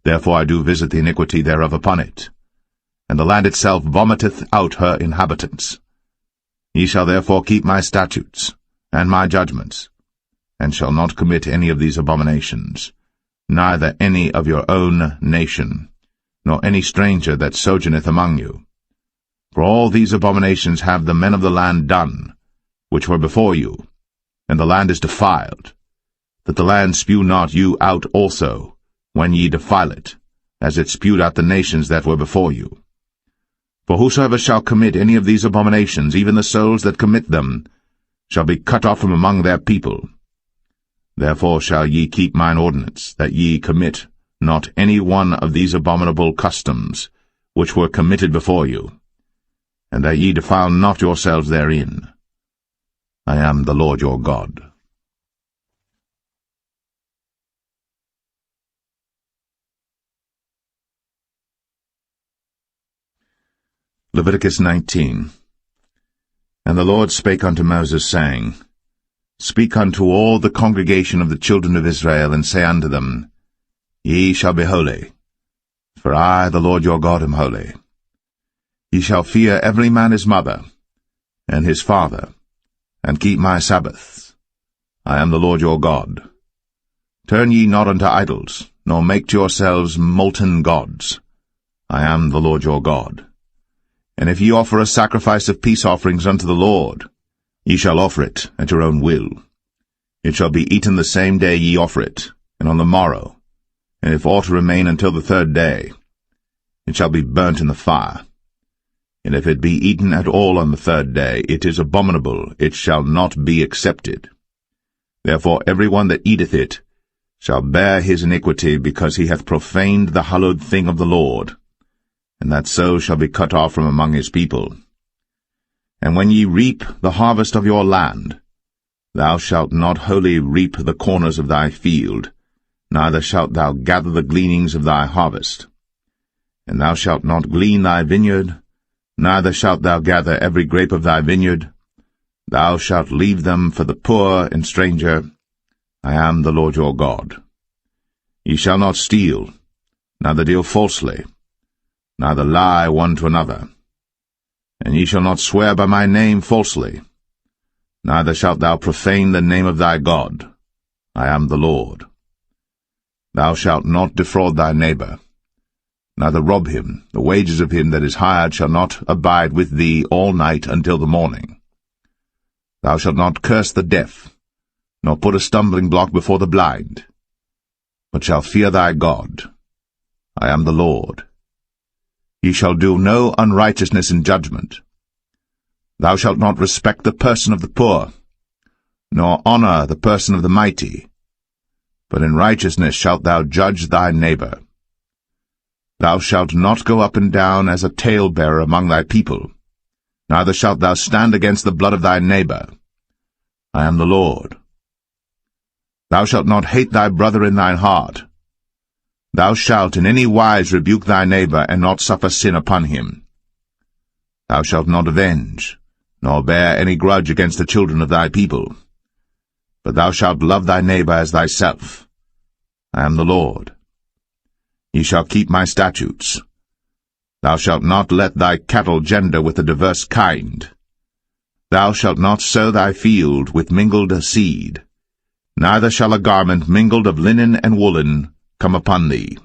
[SPEAKER 3] Therefore I do visit the iniquity thereof upon it, and the land itself vomiteth out her inhabitants. Ye shall therefore keep my statutes, and my judgments, and shall not commit any of these abominations, neither any of your own nation, nor any stranger that sojourneth among you. For all these abominations have the men of the land done, which were before you, and the land is defiled, that the land spew not you out also, when ye defile it, as it spewed out the nations that were before you. For whosoever shall commit any of these abominations, even the souls that commit them, shall be cut off from among their people. Therefore shall ye keep mine ordinance, that ye commit not any one of these abominable customs, which were committed before you, and that ye defile not yourselves therein. I am the Lord your God. Leviticus 19. And the Lord spake unto Moses, saying, Speak unto all the congregation of the children of Israel, and say unto them, Ye shall be holy, for I, the Lord your God, am holy. Ye shall fear every man his mother, and his father, and keep my Sabbaths. I am the Lord your God. Turn ye not unto idols, nor make to yourselves molten gods. I am the Lord your God. And if ye offer a sacrifice of peace offerings unto the Lord, ye shall offer it at your own will. It shall be eaten the same day ye offer it, and on the morrow. And if aught remain until the third day, it shall be burnt in the fire. And if it be eaten at all on the third day, it is abominable, it shall not be accepted. Therefore every one that eateth it shall bear his iniquity, because he hath profaned the hallowed thing of the Lord, and that so shall be cut off from among his people. And when ye reap the harvest of your land, thou shalt not wholly reap the corners of thy field, neither shalt thou gather the gleanings of thy harvest. And thou shalt not glean thy vineyard, neither shalt thou gather every grape of thy vineyard. Thou shalt leave them for the poor and stranger. I am the Lord your God. Ye shall not steal, neither deal falsely, neither lie one to another. And ye shall not swear by my name falsely, neither shalt thou profane the name of thy God. I am the Lord. Thou shalt not defraud thy neighbor, neither rob him. The wages of him that is hired shall not abide with thee all night until the morning. Thou shalt not curse the deaf, nor put a stumbling block before the blind, but shall fear thy God. I am the Lord. Ye shall do no unrighteousness in judgment. Thou shalt not respect the person of the poor, nor honor the person of the mighty, but in righteousness shalt thou judge thy neighbor. Thou shalt not go up and down as a talebearer among thy people, neither shalt thou stand against the blood of thy neighbor. I am the Lord. Thou shalt not hate thy brother in thine heart. Thou shalt in any wise rebuke thy neighbor, and not suffer sin upon him. Thou shalt not avenge, nor bear any grudge against the children of thy people. But thou shalt love thy neighbor as thyself. I am the Lord. Ye shall keep my statutes. Thou shalt not let thy cattle gender with a diverse kind. Thou shalt not sow thy field with mingled seed, neither shall a garment mingled of linen and woolen come upon thee.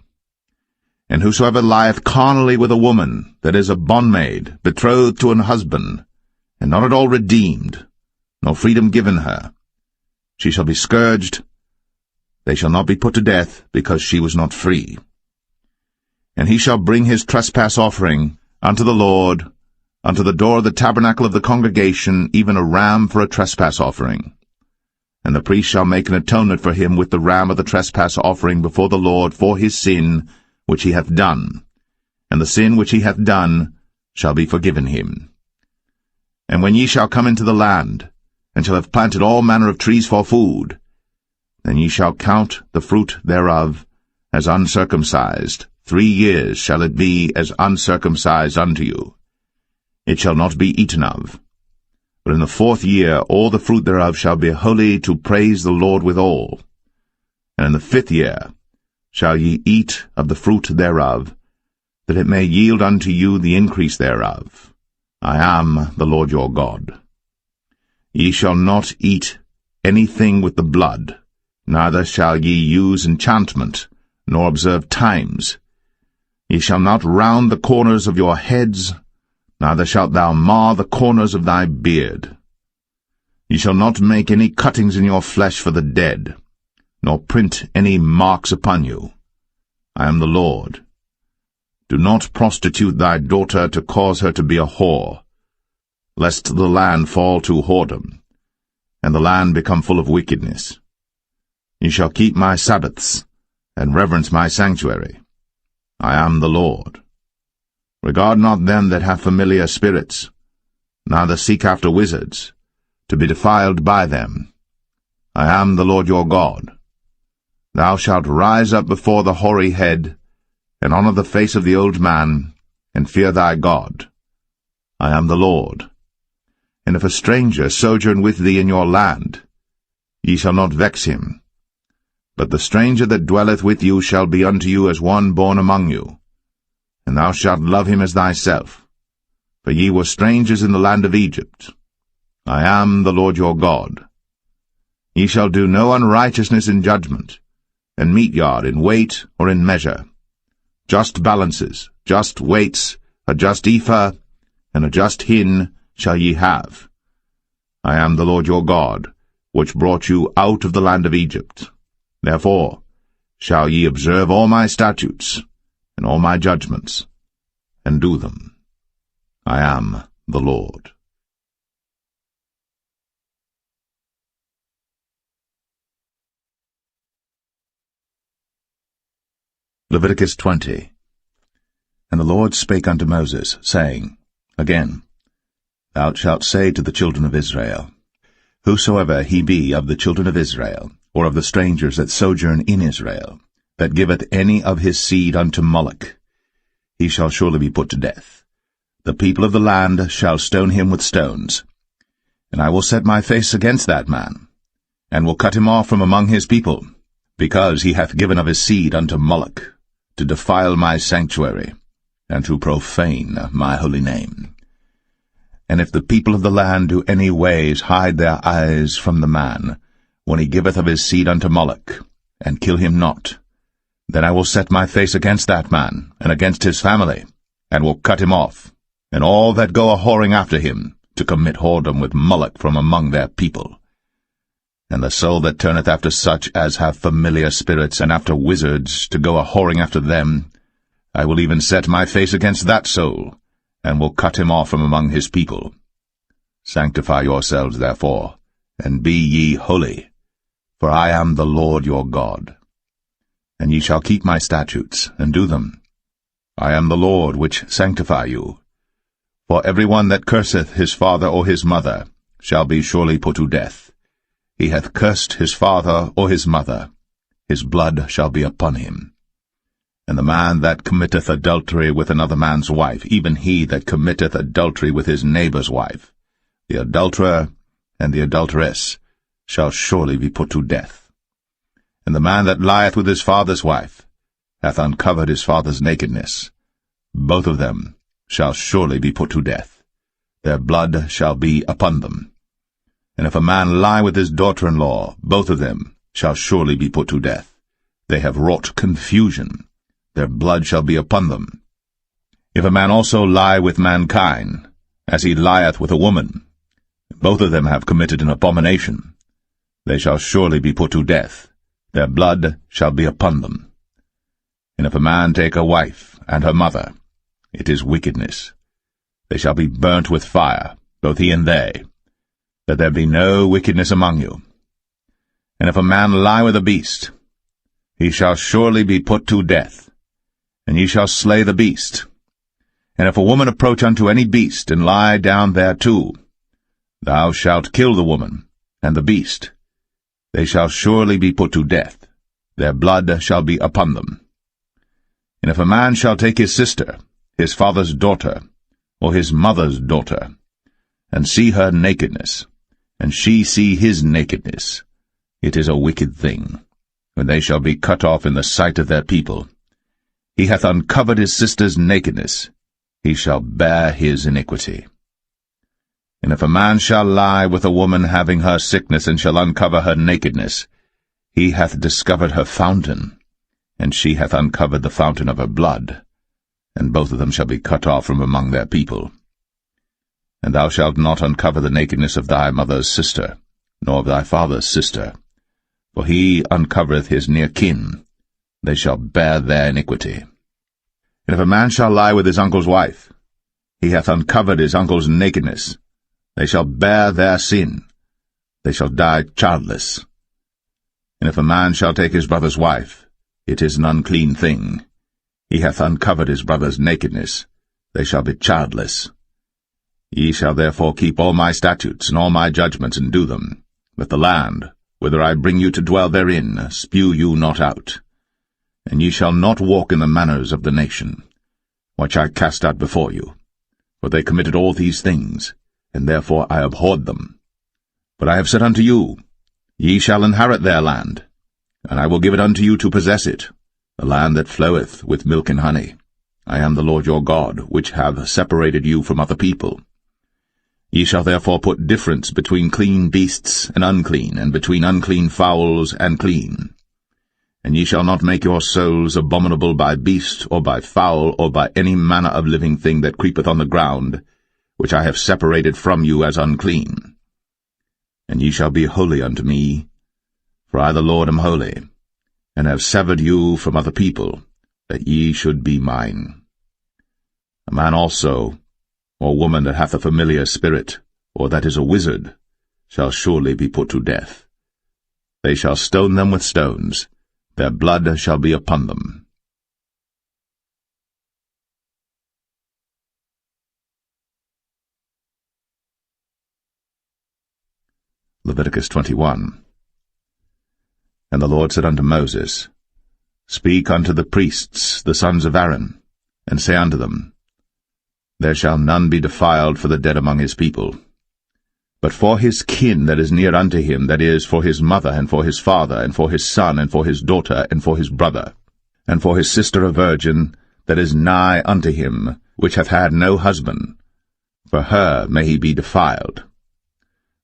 [SPEAKER 3] And whosoever lieth carnally with a woman that is a bondmaid, betrothed to an husband, and not at all redeemed, nor freedom given her, she shall be scourged. They shall not be put to death, because she was not free. And he shall bring his trespass offering unto the Lord, unto the door of the tabernacle of the congregation, even a ram for a trespass offering. And the priest shall make an atonement for him with the ram of the trespass offering before the Lord for his sin which he hath done, and the sin which he hath done shall be forgiven him. And when ye shall come into the land, and shall have planted all manner of trees for food, then ye shall count the fruit thereof as uncircumcised. 3 years shall it be as uncircumcised unto you. It shall not be eaten of. But in the 4th year all the fruit thereof shall be holy to praise the Lord withal. And in the 5th year shall ye eat of the fruit thereof, that it may yield unto you the increase thereof. I am the Lord your God. Ye shall not eat anything with the blood, neither shall ye use enchantment, nor observe times. Ye shall not round the corners of your heads, neither shalt thou mar the corners of thy beard. Ye shall not make any cuttings in your flesh for the dead, nor print any marks upon you. I am the Lord. Do not prostitute thy daughter to cause her to be a whore, lest the land fall to whoredom, and the land become full of wickedness. Ye shall keep my Sabbaths, and reverence my sanctuary. I am the Lord. Regard not them that have familiar spirits, neither seek after wizards, to be defiled by them. I am the Lord your God. Thou shalt rise up before the hoary head, and honour the face of the old man, and fear thy God. I am the Lord. And if a stranger sojourn with thee in your land, ye shall not vex him. But the stranger that dwelleth with you shall be unto you as one born among you, and thou shalt love him as thyself. For ye were strangers in the land of Egypt. I am the Lord your God. Ye shall do no unrighteousness in judgment, and mete yard in weight or in measure. Just balances, just weights, a just ephah, and a just hin shall ye have. I am the Lord your God, which brought you out of the land of Egypt. Therefore shall ye observe all my statutes, and all my judgments, and do them. I am the Lord. Leviticus 20. And the Lord spake unto Moses, saying, Again, thou shalt say to the children of Israel, Whosoever he be of the children of Israel, or of the strangers that sojourn in Israel, that giveth any of his seed unto Moloch, he shall surely be put to death. The people of the land shall stone him with stones. And I will set my face against that man, and will cut him off from among his people, because he hath given of his seed unto Moloch, to defile my sanctuary, and to profane my holy name. And if the people of the land do any ways hide their eyes from the man, when he giveth of his seed unto Moloch, and kill him not, then I will set my face against that man, and against his family, and will cut him off, and all that go a-whoring after him, to commit whoredom with Moloch from among their people. And the soul that turneth after such as have familiar spirits, and after wizards, to go a-whoring after them, I will even set my face against that soul, and will cut him off from among his people. Sanctify yourselves, therefore, and be ye holy, for I am the Lord your God. And ye shall keep my statutes, and do them. I am the Lord which sanctify you. For every one that curseth his father or his mother shall be surely put to death. he hath cursed his father or his mother, his blood shall be upon him. And the man that committeth adultery with another man's wife, even he that committeth adultery with his neighbour's wife, the adulterer and the adulteress shall surely be put to death. And the man that lieth with his father's wife hath uncovered his father's nakedness. Both of them shall surely be put to death. Their blood shall be upon them. And if a man lie with his daughter-in-law, both of them shall surely be put to death. They have wrought confusion. Their blood shall be upon them. If a man also lie with mankind, as he lieth with a woman, both of them have committed an abomination. They shall surely be put to death. Their blood shall be upon them. And if a man take a wife and her mother, it is wickedness. They shall be burnt with fire, both he and they, that there be no wickedness among you. And if a man lie with a beast, he shall surely be put to death, and ye shall slay the beast. And if a woman approach unto any beast, and lie down thereto, thou shalt kill the woman and the beast. They shall surely be put to death. Their blood shall be upon them. And if a man shall take his sister, his father's daughter, or his mother's daughter, and see her nakedness, and she see his nakedness, it is a wicked thing, when they shall be cut off in the sight of their people. He hath uncovered his sister's nakedness, he shall bear his iniquity. And if a man shall lie with a woman having her sickness, and shall uncover her nakedness, he hath discovered her fountain, and she hath uncovered the fountain of her blood, and both of them shall be cut off from among their people. And thou shalt not uncover the nakedness of thy mother's sister, nor of thy father's sister, for he uncovereth his near kin. They shall bear their iniquity. And if a man shall lie with his uncle's wife, he hath uncovered his uncle's nakedness. They shall bear their sin. They shall die childless. And if a man shall take his brother's wife, it is an unclean thing. He hath uncovered his brother's nakedness. They shall be childless. Ye shall therefore keep all my statutes and all my judgments, and do them, that the land, whither I bring you to dwell therein, spew you not out. And ye shall not walk in the manners of the nation, which I cast out before you. For they committed all these things, and therefore I abhorred them. But I have said unto you, Ye shall inherit their land, and I will give it unto you to possess it, the land that floweth with milk and honey. I am the Lord your God, which have separated you from other people. Ye shall therefore put difference between clean beasts and unclean, and between unclean fowls and clean. And ye shall not make your souls abominable by beast, or by fowl, or by any manner of living thing that creepeth on the ground, which I have separated from you as unclean. And ye shall be holy unto me, for I the Lord am holy, and have severed you from other people, that ye should be mine. A man also, or woman that hath a familiar spirit, or that is a wizard, shall surely be put to death. They shall stone them with stones, their blood shall be upon them. Leviticus 21. And the Lord said unto Moses, Speak unto the priests, the sons of Aaron, and say unto them, There shall none be defiled for the dead among his people. But for his kin that is near unto him, that is, for his mother, and for his father, and for his son, and for his daughter, and for his brother, and for his sister a virgin, that is nigh unto him, which hath had no husband, for her may he be defiled.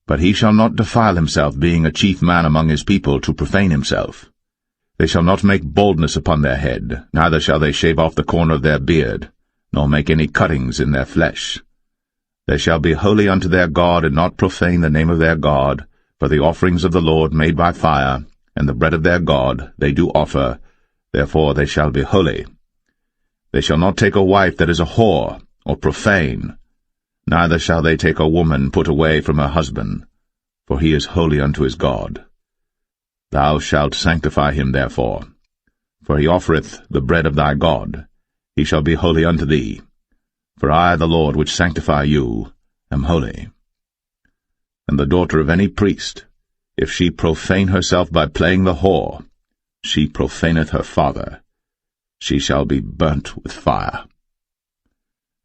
[SPEAKER 3] But he shall not defile himself, being a chief man among his people, to profane himself. They shall not make baldness upon their head, neither shall they shave off the corner of their beard, nor make any cuttings in their flesh. They shall be holy unto their God, and not profane the name of their God, for the offerings of the Lord made by fire, and the bread of their God, they do offer, therefore they shall be holy. They shall not take a wife that is a whore, or profane, neither shall they take a woman put away from her husband, for he is holy unto his God. Thou shalt sanctify him therefore, for he offereth the bread of thy God. He shall be holy unto thee. For I, the Lord, which sanctify you, am holy. And the daughter of any priest, If she profane herself by playing the whore, she profaneth her father. She shall be burnt with fire.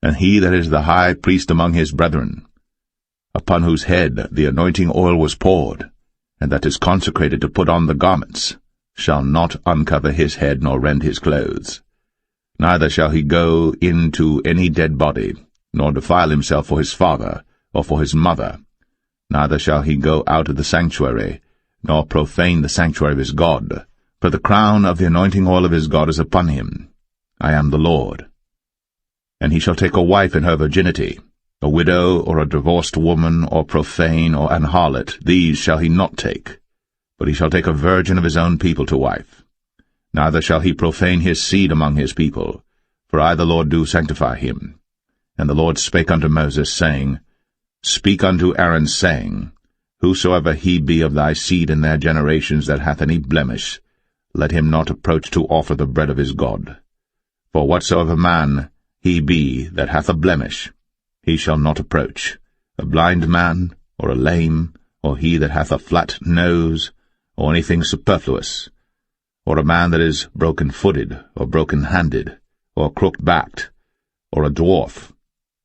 [SPEAKER 3] And he that is the high priest among his brethren, upon whose head the anointing oil was poured, and that is consecrated to put on the garments, shall not uncover his head nor rend his clothes. Neither shall he go into any dead body, nor defile himself for his father, or for his mother. Neither shall he go out of the sanctuary, nor profane the sanctuary of his God. For the crown of the anointing oil of his God is upon him. I am the Lord. And he shall take a wife in her virginity, a widow, or a divorced woman, or profane, or an harlot. These shall he not take, but he shall take a virgin of his own people to wife. Neither shall he profane his seed among his people, for I the Lord do sanctify him. And the Lord spake unto Moses, saying, Speak unto Aaron, saying, Whosoever he be of thy seed in their generations that hath any blemish, let him not approach to offer the bread of his God. For whatsoever man he be that hath a blemish, he shall not approach, a blind man, or a lame, or he that hath a flat nose, or anything superfluous, or a man that is broken-footed, or broken-handed, or crooked-backed, or a dwarf,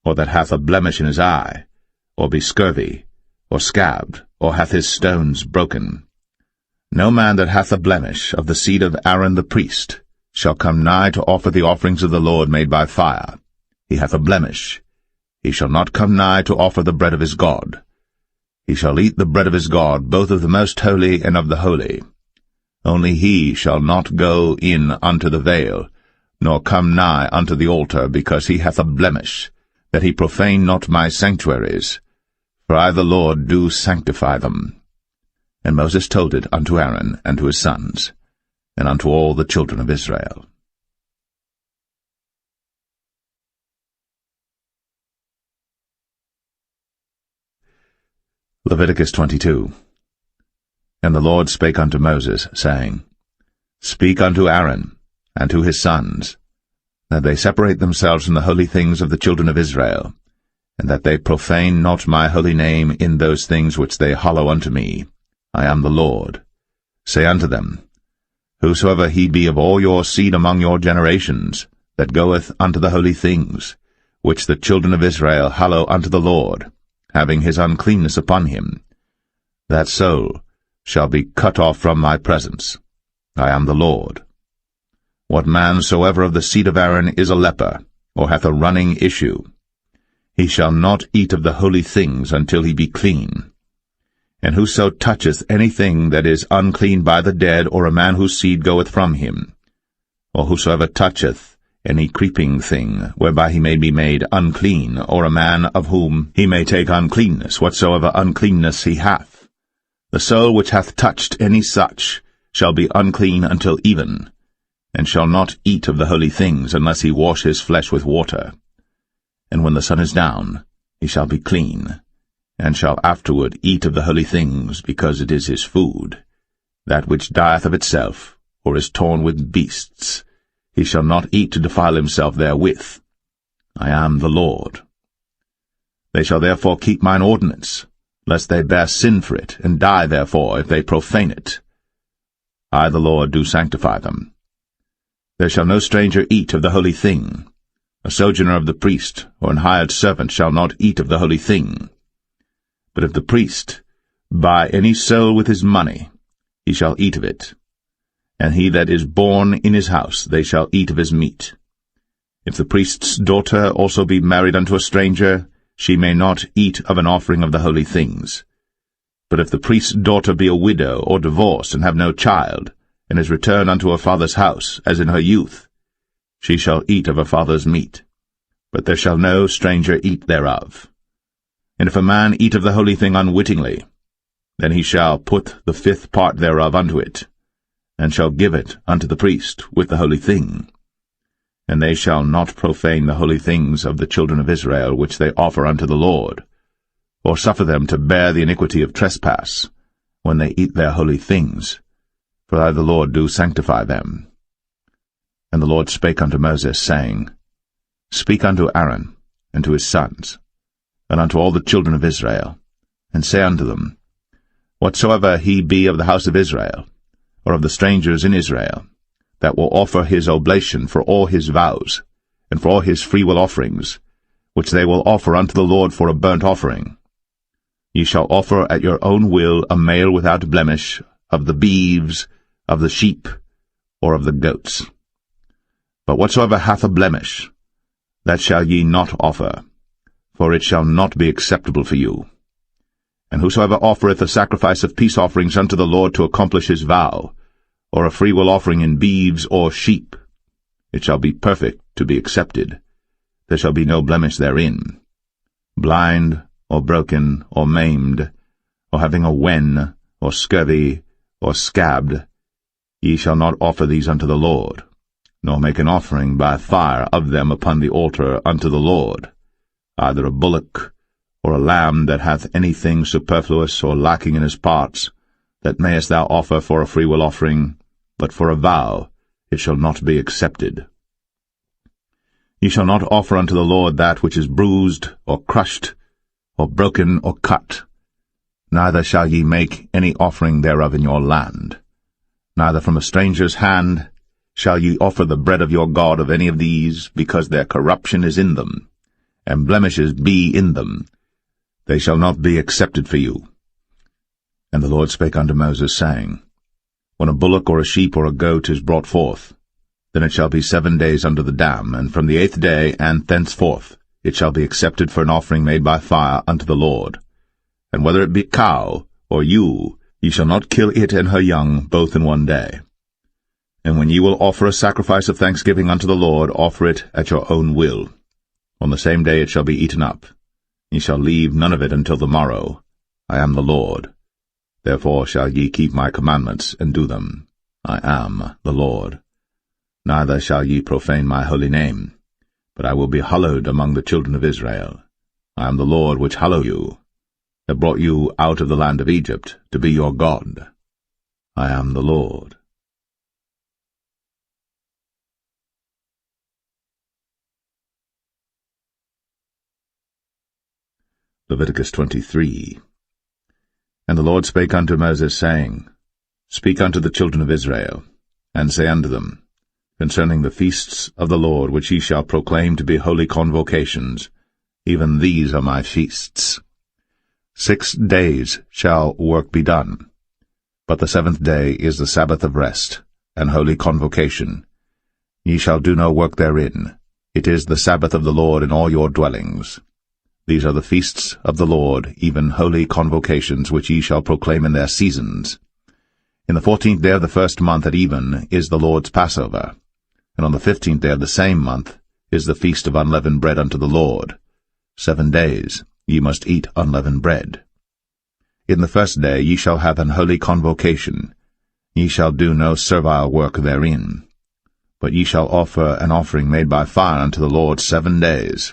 [SPEAKER 3] or that hath a blemish in his eye, or be scurvy, or scabbed, or hath his stones broken. No man that hath a blemish of the seed of Aaron the priest shall come nigh to offer the offerings of the Lord made by fire. He hath a blemish. He shall not come nigh to offer the bread of his God. He shall eat the bread of his God, both of the most holy and of the holy. Only he shall not go in unto the veil, nor come nigh unto the altar, because he hath a blemish, that he profane not my sanctuaries. For I the Lord do sanctify them. And Moses told it unto Aaron and to his sons, and unto all the children of Israel. Leviticus 22. And the Lord spake unto Moses, saying, Speak unto Aaron and to his sons, that they separate themselves from the holy things of the children of Israel, and that they profane not my holy name in those things which they hallow unto me. I am the Lord. Say unto them, Whosoever he be of all your seed among your generations, that goeth unto the holy things, which the children of Israel hallow unto the Lord, having his uncleanness upon him, that soul shall be cut off from my presence. I am the Lord. What man soever of the seed of Aaron is a leper, or hath a running issue, he shall not eat of the holy things until he be clean. And whoso toucheth anything that is unclean by the dead, or a man whose seed goeth from him, or whosoever toucheth any creeping thing, whereby he may be made unclean, or a man of whom he may take uncleanness, whatsoever uncleanness he hath, the soul which hath touched any such shall be unclean until even, and shall not eat of the holy things, unless he wash his flesh with water. And when the sun is down, he shall be clean, and shall afterward eat of the holy things, because it is his food. That which dieth of itself, or is torn with beasts, he shall not eat to defile himself therewith. I am the Lord. They shall therefore keep mine ordinance, lest they bear sin for it, and die therefore, if they profane it. I the Lord do sanctify them. There shall no stranger eat of the holy thing. A sojourner of the priest, or an hired servant, shall not eat of the holy thing. But if the priest buy any soul with his money, he shall eat of it. And he that is born in his house, they shall eat of his meat. If the priest's daughter also be married unto a stranger, she may not eat of an offering of the holy things. But if the priest's daughter be a widow, or divorced, and have no child, and is returned unto her father's house, as in her youth, she shall eat of her father's meat. But there shall no stranger eat thereof. And if a man eat of the holy thing unwittingly, then he shall put the 5th part thereof unto it, and shall give it unto the priest with the holy thing. And they shall not profane the holy things of the children of Israel, which they offer unto the Lord, or suffer them to bear the iniquity of trespass, when they eat their holy things. For I the Lord do sanctify them. And the Lord spake unto Moses, saying, Speak unto Aaron and to his sons, and unto all the children of Israel, and say unto them, Whatsoever he be of the house of Israel, or of the strangers in Israel, that will offer his oblation for all his vows, and for all his freewill offerings, which they will offer unto the Lord for a burnt offering, ye shall offer at your own will a male without blemish, of the beeves, of the sheep, or of the goats. But whatsoever hath a blemish, that shall ye not offer, for it shall not be acceptable for you. And whosoever offereth a sacrifice of peace offerings unto the Lord to accomplish his vow, or a freewill offering in beeves or sheep, it shall be perfect to be accepted. There shall be no blemish therein. Blind, or broken, or maimed, or having a wen, or scurvy, or scabbed, ye shall not offer these unto the Lord, nor make an offering by fire of them upon the altar unto the Lord, either a bullock, or a lamb that hath anything superfluous or lacking in his parts, that mayest thou offer for a freewill offering, but for a vow it shall not be accepted. Ye shall not offer unto the Lord that which is bruised, or crushed, or broken, or cut, neither shall ye make any offering thereof in your land. Neither from a stranger's hand shall ye offer the bread of your God of any of these, because their corruption is in them, and blemishes be in them. They shall not be accepted for you. And the Lord spake unto Moses, saying, When a bullock or a sheep or a goat is brought forth, then it shall be 7 days under the dam, and from the 8th day and thenceforth it shall be accepted for an offering made by fire unto the Lord. And whether it be cow or ewe, ye shall not kill it and her young both in 1 day. And when ye will offer a sacrifice of thanksgiving unto the Lord, offer it at your own will. On the same day it shall be eaten up. Ye shall leave none of it until the morrow. I am the Lord. Therefore shall ye keep my commandments, and do them. I am the Lord. Neither shall ye profane my holy name, but I will be hallowed among the children of Israel. I am the Lord which hallow you, that brought you out of the land of Egypt, to be your God. I am the Lord. Leviticus 23. And the Lord spake unto Moses, saying, Speak unto the children of Israel, and say unto them, Concerning the feasts of the Lord, which ye shall proclaim to be holy convocations, even these are my feasts. 6 days shall work be done, but the 7th day is the Sabbath of rest, and holy convocation. Ye shall do no work therein. It is the Sabbath of the Lord in all your dwellings. These are the feasts of the Lord, even holy convocations, which ye shall proclaim in their seasons. In the 14th day of the 1st month at even is the Lord's Passover, and on the 15th day of the same month is the feast of unleavened bread unto the Lord. 7 days ye must eat unleavened bread. In the 1st day ye shall have an holy convocation. Ye shall do no servile work therein. But ye shall offer an offering made by fire unto the Lord 7 days.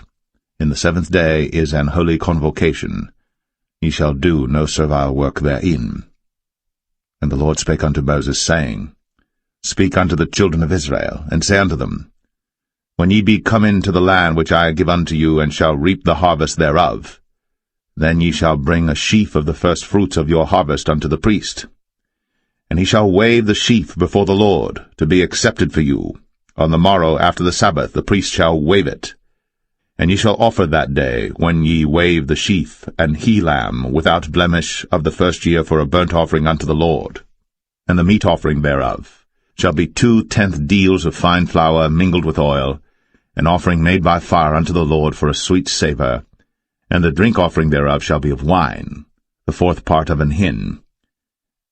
[SPEAKER 3] In the 7th day is an holy convocation. Ye shall do no servile work therein. And the Lord spake unto Moses, saying, Speak unto the children of Israel, and say unto them, When ye be come into the land which I give unto you, and shall reap the harvest thereof, then ye shall bring a sheaf of the first fruits of your harvest unto the priest. And he shall wave the sheaf before the Lord, to be accepted for you. On the morrow after the Sabbath the priest shall wave it. And ye shall offer that day, when ye wave the sheaf, an he-lamb without blemish of the 1st year for a burnt offering unto the Lord. And the meat offering thereof shall be 2/10 deals of fine flour mingled with oil, an offering made by fire unto the Lord for a sweet savour. And the drink offering thereof shall be of wine, the 4th part of an hin.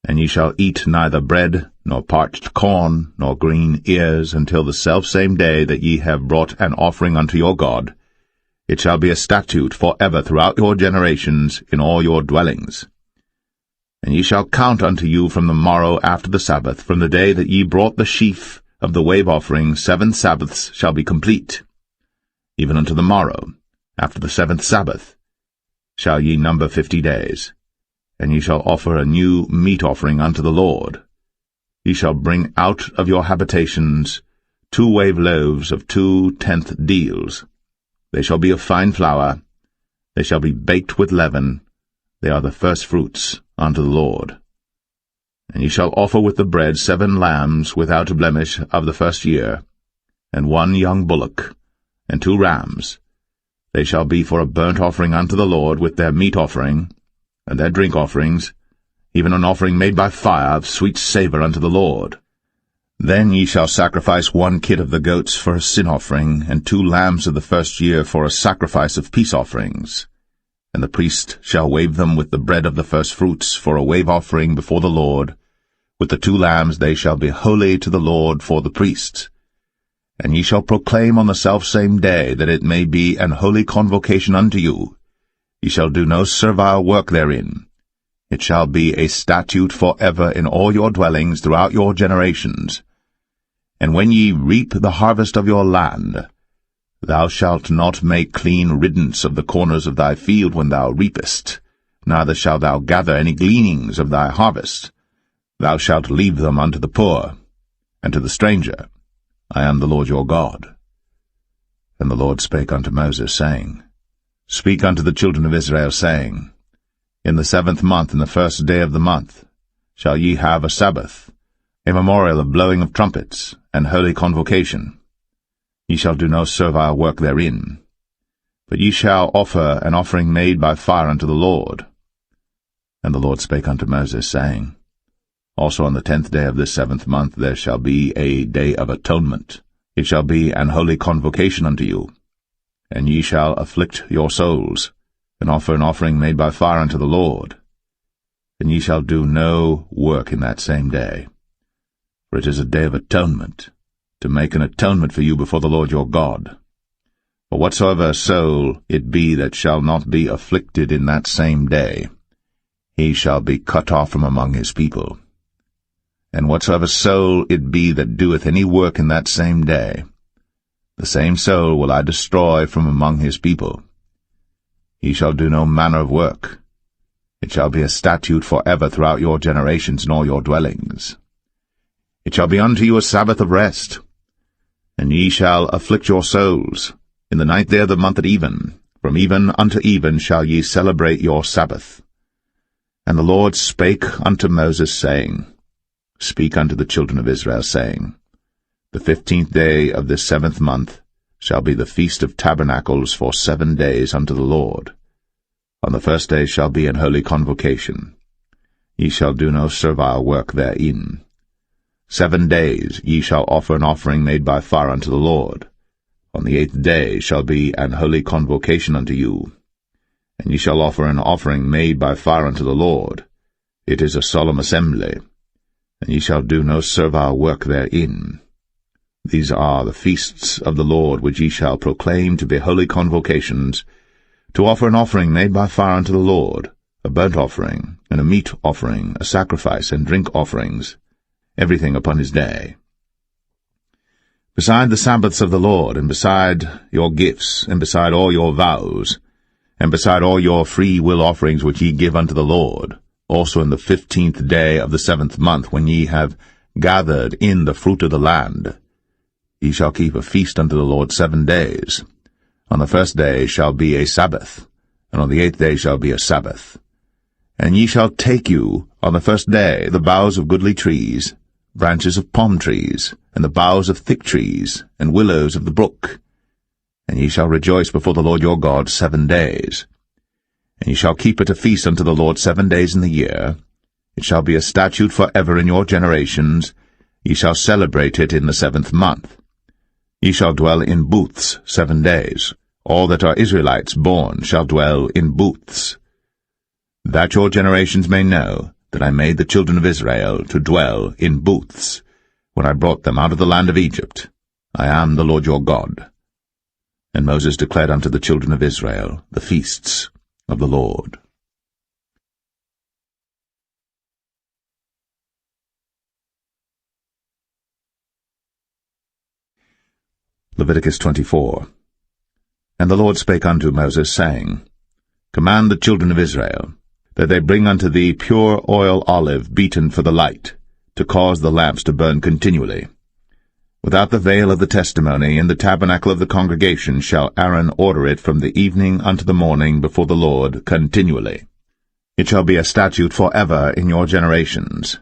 [SPEAKER 3] And ye shall eat neither bread, nor parched corn, nor green ears, until the selfsame day that ye have brought an offering unto your God. It shall be a statute for ever throughout your generations in all your dwellings. And ye shall count unto you from the morrow after the Sabbath, from the day that ye brought the sheaf of the wave offering, 7 Sabbaths shall be complete. Even unto the morrow, after the 7th Sabbath, shall ye number 50 days. And ye shall offer a new meat offering unto the Lord. Ye shall bring out of your habitations 2 wave loaves of 2/10 deals. They shall be of fine flour. They shall be baked with leaven. They are the first fruits unto the Lord. And ye shall offer with the bread 7 lambs without a blemish of the first year, and 1 young bullock, and 2 rams. They shall be for a burnt offering unto the Lord, with their meat offering, and their drink offerings, even an offering made by fire of sweet savour unto the Lord. Then ye shall sacrifice 1 kid of the goats for a sin offering, and 2 lambs of the first year for a sacrifice of peace offerings. And the priest shall wave them with the bread of the firstfruits for a wave offering before the Lord. With the 2 lambs they shall be holy to the Lord for the priests. And ye shall proclaim on the selfsame day that it may be an holy convocation unto you. Ye shall do no servile work therein. It shall be a statute for ever in all your dwellings throughout your generations. And when ye reap the harvest of your land, thou shalt not make clean riddance of the corners of thy field when thou reapest, neither shalt thou gather any gleanings of thy harvest. Thou shalt leave them unto the poor, and to the stranger. I am the Lord your God. And the Lord spake unto Moses, saying, Speak unto the children of Israel, saying, In the 7th month, in the 1st day of the month, shall ye have a Sabbath, a memorial of blowing of trumpets, and holy convocation. Ye shall do no servile work therein, but ye shall offer an offering made by fire unto the Lord. And the Lord spake unto Moses, saying, Also on the 10th day of this 7th month there shall be a day of atonement. It shall be an holy convocation unto you. And ye shall afflict your souls, and offer an offering made by fire unto the Lord. And ye shall do no work in that same day. For it is a day of atonement, to make an atonement for you before the Lord your God. For whatsoever soul it be that shall not be afflicted in that same day, he shall be cut off from among his people. And whatsoever soul it be that doeth any work in that same day, the same soul will I destroy from among his people. He shall do no manner of work. It shall be a statute for ever throughout your generations in all your dwellings. It shall be unto you a Sabbath of rest, and ye shall afflict your souls. In the 9th day of the month at even, from even unto even shall ye celebrate your Sabbath. And the Lord spake unto Moses, saying, Speak unto the children of Israel, saying, The 15th day of this 7th month shall be the Feast of Tabernacles for 7 days unto the Lord. On the 1st day shall be an holy convocation. Ye shall do no servile work therein. 7 days ye shall offer an offering made by fire unto the Lord. On the 8th day shall be an holy convocation unto you. And ye shall offer an offering made by fire unto the Lord. It is a solemn assembly. And ye shall do no servile work therein. These are the feasts of the Lord which ye shall proclaim to be holy convocations, to offer an offering made by fire unto the Lord, a burnt offering, and a meat offering, a sacrifice, and drink offerings, everything upon his day. Beside the Sabbaths of the Lord, and beside your gifts, and beside all your vows, and beside all your free will offerings which ye give unto the Lord, also in the 15th day of the 7th month, when ye have gathered in the fruit of the land, ye shall keep a feast unto the Lord 7 days. On the 1st day shall be a Sabbath, and on the 8th day shall be a Sabbath. And ye shall take you on the 1st day the boughs of goodly trees, branches of palm trees, and the boughs of thick trees, and willows of the brook. And ye shall rejoice before the Lord your God 7 days. And ye shall keep it a feast unto the Lord 7 days in the year. It shall be a statute for ever in your generations. Ye shall celebrate it in the 7th month. Ye shall dwell in booths 7 days. All that are Israelites born shall dwell in booths. That your generations may know that I made the children of Israel to dwell in booths, when I brought them out of the land of Egypt. I am the Lord your God. And Moses declared unto the children of Israel the feasts of the Lord. Leviticus 24. And the Lord spake unto Moses, saying, Command the children of Israel, that they bring unto thee pure oil olive beaten for the light, to cause the lamps to burn continually. Without the veil of the testimony, in the tabernacle of the congregation, shall Aaron order it from the evening unto the morning before the Lord continually. It shall be a statute for ever in your generations.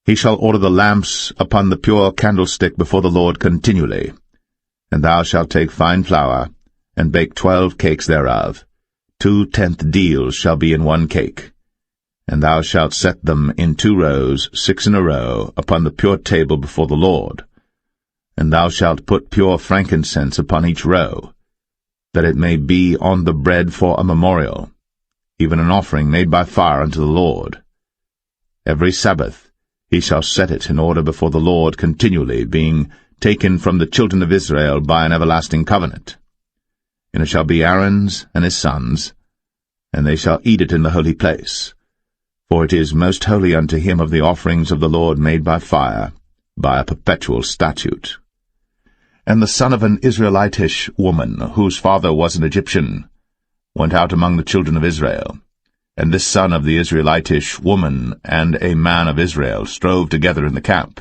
[SPEAKER 3] He shall order the lamps upon the pure candlestick before the Lord continually. And thou shalt take fine flour, and bake 12 cakes thereof. 2/10 deals shall be in one cake. And thou shalt set them in 2 rows, 6 in a row, upon the pure table before the Lord. And thou shalt put pure frankincense upon each row, that it may be on the bread for a memorial, even an offering made by fire unto the Lord. Every Sabbath he shall set it in order before the Lord continually, being taken from the children of Israel by an everlasting covenant. And it shall be Aaron's and his sons, and they shall eat it in the holy place. For it is most holy unto him of the offerings of the Lord made by fire, by a perpetual statute. And the son of an Israelitish woman, whose father was an Egyptian, went out among the children of Israel. And this son of the Israelitish woman and a man of Israel strove together in the camp.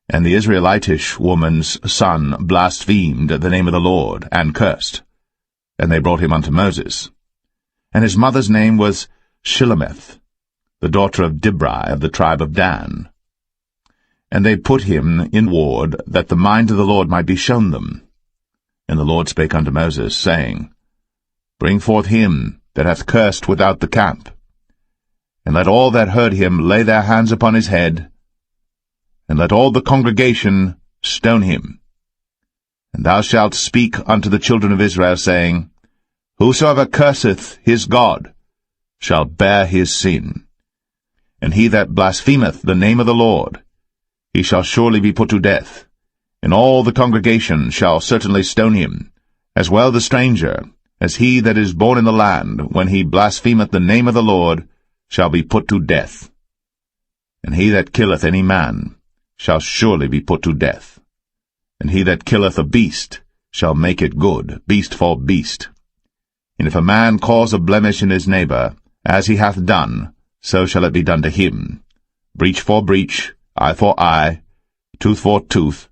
[SPEAKER 3] And the Israelitish woman's son blasphemed the name of the Lord, and cursed. And they brought him unto Moses. And his mother's name was Shilemeth, the daughter of Dibri of the tribe of Dan. And they put him in ward, that the mind of the Lord might be shown them. And the Lord spake unto Moses, saying, Bring forth him that hath cursed without the camp, and let all that heard him lay their hands upon his head, and let all the congregation stone him. And thou shalt speak unto the children of Israel, saying, Whosoever curseth his God shall bear his sin. And he that blasphemeth the name of the Lord, he shall surely be put to death, and all the congregation shall certainly stone him, as well the stranger, as he that is born in the land, when he blasphemeth the name of the Lord, shall be put to death. And he that killeth any man shall surely be put to death. And he that killeth a beast shall make it good, beast for beast. And if a man cause a blemish in his neighbor, as he hath done, so shall it be done to him. Breach for breach, eye for eye, tooth for tooth.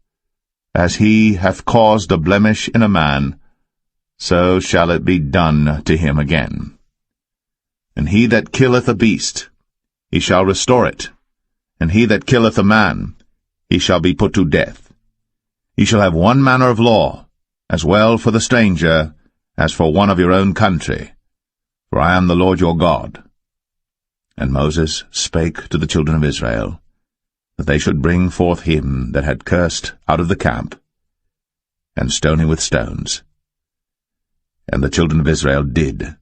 [SPEAKER 3] As he hath caused a blemish in a man, so shall it be done to him again. And he that killeth a beast, he shall restore it. And he that killeth a man, he shall be put to death. Ye shall have one manner of law, as well for the stranger as for one of your own country. For I am the Lord your God. And Moses spake to the children of Israel, that they should bring forth him that had cursed out of the camp, and stone him with stones. And the children of Israel did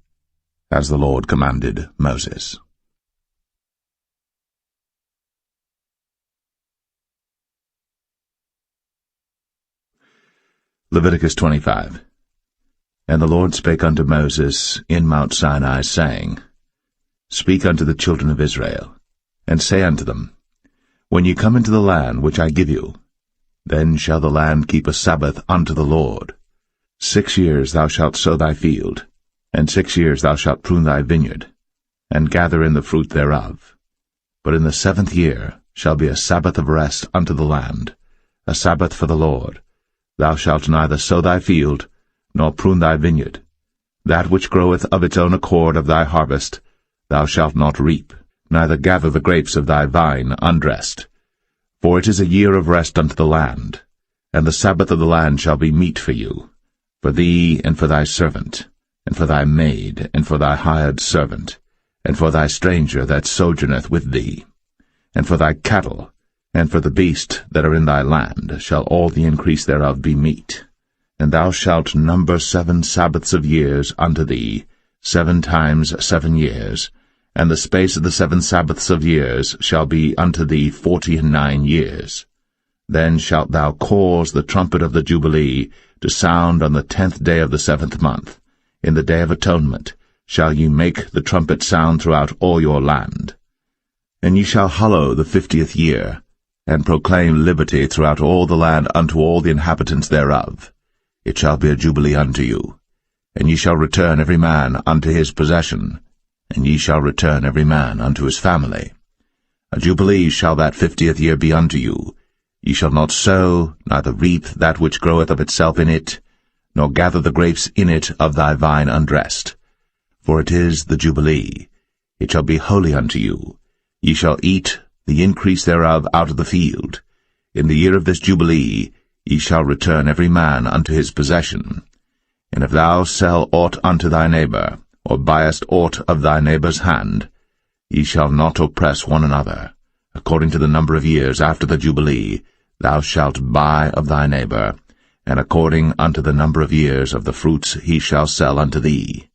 [SPEAKER 3] as the Lord commanded Moses. Leviticus 25. And the Lord spake unto Moses in Mount Sinai, saying, Speak unto the children of Israel, and say unto them, When ye come into the land which I give you, then shall the land keep a Sabbath unto the Lord. 6 years thou shalt sow thy field, and 6 years thou shalt prune thy vineyard, and gather in the fruit thereof. But in the 7th year shall be a Sabbath of rest unto the land, a Sabbath for the Lord. Thou shalt neither sow thy field, nor prune thy vineyard. That which groweth of its own accord of thy harvest thou shalt not reap, neither gather the grapes of thy vine undressed. For it is a year of rest unto the land, and the Sabbath of the land shall be meat for you, for thee and for thy servant, and for thy maid, and for thy hired servant, and for thy stranger that sojourneth with thee, and for thy cattle, and for the beast that are in thy land shall all the increase thereof be meat. And thou shalt number 7 Sabbaths of years unto thee, 7 times 7 years, and the space of the 7 Sabbaths of years shall be unto thee 49 years. Then shalt thou cause the trumpet of the Jubilee to sound on the 10th day of the 7th month. In the day of atonement shall ye make the trumpet sound throughout all your land. And ye shall hallow the 50th year, and proclaim liberty throughout all the land unto all the inhabitants thereof. It shall be a jubilee unto you. And ye shall return every man unto his possession, and ye shall return every man unto his family. A jubilee shall that 50th year be unto you. Ye shall not sow, neither reap that which groweth of itself in it, nor gather the grapes in it of thy vine undressed. For it is the jubilee. It shall be holy unto you. Ye shall eat the increase thereof out of the field. In the year of this Jubilee ye shall return every man unto his possession. And if thou sell aught unto thy neighbor, or buyest aught of thy neighbor's hand, ye shall not oppress one another. According to the number of years after the Jubilee thou shalt buy of thy neighbor, and according unto the number of years of the fruits he shall sell unto thee.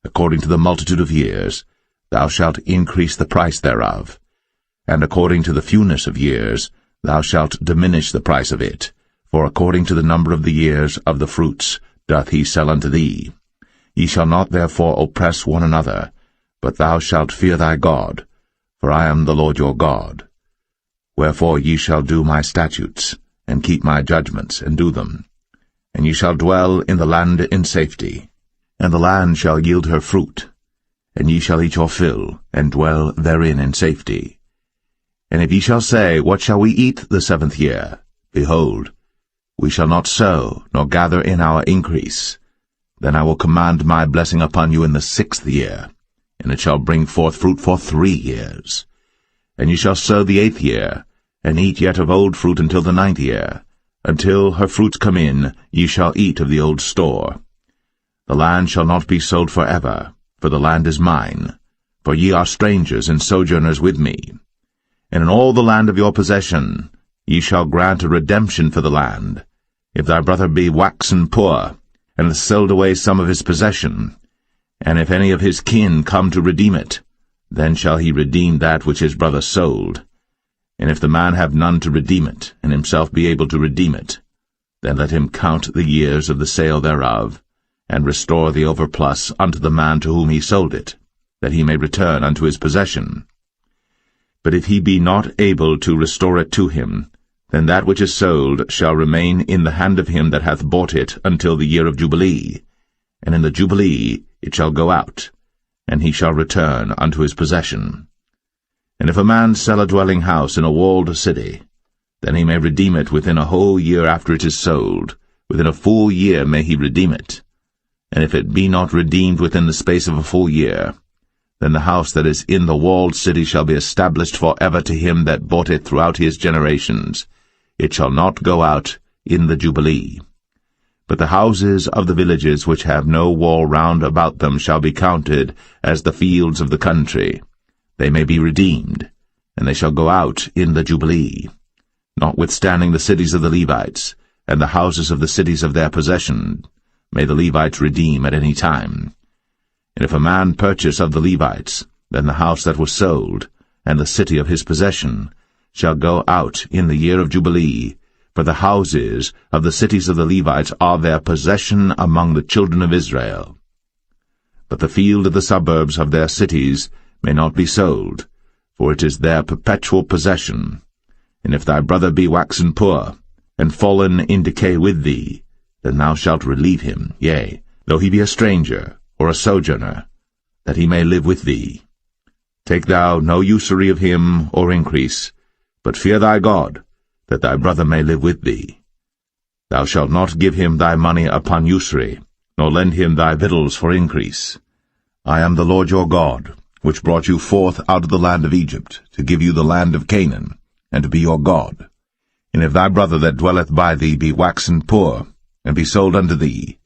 [SPEAKER 3] According to the multitude of years thou shalt increase the price thereof, and according to the fewness of years thou shalt diminish the price of it, for according to the number of the years of the fruits doth he sell unto thee. Ye shall not therefore oppress one another, but thou shalt fear thy God, for I am the Lord your God. Wherefore ye shall do my statutes, and keep my judgments, and do them. And ye shall dwell in the land in safety, and the land shall yield her fruit, and ye shall eat your fill, and dwell therein in safety. And if ye shall say, What shall we eat the 7th year? Behold, we shall not sow, nor gather in our increase. Then I will command my blessing upon you in the 6th year, and it shall bring forth fruit for 3 years. And ye shall sow the 8th year, and eat yet of old fruit until the 9th year. Until her fruits come in, ye shall eat of the old store. The land shall not be sold forever, for the land is mine, for ye are strangers and sojourners with me. And in all the land of your possession ye shall grant a redemption for the land. If thy brother be waxen poor, and hath sold away some of his possession, and if any of his kin come to redeem it, then shall he redeem that which his brother sold. And if the man have none to redeem it, and himself be able to redeem it, then let him count the years of the sale thereof, and restore the overplus unto the man to whom he sold it, that he may return unto his possession. But if he be not able to restore it to him, then that which is sold shall remain in the hand of him that hath bought it until the year of Jubilee, and in the Jubilee it shall go out, and he shall return unto his possession. And if a man sell a dwelling house in a walled city, then he may redeem it within a whole year after it is sold. Within a full year may he redeem it. And if it be not redeemed within the space of a full year, then the house that is in the walled city shall be established for ever to him that bought it throughout his generations. It shall not go out in the Jubilee. But the houses of the villages which have no wall round about them shall be counted as the fields of the country. They may be redeemed, and they shall go out in the Jubilee. Notwithstanding the cities of the Levites, and the houses of the cities of their possession, may the Levites redeem at any time. And if a man purchase of the Levites, then the house that was sold, and the city of his possession, shall go out in the year of Jubilee, for the houses of the cities of the Levites are their possession among the children of Israel. But the field of the suburbs of their cities may not be sold, for it is their perpetual possession. And if thy brother be waxen poor, and fallen in decay with thee, then thou shalt relieve him, yea, though he be a stranger, or a sojourner, that he may live with thee. Take thou no usury of him, or increase, but fear thy God, that thy brother may live with thee. Thou shalt not give him thy money upon usury, nor lend him thy victuals for increase. I am the Lord your God, which brought you forth out of the land of Egypt, to give you the land of Canaan, and to be your God. And if thy brother that dwelleth by thee be waxen poor, and be sold unto thee,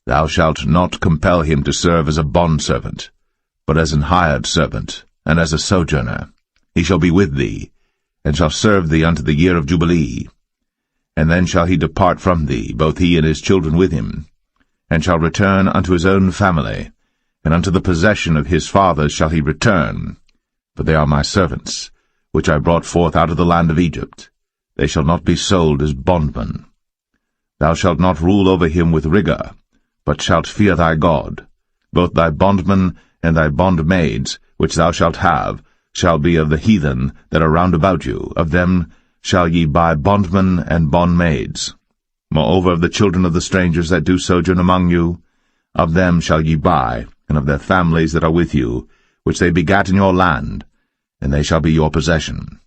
[SPEAKER 3] thou shalt not compel him to serve as a bondservant, but as an hired servant, and as a sojourner. He shall be with thee, and shall serve thee unto the year of Jubilee. And then shall he depart from thee, both he and his children with him, and shall return unto his own family, and unto the possession of his fathers shall he return. For they are my servants, which I brought forth out of the land of Egypt. They shall not be sold as bondmen. Thou shalt not rule over him with rigor, but shalt fear thy God. Both thy bondmen and thy bondmaids, which thou shalt have, shall be of the heathen that are round about you. Of them shall ye buy bondmen and bondmaids. Moreover, of the children of the strangers that do sojourn among you, of them shall ye buy, and of their families that are with you, which they begat in your land, and they shall be your possession.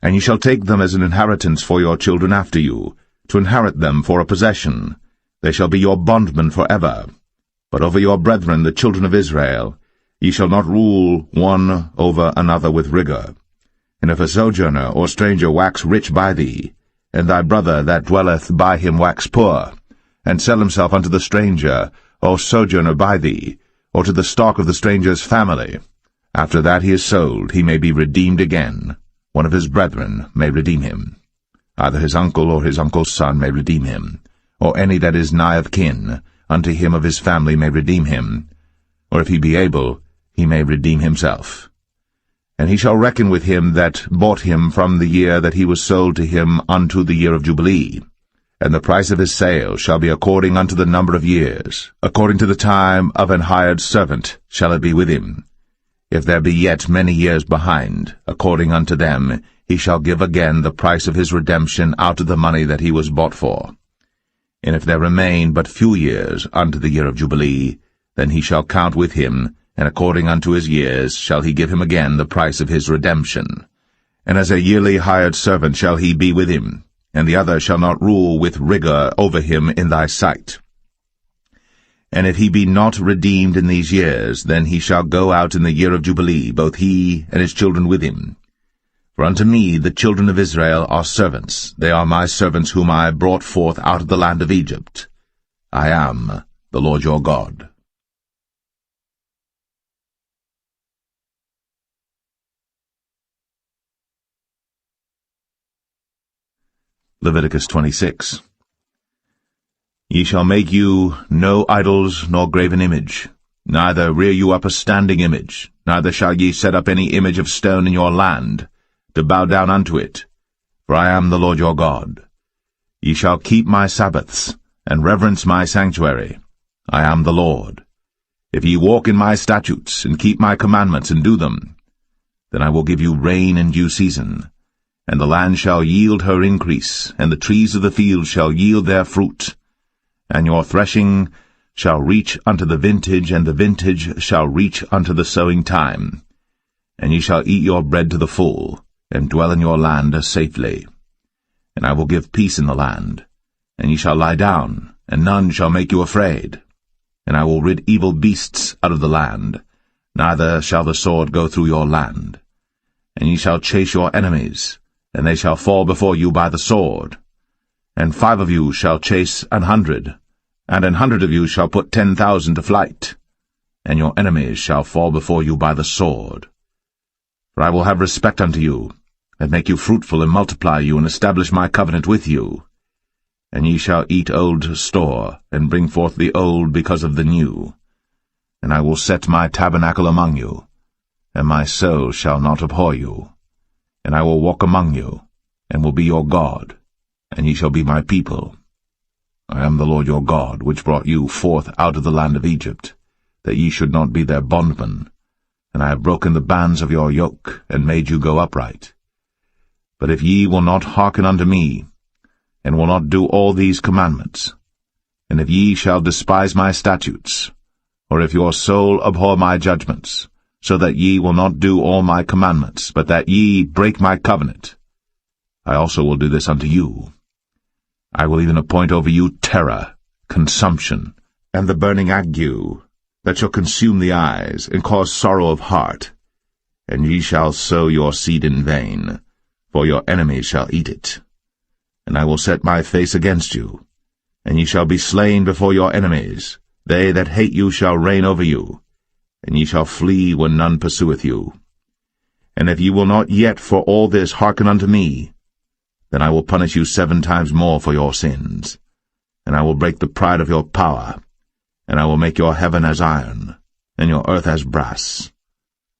[SPEAKER 3] And ye shall take them as an inheritance for your children after you, to inherit them for a possession. They shall be your bondmen for ever. But over your brethren the children of Israel, Ye shall not rule one over another with rigor. And if a sojourner or stranger wax rich by thee, and thy brother that dwelleth by him wax poor, and sell himself unto the stranger or sojourner by thee, or to the stock of the stranger's family, after that he is sold, he may be redeemed again. One of his brethren may redeem him. Either his uncle or his uncle's son may redeem him, or any that is nigh of kin unto him of his family may redeem him, or if he be able, he may redeem himself. And he shall reckon with him that bought him from the year that he was sold to him unto the year of Jubilee. And the price of his sale shall be according unto the number of years, according to the time of an hired servant shall it be with him. If there be yet many years behind, according unto them, he shall give again the price of his redemption out of the money that he was bought for. And if there remain but few years unto the year of Jubilee, then he shall count with him, and according unto his years shall he give him again the price of his redemption. And as a yearly hired servant shall he be with him, and the other shall not rule with rigor over him in thy sight. And if he be not redeemed in these years, then he shall go out in the year of Jubilee, both he and his children with him. For unto me the children of Israel are servants. They are my servants whom I brought forth out of the land of Egypt. I am the Lord your God. Leviticus 26. Ye shall make you no idols nor graven image, neither rear you up a standing image, neither shall ye set up any image of stone in your land, to bow down unto it, for I am the Lord your God. Ye shall keep my Sabbaths, and reverence my sanctuary. I am the Lord. If ye walk in my statutes, and keep my commandments, and do them, then I will give you rain in due season, and the land shall yield her increase, and the trees of the field shall yield their fruit. And your threshing shall reach unto the vintage, and the vintage shall reach unto the sowing time. And ye shall eat your bread to the full, and dwell in your land safely. And I will give peace in the land, and ye shall lie down, and none shall make you afraid. And I will rid evil beasts out of the land, neither shall the sword go through your land. And ye shall chase your enemies, and they shall fall before you by the sword. And 5 of you shall chase 100, and 100 of you shall put 10,000 to flight. And your enemies shall fall before you by the sword. For I will have respect unto you, and make you fruitful, and multiply you, and establish my covenant with you. And ye shall eat old store, and bring forth the old because of the new. And I will set my tabernacle among you, and my soul shall not abhor you. And I will walk among you, and will be your God, and ye shall be my people. I am the Lord your God, which brought you forth out of the land of Egypt, that ye should not be their bondmen. And I have broken the bands of your yoke, and made you go upright. But if ye will not hearken unto me, and will not do all these commandments, and if ye shall despise my statutes, or if your soul abhor my judgments, so that ye will not do all my commandments, but that ye break my covenant, I also will do this unto you. I will even appoint over you terror, consumption, and the burning ague, that shall consume the eyes, and cause sorrow of heart. And ye shall sow your seed in vain, for your enemies shall eat it. And I will set my face against you, and ye shall be slain before your enemies. They that hate you shall reign over you, and ye shall flee when none pursueth you. And if ye will not yet for all this hearken unto me, then I will punish you 7 times more for your sins. And I will break the pride of your power, and I will make your heaven as iron, and your earth as brass,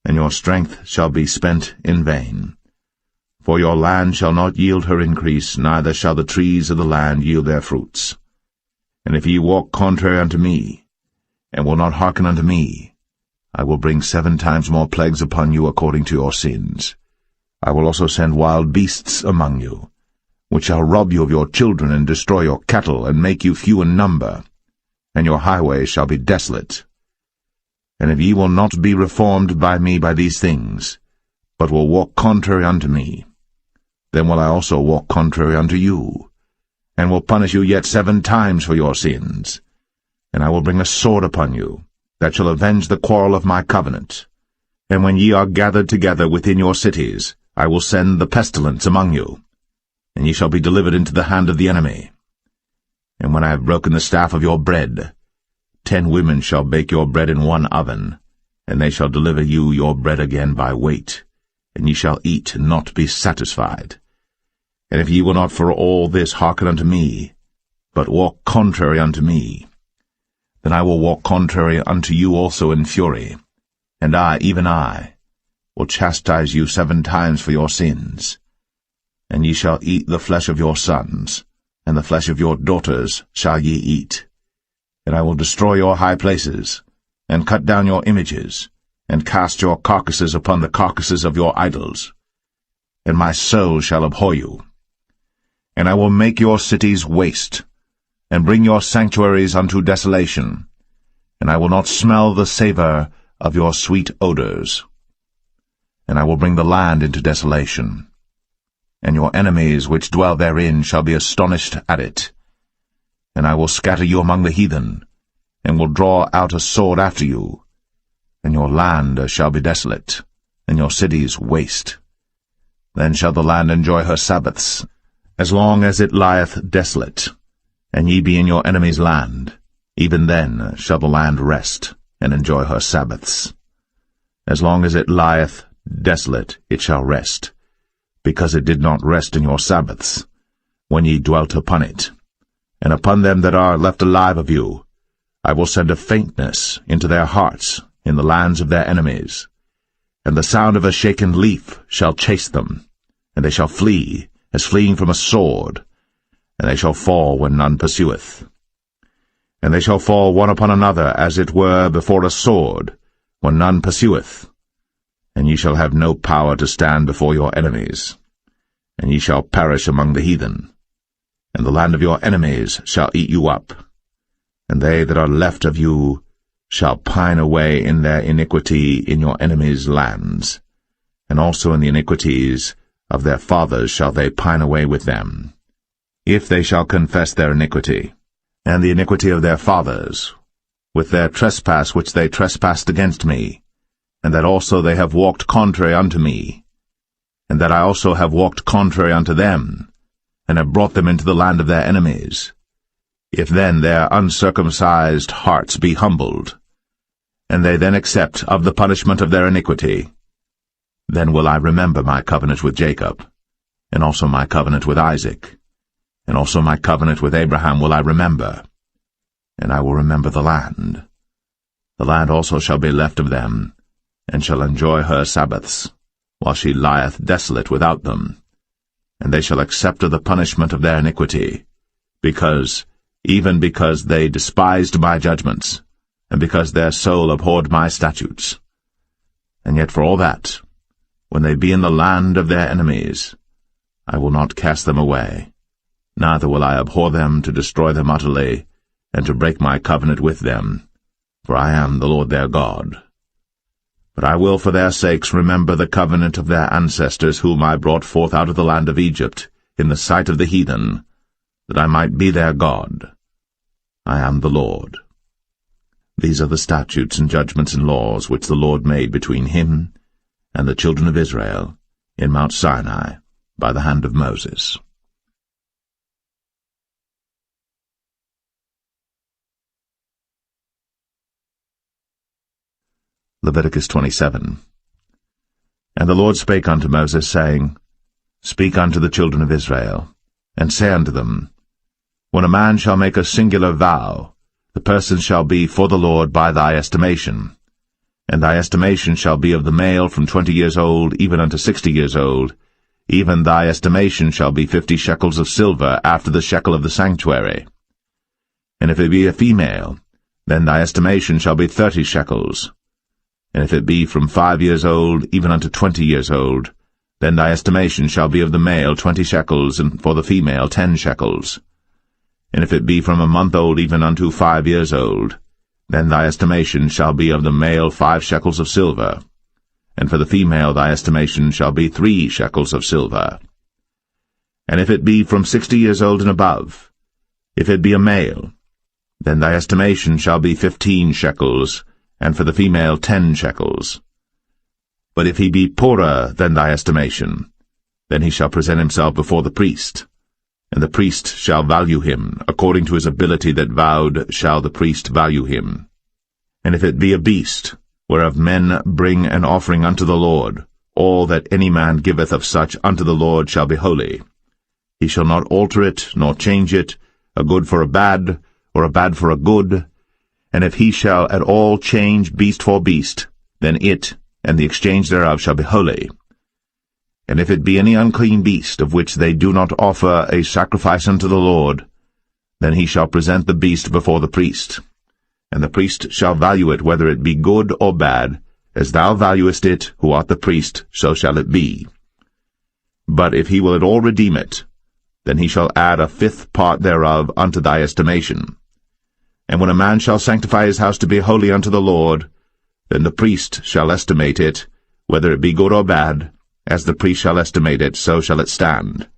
[SPEAKER 3] and your strength shall be spent in vain. For your land shall not yield her increase, neither shall the trees of the land yield their fruits. And if ye walk contrary unto me, and will not hearken unto me, I will bring 7 times more plagues upon you according to your sins. I will also send wild beasts among you, which shall rob you of your children, and destroy your cattle, and make you few in number, and your highways shall be desolate. And if ye will not be reformed by me by these things, but will walk contrary unto me, then will I also walk contrary unto you, and will punish you yet 7 times for your sins. And I will bring a sword upon you, that shall avenge the quarrel of my covenant. And when ye are gathered together within your cities, I will send the pestilence among you, and ye shall be delivered into the hand of the enemy. And when I have broken the staff of your bread, 10 women shall bake your bread in one oven, and they shall deliver you your bread again by weight, and ye shall eat and not be satisfied. And if ye will not for all this hearken unto me, but walk contrary unto me, then I will walk contrary unto you also in fury, and I, even I, will chastise you 7 times for your sins. And ye shall eat the flesh of your sons, and the flesh of your daughters shall ye eat. And I will destroy your high places, and cut down your images, and cast your carcasses upon the carcasses of your idols. And my soul shall abhor you. And I will make your cities waste, and bring your sanctuaries unto desolation, and I will not smell the savour of your sweet odours. And I will bring the land into desolation, and your enemies which dwell therein shall be astonished at it. And I will scatter you among the heathen, and will draw out a sword after you, and your land shall be desolate, and your cities waste. Then shall the land enjoy her Sabbaths, as long as it lieth desolate, and ye be in your enemy's land. Even then shall the land rest, and enjoy her Sabbaths. As long as it lieth desolate it shall rest, because it did not rest in your Sabbaths, when ye dwelt upon it. And upon them that are left alive of you I will send a faintness into their hearts in the lands of their enemies, and the sound of a shaken leaf shall chase them, and they shall flee, as fleeing from a sword, and they shall fall when none pursueth. And they shall fall one upon another, as it were before a sword, when none pursueth. And ye shall have no power to stand before your enemies, and ye shall perish among the heathen. And the land of your enemies shall eat you up, and they that are left of you shall pine away in their iniquity in your enemies' lands, and also in the iniquities of their fathers shall they pine away with them, if they shall confess their iniquity, and the iniquity of their fathers, with their trespass which they trespassed against me, and that also they have walked contrary unto me, and that I also have walked contrary unto them, and have brought them into the land of their enemies. If then their uncircumcised hearts be humbled, and they then accept of the punishment of their iniquity, then will I remember my covenant with Jacob, and also my covenant with Isaac, and also my covenant with Abraham will I remember, and I will remember the land. The land also shall be left of them, and shall enjoy her Sabbaths, while she lieth desolate without them, and they shall accept of the punishment of their iniquity, even because they despised my judgments, and because their soul abhorred my statutes. And yet for all that, when they be in the land of their enemies, I will not cast them away, neither will I abhor them to destroy them utterly, and to break my covenant with them, for I am the Lord their God. But I will for their sakes remember the covenant of their ancestors whom I brought forth out of the land of Egypt, in the sight of the heathen, that I might be their God. I am the Lord. These are the statutes and judgments and laws which the Lord made between him and the children of Israel in Mount Sinai by the hand of Moses. Leviticus 27. And the Lord spake unto Moses, saying, Speak unto the children of Israel, and say unto them, When a man shall make a singular vow, the person shall be for the Lord by thy estimation. And thy estimation shall be of the male from 20 years old even unto 60 years old. Even thy estimation shall be 50 shekels of silver after the shekel of the sanctuary. And if it be a female, then thy estimation shall be 30 shekels. And if it be from 5 years old even unto 20 years old, then thy estimation shall be of the male 20 shekels, and for the female 10 shekels. And if it be from a month old even unto 5 years old, then thy estimation shall be of the male 5 shekels of silver, and for the female thy estimation shall be 3 shekels of silver. And if it be from 60 years old and above, if it be a male, then thy estimation shall be 15 shekels, and for the female 10 shekels. But if he be poorer than thy estimation, then he shall present himself before the priest, and the priest shall value him, according to his ability that vowed shall the priest value him. And if it be a beast, whereof men bring an offering unto the Lord, all that any man giveth of such unto the Lord shall be holy. He shall not alter it, nor change it, a good for a bad, or a bad for a good. And if he shall at all change beast for beast, then it, and the exchange thereof, shall be holy. And if it be any unclean beast, of which they do not offer a sacrifice unto the Lord, then he shall present the beast before the priest. And the priest shall value it, whether it be good or bad, as thou valuest it, who art the priest, so shall it be. But if he will at all redeem it, then he shall add a 5th part thereof unto thy estimation. And when a man shall sanctify his house to be holy unto the Lord, then the priest shall estimate it, whether it be good or bad, as the priest shall estimate it, so shall it stand.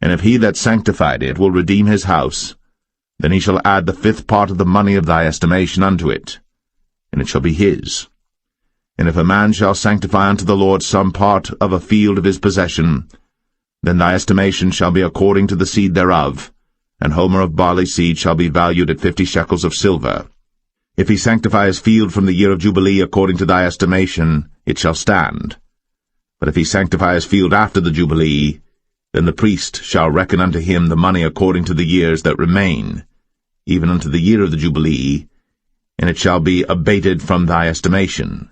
[SPEAKER 3] And if he that sanctified it will redeem his house, then he shall add the 5th part of the money of thy estimation unto it, and it shall be his. And if a man shall sanctify unto the Lord some part of a field of his possession, then thy estimation shall be according to the seed thereof, and homer of barley seed shall be valued at 50 shekels of silver. If he sanctify his field from the year of Jubilee according to thy estimation, it shall stand. But if he sanctify his field after the Jubilee, then the priest shall reckon unto him the money according to the years that remain, even unto the year of the Jubilee, and it shall be abated from thy estimation.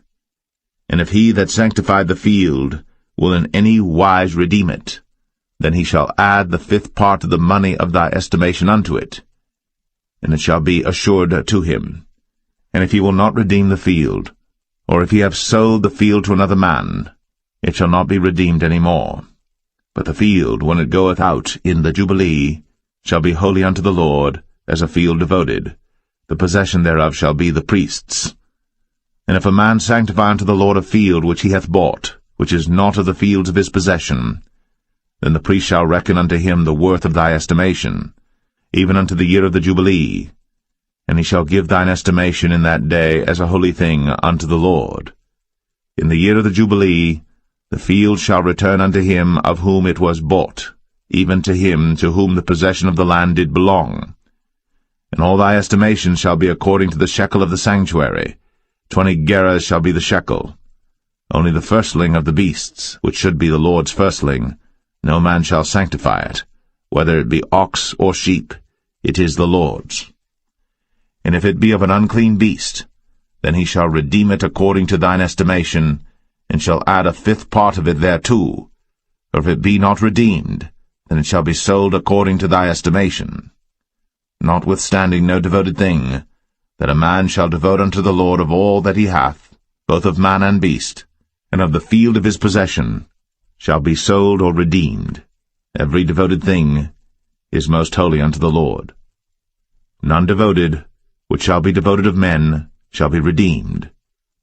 [SPEAKER 3] And if he that sanctified the field will in any wise redeem it, then he shall add the 5th part of the money of thy estimation unto it, and it shall be assured to him. And if he will not redeem the field, or if he have sold the field to another man, it shall not be redeemed any more. But the field, when it goeth out in the Jubilee, shall be holy unto the Lord, as a field devoted. The possession thereof shall be the priest's. And if a man sanctify unto the Lord a field which he hath bought, which is not of the fields of his possession, then the priest shall reckon unto him the worth of thy estimation, even unto the year of the Jubilee, and he shall give thine estimation in that day as a holy thing unto the Lord. In the year of the Jubilee, the field shall return unto him of whom it was bought, even to him to whom the possession of the land did belong. And all thy estimation shall be according to the shekel of the sanctuary. 20 gerahs shall be the shekel. Only the firstling of the beasts, which should be the Lord's firstling, no man shall sanctify it, whether it be ox or sheep, it is the Lord's. And if it be of an unclean beast, then he shall redeem it according to thine estimation, and shall add a 5th part of it thereto. Or if it be not redeemed, then it shall be sold according to thy estimation. Notwithstanding no devoted thing, that a man shall devote unto the Lord of all that he hath, both of man and beast, and of the field of his possession, shall be sold or redeemed. Every devoted thing is most holy unto the Lord. None devoted, which shall be devoted of men, shall be redeemed,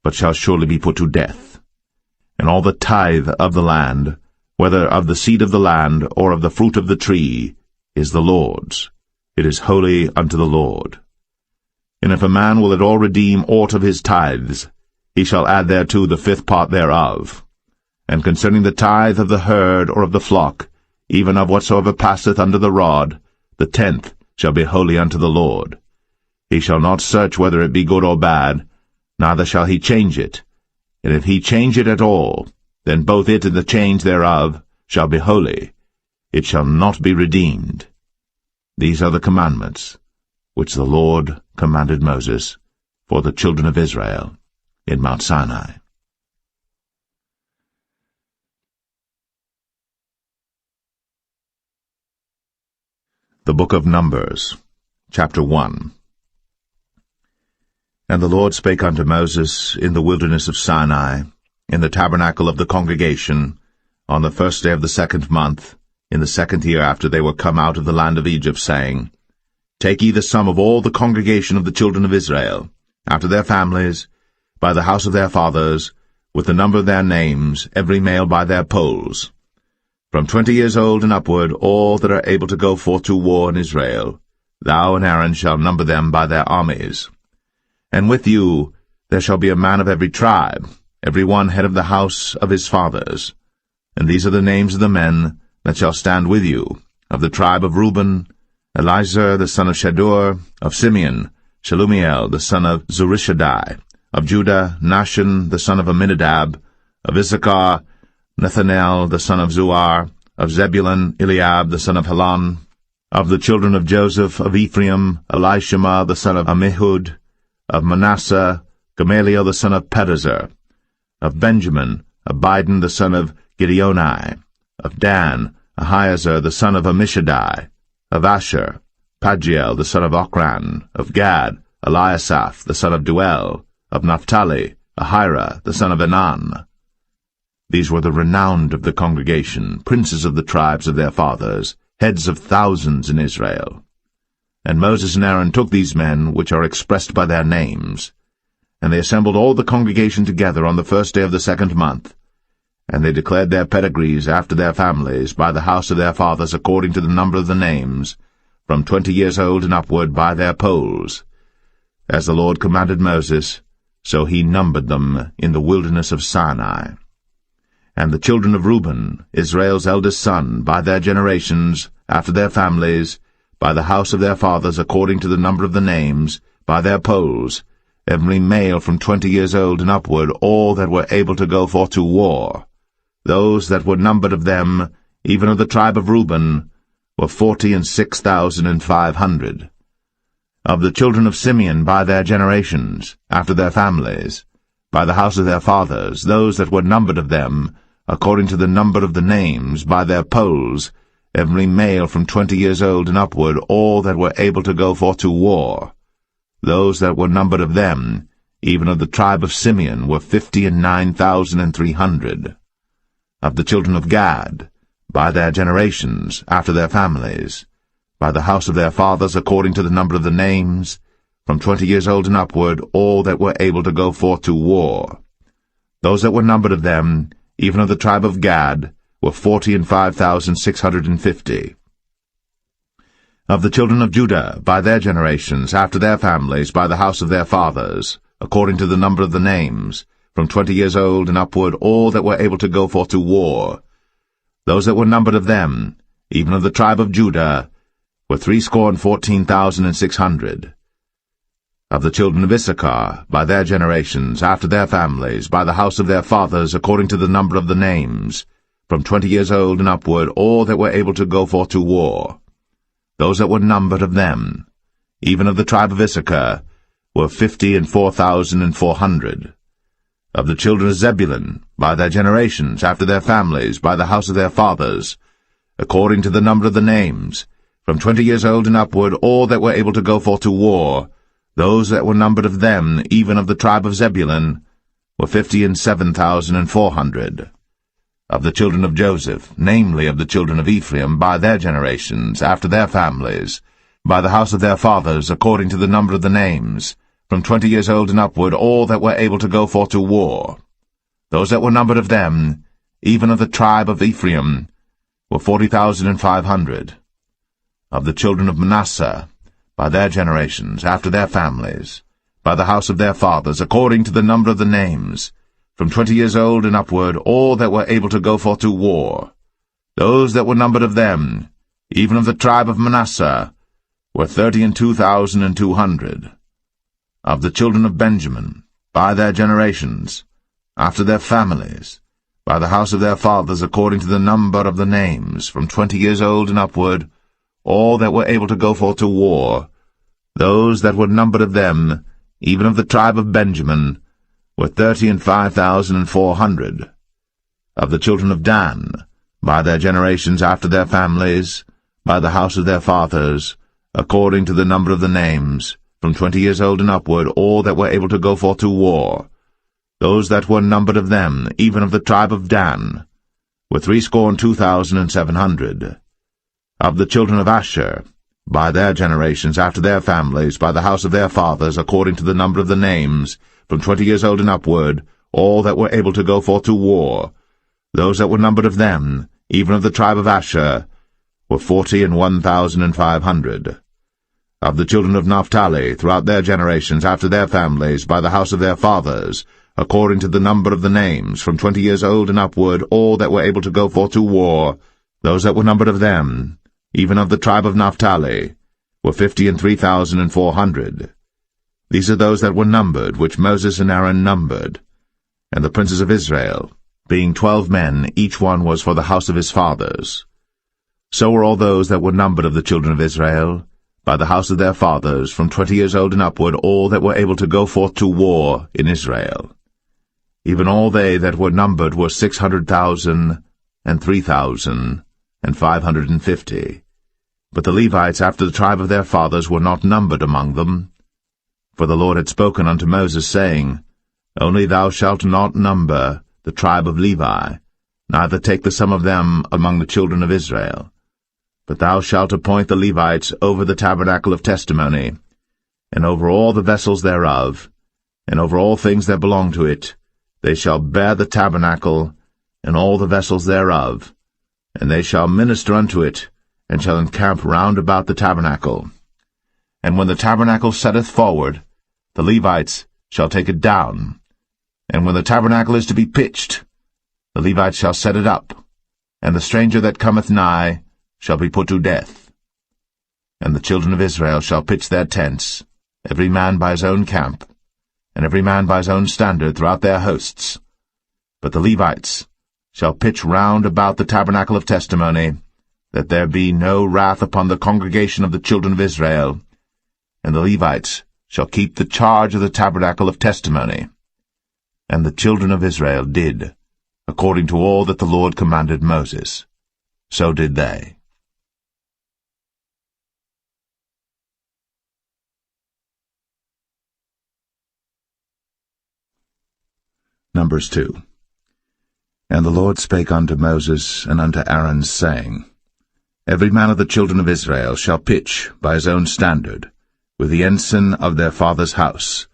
[SPEAKER 3] but shall surely be put to death. And all the tithe of the land, whether of the seed of the land or of the fruit of the tree, is the Lord's. It is holy unto the Lord. And if a man will at all redeem aught of his tithes, he shall add thereto the 5th part thereof. And concerning the tithe of the herd or of the flock, even of whatsoever passeth under the rod, the 10th shall be holy unto the Lord. He shall not search whether it be good or bad, neither shall he change it. And if he change it at all, then both it and the change thereof shall be holy. It shall not be redeemed. These are the commandments which the Lord commanded Moses for the children of Israel in Mount Sinai. The Book of Numbers, Chapter 1. And the Lord spake unto Moses in the wilderness of Sinai, in the tabernacle of the congregation, on the 1st day of the 2nd month, in the 2nd year after they were come out of the land of Egypt, saying, Take ye the sum of all the congregation of the children of Israel, after their families, by the house of their fathers, with the number of their names, every male by their polls. From 20 years old and upward, all that are able to go forth to war in Israel, thou and Aaron shall number them by their armies. And with you there shall be a man of every tribe, every one head of the house of his fathers. And these are the names of the men that shall stand with you. Of the tribe of Reuben, Elizur the son of Shadur. Of Simeon, Shelumiel the son of Zurishaddai. Of Judah, Nahshon the son of Amminadab. Of Issachar, Nethanel the son of Zuar. Of Zebulun, Eliab the son of Helon. Of the children of Joseph, of Ephraim, Elishama the son of Ammihud. Of Manasseh, Gamaliel the son of Pedazur. Of Benjamin, Abidan the son of Gideoni. Of Dan, Ahiezer the son of Ammishaddai. Of Asher, Pagiel the son of Ochran. Of Gad, Eliasaph the son of Duel. Of Naphtali, Ahira the son of Enan. These were the renowned of the congregation, princes of the tribes of their fathers, heads of thousands in Israel. And Moses and Aaron took these men, which are expressed by their names, and they assembled all the congregation together on the first day of the 2nd month, and they declared their pedigrees after their families by the house of their fathers according to the number of the names, from 20 years old and upward by their polls. As the Lord commanded Moses, so he numbered them in the wilderness of Sinai. And the children of Reuben, Israel's eldest son, by their generations, after their families, by the house of their fathers according to the number of the names, by their polls, every male from 20 years old and upward, all that were able to go forth to war. Those that were numbered of them, even of the tribe of Reuben, were 46,500. Of the children of Simeon by their generations, after their families, by the house of their fathers, those that were numbered of them, according to the number of the names, by their polls, every male from 20 years old and upward, all that were able to go forth to war. Those that were numbered of them, even of the tribe of Simeon, were 59,300. Of the children of Gad, by their generations, after their families, by the house of their fathers according to the number of the names, from 20 years old and upward, all that were able to go forth to war. Those that were numbered of them, even of the tribe of Gad, were 45,650. Of the children of Judah, by their generations, after their families, by the house of their fathers, according to the number of the names, from 20 years old and upward, all that were able to go forth to war. Those that were numbered of them, even of the tribe of Judah, were 314,600. Of the children of Issachar, by their generations, after their families, by the house of their fathers, according to the number of the names, from 20 years old and upward, all that were able to go forth to war. Those that were numbered of them, even of the tribe of Issachar, were 54,400. Of the children of Zebulun, by their generations, after their families, by the house of their fathers, according to the number of the names, from 20 years old and upward, all that were able to go forth to war, those that were numbered of them, even of the tribe of Zebulun, were 57,400. Of the children of Joseph, namely of the children of Ephraim, by their generations, after their families, by the house of their fathers, according to the number of the names, from 20 years old and upward, all that were able to go forth to war. Those that were numbered of them, even of the tribe of Ephraim, were 40,500. Of the children of Manasseh, by their generations, after their families, by the house of their fathers, according to the number of the names, from 20 years old and upward, all that were able to go forth to war. Those that were numbered of them, even of the tribe of Manasseh, were 32,200. Of the children of Benjamin, by their generations, after their families, by the house of their fathers, according to the number of the names, from 20 years old and upward, all that were able to go forth to war, those that were numbered of them, even of the tribe of Benjamin, were 35,400. Of the children of Dan, by their generations after their families, by the house of their fathers, according to the number of the names, from 20 years old and upward, all that were able to go forth to war, those that were numbered of them, even of the tribe of Dan, were 62,700. Of the children of Asher, by their generations, after their families, by the house of their fathers, according to the number of the names, from 20 years old and upward, all that were able to go forth to war, those that were numbered of them, even of the tribe of Asher, were 41,500. Of the children of Naphtali, throughout their generations, after their families, by the house of their fathers, according to the number of the names, from 20 years old and upward, all that were able to go forth to war, those that were numbered of them, even of the tribe of Naphtali, were 53,400. These are those that were numbered, which Moses and Aaron numbered. And the princes of Israel, being 12 men, each one was for the house of his fathers. So were all those that were numbered of the children of Israel, by the house of their fathers, from 20 years old and upward, all that were able to go forth to war in Israel. Even all they that were numbered were 600,000 and 3,550. But the Levites after the tribe of their fathers were not numbered among them. For the Lord had spoken unto Moses, saying, Only thou shalt not number the tribe of Levi, neither take the sum of them among the children of Israel. But thou shalt appoint the Levites over the tabernacle of testimony, and over all the vessels thereof, and over all things that belong to it. They shall bear the tabernacle, and all the vessels thereof, and they shall minister unto it, and shall encamp round about the tabernacle. And when the tabernacle setteth forward, the Levites shall take it down. And when the tabernacle is to be pitched, the Levites shall set it up, and the stranger that cometh nigh shall be put to death. And the children of Israel shall pitch their tents, every man by his own camp, and every man by his own standard throughout their hosts. But the Levites shall pitch round about the tabernacle of testimony, that there be no wrath upon the congregation of the children of Israel. And the Levites shall keep the charge of the tabernacle of testimony. And the children of Israel did, according to all that the Lord commanded Moses. So did they. Numbers 2. And the Lord spake unto Moses and unto Aaron, saying, Every man of the children of Israel shall pitch by his own standard, with the ensign of their father's house.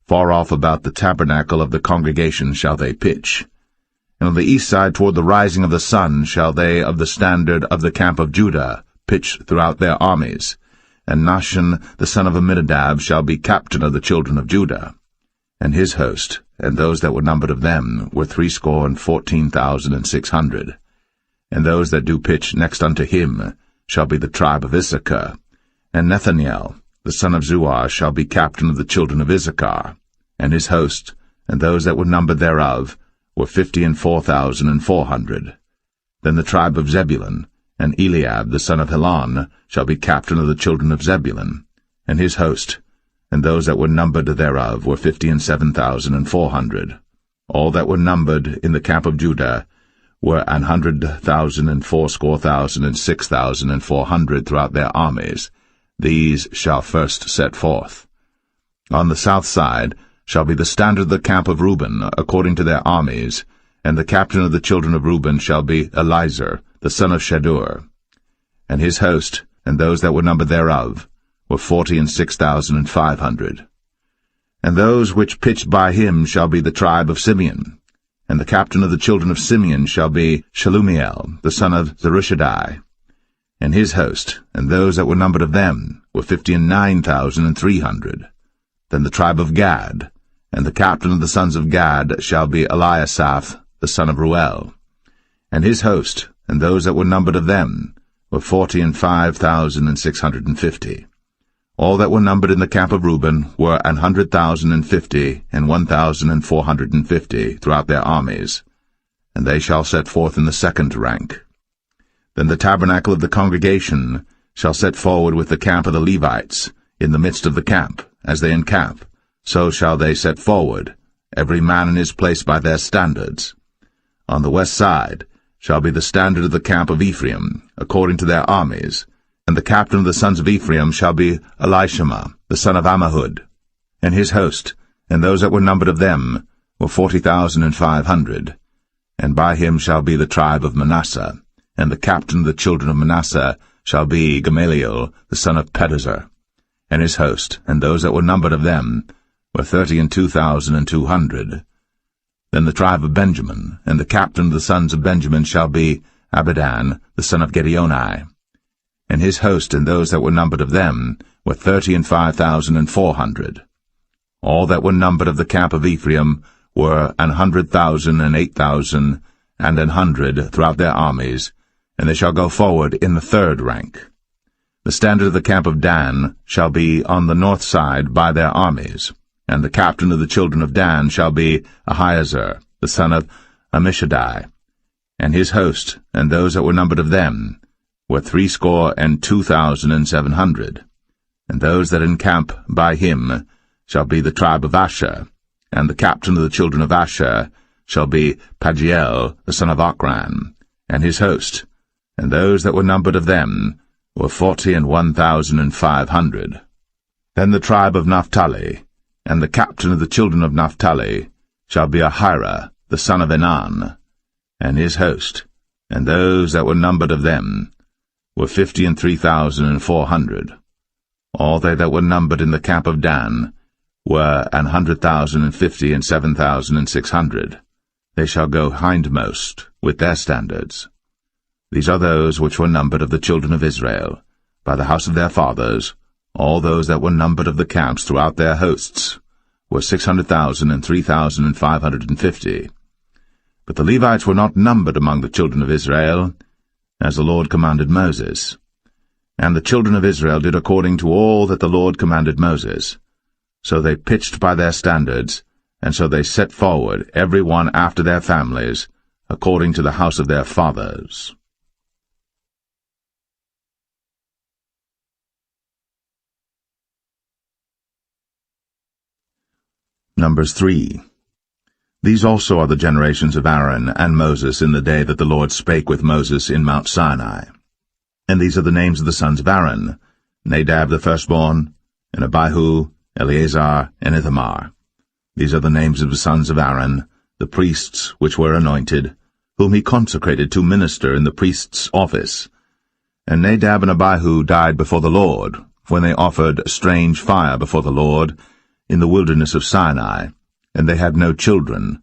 [SPEAKER 3] Far off about the tabernacle of the congregation shall they pitch. And on the east side toward the rising of the sun shall they of the standard of the camp of Judah pitch throughout their armies. And Nahshon the son of Amminadab shall be captain of the children of Judah. And his host, and those that were numbered of them, were 314,600. And those that do pitch next unto him shall be the tribe of Issachar. And Nethaniel the son of Zuar shall be captain of the children of Issachar. And his host, and those that were numbered thereof, were 54,400. Then the tribe of Zebulun, and Eliab the son of Helon, shall be captain of the children of Zebulun. And his host, and those that were numbered thereof, were 57,400. All that were numbered in the camp of Judah were 100,000 and 80,000 and 6,400 throughout their armies. These shall first set forth. On the south side shall be the standard of the camp of Reuben, according to their armies, and the captain of the children of Reuben shall be Elizur, the son of Shedeur. And his host, and those that were numbered thereof, were 46,500. And those which pitched by him shall be the tribe of Simeon. And the captain of the children of Simeon shall be Shelumiel, the son of Zerushadai. And his host, and those that were numbered of them, were 59,300. Then the tribe of Gad, and the captain of the sons of Gad shall be Eliasaph, the son of Ruel. And his host, and those that were numbered of them, were 45,650. All that were numbered in the camp of Reuben were 100,050 and 1,450 throughout their armies, and they shall set forth in the second rank. Then the tabernacle of the congregation shall set forward with the camp of the Levites, in the midst of the camp, as they encamp, so shall they set forward, every man in his place by their standards. On the west side shall be the standard of the camp of Ephraim, according to their armies, and the captain of the sons of Ephraim shall be Elishama, the son of Ammihud. And his host, and those that were numbered of them, were 40,500. And by him shall be the tribe of Manasseh, and the captain of the children of Manasseh shall be Gamaliel, the son of Pedazur. And his host, and those that were numbered of them, were 32,200. Then the tribe of Benjamin, and the captain of the sons of Benjamin shall be Abidan, the son of Gideoni. and his host and those that were numbered of them were 35,400. All that were numbered of the camp of Ephraim were 100,000 and 8,000 and 100 throughout their armies, and they shall go forward in the third rank. The standard of the camp of Dan shall be on the north side by their armies, and the captain of the children of Dan shall be Ahiezer, the son of Ammishaddai, and his host, and those that were numbered of them, were 62,700. And those that encamp by him shall be the tribe of Asher, and the captain of the children of Asher shall be Pagiel, the son of Ochran, and his host, and those that were numbered of them were 41,500. Then the tribe of Naphtali, and the captain of the children of Naphtali shall be Ahira, the son of Enan, and his host, and those that were numbered of them were 53,400. All they that were numbered in the camp of Dan were 100,050 and 7,600. They shall go hindmost with their standards. These are those which were numbered of the children of Israel, by the house of their fathers. All those that were numbered of the camps throughout their hosts were 600,000 and 3,550. But the Levites were not numbered among the children of Israel, as the Lord commanded Moses. And the children of Israel did according to all that the Lord commanded Moses. So they pitched by their standards, and so they set forward, every one after their families, according to the house of their fathers. Numbers 3. These also are the generations of Aaron and Moses in the day that the Lord spake with Moses in Mount Sinai. And these are the names of the sons of Aaron, Nadab the firstborn, and Abihu, Eleazar, and Ithamar. These are the names of the sons of Aaron, the priests which were anointed, whom he consecrated to minister in the priest's office. And Nadab and Abihu died before the Lord, when they offered strange fire before the Lord in the wilderness of Sinai, and they had no children.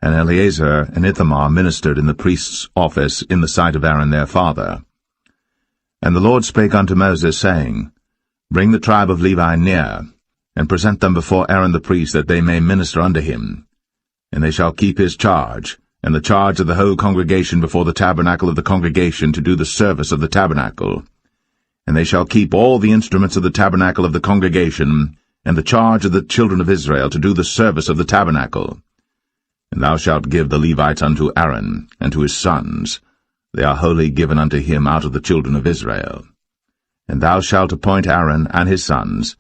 [SPEAKER 3] And Eleazar and Ithamar ministered in the priest's office in the sight of Aaron their father. And the Lord spake unto Moses, saying, Bring the tribe of Levi near, and present them before Aaron the priest, that they may minister unto him. And they shall keep his charge, and the charge of the whole congregation before the tabernacle of the congregation, to do the service of the tabernacle. And they shall keep all the instruments of the tabernacle of the congregation, and the charge of the children of Israel, to do the service of the tabernacle. And thou shalt give the Levites unto Aaron, and to his sons. They are wholly given unto him out of the children of Israel. And thou shalt appoint Aaron and his sons,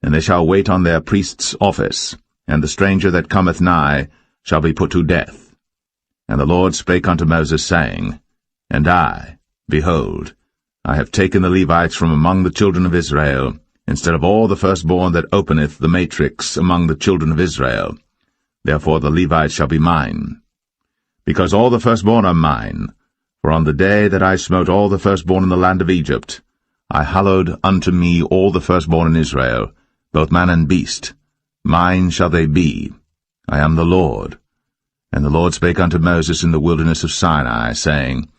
[SPEAKER 3] and they shall wait on their priest's office, and the stranger that cometh nigh shall be put to death. And the Lord spake unto Moses, saying, And I, behold, I have taken the Levites from among the children of Israel, instead of all the firstborn that openeth the matrix among the children of Israel. Therefore the Levites shall be mine. Because all the firstborn are mine, for on the day that I smote all the firstborn in the land of Egypt, I hallowed unto me all the firstborn in Israel, both man and beast. Mine shall they be. I am the Lord. And the Lord spake unto Moses in the wilderness of Sinai, saying,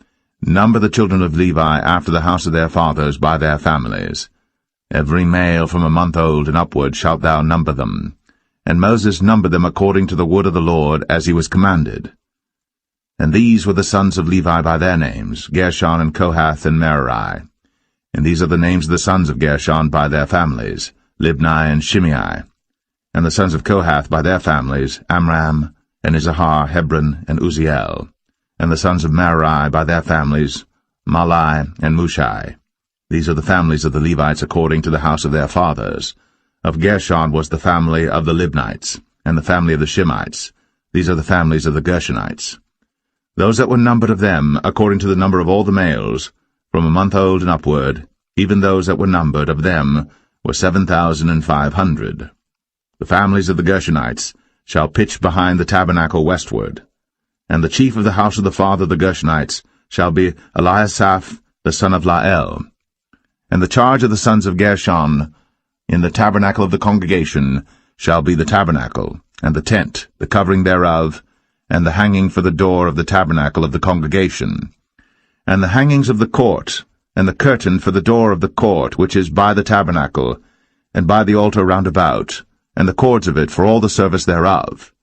[SPEAKER 3] Number the children of Levi after the house of their fathers by their families. Every male from a month old and upward shalt thou number them. And Moses numbered them according to the word of the Lord, as he was commanded. And these were the sons of Levi by their names, Gershon and Kohath and Merari. And these are the names of the sons of Gershon by their families, Libni and Shimei. And the sons of Kohath by their families, Amram, and Izahar, Hebron, and Uzziel. And the sons of Merari by their families, Malai and Mushai. These are the families of the Levites according to the house of their fathers. Of Gershon was the family of the Libnites, and the family of the Shimites. These are the families of the Gershonites. Those that were numbered of them, according to the number of all the males, from a month old and upward, even those that were numbered of them, were 7,500. The families of the Gershonites shall pitch behind the tabernacle westward. And the chief of the house of the father of the Gershonites shall be Eliasaph the son of Lael. And the charge of the sons of Gershon in the tabernacle of the congregation shall be the tabernacle, and the tent, the covering thereof, and the hanging for the door of the tabernacle of the congregation, and the hangings of the court, and the curtain for the door of the court which is by the tabernacle, and by the altar round about, and the cords of it for all the service thereof.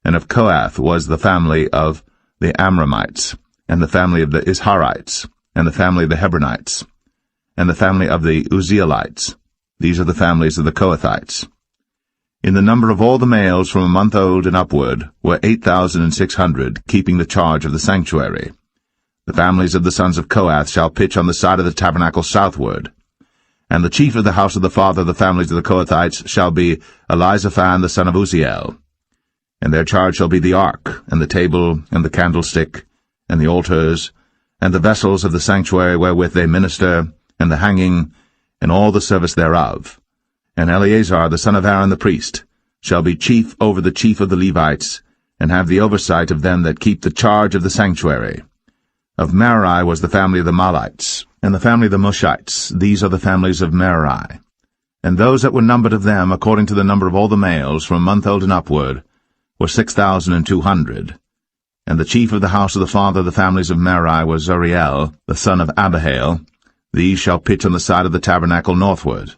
[SPEAKER 3] And of Kohath was the family of the Amramites, and the family of the Isharites, and the family of the Hebronites, and the family of the Uzzielites. These are the families of the Kohathites. In the number of all the males from a month old and upward were 8,600, keeping the charge of the sanctuary. The families of the sons of Kohath shall pitch on the side of the tabernacle southward. And the chief of the house of the father of the families of the Kohathites shall be Elizaphan the son of Uzziel. And their charge shall be the ark, and the table, and the candlestick, and the altars, and the vessels of the sanctuary wherewith they minister, and the hanging, and all the service thereof. And Eleazar the son of Aaron the priest shall be chief over the chief of the Levites, and have the oversight of them that keep the charge of the sanctuary. Of Merari was the family of the Mahlites, and the family of the Mushites. These are the families of Merari. And those that were numbered of them, according to the number of all the males, from a month old and upward, were 6,200. And the chief of the house of the father of the families of Merari was Zuriel, the son of Abihail. These shall pitch on the side of the tabernacle northward.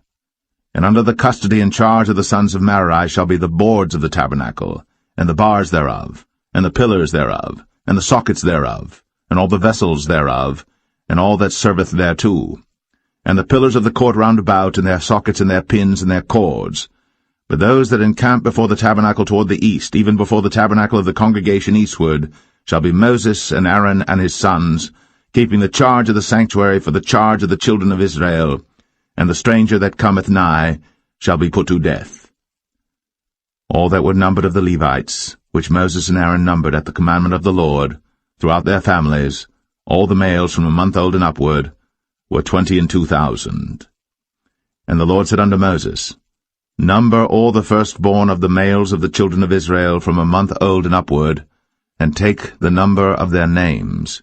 [SPEAKER 3] And under the custody and charge of the sons of Merari shall be the boards of the tabernacle, and the bars thereof, and the pillars thereof, and the sockets thereof, and all the vessels thereof, and all that serveth thereto, and the pillars of the court round about, and their sockets, and their pins, and their cords. But those that encamp before the tabernacle toward the east, even before the tabernacle of the congregation eastward, shall be Moses and Aaron and his sons, keeping the charge of the sanctuary for the charge of the children of Israel, and the stranger that cometh nigh shall be put to death. All that were numbered of the Levites, which Moses and Aaron numbered at the commandment of the Lord, throughout their families, all the males from a month old and upward, were 22,000. And the Lord said unto Moses, Number all the firstborn of the males of the children of Israel from a month old and upward, and take the number of their names.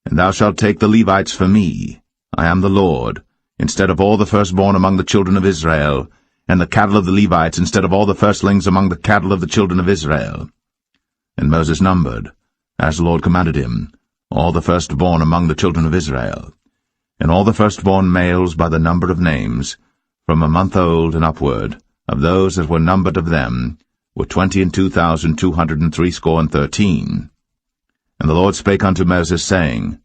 [SPEAKER 3] And thou shalt take the Levites for me, I am the Lord, instead of all the firstborn among the children of Israel, and the cattle of the Levites instead of all the firstlings among the cattle of the children of Israel. And Moses numbered, as the Lord commanded him, all the firstborn among the children of Israel, and all the firstborn males by the number of names, from a month old and upward, of those that were numbered of them, were 22,213. And the Lord spake unto Moses, saying,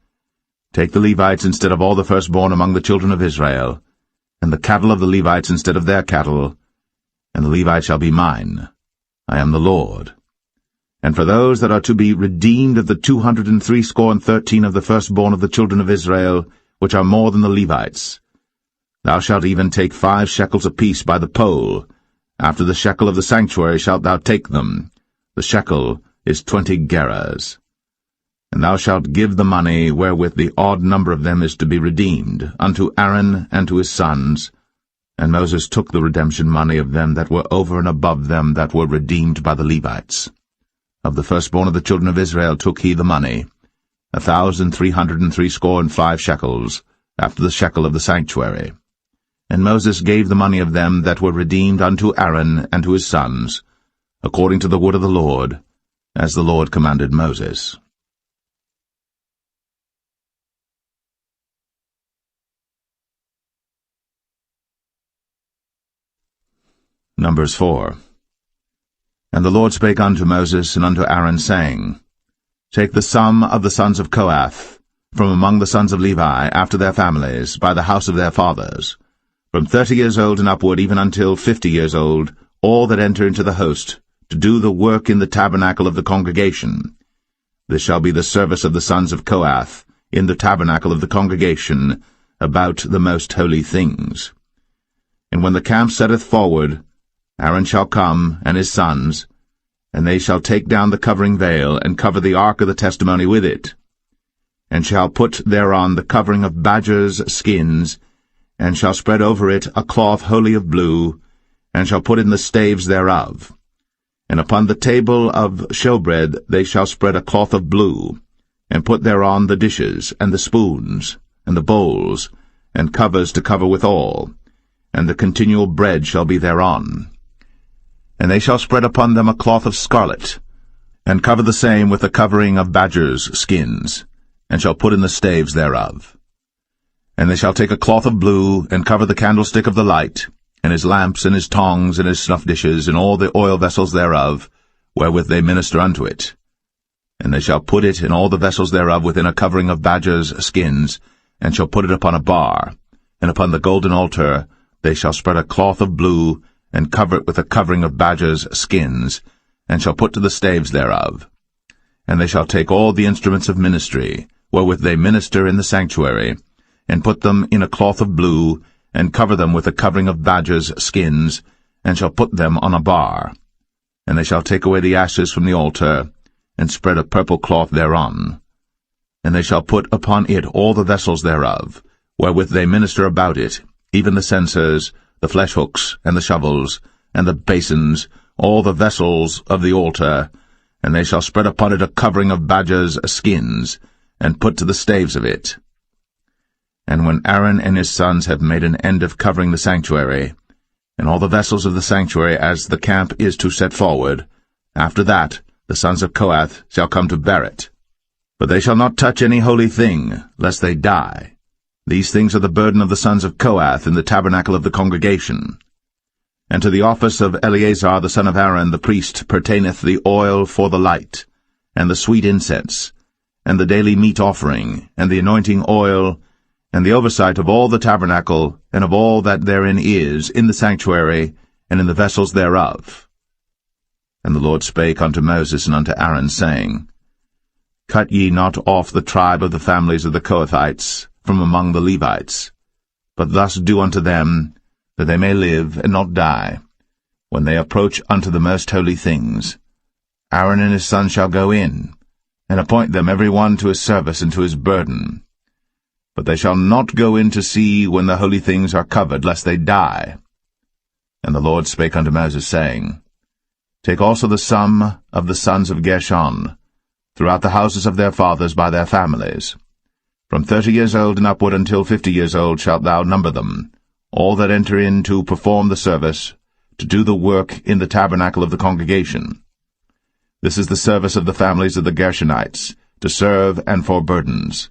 [SPEAKER 3] Take the Levites instead of all the firstborn among the children of Israel, and the cattle of the Levites instead of their cattle, and the Levites shall be mine. I am the Lord. And for those that are to be redeemed of the 213 of the firstborn of the children of Israel, which are more than the Levites, thou shalt even take 5 shekels apiece by the poll. After the shekel of the sanctuary shalt thou take them. The shekel is 20 gerahs. And thou shalt give the money wherewith the odd number of them is to be redeemed, unto Aaron and to his sons. And Moses took the redemption money of them that were over and above them that were redeemed by the Levites. Of the firstborn of the children of Israel took he the money, 1,365 shekels, after the shekel of the sanctuary. And Moses gave the money of them that were redeemed unto Aaron and to his sons, according to the word of the Lord, as the Lord commanded Moses. Numbers 4. And the Lord spake unto Moses and unto Aaron, saying, Take the sum of the sons of Kohath, from among the sons of Levi, after their families, by the house of their fathers, from 30 years old and upward, even until 50 years old, all that enter into the host, to do the work in the tabernacle of the congregation. This shall be the service of the sons of Kohath, in the tabernacle of the congregation, about the most holy things. And when the camp setteth forward, Aaron shall come, and his sons, and they shall take down the covering veil, and cover the ark of the testimony with it, and shall put thereon the covering of badgers' skins, and shall spread over it a cloth wholly of blue, and shall put in the staves thereof. And upon the table of showbread they shall spread a cloth of blue, and put thereon the dishes, and the spoons, and the bowls, and covers to cover withal, and the continual bread shall be thereon. And they shall spread upon them a cloth of scarlet, and cover the same with the covering of badgers' skins, and shall put in the staves thereof. And they shall take a cloth of blue, and cover the candlestick of the light, and his lamps, and his tongs, and his snuff dishes, and all the oil vessels thereof, wherewith they minister unto it. And they shall put it and all the vessels thereof within a covering of badgers' skins, and shall put it upon a bar, and upon the golden altar they shall spread a cloth of blue, and cover it with a covering of badgers' skins, and shall put to the staves thereof. And they shall take all the instruments of ministry, wherewith they minister in the sanctuary, and put them in a cloth of blue, and cover them with a covering of badgers' skins, and shall put them on a bar. And they shall take away the ashes from the altar, and spread a purple cloth thereon. And they shall put upon it all the vessels thereof, wherewith they minister about it, even the censers, the flesh hooks, and the shovels, and the basins, all the vessels of the altar, and they shall spread upon it a covering of badgers' skins, and put to the staves of it. And when Aaron and his sons have made an end of covering the sanctuary, and all the vessels of the sanctuary as the camp is to set forward, after that the sons of Kohath shall come to bear it. But they shall not touch any holy thing, lest they die. These things are the burden of the sons of Kohath in the tabernacle of the congregation. And to the office of Eleazar the son of Aaron the priest pertaineth the oil for the light, and the sweet incense, and the daily meat offering, and the anointing oil, and the oversight of all the tabernacle, and of all that therein is, in the sanctuary, and in the vessels thereof. And the Lord spake unto Moses and unto Aaron, saying, Cut ye not off the tribe of the families of the Kohathites from among the Levites, but thus do unto them, that they may live and not die, when they approach unto the most holy things. Aaron and his sons shall go in, and appoint them every one to his service and to his burden. But they shall not go in to see when the holy things are covered, lest they die. And the Lord spake unto Moses, saying, Take also the sum of the sons of Gershon, throughout the houses of their fathers by their families. From 30 years old and upward until 50 years old shalt thou number them, all that enter in to perform the service, to do the work in the tabernacle of the congregation. This is the service of the families of the Gershonites, to serve and for burdens.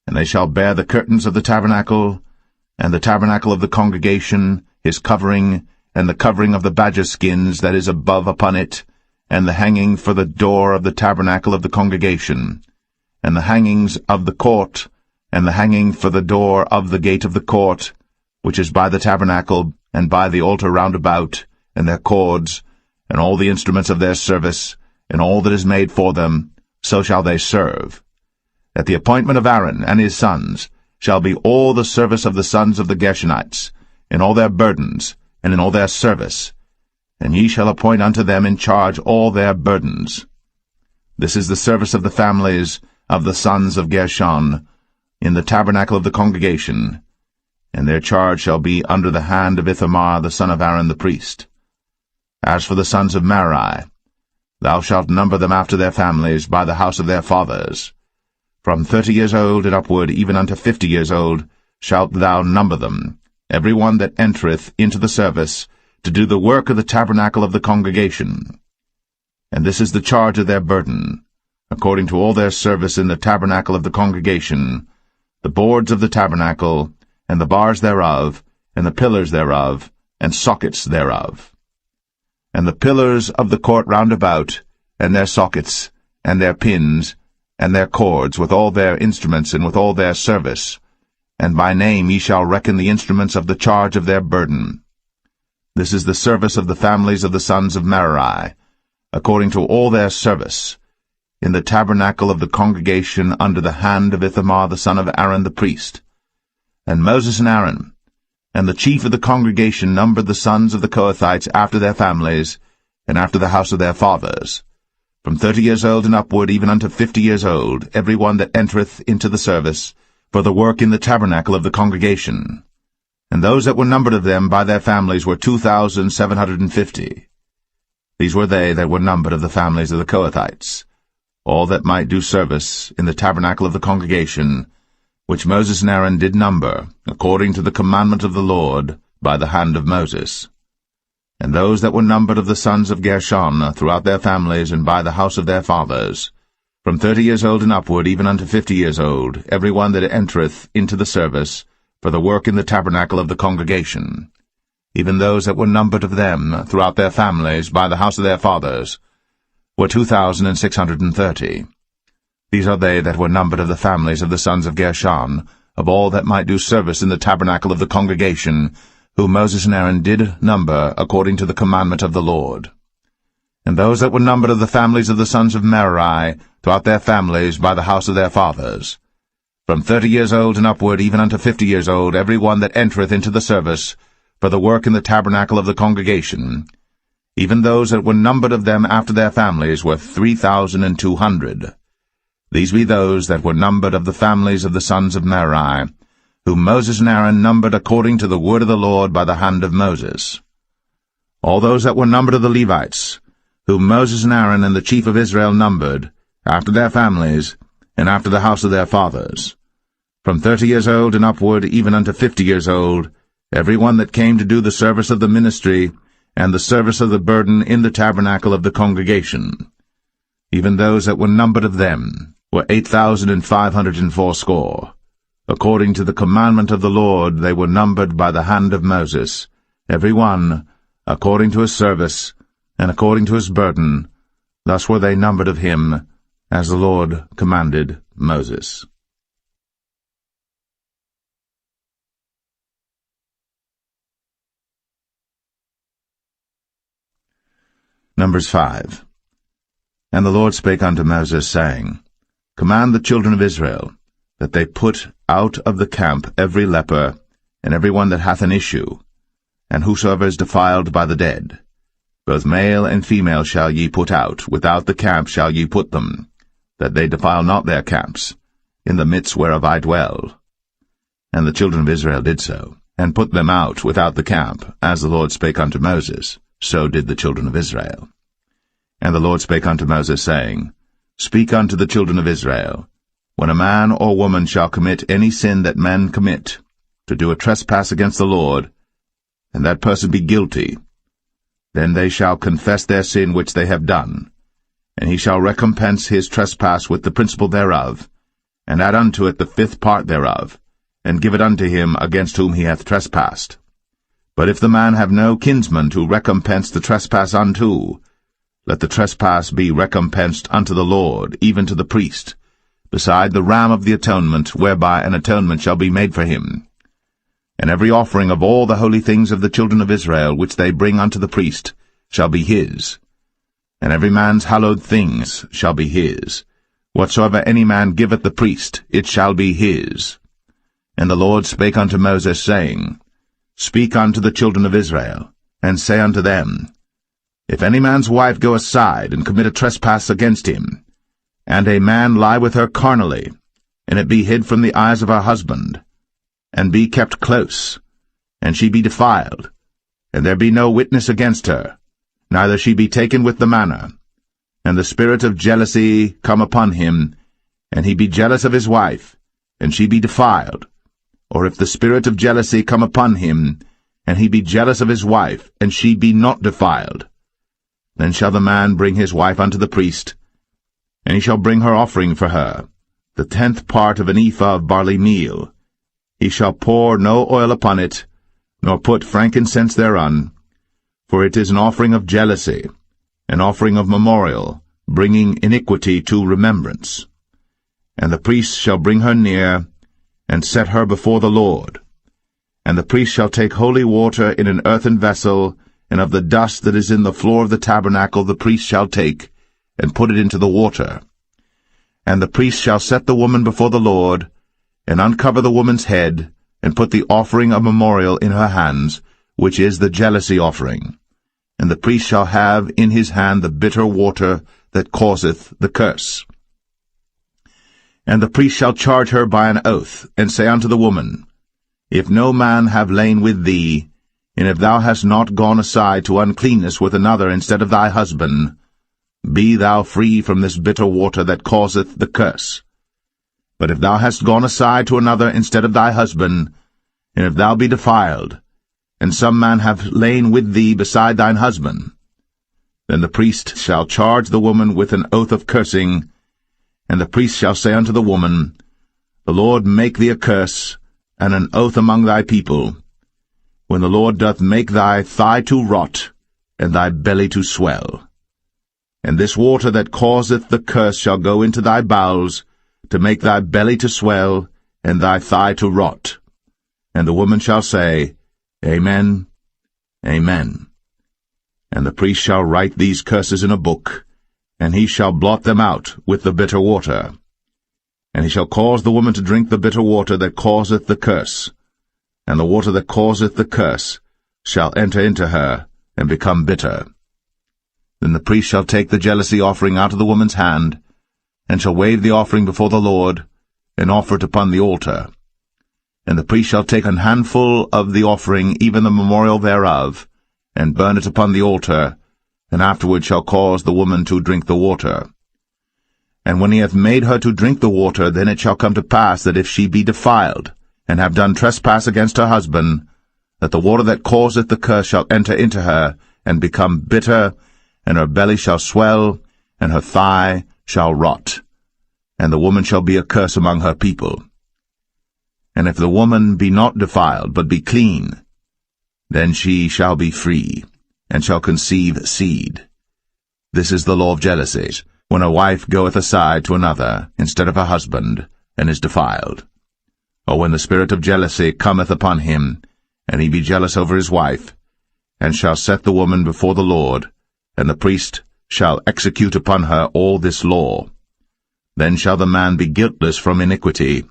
[SPEAKER 3] And they shall bear the curtains of the tabernacle, and the tabernacle of the congregation, his covering, and the covering of the badger skins that is above upon it, and the hanging for the door of the tabernacle of the congregation, and the hangings of the court, and the hanging for the door of the gate of the court, which is by the tabernacle, and by the altar round about, and their cords, and all the instruments of their service, and all that is made for them, so shall they serve. At the appointment of Aaron and his sons shall be all the service of the sons of the Gershonites, in all their burdens, and in all their service, and ye shall appoint unto them in charge all their burdens. This is the service of the families of the sons of Gershon, in the tabernacle of the congregation, and their charge shall be under the hand of Ithamar the son of Aaron the priest. As for the sons of Merari, thou shalt number them after their families by the house of their fathers. From 30 years old and upward, even unto 50 years old, shalt thou number them, every one that entereth into the service, to do the work of the tabernacle of the congregation. And this is the charge of their burden, according to all their service in the tabernacle of the congregation, the boards of the tabernacle, and the bars thereof, and the pillars thereof, and sockets thereof. And the pillars of the court round about, and their sockets, and their pins, and their cords, with all their instruments, and with all their service. And by name ye shall reckon the instruments of the charge of their burden. This is the service of the families of the sons of Merari, according to all their service, in the tabernacle of the congregation under the hand of Ithamar the son of Aaron the priest. And Moses and Aaron, and the chief of the congregation numbered the sons of the Kohathites after their families, and after the house of their fathers, from 30 years old and upward, even unto 50 years old, every one that entereth into the service, for the work in the tabernacle of the congregation. And those that were numbered of them by their families were 2,750. These were they that were numbered of the families of the Kohathites, all that might do service in the tabernacle of the congregation, which Moses and Aaron did number, according to the commandment of the Lord, by the hand of Moses. And those that were numbered of the sons of Gershon throughout their families and by the house of their fathers, from 30 years old and upward, even unto 50 years old, every one that entereth into the service, for the work in the tabernacle of the congregation, even those that were numbered of them throughout their families by the house of their fathers, were 2,630. These are they that were numbered of the families of the sons of Gershon, of all that might do service in the tabernacle of the congregation, whom Moses and Aaron did number according to the commandment of the Lord. And those that were numbered of the families of the sons of Merari, throughout their families by the house of their fathers, from 30 years old and upward, even unto 50 years old, every one that entereth into the service, for the work in the tabernacle of the congregation, even those that were numbered of them after their families, were 3,200. These be those that were numbered of the families of the sons of Merari, whom Moses and Aaron numbered according to the word of the Lord by the hand of Moses. All those that were numbered of the Levites, whom Moses and Aaron and the chief of Israel numbered, after their families, and after the house of their fathers, from 30 years old and upward, even unto 50 years old, every one that came to do the service of the ministry, and the service of the burden in the tabernacle of the congregation, even those that were numbered of them, were 8,580. According to the commandment of the Lord they were numbered by the hand of Moses, every one, according to his service, and according to his burden. Thus were they numbered of him, as the Lord commanded Moses. Numbers 5. And the Lord spake unto Moses, saying, Command the children of Israel, that they put out of the camp every leper, and every one that hath an issue, and whosoever is defiled by the dead. Both male and female shall ye put out, without the camp shall ye put them, that they defile not their camps, in the midst whereof I dwell. And the children of Israel did so, and put them out without the camp, as the Lord spake unto Moses, so did the children of Israel. And the Lord spake unto Moses, saying, Speak unto the children of Israel, when a man or woman shall commit any sin that men commit, to do a trespass against the Lord, and that person be guilty, then they shall confess their sin which they have done, and he shall recompense his trespass with the principal thereof, and add unto it the 5th part thereof, and give it unto him against whom he hath trespassed. But if the man have no kinsman to recompense the trespass unto, let the trespass be recompensed unto the Lord, even to the priest, beside the ram of the atonement, whereby an atonement shall be made for him. And every offering of all the holy things of the children of Israel, which they bring unto the priest, shall be his. And every man's hallowed things shall be his. Whatsoever any man giveth the priest, it shall be his. And the Lord spake unto Moses, saying, Speak unto the children of Israel, and say unto them, If any man's wife go aside and commit a trespass against him, and a man lie with her carnally, and it be hid from the eyes of her husband, and be kept close, and she be defiled, and there be no witness against her, neither she be taken with the manner, and the spirit of jealousy come upon him, and he be jealous of his wife, and she be defiled, or if the spirit of jealousy come upon him, and he be jealous of his wife, and she be not defiled, then shall the man bring his wife unto the priest, and he shall bring her offering for her, the 10th part of an ephah of barley meal. He shall pour no oil upon it, nor put frankincense thereon, for it is an offering of jealousy, an offering of memorial, bringing iniquity to remembrance. And the priest shall bring her near, and set her before the Lord. And the priest shall take holy water in an earthen vessel, and of the dust that is in the floor of the tabernacle the priest shall take, and put it into the water. And the priest shall set the woman before the Lord, and uncover the woman's head, and put the offering of memorial in her hands, which is the jealousy offering. And the priest shall have in his hand the bitter water that causeth the curse. And the priest shall charge her by an oath, and say unto the woman, If no man have lain with thee, and if thou hast not gone aside to uncleanness with another instead of thy husband, be thou free from this bitter water that causeth the curse. But if thou hast gone aside to another instead of thy husband, and if thou be defiled, and some man have lain with thee beside thine husband, then the priest shall charge the woman with an oath of cursing, and the priest shall say unto the woman, The Lord make thee a curse, and an oath among thy people, when the Lord doth make thy thigh to rot, and thy belly to swell. And this water that causeth the curse shall go into thy bowels, to make thy belly to swell, and thy thigh to rot. And the woman shall say, Amen, Amen. And the priest shall write these curses in a book, and he shall blot them out with the bitter water. And he shall cause the woman to drink the bitter water that causeth the curse, and the water that causeth the curse shall enter into her, and become bitter. Then the priest shall take the jealousy offering out of the woman's hand, and shall wave the offering before the Lord, and offer it upon the altar. And the priest shall take an handful of the offering, even the memorial thereof, and burn it upon the altar, and afterward shall cause the woman to drink the water. And when he hath made her to drink the water, then it shall come to pass that if she be defiled, and have done trespass against her husband, that the water that causeth the curse shall enter into her, and become bitter, and her belly shall swell, and her thigh shall rot. And the woman shall be a curse among her people. And if the woman be not defiled, but be clean, then she shall be free, and shall conceive seed. This is the law of jealousy, when a wife goeth aside to another instead of her husband, and is defiled. Or when the spirit of jealousy cometh upon him, and he be jealous over his wife, and shall set the woman before the Lord, and the priest shall execute upon her all this law. Then shall the man be guiltless from iniquity,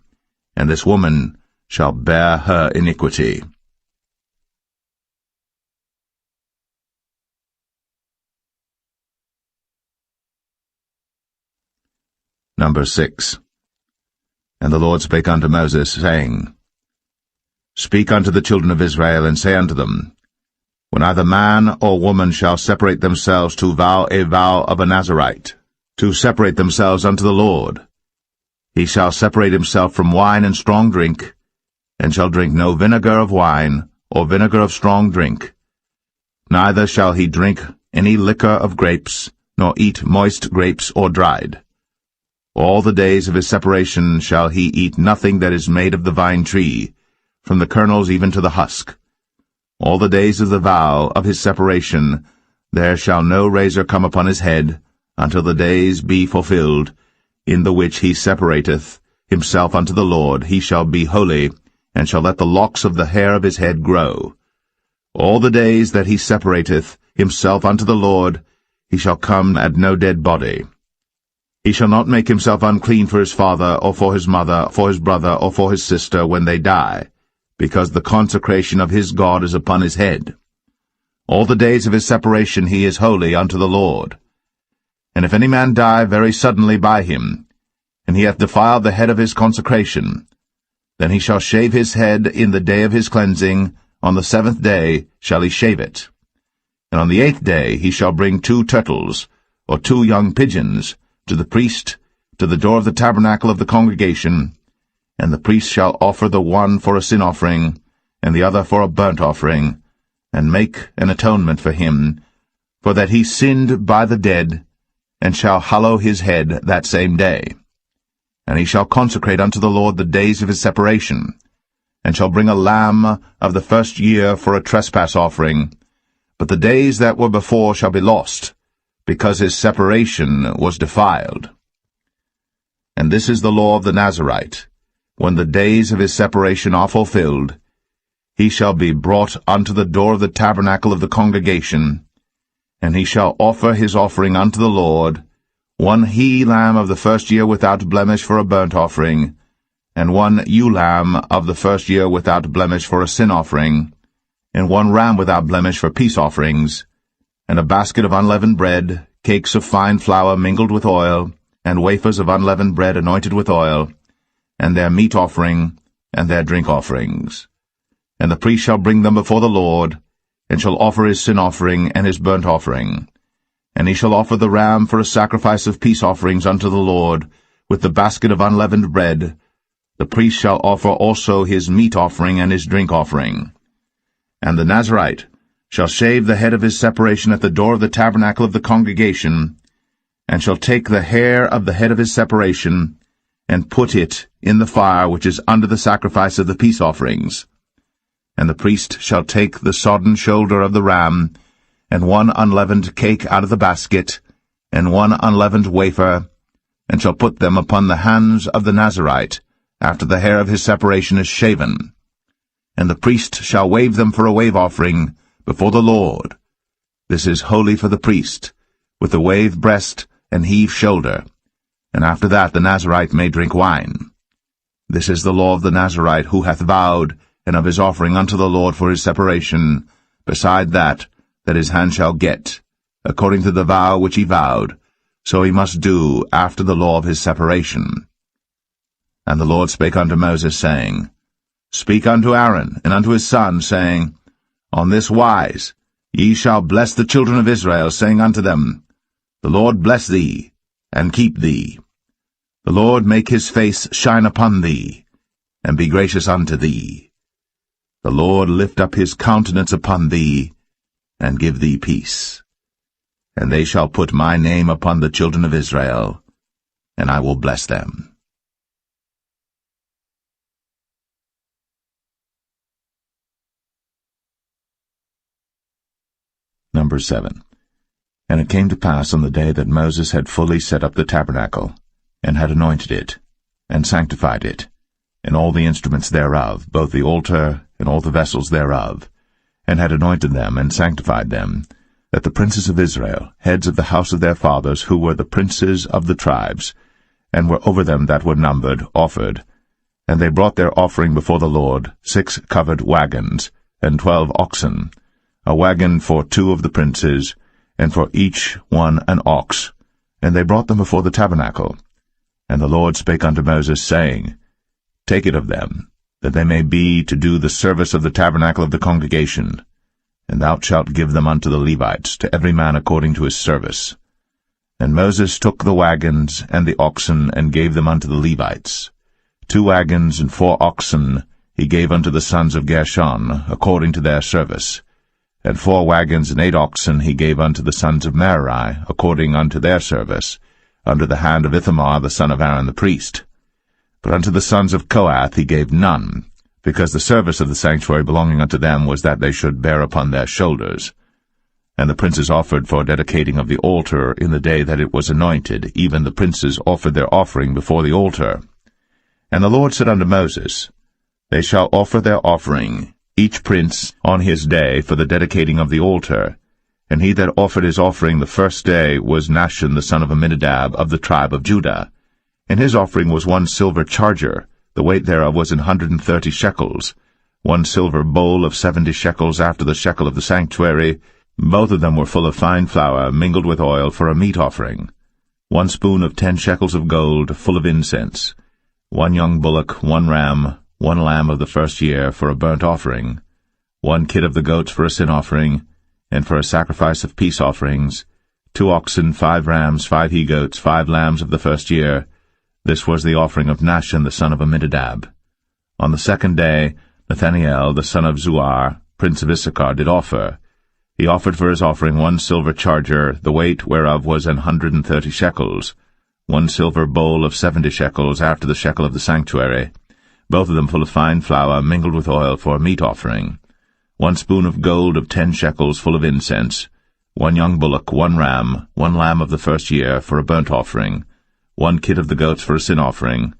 [SPEAKER 3] and this woman shall bear her iniquity. Number 6. And the Lord spake unto Moses, saying, Speak unto the children of Israel, and say unto them, When either man or woman shall separate themselves to vow a vow of a Nazarite, to separate themselves unto the Lord, he shall separate himself from wine and strong drink, and shall drink no vinegar of wine, or vinegar of strong drink. Neither shall he drink any liquor of grapes, nor eat moist grapes or dried. All the days of his separation shall he eat nothing that is made of the vine tree, from the kernels even to the husk. All the days of the vow of his separation there shall no razor come upon his head, until the days be fulfilled, in the which he separateth himself unto the Lord. He shall be holy, and shall let the locks of the hair of his head grow. All the days that he separateth himself unto the Lord, he shall come at no dead body. He shall not make himself unclean for his father, or for his mother, for his brother, or for his sister, when they die, because the consecration of his God is upon his head. All the days of his separation he is holy unto the Lord. And if any man die very suddenly by him, and he hath defiled the head of his consecration, then he shall shave his head in the day of his cleansing. On the 7th day shall he shave it. And on the 8th day he shall bring 2 turtles, or 2 young pigeons, to the priest, to the door of the tabernacle of the congregation, and the priest shall offer the one for a sin offering, and the other for a burnt offering, and make an atonement for him, for that he sinned by the dead, and shall hallow his head that same day. And he shall consecrate unto the Lord the days of his separation, and shall bring a lamb of the first year for a trespass offering, but the days that were before shall be lost, because his separation was defiled. And this is the law of the Nazarite. When the days of his separation are fulfilled, he shall be brought unto the door of the tabernacle of the congregation, and he shall offer his offering unto the Lord, 1 he-lamb of the first year without blemish for a burnt offering, and 1 ewe-lamb of the first year without blemish for a sin offering, and 1 ram without blemish for peace offerings, and a basket of unleavened bread, cakes of fine flour mingled with oil, and wafers of unleavened bread anointed with oil, and their meat offering, and their drink offerings. And the priest shall bring them before the Lord, and shall offer his sin offering and his burnt offering. And he shall offer the ram for a sacrifice of peace offerings unto the Lord, with the basket of unleavened bread. The priest shall offer also his meat offering and his drink offering. And the Nazarite shall shave the head of his separation at the door of the tabernacle of the congregation, and shall take the hair of the head of his separation, and put it in the fire which is under the sacrifice of the peace offerings. And the priest shall take the sodden shoulder of the ram, and 1 unleavened cake out of the basket, and 1 unleavened wafer, and shall put them upon the hands of the Nazarite, after the hair of his separation is shaven. And the priest shall wave them for a wave offering before the Lord. This is holy for the priest, with the wave breast and heave shoulder. And after that the Nazarite may drink wine. This is the law of the Nazarite who hath vowed, and of his offering unto the Lord for his separation, beside that his hand shall get, according to the vow which he vowed, so he must do after the law of his separation. And the Lord spake unto Moses, saying, Speak unto Aaron and unto his sons, saying, On this wise ye shall bless the children of Israel, saying unto them, The Lord bless thee, and keep thee. The Lord make his face shine upon thee, and be gracious unto thee. The Lord lift up his countenance upon thee, and give thee peace. And they shall put my name upon the children of Israel, and I will bless them. Number 7. And it came to pass on the day that Moses had fully set up the tabernacle, and had anointed it, and sanctified it, and all the instruments thereof, both the altar and all the vessels thereof, and had anointed them and sanctified them, that the princes of Israel, heads of the house of their fathers, who were the princes of the tribes, and were over them that were numbered, offered. And they brought their offering before the Lord, 6 covered wagons, and 12 oxen, a wagon for 2 of the princes, and for each one an ox. And they brought them before the tabernacle. And the Lord spake unto Moses, saying, Take it of them, that they may be to do the service of the tabernacle of the congregation, and thou shalt give them unto the Levites, to every man according to his service. And Moses took the wagons and the oxen, and gave them unto the Levites. 2 wagons and 4 oxen he gave unto the sons of Gershon, according to their service. And 4 wagons and 8 oxen he gave unto the sons of Merari, according unto their service, under the hand of Ithamar the son of Aaron the priest. But unto the sons of Kohath he gave none, because the service of the sanctuary belonging unto them was that they should bear upon their shoulders. And the princes offered for dedicating of the altar in the day that it was anointed, even the princes offered their offering before the altar. And the Lord said unto Moses, They shall offer their offering, each prince on his day, for the dedicating of the altar. And he that offered his offering the first day was Nahshon the son of Amminadab of the tribe of Judah. And his offering was 1 silver charger, the weight thereof was 130 shekels, 1 silver bowl of 70 shekels after the shekel of the sanctuary. Both of them were full of fine flour, mingled with oil, for a meat offering. 1 spoon of 10 shekels of gold, full of incense. 1 young bullock, 1 ram, 1 lamb of the first year, for a burnt offering. 1 kid of the goats for a sin offering, and for a sacrifice of peace offerings. 2 oxen, 5 rams, 5 he-goats, 5 lambs of the first year. This was the offering of Nahshon the son of Amminadab. On the 2nd day, Nathanael the son of Zuar, prince of Issachar, did offer. He offered for his offering 1 silver charger, the weight whereof was 130 shekels, 1 silver bowl of 70 shekels after the shekel of the sanctuary, both of them full of fine flour, mingled with oil, for a meat offering. 1 spoon of gold of 10 shekels, full of incense. 1 young bullock, 1 ram, 1 lamb of the first year, for a burnt offering. 1 kid of the goats for a sin offering,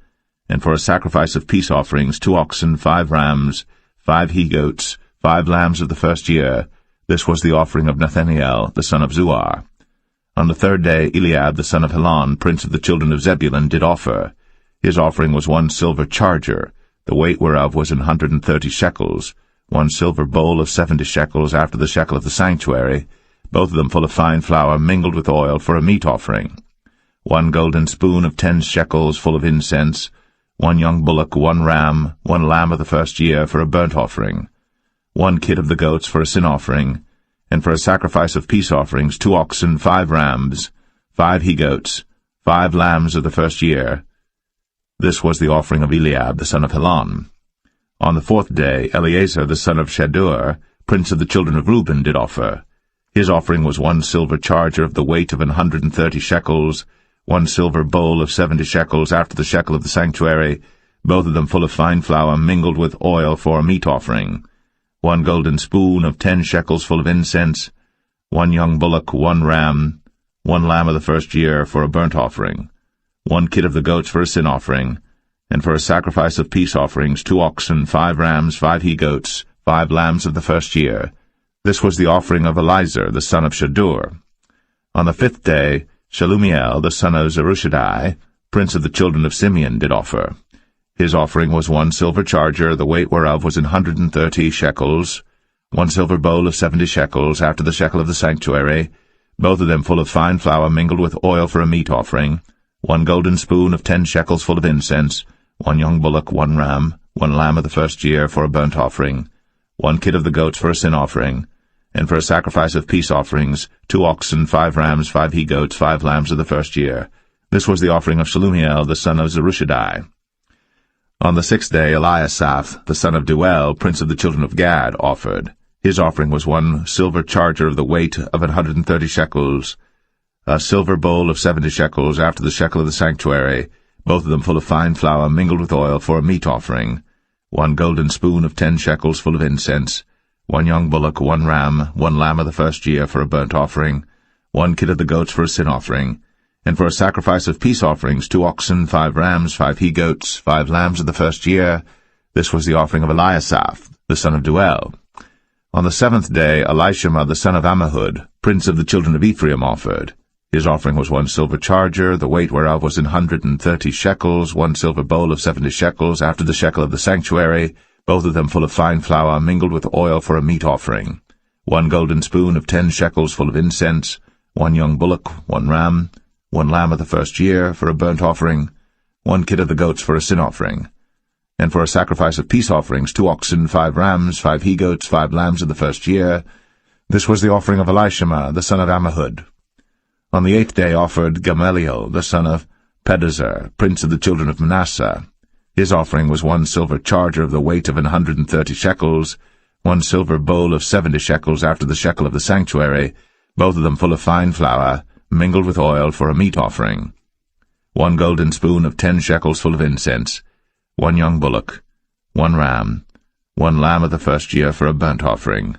[SPEAKER 3] and for a sacrifice of peace offerings 2 oxen, 5 rams, 5 he-goats, 5 lambs of the first year. This was the offering of Nathanael the son of Zuar. On the 3rd day Eliab the son of Helon, prince of the children of Zebulun, did offer. His offering was 1 silver charger, the weight whereof was 130 shekels, 1 silver bowl of 70 shekels after the shekel of the sanctuary, both of them full of fine flour, mingled with oil, for a meat offering. 1 golden spoon of 10 shekels, full of incense. 1 young bullock, 1 ram, 1 lamb of the first year, for a burnt offering. 1 kid of the goats for a sin offering, and for a sacrifice of peace offerings 2 oxen, 5 rams, 5 he-goats, 5 lambs of the first year. This was the offering of Eliab the son of Helon. On the 4th day Eleazar the son of Shadur, prince of the children of Reuben, did offer. His offering was 1 silver charger of the weight of 130 shekels, 1 silver bowl of 70 shekels after the shekel of the sanctuary, both of them full of fine flour mingled with oil for a meat offering, 1 golden spoon of 10 shekels full of incense, 1 young bullock, 1 ram, 1 lamb of the first year for a burnt offering, 1 kid of the goats for a sin offering, and for a sacrifice of peace offerings 2 oxen, 5 rams, 5 he-goats, 5 lambs of the first year. This was the offering of Eliezer, the son of Shadur. On the 5th day, Shelumiel, the son of Zerushadai, prince of the children of Simeon, did offer. His offering was 1 silver charger, the weight whereof was 130 shekels, 1 silver bowl of 70 shekels, after the shekel of the sanctuary, both of them full of fine flour mingled with oil for a meat offering, 1 golden spoon of 10 shekels full of incense, 1 young bullock, 1 ram, 1 lamb of the first year for a burnt offering, 1 kid of the goats for a sin offering, and for a sacrifice of peace offerings 2 oxen, 5 rams, 5 he-goats, 5 lambs of the first year. This was the offering of Shelumiel, the son of Zerushadai. On the 6th day, Eliasaph, the son of Deuel, prince of the children of Gad, offered. His offering was 1 silver charger of the weight of 130 shekels, a silver bowl of 70 shekels, after the shekel of the sanctuary, both of them full of fine flour mingled with oil for a meat offering, 1 golden spoon of 10 shekels full of incense, 1 young bullock, 1 ram, 1 lamb of the first year for a burnt offering, 1 kid of the goats for a sin offering, and for a sacrifice of peace offerings 2 oxen, 5 rams, 5 he-goats, 5 lambs of the first year. This was the offering of Eliasaph, the son of Deuel. On the 7th day, Elishama, the son of Ammihud, prince of the children of Ephraim, offered. His offering was 1 silver charger, the weight whereof was 130 shekels, 1 silver bowl of 70 shekels, after the shekel of the sanctuary, both of them full of fine flour mingled with oil for a meat offering, 1 golden spoon of 10 shekels full of incense, 1 young bullock, 1 ram, 1 lamb of the first year for a burnt offering, 1 kid of the goats for a sin offering, and for a sacrifice of peace offerings 2 oxen, 5 rams, 5 he-goats, 5 lambs of the first year. This was the offering of Elishama, the son of Ammihud. On the 8th day offered Gamaliel, the son of Pedahzur, prince of the children of Manasseh. His offering was 1 silver charger of the weight of 130 shekels, 1 silver bowl of 70 shekels, after the shekel of the sanctuary, both of them full of fine flour, mingled with oil for a meat offering, 1 golden spoon of 10 shekels full of incense, 1 young bullock, 1 ram, 1 lamb of the first year for a burnt offering,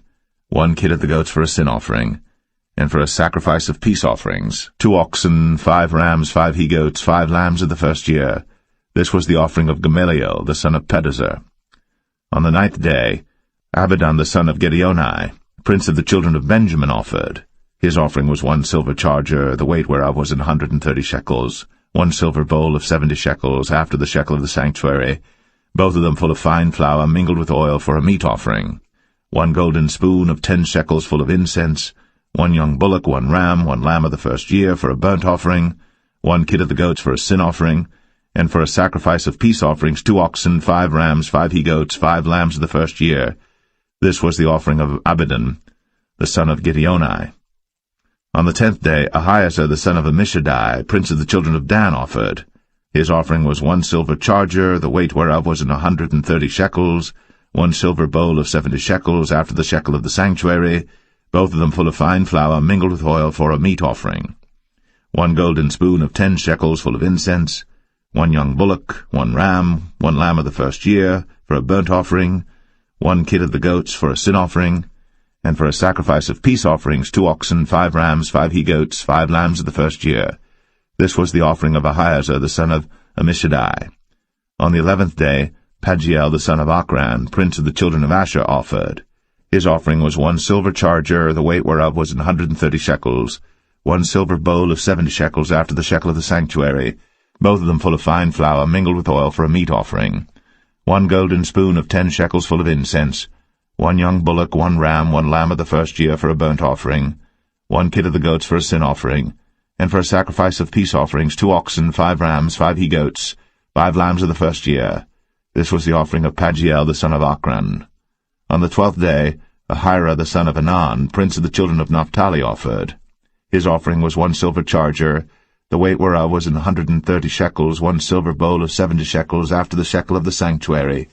[SPEAKER 3] 1 kid of the goats for a sin offering, and for a sacrifice of peace offerings 2 oxen, 5 rams, 5 he-goats, 5 lambs of the first year. This was the offering of Gamaliel, the son of Pedahzur. On the 9th day, Abidan, the son of Gideoni, prince of the children of Benjamin, offered. His offering was 1 silver charger, the weight whereof was 130 shekels, 1 silver bowl of 70 shekels, after the shekel of the sanctuary, both of them full of fine flour mingled with oil for a meat offering, 1 golden spoon of 10 shekels full of incense, 1 young bullock, 1 ram, 1 lamb of the first year for a burnt offering, 1 kid of the goats for a sin offering, and for a sacrifice of peace offerings 2 oxen, 5 rams, 5 he-goats, 5 lambs of the first year. This was the offering of Abidan, the son of Gideoni. On the 10th day, Ahiezer, the son of Ammishaddai, prince of the children of Dan, offered. His offering was 1 silver charger, the weight whereof was 130 shekels, 1 silver bowl of 70 shekels, after the shekel of the sanctuary, both of them full of fine flour mingled with oil for a meat offering, 1 golden spoon of 10 shekels full of incense, 1 young bullock, 1 ram, 1 lamb of the first year for a burnt offering, 1 kid of the goats for a sin offering, and for a sacrifice of peace offerings 2 oxen, 5 rams, 5 he-goats, 5 lambs of the first year. This was the offering of Ahiezer, the son of Ammishaddai. On the 11th day, Pagiel, the son of Ochran, prince of the children of Asher, offered. His offering was 1 silver charger, the weight whereof was 130 shekels, 1 silver bowl of 70 shekels, after the shekel of the sanctuary, both of them full of fine flour mingled with oil for a meat offering, 1 golden spoon of 10 shekels full of incense, 1 young bullock, 1 ram, 1 lamb of the first year for a burnt offering, 1 kid of the goats for a sin offering, and for a sacrifice of peace offerings 2 oxen, 5 rams, 5 he-goats, 5 lambs of the first year. This was the offering of Pagiel, the son of Ochran. On the 12th day, Ahira, the son of Anan, prince of the children of Naphtali, offered. His offering was 1 silver charger, the weight whereof was 130 shekels, 1 silver bowl of 70 shekels, after the shekel of the sanctuary,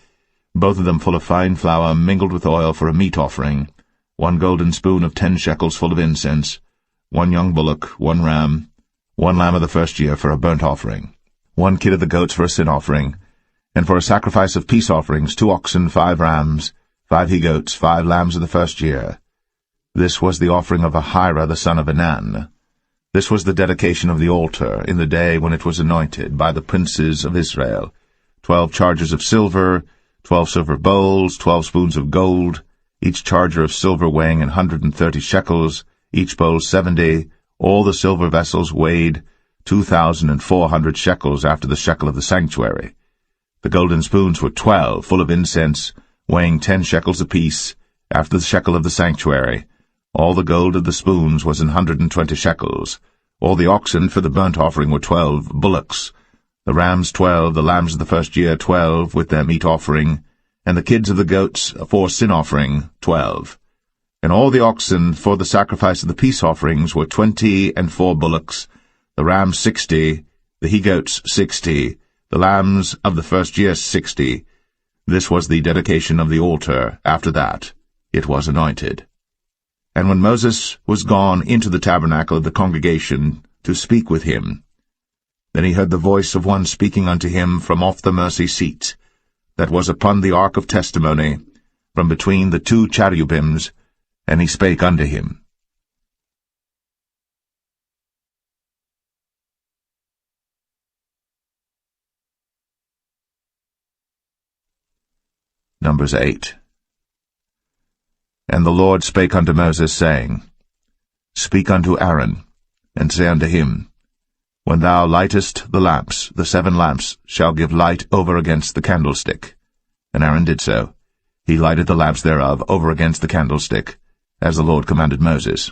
[SPEAKER 3] both of them full of fine flour mingled with oil for a meat offering, 1 golden spoon of 10 shekels full of incense, 1 young bullock, 1 ram, 1 lamb of the first year for a burnt offering, 1 kid of the goats for a sin offering, And for a sacrifice of peace offerings 2 oxen, 5 rams, 5 he-goats, 5 lambs of the first year. This was the offering of Ahira the son of Enan. This was the dedication of the altar in the day when it was anointed by the princes of Israel. 12 chargers of silver, 12 silver bowls, 12 spoons of gold, each charger of silver weighing 130 shekels, each bowl 70, all the silver vessels weighed 2,400 shekels after the shekel of the sanctuary. The golden spoons were 12, full of incense, weighing 10 shekels apiece, after the shekel of the sanctuary. All the gold of the spoons was 120 shekels. All the oxen for the burnt offering were 12 bullocks, the rams 12, the lambs of the first year 12, with their meat offering, and the kids of the goats for sin offering 12. And all the oxen for the sacrifice of the peace offerings were 20 and 4 bullocks, the rams 60, the he-goats 60, the lambs of the first year 60. This was the dedication of the altar. After that it was anointed. And when Moses was gone into the tabernacle of the congregation to speak with him, then he heard the voice of one speaking unto him from off the mercy seat, that was upon the ark of testimony, from between the 2 cherubims, and he spake unto him. Numbers 8. And the Lord spake unto Moses, saying, Speak unto Aaron, and say unto him, When thou lightest the lamps, the 7 lamps shall give light over against the candlestick. And Aaron did so. He lighted the lamps thereof over against the candlestick, as the Lord commanded Moses.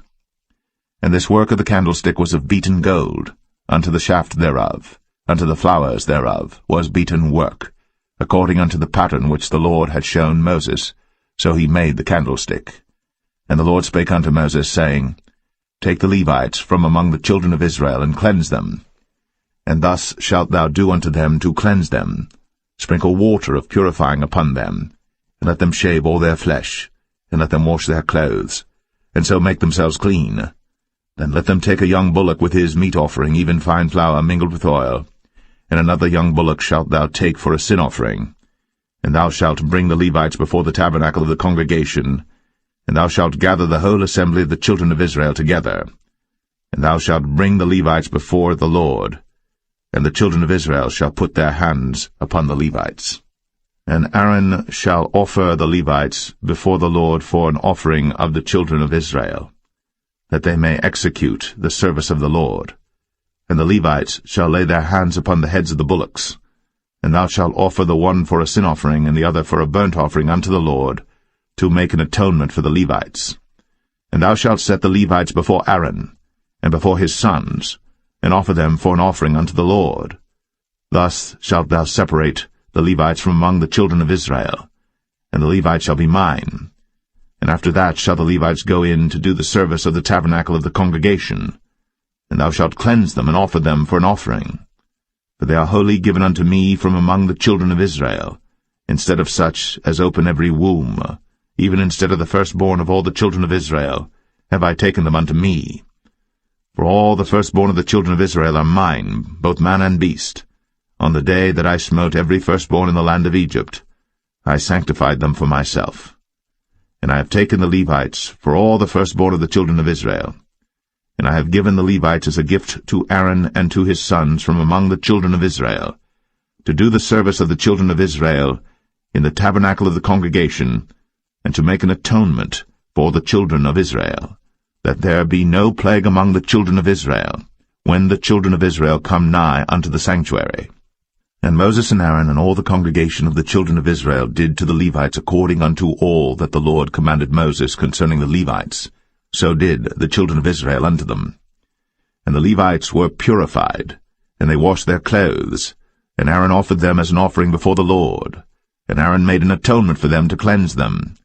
[SPEAKER 3] And this work of the candlestick was of beaten gold, unto the shaft thereof, unto the flowers thereof was beaten work, according unto the pattern which the Lord had shown Moses. So he made the candlestick. And the Lord spake unto Moses, saying, Take the Levites from among the children of Israel, and cleanse them. And thus shalt thou do unto them to cleanse them. Sprinkle water of purifying upon them, and let them shave all their flesh, and let them wash their clothes, and so make themselves clean. Then let them take a young bullock with his meat offering, even fine flour mingled with oil, and another young bullock shalt thou take for a sin offering. And thou shalt bring the Levites before the tabernacle of the congregation, and thou shalt gather the whole assembly of the children of Israel together. And thou shalt bring the Levites before the Lord, and the children of Israel shall put their hands upon the Levites. And Aaron shall offer the Levites before the Lord for an offering of the children of Israel, that they may execute the service of the Lord. And the Levites shall lay their hands upon the heads of the bullocks, and thou shalt offer the one for a sin offering, and the other for a burnt offering unto the Lord, to make an atonement for the Levites. And thou shalt set the Levites before Aaron, and before his sons, and offer them for an offering unto the Lord. Thus shalt thou separate the Levites from among the children of Israel, and the Levites shall be mine. And after that shall the Levites go in to do the service of the tabernacle of the congregation, and thou shalt cleanse them and offer them for an offering. For they are wholly given unto me from among the children of Israel, instead of such as open every womb, even instead of the firstborn of all the children of Israel, have I taken them unto me. For all the firstborn of the children of Israel are mine, both man and beast. On the day that I smote every firstborn in the land of Egypt, I sanctified them for myself. And I have taken the Levites for all the firstborn of the children of Israel, and I have given the Levites as a gift to Aaron and to his sons from among the children of Israel, to do the service of the children of Israel in the tabernacle of the congregation, and to make an atonement for the children of Israel, that there be no plague among the children of Israel, when the children of Israel come nigh unto the sanctuary. And Moses and Aaron and all the congregation of the children of Israel did to the Levites according unto all that the Lord commanded Moses concerning the Levites. So did the children of Israel unto them. And the Levites were purified, and they washed their clothes, and Aaron offered them as an offering before the Lord, and Aaron made an atonement for them to cleanse them.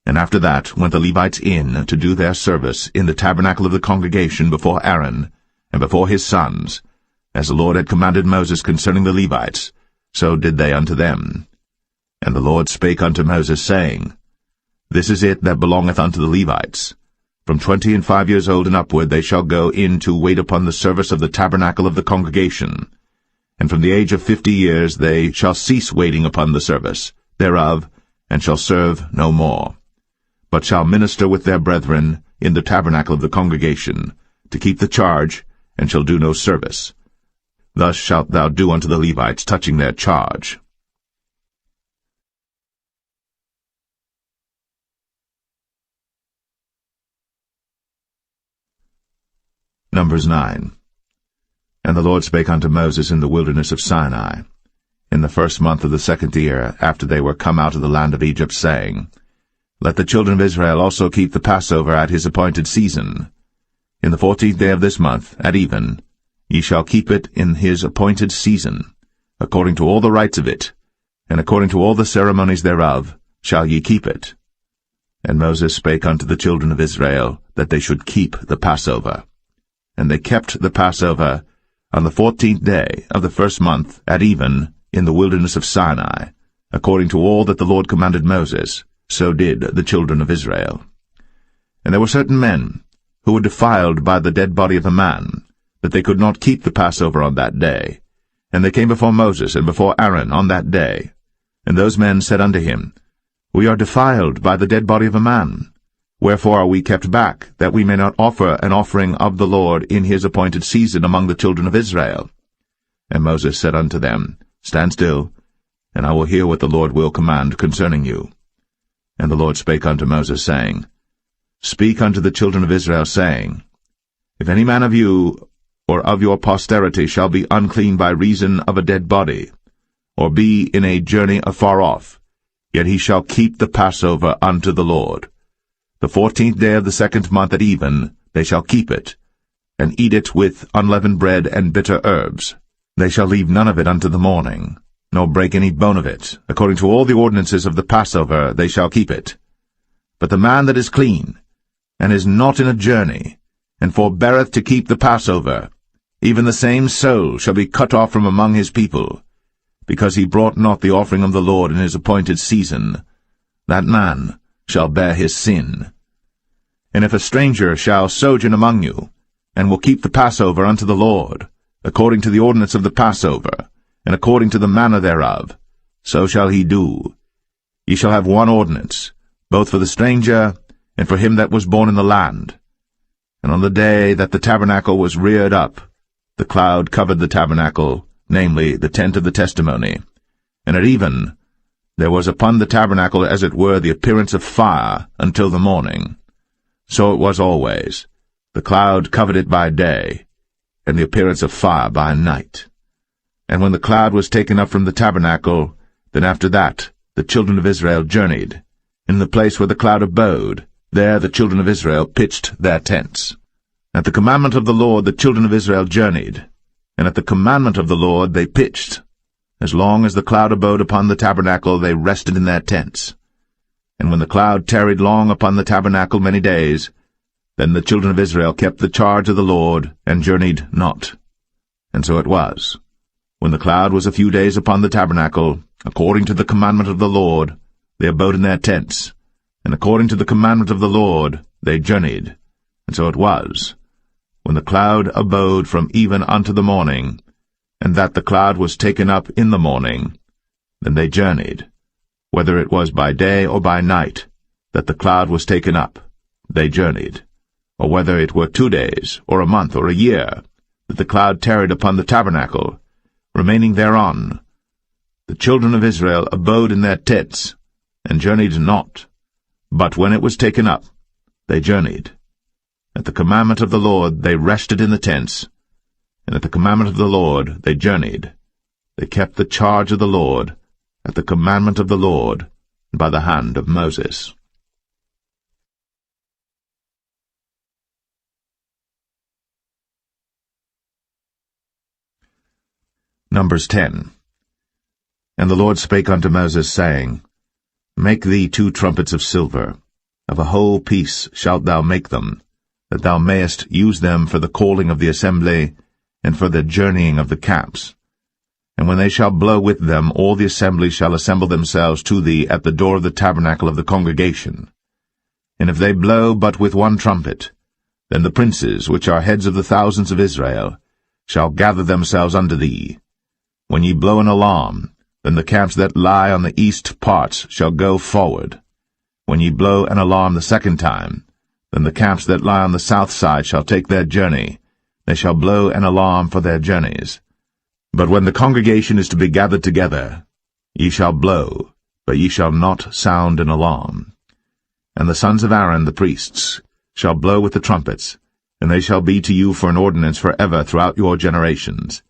[SPEAKER 3] And after that went the Levites in to do their service in the tabernacle of the congregation before Aaron, and before his sons, as the Lord had commanded Moses concerning the Levites, so did they unto them. And the Lord spake unto Moses, saying, This is it that belongeth unto the Levites. From 25 years old and upward they shall go in to wait upon the service of the tabernacle of the congregation. and from the age of 50 years they shall cease waiting upon the service thereof, and shall serve no more, but shall minister with their brethren in the tabernacle of the congregation, to keep the charge, and shall do no service. Thus shalt thou do unto the Levites touching their charge. Numbers 9. And the Lord spake unto Moses in the wilderness of Sinai, in the 1st month of the 2nd year, after they were come out of the land of Egypt, saying, Let the children of Israel also keep the Passover at his appointed season. In the 14th day of this month, at even, ye shall keep it in his appointed season, according to all the rites of it, and according to all the ceremonies thereof, shall ye keep it. And Moses spake unto the children of Israel, that they should keep the Passover. And they kept the Passover on the 14th day of the 1st month, at even, in the wilderness of Sinai, according to all that the Lord commanded Moses, so did the children of Israel. And there were certain men who were defiled by the dead body of a man, that they could not keep the Passover on that day. And they came before Moses and before Aaron on that day. And those men said unto him, We are defiled by the dead body of a man. Wherefore are we kept back, that we may not offer an offering of the Lord in his appointed season among the children of Israel? And Moses said unto them, Stand still, and I will hear what the Lord will command concerning you. And the Lord spake unto Moses, saying, Speak unto the children of Israel, saying, If any man of you or of your posterity shall be unclean by reason of a dead body, or be in a journey afar off, yet he shall keep the Passover unto the Lord. The 14th day of the 2nd month at even they shall keep it, and eat it with unleavened bread and bitter herbs. They shall leave none of it unto the morning, nor break any bone of it. According to all the ordinances of the Passover they shall keep it. But the man that is clean, and is not in a journey, and forbeareth to keep the Passover, even the same soul shall be cut off from among his people, because he brought not the offering of the Lord in his appointed season. That man shall bear his sin. And if a stranger shall sojourn among you, and will keep the Passover unto the Lord, according to the ordinance of the Passover, and according to the manner thereof, so shall he do. Ye shall have one ordinance, both for the stranger and for him that was born in the land. And on the day that the tabernacle was reared up, the cloud covered the tabernacle, namely, the tent of the testimony. And at even there was upon the tabernacle as it were the appearance of fire until the morning. So it was always. The cloud covered it by day, and the appearance of fire by night. And when the cloud was taken up from the tabernacle, then after that the children of Israel journeyed. In the place where the cloud abode, there the children of Israel pitched their tents. At the commandment of the Lord the children of Israel journeyed, and at the commandment of the Lord they pitched. As long as the cloud abode upon the tabernacle they rested in their tents. And when the cloud tarried long upon the tabernacle many days, then the children of Israel kept the charge of the Lord, and journeyed not. And so it was, when the cloud was a few days upon the tabernacle, according to the commandment of the Lord, they abode in their tents, and according to the commandment of the Lord they journeyed. And so it was, when the cloud abode from even unto the morning, and that the cloud was taken up in the morning, then they journeyed. Whether it was by day or by night that the cloud was taken up, they journeyed. Or whether it were 2 days, or a month, or a year, that the cloud tarried upon the tabernacle, remaining thereon, the children of Israel abode in their tents, and journeyed not. But when it was taken up, they journeyed. At the commandment of the Lord they rested in the tents, and at the commandment of the Lord they journeyed. They kept the charge of the Lord, at the commandment of the Lord, by the hand of Moses. Numbers 10. And the Lord spake unto Moses, saying, Make thee 2 trumpets of silver. Of a whole piece shalt thou make them, that thou mayest use them for the calling of the assembly, and for the journeying of the camps. And when they shall blow with them, all the assembly shall assemble themselves to thee at the door of the tabernacle of the congregation. And if they blow but with 1 trumpet, then the princes, which are heads of the thousands of Israel, shall gather themselves unto thee. When ye blow an alarm, then the camps that lie on the east parts shall go forward. When ye blow an alarm the second time, then the camps that lie on the south side shall take their journey. They shall blow an alarm for their journeys. But when the congregation is to be gathered together, ye shall blow, but ye shall not sound an alarm. And the sons of Aaron the priests shall blow with the trumpets, and they shall be to you for an ordinance forever throughout your generations.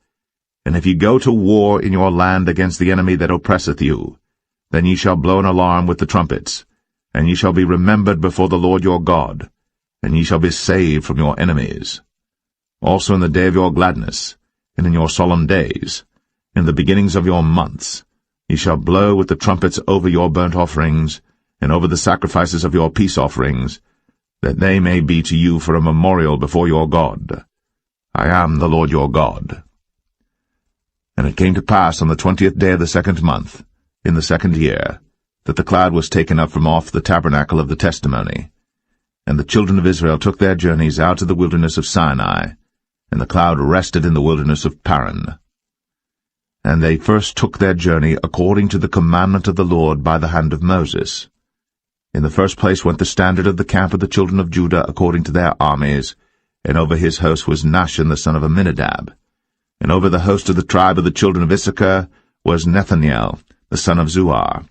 [SPEAKER 3] And if ye go to war in your land against the enemy that oppresseth you, then ye shall blow an alarm with the trumpets, and ye shall be remembered before the Lord your God, and ye shall be saved from your enemies. Also in the day of your gladness, and in your solemn days, in the beginnings of your months, ye shall blow with the trumpets over your burnt offerings, and over the sacrifices of your peace offerings, that they may be to you for a memorial before your God. I am the Lord your God. And it came to pass on the 20th day of the 2nd month, in the 2nd year, that the cloud was taken up from off the tabernacle of the testimony. And the children of Israel took their journeys out of the wilderness of Sinai, and the cloud rested in the wilderness of Paran. And they first took their journey according to the commandment of the Lord by the hand of Moses. In the first place went the standard of the camp of the children of Judah according to their armies, and over his host was Nahshon the son of Amminadab. And over the host of the tribe of the children of Issachar was Nethanel the son of Zuar.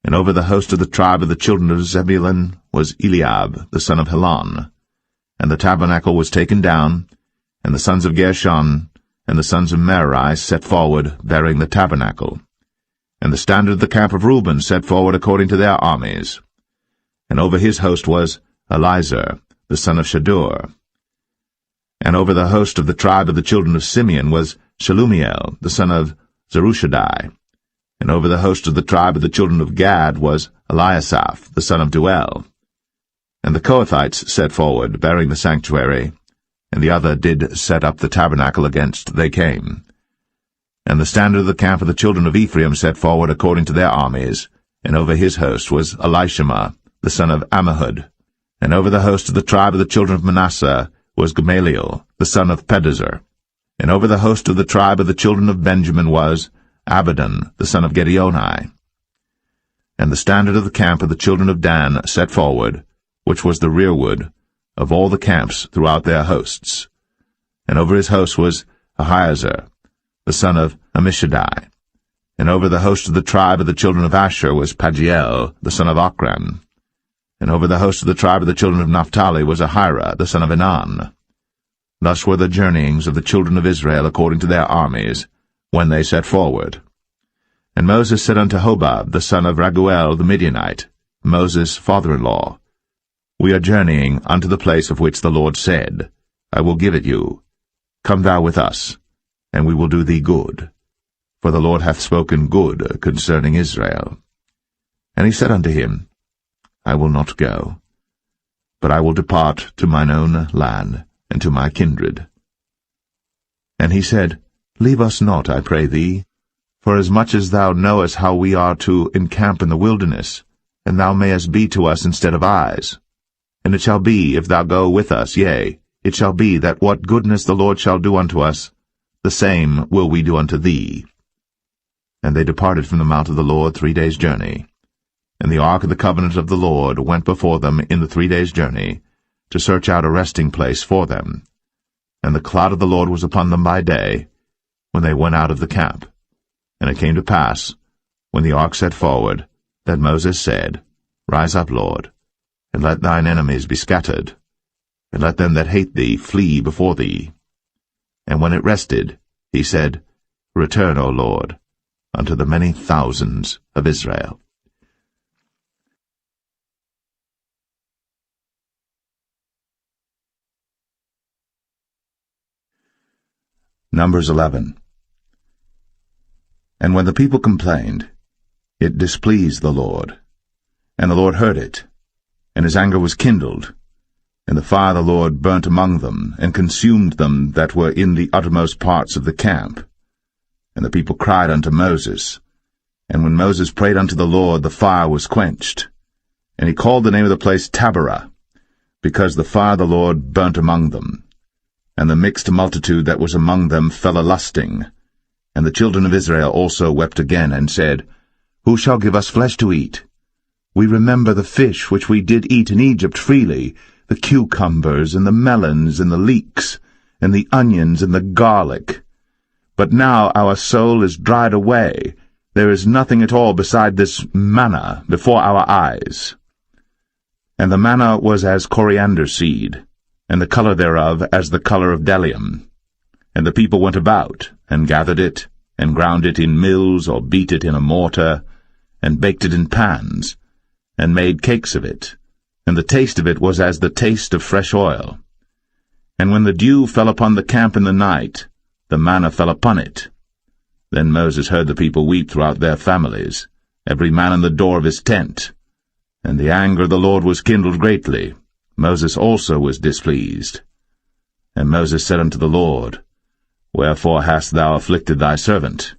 [SPEAKER 3] And over the host of the tribe of the children of Zebulun was Eliab the son of Helon. And the tabernacle was taken down, and the sons of Gershon and the sons of Merari set forward, bearing the tabernacle. And the standard of the camp of Reuben set forward according to their armies. And over his host was Elizur the son of Shadur. And over the host of the tribe of the children of Simeon was Shelumiel the son of Zerushadai. And over the host of the tribe of the children of Gad was Eliasaph the son of Duel. And the Kohathites set forward, bearing the sanctuary, and the other did set up the tabernacle against they came. And the standard of the camp of the children of Ephraim set forward according to their armies, and over his host was Elishama the son of Ammihud. And over the host of the tribe of the children of Manasseh was Gamaliel the son of Pedazur. And over the host of the tribe of the children of Benjamin was Abidan the son of Gideoni. And the standard of the camp of the children of Dan set forward, which was the rearward of all the camps throughout their hosts. And over his host was Ahiezer the son of Ammishaddai. And over the host of the tribe of the children of Asher was Pagiel the son of Ochran. And over the host of the tribe of the children of Naphtali was Ahira the son of Enan. Thus were the journeyings of the children of Israel according to their armies, when they set forward. And Moses said unto Hobab the son of Raguel the Midianite, Moses' father-in-law, We are journeying unto the place of which the Lord said, I will give it you. Come thou with us, and we will do thee good. For the Lord hath spoken good concerning Israel. And he said unto him, I will not go, but I will depart to mine own land, and to my kindred. And he said, Leave us not, I pray thee, for as much as thou knowest how we are to encamp in the wilderness, and thou mayest be to us instead of eyes. And it shall be, if thou go with us, yea, it shall be that what goodness the Lord shall do unto us, the same will we do unto thee. And they departed from the mount of the Lord 3 days' journey. And the ark of the covenant of the Lord went before them in the 3 days' journey, to search out a resting place for them. And the cloud of the Lord was upon them by day, when they went out of the camp. And it came to pass, when the ark set forward, that Moses said, Rise up, Lord, and let thine enemies be scattered, and let them that hate thee flee before thee. And when it rested, he said, Return, O Lord, unto the many thousands of Israel. Numbers 11. And when the people complained, it displeased the Lord. And the Lord heard it, and his anger was kindled. And the fire of the Lord burnt among them, and consumed them that were in the uttermost parts of the camp. And the people cried unto Moses. And when Moses prayed unto the Lord, the fire was quenched. And he called the name of the place Taberah, because the fire of the Lord burnt among them. And the mixed multitude that was among them fell a-lusting, And the children of Israel also wept again, and said, Who shall give us flesh to eat? We remember the fish which we did eat in Egypt freely, the cucumbers, and the melons, and the leeks, and the onions, and the garlic. But now our soul is dried away. There is nothing at all beside this manna before our eyes. And the manna was as coriander seed, and the color thereof as the color of bdellium. And the people went about, and gathered it, and ground it in mills, or beat it in a mortar, and baked it in pans, and made cakes of it. And the taste of it was as the taste of fresh oil. And when the dew fell upon the camp in the night, the manna fell upon it. Then Moses heard the people weep throughout their families, every man in the door of his tent. And the anger of the Lord was kindled greatly. Moses also was displeased. And Moses said unto the Lord, Wherefore hast thou afflicted thy servant?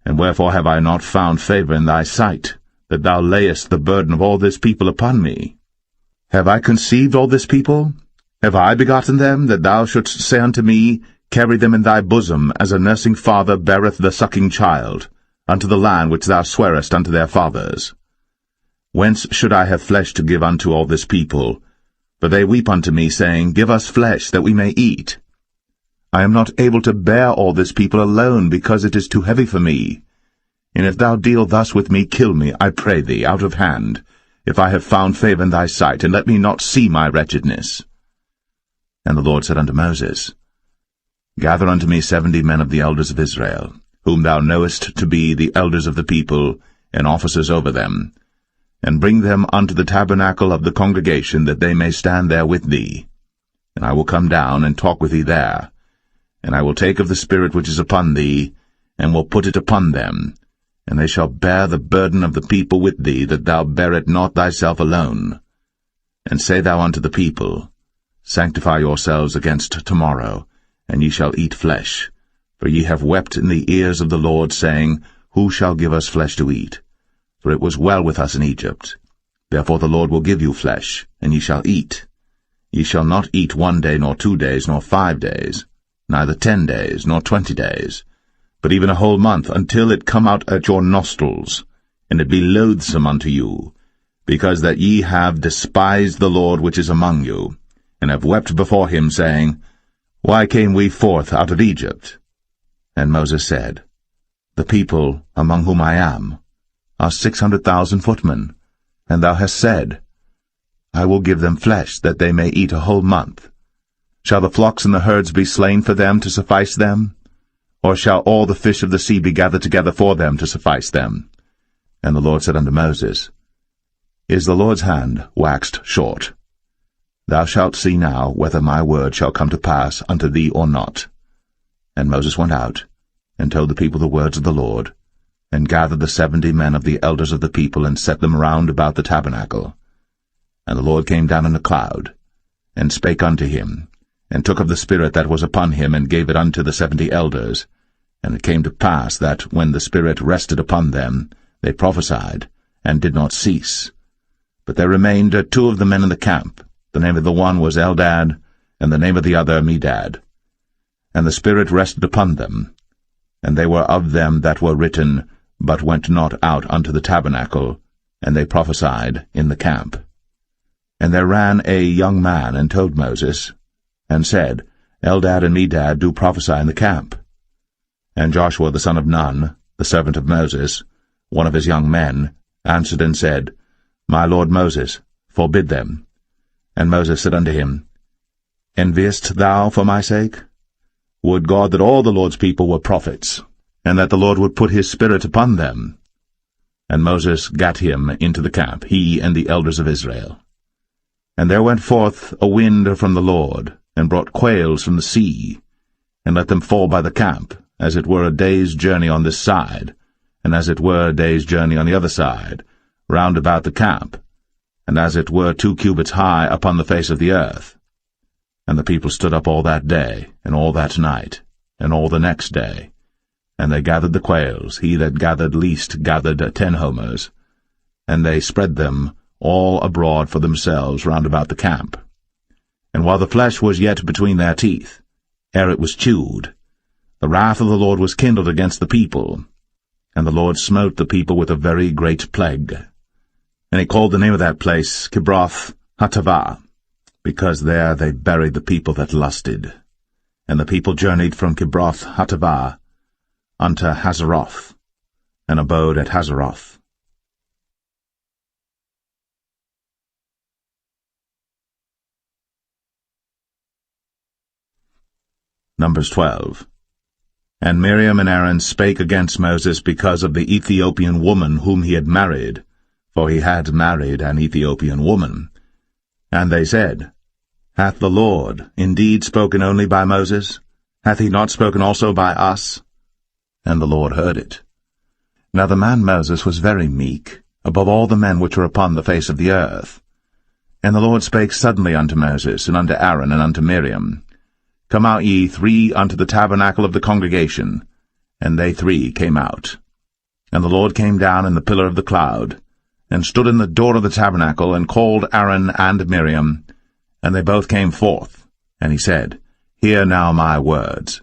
[SPEAKER 3] And wherefore have I not found favor in thy sight, that thou layest the burden of all this people upon me? Have I conceived all this people? Have I begotten them, that thou shouldst say unto me, Carry them in thy bosom, as a nursing father beareth the sucking child, unto the land which thou swarest unto their fathers? Whence should I have flesh to give unto all this people? For they weep unto me, saying, Give us flesh, that we may eat. I am not able to bear all this people alone, because it is too heavy for me. And if thou deal thus with me, kill me, I pray thee, out of hand, if I have found favor in thy sight, and let me not see my wretchedness. And the Lord said unto Moses, Gather unto me 70 men of the elders of Israel, whom thou knowest to be the elders of the people, and officers over them, and bring them unto the tabernacle of the congregation, that they may stand there with thee. And I will come down and talk with thee there. And I will take of the Spirit which is upon thee, and will put it upon them, and they shall bear the burden of the people with thee, that thou bear it not thyself alone. And say thou unto the people, Sanctify yourselves against tomorrow, and ye shall eat flesh. For ye have wept in the ears of the Lord, saying, Who shall give us flesh to eat? For it was well with us in Egypt. Therefore the Lord will give you flesh, and ye shall eat. Ye shall not eat 1 day, nor 2 days, nor 5 days, neither 10 days, nor 20 days, but even a whole month, until it come out at your nostrils, and it be loathsome unto you, because that ye have despised the Lord which is among you, and have wept before him, saying, Why came we forth out of Egypt? And Moses said, The people, among whom I am, are 600,000 footmen, and thou hast said, I will give them flesh, that they may eat a whole month. Shall the flocks and the herds be slain for them to suffice them? Or shall all the fish of the sea be gathered together for them to suffice them? And the Lord said unto Moses, Is the Lord's hand waxed short? Thou shalt see now whether my word shall come to pass unto thee or not. And Moses went out, and told the people the words of the Lord, and gathered the 70 men of the elders of the people, and set them round about the tabernacle. And the Lord came down in a cloud, and spake unto him, and took of the Spirit that was upon him, and gave it unto the 70 elders. And it came to pass that, when the Spirit rested upon them, they prophesied, and did not cease. But there remained 2 of the men in the camp. The name of the one was Eldad, and the name of the other Medad. And the Spirit rested upon them, and they were of them that were written, but went not out unto the tabernacle, and they prophesied in the camp. And there ran a young man, and told Moses, and said, Eldad and Medad do prophesy in the camp. And Joshua the son of Nun, the servant of Moses, one of his young men, answered and said, My lord Moses, forbid them. And Moses said unto him, Enviest thou for my sake? Would God that all the Lord's people were prophets, and that the Lord would put his Spirit upon them. And Moses gat him into the camp, he and the elders of Israel. And there went forth a wind from the Lord, and brought quails from the sea, and let them fall by the camp, as it were a day's journey on this side, and as it were a day's journey on the other side, round about the camp, and as it were 2 cubits high upon the face of the earth. And the people stood up all that day, and all that night, and all the next day. And they gathered the quails, he that gathered least gathered 10 homers, and they spread them all abroad for themselves round about the camp. And while the flesh was yet between their teeth, ere it was chewed, the wrath of the Lord was kindled against the people, and the Lord smote the people with a very great plague. And he called the name of that place Kibroth Hattaavah, because there they buried the people that lusted. And the people journeyed from Kibroth Hattaavah unto Hazeroth, and abode at Hazeroth. Numbers 12. And Miriam and Aaron spake against Moses because of the Ethiopian woman whom he had married, for he had married an Ethiopian woman. And they said, Hath the Lord indeed spoken only by Moses? Hath he not spoken also by us? And the Lord heard it. Now the man Moses was very meek, above all the men which were upon the face of the earth. And the Lord spake suddenly unto Moses, and unto Aaron, and unto Miriam, Come out ye three unto the tabernacle of the congregation. And they three came out. And the Lord came down in the pillar of the cloud, and stood in the door of the tabernacle, and called Aaron and Miriam, and they both came forth. And he said, Hear now my words.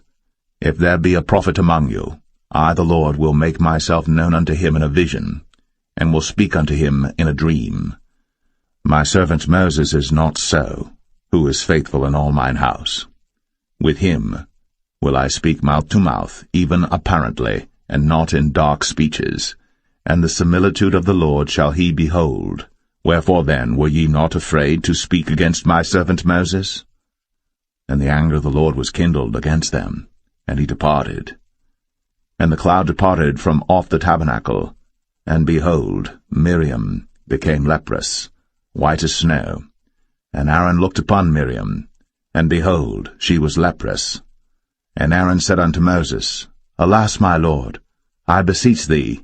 [SPEAKER 3] If there be a prophet among you, I the Lord will make myself known unto him in a vision, and will speak unto him in a dream. My servant Moses is not so, who is faithful in all mine house. With him will I speak mouth to mouth, even apparently, and not in dark speeches. And the similitude of the Lord shall he behold. Wherefore then were ye not afraid to speak against my servant Moses? And the anger of the Lord was kindled against them, and he departed. And the cloud departed from off the tabernacle, and behold, Miriam became leprous, white as snow. And Aaron looked upon Miriam, and behold, she was leprous. And Aaron said unto Moses, Alas, my Lord, I beseech thee,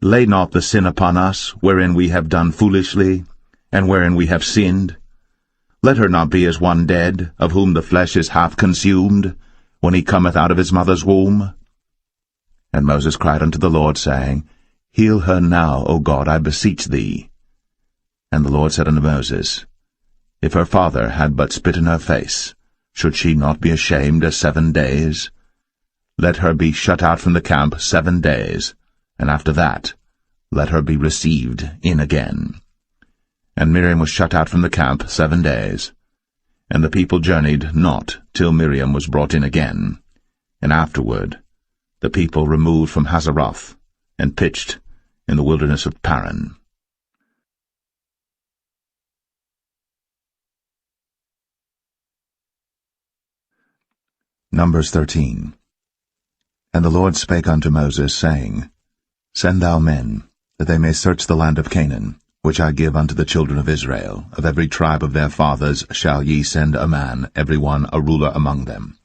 [SPEAKER 3] lay not the sin upon us, wherein we have done foolishly, and wherein we have sinned. Let her not be as one dead, of whom the flesh is half consumed, when he cometh out of his mother's womb. And Moses cried unto the Lord, saying, Heal her now, O God, I beseech thee. And the Lord said unto Moses, If her father had but spit in her face, should she not be ashamed 7 days? Let her be shut out from the camp 7 days, and after that let her be received in again. And Miriam was shut out from the camp 7 days. And the people journeyed not till Miriam was brought in again. And afterward the people removed from Hazeroth, and pitched in the wilderness of Paran. Numbers 13. And the Lord spake unto Moses, saying, Send thou men, that they may search the land of Canaan, which I give unto the children of Israel. Of every tribe of their fathers shall ye send a man, every one a ruler among them.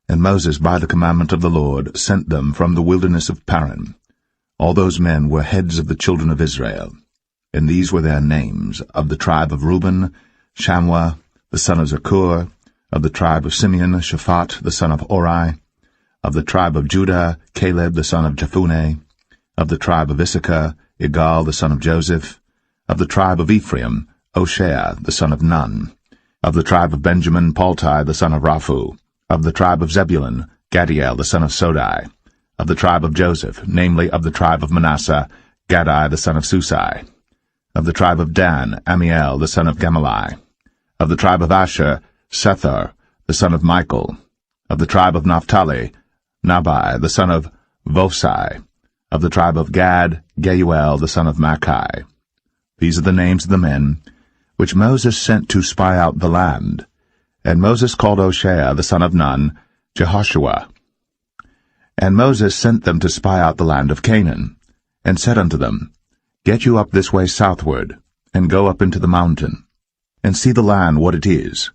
[SPEAKER 3] And Moses, by the commandment of the Lord, sent them from the wilderness of Paran. All those men were heads of the children of Israel. And these were their names: of the tribe of Reuben, Shammua, the son of Zakur; of the tribe of Simeon, Shaphat, the son of Ori; of the tribe of Judah, Caleb, the son of Jephunneh; of the tribe of Issachar, Igal, the son of Joseph; of the tribe of Ephraim, Hoshea, the son of Nun; of the tribe of Benjamin, Paltai, the son of Raphu; of the tribe of Zebulun, Gadiel, the son of Sodai; of the tribe of Joseph, namely of the tribe of Manasseh, Gadai, the son of Susai; of the tribe of Dan, Amiel, the son of Gemalli; of the tribe of Asher, Sethar, the son of Michael; of the tribe of Naphtali, Nabai, the son of Vosai; of the tribe of Gad, Geuel, the son of Machi. These are the names of the men which Moses sent to spy out the land. And Moses called Hoshea, the son of Nun, Jehoshua. And Moses sent them to spy out the land of Canaan, and said unto them, Get you up this way southward, and go up into the mountain, and see the land what it is,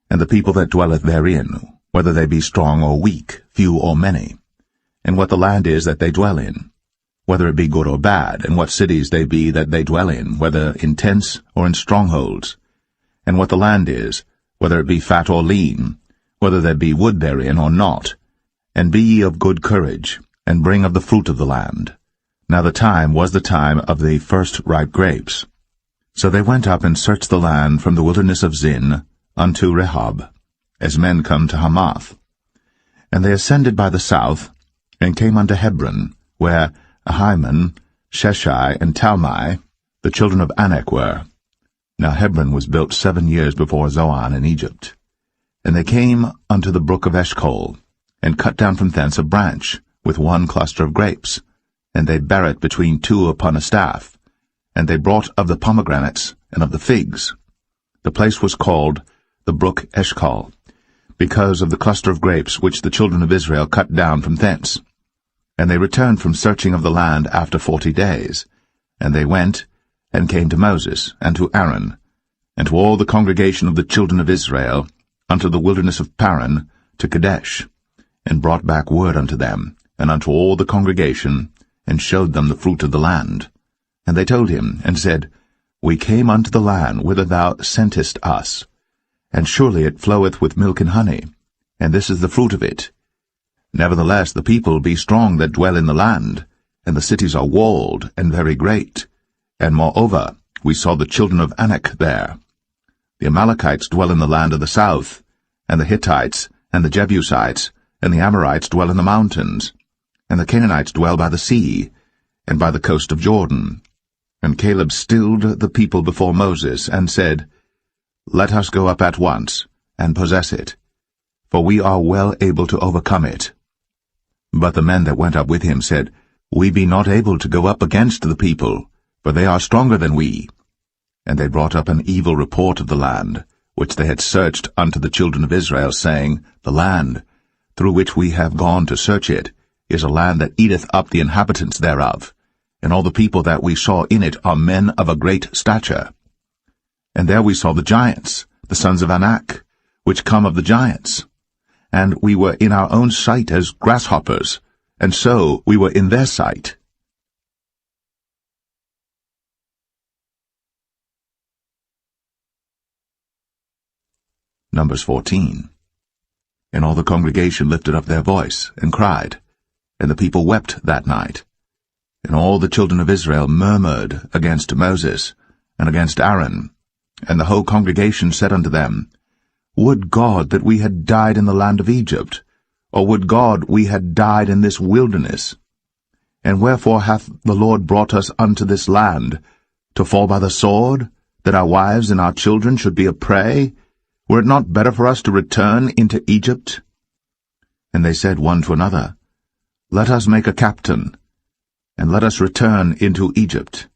[SPEAKER 3] and the people that dwelleth therein, whether they be strong or weak, few or many, and what the land is that they dwell in, whether it be good or bad, and what cities they be that they dwell in, whether in tents or in strongholds, and what the land is, whether it be fat or lean, whether there be wood therein or not. And be ye of good courage, and bring of the fruit of the land. Now the time was the time of the first ripe grapes. So they went up and searched the land from the wilderness of Zin unto Rehob, as men come to Hamath. And they ascended by the south, and came unto Hebron, where Ahiman, Sheshai, and Talmai, the children of Anak, were. Now Hebron was built 7 years before Zoan in Egypt. And they came unto the brook of Eshcol, and cut down from thence a branch, with one cluster of grapes, and they bare it between two upon a staff. And they brought of the pomegranates and of the figs. The place was called the brook Eshcol, because of the cluster of grapes which the children of Israel cut down from thence. And they returned from searching of the land after 40 days. And they went, and came to Moses, and to Aaron, and to all the congregation of the children of Israel, unto the wilderness of Paran, to Kadesh, and brought back word unto them, and unto all the congregation, and showed them the fruit of the land. And they told him, and said, We came unto the land whither thou sentest us, and surely it floweth with milk and honey, and this is the fruit of it. Nevertheless the people be strong that dwell in the land, and the cities are walled and very great. And moreover, we saw the children of Anak there. The Amalekites dwell in the land of the south, and the Hittites, and the Jebusites, and the Amorites dwell in the mountains, and the Canaanites dwell by the sea, and by the coast of Jordan. And Caleb stilled the people before Moses, and said, Let us go up at once, and possess it, for we are well able to overcome it. But the men that went up with him said, We be not able to go up against the people, for they are stronger than we. And they brought up an evil report of the land, which they had searched unto the children of Israel, saying, The land, through which we have gone to search it, is a land that eateth up the inhabitants thereof, and all the people that we saw in it are men of a great stature. And there we saw the giants, the sons of Anak, which come of the giants. And we were in our own sight as grasshoppers, and so we were in their sight. Numbers 14. And all the congregation lifted up their voice, and cried, and the people wept that night. And all the children of Israel murmured against Moses, and against Aaron. And the whole congregation said unto them, Would God that we had died in the land of Egypt, or would God we had died in this wilderness? And wherefore hath the Lord brought us unto this land, to fall by the sword, that our wives and our children should be a prey? Were it not better for us to return into Egypt? And they said one to another, Let us make a captain, and let us return into Egypt.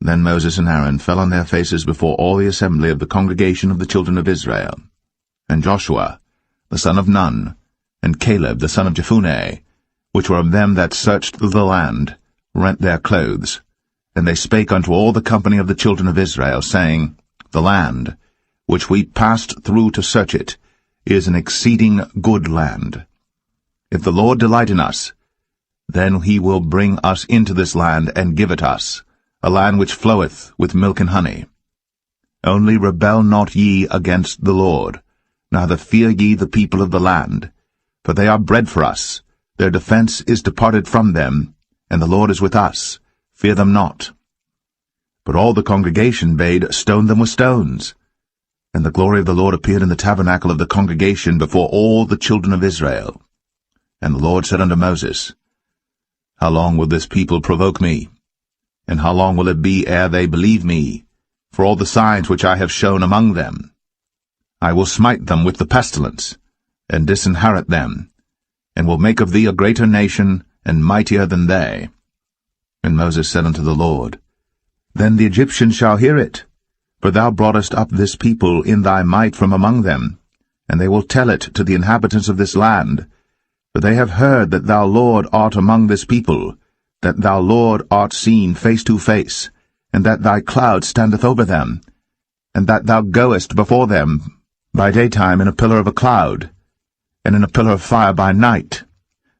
[SPEAKER 3] Then Moses and Aaron fell on their faces before all the assembly of the congregation of the children of Israel. And Joshua, the son of Nun, and Caleb, the son of Jephunneh, which were of them that searched the land, rent their clothes. And they spake unto all the company of the children of Israel, saying, The land, which we passed through to search it, is an exceeding good land. If the Lord delight in us, then he will bring us into this land, and give it us, a land which floweth with milk and honey. Only rebel not ye against the Lord, neither fear ye the people of the land, for they are bread for us, their defense is departed from them, and the Lord is with us, fear them not. But all the congregation bade stone them with stones. And the glory of the Lord appeared in the tabernacle of the congregation before all the children of Israel. And the Lord said unto Moses, How long will this people provoke me? And how long will it be ere they believe me, for all the signs which I have shown among them? I will smite them with the pestilence, and disinherit them, and will make of thee a greater nation, and mightier than they. And Moses said unto the Lord, Then the Egyptians shall hear it, for thou broughtest up this people in thy might from among them, and they will tell it to the inhabitants of this land. For they have heard that thou, Lord, art among this people, that thou, Lord, art seen face to face, and that thy cloud standeth over them, and that thou goest before them by daytime in a pillar of a cloud, and in a pillar of fire by night.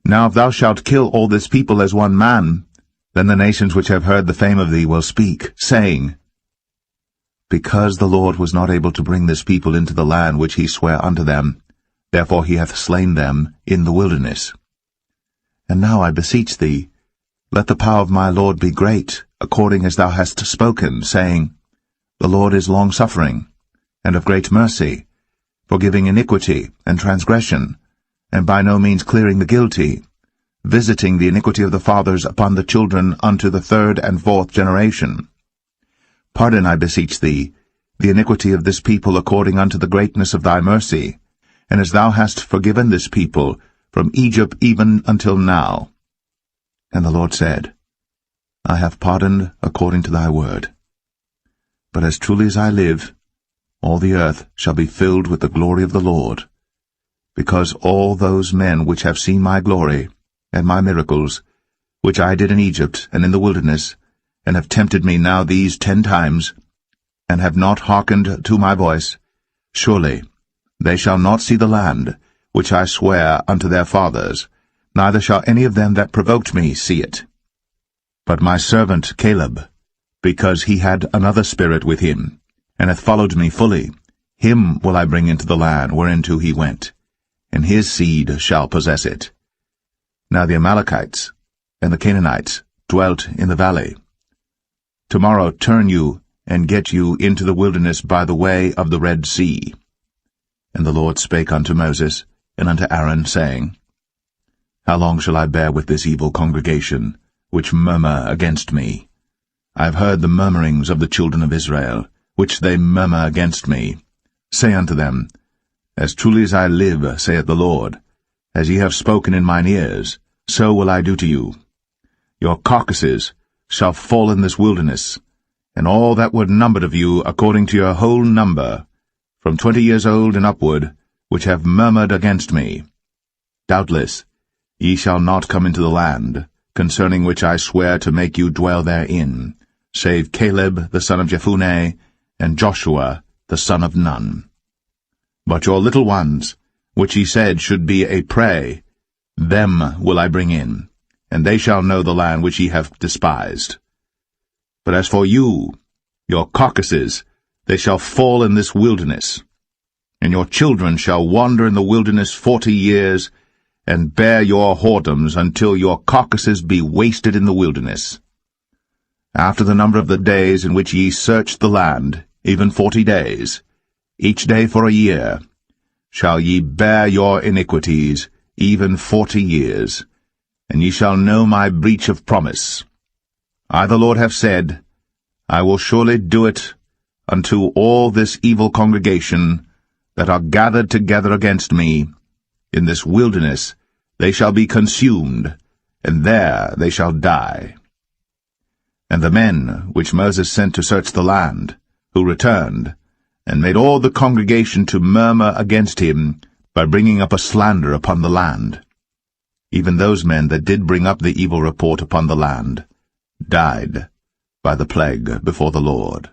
[SPEAKER 3] Now if thou shalt kill all this people as one man, then the nations which have heard the fame of thee will speak, saying, Because the Lord was not able to bring this people into the land which he sware unto them, therefore he hath slain them in the wilderness. And now I beseech thee, let the power of my Lord be great, according as thou hast spoken, saying, The Lord is long-suffering, and of great mercy, forgiving iniquity and transgression, and by no means clearing the guilty, visiting the iniquity of the fathers upon the children unto the third and fourth generation. Pardon, I beseech thee, the iniquity of this people according unto the greatness of thy mercy, and as thou hast forgiven this people from Egypt even until now. And the Lord said, I have pardoned according to thy word. But as truly as I live, all the earth shall be filled with the glory of the Lord, because all those men which have seen my glory and my miracles, which I did in Egypt and in the wilderness, and have tempted me now these 10 times, and have not hearkened to my voice, surely they shall not see the land which I swear unto their fathers, neither shall any of them that provoked me see it. But my servant Caleb, because he had another spirit with him, and hath followed me fully, him will I bring into the land whereinto he went, and his seed shall possess it. Now the Amalekites and the Canaanites dwelt in the valley. Tomorrow turn you, and get you into the wilderness by the way of the Red Sea. And the Lord spake unto Moses and unto Aaron, saying, How long shall I bear with this evil congregation, which murmur against me? I have heard the murmurings of the children of Israel, which they murmur against me. Say unto them, As truly as I live, saith the Lord, as ye have spoken in mine ears, so will I do to you. Your carcasses shall fall in this wilderness, and all that were numbered of you according to your whole number, from 20 years old and upward, which have murmured against me. Doubtless ye shall not come into the land, concerning which I swear to make you dwell therein, save Caleb the son of Jephunneh, and Joshua the son of Nun. But your little ones, which he said should be a prey, them will I bring in, and they shall know the land which ye have despised. But as for you, your carcasses, they shall fall in this wilderness, and your children shall wander in the wilderness 40 years, and bear your whoredoms until your carcasses be wasted in the wilderness. After the number of the days in which ye searched the land, even 40 days, each day for a year, shall ye bear your iniquities, even 40 years, and ye shall know my breach of promise. I the Lord have said, I will surely do it unto all this evil congregation that are gathered together against me. In this wilderness they shall be consumed, and there they shall die. And the men which Moses sent to search the land, who returned, and made all the congregation to murmur against him, by bringing up a slander upon the land, even those men that did bring up the evil report upon the land, died by the plague before the Lord.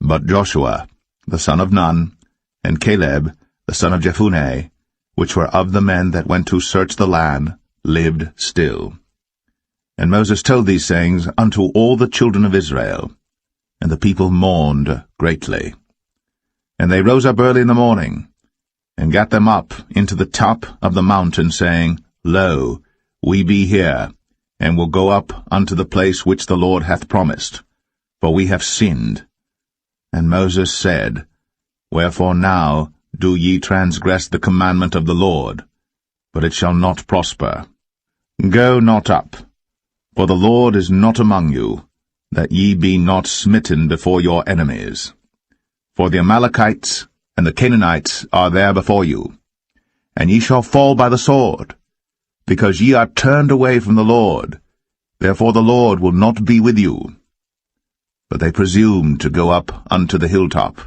[SPEAKER 3] But Joshua, the son of Nun, and Caleb, the son of Jephunneh, which were of the men that went to search the land, lived still. And Moses told these sayings unto all the children of Israel, and the people mourned greatly. And they rose up early in the morning, and gat them up into the top of the mountain, saying, Lo, we be here, and will go up unto the place which the Lord hath promised, for we have sinned. And Moses said, Wherefore now do ye transgress the commandment of the Lord? But it shall not prosper. Go not up, for the Lord is not among you, that ye be not smitten before your enemies. For the Amalekites and the Canaanites are there before you, and ye shall fall by the sword, because ye are turned away from the Lord. Therefore the Lord will not be with you. But they presumed to go up unto the hilltop.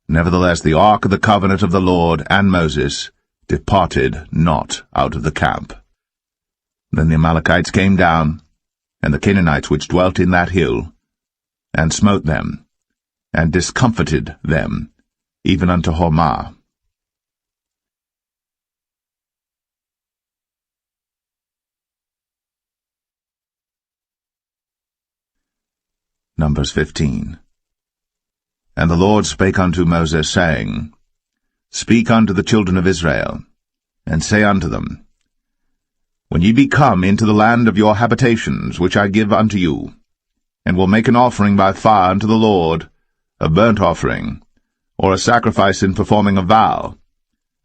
[SPEAKER 3] Nevertheless the ark of the covenant of the Lord and Moses departed not out of the camp. Then the Amalekites came down, and the Canaanites which dwelt in that hill, and smote them, and discomfited them, even unto Hormah. Numbers 15. And the Lord spake unto Moses, saying, Speak unto the children of Israel, and say unto them, When ye be come into the land of your habitations, which I give unto you, and will make an offering by fire unto the Lord, a burnt offering, or a sacrifice in performing a vow,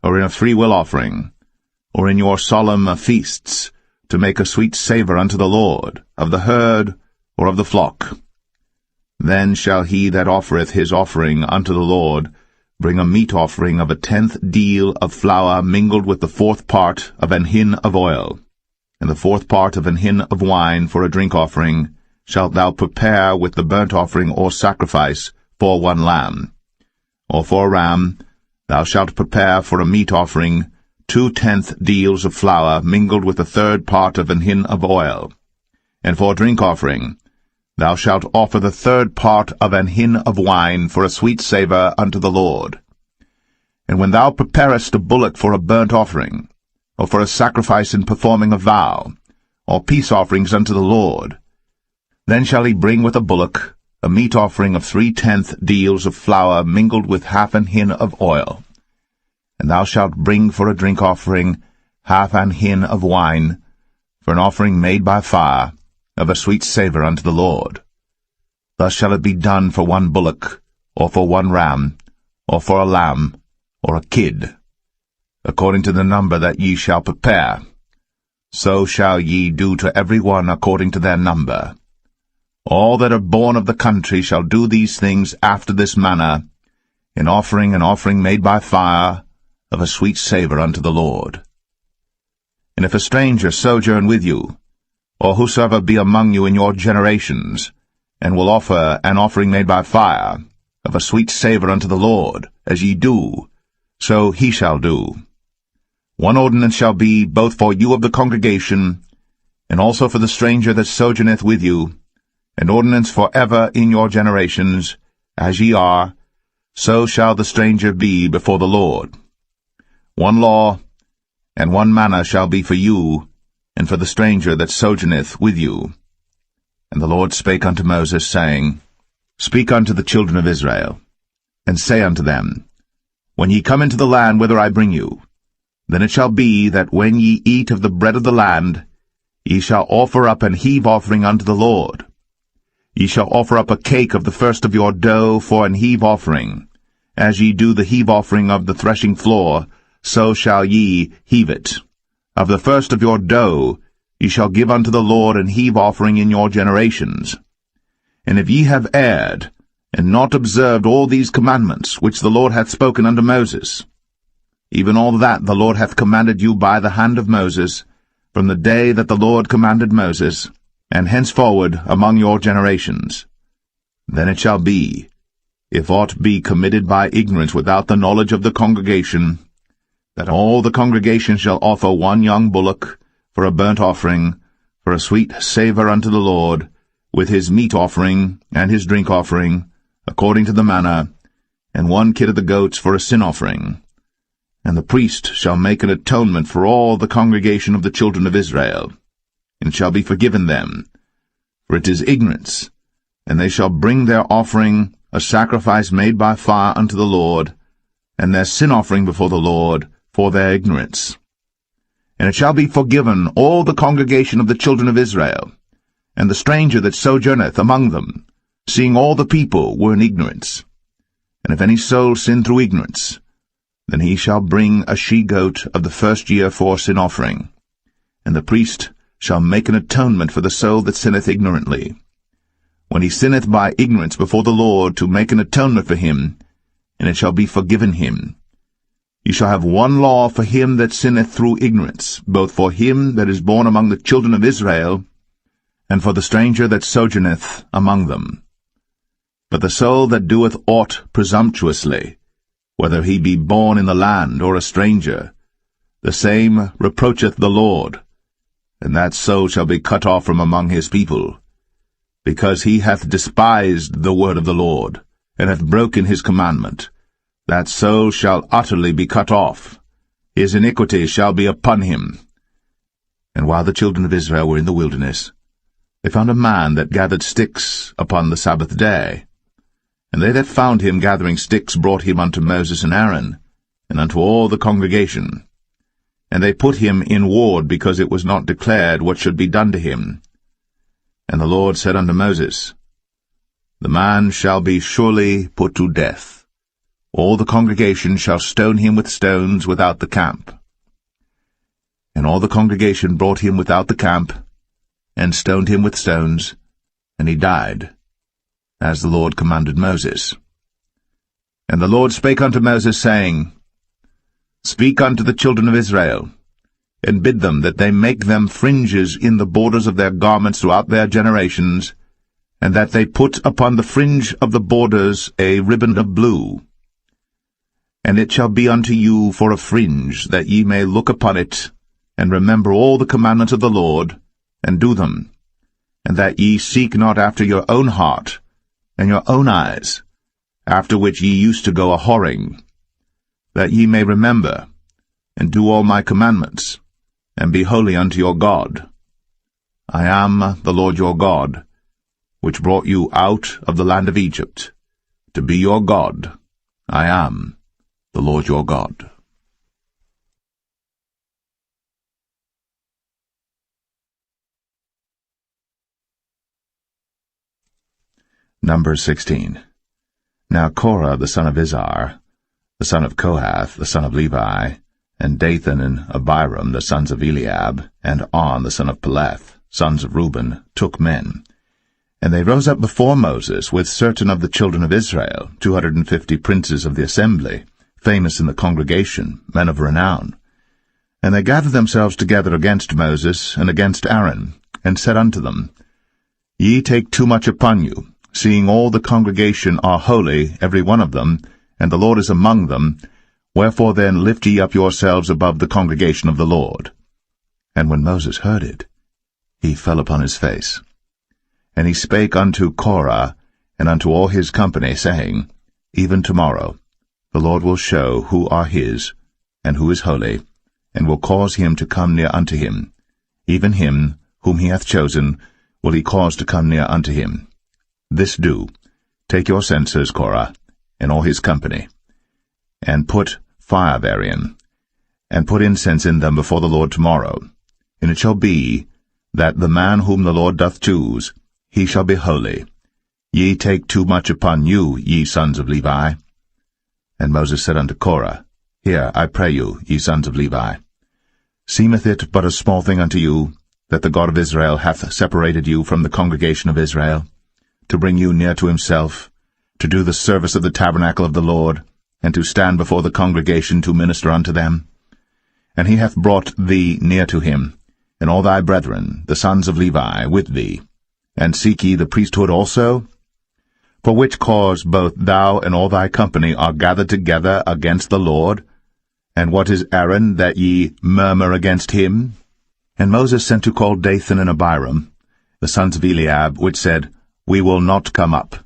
[SPEAKER 3] or in a freewill offering, or in your solemn feasts, to make a sweet savour unto the Lord, of the herd or of the flock. Then shall he that offereth his offering unto the Lord bring a meat offering of a 10th deal of flour mingled with the 4th part of an hin of oil, and the 4th part of an hin of wine for a drink offering shalt thou prepare with the burnt offering or sacrifice for 1 lamb. Or for a ram thou shalt prepare for a meat offering 2/10 deals of flour mingled with the 3rd part of an hin of oil. And for a drink offering thou shalt offer the 3rd part of an hin of wine for a sweet savour unto the Lord. And when thou preparest a bullock for a burnt offering, or for a sacrifice in performing a vow, or peace offerings unto the Lord, then shall he bring with a bullock a meat offering of 3/10 deals of flour mingled with half an hin of oil. And thou shalt bring for a drink offering half an hin of wine, for an offering made by fire, of a sweet savour unto the Lord. Thus shall it be done for 1 bullock, or for 1 ram, or for a lamb, or a kid, according to the number that ye shall prepare. So shall ye do to every one according to their number. All that are born of the country shall do these things after this manner, in offering an offering made by fire, of a sweet savour unto the Lord. And if a stranger sojourn with you, or whosoever be among you in your generations, and will offer an offering made by fire, of a sweet savour unto the Lord, as ye do, so he shall do. 1 ordinance shall be both for you of the congregation, and also for the stranger that sojourneth with you, an ordinance for ever in your generations, as ye are, so shall the stranger be before the Lord. 1 law and 1 manner shall be for you, and for the stranger that sojourneth with you. And the Lord spake unto Moses, saying, Speak unto the children of Israel, and say unto them, When ye come into the land whither I bring you, then it shall be that when ye eat of the bread of the land, ye shall offer up an heave offering unto the Lord. Ye shall offer up a cake of the first of your dough for an heave offering. As ye do the heave offering of the threshing floor, so shall ye heave it. Of the first of your dough ye shall give unto the Lord an heave offering in your generations. And if ye have erred, and not observed all these commandments which the Lord hath spoken unto Moses, even all that the Lord hath commanded you by the hand of Moses, from the day that the Lord commanded Moses, and henceforward among your generations, then it shall be, if aught be committed by ignorance without the knowledge of the congregation, that all the congregation shall offer 1 young bullock for a burnt offering, for a sweet savour unto the Lord, with his meat offering and his drink offering, according to the manner, and 1 kid of the goats for a sin offering. And the priest shall make an atonement for all the congregation of the children of Israel, and shall be forgiven them, for it is ignorance, and they shall bring their offering, a sacrifice made by fire unto the Lord, and their sin offering before the Lord, for their ignorance. And it shall be forgiven all the congregation of the children of Israel, and the stranger that sojourneth among them, seeing all the people were in ignorance. And if any soul sin through ignorance, then he shall bring a she-goat of the first year for sin offering, and the priest shall make an atonement for the soul that sinneth ignorantly. When he sinneth by ignorance before the Lord, to make an atonement for him, and it shall be forgiven him. You shall have 1 law for him that sinneth through ignorance, both for him that is born among the children of Israel, and for the stranger that sojourneth among them. But the soul that doeth aught presumptuously, whether he be born in the land or a stranger, the same reproacheth the Lord, and that soul shall be cut off from among his people, because he hath despised the word of the Lord, and hath broken his commandment. That soul shall utterly be cut off. His iniquity shall be upon him. And while the children of Israel were in the wilderness, they found a man that gathered sticks upon the Sabbath day. And they that found him gathering sticks brought him unto Moses and Aaron, and unto all the congregation. And they put him in ward, because it was not declared what should be done to him. And the Lord said unto Moses, The man shall be surely put to death. All the congregation shall stone him with stones without the camp. And all the congregation brought him without the camp, and stoned him with stones, and he died, as the Lord commanded Moses. And the Lord spake unto Moses, saying, Speak unto the children of Israel, and bid them that they make them fringes in the borders of their garments throughout their generations, and that they put upon the fringe of the borders a ribbon of blue. And it shall be unto you for a fringe, that ye may look upon it, and remember all the commandments of the Lord, and do them, and that ye seek not after your own heart, and your own eyes, after which ye used to go a-whoring, that ye may remember, and do all my commandments, and be holy unto your God. I am the Lord your God, which brought you out of the land of Egypt, to be your God. I am the Lord your God. Numbers 16. Now Korah the son of Izhar, the son of Kohath, the son of Levi, and Dathan and Abiram, the sons of Eliab, and On, the son of Paulett, sons of Reuben, took men. And they rose up before Moses with certain of the children of Israel, 250 princes of the assembly, famous in the congregation, men of renown. And they gathered themselves together against Moses and against Aaron, and said unto them, Ye take too much upon you, seeing all the congregation are holy, every one of them, and the Lord is among them, wherefore then lift ye up yourselves above the congregation of the Lord. And when Moses heard it, he fell upon his face. And he spake unto Korah and unto all his company, saying, Even tomorrow the Lord will show who are his, and who is holy, and will cause him to come near unto him. Even him whom he hath chosen will he cause to come near unto him. This do, take your censers, Korah, and all his company, and put fire therein, and put incense in them before the Lord tomorrow. And it shall be, that the man whom the Lord doth choose, he shall be holy. Ye take too much upon you, ye sons of Levi. And Moses said unto Korah, Hear, I pray you, ye sons of Levi. Seemeth it but a small thing unto you, that the God of Israel hath separated you from the congregation of Israel, to bring you near to himself, to do the service of the tabernacle of the Lord, and to stand before the congregation to minister unto them? And he hath brought thee near to him, and all thy brethren, the sons of Levi, with thee. And seek ye the priesthood also? For which cause both thou and all thy company are gathered together against the Lord? And what is Aaron, that ye murmur against him? And Moses sent to call Dathan and Abiram, the sons of Eliab, which said, We will not come up.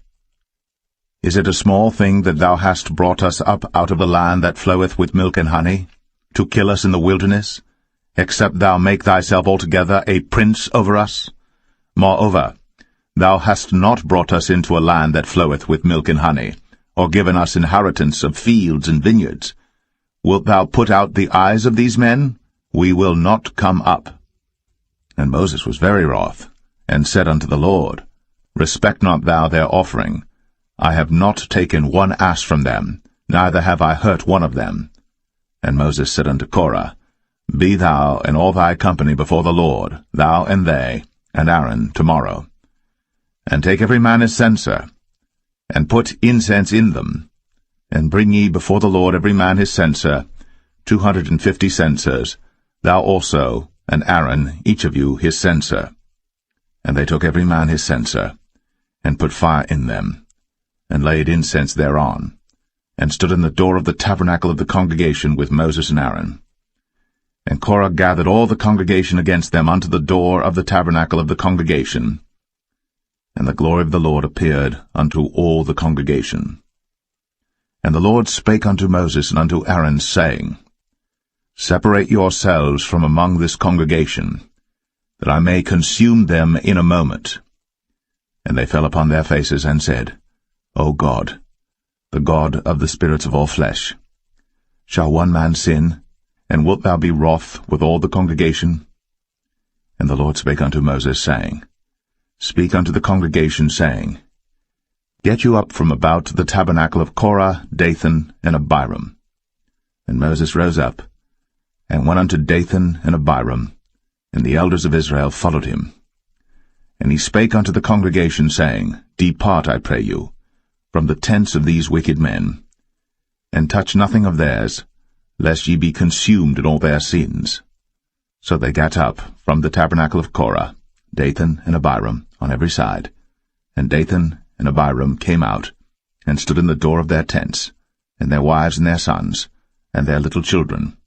[SPEAKER 3] Is it a small thing that thou hast brought us up out of the land that floweth with milk and honey, to kill us in the wilderness, except thou make thyself altogether a prince over us? Moreover, thou hast not brought us into a land that floweth with milk and honey, or given us inheritance of fields and vineyards. Wilt thou put out the eyes of these men? We will not come up. And Moses was very wroth, and said unto the Lord, Respect not thou their offering. I have not taken one ass from them, neither have I hurt one of them. And Moses said unto Korah, Be thou and all thy company before the Lord, thou and they, and Aaron, tomorrow. And take every man his censer, and put incense in them, and bring ye before the Lord every man his censer, 250 censers, thou also, and Aaron, each of you his censer. And they took every man his censer, and put fire in them, and laid incense thereon, and stood in the door of the tabernacle of the congregation with Moses and Aaron. And Korah gathered all the congregation against them unto the door of the tabernacle of the congregation. And the glory of the Lord appeared unto all the congregation. And the Lord spake unto Moses and unto Aaron, saying, Separate yourselves from among this congregation, that I may consume them in a moment. And they fell upon their faces and said, O God, the God of the spirits of all flesh, shall one man sin, and wilt thou be wroth with all the congregation? And the Lord spake unto Moses, saying, Speak unto the congregation, saying, Get you up from about the tabernacle of Korah, Dathan, and Abiram. And Moses rose up, and went unto Dathan and Abiram, and the elders of Israel followed him. And he spake unto the congregation, saying, Depart, I pray you, from the tents of these wicked men, and touch nothing of theirs, lest ye be consumed in all their sins. So they gat up from the tabernacle of Korah, Dathan and Abiram, on every side. And Dathan and Abiram came out, and stood in the door of their tents, and their wives and their sons, and their little children.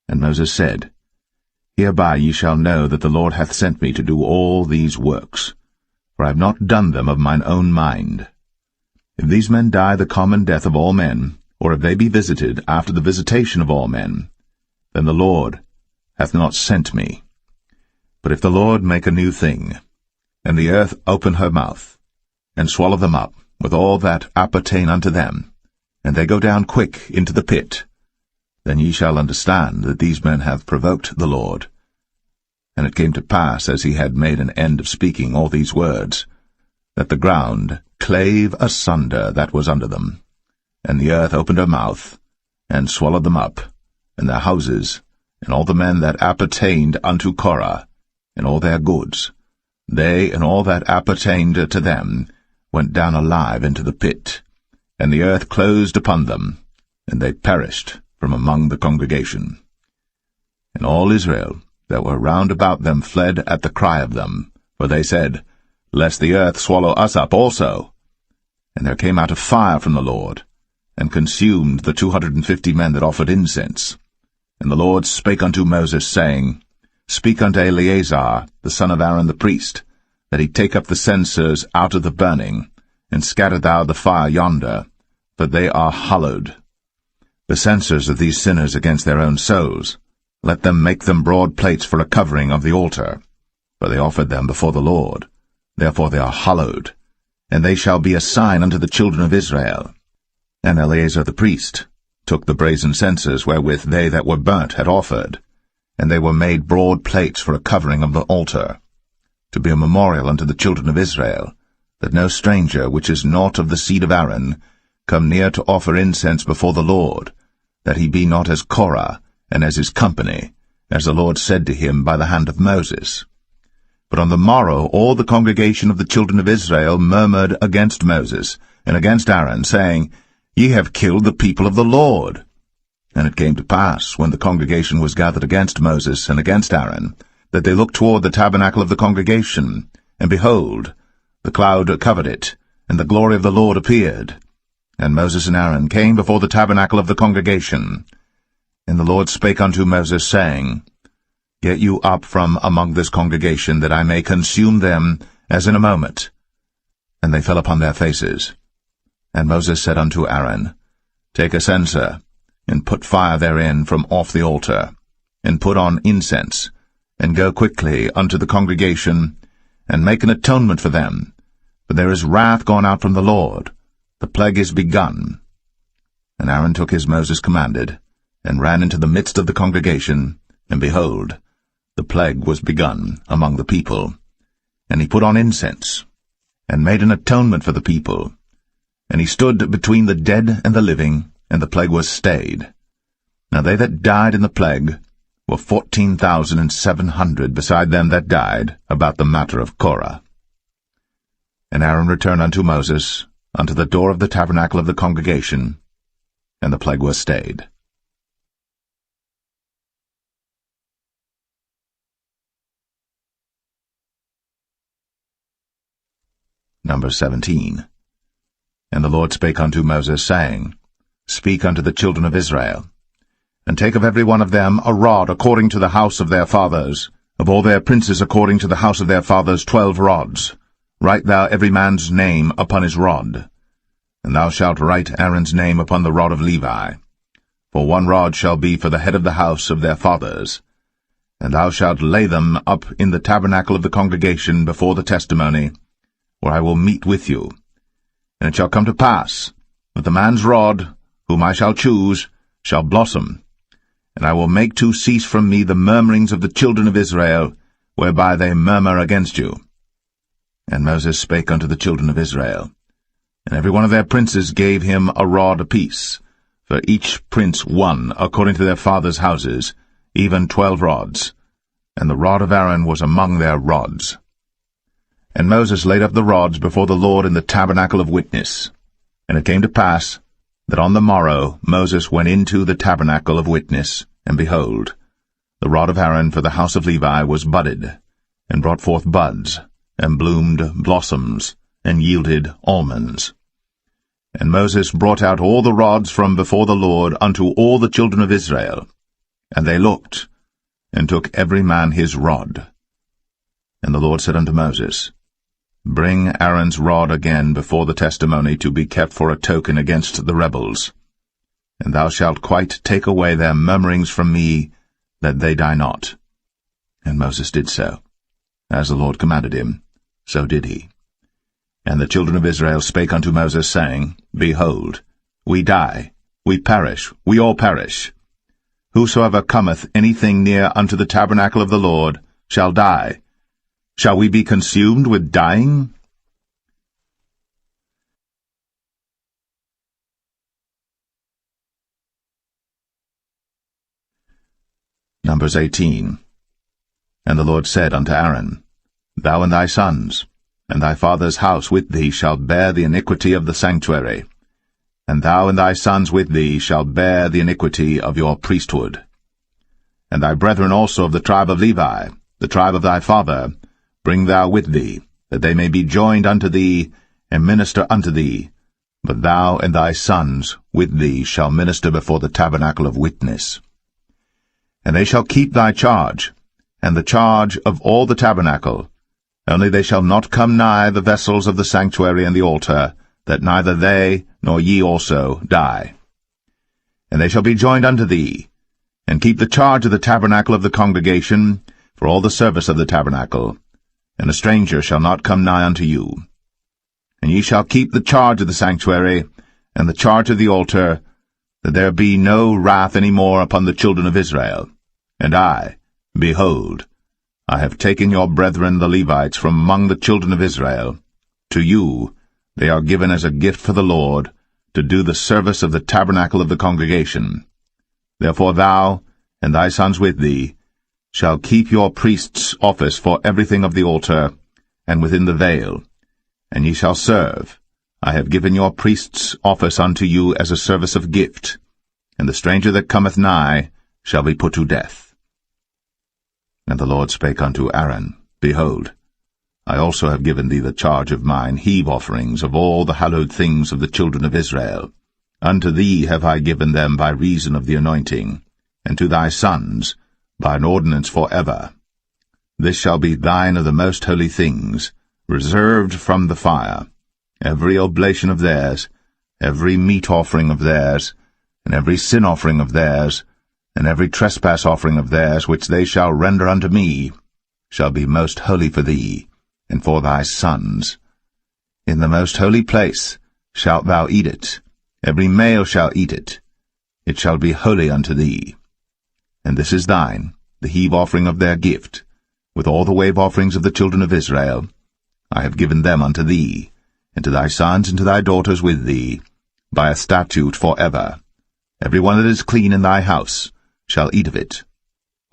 [SPEAKER 3] And Moses said, Hereby ye shall know that the Lord hath sent me to do all these works, for I have not done them of mine own mind. If these men die the common death of all men, or if they be visited after the visitation of all men, then the Lord hath not sent me. But if the Lord make a new thing, and the earth open her mouth, and swallow them up with all that appertain unto them, and they go down quick into the pit, then ye shall understand that these men have provoked the Lord. And it came to pass, as he had made an end of speaking all these words, that the ground clave asunder that was under them, and the earth opened her mouth, and swallowed them up, and their houses, and all the men that appertained unto Korah, and all their goods. They and all that appertained to them went down alive into the pit, and the earth closed upon them, and they perished from among the congregation. And all Israel that were round about them fled at the cry of them, for they said, Lest the earth swallow us up also. And there came out a fire from the Lord, and consumed the 250 men that offered incense. And the Lord spake unto Moses, saying, Speak unto Eleazar, the son of Aaron the priest, that he take up the censers out of the burning, and scatter thou the fire yonder, for they are hallowed. The censers of these sinners against their own souls, let them make them broad plates for a covering of the altar, for they offered them before the Lord. Therefore they are hallowed, and they shall be a sign unto the children of Israel. And Eleazar the priest took the brazen censers wherewith they that were burnt had offered, and they were made broad plates for a covering of the altar, to be a memorial unto the children of Israel, that no stranger which is not of the seed of Aaron come near to offer incense before the Lord, that he be not as Korah, and as his company, as the Lord said to him by the hand of Moses. But on the morrow all the congregation of the children of Israel murmured against Moses, and against Aaron, saying, Ye have killed the people of the Lord. And it came to pass, when the congregation was gathered against Moses and against Aaron, that they looked toward the tabernacle of the congregation, and behold, the cloud covered it, and the glory of the Lord appeared. And Moses and Aaron came before the tabernacle of the congregation. And the Lord spake unto Moses, saying, Get you up from among this congregation, that I may consume them as in a moment. And they fell upon their faces. And Moses said unto Aaron, Take a censer, and put fire therein from off the altar, and put on incense, and go quickly unto the congregation, and make an atonement for them, for there is wrath gone out from the Lord, the plague is begun. And Aaron took as Moses commanded, and ran into the midst of the congregation, and behold, the plague was begun among the people. And he put on incense, and made an atonement for the people. And he stood between the dead and the living, and the plague was stayed. Now they that died in the plague were 14,700 beside them that died about the matter of Korah. And Aaron returned unto Moses, unto the door of the tabernacle of the congregation, and the plague was stayed. Number 17. And the Lord spake unto Moses, saying, Speak unto the children of Israel, and take of every one of them a rod according to the house of their fathers, of all their princes according to the house of their fathers 12 rods. Write thou every man's name upon his rod. And thou shalt write Aaron's name upon the rod of Levi. For 1 rod shall be for the head of the house of their fathers. And thou shalt lay them up in the tabernacle of the congregation before the testimony, where I will meet with you. And it shall come to pass that the man's rod, whom I shall choose, shall blossom, and I will make to cease from me the murmurings of the children of Israel, whereby they murmur against you. And Moses spake unto the children of Israel, and every one of their princes gave him a rod apiece, for each prince 1 according to their fathers' houses, even 12 rods, and the rod of Aaron was among their rods. And Moses laid up the rods before the Lord in the tabernacle of witness. And it came to pass that on the morrow Moses went into the tabernacle of witness, and behold, the rod of Aaron for the house of Levi was budded, and brought forth buds, and bloomed blossoms, and yielded almonds. And Moses brought out all the rods from before the Lord unto all the children of Israel. And they looked, and took every man his rod. And the Lord said unto Moses, Bring Aaron's rod again before the testimony to be kept for a token against the rebels. And thou shalt quite take away their murmurings from me, that they die not. And Moses did so. As the Lord commanded him, so did he. And the children of Israel spake unto Moses, saying, Behold, we die, we perish, we all perish. Whosoever cometh anything near unto the tabernacle of the Lord shall die. Shall we be consumed with dying? Numbers 18. And the Lord said unto Aaron, Thou and thy sons, and thy father's house with thee shall bear the iniquity of the sanctuary, and thou and thy sons with thee shall bear the iniquity of your priesthood. And thy brethren also of the tribe of Levi, the tribe of thy father, bring thou with thee, that they may be joined unto thee, and minister unto thee. But thou and thy sons with thee shall minister before the tabernacle of witness. And they shall keep thy charge, and the charge of all the tabernacle, only they shall not come nigh the vessels of the sanctuary and the altar, that neither they nor ye also die. And they shall be joined unto thee, and keep the charge of the tabernacle of the congregation, for all the service of the tabernacle, and a stranger shall not come nigh unto you. And ye shall keep the charge of the sanctuary, and the charge of the altar, that there be no wrath any more upon the children of Israel. And I, behold, I have taken your brethren the Levites from among the children of Israel. To you they are given as a gift for the Lord, to do the service of the tabernacle of the congregation. Therefore thou, and thy sons with thee, shall keep your priest's office for everything of the altar, and within the veil, and ye shall serve. I have given your priest's office unto you as a service of gift, and the stranger that cometh nigh shall be put to death. And the Lord spake unto Aaron, Behold, I also have given thee the charge of mine heave offerings of all the hallowed things of the children of Israel. Unto thee have I given them by reason of the anointing, and to thy sons by an ordinance for ever. This shall be thine of the most holy things, reserved from the fire, every oblation of theirs, every meat offering of theirs, and every sin offering of theirs, and every trespass offering of theirs which they shall render unto me, shall be most holy for thee, and for thy sons. In the most holy place shalt thou eat it, every male shall eat it. It shall be holy unto thee. And this is thine, the heave offering of their gift, with all the wave offerings of the children of Israel. I have given them unto thee, and to thy sons and to thy daughters with thee, by a statute for ever. Every one that is clean in thy house shall eat of it.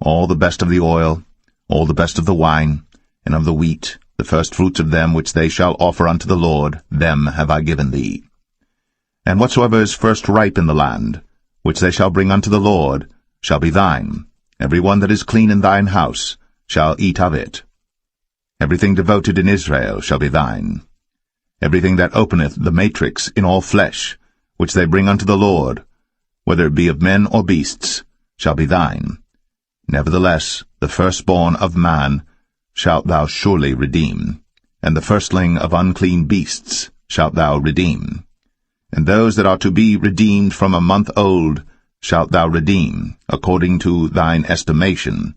[SPEAKER 3] All the best of the oil, all the best of the wine, and of the wheat, the first fruits of them which they shall offer unto the Lord, them have I given thee. And whatsoever is first ripe in the land, which they shall bring unto the Lord, shall be thine. Every one that is clean in thine house shall eat of it. Everything devoted in Israel shall be thine. Everything that openeth the matrix in all flesh, which they bring unto the Lord, whether it be of men or beasts, shall be thine. Nevertheless, the firstborn of man shalt thou surely redeem, and the firstling of unclean beasts shalt thou redeem. And those that are to be redeemed from a month old shalt thou redeem, according to thine estimation,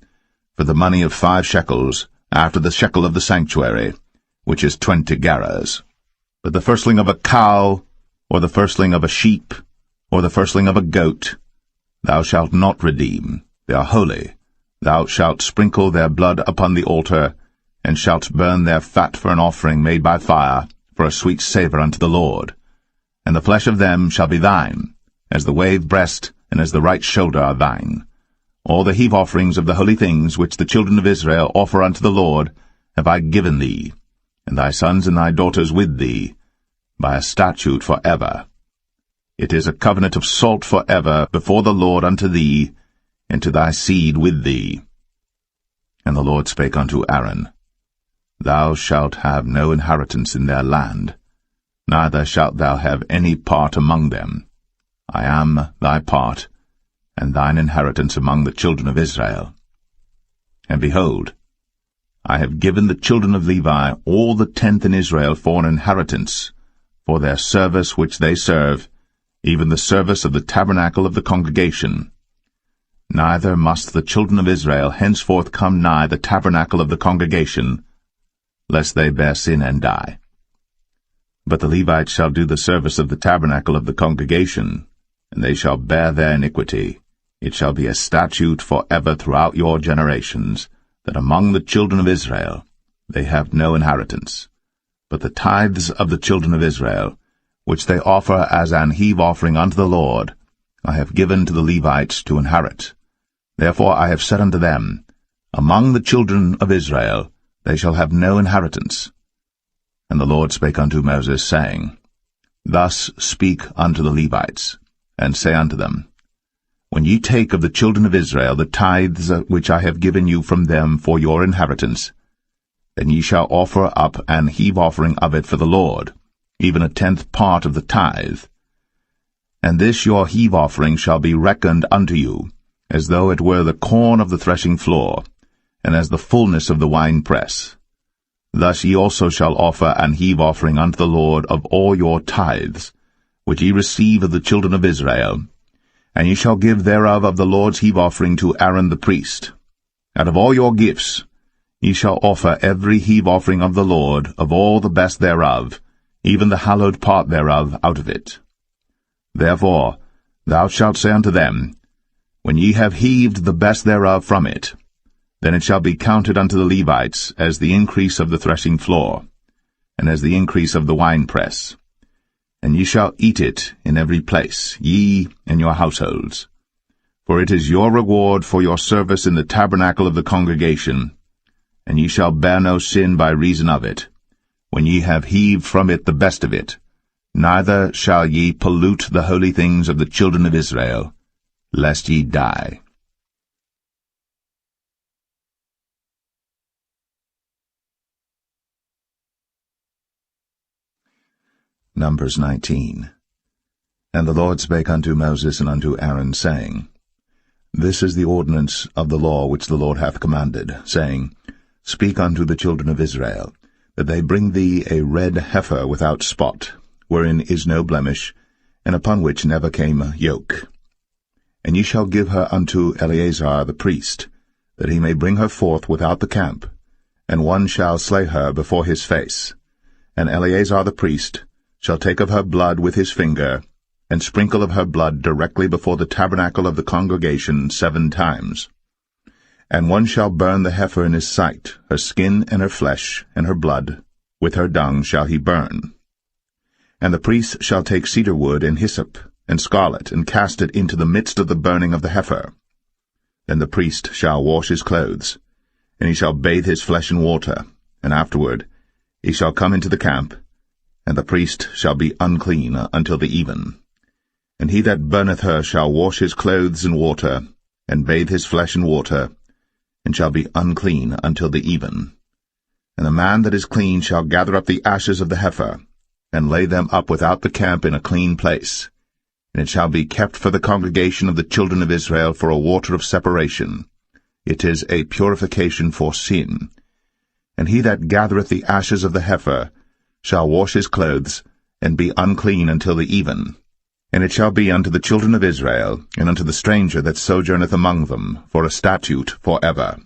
[SPEAKER 3] for the money of 5 shekels, after the shekel of the sanctuary, which is 20 gerahs. But the firstling of a cow, or the firstling of a sheep, or the firstling of a goat, thou shalt not redeem. They are holy. Thou shalt sprinkle their blood upon the altar, and shalt burn their fat for an offering made by fire, for a sweet savour unto the Lord. And the flesh of them shall be thine, as the wave breast and as the right shoulder are thine. All the heave offerings of the holy things which the children of Israel offer unto the Lord have I given thee, and thy sons and thy daughters with thee, by a statute for ever. It is a covenant of salt for ever before the Lord unto thee, and to thy seed with thee. And the Lord spake unto Aaron, Thou shalt have no inheritance in their land, neither shalt thou have any part among them. I am thy part, and thine inheritance among the children of Israel. And behold, I have given the children of Levi all the tenth in Israel for an inheritance, for their service which they serve, even the service of the tabernacle of the congregation. Neither must the children of Israel henceforth come nigh the tabernacle of the congregation, lest they bear sin and die. But the Levites shall do the service of the tabernacle of the congregation, and they shall bear their iniquity. It shall be a statute for ever throughout your generations, that among the children of Israel they have no inheritance. But the tithes of the children of Israel, which they offer as an heave offering unto the Lord, I have given to the Levites to inherit. Therefore I have said unto them, Among the children of Israel they shall have no inheritance. And the Lord spake unto Moses, saying, Thus speak unto the Levites, and say unto them, When ye take of the children of Israel the tithes which I have given you from them for your inheritance, then ye shall offer up an heave offering of it for the Lord, even a tenth part of the tithe. And this your heave offering shall be reckoned unto you, as though it were the corn of the threshing floor, and as the fullness of the winepress. Thus ye also shall offer an heave offering unto the Lord of all your tithes, which ye receive of the children of Israel, and ye shall give thereof of the Lord's heave offering to Aaron the priest. Out of all your gifts ye shall offer every heave offering of the Lord of all the best thereof, even the hallowed part thereof out of it. Therefore thou shalt say unto them, When ye have heaved the best thereof from it, then it shall be counted unto the Levites as the increase of the threshing floor, and as the increase of the winepress. And ye shall eat it in every place, ye and your households. For it is your reward for your service in the tabernacle of the congregation, and ye shall bear no sin by reason of it, when ye have heaved from it the best of it, neither shall ye pollute the holy things of the children of Israel, lest ye die. Numbers 19. And the Lord spake unto Moses and unto Aaron, saying, This is the ordinance of the law which the Lord hath commanded, saying, Speak unto the children of Israel, that they bring thee a red heifer without spot, wherein is no blemish, and upon which never came yoke. And ye shall give her unto Eleazar the priest, that he may bring her forth without the camp, and one shall slay her before his face. And Eleazar the priest shall take of her blood with his finger, and sprinkle of her blood directly before the tabernacle of the congregation 7 times. And one shall burn the heifer in his sight, her skin and her flesh, and her blood, with her dung shall he burn. And the priest shall take cedar wood and hyssop, and scarlet, and cast it into the midst of the burning of the heifer. Then the priest shall wash his clothes, and he shall bathe his flesh in water, and afterward he shall come into the camp, and the priest shall be unclean until the even. And he that burneth her shall wash his clothes in water, and bathe his flesh in water, and shall be unclean until the even. And the man that is clean shall gather up the ashes of the heifer, and lay them up without the camp in a clean place. And it shall be kept for the congregation of the children of Israel for a water of separation. It is a purification for sin. And he that gathereth the ashes of the heifer shall wash his clothes, and be unclean until the even. And it shall be unto the children of Israel, and unto the stranger that sojourneth among them, for a statute for ever.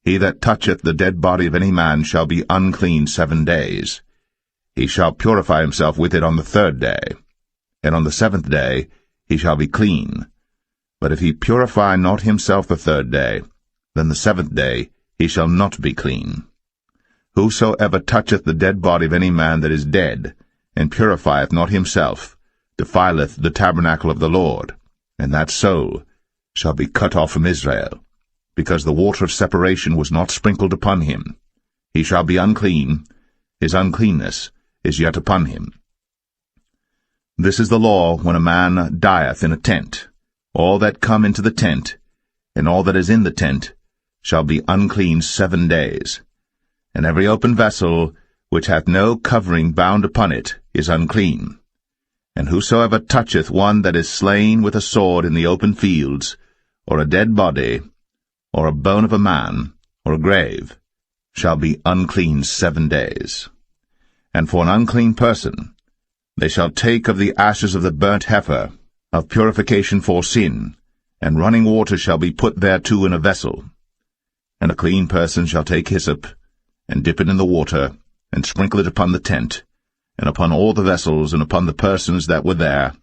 [SPEAKER 3] He that toucheth the dead body of any man shall be unclean 7 days. He shall purify himself with it on the 3rd day, and on the 7th day he shall be clean. But if he purify not himself the 3rd day, then the 7th day he shall not be clean. Whosoever toucheth the dead body of any man that is dead, and purifieth not himself, defileth the tabernacle of the Lord, and that soul shall be cut off from Israel, because the water of separation was not sprinkled upon him. He shall be unclean, his uncleanness is yet upon him. This is the law when a man dieth in a tent. All that come into the tent, and all that is in the tent, shall be unclean 7 days. And every open vessel, which hath no covering bound upon it, is unclean. And whosoever toucheth one that is slain with a sword in the open fields, or a dead body, or a bone of a man, or a grave, shall be unclean 7 days. And for an unclean person, they shall take of the ashes of the burnt heifer, of purification for sin, and running water shall be put thereto in a vessel. And a clean person shall take hyssop, and dip it in the water, and sprinkle it upon the tent, and upon all the vessels, and upon the persons that were there,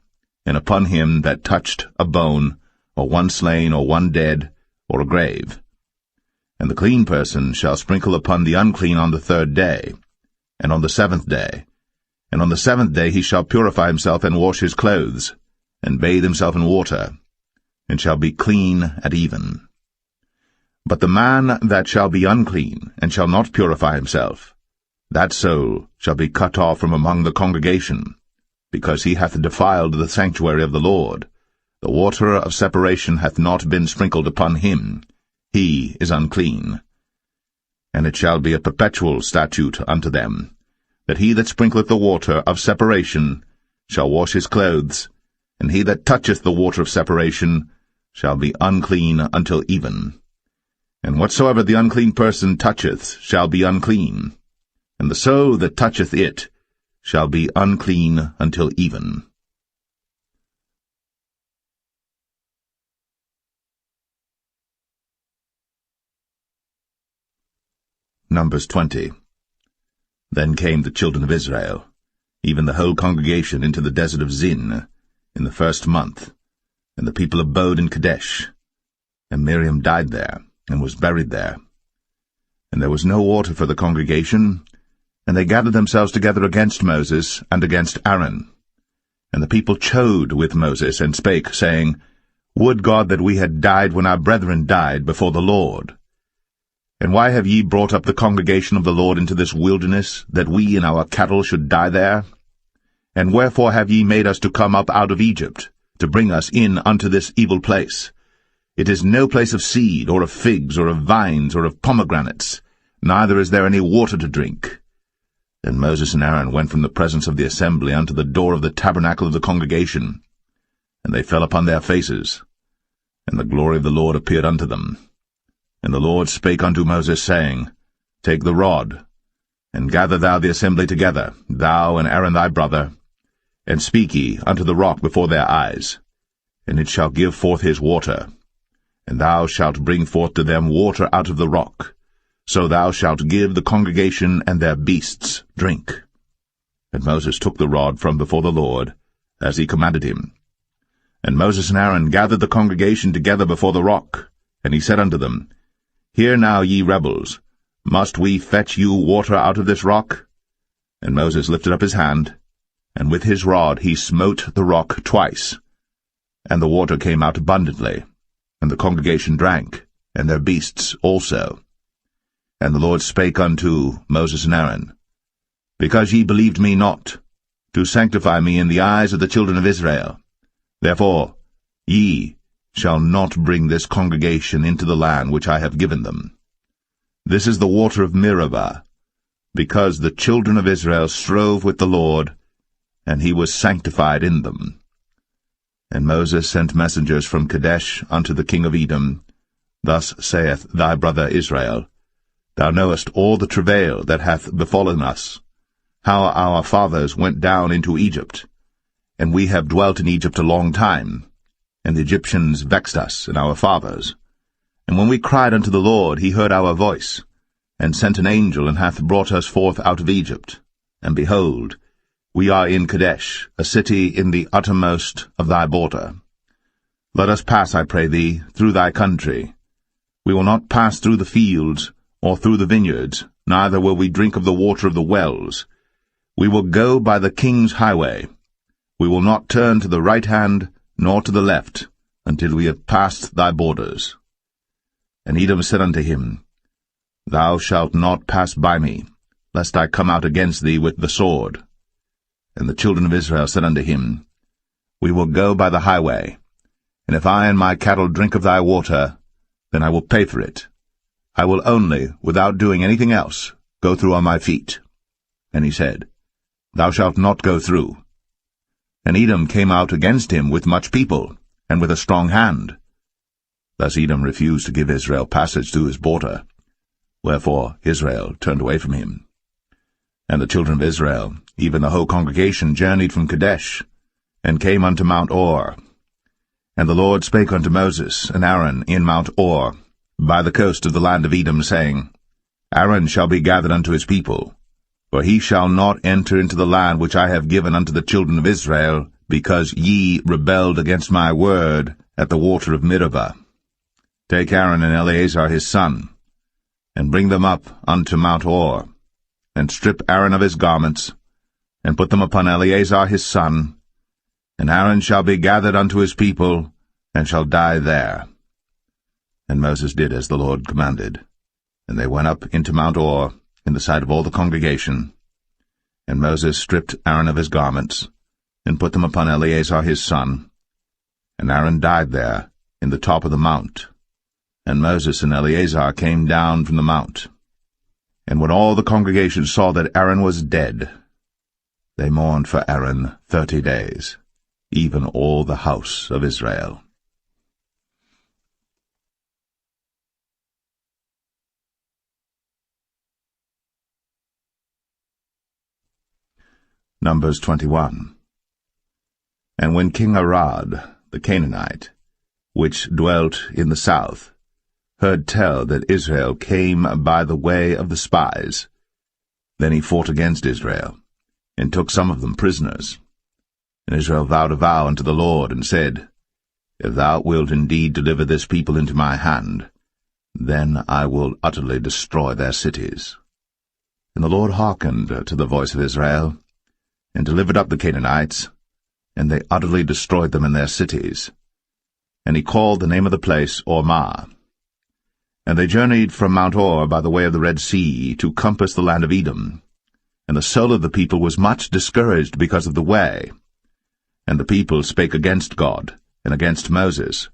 [SPEAKER 3] and upon him that touched a bone, or one slain, or one dead, or a grave. And the clean person shall sprinkle upon the unclean on the 3rd day, and on the 7th day. And on the 7th day he shall purify himself, and wash his clothes, and bathe himself in water, and shall be clean at even. But the man that shall be unclean, and shall not purify himself, that soul shall be cut off from among the congregation, because he hath defiled the sanctuary of the Lord. The water of separation hath not been sprinkled upon him. He is unclean. And it shall be a perpetual statute unto them, that he that sprinkleth the water of separation shall wash his clothes, and he that toucheth the water of separation shall be unclean until even. And whatsoever the unclean person toucheth shall be unclean, and the soul that toucheth it shall be unclean until even. Numbers 20. Then came the children of Israel, even the whole congregation, into the desert of Zin, in the 1st month, and the people abode in Kadesh. And Miriam died there, and was buried there. And there was no water for the congregation, and they gathered themselves together against Moses and against Aaron. And the people chode with Moses, and spake, saying, Would God that we had died when our brethren died before the Lord! And why have ye brought up the congregation of the Lord into this wilderness, that we and our cattle should die there? And wherefore have ye made us to come up out of Egypt, to bring us in unto this evil place? It is no place of seed, or of figs, or of vines, or of pomegranates, neither is there any water to drink. Then Moses and Aaron went from the presence of the assembly unto the door of the tabernacle of the congregation, and they fell upon their faces, and the glory of the Lord appeared unto them. And the Lord spake unto Moses, saying, Take the rod, and gather thou the assembly together, thou and Aaron thy brother, and speak ye unto the rock before their eyes, and it shall give forth his water. And thou shalt bring forth to them water out of the rock, so thou shalt give the congregation and their beasts drink. And Moses took the rod from before the Lord, as he commanded him. And Moses and Aaron gathered the congregation together before the rock, and he said unto them, Hear now, ye rebels, must we fetch you water out of this rock? And Moses lifted up his hand, and with his rod he smote the rock twice, and the water came out abundantly, and the congregation drank, and their beasts also. And the Lord spake unto Moses and Aaron, Because ye believed me not, to sanctify me in the eyes of the children of Israel, therefore ye shall not bring this congregation into the land which I have given them. This is the water of Meribah, because the children of Israel strove with the Lord, and he was sanctified in them. And Moses sent messengers from Kadesh unto the king of Edom. Thus saith thy brother Israel, Thou knowest all the travail that hath befallen us, how our fathers went down into Egypt, and we have dwelt in Egypt a long time, and the Egyptians vexed us and our fathers. And when we cried unto the Lord, he heard our voice, and sent an angel, and hath brought us forth out of Egypt. And behold, we are in Kadesh, a city in the uttermost of thy border. Let us pass, I pray thee, through thy country. We will not pass through the fields, or through the vineyards, neither will we drink of the water of the wells. We will go by the king's highway. We will not turn to the right hand, nor to the left, until we have passed thy borders. And Edom said unto him, Thou shalt not pass by me, lest I come out against thee with the sword. And the children of Israel said unto him, We will go by the highway, and if I and my cattle drink of thy water, then I will pay for it. I will only, without doing anything else, go through on my feet. And he said, Thou shalt not go through. And Edom came out against him with much people, and with a strong hand. Thus Edom refused to give Israel passage through his border. Wherefore Israel turned away from him. And the children of Israel, even the whole congregation, journeyed from Kadesh, and came unto Mount Or. And the Lord spake unto Moses and Aaron in Mount Or, by the coast of the land of Edom, saying, Aaron shall be gathered unto his people, for he shall not enter into the land which I have given unto the children of Israel, because ye rebelled against my word at the water of Meribah. Take Aaron and Eleazar his son, and bring them up unto Mount Or, and strip Aaron of his garments, and put them upon Eleazar his son, and Aaron shall be gathered unto his people, and shall die there. And Moses did as the Lord commanded. And they went up into Mount Or, in the sight of all the congregation. And Moses stripped Aaron of his garments, and put them upon Eleazar his son. And Aaron died there, in the top of the mount. And Moses and Eleazar came down from the mount. And when all the congregation saw that Aaron was dead, they mourned for Aaron 30 days, even all the house of Israel. Numbers 21. And when King Arad, the Canaanite, which dwelt in the south, heard tell that Israel came by the way of the spies, then he fought against Israel, and took some of them prisoners. And Israel vowed a vow unto the Lord, and said, If thou wilt indeed deliver this people into my hand, then I will utterly destroy their cities. And the Lord hearkened to the voice of Israel, and delivered up the Canaanites, and they utterly destroyed them in their cities. And he called the name of the place Ormah. And they journeyed from Mount Or by the way of the Red Sea to compass the land of Edom. And the soul of the people was much discouraged because of the way. And the people spake against God, and against Moses.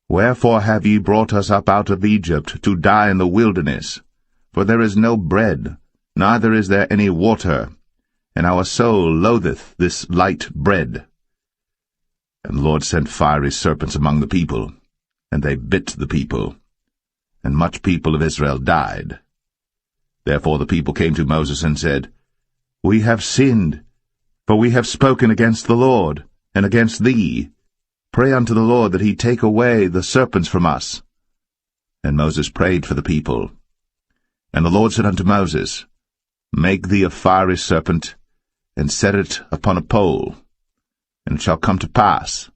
[SPEAKER 3] Wherefore have ye brought us up out of Egypt to die in the wilderness? For there is no bread, neither is there any water, and our soul loatheth this light bread. And the Lord sent fiery serpents among the people, and they bit the people, and much people of Israel died. Therefore the people came to Moses and said, We have sinned, for we have spoken against the Lord, and against thee. Pray unto the Lord that he take away the serpents from us. And Moses prayed for the people. And the Lord said unto Moses, Make thee a fiery serpent, and set it upon a pole. And it shall come to pass,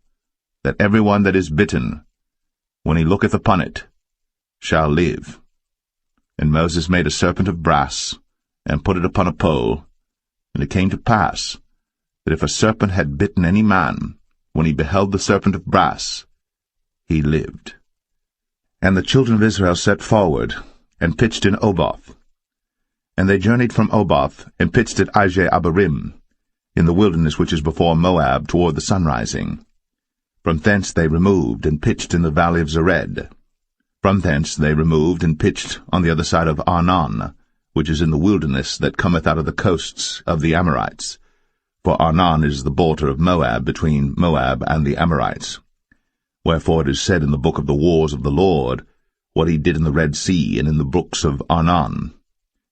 [SPEAKER 3] that every one that is bitten, when he looketh upon it, shall live. And Moses made a serpent of brass, and put it upon a pole. And it came to pass, that if a serpent had bitten any man, when he beheld the serpent of brass, he lived. And the children of Israel set forward, and pitched in Oboth. And they journeyed from Oboth, and pitched at Abarim, in the wilderness which is before Moab, toward the sunrising. From thence they removed, and pitched in the valley of Zered. From thence they removed, and pitched on the other side of Arnon, which is in the wilderness that cometh out of the coasts of the Amorites. For Arnon is the border of Moab, between Moab and the Amorites. Wherefore it is said in the book of the wars of the Lord, what he did in the Red Sea, and in the brooks of Arnon,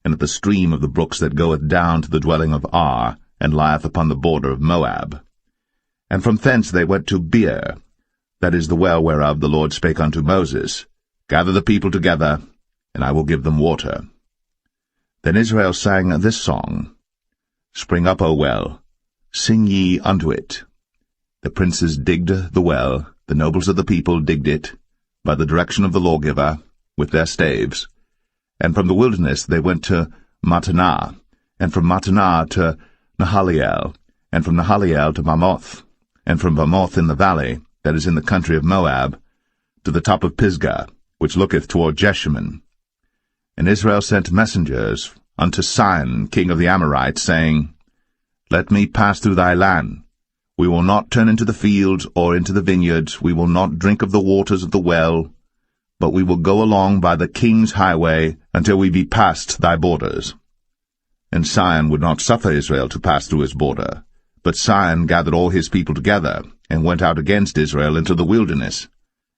[SPEAKER 3] and at the stream of the brooks that goeth down to the dwelling of Ar, and lieth upon the border of Moab. And from thence they went to Beer, that is the well whereof the Lord spake unto Moses, Gather the people together, and I will give them water. Then Israel sang this song, Spring up, O well, sing ye unto it. The princes digged the well, the nobles of the people digged it, by the direction of the lawgiver, with their staves. And from the wilderness they went to Mattanah, and from Mattanah to Nahaliel, and from Nahaliel to Bamoth, and from Bamoth in the valley, that is in the country of Moab, to the top of Pisgah, which looketh toward Jeshimon. And Israel sent messengers unto Sihon, king of the Amorites, saying, Let me pass through thy land. We will not turn into the fields or into the vineyards, we will not drink of the waters of the well, but we will go along by the king's highway until we be past thy borders. And Sihon would not suffer Israel to pass through his border. But Sihon gathered all his people together, and went out against Israel into the wilderness.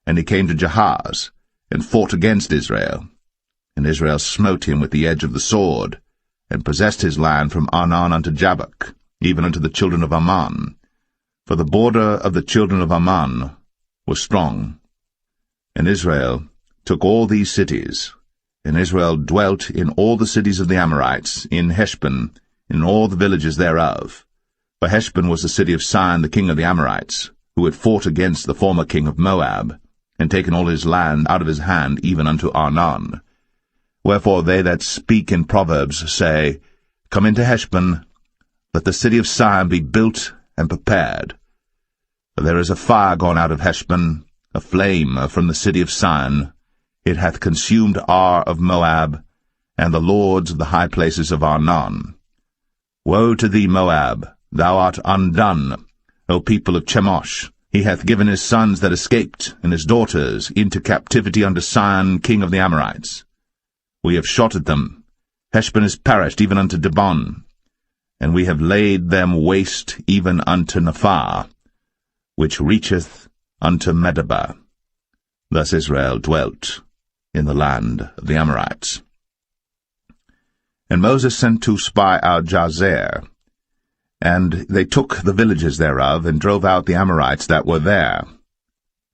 [SPEAKER 3] And he came to Jahaz, and fought against Israel. And Israel smote him with the edge of the sword, and possessed his land from Arnon unto Jabbok, even unto the children of Ammon. For the border of the children of Ammon was strong. And Israel took all these cities, and Israel dwelt in all the cities of the Amorites, in Heshbon, in all the villages thereof. For Heshbon was the city of Sihon the king of the Amorites, who had fought against the former king of Moab, and taken all his land out of his hand even unto Arnon. Wherefore they that speak in Proverbs say, Come into Heshbon, let the city of Sihon be built and prepared. For there is a fire gone out of Heshbon, a flame from the city of Sihon. It hath consumed Ar of Moab, and the lords of the high places of Arnon. Woe to thee, Moab! Thou art undone, O people of Chemosh. He hath given his sons that escaped, and his daughters, into captivity unto Sihon king of the Amorites. We have shot at them. Heshbon is perished even unto Dibon, and we have laid them waste even unto Nephah, which reacheth unto Medeba. Thus Israel dwelt in the land of the Amorites. And Moses sent to spy out Jazer, and they took the villages thereof, and drove out the Amorites that were there.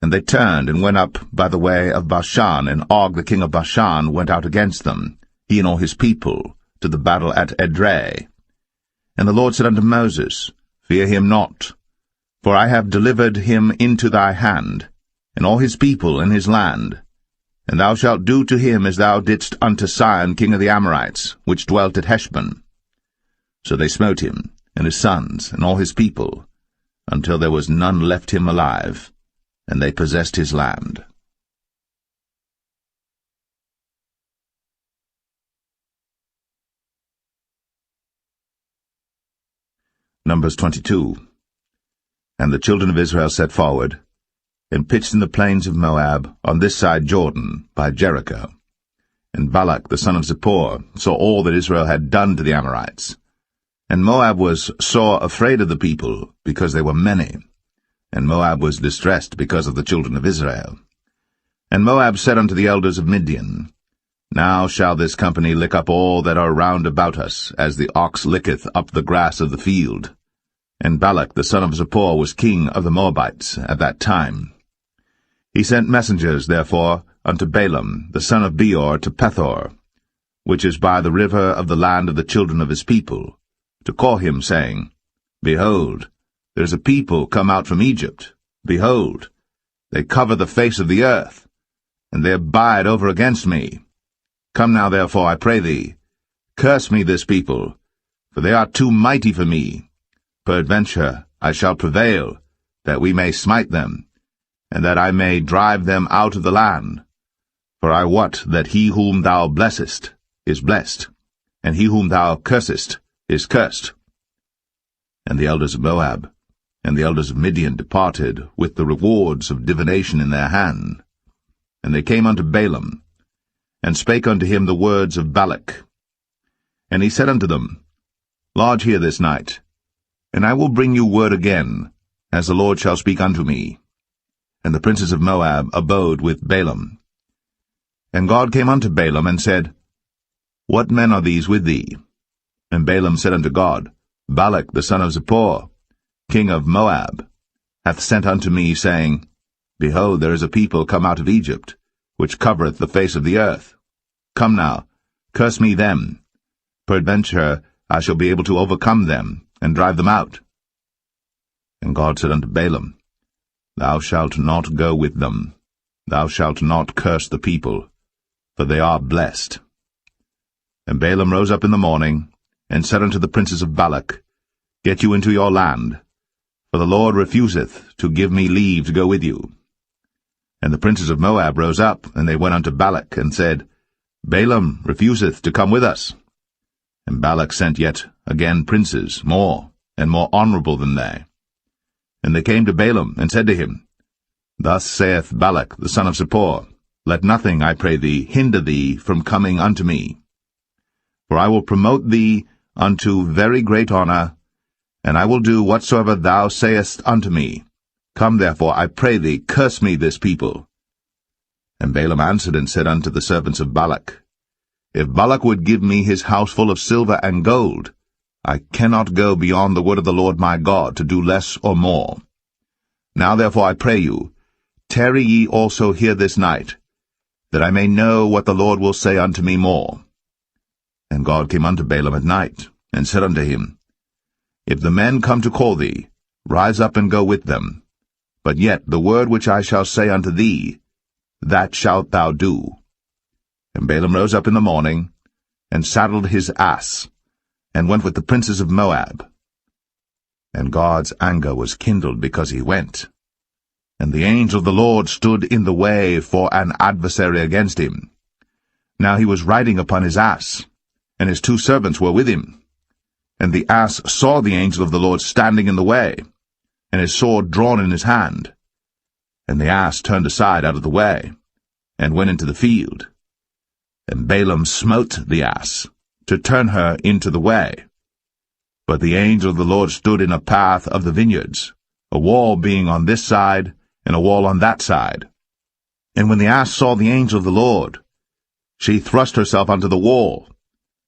[SPEAKER 3] And they turned, and went up by the way of Bashan, and Og the king of Bashan went out against them, he and all his people, to the battle at Edrei. And the Lord said unto Moses, Fear him not, for I have delivered him into thy hand, and all his people and his land. And thou shalt do to him as thou didst unto Sihon king of the Amorites, which dwelt at Heshbon. So they smote him, and his sons, and all his people, until there was none left him alive, and they possessed his land. Numbers 22. And the children of Israel set forward, and pitched in the plains of Moab, on this side Jordan, by Jericho. And Balak the son of Zippor saw all that Israel had done to the Amorites. And Moab was sore afraid of the people, because they were many. And Moab was distressed because of the children of Israel. And Moab said unto the elders of Midian, Now shall this company lick up all that are round about us, as the ox licketh up the grass of the field. And Balak the son of Zippor was king of the Moabites at that time. He sent messengers, therefore, unto Balaam the son of Beor to Pethor, which is by the river of the land of the children of his people, to call him, saying, Behold, there is a people come out from Egypt. Behold, they cover the face of the earth, and they abide over against me. Come now, therefore, I pray thee, curse me this people, for they are too mighty for me. Peradventure I shall prevail, that we may smite them, and that I may drive them out of the land. For I wot that he whom thou blessest is blessed, and he whom thou cursest is cursed. And the elders of Moab and the elders of Midian departed with the rewards of divination in their hand. And they came unto Balaam, and spake unto him the words of Balak. And he said unto them, Lodge here this night, and I will bring you word again, as the Lord shall speak unto me. And the princes of Moab abode with Balaam. And God came unto Balaam, and said, What men are these with thee? And Balaam said unto God, Balak the son of Zippor, king of Moab, hath sent unto me, saying, Behold, there is a people come out of Egypt, which covereth the face of the earth. Come now, curse me them. Peradventure I shall be able to overcome them, and drive them out. And God said unto Balaam, Thou shalt not go with them. Thou shalt not curse the people, for they are blessed. And Balaam rose up in the morning, and said unto the princes of Balak, Get you into your land, for the Lord refuseth to give me leave to go with you. And the princes of Moab rose up, and they went unto Balak, and said, Balaam refuseth to come with us. And Balak sent yet again princes, more and more honorable than they. And they came to Balaam, and said to him, Thus saith Balak the son of Zippor, Let nothing, I pray thee, hinder thee from coming unto me. For I will promote thee unto very great honor, and I will do whatsoever thou sayest unto me. Come therefore, I pray thee, curse me this people. And Balaam answered and said unto the servants of Balak, If Balak would give me his house full of silver and gold, I cannot go beyond the word of the Lord my God to do less or more. Now therefore I pray you, tarry ye also here this night, that I may know what the Lord will say unto me more. And God came unto Balaam at night, and said unto him, If the men come to call thee, rise up and go with them. But yet the word which I shall say unto thee, that shalt thou do. And Balaam rose up in the morning, and saddled his ass, and went with the princes of Moab. And God's anger was kindled because he went. And the angel of the Lord stood in the way for an adversary against him. Now he was riding upon his ass, and his 2 servants were with him. And the ass saw the angel of the Lord standing in the way, and his sword drawn in his hand. And the ass turned aside out of the way, and went into the field. And Balaam smote the ass, to turn her into the way. But the angel of the Lord stood in a path of the vineyards, a wall being on this side, and a wall on that side. And when the ass saw the angel of the Lord, she thrust herself unto the wall,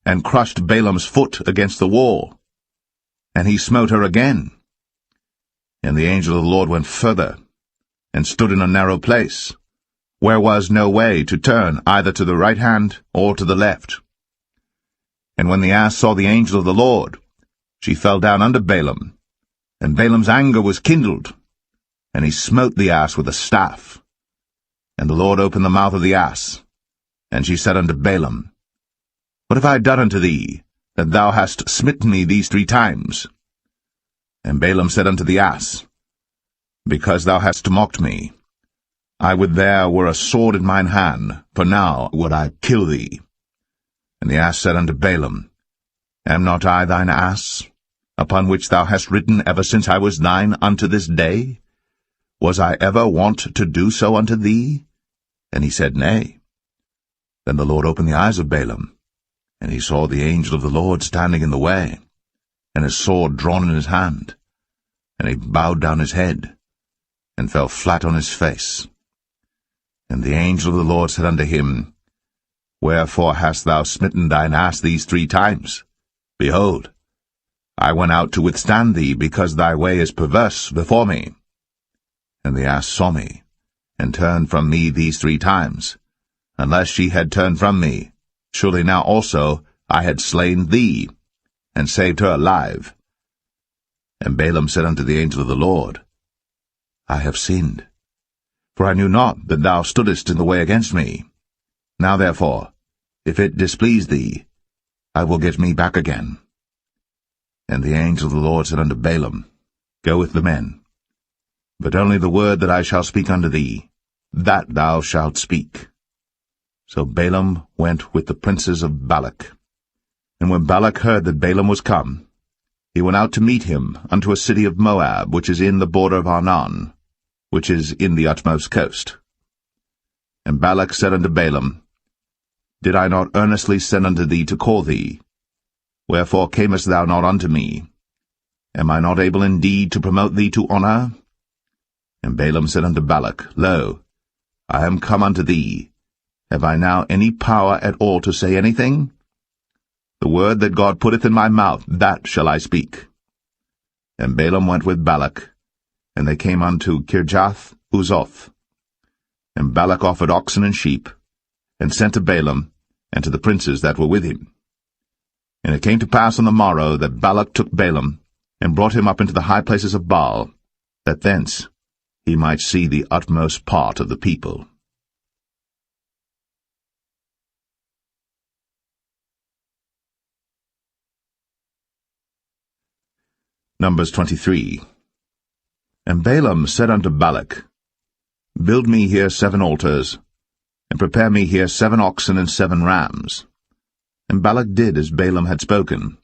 [SPEAKER 3] and crushed Balaam's foot against the wall. And he smote her again. And the angel of the Lord went further, and stood in a narrow place, where was no way to turn either to the right hand or to the left. And when the ass saw the angel of the Lord, she fell down under Balaam, and Balaam's anger was kindled, and he smote the ass with a staff. And the Lord opened the mouth of the ass, and she said unto Balaam, What have I done unto thee, that thou hast smitten me these 3 times? And Balaam said unto the ass, Because thou hast mocked me, I would there were a sword in mine hand, for now would I kill thee. And the ass said unto Balaam, Am not I thine ass, upon which thou hast ridden ever since I was thine unto this day? Was I ever wont to do so unto thee? And he said, Nay. Then the Lord opened the eyes of Balaam, and he saw the angel of the Lord standing in the way, and his sword drawn in his hand. And he bowed down his head, and fell flat on his face. And the angel of the Lord said unto him, Wherefore hast thou smitten thine ass these 3 times? Behold, I went out to withstand thee, because thy way is perverse before me. And the ass saw me, and turned from me these 3 times. Unless she had turned from me, surely now also I had slain thee, and saved her alive. And Balaam said unto the angel of the Lord, I have sinned, for I knew not that thou stoodest in the way against me. Now therefore, if it displease thee, I will get me back again. And the angel of the Lord said unto Balaam, Go with the men, but only the word that I shall speak unto thee, that thou shalt speak. So Balaam went with the princes of Balak. And when Balak heard that Balaam was come, he went out to meet him unto a city of Moab, which is in the border of Arnon, which is in the utmost coast. And Balak said unto Balaam, Did I not earnestly send unto thee to call thee? Wherefore camest thou not unto me? Am I not able indeed to promote thee to honor? And Balaam said unto Balak, Lo, I am come unto thee. Have I now any power at all to say anything? The word that God putteth in my mouth, that shall I speak. And Balaam went with Balak, and they came unto Kirjath-Uzoth. And Balak offered oxen and sheep, and sent to Balaam, and to the princes that were with him. And it came to pass on the morrow that Balak took Balaam, and brought him up into the high places of Baal, that thence he might see the utmost part of the people. Numbers 23. And Balaam said unto Balak, Build me here 7 altars, and prepare me here 7 oxen and 7 rams. And Balak did as Balaam had spoken.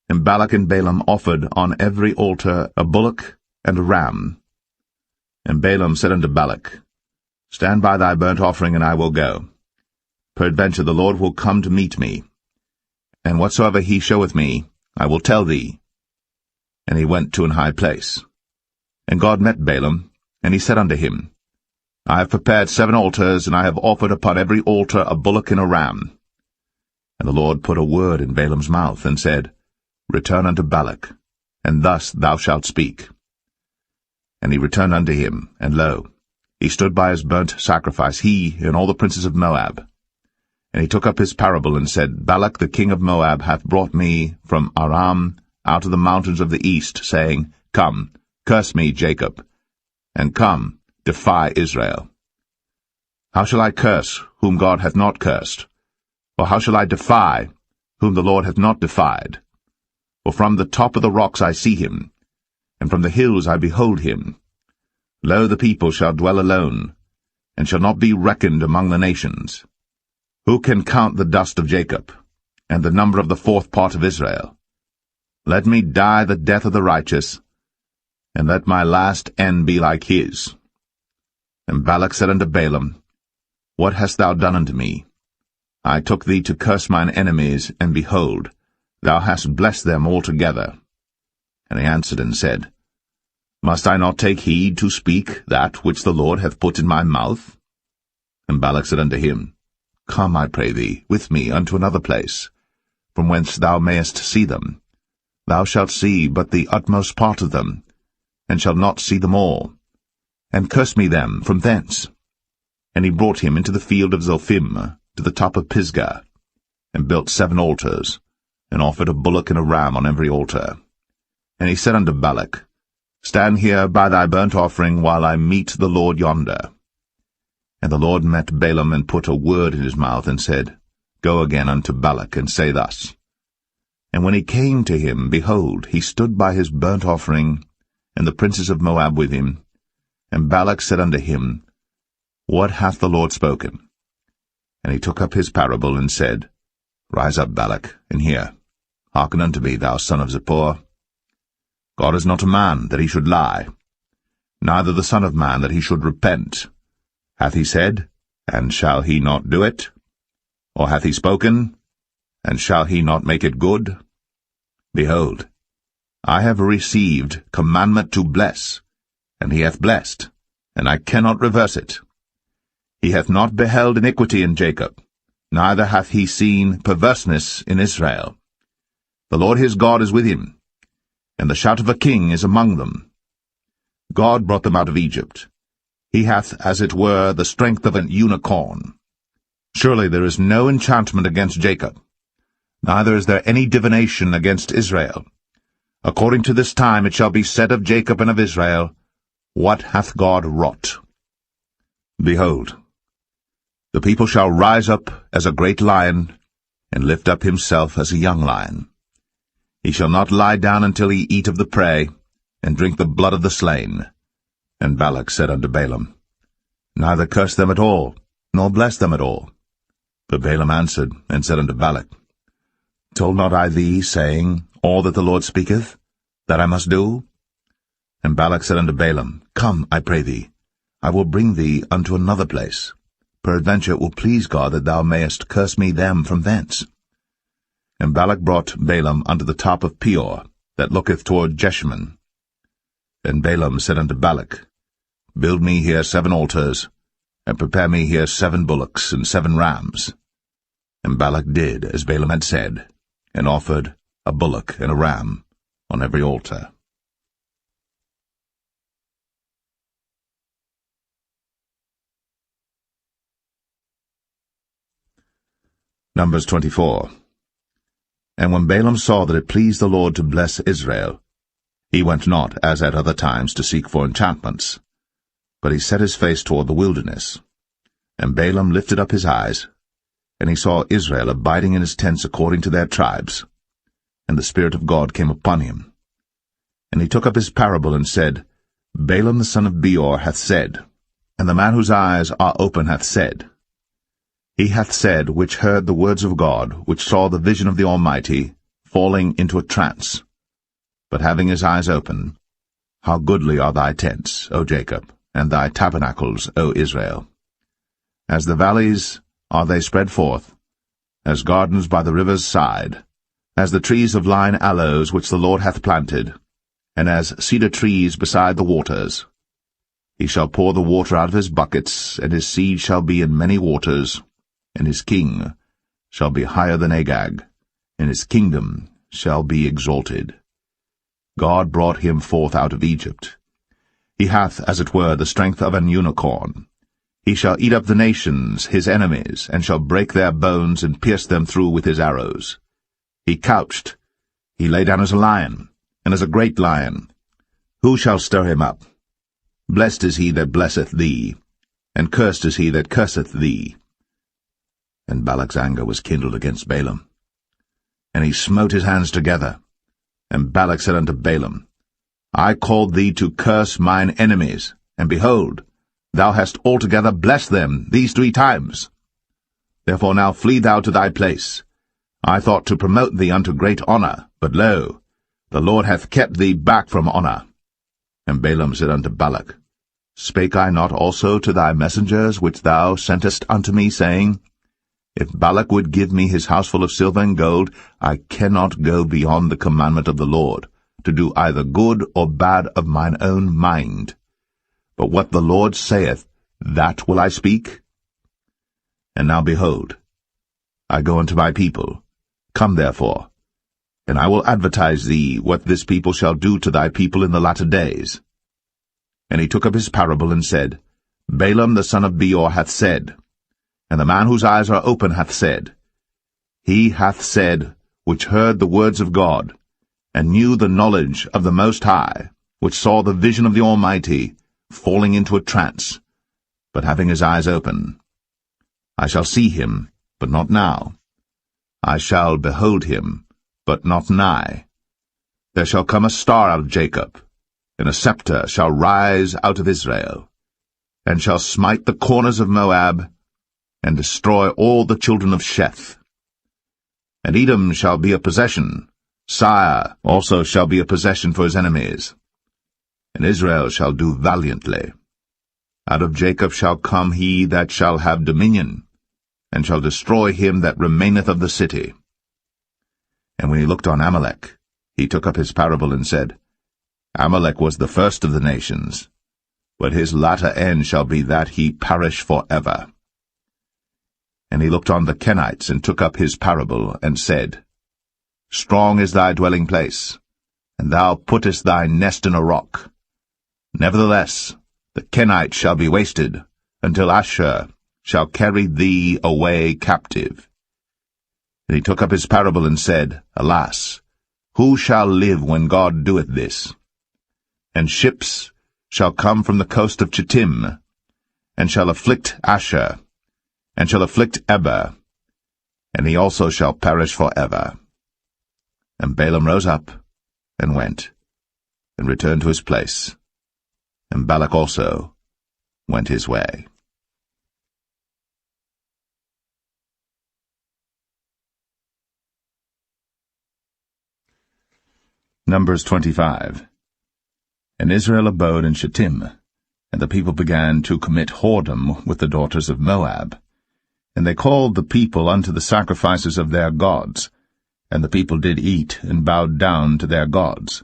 [SPEAKER 3] And Balak and Balaam offered on every altar a bullock and a ram. And Balaam said unto Balak, Stand by thy burnt offering, and I will go. Peradventure the Lord will come to meet me, and whatsoever he showeth me, I will tell thee. And he went to an high place. And God met Balaam, and he said unto him, I have prepared 7 altars, and I have offered upon every altar a bullock and a ram. And the Lord put a word in Balaam's mouth, and said, Return unto Balak, and thus thou shalt speak. And he returned unto him, and lo, he stood by his burnt sacrifice, he and all the princes of Moab. And he took up his parable, and said, Balak the king of Moab hath brought me from Aram out of the mountains of the east, saying, Come, curse me, Jacob, and come, defy Israel. How shall I curse whom God hath not cursed? Or how shall I defy whom the Lord hath not defied? For from the top of the rocks I see him, and from the hills I behold him. Lo, the people shall dwell alone, and shall not be reckoned among the nations. Who can count the dust of Jacob, and the number of the 4th part of Israel? Let me die the death of the righteous, and let my last end be like his. And Balak said unto Balaam, What hast thou done unto me? I took thee to curse mine enemies, and behold, thou hast blessed them altogether. And he answered and said, Must I not take heed to speak that which the Lord hath put in my mouth? And Balak said unto him, Come, I pray thee, with me unto another place, from whence thou mayest see them. Thou shalt see but the utmost part of them, and shalt not see them all. And curse me them from thence. And he brought him into the field of Zophim, to the top of Pisgah, and built 7 altars, and offered a bullock and a ram on every altar. And he said unto Balak, Stand here by thy burnt offering, while I meet the Lord yonder. And the Lord met Balaam, and put a word in his mouth, and said, Go again unto Balak, and say thus. And when he came to him, behold, he stood by his burnt offering, and the princes of Moab with him. And Balak said unto him, What hath the Lord spoken? And he took up his parable, and said, Rise up, Balak, and hear. Hearken unto me, thou son of Zippor. God is not a man, that he should lie, neither the son of man, that he should repent. Hath he said, and shall he not do it? Or hath he spoken, and shall he not make it good? Behold, I have received commandment to bless, and he hath blessed, and I cannot reverse it. He hath not beheld iniquity in Jacob, neither hath he seen perverseness in Israel. The Lord his God is with him, and the shout of a king is among them. God brought them out of Egypt. He hath, as it were, the strength of an unicorn. Surely there is no enchantment against Jacob, neither is there any divination against Israel. According to this time it shall be said of Jacob and of Israel, What hath God wrought? Behold, the people shall rise up as a great lion, and lift up himself as a young lion. He shall not lie down until he eat of the prey, and drink the blood of the slain. And Balak said unto Balaam, Neither curse them at all, nor bless them at all. But Balaam answered, and said unto Balak, Told not I thee, saying, All that the Lord speaketh, that I must do? And Balak said unto Balaam, Come, I pray thee, I will bring thee unto another place. Peradventure it will please God that thou mayest curse me them from thence. And Balak brought Balaam unto the top of Peor, that looketh toward Jeshimon. Then Balaam said unto Balak, Build me here 7 altars, and prepare me here 7 bullocks and 7 rams. And Balak did as Balaam had said, and offered a bullock and a ram on every altar. Numbers 24. And when Balaam saw that it pleased the Lord to bless Israel, he went not, as at other times, to seek for enchantments, but he set his face toward the wilderness. And Balaam lifted up his eyes, and he saw Israel abiding in his tents according to their tribes. And the Spirit of God came upon him. And he took up his parable, and said, Balaam the son of Beor hath said, and the man whose eyes are open hath said. He hath said, which heard the words of God, which saw the vision of the Almighty, falling into a trance, but having his eyes open. How goodly are thy tents, O Jacob, and thy tabernacles, O Israel! As the valleys are they spread forth, as gardens by the river's side, as the trees of lign aloes which the Lord hath planted, and as cedar trees beside the waters. He shall pour the water out of his buckets, and his seed shall be in many waters, and his king shall be higher than Agag, and his kingdom shall be exalted. God brought him forth out of Egypt. He hath, as it were, the strength of an unicorn. He shall eat up the nations, his enemies, and shall break their bones and pierce them through with his arrows. He couched, he lay down as a lion, and as a great lion. Who shall stir him up? Blessed is he that blesseth thee, and cursed is he that curseth thee. And Balak's anger was kindled against Balaam. And he smote his hands together. And Balak said unto Balaam, I called thee to curse mine enemies, and behold, thou hast altogether blessed them these 3 times. Therefore now flee thou to thy place. I thought to promote thee unto great honour, but lo, the Lord hath kept thee back from honour. And Balaam said unto Balak, Spake I not also to thy messengers which thou sentest unto me, saying, If Balak would give me his house full of silver and gold, I cannot go beyond the commandment of the Lord, to do either good or bad of mine own mind. But what the Lord saith, that will I speak. And now behold, I go unto my people. Come therefore, and I will advertise thee what this people shall do to thy people in the latter days. And he took up his parable and said, Balaam the son of Beor hath said, and the man whose eyes are open hath said. He hath said, which heard the words of God, and knew the knowledge of the Most High, which saw the vision of the Almighty, falling into a trance, but having his eyes open. I shall see him, but not now. I shall behold him, but not nigh. There shall come a star out of Jacob, and a scepter shall rise out of Israel, and shall smite the corners of Moab, and destroy all the children of Sheth. And Edom shall be a possession, Sire also shall be a possession for his enemies. And Israel shall do valiantly. Out of Jacob shall come he that shall have dominion, and shall destroy him that remaineth of the city. And when he looked on Amalek, he took up his parable and said, Amalek was the first of the nations, but his latter end shall be that he perish for ever. And he looked on the Kenites, and took up his parable, and said, Strong is thy dwelling place, and thou puttest thy nest in a rock. Nevertheless, the Kenites shall be wasted, until Ashur shall carry thee away captive. And he took up his parable and said, Alas, who shall live when God doeth this? And ships shall come from the coast of Chittim, and shall afflict Ashur, and shall afflict Eber, and he also shall perish for ever. And Balaam rose up, and went, and returned to his place, and Balak also went his way. Numbers 25. And Israel abode in Shittim, and the people began to commit whoredom with the daughters of Moab. And they called the people unto the sacrifices of their gods, and the people did eat, and bowed down to their gods.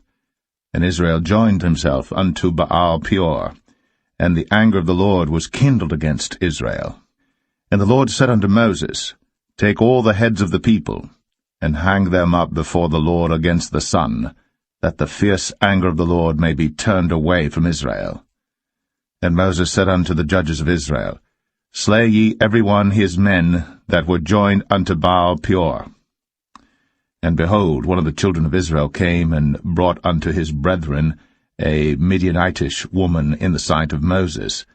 [SPEAKER 3] And Israel joined himself unto Baal Peor, and the anger of the Lord was kindled against Israel. And the Lord said unto Moses, Take all the heads of the people, and hang them up before the Lord against the sun, that the fierce anger of the Lord may be turned away from Israel. And Moses said unto the judges of Israel, Slay ye every one his men that were joined unto Baal Peor. And behold, one of the children of Israel came and brought unto his brethren a Midianitish woman in the sight of Moses,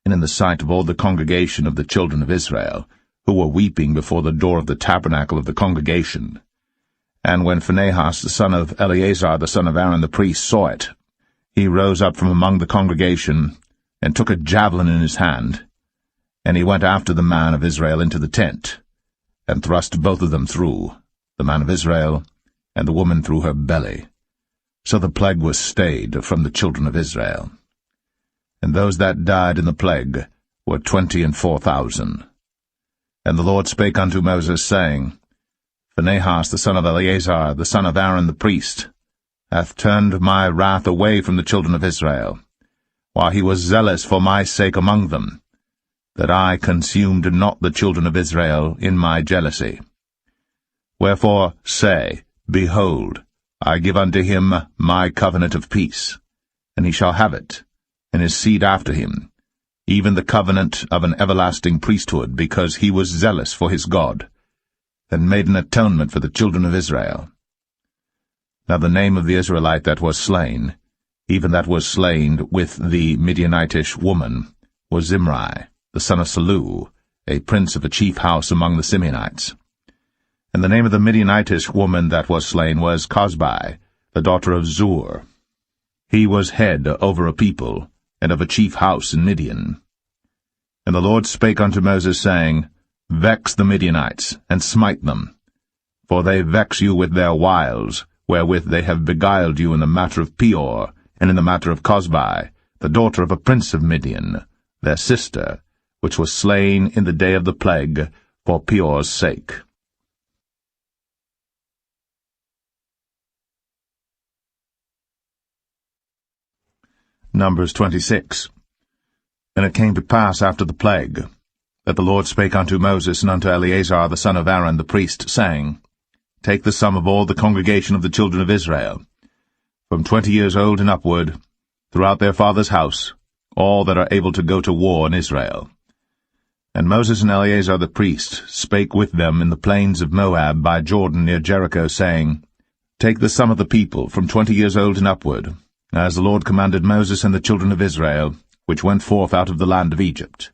[SPEAKER 3] and in the sight of all the congregation of the children of Israel, who were weeping before the door of the tabernacle of the congregation. And when Phinehas the son of Eleazar the son of Aaron the priest saw it, he rose up from among the congregation, and took a javelin in his hand, and he went after the man of Israel into the tent, and thrust both of them through, the man of Israel, and the woman through her belly. So the plague was stayed from the children of Israel. And those that died in the plague were 24,000. And the Lord spake unto Moses, saying, Phinehas the son of Eleazar, the son of Aaron the priest, hath turned my wrath away from the children of Israel, while he was zealous for my sake among them, that I consumed not the children of Israel in my jealousy. Wherefore say, Behold, I give unto him my covenant of peace, and he shall have it, and his seed after him, even the covenant of an everlasting priesthood, because he was zealous for his God, and made an atonement for the children of Israel. Now the name of the Israelite that was slain, even that was slain with the Midianitish woman, was Zimri, the son of Salu, a prince of a chief house among the Simeonites. And the name of the Midianitish woman that was slain was Cosbi, the daughter of Zur. He was head over a people, and of a chief house in Midian. And the Lord spake unto Moses, saying, Vex the Midianites, and smite them, for they vex you with their wiles, wherewith they have beguiled you in the matter of Peor, and in the matter of Cosbi, the daughter of a prince of Midian, their sister, which was slain in the day of the plague, for Peor's sake. Numbers 26. And it came to pass after the plague, that the Lord spake unto Moses and unto Eleazar the son of Aaron the priest, saying, Take the sum of all the congregation of the children of Israel, from 20 years old and upward, throughout their father's house, all that are able to go to war in Israel. And Moses and Eleazar the priest spake with them in the plains of Moab by Jordan near Jericho, saying, Take the sum of the people from 20 years old and upward, as the Lord commanded Moses and the children of Israel, which went forth out of the land of Egypt.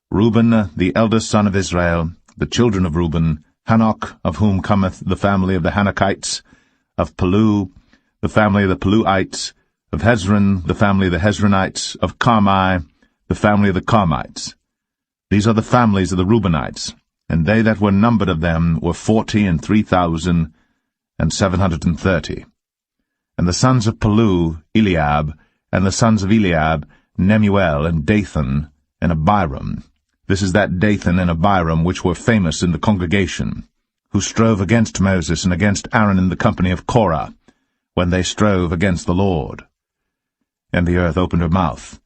[SPEAKER 3] Reuben, the eldest son of Israel, the children of Reuben, Hanok, of whom cometh the family of the Hanokites, of Palu, the family of the Paluites, of Hezron, the family of the Hezronites, of Carmi, the family of the Carmites. These are the families of the Reubenites, and they that were numbered of them were 43,730. And the sons of Palu, Eliab, and the sons of Eliab, Nemuel, and Dathan, and Abiram. This is that Dathan and Abiram which were famous in the congregation, who strove against Moses and against Aaron in the company of Korah, when they strove against the Lord. And the earth opened her mouth,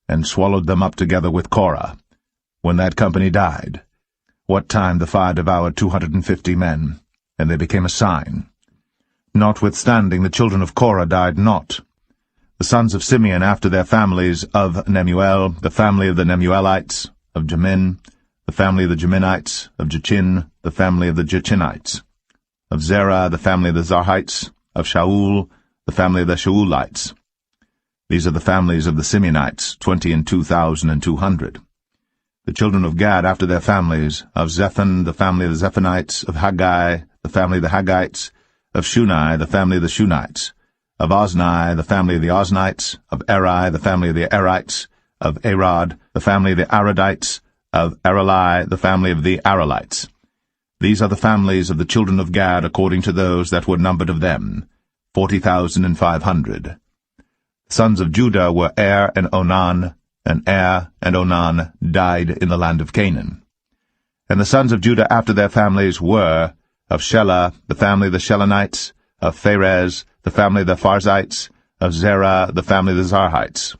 [SPEAKER 3] and swallowed them up together with Korah, when that company died, what time the fire devoured 250 men, and they became a sign. Notwithstanding, the children of Korah died not. The sons of Simeon after their families, of Nemuel, the family of the Nemuelites, of Jamin, the family of the Jaminites, of Jachin, the family of the Jachinites, of Zerah, the family of the Zarhites, of Shaul, the family of the Shaulites. These are the families of the Simeonites, 22,200. The children of Gad after their families, of Zephan, the family of the Zephanites, of Haggai, the family of the Haggites, of Shuni, the family of the Shunites, of Ozni, the family of the Oznites, of Eri, the family of the Erites, of Arod, the family of the Arodites, of Areli, the family of the Arelites. These are the families of the children of Gad according to those that were numbered of them, 40,500. The sons of Judah were Er and Onan, and Er and Onan died in the land of Canaan. And the sons of Judah after their families were, of Shelah, the family of the Shelonites, of Pharez, the family of the Pharzites, of Zerah, the family of the Zarhites.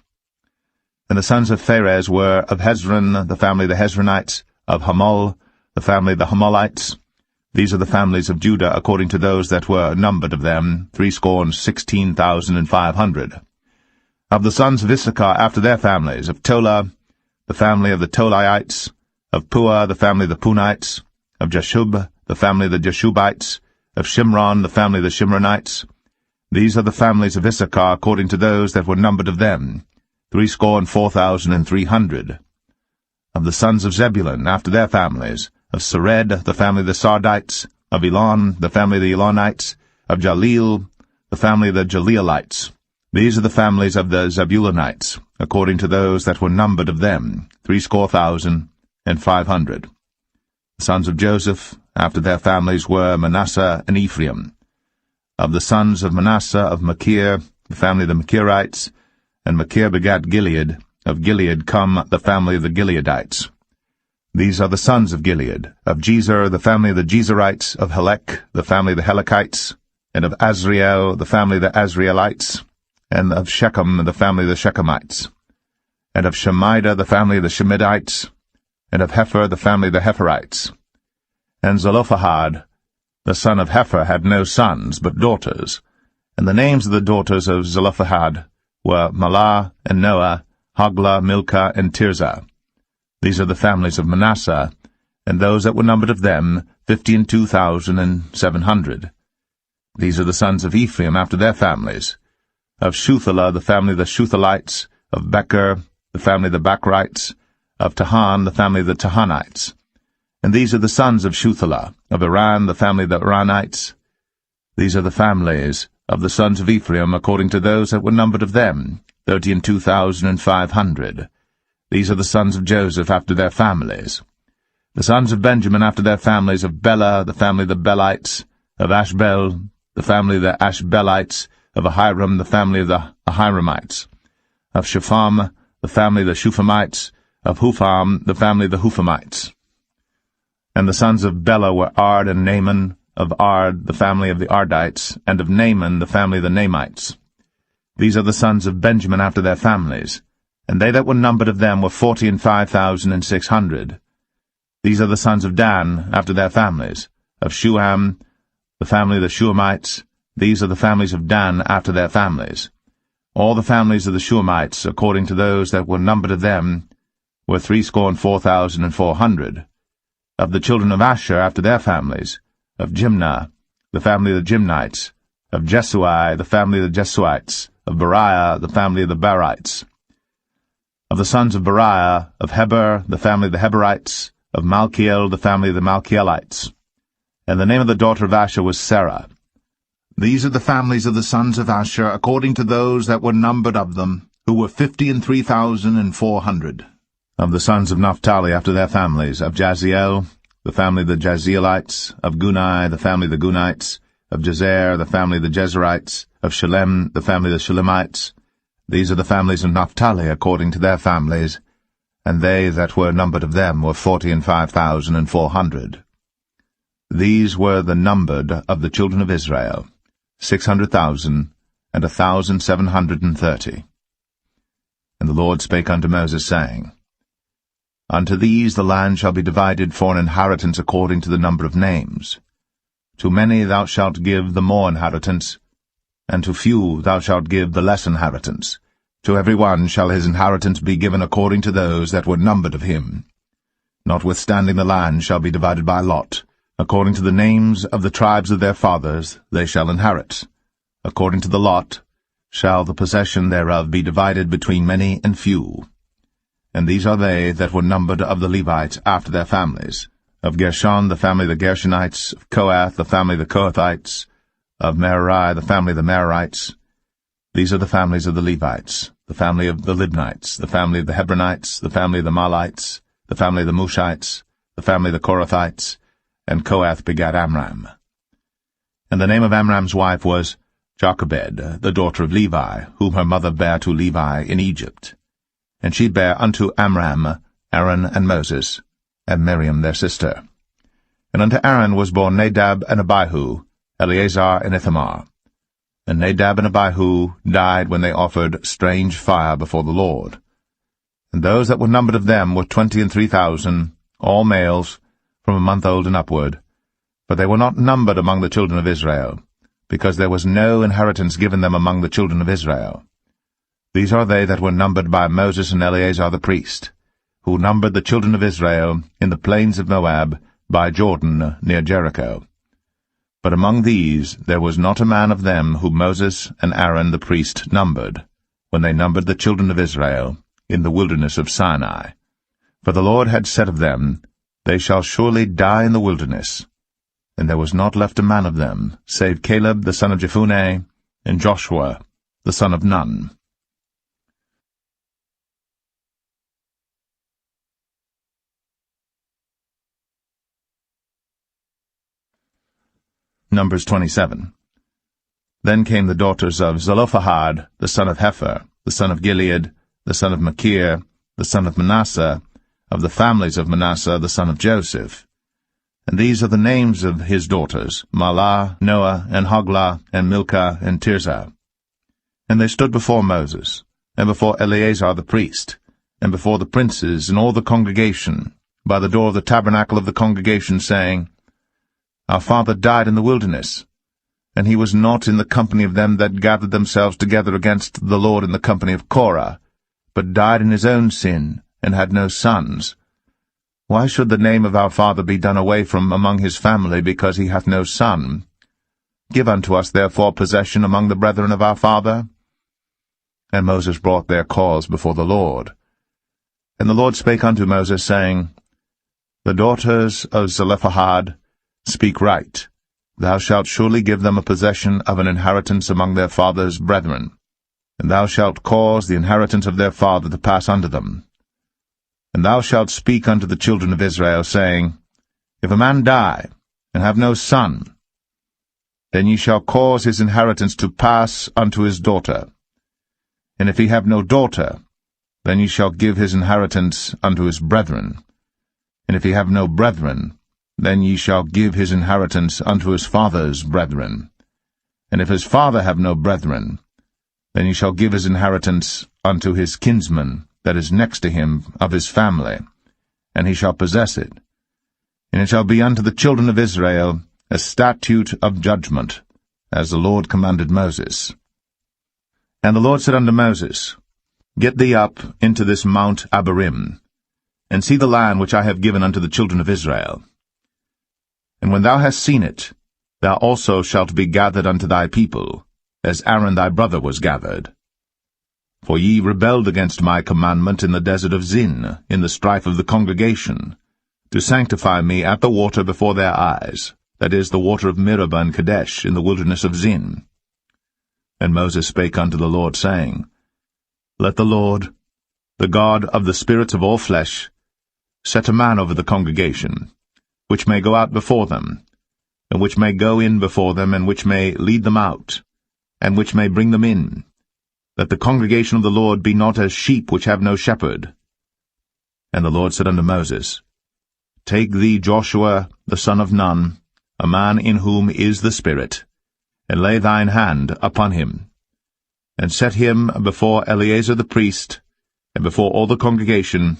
[SPEAKER 3] And the sons of Pharez were, of Hezron, the family of the Hezronites, of Hamul, the family of the Hamulites. These are the families of Judah according to those that were numbered of them, 16,500. Of the sons of Issachar after their families, of Tola, the family of the Tolaites, of Pua, the family of the Punites, of Jashub, the family of the Jashubites, of Shimron, the family of the Shimronites. These are the families of Issachar according to those that were numbered of them, 64,300. Of the sons of Zebulun after their families, of Sered, the family of the Sardites, of Elon, the family of the Elonites, of Jaleel, the family of the Jaleelites. These are the families of the Zebulunites, according to those that were numbered of them, 60,500. The sons of Joseph, after their families, were Manasseh and Ephraim. Of the sons of Manasseh, of Machir, the family of the Machirites, and Machir begat Gilead. Of Gilead come the family of the Gileadites. These are the sons of Gilead. Of Jezer, the family of the Jezerites. Of Helek, the family of the Helekites. And of Azriel, the family of the Azrielites. And of Shechem, the family of the Shechemites. And of Shemida, the family of the Shemidites. And of Hepher, the family of the Hepherites. And Zelophehad, the son of Hepher, had no sons, but daughters. And the names of the daughters of Zelophehad were Mahlah and Noah, Hoglah, Milcah, and Tirzah. These are the families of Manasseh, and those that were numbered of them, 52,700. These are the sons of Ephraim after their families. Of Shuthelah, the family of the Shuthelites. Of Becher, the family of the Bachrites. Of Tahan, the family of the Tahanites. And these are the sons of Shuthelah. Of Iran, the family of the Iranites. These are the families of the sons of Ephraim, according to those that were numbered of them, 32,500. These are the sons of Joseph after their families. The sons of Benjamin after their families, of Bela, the family of the Belites. Of Ashbel, the family of the Ashbelites. Of Ahiram, the family of the Ahiramites. Of Shepham, the family of the Shuphamites. Of Hupham, the family of the Huphamites. And the sons of Bela were Ard and Naaman. Of Ard, the family of the Ardites. And of Naaman, the family of the Naamites. These are the sons of Benjamin after their families. And they that were numbered of them were 45,600. These are the sons of Dan after their families. Of Shuham, the family of the Shuhamites. These are the families of Dan after their families. All the families of the Shuhamites, according to those that were numbered of them, were 64,400. Of the children of Asher after their families. Of Jimnah, the family of the Jimnites. Of Jesui, the family of the Jesuites. Of Beriah, the family of the Berites. Of the sons of Beriah, of Heber, the family of the Heberites. Of Malchiel, the family of the Malchielites. And the name of the daughter of Asher was Sarah. These are the families of the sons of Asher, according to those that were numbered of them, who were 53,400. Of the sons of Naphtali after their families, of Jaziel, the family of the Jazielites. Of Gunai, the family of the Gunites. Of Jezer, the family of the Jezerites. Of Shalem, the family of the Shalemites. These are the families of Naphtali according to their families, and they that were numbered of them were 45,400. These were the numbered of the children of Israel, 600,000, and 1,730. And the Lord spake unto Moses, saying, Unto these the land shall be divided for an inheritance according to the number of names. To many thou shalt give the more inheritance, and to few thou shalt give the less inheritance. To every one shall his inheritance be given according to those that were numbered of him. Notwithstanding the land shall be divided by lot. According to the names of the tribes of their fathers they shall inherit. According to the lot shall the possession thereof be divided between many and few. And these are they that were numbered of the Levites after their families. Of Gershon, the family of the Gershonites. Of Kohath, the family of the Kohathites. Of Merari, the family of the Merarites. These are the families of the Levites, the family of the Libnites, the family of the Hebronites, the family of the Mahlites, the family of the Mushites, the family of the Korathites, and Kohath begat Amram. And the name of Amram's wife was Jochebed, the daughter of Levi, whom her mother bare to Levi in Egypt. And she bare unto Amram Aaron and Moses, and Miriam their sister. And unto Aaron was born Nadab and Abihu, Eleazar and Ithamar. And Nadab and Abihu died when they offered strange fire before the Lord. And those that were numbered of them were 23,000, all males, from a month old and upward. But they were not numbered among the children of Israel, because there was no inheritance given them among the children of Israel. These are they that were numbered by Moses and Eleazar the priest, who numbered the children of Israel in the plains of Moab by Jordan near Jericho. But among these there was not a man of them whom Moses and Aaron the priest numbered, when they numbered the children of Israel in the wilderness of Sinai. For the Lord had said of them, They shall surely die in the wilderness. And there was not left a man of them, save Caleb the son of Jephunneh, and Joshua, the son of Nun. Numbers 27. Then came the daughters of Zelophehad, the son of Hepher, the son of Gilead, the son of Machir, the son of Manasseh, of the families of Manasseh, the son of Joseph. And these are the names of his daughters, Mahlah, Noah, and Hoglah, and Milcah, and Tirzah. And they stood before Moses, and before Eleazar the priest, and before the princes and all the congregation, by the door of the tabernacle of the congregation, saying, Our father died in the wilderness, and he was not in the company of them that gathered themselves together against the Lord in the company of Korah, but died in his own sin, and had no sons. Why should the name of our father be done away from among his family, because he hath no son? Give unto us therefore possession among the brethren of our father. And Moses brought their cause before the Lord. And the Lord spake unto Moses, saying, The daughters of Zelophehad speak right. Thou shalt surely give them a possession of an inheritance among their father's brethren, and thou shalt cause the inheritance of their father to pass unto them. And thou shalt speak unto the children of Israel, saying, If a man die, and have no son, then ye shall cause his inheritance to pass unto his daughter. And if he have no daughter, then ye shall give his inheritance unto his brethren. And if he have no brethren, then ye shall give his inheritance unto his father's brethren. And if his father have no brethren, then ye shall give his inheritance unto his kinsman that is next to him of his family, and he shall possess it. And it shall be unto the children of Israel a statute of judgment, as the Lord commanded Moses. And the Lord said unto Moses, Get thee up into this Mount Abarim, and see the land which I have given unto the children of Israel. And when thou hast seen it, thou also shalt be gathered unto thy people, as Aaron thy brother was gathered. For ye rebelled against my commandment in the desert of Zin, in the strife of the congregation, to sanctify me at the water before their eyes, that is, the water of Meribah and Kadesh, in the wilderness of Zin. And Moses spake unto the Lord, saying, Let the Lord, the God of the spirits of all flesh, set a man over the congregation, which may go out before them, and which may go in before them, and which may lead them out, and which may bring them in, that the congregation of the Lord be not as sheep which have no shepherd. And the Lord said unto Moses, Take thee Joshua the son of Nun, a man in whom is the Spirit, and lay thine hand upon him, and set him before Eleazar the priest, and before all the congregation,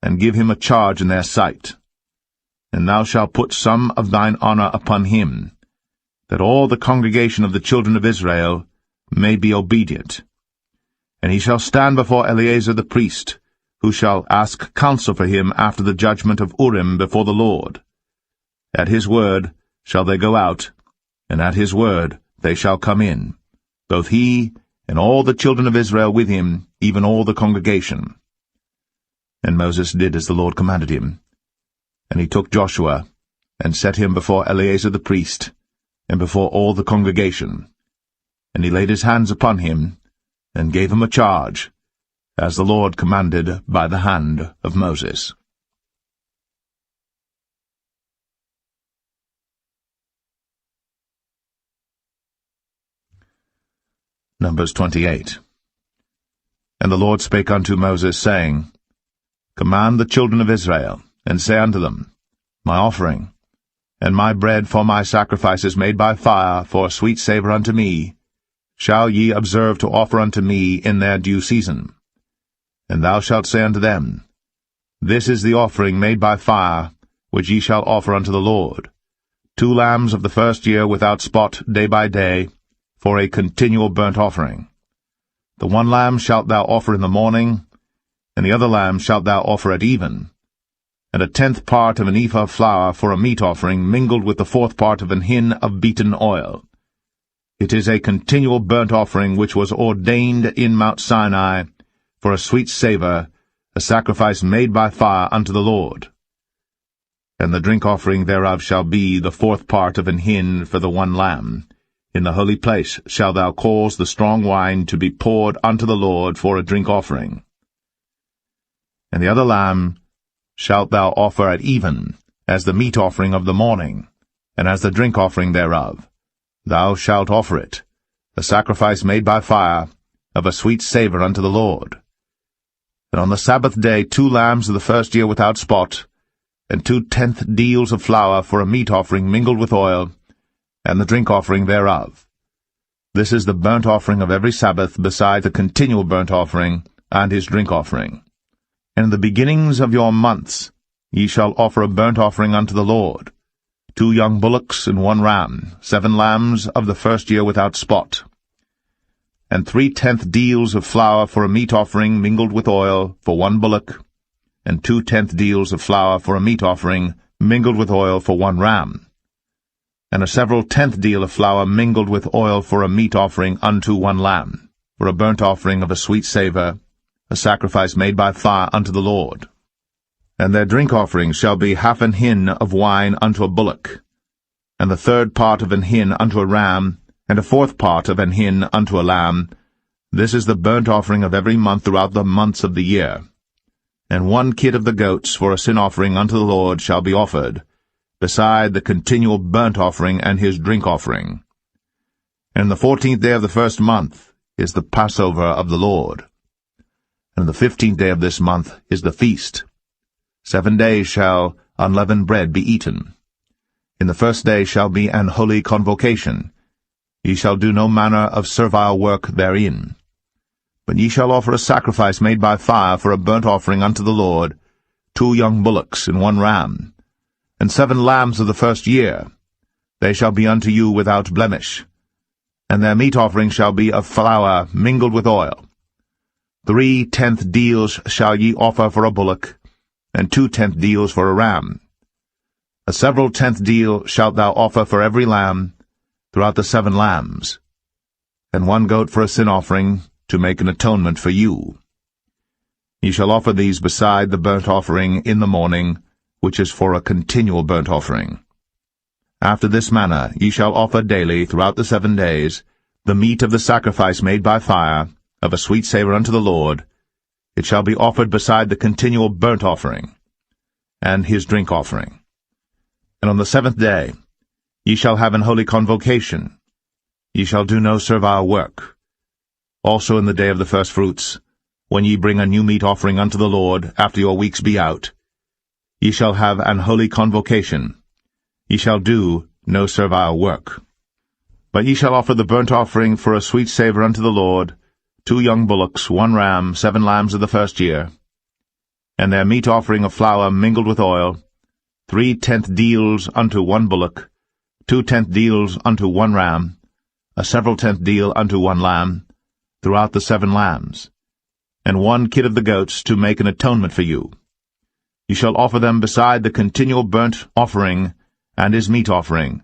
[SPEAKER 3] and give him a charge in their sight. And thou shalt put some of thine honor upon him, that all the congregation of the children of Israel may be obedient. And he shall stand before Eleazar the priest, who shall ask counsel for him after the judgment of Urim before the Lord. At his word shall they go out, and at his word they shall come in, both he and all the children of Israel with him, even all the congregation. And Moses did as the Lord commanded him. And he took Joshua, and set him before Eleazar the priest, and before all the congregation. And he laid his hands upon him, and gave him a charge, as the Lord commanded by the hand of Moses. Numbers 28. And the Lord spake unto Moses, saying, Command the children of Israel, and say unto them, My offering, and my bread for my sacrifices made by fire for a sweet savour unto me, shall ye observe to offer unto me in their due season. And thou shalt say unto them, This is the offering made by fire, which ye shall offer unto the Lord, 2 lambs of the first year without spot day by day, for a continual burnt offering. The 1 lamb shalt thou offer in the morning, and the other lamb shalt thou offer at even, and a 10th part of an ephah of flour for a meat offering, mingled with the 4th part of an hin of beaten oil. It is a continual burnt offering which was ordained in Mount Sinai for a sweet savour, a sacrifice made by fire unto the Lord. And the drink offering thereof shall be the 4th part of an hin for the 1 lamb, In the holy place shalt thou cause the strong wine to be poured unto the Lord for a drink offering. And the other lamb shalt thou offer at even, as the meat offering of the morning, and as the drink offering thereof. Thou shalt offer it, a sacrifice made by fire, of a sweet savour unto the Lord. And on the Sabbath day 2 lambs of the first year without spot, and 2/10 deals of flour for a meat offering mingled with oil, and the drink offering thereof. This is the burnt offering of every Sabbath, beside the continual burnt offering, and his drink offering. And in the beginnings of your months ye shall offer a burnt offering unto the Lord, 2 young bullocks and 1 ram, 7 lambs of the first year without spot, and 3/10 deals of flour for a meat offering mingled with oil for 1 bullock, and 2/10 deals of flour for a meat offering mingled with oil for 1 ram, and a several 10th deal of flour mingled with oil for a meat offering unto 1 lamb, for a burnt offering of a sweet savour, a sacrifice made by fire unto the Lord. And their drink offering shall be 1/2 an hin of wine unto a bullock, and the 1/3 part of an hin unto a ram, and a 1/4 part of an hin unto a lamb. This is the burnt offering of every month throughout the months of the year. And 1 kid of the goats for a sin offering unto the Lord shall be offered, beside the continual burnt offering and his drink offering. And the 14th day of the first month is the Passover of the Lord. And the 15th day of this month is the feast. 7 days shall unleavened bread be eaten. In the first day shall be an holy convocation. Ye shall do no manner of servile work therein. But ye shall offer a sacrifice made by fire for a burnt offering unto the Lord, 2 young bullocks and 1 ram, and 7 lambs of the first year. They shall be unto you without blemish. And their meat offering shall be of flour mingled with oil. 3/10 deals shall ye offer for a bullock, and 2/10 deals for a ram. A several 10th deal shalt thou offer for every lamb, throughout the 7 lambs, and 1 goat for a sin offering, to make an atonement for you. Ye shall offer these beside the burnt offering in the morning, which is for a continual burnt offering. After this manner ye shall offer daily throughout the 7 days the meat of the sacrifice made by fire, of a sweet savour unto the Lord. It shall be offered beside the continual burnt offering, and his drink offering. And on the 7th day ye shall have an holy convocation. Ye shall do no servile work. Also in the day of the firstfruits, when ye bring a new meat offering unto the Lord, after your weeks be out, ye shall have an holy convocation. Ye shall do no servile work. But ye shall offer the burnt offering for a sweet savour unto the Lord, 2 young bullocks, 1 ram, 7 lambs of the first year, and their meat offering of flour mingled with oil, 3/10 deals unto 1 bullock, 2/10 deals unto 1 ram, a several 10th deal unto 1 lamb, throughout the 7 lambs, and 1 kid of the goats to make an atonement for you. You shall offer them beside the continual burnt offering and his meat offering.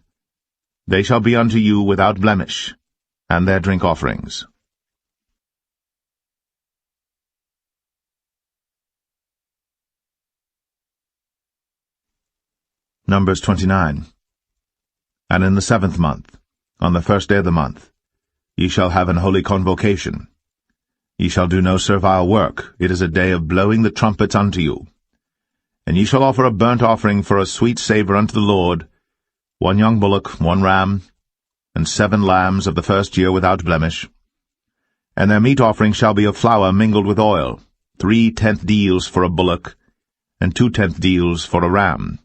[SPEAKER 3] They shall be unto you without blemish, and their drink offerings. Numbers 29. And in the 7th month, on the 1st day of the month, ye shall have an holy convocation. Ye shall do no servile work. It is a day of blowing the trumpets unto you. And ye shall offer a burnt offering for a sweet savour unto the Lord, 1 young bullock, 1 ram, and 7 lambs of the first year without blemish. And their meat offering shall be of flour mingled with oil, 3/10 deals for a bullock, and 2/10 deals for a ram,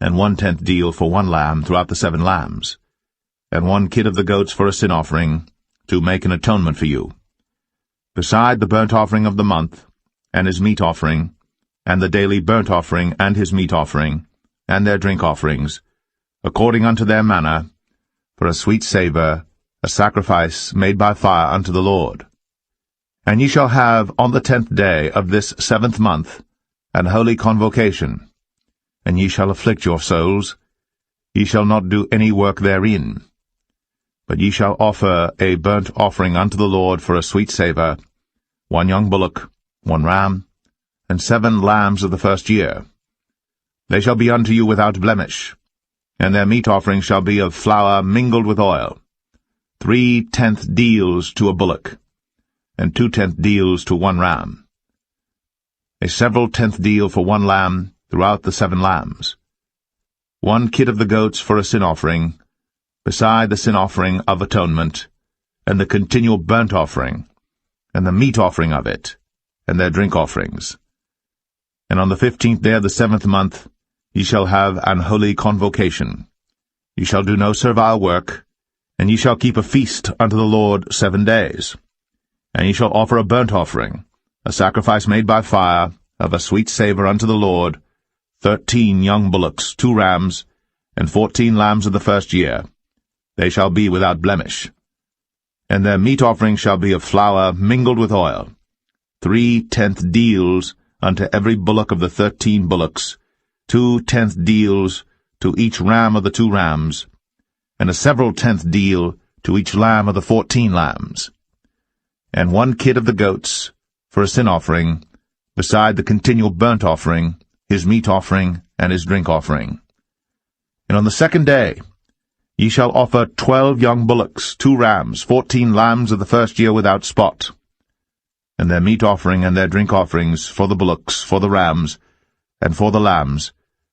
[SPEAKER 3] and 1/10 deal for 1 lamb throughout the 7 lambs, and 1 kid of the goats for a sin offering, to make an atonement for you, beside the burnt offering of the month, and his meat offering, and the daily burnt offering and his meat offering, and their drink offerings, according unto their manner, for a sweet savour, a sacrifice made by fire unto the Lord. And ye shall have on the 10th day of this 7th month an holy convocation, and ye shall afflict your souls. Ye shall not do any work therein. But ye shall offer a burnt offering unto the Lord for a sweet savour, 1 young bullock, 1 ram, and 7 lambs of the first year. They shall be unto you without blemish, and their meat offering shall be of flour mingled with oil, 3/10 deals to a bullock, and 2/10 deals to 1 ram. A several tenth deal for 1 lamb throughout the 7 lambs. 1 kid of the goats for a sin offering, beside the sin offering of atonement, and the continual burnt offering, and the meat offering of it, and their drink offerings. And on the 15th day of the 7th month ye shall have an holy convocation. Ye shall do no servile work, and ye shall keep a feast unto the Lord 7 days. And ye shall offer a burnt offering, a sacrifice made by fire, of a sweet savour unto the Lord, 13 young bullocks, 2 rams, and 14 lambs of the first year. They shall be without blemish. And their meat offering shall be of flour mingled with oil, 3/10 deals unto every bullock of the 13 bullocks, 2/10 deals to each ram of the 2 rams, and a several tenth deal to each lamb of the 14 lambs. And 1 kid of the goats for a sin offering, beside the continual burnt offering, his meat offering, and his drink offering. And on the 2nd day ye shall offer 12 young bullocks, 2 rams, 14 lambs of the first year without spot. And their meat offering and their drink offerings for the bullocks, for the rams, and for the lambs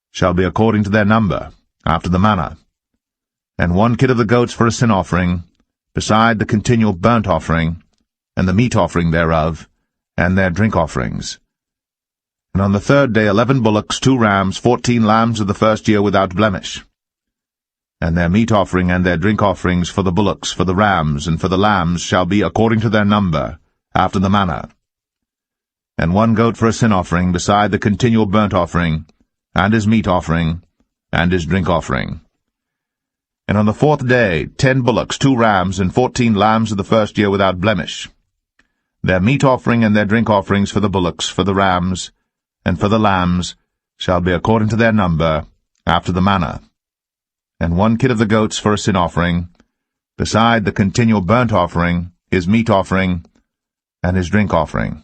[SPEAKER 3] shall be according to their number, after the manner. And 1 kid of the goats for a sin offering, beside the continual burnt offering, and the meat offering thereof, and their drink offerings. And on the 3rd day 11 bullocks, 2 rams, 14 lambs of the first year without blemish. And their meat offering and their drink offerings for the bullocks, for the rams, and for the lambs shall be according to their number, after the manner. And 1 goat for a sin offering, beside the continual burnt offering, and his meat offering, and his drink offering. And on the 4th day 10 bullocks, 2 rams, and 14 lambs of the first year without blemish. Their meat offering and their drink offerings for the bullocks, for the rams, and for the lambs shall be according to their number, after the manner. And 1 kid of the goats for a sin offering, beside the continual burnt offering, his meat offering, and his drink offering.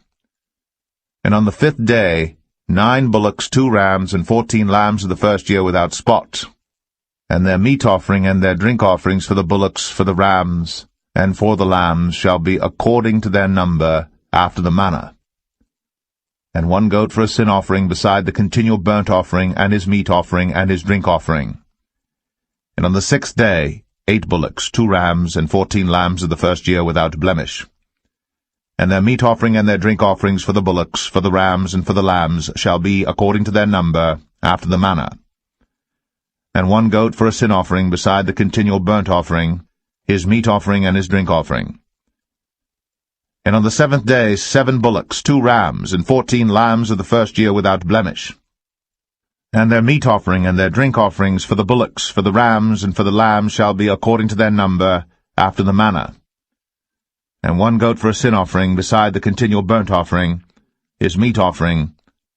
[SPEAKER 3] And on the 5th day 9 bullocks, 2 rams, and 14 lambs of the first year without spot. And their meat offering and their drink offerings for the bullocks, for the rams, and for the lambs shall be according to their number, after the manner. And 1 goat for a sin offering, beside the continual burnt offering, and his meat offering, and his drink offering. And on the 6th day 8 bullocks, 2 rams, and 14 lambs of the first year without blemish. And their meat offering and their drink offerings for the bullocks, for the rams, and for the lambs shall be according to their number, after the manner. And 1 goat for a sin offering, beside the continual burnt offering, his meat offering, and his drink offering. And on the 7th day 7 bullocks, 2 rams, and 14 lambs of the first year without blemish. And their meat offering and their drink offerings for the bullocks, for the rams, and for the lambs shall be according to their number, after the manner. And 1 goat for a sin offering, beside the continual burnt offering, his meat offering,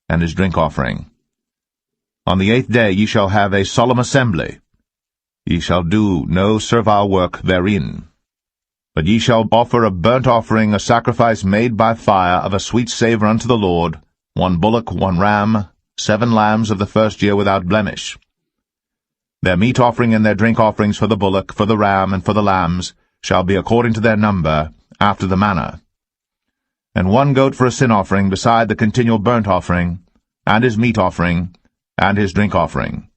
[SPEAKER 3] and his drink offering. On the 8th day ye shall have a solemn assembly. Ye shall do no servile work therein. But ye shall offer a burnt offering, a sacrifice made by fire, of a sweet savour unto the Lord, 1 bullock, 1 ram, 7 lambs of the first year without blemish. Their meat offering and their drink offerings for the bullock, for the ram, and for the lambs shall be according to their number, after the manner. And 1 goat for a sin offering, beside the continual burnt offering, and his meat offering, and his drink offering.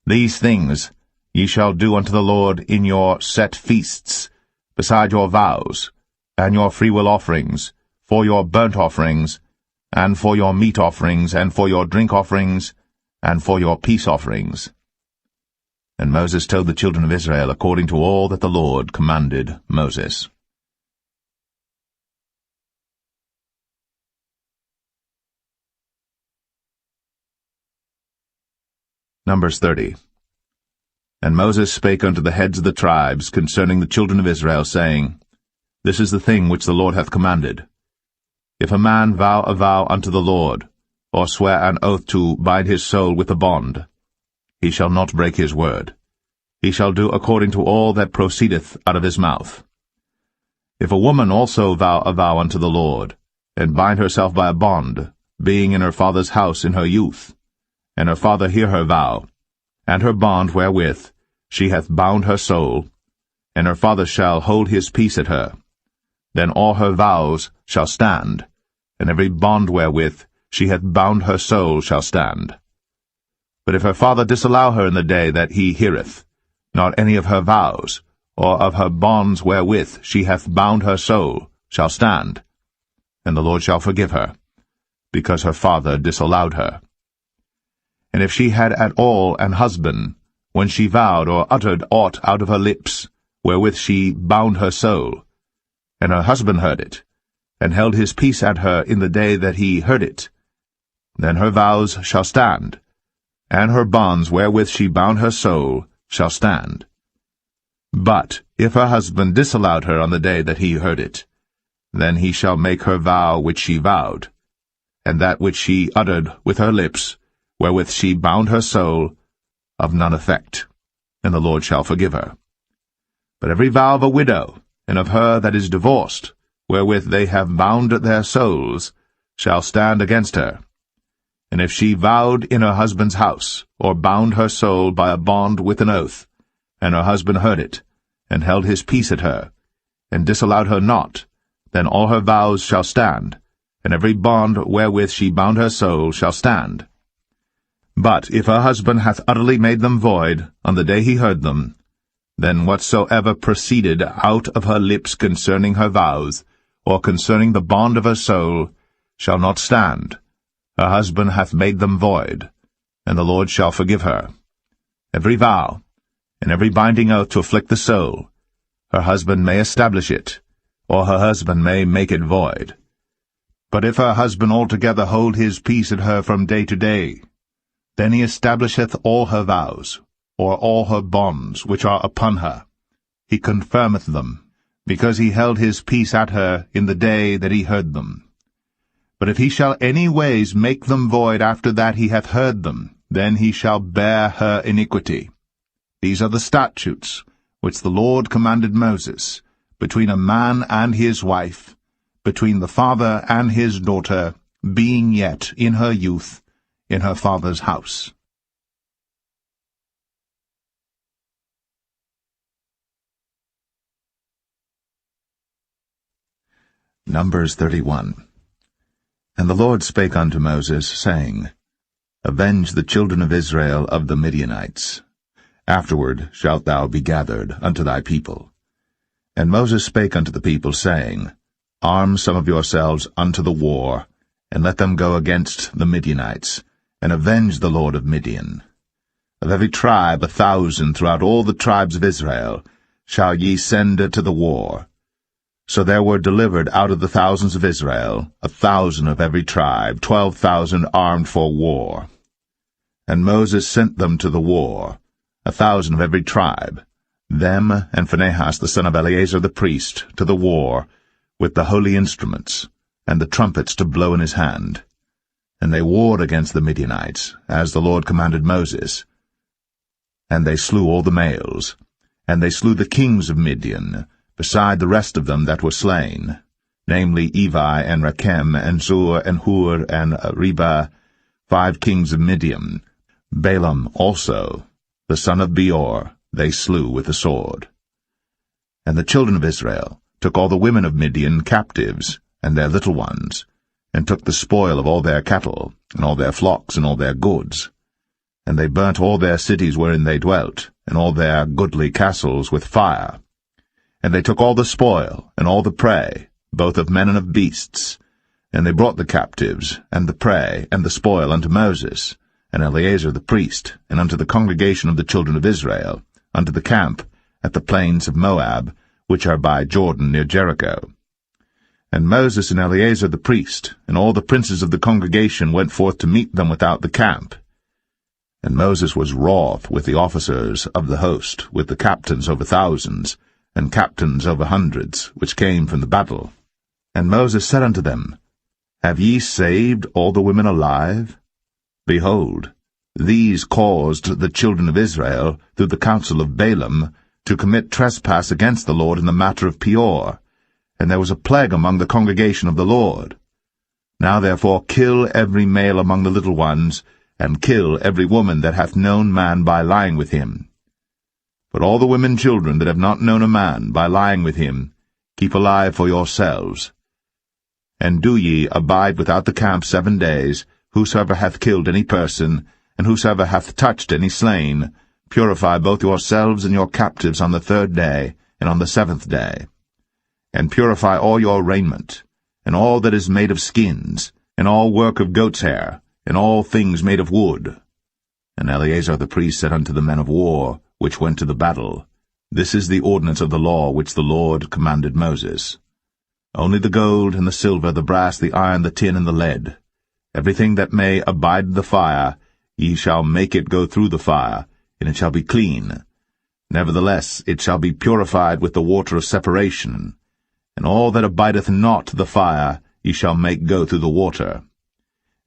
[SPEAKER 3] These things ye shall do unto the Lord in your set feasts, beside your vows, and your freewill offerings, for your burnt offerings, and for your meat offerings, and for your drink offerings, and for your peace offerings. And Moses told the children of Israel according to all that the Lord commanded Moses. Numbers 30. And Moses spake unto the heads of the tribes concerning the children of Israel, saying, This is the thing which the Lord hath commanded. If a man vow a vow unto the Lord, or swear an oath to bind his soul with a bond, he shall not break his word. He shall do according to all that proceedeth out of his mouth. If a woman also vow a vow unto the Lord, and bind herself by a bond, being in her father's house in her youth, and her father hear her vow, and her bond wherewith she hath bound her soul, and her father shall hold his peace at her. Then all her vows shall stand, and every bond wherewith she hath bound her soul shall stand. But if her father disallow her in the day that he heareth, not any of her vows, or of her bonds wherewith she hath bound her soul, shall stand, and the Lord shall forgive her, because her father disallowed her. And if she had at all an husband, when she vowed or uttered aught out of her lips, wherewith she bound her soul, and her husband heard it, and held his peace at her in the day that he heard it, then her vows shall stand, and her bonds wherewith she bound her soul shall stand. But if her husband disallowed her on the day that he heard it, then he shall make her vow which she vowed, and that which she uttered with her lips, wherewith she bound her soul, of none effect, and the Lord shall forgive her. But every vow of a widow, and of her that is divorced, wherewith they have bound their souls, shall stand against her. And if she vowed in her husband's house, or bound her soul by a bond with an oath, and her husband heard it, and held his peace at her, and disallowed her not, then all her vows shall stand, and every bond wherewith she bound her soul shall stand. But if her husband hath utterly made them void on the day he heard them, then whatsoever proceeded out of her lips concerning her vows, or concerning the bond of her soul, shall not stand. Her husband hath made them void, and the Lord shall forgive her. Every vow, and every binding oath to afflict the soul, her husband may establish it, or her husband may make it void. But if her husband altogether hold his peace at her from day to day, then he establisheth all her vows, or all her bonds which are upon her. He confirmeth them, because he held his peace at her in the day that he heard them. But if he shall any ways make them void after that he hath heard them, then he shall bear her iniquity. These are the statutes which the Lord commanded Moses, between a man and his wife, between the father and his daughter, being yet in her youth, in her father's house. Numbers 31. And the Lord spake unto Moses, saying, Avenge the children of Israel of the Midianites. Afterward shalt thou be gathered unto thy people. And Moses spake unto the people, saying, Arm some of yourselves unto the war, and let them go against the Midianites, and avenge the Lord of Midian. Of every tribe 1,000 throughout all the tribes of Israel shall ye send to the war. So there were delivered out of the thousands of Israel 1,000 of every tribe, 12,000 armed for war. And Moses sent them to the war, 1,000 of every tribe, them and Phinehas the son of Eleazar the priest, to the war, with the holy instruments, and the trumpets to blow in his hand. And they warred against the Midianites, as the Lord commanded Moses. And they slew all the males, and they slew the kings of Midian, beside the rest of them that were slain, namely Evi, and Rechem, and Zur, and Hur, and Reba, 5 kings of Midian. Balaam also, the son of Beor, they slew with the sword. And the children of Israel took all the women of Midian captives, and their little ones, and took the spoil of all their cattle, and all their flocks, and all their goods. And they burnt all their cities wherein they dwelt, and all their goodly castles with fire. And they took all the spoil, and all the prey, both of men and of beasts. And they brought the captives, and the prey, and the spoil unto Moses, and Eleazar the priest, and unto the congregation of the children of Israel, unto the camp at the plains of Moab, which are by Jordan near Jericho. And Moses and Eleazar the priest, and all the princes of the congregation went forth to meet them without the camp. And Moses was wroth with the officers of the host, with the captains over thousands, and captains over hundreds, which came from the battle. And Moses said unto them, Have ye saved all the women alive? Behold, these caused the children of Israel, through the counsel of Balaam, to commit trespass against the Lord in the matter of Peor, and there was a plague among the congregation of the Lord. Now therefore kill every male among the little ones, and kill every woman that hath known man by lying with him. But all the women children that have not known a man, by lying with him, keep alive for yourselves. And do ye abide without the camp 7 days, whosoever hath killed any person, and whosoever hath touched any slain, purify both yourselves and your captives on the 3rd day, and on the 7th day. And purify all your raiment, and all that is made of skins, and all work of goat's hair, and all things made of wood. And Eleazar the priest said unto the men of war, which went to the battle, This is the ordinance of the law which the Lord commanded Moses. Only the gold, and the silver, the brass, the iron, the tin, and the lead, everything that may abide the fire, ye shall make it go through the fire, and it shall be clean. Nevertheless it shall be purified with the water of separation, and all that abideth not the fire ye shall make go through the water.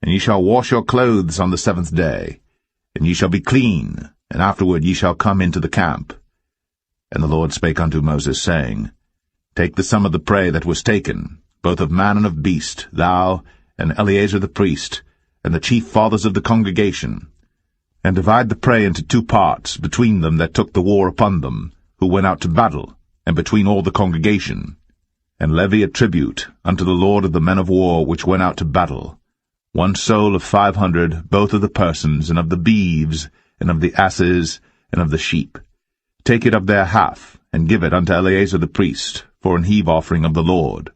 [SPEAKER 3] And ye shall wash your clothes on the 7th day, and ye shall be clean, and afterward ye shall come into the camp. And the Lord spake unto Moses, saying, Take the sum of the prey that was taken, both of man and of beast, thou, and Eleazar the priest, and the chief fathers of the congregation, and divide the prey into 2 parts, between them that took the war upon them, who went out to battle, and between all the congregation. And levy a tribute unto the Lord of the men of war which went out to battle, 1 soul of 500, both of the persons, and of the beeves, and of the asses, and of the sheep. Take it of their half, and give it unto Eleazar the priest, for an heave offering of the Lord.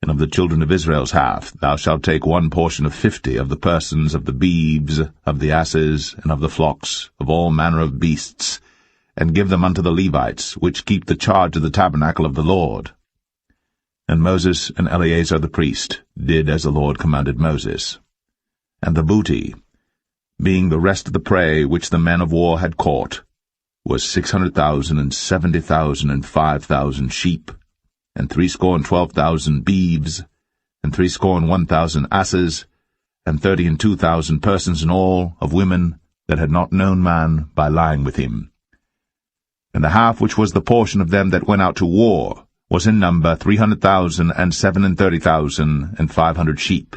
[SPEAKER 3] And of the children of Israel's half thou shalt take 1 portion of 50 of the persons, of the beeves, of the asses, and of the flocks, of all manner of beasts, and give them unto the Levites, which keep the charge of the tabernacle of the Lord. And Moses and Eleazar the priest did as the Lord commanded Moses. And the booty, being the rest of the prey which the men of war had caught, was 600,000, and 70,000, and 5,000 sheep, and 12,000 beeves, and 1,000 asses, and 32,000 persons in all, of women that had not known man, by lying with him. And the half which was the portion of them that went out to war was in number 300,000, and 37,000, and 500 sheep.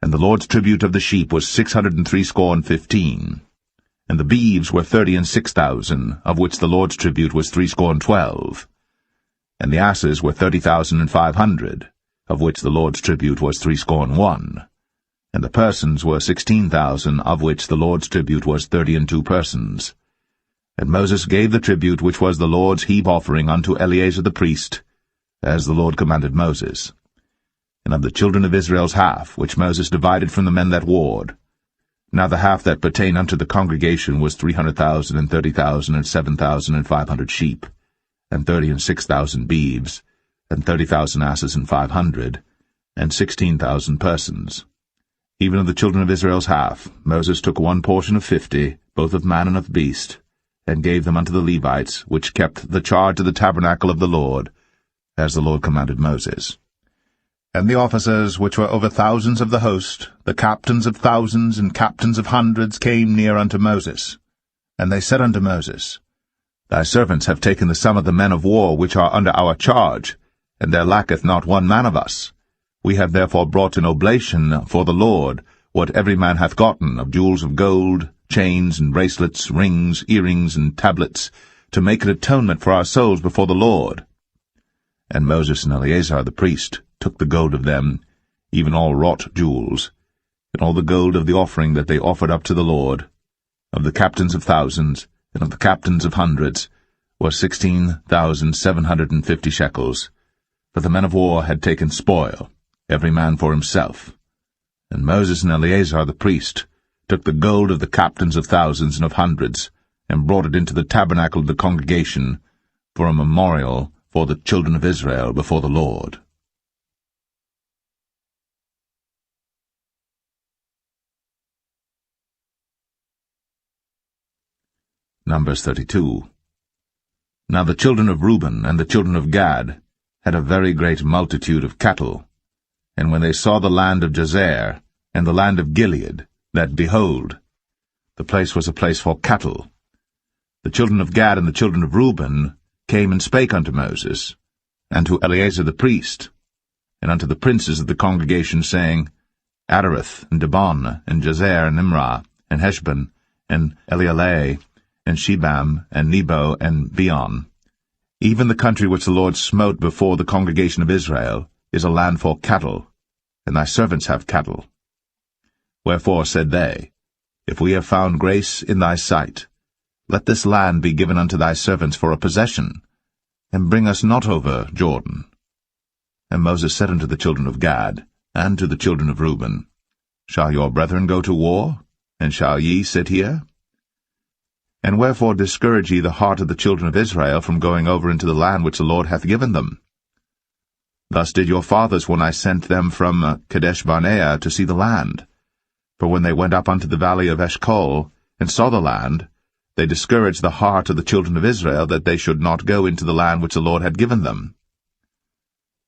[SPEAKER 3] And the Lord's tribute of the sheep was 615. And the beeves were 36,000, of which the Lord's tribute was 312. And the asses were 30,500, of which the Lord's tribute was 301. And the persons were 16,000, of which the Lord's tribute was 32 persons. And Moses gave the tribute which was the Lord's heave offering unto Eleazar the priest, as the Lord commanded Moses. And of the children of Israel's half, which Moses divided from the men that warred, now the half that pertained unto the congregation was 300,000, and 30,000, and 7,500 sheep, and 36,000 beeves, and 30,000 asses, and 500, and 16,000 persons. Even of the children of Israel's half, Moses took 1 portion of 50, both of man and of beast, and gave them unto the Levites, which kept the charge of the tabernacle of the Lord, as the Lord commanded Moses. And the officers which were over thousands of the host, the captains of thousands and captains of hundreds, came near unto Moses. And they said unto Moses, Thy servants have taken the sum of the men of war which are under our charge, and there lacketh not 1 man of us. We have therefore brought an oblation for the Lord, what every man hath gotten, of jewels of gold, chains and bracelets, rings, earrings, and tablets, to make an atonement for our souls before the Lord. And Moses and Eleazar the priest took the gold of them, even all wrought jewels, and all the gold of the offering that they offered up to the Lord, of the captains of thousands, and of the captains of hundreds, was 16,750 shekels, for the men of war had taken spoil, every man for himself. And Moses and Eleazar the priest took the gold of the captains of thousands and of hundreds, and brought it into the tabernacle of the congregation, for a memorial for the children of Israel before the Lord. Numbers 32. Now the children of Reuben and the children of Gad had a very great multitude of cattle. And when they saw the land of Jazer, and the land of Gilead, that, behold, the place was a place for cattle, the children of Gad and the children of Reuben came and spake unto Moses, and to Eleazar the priest, and unto the princes of the congregation, saying, Adareth, and Dibon, and Jazer, and Nimrah, and Heshbon, and Elealeh, and Shebam, and Nebo, and Beon. Even the country which the Lord smote before the congregation of Israel is a land for cattle, and thy servants have cattle. Wherefore said they, If we have found grace in thy sight, let this land be given unto thy servants for a possession, and bring us not over Jordan. And Moses said unto the children of Gad, and to the children of Reuben, Shall your brethren go to war, and shall ye sit here? And wherefore discourage ye the heart of the children of Israel from going over into the land which the Lord hath given them? Thus did your fathers when I sent them from Kadesh-barnea to see the land. For when they went up unto the valley of Eshcol, and saw the land, they discouraged the heart of the children of Israel, that they should not go into the land which the Lord had given them.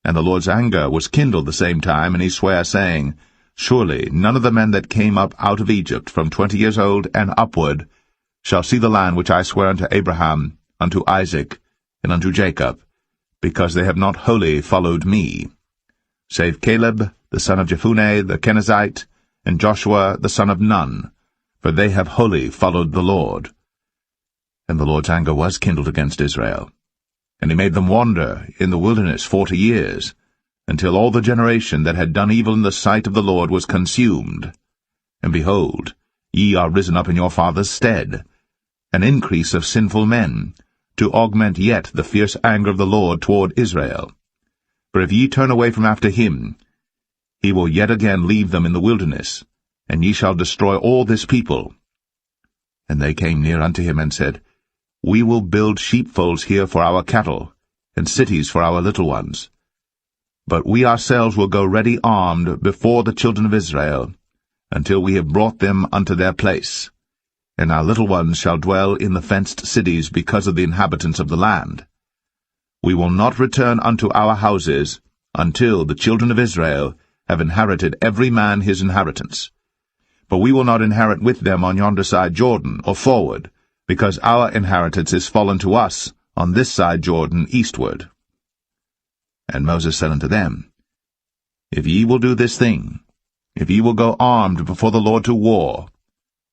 [SPEAKER 3] And the Lord's anger was kindled the same time, and he sware, saying, Surely none of the men that came up out of Egypt from 20 years old and upward shall see the land which I swear unto Abraham, unto Isaac, and unto Jacob, because they have not wholly followed me, save Caleb the son of Jephunneh the Kenizzite, and Joshua the son of Nun, for they have wholly followed the Lord. And the Lord's anger was kindled against Israel, and he made them wander in the wilderness 40 years, until all the generation that had done evil in the sight of the Lord was consumed. And behold, ye are risen up in your father's stead, an increase of sinful men, to augment yet the fierce anger of the Lord toward Israel. For if ye turn away from after him, he will yet again leave them in the wilderness, and ye shall destroy all this people. And they came near unto him, and said, We will build sheepfolds here for our cattle, and cities for our little ones. But we ourselves will go ready armed before the children of Israel, until we have brought them unto their place. And our little ones shall dwell in the fenced cities because of the inhabitants of the land. We will not return unto our houses until the children of Israel have inherited every man his inheritance. For we will not inherit with them on yonder side Jordan, or forward, because our inheritance is fallen to us on this side Jordan eastward. And Moses said unto them, If ye will do this thing, if ye will go armed before the Lord to war,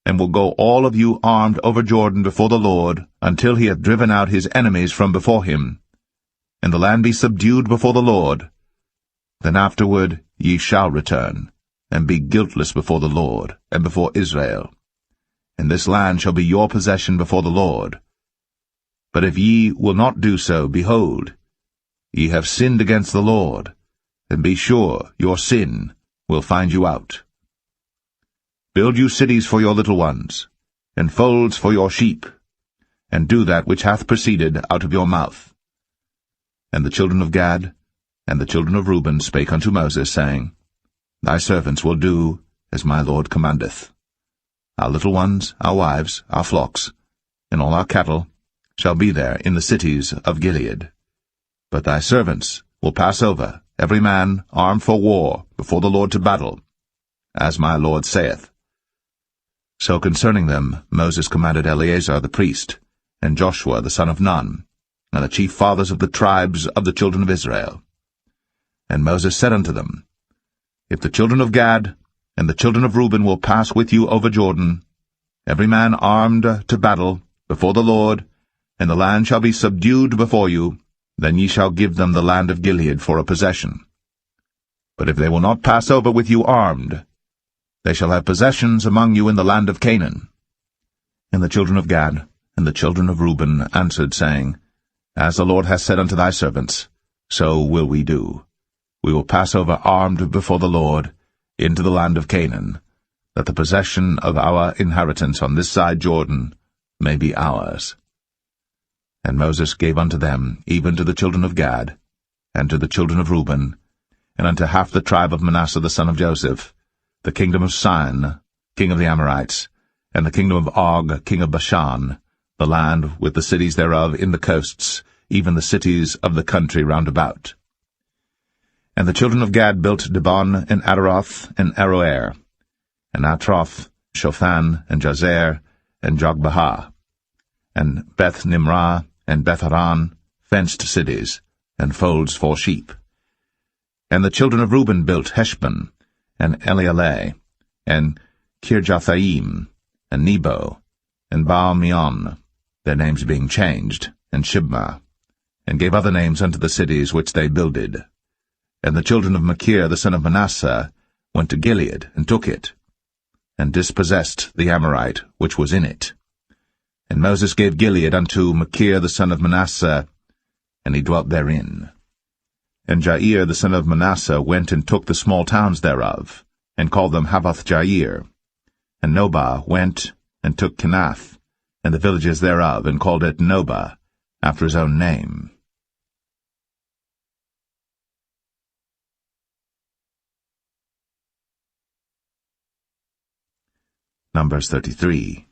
[SPEAKER 3] and will go all of you armed over Jordan before the Lord, until he hath driven out his enemies from before him, and the land be subdued before the Lord, then afterward ye shall return, and be guiltless before the Lord, and before Israel. And this land shall be your possession before the Lord. But if ye will not do so, behold, ye have sinned against the Lord, and be sure your sin will find you out. Build you cities for your little ones, and folds for your sheep, and do that which hath proceeded out of your mouth. And the children of Gad and the children of Reuben spake unto Moses, saying, Thy servants will do as my Lord commandeth. Our little ones, our wives, our flocks, and all our cattle shall be there in the cities of Gilead. But thy servants will pass over, every man armed for war, before the Lord to battle, as my Lord saith. So concerning them Moses commanded Eleazar the priest, and Joshua the son of Nun, and the chief fathers of the tribes of the children of Israel. And Moses said unto them, If the children of Gad and the children of Reuben will pass with you over Jordan, every man armed to battle, before the Lord, and the land shall be subdued before you, then ye shall give them the land of Gilead for a possession. But if they will not pass over with you armed, they shall have possessions among you in the land of Canaan. And the children of Gad and the children of Reuben answered, saying, As the Lord hath said unto thy servants, so will we do. We will pass over armed before the Lord into the land of Canaan, that the possession of our inheritance on this side Jordan may be ours. And Moses gave unto them, even to the children of Gad, and to the children of Reuben, and unto half the tribe of Manasseh the son of Joseph, the kingdom of Sihon, king of the Amorites, and the kingdom of Og, king of Bashan, the land with the cities thereof in the coasts, even the cities of the country round about. And the children of Gad built Dibon, and Adaroth, and Aroer, and Atroth, Shophan, and Jazer, and Jogbehah, and Beth-Nimrah, and Beth-Haran, fenced cities, and folds for sheep. And the children of Reuben built Heshbon, and Elealeh, and Kirjathaim, and Nebo, and Baal-Meon, their names being changed, and Shibmah, and gave other names unto the cities which they builded. And the children of Machir the son of Manasseh went to Gilead, and took it, and dispossessed the Amorite which was in it. And Moses gave Gilead unto Machir the son of Manasseh, and he dwelt therein. And Jair the son of Manasseh went and took the small towns thereof, and called them Havoth-Jair. And Nobah went and took Kenath, and the villages thereof, and called it Nobah, after his own name. Numbers 33.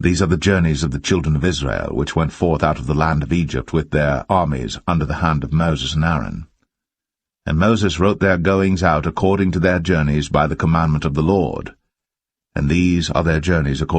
[SPEAKER 3] These are the journeys of the children of Israel, which went forth out of the land of Egypt with their armies under the hand of Moses and Aaron. And Moses wrote their goings out according to their journeys by the commandment of the Lord. And these are their journeys according